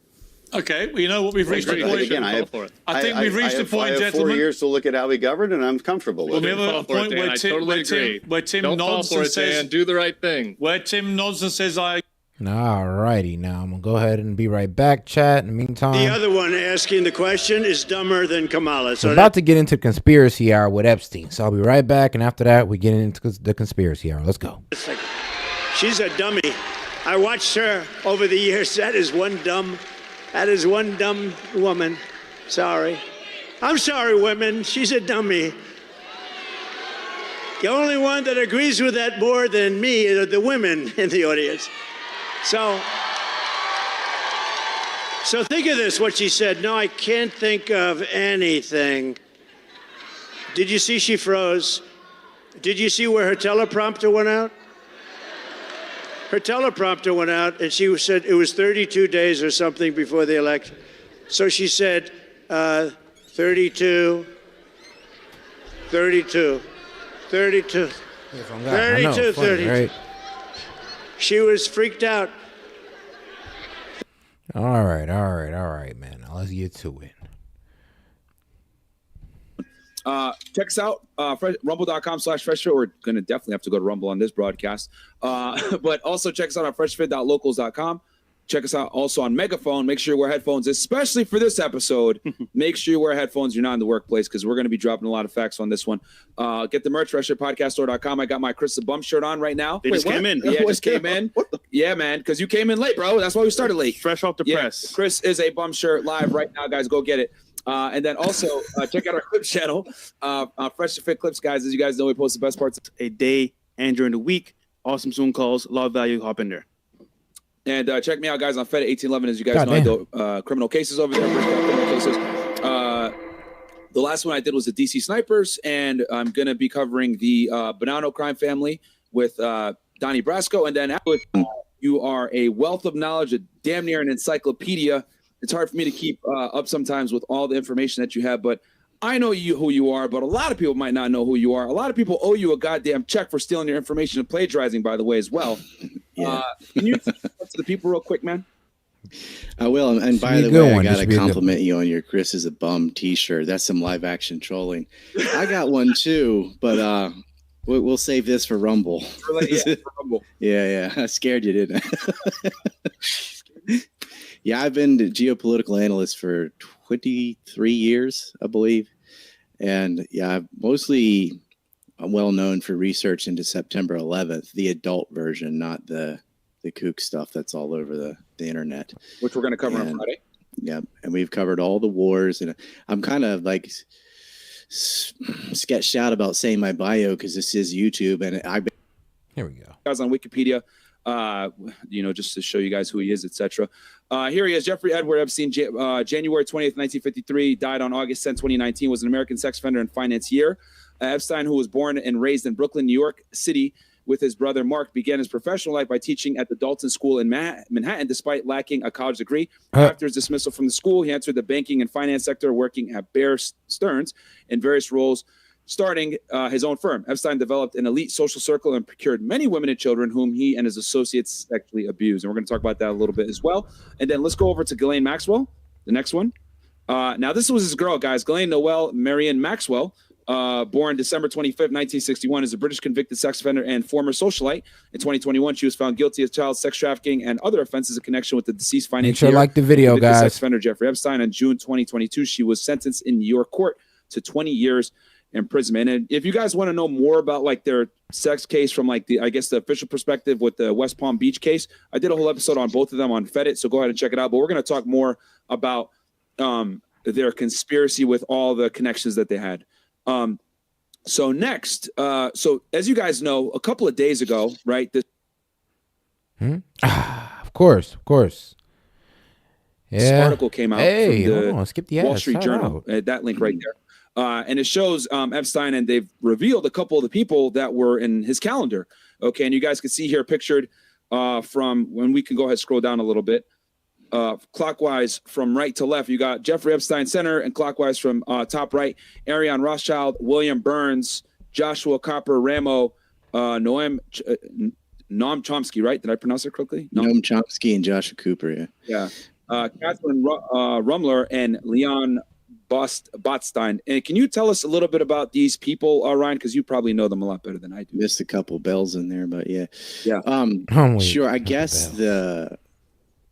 Okay, well, you know what? We've reached the point. Again, I think we've reached the point, I have gentlemen. 4 years to look at how we govern, and I'm comfortable with it. We have a point where Tim nods and says, "Do the right thing." Where Tim nods and says, "I." All righty, now I'm gonna go ahead and be right back, chat. In the meantime, The other one asking the question is dumber than Kamala. So we're about to get into conspiracy hour with Epstein, so I'll be right back, and after that, we get into the conspiracy hour. Let's go. She's a dummy. I watched her over the years. That is one dumb woman. Sorry. I'm sorry, women. She's a dummy. The only one that agrees with that more than me are the women in the audience. So think of this, what she said. No, I can't think of anything. Did you see she froze? Did you see where her teleprompter went out? Her teleprompter went out, and she said it was 32 days or something before the election. So she said 32, 32, 32, 32, 32. Right? She was freaked out. All right, man. Now let's get to it. Check us out, rumble.com/freshfit. We're going to definitely have to go to Rumble on this broadcast. But also check us out on freshfit.locals.com. Check us out also on Megaphone. Make sure you wear headphones, especially for this episode. Make sure you wear headphones. You're not in the workplace because we're going to be dropping a lot of facts on this one. Get the merch, freshfitpodcaststore.com. I got my Chris the Bum shirt on right now. They just came in. Yeah, just came in. Yeah, man, because you came in late, bro. That's why we started late. Fresh off the press. Chris is a bum shirt live right now, guys. Go get it. And then also check out our clip channel, Fresh to Fit Clips, guys. As you guys know, we post the best parts a day and during the week. Awesome Zoom calls, a lot of value. Hop in there. And check me out, guys, on Fed at 1811. As you guys know, I do criminal cases over there. Criminal cases. The last one I did was the DC Snipers, and I'm going to be covering the Bonanno crime family with Donnie Brasco. And then after you are a wealth of knowledge, a damn near an encyclopedia. It's hard for me to keep up sometimes with all the information that you have, but I know who you are, but a lot of people might not know who you are. A lot of people owe you a goddamn check for stealing your information and plagiarizing, by the way, as well. Yeah. Can you talk to the people real quick, man? I will. And by the way, I got to compliment you on your Chris is a Bum t-shirt. That's some live action trolling. I got one too, but we'll save this for Rumble. For Rumble. Yeah. I scared you, didn't I? Yeah, I've been a geopolitical analyst for 23 years, I believe. And yeah, mostly I'm well known for research into September 11th, the adult version, not the kook stuff that's all over the internet. Which we're going to cover on Friday. Yeah, and we've covered all the wars. And I'm kind of like sketched out about saying my bio because this is YouTube. And Here we go. Guys on Wikipedia, just to show you guys who he is, etc. Here he is, Jeffrey Edward Epstein, January 20th, 1953, died on August 10, 2019, was an American sex offender and financier. Epstein, who was born and raised in Brooklyn, New York City, with his brother Mark, began his professional life by teaching at the Dalton School in Manhattan, despite lacking a college degree. After his dismissal from the school, he entered the banking and finance sector, working at Bear Stearns in various roles, starting his own firm. Epstein developed an elite social circle and procured many women and children whom he and his associates sexually abused. And we're going to talk about that a little bit as well. And then let's go over to Ghislaine Maxwell, the next one. Now, this was his girl, guys. Ghislaine Noel Marion Maxwell, born December 25th, 1961, is a British convicted sex offender and former socialite. In 2021, she was found guilty of child sex trafficking and other offenses in connection with the deceased financier. Make sure to like the video, guys. Sex offender Jeffrey Epstein. In June 2022, she was sentenced in New York court to 20 years imprisonment. And if you guys want to know more about like their sex case from like the official perspective with the West Palm Beach case, I did a whole episode on both of them on Fed It, so go ahead and check it out. But we're going to talk more about their conspiracy with all the connections that they had. So next, so as you guys know, a couple of days ago, right? Of course. Yeah. This article came out from the skip the Wall Street Journal. That link right there. And it shows Epstein, and they've revealed a couple of the people that were in his calendar. Okay, and you guys can see here pictured from when we can go ahead and scroll down a little bit. Clockwise from right to left, you got Jeffrey Epstein center, and clockwise from top right, Ariane Rothschild, William Burns, Joshua Copper Ramo, Noam Chomsky, right? Did I pronounce it correctly? Noam Chomsky and Joshua Cooper. Yeah. Catherine Rumler and Leon Botstein. And can you tell us a little bit about these people, Ryan? Because you probably know them a lot better than I do. Missed a couple bells in there, but yeah. Yeah. Sure. I guess the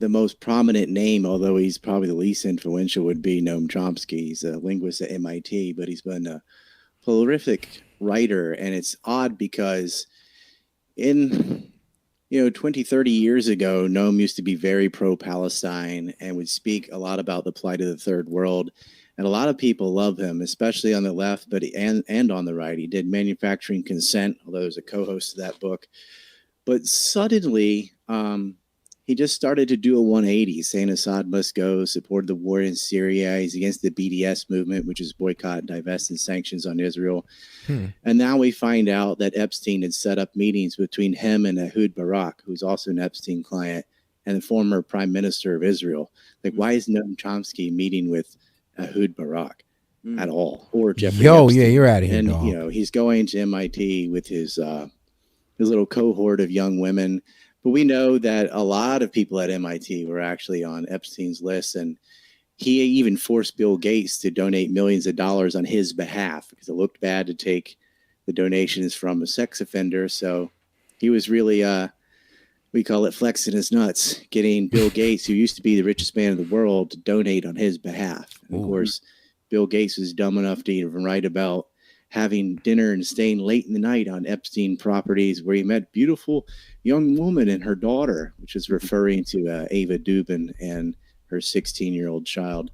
most prominent name, although he's probably the least influential, would be Noam Chomsky. He's a linguist at MIT, but he's been a prolific writer. And it's odd because in 20, 30 years ago, Noam used to be very pro-Palestine and would speak a lot about the plight of the third world. And a lot of people love him, especially on the left, but and on the right. He did Manufacturing Consent, although he was a co-host of that book. But suddenly, he just started to do a 180, saying Assad must go, supported the war in Syria. He's against the BDS movement, which is boycott, divest, and sanctions on Israel. And now we find out that Epstein had set up meetings between him and Ehud Barak, who's also an Epstein client, and the former prime minister of Israel. Like, why is Noam Chomsky meeting with Ehud Barak at all? Or Jeffrey Epstein? Yeah, you're out of here, And, dog. he's going to MIT with his little cohort of young women. But we know that a lot of people at MIT were actually on Epstein's list, and he even forced Bill Gates to donate millions of dollars on his behalf because it looked bad to take the donations from a sex offender. So he was really, we call it flexing his nuts, getting Bill Gates, who used to be the richest man in the world, to donate on his behalf. And of course, Bill Gates was dumb enough to even write about having dinner and staying late in the night on Epstein properties where he met beautiful young woman and her daughter, which is referring to Ava Dubin and her 16-year-old child.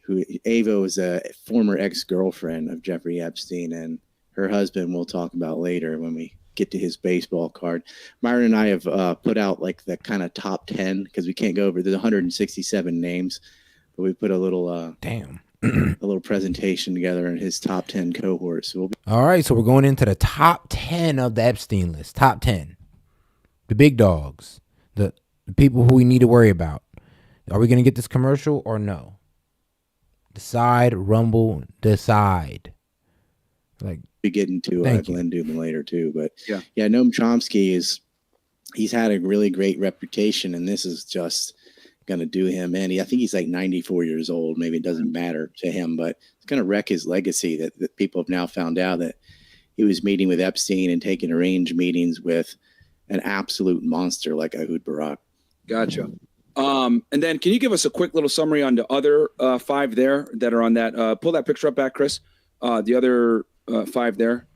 Who Ava was a former ex-girlfriend of Jeffrey Epstein, and her husband we'll talk about later when we get to his baseball card. Myron and I have put out like the kind of top 10 because we can't go over. There's 167 names, but we put a little a little presentation together in his top 10 cohorts. So All right, so we're going into the top 10 of the Epstein list. Top 10. The big dogs. The people who we need to worry about. Are we going to get this commercial or no? Decide, Rumble, decide. Like, we get into Glenn Dubin later too, but yeah, Noam Chomsky he's had a really great reputation, and this is just going to do him in. I think he's like 94 years old. Maybe it doesn't matter to him, but it's going to wreck his legacy that people have now found out that he was meeting with Epstein and taking arranged meetings with an absolute monster like Ehud Barak. Gotcha. And then can you give us a quick little summary on the other 5 there that are on that? Pull that picture up back, Chris. The other 5 there.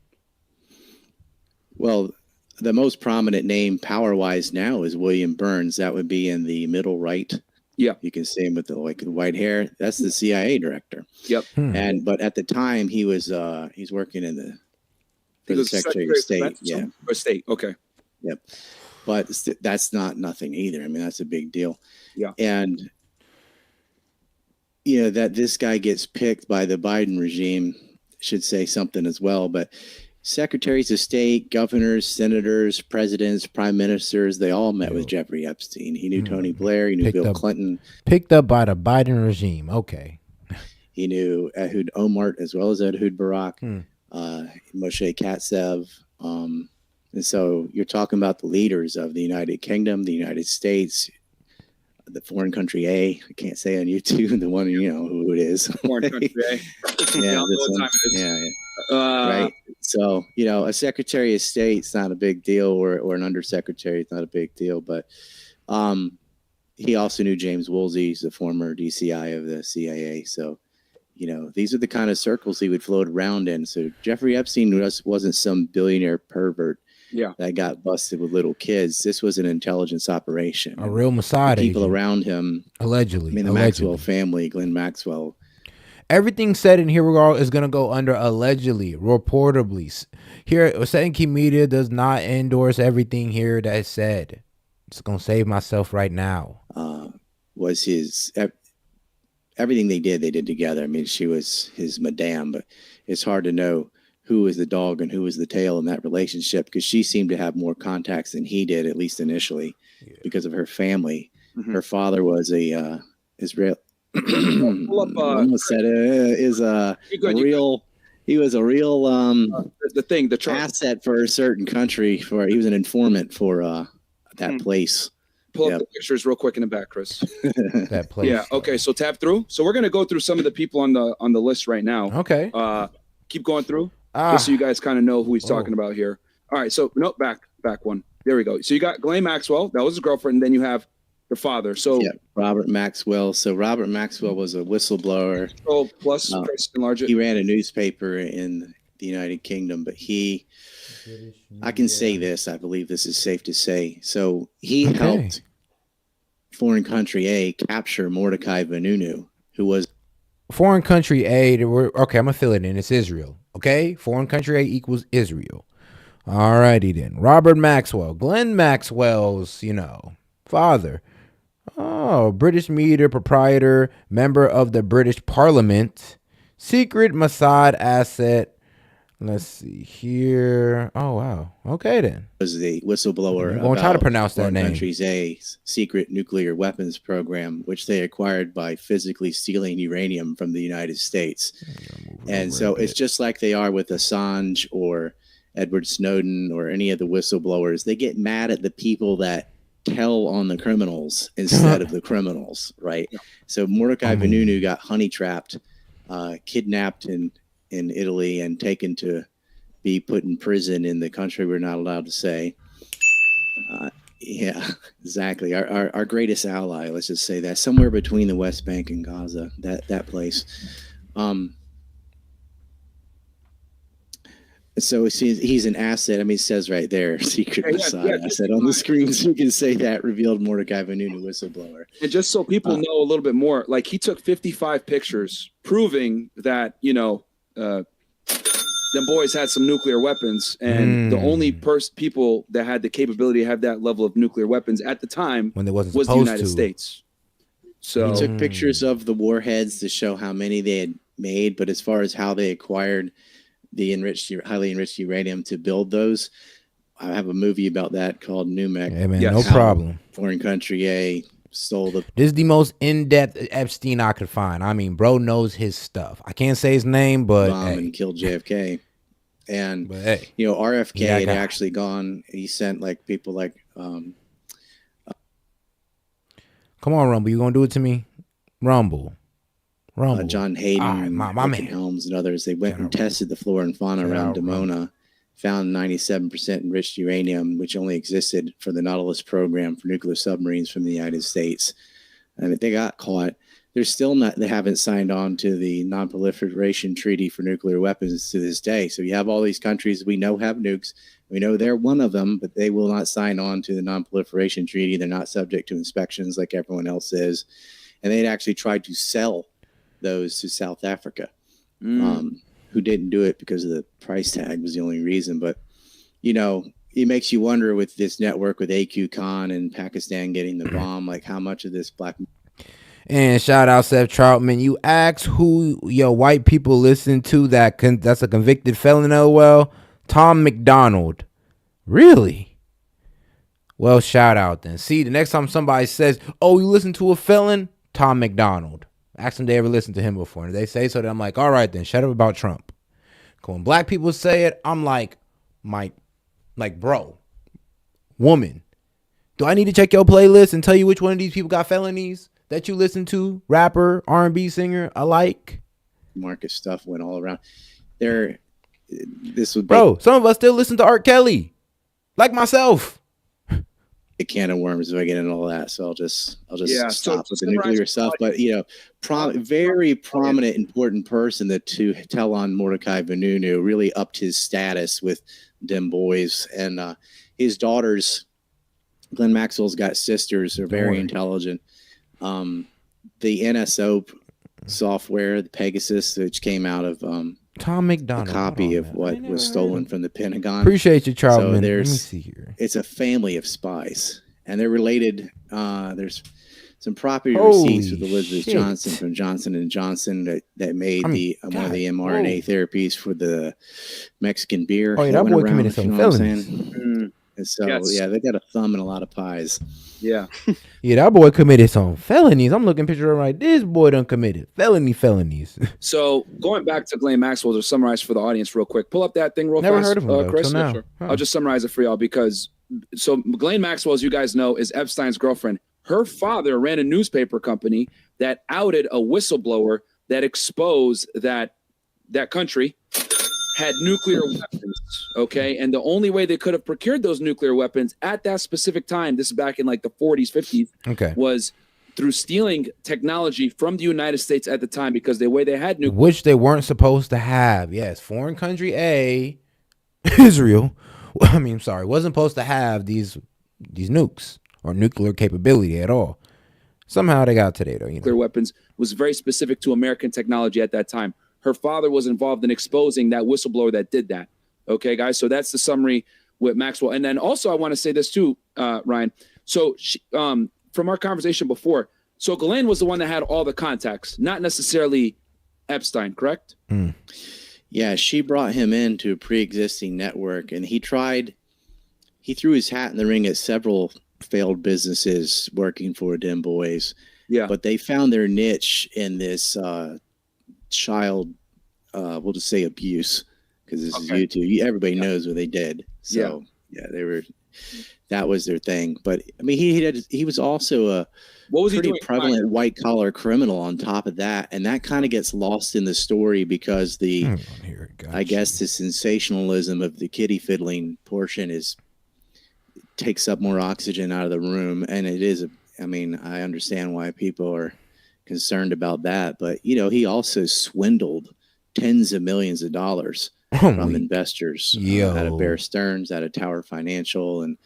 Well, the most prominent name power-wise now is William Burns. That would be in the middle right. Yeah, you can see him with the white hair. That's the CIA director. Yep. But at the time he was he's working in the Secretary of State. Yeah. Or State. Okay. Yep. But that's not nothing either. I mean, that's a big deal. Yeah. And that this guy gets picked by the Biden regime should say something as well. But secretaries of state, governors, senators, presidents, prime ministers, they all met with Jeffrey Epstein. He knew Tony Blair. He knew Bill Clinton. Picked up by the Biden regime. Okay. He knew Ehud Olmert as well as Ehud Barak, Moshe Katsav. And so you're talking about the leaders of the United Kingdom, the United States, the foreign country A. I can't say on YouTube the one, who it is. Foreign country A. Right. So, a secretary of state's not a big deal, or an undersecretary is not a big deal. But he also knew James Woolsey, the former DCI of the CIA. So, these are the kind of circles he would float around in. So Jeffrey Epstein wasn't some billionaire pervert that got busted with little kids. This was an intelligence operation. A real Mossad people agent. around him. Allegedly. I mean, the Maxwell family, Glenn Maxwell. Everything said in here is going to go under allegedly, reportedly. Here, S.E.T Media does not endorse everything here that is said. It's going to save myself right now. Was his... Everything they did together. I mean, she was his madame, but it's hard to know who was the dog and who was the tail in that relationship because she seemed to have more contacts than he did, at least initially, because of her family. Mm-hmm. Her father was a Israel. Is a real He was a real the asset for a certain country. He was an informant for that place. Pull up the pictures real quick in the back, Chris. That place. Yeah. Okay. So tap through. So we're gonna go through some of the people on the list right now. Okay. Keep going through, just so you guys kind of know who he's talking about here. All right. So nope, back one. There we go. So you got Ghislaine Maxwell. That was his girlfriend. And then you have the father. So yeah, Robert Maxwell. So Robert Maxwell was a whistleblower. Oh, plus enlarge it. He ran a newspaper in the United Kingdom, but I can say this. I believe this is safe to say. So he helped foreign country A capture Mordecai Vanunu, who was foreign country A. Okay, I'm gonna fill it in. It's Israel. Okay, foreign country A equals Israel. All righty then. Robert Maxwell, Glenn Maxwell's, father. Oh, British media proprietor, member of the British Parliament, secret Mossad asset. Let's see here. Oh, wow. Okay, then. Was the whistleblower. I'm going to try to pronounce that name. Country's A secret nuclear weapons program, which they acquired by physically stealing uranium from the United States. And so it's just like they are with Assange or Edward Snowden or any of the whistleblowers. They get mad at the people that tell on the criminals instead of the criminals, right? Yeah. So Mordecai Vanunu got honey trapped, kidnapped in Italy and taken to be put in prison in the country we're not allowed to say. Yeah, exactly. Our greatest ally, let's just say that, somewhere between the West Bank and Gaza, that place. So he's an asset. I mean, it says right there, secret Mossad asset on the screen. So you can say that revealed Mordecai Vanunu whistleblower. And just so people know a little bit more, like he took 55 pictures proving that, them boys had some nuclear weapons, and the only people that had the capability to have that level of nuclear weapons at the time when there was the United States. So he took pictures of the warheads to show how many they had made, but as far as how they acquired the highly enriched uranium to build those, I have a movie about that called Numek. Hey man, no problem. Foreign country A stole the. This is the most in-depth Epstein I could find. I mean, bro knows his stuff. I can't say his name, but and killed JFK. And RFK had actually gone. He sent people like. Come on, Rumble. You gonna do it to me, Rumble? John Hayden, my man. Helms, and others. They went and tested the flora and fauna around Dimona, found 97% enriched uranium, which only existed for the Nautilus program for nuclear submarines from the United States. And they got caught. They're still not. They haven't signed on to the Non-Proliferation Treaty for nuclear weapons to this day. So you have all these countries we know have nukes. We know they're one of them, but they will not sign on to the Non-Proliferation Treaty. They're not subject to inspections like everyone else is. And they'd actually tried to sell those to South Africa, who didn't do it because of the price tag was the only reason. But, it makes you wonder with this network with AQ Khan and Pakistan getting the bomb, like how much of this black. And shout out Seth Troutman. You ask who your white people listen to that's a convicted felon. Oh, well, Tom McDonald. Really? Well, shout out then. See, the next time somebody says, oh, you listen to a felon, Tom McDonald. Ask them if they ever listened to him before. And if they say so, then I'm like, all right, then shut up about Trump. When black people say it, I'm like, bro, woman, do I need to check your playlist and tell you which one of these people got felonies that you listen to? Rapper, R&B singer, alike. Marcus stuff went all around. Some of us still listen to R. Kelly, like myself. A can of worms if I get into all that, so I'll just stop with the nuclear stuff. But very prominent, important person to tell on Mordecai Vanunu really upped his status with them boys, and his daughters. Glenn Maxwell's got sisters; they're very intelligent. The NSO software, the Pegasus, which came out of Tom McDonald, a copy of what was stolen from the Pentagon. Appreciate you, Charles. So Let me see here. It's a family of spies, and they're related. There's some property receipts with Elizabeth Johnson from Johnson & Johnson that made one of the mRNA therapies for the Mexican beer. Oh, yeah, that boy committed some felonies. And so, yeah, they got a thumb in a lot of pies. Yeah. Yeah, that boy committed some felonies. I'm looking picture of right. This boy done committed felonies. So going back to Ghislaine Maxwell to summarize for the audience real quick. Pull up that thing real Never fast, heard of him, though, Chris. till now. Sure. Huh. I'll just summarize it for y'all because Ghislaine Maxwell, as you guys know, is Epstein's girlfriend. Her father ran a newspaper company that outed a whistleblower that exposed that country had nuclear weapons, okay? And the only way they could have procured those nuclear weapons at that specific time, this is back in like the 40s, 50s, Okay. was through stealing technology from the United States at the time because the way they had nuclear. Which they weren't supposed to have. Yes, foreign country A, Israel, wasn't supposed to have these nukes or nuclear capability at all. Somehow they got today, though. Nuclear weapons was very specific to American technology at that time. Her father was involved in exposing that whistleblower that did that. Okay, guys. So that's the summary with Maxwell. And then also I want to say this too, Ryan. So she, from our conversation before, so Ghislaine was the one that had all the contacts, not necessarily Epstein, correct? Yeah, she brought him into a pre-existing network, and he threw his hat in the ring at several failed businesses working for Dim Boys. Yeah. But they found their niche in this child, we'll just say abuse, because this is YouTube. Everybody knows what they did. So yeah, that was their thing. But I mean, he was also a pretty prevalent white collar criminal on top of that, and that kind of gets lost in the story because I guess the sensationalism of the kitty fiddling portion takes up more oxygen out of the room, and it is. I mean, I understand why people are concerned about that, but he also swindled tens of millions of dollars from investors out of Bear Stearns, out of Tower Financial, and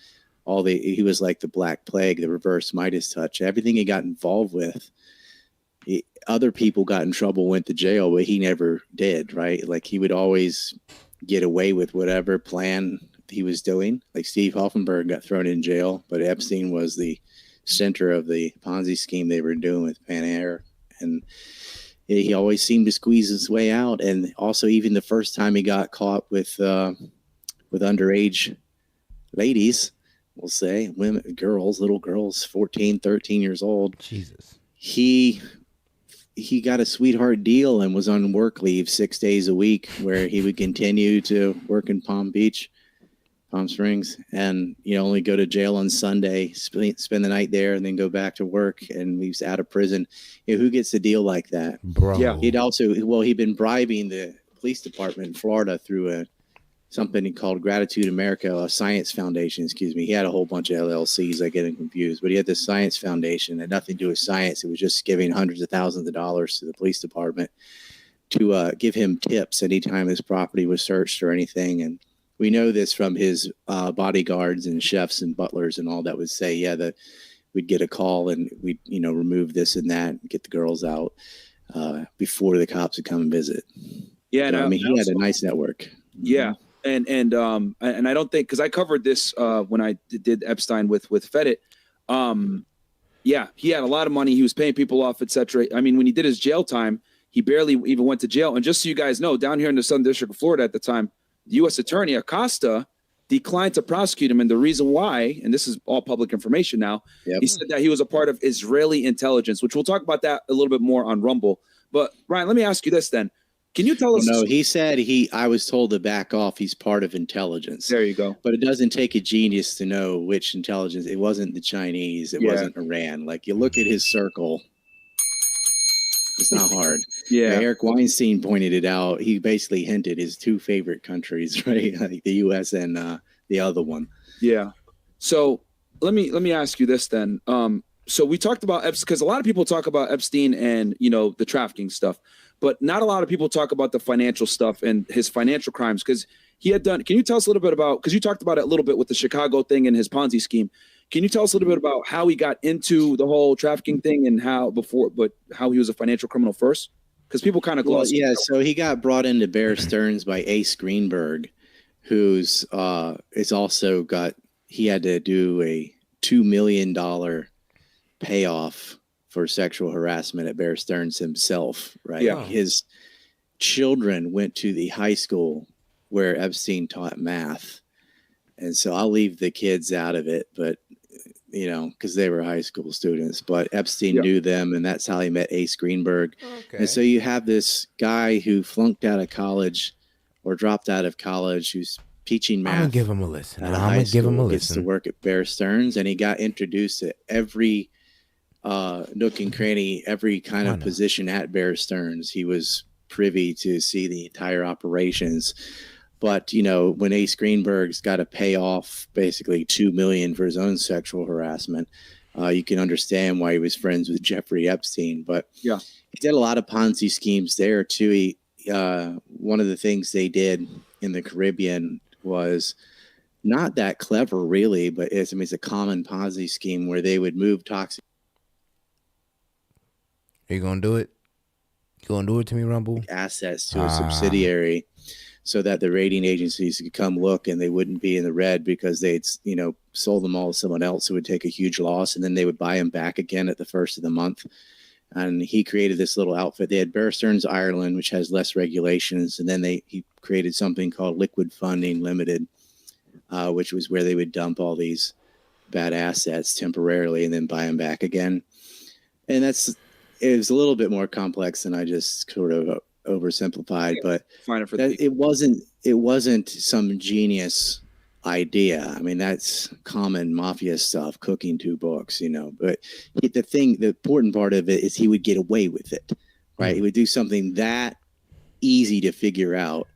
he was like the Black Plague, the reverse Midas touch. Everything he got involved with, other people got in trouble, went to jail, but he never did, right? Like he would always get away with whatever plan he was doing. Like Steve Hoffenberg got thrown in jail, but Epstein was the center of the Ponzi scheme they were doing with Pan Air, and he always seemed to squeeze his way out. And also, even the first time he got caught with underage ladies, we'll say little girls, 14, 13 years old. Jesus, he got a sweetheart deal and was on work leave 6 days a week, where he would continue to work in Palm Springs, and only go to jail on Sunday, spend the night there, and then go back to work. And he was out of prison. Who gets a deal like that, bro? Yeah, he'd been bribing the police department in Florida through something called Gratitude America, a science foundation. Excuse me. He had a whole bunch of LLCs. I get them confused, but he had this science foundation that had nothing to do with science. It was just giving hundreds of thousands of dollars to the police department to give him tips anytime his property was searched or anything. And we know this from his bodyguards and chefs and butlers and all that would say, that we'd get a call and we'd, remove this and that and get the girls out before the cops would come and visit. Yeah. So, he had a nice network. Yeah. And I don't think, because I covered this when I did Epstein with Fedit. Yeah, he had a lot of money. He was paying people off, etc. I mean, when he did his jail time, he barely even went to jail. And just so you guys know, down here in the Southern District of Florida at the time, the U.S. Attorney Acosta declined to prosecute him. And the reason why, and this is all public information now, he said that he was a part of Israeli intelligence, which we'll talk about that a little bit more on Rumble. But Ryan, let me ask you this then. Can you tell us? No, he said I was told to back off. He's part of intelligence. There you go. But it doesn't take a genius to know which intelligence. It wasn't the Chinese. It wasn't Iran. Like, you look at his circle. It's not hard. Yeah. Eric Weinstein pointed it out. He basically hinted his two favorite countries, right? Like the U.S. and the other one. Yeah. So let me ask you this then. So we talked about Epstein, because a lot of people talk about Epstein and, the trafficking stuff, but not a lot of people talk about the financial stuff and his financial crimes, because he had done. Can you tell us a little bit about, because you talked about it a little bit with the Chicago thing and his Ponzi scheme. Can you tell us a little bit about how he got into the whole trafficking thing and how he was a financial criminal first? Because people kind of gloss. Yeah, so he got brought into Bear Stearns by Ace Greenberg, who's he had to do a $2 million payoff for sexual harassment at Bear Stearns himself, right? Yeah. His children went to the high school where Epstein taught math. And so I'll leave the kids out of it, but because they were high school students, but Epstein knew them, and that's how he met Ace Greenberg. Okay. And so you have this guy who flunked out of college or dropped out of college, who's teaching math. I'm gonna give him a listen. At a high school, gets to work at Bear Stearns, and he got introduced to every nook and cranny, every kind of position at Bear Stearns. He was privy to see the entire operations. But, when Ace Greenberg's got to pay off basically $2 million for his own sexual harassment, you can understand why he was friends with Jeffrey Epstein. But he did a lot of Ponzi schemes there too. One of the things they did in the Caribbean was not that clever, really, but it's a common Ponzi scheme where they would move toxic. Are you gonna do it? You gonna do it to me, Rumble? Assets to a subsidiary, so that the rating agencies could come look and they wouldn't be in the red because they'd, sold them all to someone else who would take a huge loss, and then they would buy them back again at the first of the month. And he created this little outfit. They had Bear Stearns Ireland, which has less regulations, and then he created something called Liquid Funding Limited, which was where they would dump all these bad assets temporarily and then buy them back again. And it was a little bit more complex than I just sort of oversimplified, but it wasn't some genius idea. I mean, that's common mafia stuff, cooking 2 books, but the important part of it is he would get away with it, right? He would do something that easy to figure out,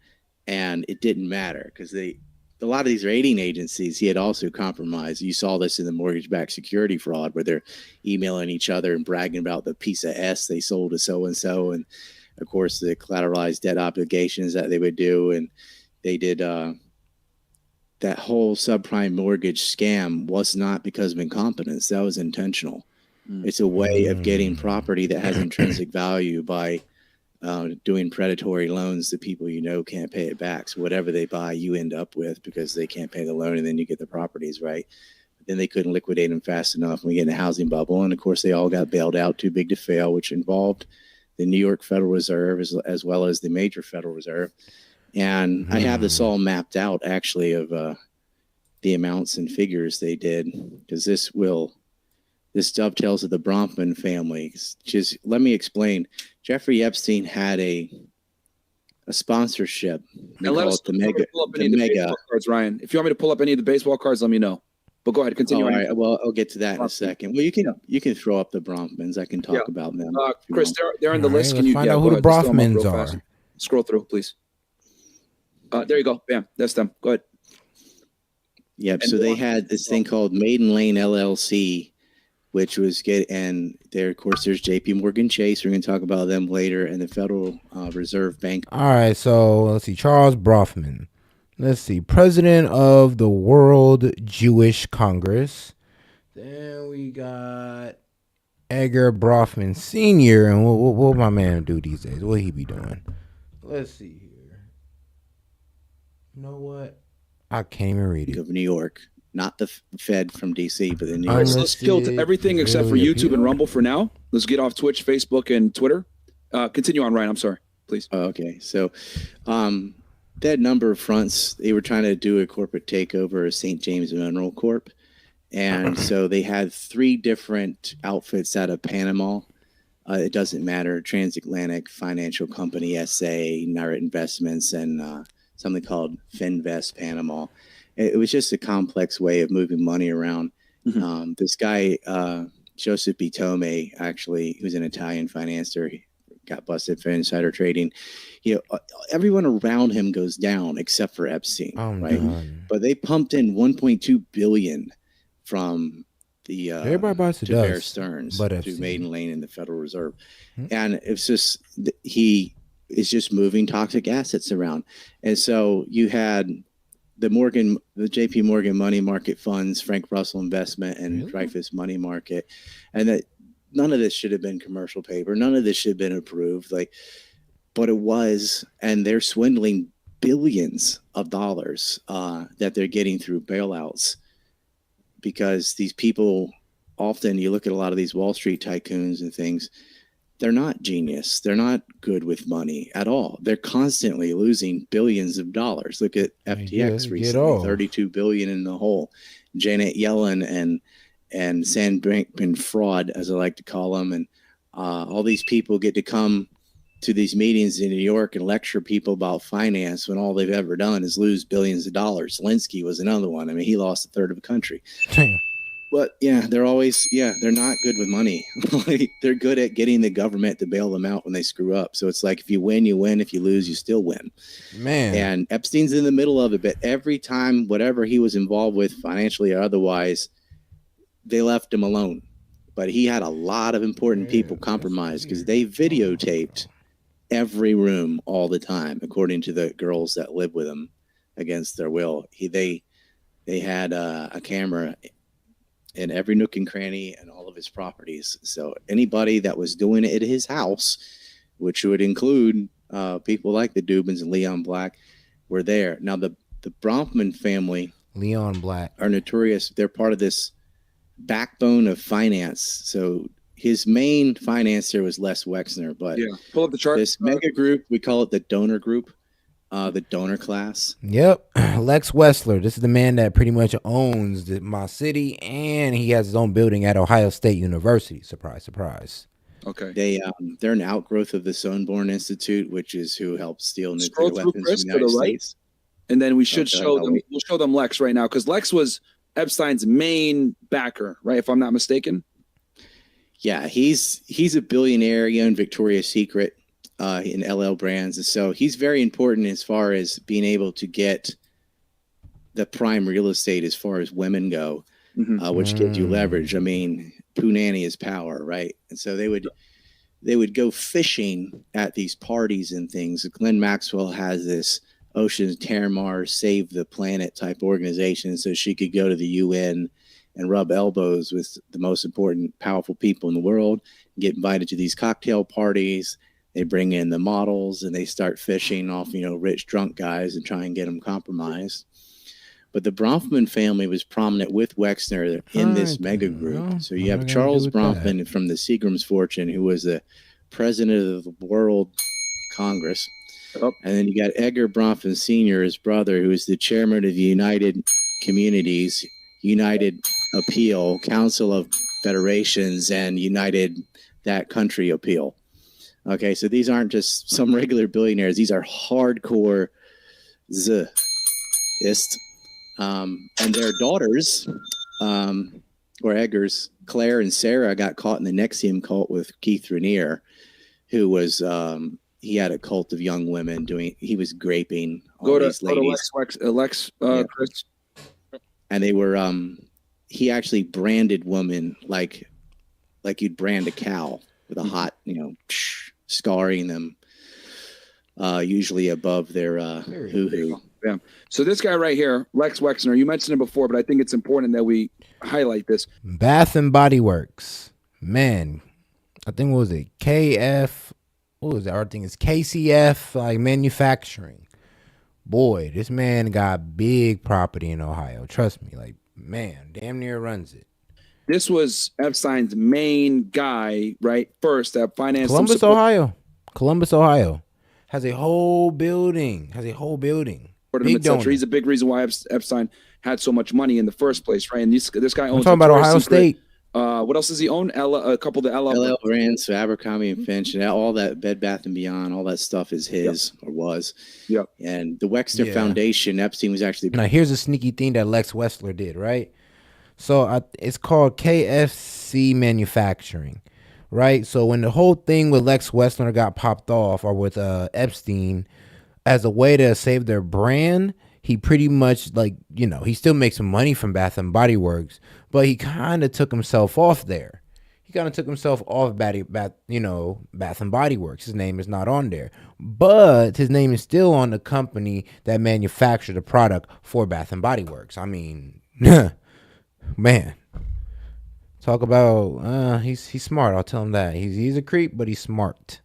and it didn't matter because a lot of these rating agencies he had also compromised. You saw this in the mortgage-backed security fraud where they're emailing each other and bragging about the piece of S they sold to so-and-so, and of course, the collateralized debt obligations that they would do. And they did that whole subprime mortgage scam was not because of incompetence. That was intentional. It's a way of getting property that has intrinsic value by doing predatory loans to people can't pay it back. So whatever they buy, you end up with because they can't pay the loan, and then you get the properties, right? But then they couldn't liquidate them fast enough, and we get in a housing bubble. And of course, they all got bailed out, too big to fail, which involved the New York Federal Reserve as well as the major Federal Reserve. And I have this all mapped out, actually, of the amounts and figures they did, because this dovetails with the Bronfman family. Just let me explain. Jeffrey Epstein had a sponsorship. And let us pull up any of the baseball cards, Ryan. If you want me to pull up any of the baseball cards, let me know. But go ahead, continue. All right. Well, I'll get to that in a second. Well, you can throw up the Bronfmans. I can talk about them. Chris, they're on the list. Can you find out who the Bronfmans are? Scroll through, please. There you go. Bam. That's them. Go ahead. Yep. So they had this thing called Maiden Lane LLC, which was and there, of course, there's J.P. Morgan Chase. We're going to talk about them later, and the Federal Reserve Bank. All right. So let's see. Charles Bronfman. Let's see. President of the World Jewish Congress. Then we got Edgar Bronfman Sr. And what my man do these days? What he be doing? Let's see here. You know what? I can't even read it. Of New York. Not the Fed from D.C., but the New York. All right, so let's kill everything except for YouTube and Rumble for now. Let's get off Twitch, Facebook, and Twitter. Continue on, Ryan. I'm sorry. Please. Okay. So they had a number of fronts. They were trying to do a corporate takeover of St. James Mineral Corp. And so they had 3 different outfits out of Panama. It doesn't matter. Transatlantic Financial Company, SA, Naira Investments, and something called Finvest Panama. It was just a complex way of moving money around. This guy, Joseph Bitome, actually, who's an Italian financier, he got busted for insider trading. Everyone around him goes down except for Epstein, right? But they pumped in $1.2 billion from the to Bear Stearns to Maiden Lane in the Federal Reserve, and it's just he is just moving toxic assets around, and so you had the JP Morgan money market funds, Frank Russell Investment, and Dreyfus Money Market, and that none of this should have been commercial paper. None of this should have been approved, but it was, and they're swindling billions of dollars that they're getting through bailouts, because these people often, you look at a lot of these Wall Street tycoons and things, they're not genius. They're not good with money at all. They're constantly losing billions of dollars. Look at FTX recently, 32 billion in the hole. Janet Yellen and Sam Bankman fraud, as I like to call them, and all these people get to come to these meetings in New York and lecture people about finance when all they've ever done is lose billions of dollars. Zelensky was another one. I mean, he lost a third of the country. But yeah, they're not good with money. They're good at getting the government to bail them out when they screw up. So it's like, if you win, you win. If you lose, you still win. Man. And Epstein's in the middle of it, but every time, whatever he was involved with financially or otherwise, they left him alone. But he had a lot of important people compromised because they videotaped every room all the time, according to the girls that live with him against their will. They had a camera in every nook and cranny and all of his properties. So anybody that was doing it at his house, which would include people like the Dubins and Leon Black, were there. Now the Bronfman family, Leon Black, are notorious. They're part of this backbone of finance. So his main financier was Les Wexner, but pull up the chart. This mega group, we call it the donor group, the donor class. Yep. Lex Wessler. This is the man that pretty much owns my city, and he has his own building at Ohio State University. Surprise, surprise. Okay. They're an outgrowth of the Sonborn Institute, which is who helped steal nuclear weapons from the United States. And then we should show them. We'll show them Lex right now, because Lex was Epstein's main backer, right? If I'm not mistaken. Yeah, he's a billionaire. He owned Victoria's Secret in LL Brands, and so he's very important as far as being able to get the prime real estate as far as women go, which gives you leverage. I mean, punani is power, right? And so they would go fishing at these parties and things. Glenn Maxwell has this Ocean Terramar Save the Planet type organization, so she could go to the UN and rub elbows with the most important, powerful people in the world, get invited to these cocktail parties. They bring in the models and they start fishing off, rich drunk guys and try and get them compromised. But the Bronfman family was prominent with Wexner in this mega group. So you have Charles Bronfman from the Seagram's fortune, who was the president of the World Congress. And then you got Edgar Bronfman Sr., his brother, who is the chairman of the United Communities, United Appeal, Council of Federations, and United That Country Appeal. Okay, so these aren't just some regular billionaires. These are hardcore Z-ist. And their daughters, or Edgar's, Claire and Sarah, got caught in the Nexium cult with Keith Raniere, who was, he had a cult of young women he was graping all these ladies. Chris. And they were, he actually branded women like you'd brand a cow with a hot, scarring them, usually above their hoo-hoo. Yeah. So this guy right here, Lex Wexner, you mentioned it before, but I think it's important that we highlight this. Bath and Body Works. Man, I think, what was it? What was it? Our thing is KCF, like manufacturing. Boy, this man got big property in Ohio. Trust me, like, man, damn near runs it. This was Epstein's main guy, right? First, that financed Columbus, Ohio. Has a whole building. Big donor. He's a big reason why Epstein had so much money in the first place, right? And this guy owns. I'm talking about Ohio State. What else does he own? A couple of the LL Brands, so Abercrombie and Finch, and all that Bed Bath and Beyond, all that stuff is his or was. Yep. And the Wexner Foundation, Epstein was actually. Now here's a sneaky thing that Lex Wessler did, right? So it's called KFC Manufacturing, right? So when the whole thing with Lex Wessler got popped off, or with Epstein, as a way to save their brand, he pretty much, he still makes some money from Bath and Body Works, but he kind of took himself off there. He kind of took himself off Bath and Body Works. His name is not on there, but his name is still on the company that manufactured the product for Bath and Body Works. I mean, man, talk about he's smart. I'll tell him that. He's a creep, but he's smart.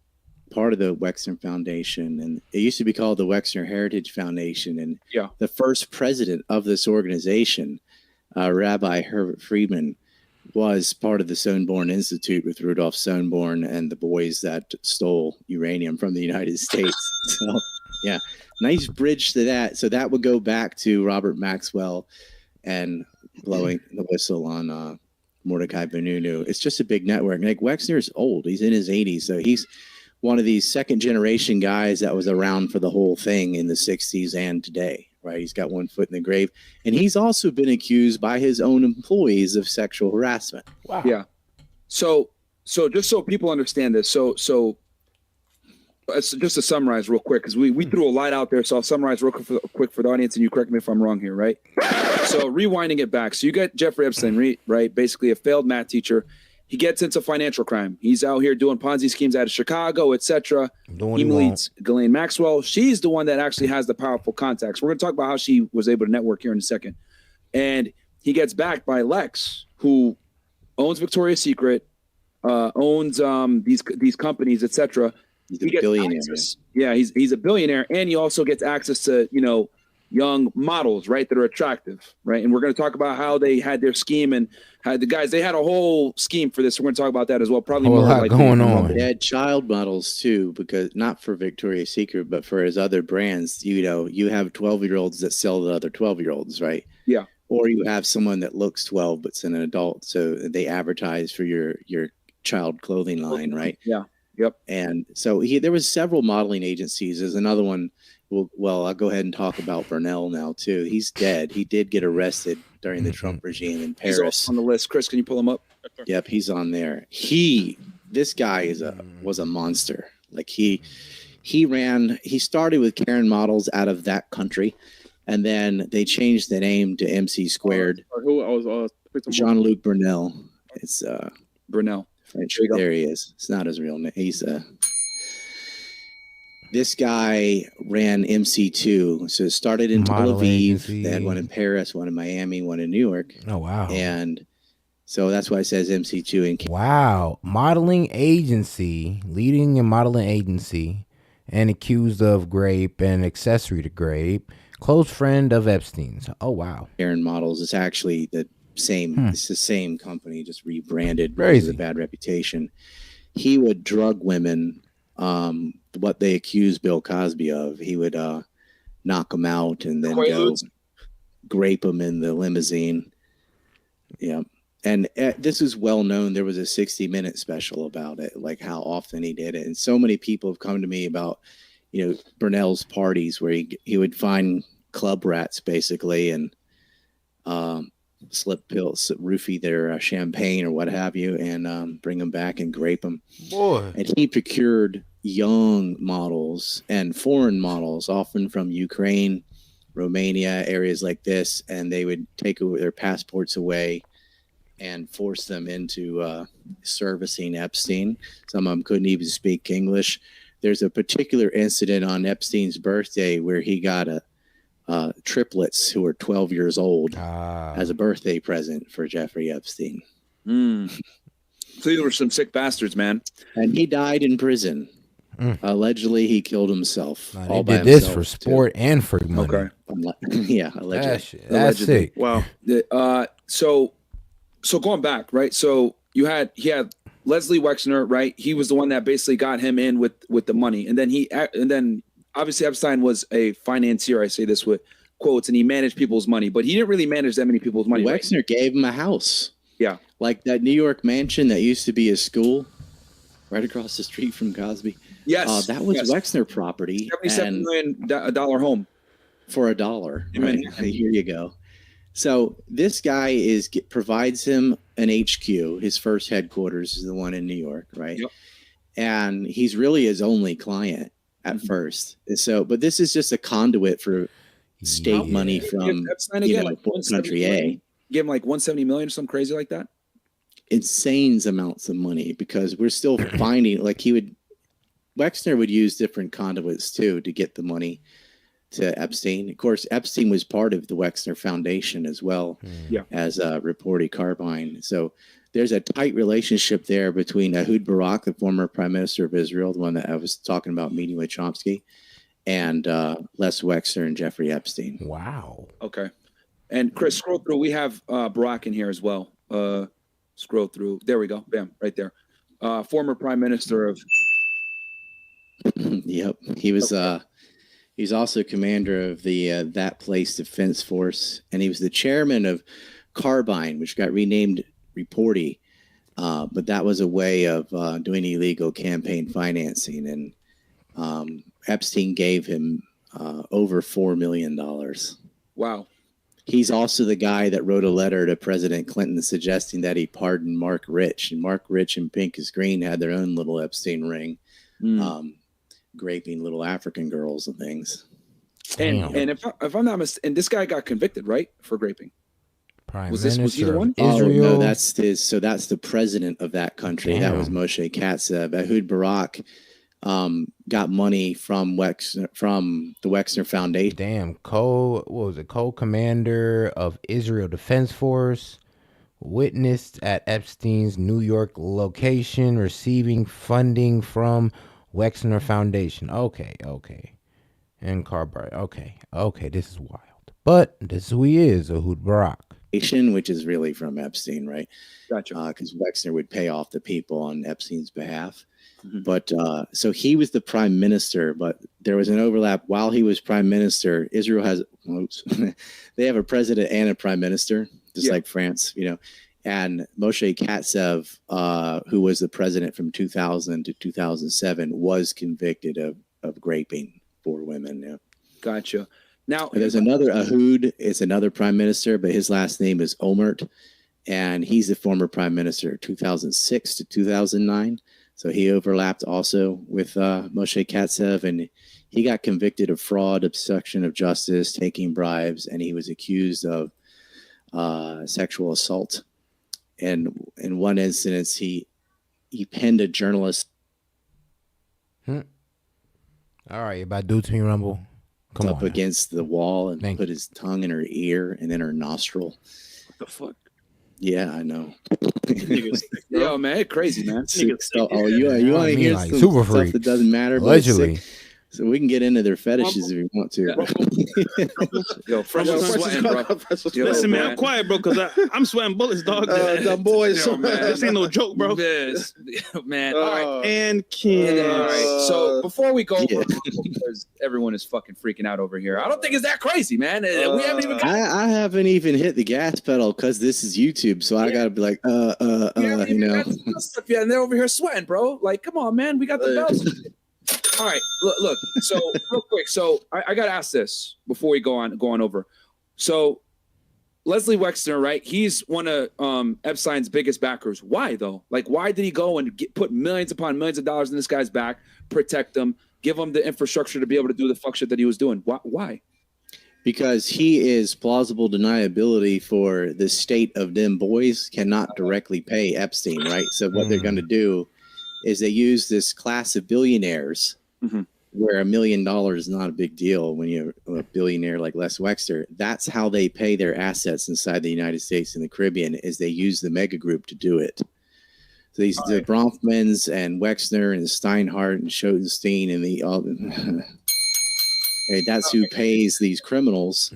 Part of the Wexner Foundation, and it used to be called the Wexner Heritage Foundation. And the first president of this organization, Rabbi Herbert Friedman, was part of the Sonborn Institute with Rudolph Sonborn and the boys that stole uranium from the United States. So, yeah, nice bridge to that. So that would go back to Robert Maxwell and blowing the whistle on Mordecai Benunu. It's just a big network. Like Wexner is old. He's in his 80s. So he's one of these second generation guys that was around for the whole thing in the 60s and today. Right. He's got one foot in the grave. And he's also been accused by his own employees of sexual harassment. Wow. Yeah. So just so people understand this. So just to summarize real quick, because we threw a lot out there. So I'll summarize real quick for the audience, and you correct me if I'm wrong here. Right. So rewinding it back. So you got Jeffrey Epstein, right? Basically a failed math teacher. He gets into financial crime. He's out here doing Ponzi schemes out of Chicago, etc. He meets Ghislaine Maxwell. She's the one that actually has the powerful contacts. We're going to talk about how she was able to network here in a second. And he gets backed by Lex, who owns Victoria's Secret, owns these companies, etc. He's a billionaire. Yeah, he's a billionaire, and he also gets access to young models, right, that are attractive, right? And we're going to talk about how they had their scheme and how they had a whole scheme for this. We're going to talk about that as well. Probably more like going on. They had child models too, because not for Victoria's Secret, but for his other brands. You have 12-year-olds that sell to other 12-year-olds, right? Yeah. Or you have someone that looks 12 but's an adult, so they advertise for your child clothing line, right? Yeah. Yep. And so there was several modeling agencies. There's another one. Well, I'll go ahead and talk about Burnell now too. He's dead. He did get arrested during the Trump regime in Paris. He's also on the list. Chris, can you pull him up? Yep, he's on there. This guy was a monster. Like he started with Karen models out of that country, and then they changed the name to MC Squared. Jean-Luc Burnell. It's Burnell. French. There he is. It's not his real name. This guy ran MC2. So it started in Tel Aviv. They had one in Paris, one in Miami, one in New York. Oh, wow. And so that's why it says MC2. Wow. Modeling agency, leading a modeling agency, and accused of grape and accessory to grape. Close friend of Epstein's. Oh, wow. Karen Models is actually the same. It's the same company, just rebranded. Crazy. With a bad reputation. He would drug women. What they accused Bill Cosby of. He would knock them out and then go grape them in the limousine. Yeah. And this is well known. There was a 60-minute special about it, like how often he did it. And so many people have come to me about, Burnell's parties where he would find club rats basically and slip pills, roofie their champagne or what have you, and bring them back and grape them. Boy. And he procured young models and foreign models, often from Ukraine, Romania, areas like this, and they would take their passports away and force them into servicing Epstein. Some of them couldn't even speak English. There's a particular incident on Epstein's birthday where he got triplets who were 12 years old as a birthday present for Jeffrey Epstein. So these were some sick bastards, man. And he died in prison. Allegedly, he killed himself. He did this for sport and for money. Okay. Yeah, allegedly. That's sick. Wow. So going back, right? So he had Leslie Wexner, right? He was the one that basically got him in with the money, and then obviously Epstein was a financier. I say this with quotes, and he managed people's money, but he didn't really manage that many people's money. Wexner gave him a house. Yeah, like that New York mansion that used to be a school, right across the street from Cosby. Yes, that was Wexner property. $77 million dollar home for $1. Right? Here you go. So this guy provides him an HQ. His first headquarters is the one in New York, right? Yep. And he's really his only client at first. So, but this is just a conduit for state money from country A. Give him like $170 million or something crazy like that. Insane amounts of money, because we're still finding Wexner would use different conduits too to get the money to Epstein. Of course, Epstein was part of the Wexner Foundation as well as Reporty Carbine. So there's a tight relationship there between Ehud Barak, the former prime minister of Israel, the one that I was talking about meeting with Chomsky, and Les Wexner and Jeffrey Epstein. Wow. Okay. And Chris, scroll through. We have Barak in here as well. Scroll through. There we go. Bam, right there. Former Prime Minister of. Yep, he was. He's also commander of the That Place Defense Force, and he was the chairman of Carbine, which got renamed Reporty. But that was a way of doing illegal campaign financing, and Epstein gave him over $4 million. Wow. He's also the guy that wrote a letter to President Clinton suggesting that he pardon Mark Rich. And Mark Rich and Pincus Green had their own little Epstein ring, raping little African girls and things. And if I'm not mistaken, and this guy got convicted, right, for raping? Was he the one? Israel? Oh, no, that's the president of that country. Damn. That was Moshe Katsav. Ehud Barak got money from the Wexner Foundation. Damn, co-commander of Israel Defense Force, witnessed at Epstein's New York location, receiving funding from Wexner Foundation. Okay, and Carbar. Okay, this is wild. But this is who he is, Ehud Barak. Which is really from Epstein, right? Gotcha. Because Wexner would pay off the people on Epstein's behalf. But so he was the prime minister, but there was an overlap. While he was prime minister, Israel has, they have a president and a prime minister, just like France, And Moshe Katsav, who was the president from 2000 to 2007, was convicted of raping 4 women. Yeah. Gotcha. Now there's another Ehud. It's another prime minister, but his last name is Omert, and he's the former prime minister 2006 to 2009. So he overlapped also with Moshe Katsav, and he got convicted of fraud, obstruction of justice, taking bribes, and he was accused of sexual assault. And in one instance, he pinned a journalist. All right, you about to do it to me, Rumble? Come up on against the wall and put his tongue in her ear and in her nostril. What the fuck? Yeah, I know. Yo, man, crazy, man. You want to hear like some super stuff freak. that doesn't matter? Allegedly. But so we can get into their fetishes if you want to. Yo, fresh sweating, bro. Listen, man, I'm quiet, bro, because I'm sweating bullets, dog. Dumb boys. Yo, man. This ain't no joke, bro. Yes. Man. All right. And Ken. All right. So before we go, because everyone is fucking freaking out over here, I don't think it's that crazy, man. We haven't even. I haven't even hit the gas pedal because this is YouTube, so I gotta be like, Yeah, and they're over here sweating, bro. Like, come on, man. We got the bells. All right, look. So real quick, so I got to ask this before we go on over. So Leslie Wexner, right? He's one of Epstein's biggest backers. Why though? Like, why did he go and put millions upon millions of dollars in this guy's back, protect him, give him the infrastructure to be able to do the fuck shit that he was doing? Why? Because he is plausible deniability for the state of them boys cannot directly pay Epstein, right? So what they're going to do is they use this class of billionaires where $1 million is not a big deal when you're a billionaire like Les Wexner. That's how they pay their assets inside the United States and the Caribbean, is they use the mega group to do it. So the Bronfmans and Wexner and Steinhardt and Schoenstein and that's who pays these criminals.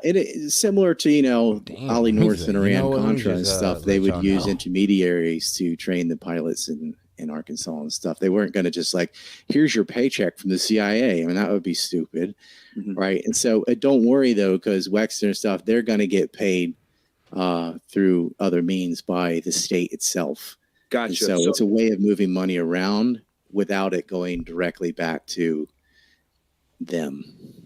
It is similar to, Ollie North and Iran-Contra and stuff. They would use intermediaries to train the pilots in Arkansas and stuff. They weren't going to just like, here's your paycheck from the CIA. I mean, that would be stupid, right? And so don't worry, though, because Wexner and stuff, they're going to get paid through other means by the state itself. Gotcha. And so it's a way of moving money around without it going directly back to them.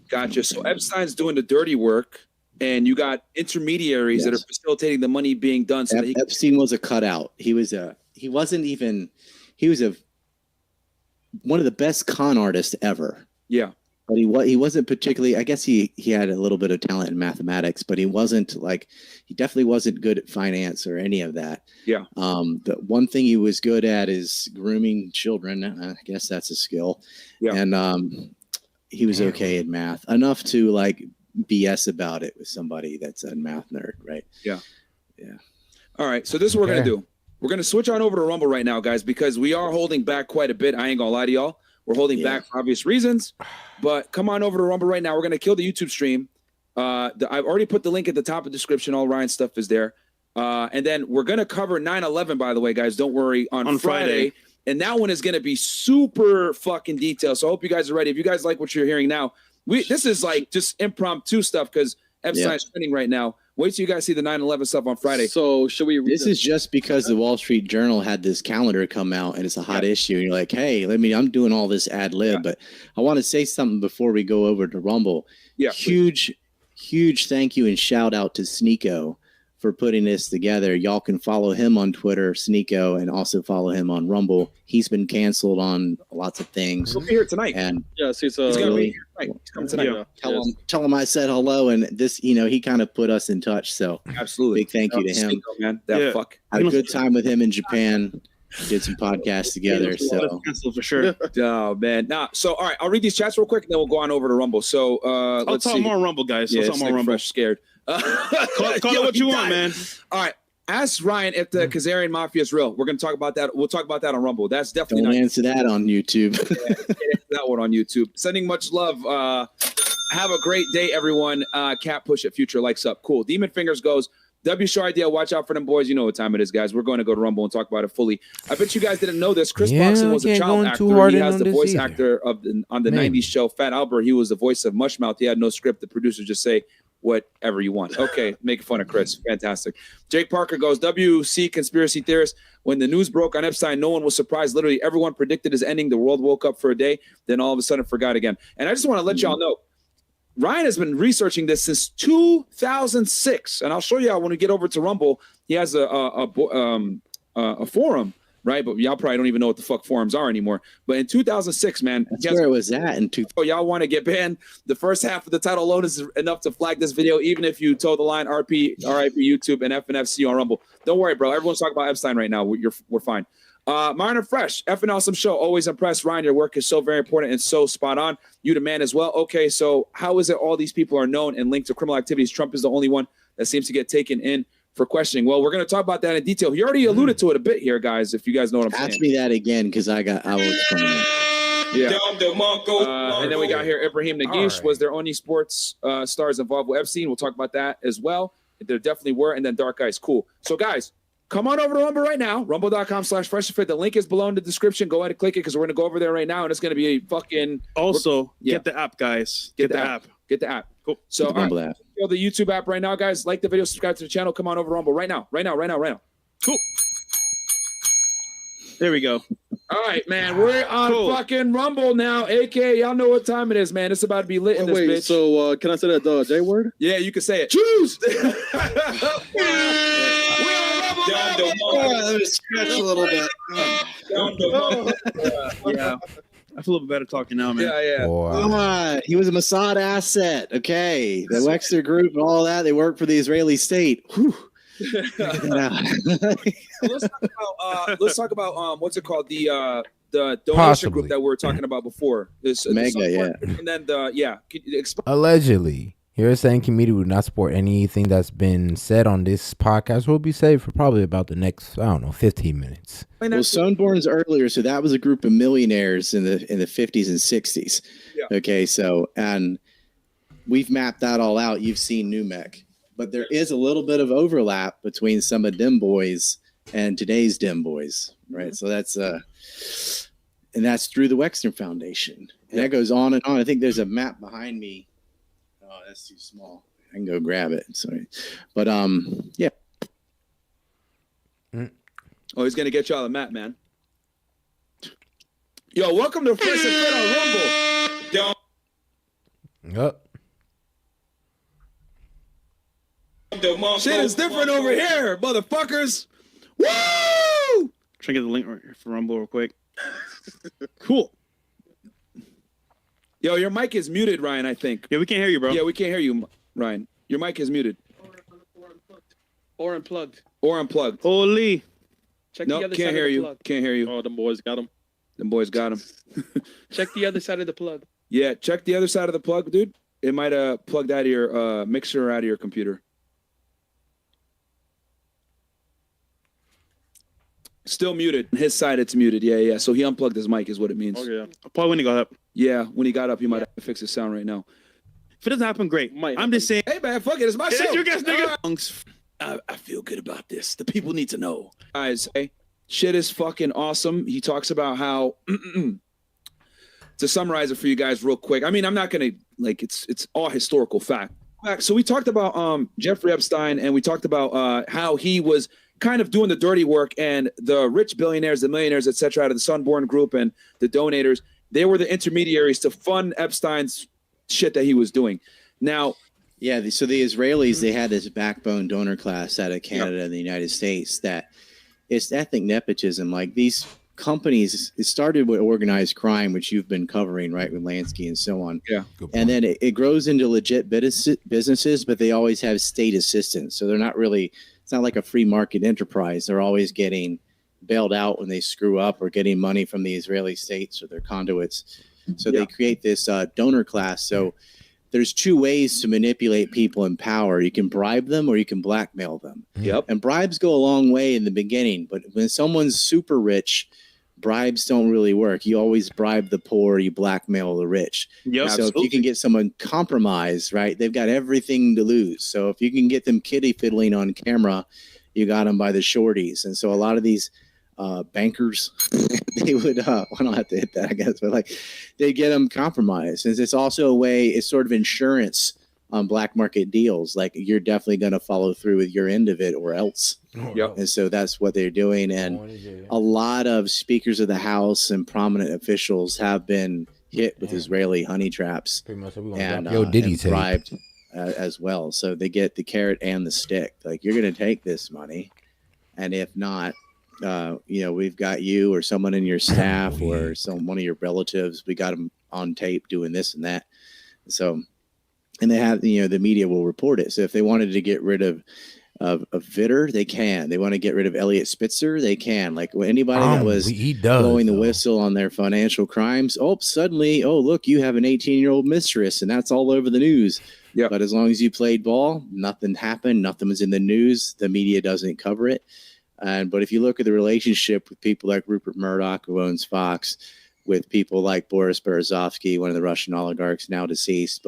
Gotcha. So Epstein's doing the dirty work, and you got intermediaries that are facilitating the money being done. So Epstein was a cutout. He was one of the best con artists ever. Yeah. But he wasn't particularly, I guess he had a little bit of talent in mathematics, but he definitely wasn't good at finance or any of that. Yeah. The one thing he was good at is grooming children. I guess that's a skill. Yeah. And he was okay at math, enough to like BS about it with somebody that's a math nerd, right? Yeah. Yeah. All right. So this is what we're going to do. We're going to switch on over to Rumble right now, guys, because we are holding back quite a bit. I ain't going to lie to y'all. We're holding back for obvious reasons, but come on over to Rumble right now. We're going to kill the YouTube stream. I've already put the link at the top of the description. All Ryan's stuff is there. And then we're going to cover 9/11, by the way, guys. Don't worry, on Friday. And that one is going to be super fucking detailed. So I hope you guys are ready. If you guys like what you're hearing now, this is like just impromptu stuff because Epstein's trending right now. Wait till you guys see the 9/11 stuff on Friday. So should we? This is just because the Wall Street Journal had this calendar come out and it's a hot issue. And you're like, hey, I'm doing all this ad lib, but I want to say something before we go over to Rumble. Yeah, huge thank you and shout out to Sneeko for putting this together. Y'all can follow him on Twitter, Sneeko, and also follow him on Rumble. He's been canceled on lots of things. He'll be here tonight. And he's gonna be here tonight. He's coming tonight. Tell him I said hello, and this, he kind of put us in touch. So absolutely, big thank you to him. Sneeko, man. That fuck. Had a good time with him in Japan. Did some podcasts together. So for sure. Oh man. So all right, I'll read these chats real quick, and then we'll go on over to Rumble. So let's talk more Rumble, guys. Yeah, Let's talk more Rumble. Fresh scared. Call it what you want, man. All right. Ask Ryan if the Khazarian Mafia is real. We're going to talk about that. We'll talk about that on Rumble. That's definitely don't answer that on YouTube. that one on YouTube. Sending much love. Have a great day, everyone. Cat push it. Future likes up. Cool. Demon Fingers goes. W Show idea. Watch out for them boys. You know what time it is, guys. We're going to go to Rumble and talk about it fully. I bet you guys didn't know this. Chris Boxon was a child actor. He has the voice actor on the 90s show Fat Albert. He was the voice of Mushmouth. He had no script. The producers just say whatever you want. Okay, making fun of Chris. Fantastic. Jake Parker goes, WC conspiracy theorist. When the news broke on Epstein, no one was surprised. Literally everyone predicted his ending. The world woke up for a day, then all of a sudden forgot again. And I just want to let y'all know, Ryan has been researching this since 2006, and I'll show y'all when we get over to Rumble. He has a forum, right? But y'all probably don't even know what the fuck forums are anymore. But in 2006, man, that's where it was at. In oh, y'all want to get banned? The first half of the title alone is enough to flag this video, even if you toe the line. RIP YouTube and FNFC on Rumble. Don't worry, bro. Everyone's talking about Epstein right now. We're fine. Martin Fresh, effing awesome show. Always impressed. Ryan, your work is so very important and so spot on. You the man as well. Okay, so how is it all these people are known and linked to criminal activities? Trump is the only one that seems to get taken in for questioning. Well, we're going to talk about that in detail. He already alluded to it a bit here, guys, if you guys know what I'm saying. Ask me that again, because I will explain it. Yeah. And then we got here Ibrahim Nagish. Was there only sports stars involved with Epstein? We'll talk about that as well. There definitely were. And then Dark Eyes. Cool. So, guys, come on over to Rumble right now. Rumble.com/freshfit. The link is below in the description. Go ahead and click it because we're going to go over there right now. And it's going to be a fucking... Also, get the app, guys. Get the app. Get the app. Cool. So, all right, go to the YouTube app right now, guys. Like the video, subscribe to the channel. Come on over to Rumble right now. Cool. There we go. All right, man. We're on fucking Rumble now. AK, y'all know what time it is, man. It's about to be lit in this bitch. So can I say that J word? Yeah, you can say it. Choose! Let me stretch a little bit. Yeah. I feel a little bit better talking now, man. Yeah. Come on. He was a Mossad asset. Okay. The Wexner Group and all that, they work for the Israeli state. Whew. Let's talk about what's it called? The donation group that we were talking about before. Mega, yeah. And then allegedly. You're saying community would not support anything that's been said on this podcast. We'll be safe for probably about the next, 15 minutes. Well, Sonborn's earlier, so that was a group of millionaires in the 50s and 60s. Yeah. Okay, so and we've mapped that all out. You've seen NUMEC, but there is a little bit of overlap between some of them boys and today's dim boys, right? So that's and that's through the Wexner Foundation, and that goes on and on. I think there's a map behind me. Oh, that's too small. I can go grab it. Sorry. But yeah. Oh, he's gonna get y'all a map, man. Yo, welcome to Fresh and Fit on Rumble. Shit is different over here, motherfuckers. Woo! Try to get the link for Rumble real quick. Cool. Yo, your mic is muted, Ryan, I think. Yeah, we can't hear you, bro. Yeah, we can't hear you, Ryan. Your mic is muted. Or unplugged. Holy. Check the other can't hear you. Plug. Can't hear you. Oh, them boys got him. Check the other side of the plug. Yeah, check the other side of the plug, dude. It might have plugged out of your mixer or out of your computer. Still muted. His side, it's muted. Yeah. So he unplugged his mic is what it means. Oh, yeah. Probably when he got up. Yeah, when he got up, he might have to fix his sound right now. If it doesn't happen, great. I'm just saying. Hey, man, fuck it. It's my show. You guys, nigga. I feel good about this. The people need to know. Guys, hey, shit is fucking awesome. He talks about how to summarize it for you guys real quick. I mean, I'm not gonna it's all historical fact. So we talked about Jeffrey Epstein, and we talked about how he was kind of doing the dirty work, and the rich billionaires, the millionaires, etc., out of the Sunborn Group and the donators, they were the intermediaries to fund Epstein's shit that he was doing. Now, yeah, so the Israelis, they had this backbone donor class out of Canada and the United States that it's ethnic nepotism. Like these companies, it started with organized crime, which you've been covering, right, with Lansky and so on. Yeah. And then it grows into legit businesses, but they always have state assistance. So they're not really, it's not like a free market enterprise. They're always getting bailed out when they screw up or getting money from the Israeli states or their conduits. So they create this donor class. So there's two ways to manipulate people in power. You can bribe them or you can blackmail them. Yep. And bribes go a long way in the beginning, but when someone's super rich, bribes don't really work. You always bribe the poor, you blackmail the rich. Yep. So if you can get someone compromised, right, they've got everything to lose. So if you can get them kitty fiddling on camera, you got them by the shorties. And so a lot of these bankers, they would, I don't have to hit that, I guess, but like they get them compromised. And it's also a way, it's sort of insurance on black market deals. Like you're definitely going to follow through with your end of it or else. Yep. And so that's what they're doing. And a lot of speakers of the House and prominent officials have been hit with Israeli honey traps and bribed as well. So they get the carrot and the stick. Like you're going to take this money. And if not, we've got you or someone in your staff or one of your relatives. We got them on tape doing this and that. So, and they have, the media will report it. So if they wanted to get rid of Vitter, they can. They want to get rid of Elliot Spitzer, they can. Like anybody that was blowing the whistle on their financial crimes, suddenly, look, you have an 18-year-old mistress, and that's all over the news. Yeah. But as long as you played ball, nothing happened. Nothing was in the news. The media doesn't cover it. But if you look at the relationship with people like Rupert Murdoch, who owns Fox, with people like Boris Berezovsky, one of the Russian oligarchs now deceased,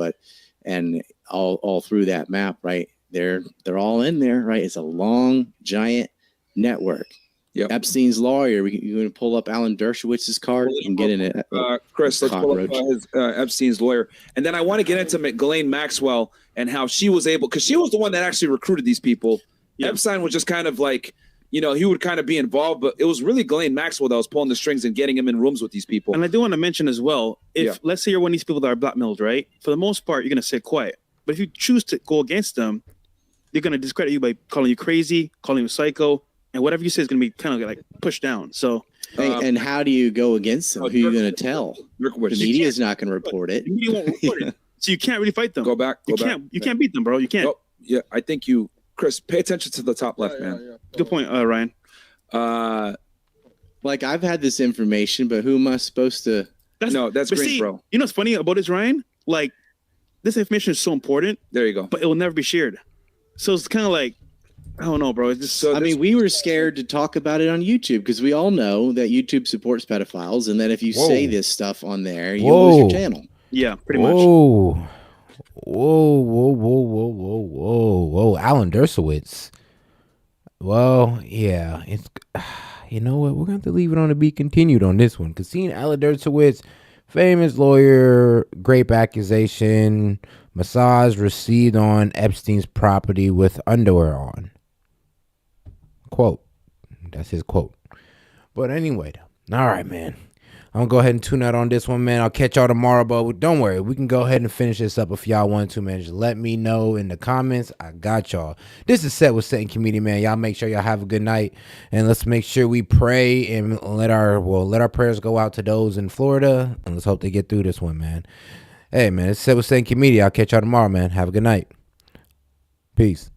and all through that map, right? They're all in there, right? It's a long, giant network. Yep. Epstein's lawyer. You're going to pull up Alan Dershowitz's card and get in it. Chris, let's pull up his, Epstein's lawyer. And then I want to get into Ghislaine Maxwell and how she was able, because she was the one that actually recruited these people. Yep. Epstein was just kind of like, he would kind of be involved, but it was really Ghislaine Maxwell that was pulling the strings and getting him in rooms with these people. And I do want to mention as well, if let's say you're one of these people that are blackmailed, right? For the most part, you're going to sit quiet. But if you choose to go against them, they're going to discredit you by calling you crazy, calling you psycho, and whatever you say is going to be kind of like pushed down. So, and how do you go against them? Who are you going to tell? The media is not going to report it. The media won't report it. So you can't really fight them. Go back. You can't beat them, bro. You can't. Oh, yeah, I think Chris, pay attention to the top left, man. Good point, Ryan. Like I've had this information, but who am I supposed to? That's great, bro. You know what's funny about this, Ryan? Like this information is so important. There you go. But it will never be shared. So it's kind of like, I don't know, bro. It's just I mean, we were scared to talk about it on YouTube because we all know that YouTube supports pedophiles, and that if you say this stuff on there, you lose your channel. Yeah, pretty much. Whoa, Alan Dershowitz. Well, yeah, it's. You know what? We're going to have to leave it on to be continued on this one. Because seeing Alan Dershowitz, famous lawyer, grape accusation, massage received on Epstein's property with underwear on. Quote. That's his quote. But anyway, all right, man. I'm going to go ahead and tune out on this one, man. I'll catch y'all tomorrow, but don't worry. We can go ahead and finish this up if y'all want to, man. Just let me know in the comments. I got y'all. This is Set with Setting Comedian, man. Y'all make sure y'all have a good night. And let's make sure we pray and let our prayers go out to those in Florida. And let's hope they get through this one, man. Hey, man, it's Set with Setting Comedian. I'll catch y'all tomorrow, man. Have a good night. Peace.